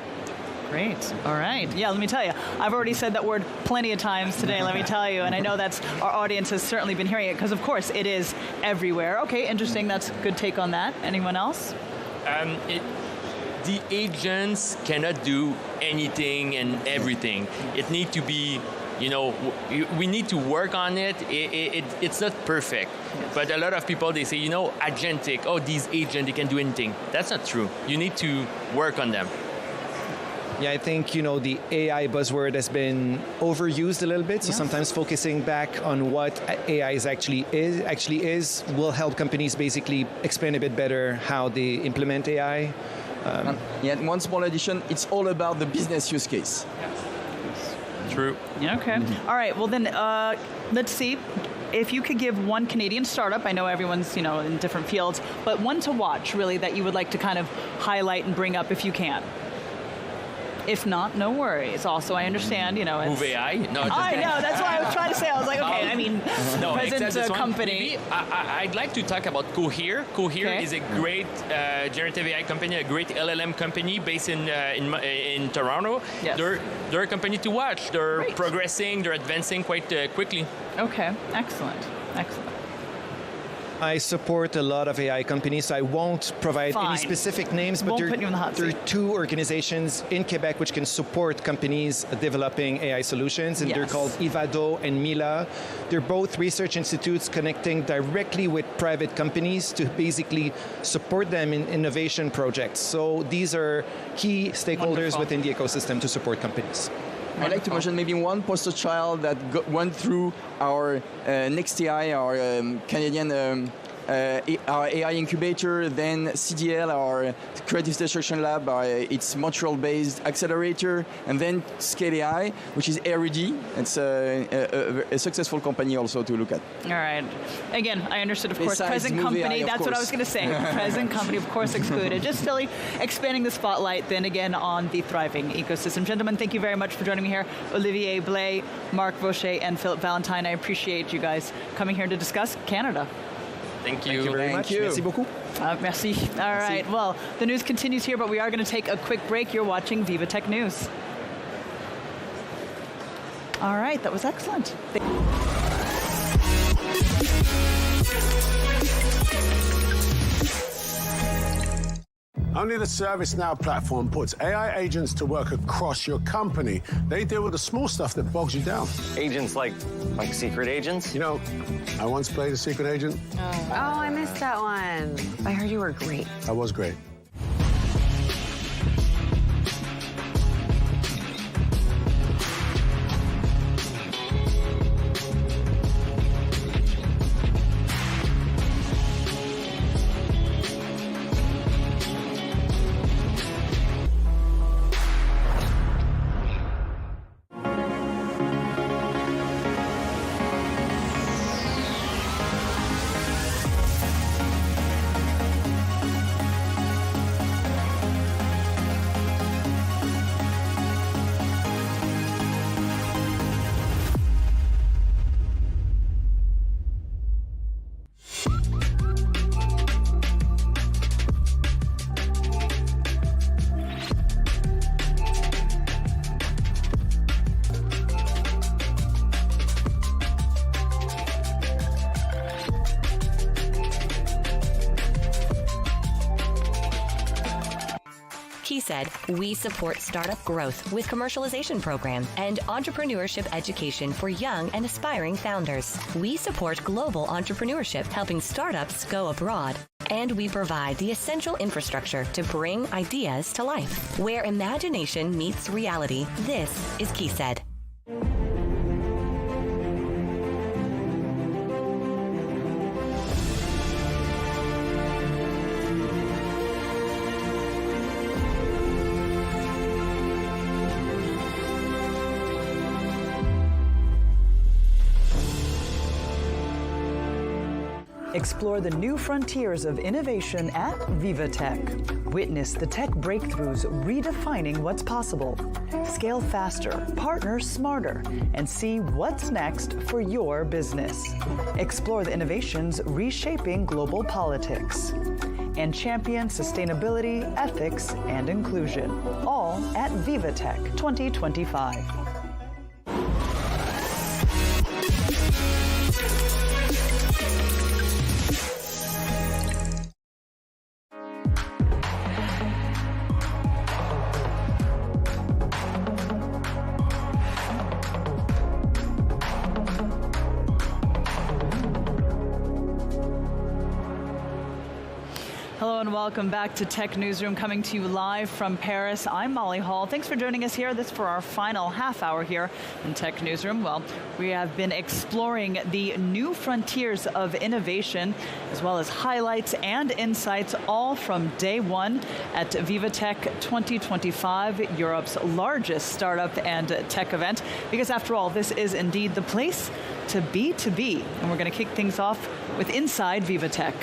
Great. All right. Yeah, let me tell you, I've already said that word plenty of times today, let me tell you, and I know that's our audience has certainly been hearing it, because of course it is everywhere. Okay, interesting. That's a good take on that. Anyone else? The agents cannot do anything and everything. It needs to be, we need to work on it. It's not perfect. Yes. But a lot of people, they say, agentic, these agents, they can do anything. That's not true. You need to work on them. Yeah, I think, the AI buzzword has been overused a little bit. So sometimes focusing back on what AI actually is will help companies basically explain a bit better how they implement AI. And one small addition, it's all about the business use case. True. Yeah, okay. All right, well then, let's see. If you could give one Canadian startup, I know everyone's, in different fields, but one to watch, really, that you would like to kind of highlight and bring up if you can. If not, no worries. Also, I understand, Move AI? No, I know, that's what I was trying to say. I was like, okay, present company. Maybe I'd like to talk about Cohere. Cohere is a great generative AI company, a great LLM company based in Toronto. Yes. They're a company to watch. They're progressing, they're advancing quite quickly. Okay, excellent. I support a lot of AI companies, so I won't provide any specific names, but there are two organizations in Quebec which can support companies developing AI solutions, and they're called Ivado and Mila. They're both research institutes connecting directly with private companies to basically support them in innovation projects. So these are key stakeholders within the ecosystem to support companies. I'd like to mention maybe one poster child that went through our Next AI, our Canadian our AI incubator, then CDL, our Creative Destruction Lab, its Montreal-based accelerator, and then Scale AI, which is R&D. It's a successful company also to look at. All right. Again, I understood, of course, present company. That's what I was going to say. Present company, of course, excluded. Just silly, expanding the spotlight then again on the thriving ecosystem. Gentlemen, thank you very much for joining me here. Olivier Blais, Marc Vaucher, and Philip Valentine. I appreciate you guys coming here to discuss Canada. Thank you. Thank you very much. Merci beaucoup. Merci. All right. Well, the news continues here, but we are going to take a quick break. You're watching VivaTech News. All right. That was excellent. Only the ServiceNow platform puts AI agents to work across your company. They deal with the small stuff that bogs you down. Agents like secret agents? I once played a secret agent. Oh, I missed that one. I heard you were great. I was great. He said, we support startup growth with commercialization programs and entrepreneurship education for young and aspiring founders. We support global entrepreneurship, helping startups go abroad And we provide the essential infrastructure to bring ideas to life. Where imagination meets reality, this is KeySaid. Explore the new frontiers of innovation at VivaTech. Witness the tech breakthroughs redefining what's possible. Scale faster, partner smarter, and see what's next for your business. Explore the innovations reshaping global politics. And champion sustainability, ethics, and inclusion. All at VivaTech 2025. Hello and welcome back to Tech Newsroom, coming to you live from Paris. I'm Molly Hall. Thanks for joining us here. This is for our final half hour here in Tech Newsroom. Well, we have been exploring the new frontiers of innovation, as well as highlights and insights, all from day one at VivaTech 2025, Europe's largest startup and tech event. Because after all, this is indeed the place to be. And we're going to kick things off with Inside VivaTech.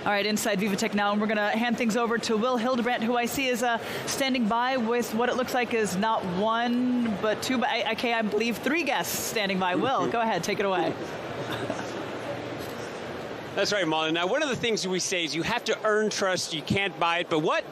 All right, inside VivaTech now, and we're going to hand things over to Will Hildebrandt, who I see is standing by with what it looks like is not one, but two, but I believe three guests standing by. Will, go ahead, take it away. That's right, Molly. Now, one of the things we say is you have to earn trust, you can't buy it, but what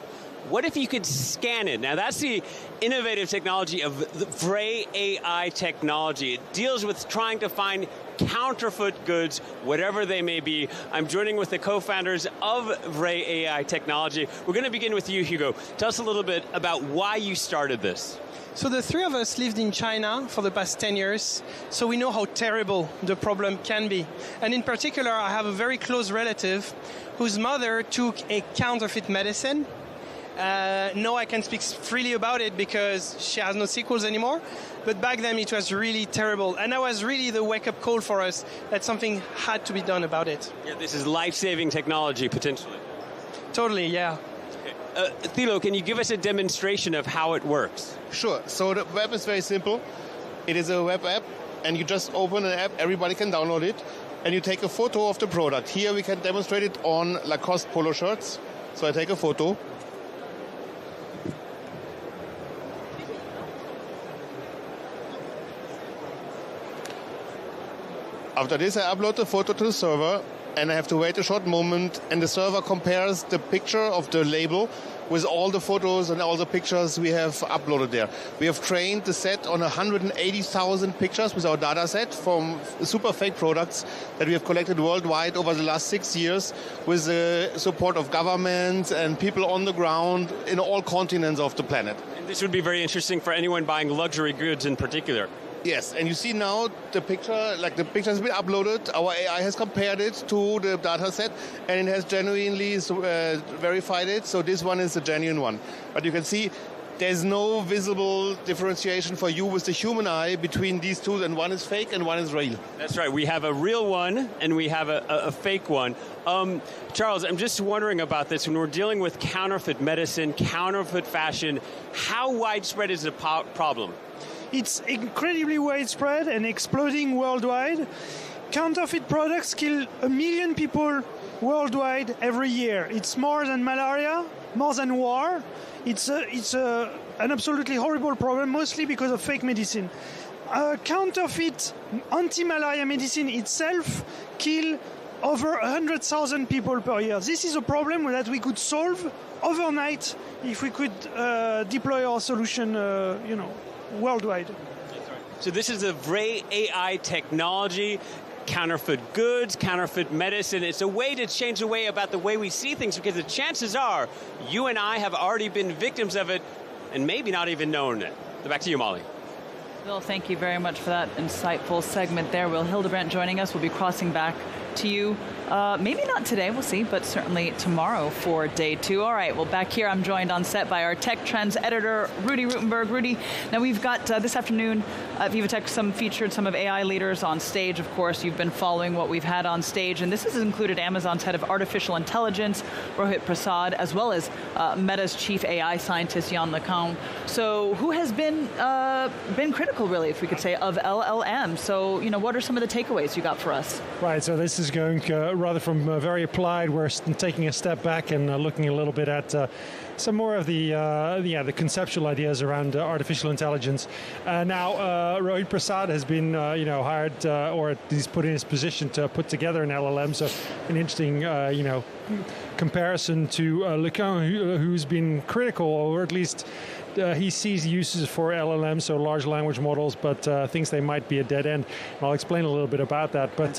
if you could scan it? Now, that's the innovative technology of the Vray AI technology. It deals with trying to find counterfeit goods, whatever they may be. I'm joining with the co-founders of Vray AI technology. We're going to begin with you, Hugo. Tell us a little bit about why you started this. So the three of us lived in China for the past 10 years, so we know how terrible the problem can be. And in particular, I have a very close relative whose mother took a counterfeit medicine. No, I can speak freely about it because she has no sequels anymore. But back then it was really terrible. And that was really the wake-up call for us that something had to be done about it. Yeah, this is life-saving technology, potentially. Totally, yeah. Thilo, can you give us a demonstration of how it works? Sure. So the web is very simple. It is a web app, and you just open an app, everybody can download it, and you take a photo of the product. Here we can demonstrate it on Lacoste polo shirts. So I take a photo. After this, I upload the photo to the server, and I have to wait a short moment, and the server compares the picture of the label with all the photos and all the pictures we have uploaded there. We have trained the set on 180,000 pictures with our data set from super fake products that we have collected worldwide over the last 6 years with the support of governments and people on the ground in all continents of the planet. And this would be very interesting for anyone buying luxury goods in particular. Yes, and you see now the picture, like the picture has been uploaded, our AI has compared it to the data set, and it has genuinely verified it, so this one is the genuine one. But you can see there's no visible differentiation for you with the human eye between these two, and one is fake and one is real. That's right, we have a real one and we have a fake one. Charles, I'm just wondering about this. When we're dealing with counterfeit medicine, counterfeit fashion, how widespread is the problem? It's incredibly widespread and exploding worldwide. Counterfeit products kill 1 million people worldwide every year. It's more than malaria, more than war. It's an absolutely horrible problem, mostly because of fake medicine. Counterfeit anti-malaria medicine itself kills over 100,000 people per year. This is a problem that we could solve overnight if we could deploy our solution, worldwide. So this is the Vray AI technology, counterfeit goods, counterfeit medicine. It's a way to change the way about the way we see things, because the chances are you and I have already been victims of it and maybe not even known it. Back to you, Molly. Bill, thank you very much for that insightful segment there. Will Hildebrandt joining us. We'll be crossing back to you. Maybe not today, we'll see, but certainly tomorrow for day 2. All right, well, back here I'm joined on set by our Tech Trends editor, Rudy Rutenberg. Rudy, now we've got this afternoon at VivaTech featured some of AI leaders on stage. Of course, you've been following what we've had on stage, and this has included Amazon's head of artificial intelligence, Rohit Prasad, as well as Meta's chief AI scientist, Yann LeCun. So who has been critical, really, if we could say, of LLM? So, what are some of the takeaways you got for us? Right, so this is going rather from very applied. We're taking a step back and looking a little bit at some more of the conceptual ideas around artificial intelligence. Now, Rohit Prasad has been hired, or he's put in his position to put together an LLM. So an interesting comparison to LeCun, who's been critical, or at least he sees uses for LLMs, so large language models, but thinks they might be a dead end. And I'll explain a little bit about that. But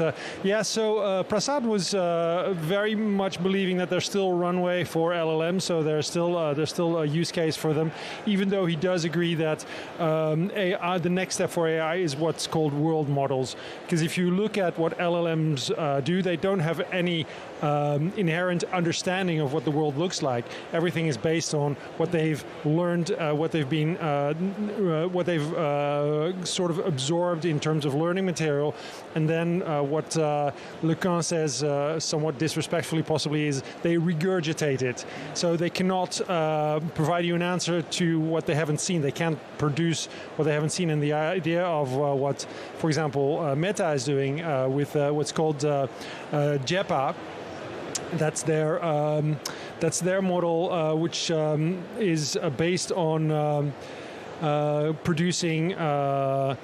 so Prasad was very much believing that there's still runway for LLMs, so there's still a use case for them, even though he does agree that AI, the next step for AI is what's called world models. Because if you look at what LLMs do, they don't have any inherent understanding of what the world looks like. Everything is based on what they've learned, what they've sort of absorbed in terms of learning material, and then what LeCun says, somewhat disrespectfully possibly, is they regurgitate it. So they cannot provide you an answer to what they haven't seen. They can't produce what they haven't seen. And the idea of what, for example, Meta is doing with what's called JEPA, that's their model, which is based on producing a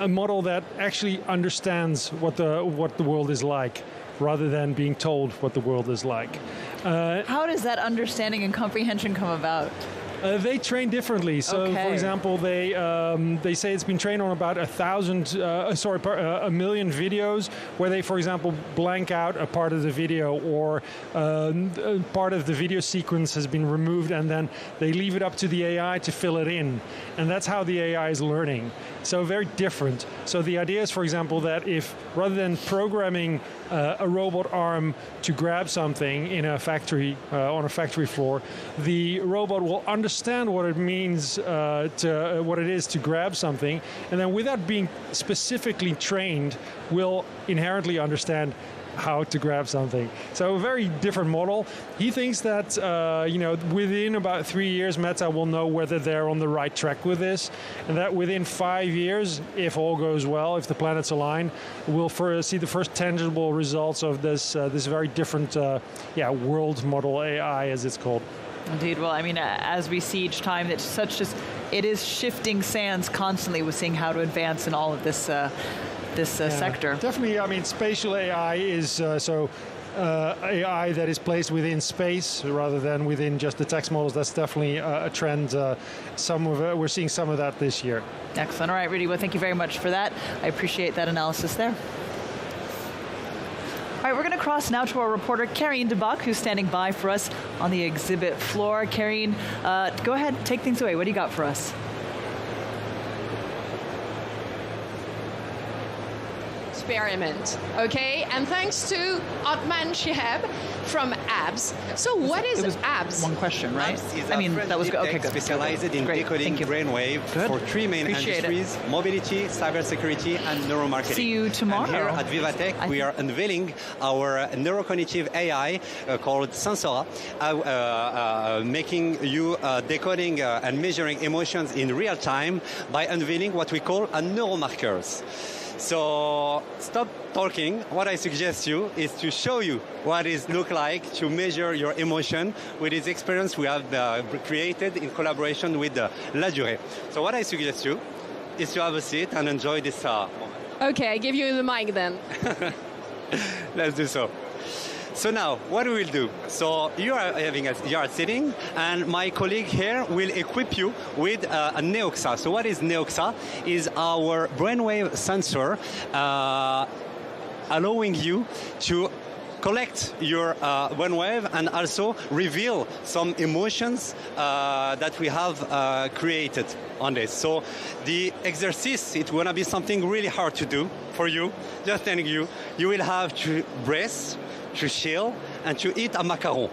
model that actually understands what the world is like, rather than being told what the world is like. How does that understanding and comprehension come about? They train differently. So, for example, they say it's been trained on about 1 million videos, where they, for example, blank out a part of the video, or part of the video sequence has been removed, and then they leave it up to the AI to fill it in. And that's how the AI is learning. So very different. So the idea is, for example, that if rather than programming a robot arm to grab something in a factory, on a factory floor, the robot will understand what it means, what it is to grab something, and then without being specifically trained, will inherently understand how to grab something. So a very different model. He thinks that within about 3 years, Meta will know whether they're on the right track with this, and that within 5 years, if all goes well, if the planets align, we'll see the first tangible results of this very different world model AI, as it's called. Indeed. Well, I mean, as we see each time, it is shifting sands constantly with seeing how to advance in all of this sector. Definitely. I mean, spatial AI is AI that is placed within space rather than within just the text models. That's definitely a trend. We're seeing some of that this year. Excellent. All right, Rudy. Well, thank you very much for that. I appreciate that analysis there. All right, we're going to cross now to our reporter, Karine de Bach, who's standing by for us on the exhibit floor. Karine, go ahead, take things away. What do you got for us? Experiment, okay? And thanks to Otman Shihab from ABS. So what is ABS? One question, right? That was good. Okay, good. Specialized in decoding brainwave for 3 main industries: mobility, cybersecurity, and neuromarketing. See you tomorrow. And here at VivaTech, we are unveiling our neurocognitive AI called Sensora, making you decoding and measuring emotions in real time by unveiling what we call a neuromarkers. So stop talking. What I suggest you is to show you what it looks like to measure your emotion with this experience we have created in collaboration with La Durée. So what I suggest you is to have a seat and enjoy this moment. Okay, I give you the mic then. Let's do so. So now, what we will do, so you are sitting, and my colleague here will equip you with a Neoxa. So what is Neoxa? Is our brainwave sensor allowing you to collect your brainwave and also reveal some emotions that we have created on this. So the exercise, it's going to be something really hard to do for you. Just telling you, you will have to brace, to chill, and to eat a macaron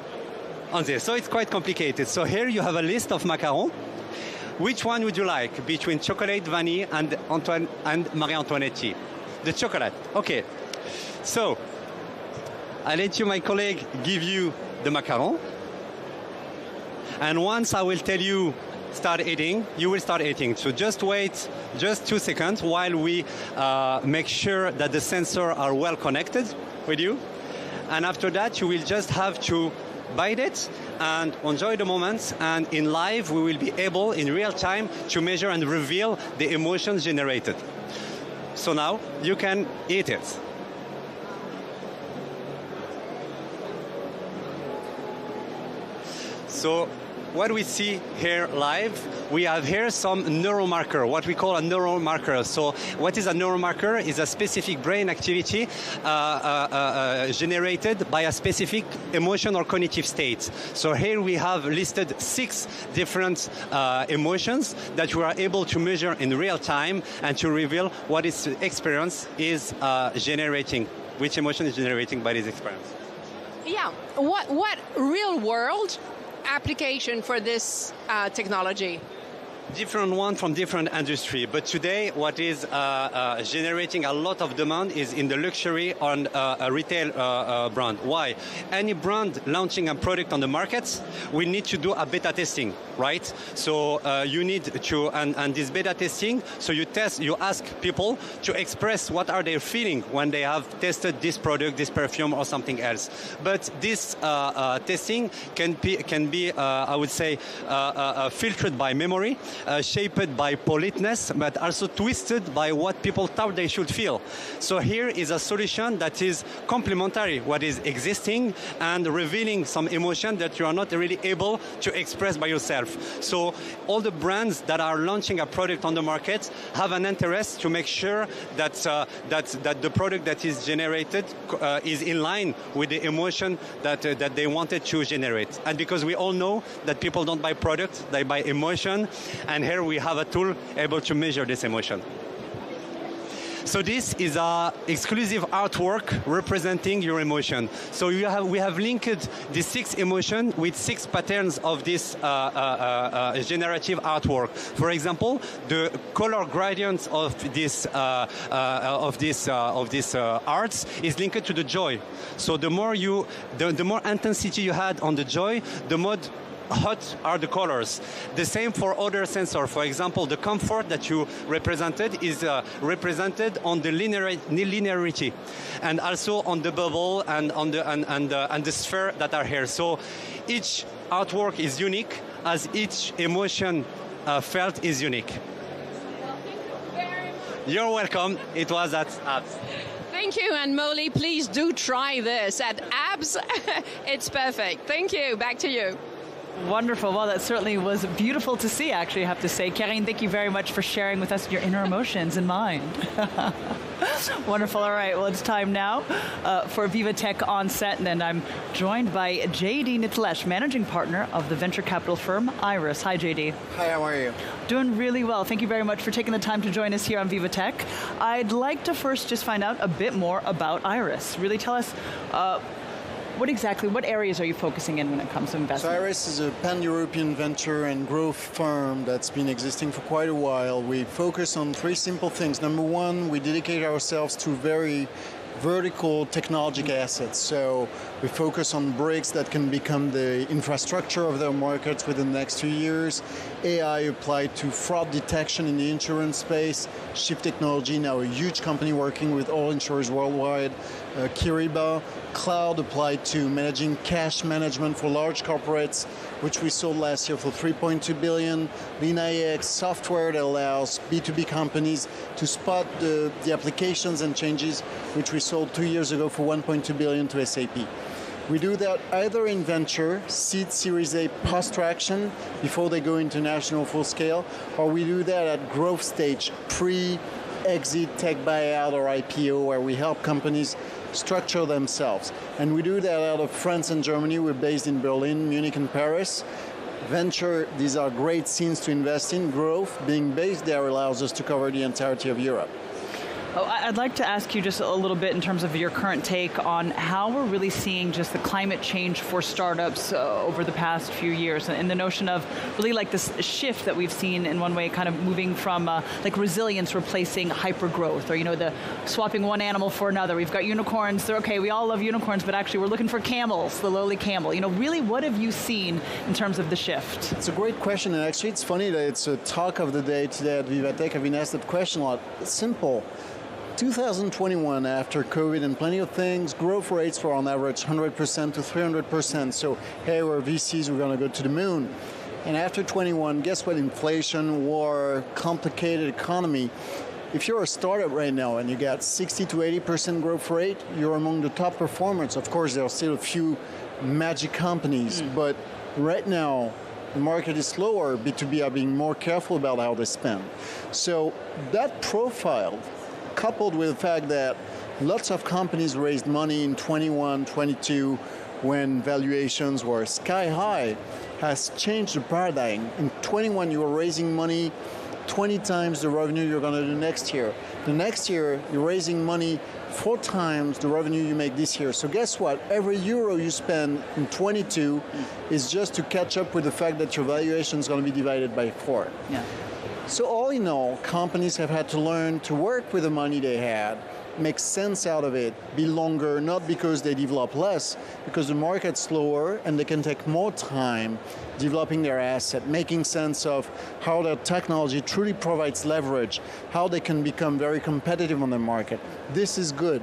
on this. So it's quite complicated. So here you have a list of macarons. Which one would you like between chocolate, vanille, and Antoine and Marie Antoinette? The chocolate. Okay. So I'll let you, my colleague, give you the macaron. And once I will tell you start eating, you will start eating. So just wait just 2 seconds while we make sure that the sensors are well connected with you. And after that, you will just have to bite it and enjoy the moments. And in live, we will be able, in real time, to measure and reveal the emotions generated. So now, you can eat it. So what we see here live, we have here some neuromarker, what we call a neuromarker. So what is a neuromarker is a specific brain activity generated by a specific emotion or cognitive state. So here we have listed 6 different emotions that we are able to measure in real time and to reveal what its experience is generating, which emotion is generating by this experience. Yeah, what real world application for this technology? Different one from different industry, but today what is generating a lot of demand is in the luxury on a retail brand. Why? Any brand launching a product on the market, we need to do a beta testing, right? So you need to, and this beta testing, so you ask people to express what are they feeling when they have tested this product, this perfume or something else. But this testing can be I would say, filtered by memory, shaped by politeness, but also twisted by what people thought they should feel. So here is a solution that is complementary what is existing and revealing some emotion that you are not really able to express by yourself. So all the brands that are launching a product on the market have an interest to make sure that that the product that is generated is in line with the emotion that they wanted to generate. And because we all know that people don't buy products, they buy emotion, and here we have a tool able to measure this emotion. So this is our exclusive artwork representing your emotion. So we have linked the 6 emotions with 6 patterns of this generative artwork. For example, the color gradients of this arts is linked to the joy. So the more intensity you had on the joy, the more hot are the colors. The same for other sensors. For example, the comfort that you represented is represented on the linearity, and also on the bubble and on the sphere that are here. So each artwork is unique, as each emotion felt is unique. You're welcome. It was at Abs. Thank you, and Molly, please do try this at Abs. It's perfect. Thank you. Back to you. Wonderful. Well, that certainly was beautiful to see, actually, I have to say. Karine, thank you very much for sharing with us your inner emotions and mine. Wonderful. All right. Well, it's time now for VivaTech on set, and I'm joined by JD Nitlesh, managing partner of the venture capital firm Iris. Hi, JD. Hi, how are you? Doing really well. Thank you very much for taking the time to join us here on VivaTech. I'd like to first just find out a bit more about Iris. Really tell us what areas are you focusing in when it comes to investment? So Iris is a pan-European venture and growth firm that's been existing for quite a while. We focus on 3 simple things. Number 1, we dedicate ourselves to very vertical technological assets. So we focus on bricks that can become the infrastructure of their markets within the next 2 years. AI applied to fraud detection in the insurance space. Shift Technology, now a huge company working with all insurers worldwide. Kiriba, cloud applied to managing cash management for large corporates, which we sold last year for $3.2 billion. LeanIX, software that allows B2B companies to spot the applications and changes, which we sold 2 years ago for $1.2 billion to SAP. We do that either in venture, seed, Series A, post-traction, before they go international full scale, or we do that at growth stage, pre-exit, tech buyout, or IPO, where we help companies structure themselves. And we do that out of France and Germany. We're based in Berlin, Munich, and Paris. Venture, these are great scenes to invest in. Growth, being based there, allows us to cover the entirety of Europe. Oh, I'd like to ask you just a little bit in terms of your current take on how we're really seeing just the climate change for startups over the past few years, and the notion of really like this shift that we've seen in one way, kind of moving from like resilience replacing hyper growth, or the swapping one animal for another. We've got unicorns. They're okay. We all love unicorns, but actually we're looking for camels, the lowly camel. Really, what have you seen in terms of the shift? It's a great question, and actually it's funny that it's a talk of the day today at VivaTech. I've been asked that question a lot. It's simple. 2021, after COVID and plenty of things, growth rates were on average 100% to 300%. So, hey, we're VCs, we're going to go to the moon. And after 21, guess what? Inflation, war, complicated economy. If you're a startup right now and you got 60 to 80% growth rate, you're among the top performers. Of course, there are still a few magic companies, but right now, the market is slower. B2B are being more careful about how they spend. So that profile, coupled with the fact that lots of companies raised money in 21, 22, when valuations were sky high, has changed the paradigm. In 21, you were raising money 20 times the revenue you're going to do next year. The next year, you're raising money 4 times the revenue you make this year. So guess what? Every euro you spend in 22 is just to catch up with the fact that your valuation is going to be divided by 4. Yeah. So all in all, companies have had to learn to work with the money they had, make sense out of it, be longer, not because they develop less, because the market's slower and they can take more time developing their asset, making sense of how their technology truly provides leverage, how they can become very competitive on the market. This is good.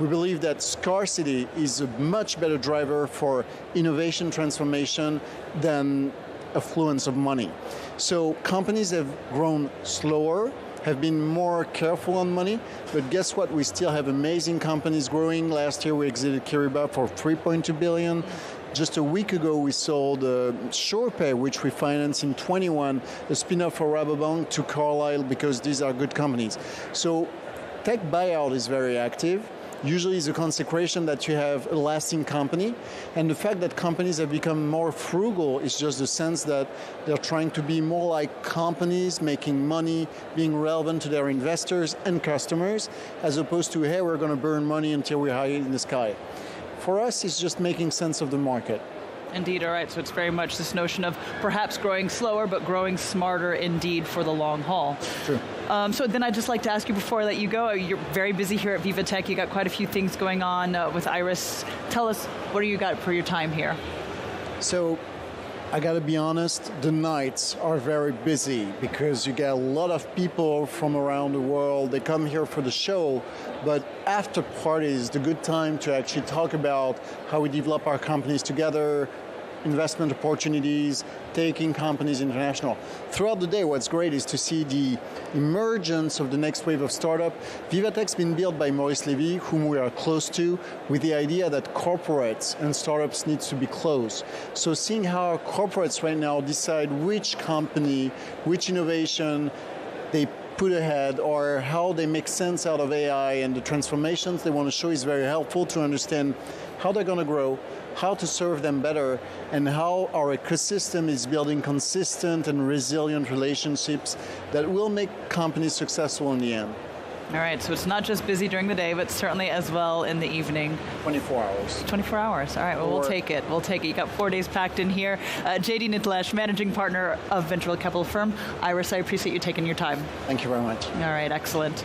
We believe that scarcity is a much better driver for innovation transformation than affluence of money. So companies have grown slower, have been more careful on money, but guess what? We still have amazing companies growing. Last year we exited Kiribati for $3.2 billion. Just a week ago we sold SurePay, which we financed in 21, a spin-off for Rabobank to Carlyle, because these are good companies. So tech buyout is very active. Usually it's a consecration that you have a lasting company, and the fact that companies have become more frugal is just the sense that they're trying to be more like companies, making money, being relevant to their investors and customers, as opposed to, hey, we're going to burn money until we're high in the sky. For us, it's just making sense of the market. Indeed, all right, so it's very much this notion of perhaps growing slower, but growing smarter indeed for the long haul. True. So then I'd just like to ask you before I let you go, you're very busy here at VivaTech, you got quite a few things going on with Iris. Tell us, what do you got for your time here? So, I gotta be honest, the nights are very busy because you get a lot of people from around the world. They come here for the show, but after parties, the good time to actually talk about how we develop our companies together, investment opportunities, taking companies international. Throughout the day, what's great is to see the emergence of the next wave of startup. VivaTech's been built by Maurice Levy, whom we are close to, with the idea that corporates and startups needs to be close. So seeing how our corporates right now decide which company, which innovation they put ahead, or how they make sense out of AI and the transformations they want to show is very helpful to understand how they're going to grow, how to serve them better, and how our ecosystem is building consistent and resilient relationships that will make companies successful in the end. All right, so it's not just busy during the day, but certainly as well in the evening. 24 hours. 24 hours, all right, well, we'll take it. We'll take it. You got 4 days packed in here. JD Nitlesh, managing partner of venture capital firm Iris, I appreciate you taking your time. Thank you very much. All right, excellent.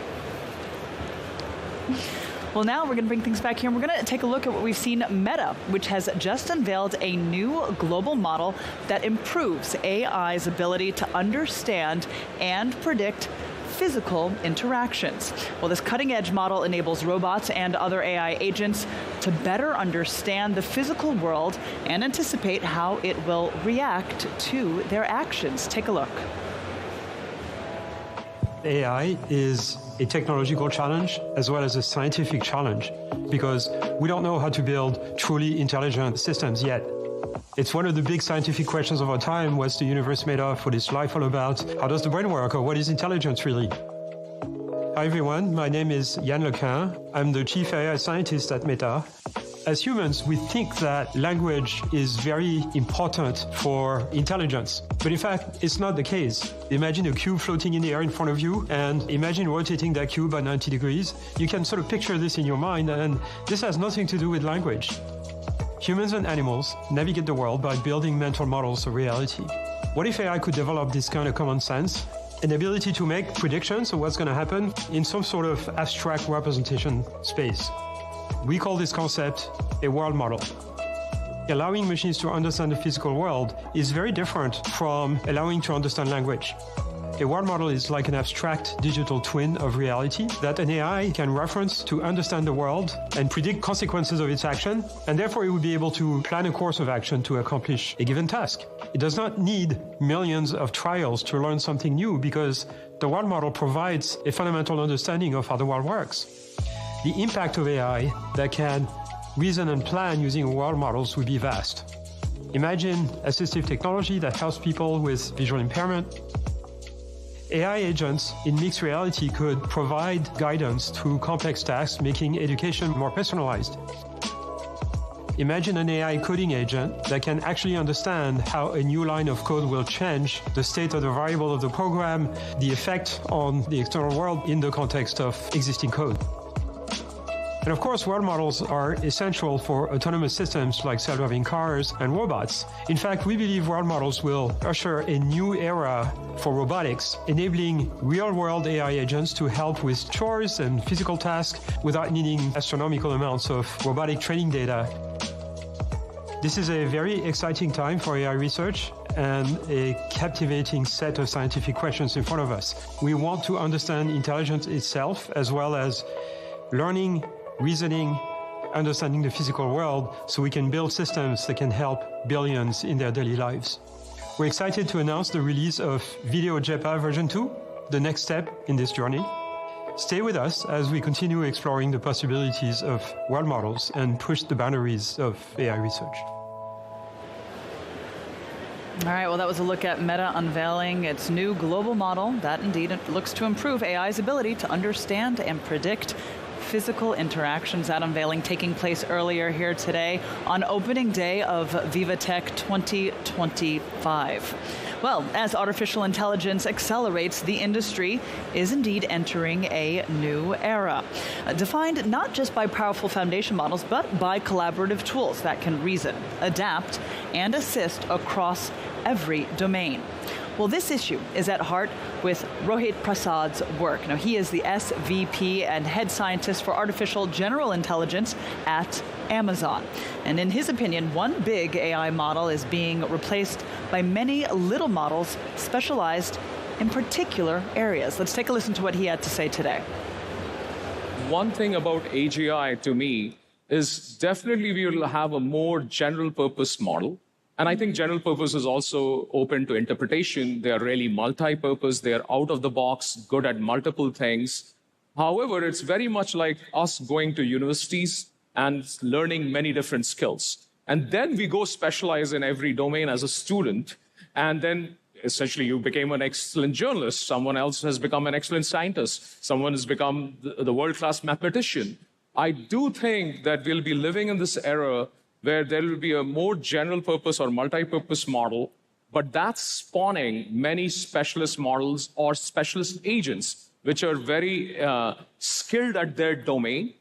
Well, now we're going to bring things back here, and we're going to take a look at what we've seen Meta, which has just unveiled a new global model that improves AI's ability to understand and predict physical interactions. Well, this cutting-edge model enables robots and other AI agents to better understand the physical world and anticipate how it will react to their actions. Take a look. AI is a technological challenge as well as a scientific challenge because we don't know how to build truly intelligent systems yet. It's one of the big scientific questions of our time. What's the universe made of? What is life all about? How does the brain work? Or what is intelligence really? Hi everyone, my name is Yann Lequin. I'm the Chief AI Scientist at Meta. As humans, we think that language is very important for intelligence. But in fact, it's not the case. Imagine a cube floating in the air in front of you, and imagine rotating that cube by 90 degrees. You can sort of picture this in your mind, and this has nothing to do with language. Humans and animals navigate the world by building mental models of reality. What if AI could develop this kind of common sense? An ability to make predictions of what's going to happen in some sort of abstract representation space. We call this concept a world model. Allowing machines to understand the physical world is very different from allowing to understand language. A world model is like an abstract digital twin of reality that an AI can reference to understand the world and predict consequences of its action, and therefore it would be able to plan a course of action to accomplish a given task. It does not need millions of trials to learn something new because the world model provides a fundamental understanding of how the world works. The impact of AI that can reason and plan using world models would be vast. Imagine assistive technology that helps people with visual impairment. AI agents in mixed reality could provide guidance through complex tasks, making education more personalized. Imagine an AI coding agent that can actually understand how a new line of code will change the state of the variable of the program, the effect on the external world in the context of existing code. And of course, world models are essential for autonomous systems like self-driving cars and robots. In fact, we believe world models will usher a new era for robotics, enabling real-world AI agents to help with chores and physical tasks without needing astronomical amounts of robotic training data. This is a very exciting time for AI research and a captivating set of scientific questions in front of us. We want to understand intelligence itself, as well as learning, reasoning, understanding the physical world, so we can build systems that can help billions in their daily lives. We're excited to announce the release of Video JEPA version 2, the next step in this journey. Stay with us as we continue exploring the possibilities of world models and push the boundaries of AI research. All right, well, that was a look at Meta unveiling its new global model that indeed looks to improve AI's ability to understand and predict physical interactions. That unveiling taking place earlier here today on opening day of VivaTech 2025. Well, as artificial intelligence accelerates, the industry is indeed entering a new era, defined not just by powerful foundation models, but by collaborative tools that can reason, adapt, and assist across every domain. Well, this issue is at heart with Rohit Prasad's work. Now, he is the SVP and head scientist for artificial general intelligence at Amazon. And in his opinion, one big AI model is being replaced by many little models specialized in particular areas. Let's take a listen to what he had to say today. One thing about AGI to me is definitely we will have a more general purpose model. And I think general purpose is also open to interpretation. They are really multi-purpose. They are out of the box, good at multiple things. However, it's very much like us going to universities and learning many different skills. And then we go specialize in every domain as a student. And then essentially you became an excellent journalist. Someone else has become an excellent scientist. Someone has become the world-class mathematician. I do think that we'll be living in this era where there will be a more general purpose or multi-purpose model, but that's spawning many specialist models or specialist agents, which are very skilled at their domain.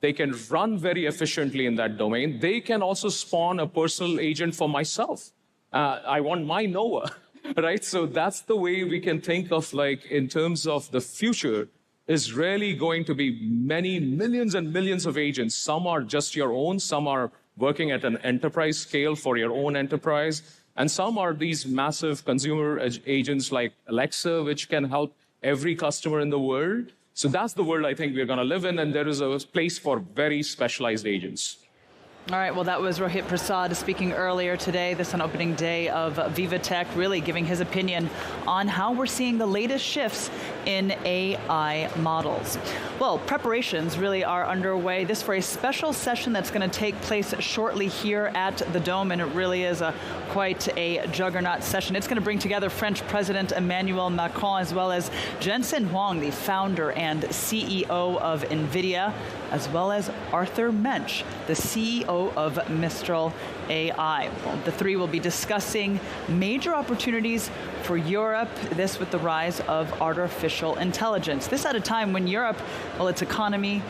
They can run very efficiently in that domain. They can also spawn a personal agent for myself. I want my Noah, right? So that's the way we can think of, like, in terms of the future, is really going to be many millions and millions of agents. Some are just your own, some are working at an enterprise scale for your own enterprise. And some are these massive consumer agents like Alexa, which can help every customer in the world. So that's the world I think we're going to live in, and there is a place for very specialized agents. All right, well, that was Rohit Prasad speaking earlier today, this on opening day of VivaTech, really giving his opinion on how we're seeing the latest shifts in AI models. Well, preparations really are underway. This for a special session that's going to take place shortly here at the Dome, and it really is quite a juggernaut session. It's going to bring together French President Emmanuel Macron as well as Jensen Huang, the founder and CEO of NVIDIA, as well as Arthur Mensch, the CEO of Mistral AI. Well, the three will be discussing major opportunities for Europe, this with the rise of artificial intelligence. This at a time when Europe, well, its economic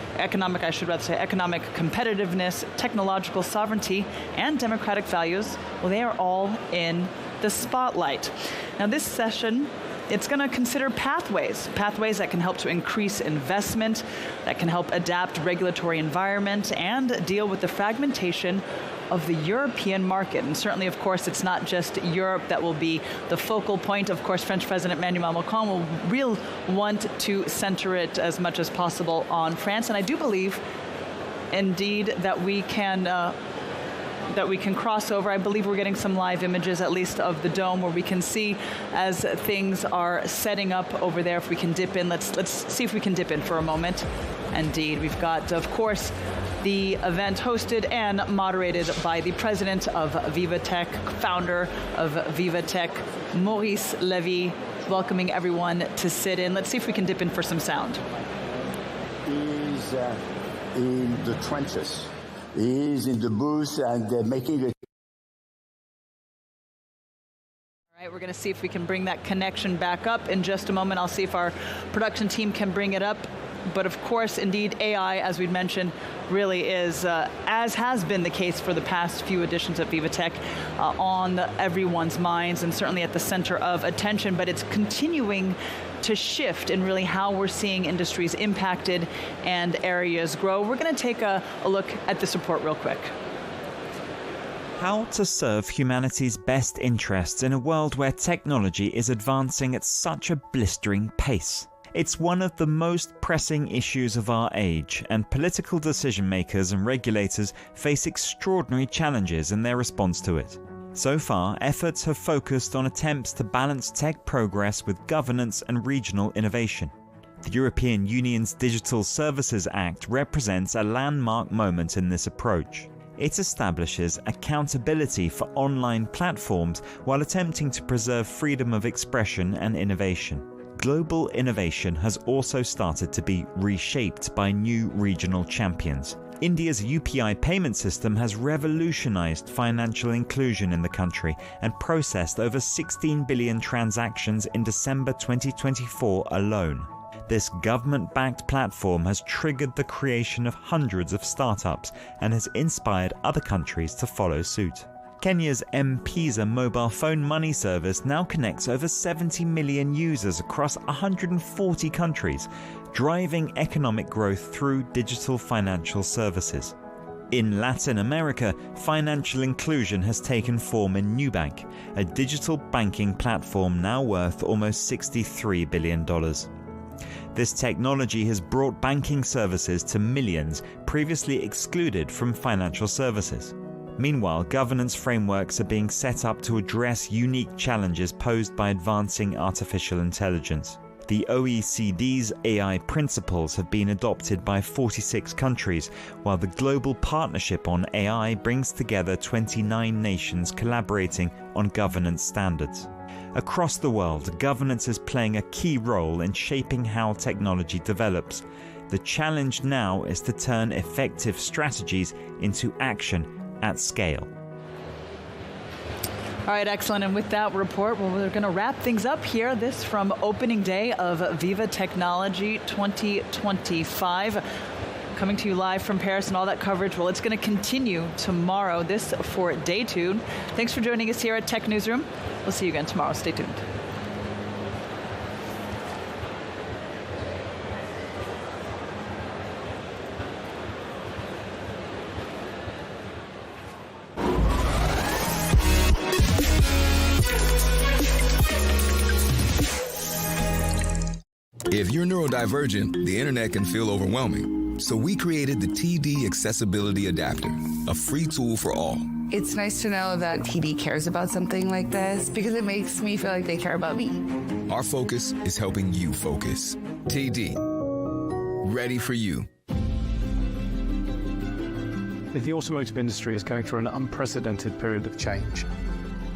competitiveness, technological sovereignty, and democratic values, well, they are all in the spotlight. Now, this session, it's going to consider pathways that can help to increase investment, that can help adapt regulatory environment, and deal with the fragmentation of the European market. And certainly, of course, it's not just Europe that will be the focal point. Of course, French President Emmanuel Macron will want to center it as much as possible on France. And I do believe, indeed, that we can cross over. I believe we're getting some live images, at least of the Dome, where we can see as things are setting up over there. If we can dip in, let's see if we can dip in for a moment. Indeed, we've got, of course, the event hosted and moderated by the president of VivaTech, founder of VivaTech, Maurice Levy, welcoming everyone to sit in. Let's see if we can dip in for some sound. He's in the trenches. He is in the booth and making a... All right, we're going to see if we can bring that connection back up in just a moment. I'll see if our production team can bring it up. But of course, indeed, AI, as we'd mentioned, really is, as has been the case for the past few editions of VivaTech, on everyone's minds and certainly at the center of attention, but it's continuing to shift in really how we're seeing industries impacted and areas grow. We're going to take a look at this report real quick. How to serve humanity's best interests in a world where technology is advancing at such a blistering pace. It's one of the most pressing issues of our age, and political decision makers and regulators face extraordinary challenges in their response to it. So far, efforts have focused on attempts to balance tech progress with governance and regional innovation. The European Union's Digital Services Act represents a landmark moment in this approach. It establishes accountability for online platforms while attempting to preserve freedom of expression and innovation. Global innovation has also started to be reshaped by new regional champions. India's UPI payment system has revolutionized financial inclusion in the country and processed over 16 billion transactions in December 2024 alone. This government-backed platform has triggered the creation of hundreds of startups and has inspired other countries to follow suit. Kenya's M-Pesa mobile phone money service now connects over 70 million users across 140 countries, driving economic growth through digital financial services. In Latin America, financial inclusion has taken form in Nubank, a digital banking platform now worth almost $63 billion. This technology has brought banking services to millions previously excluded from financial services. Meanwhile, governance frameworks are being set up to address unique challenges posed by advancing artificial intelligence. The OECD's AI principles have been adopted by 46 countries, while the Global Partnership on AI brings together 29 nations collaborating on governance standards. Across the world, governance is playing a key role in shaping how technology develops. The challenge now is to turn effective strategies into action at scale. All right, excellent. And with that report, well, we're going to wrap things up here. This from opening day of Viva Technology 2025. Coming to you live from Paris, and all that coverage, well, it's going to continue tomorrow. This for day 2. Thanks for joining us here at Tech Newsroom. We'll see you again tomorrow. Stay tuned. If you're neurodivergent, the internet can feel overwhelming. So we created the TD Accessibility Adapter, a free tool for all. It's nice to know that TD cares about something like this because it makes me feel like they care about me. Our focus is helping you focus. TD, ready for you. The automotive industry is going through an unprecedented period of change.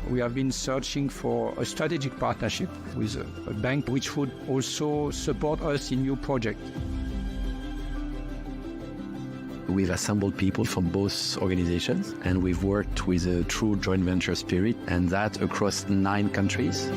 We have been searching for a strategic partnership with a bank which would also support us in new projects. We've assembled people from both organizations, and we've worked with a true joint venture spirit, and that across 9 countries.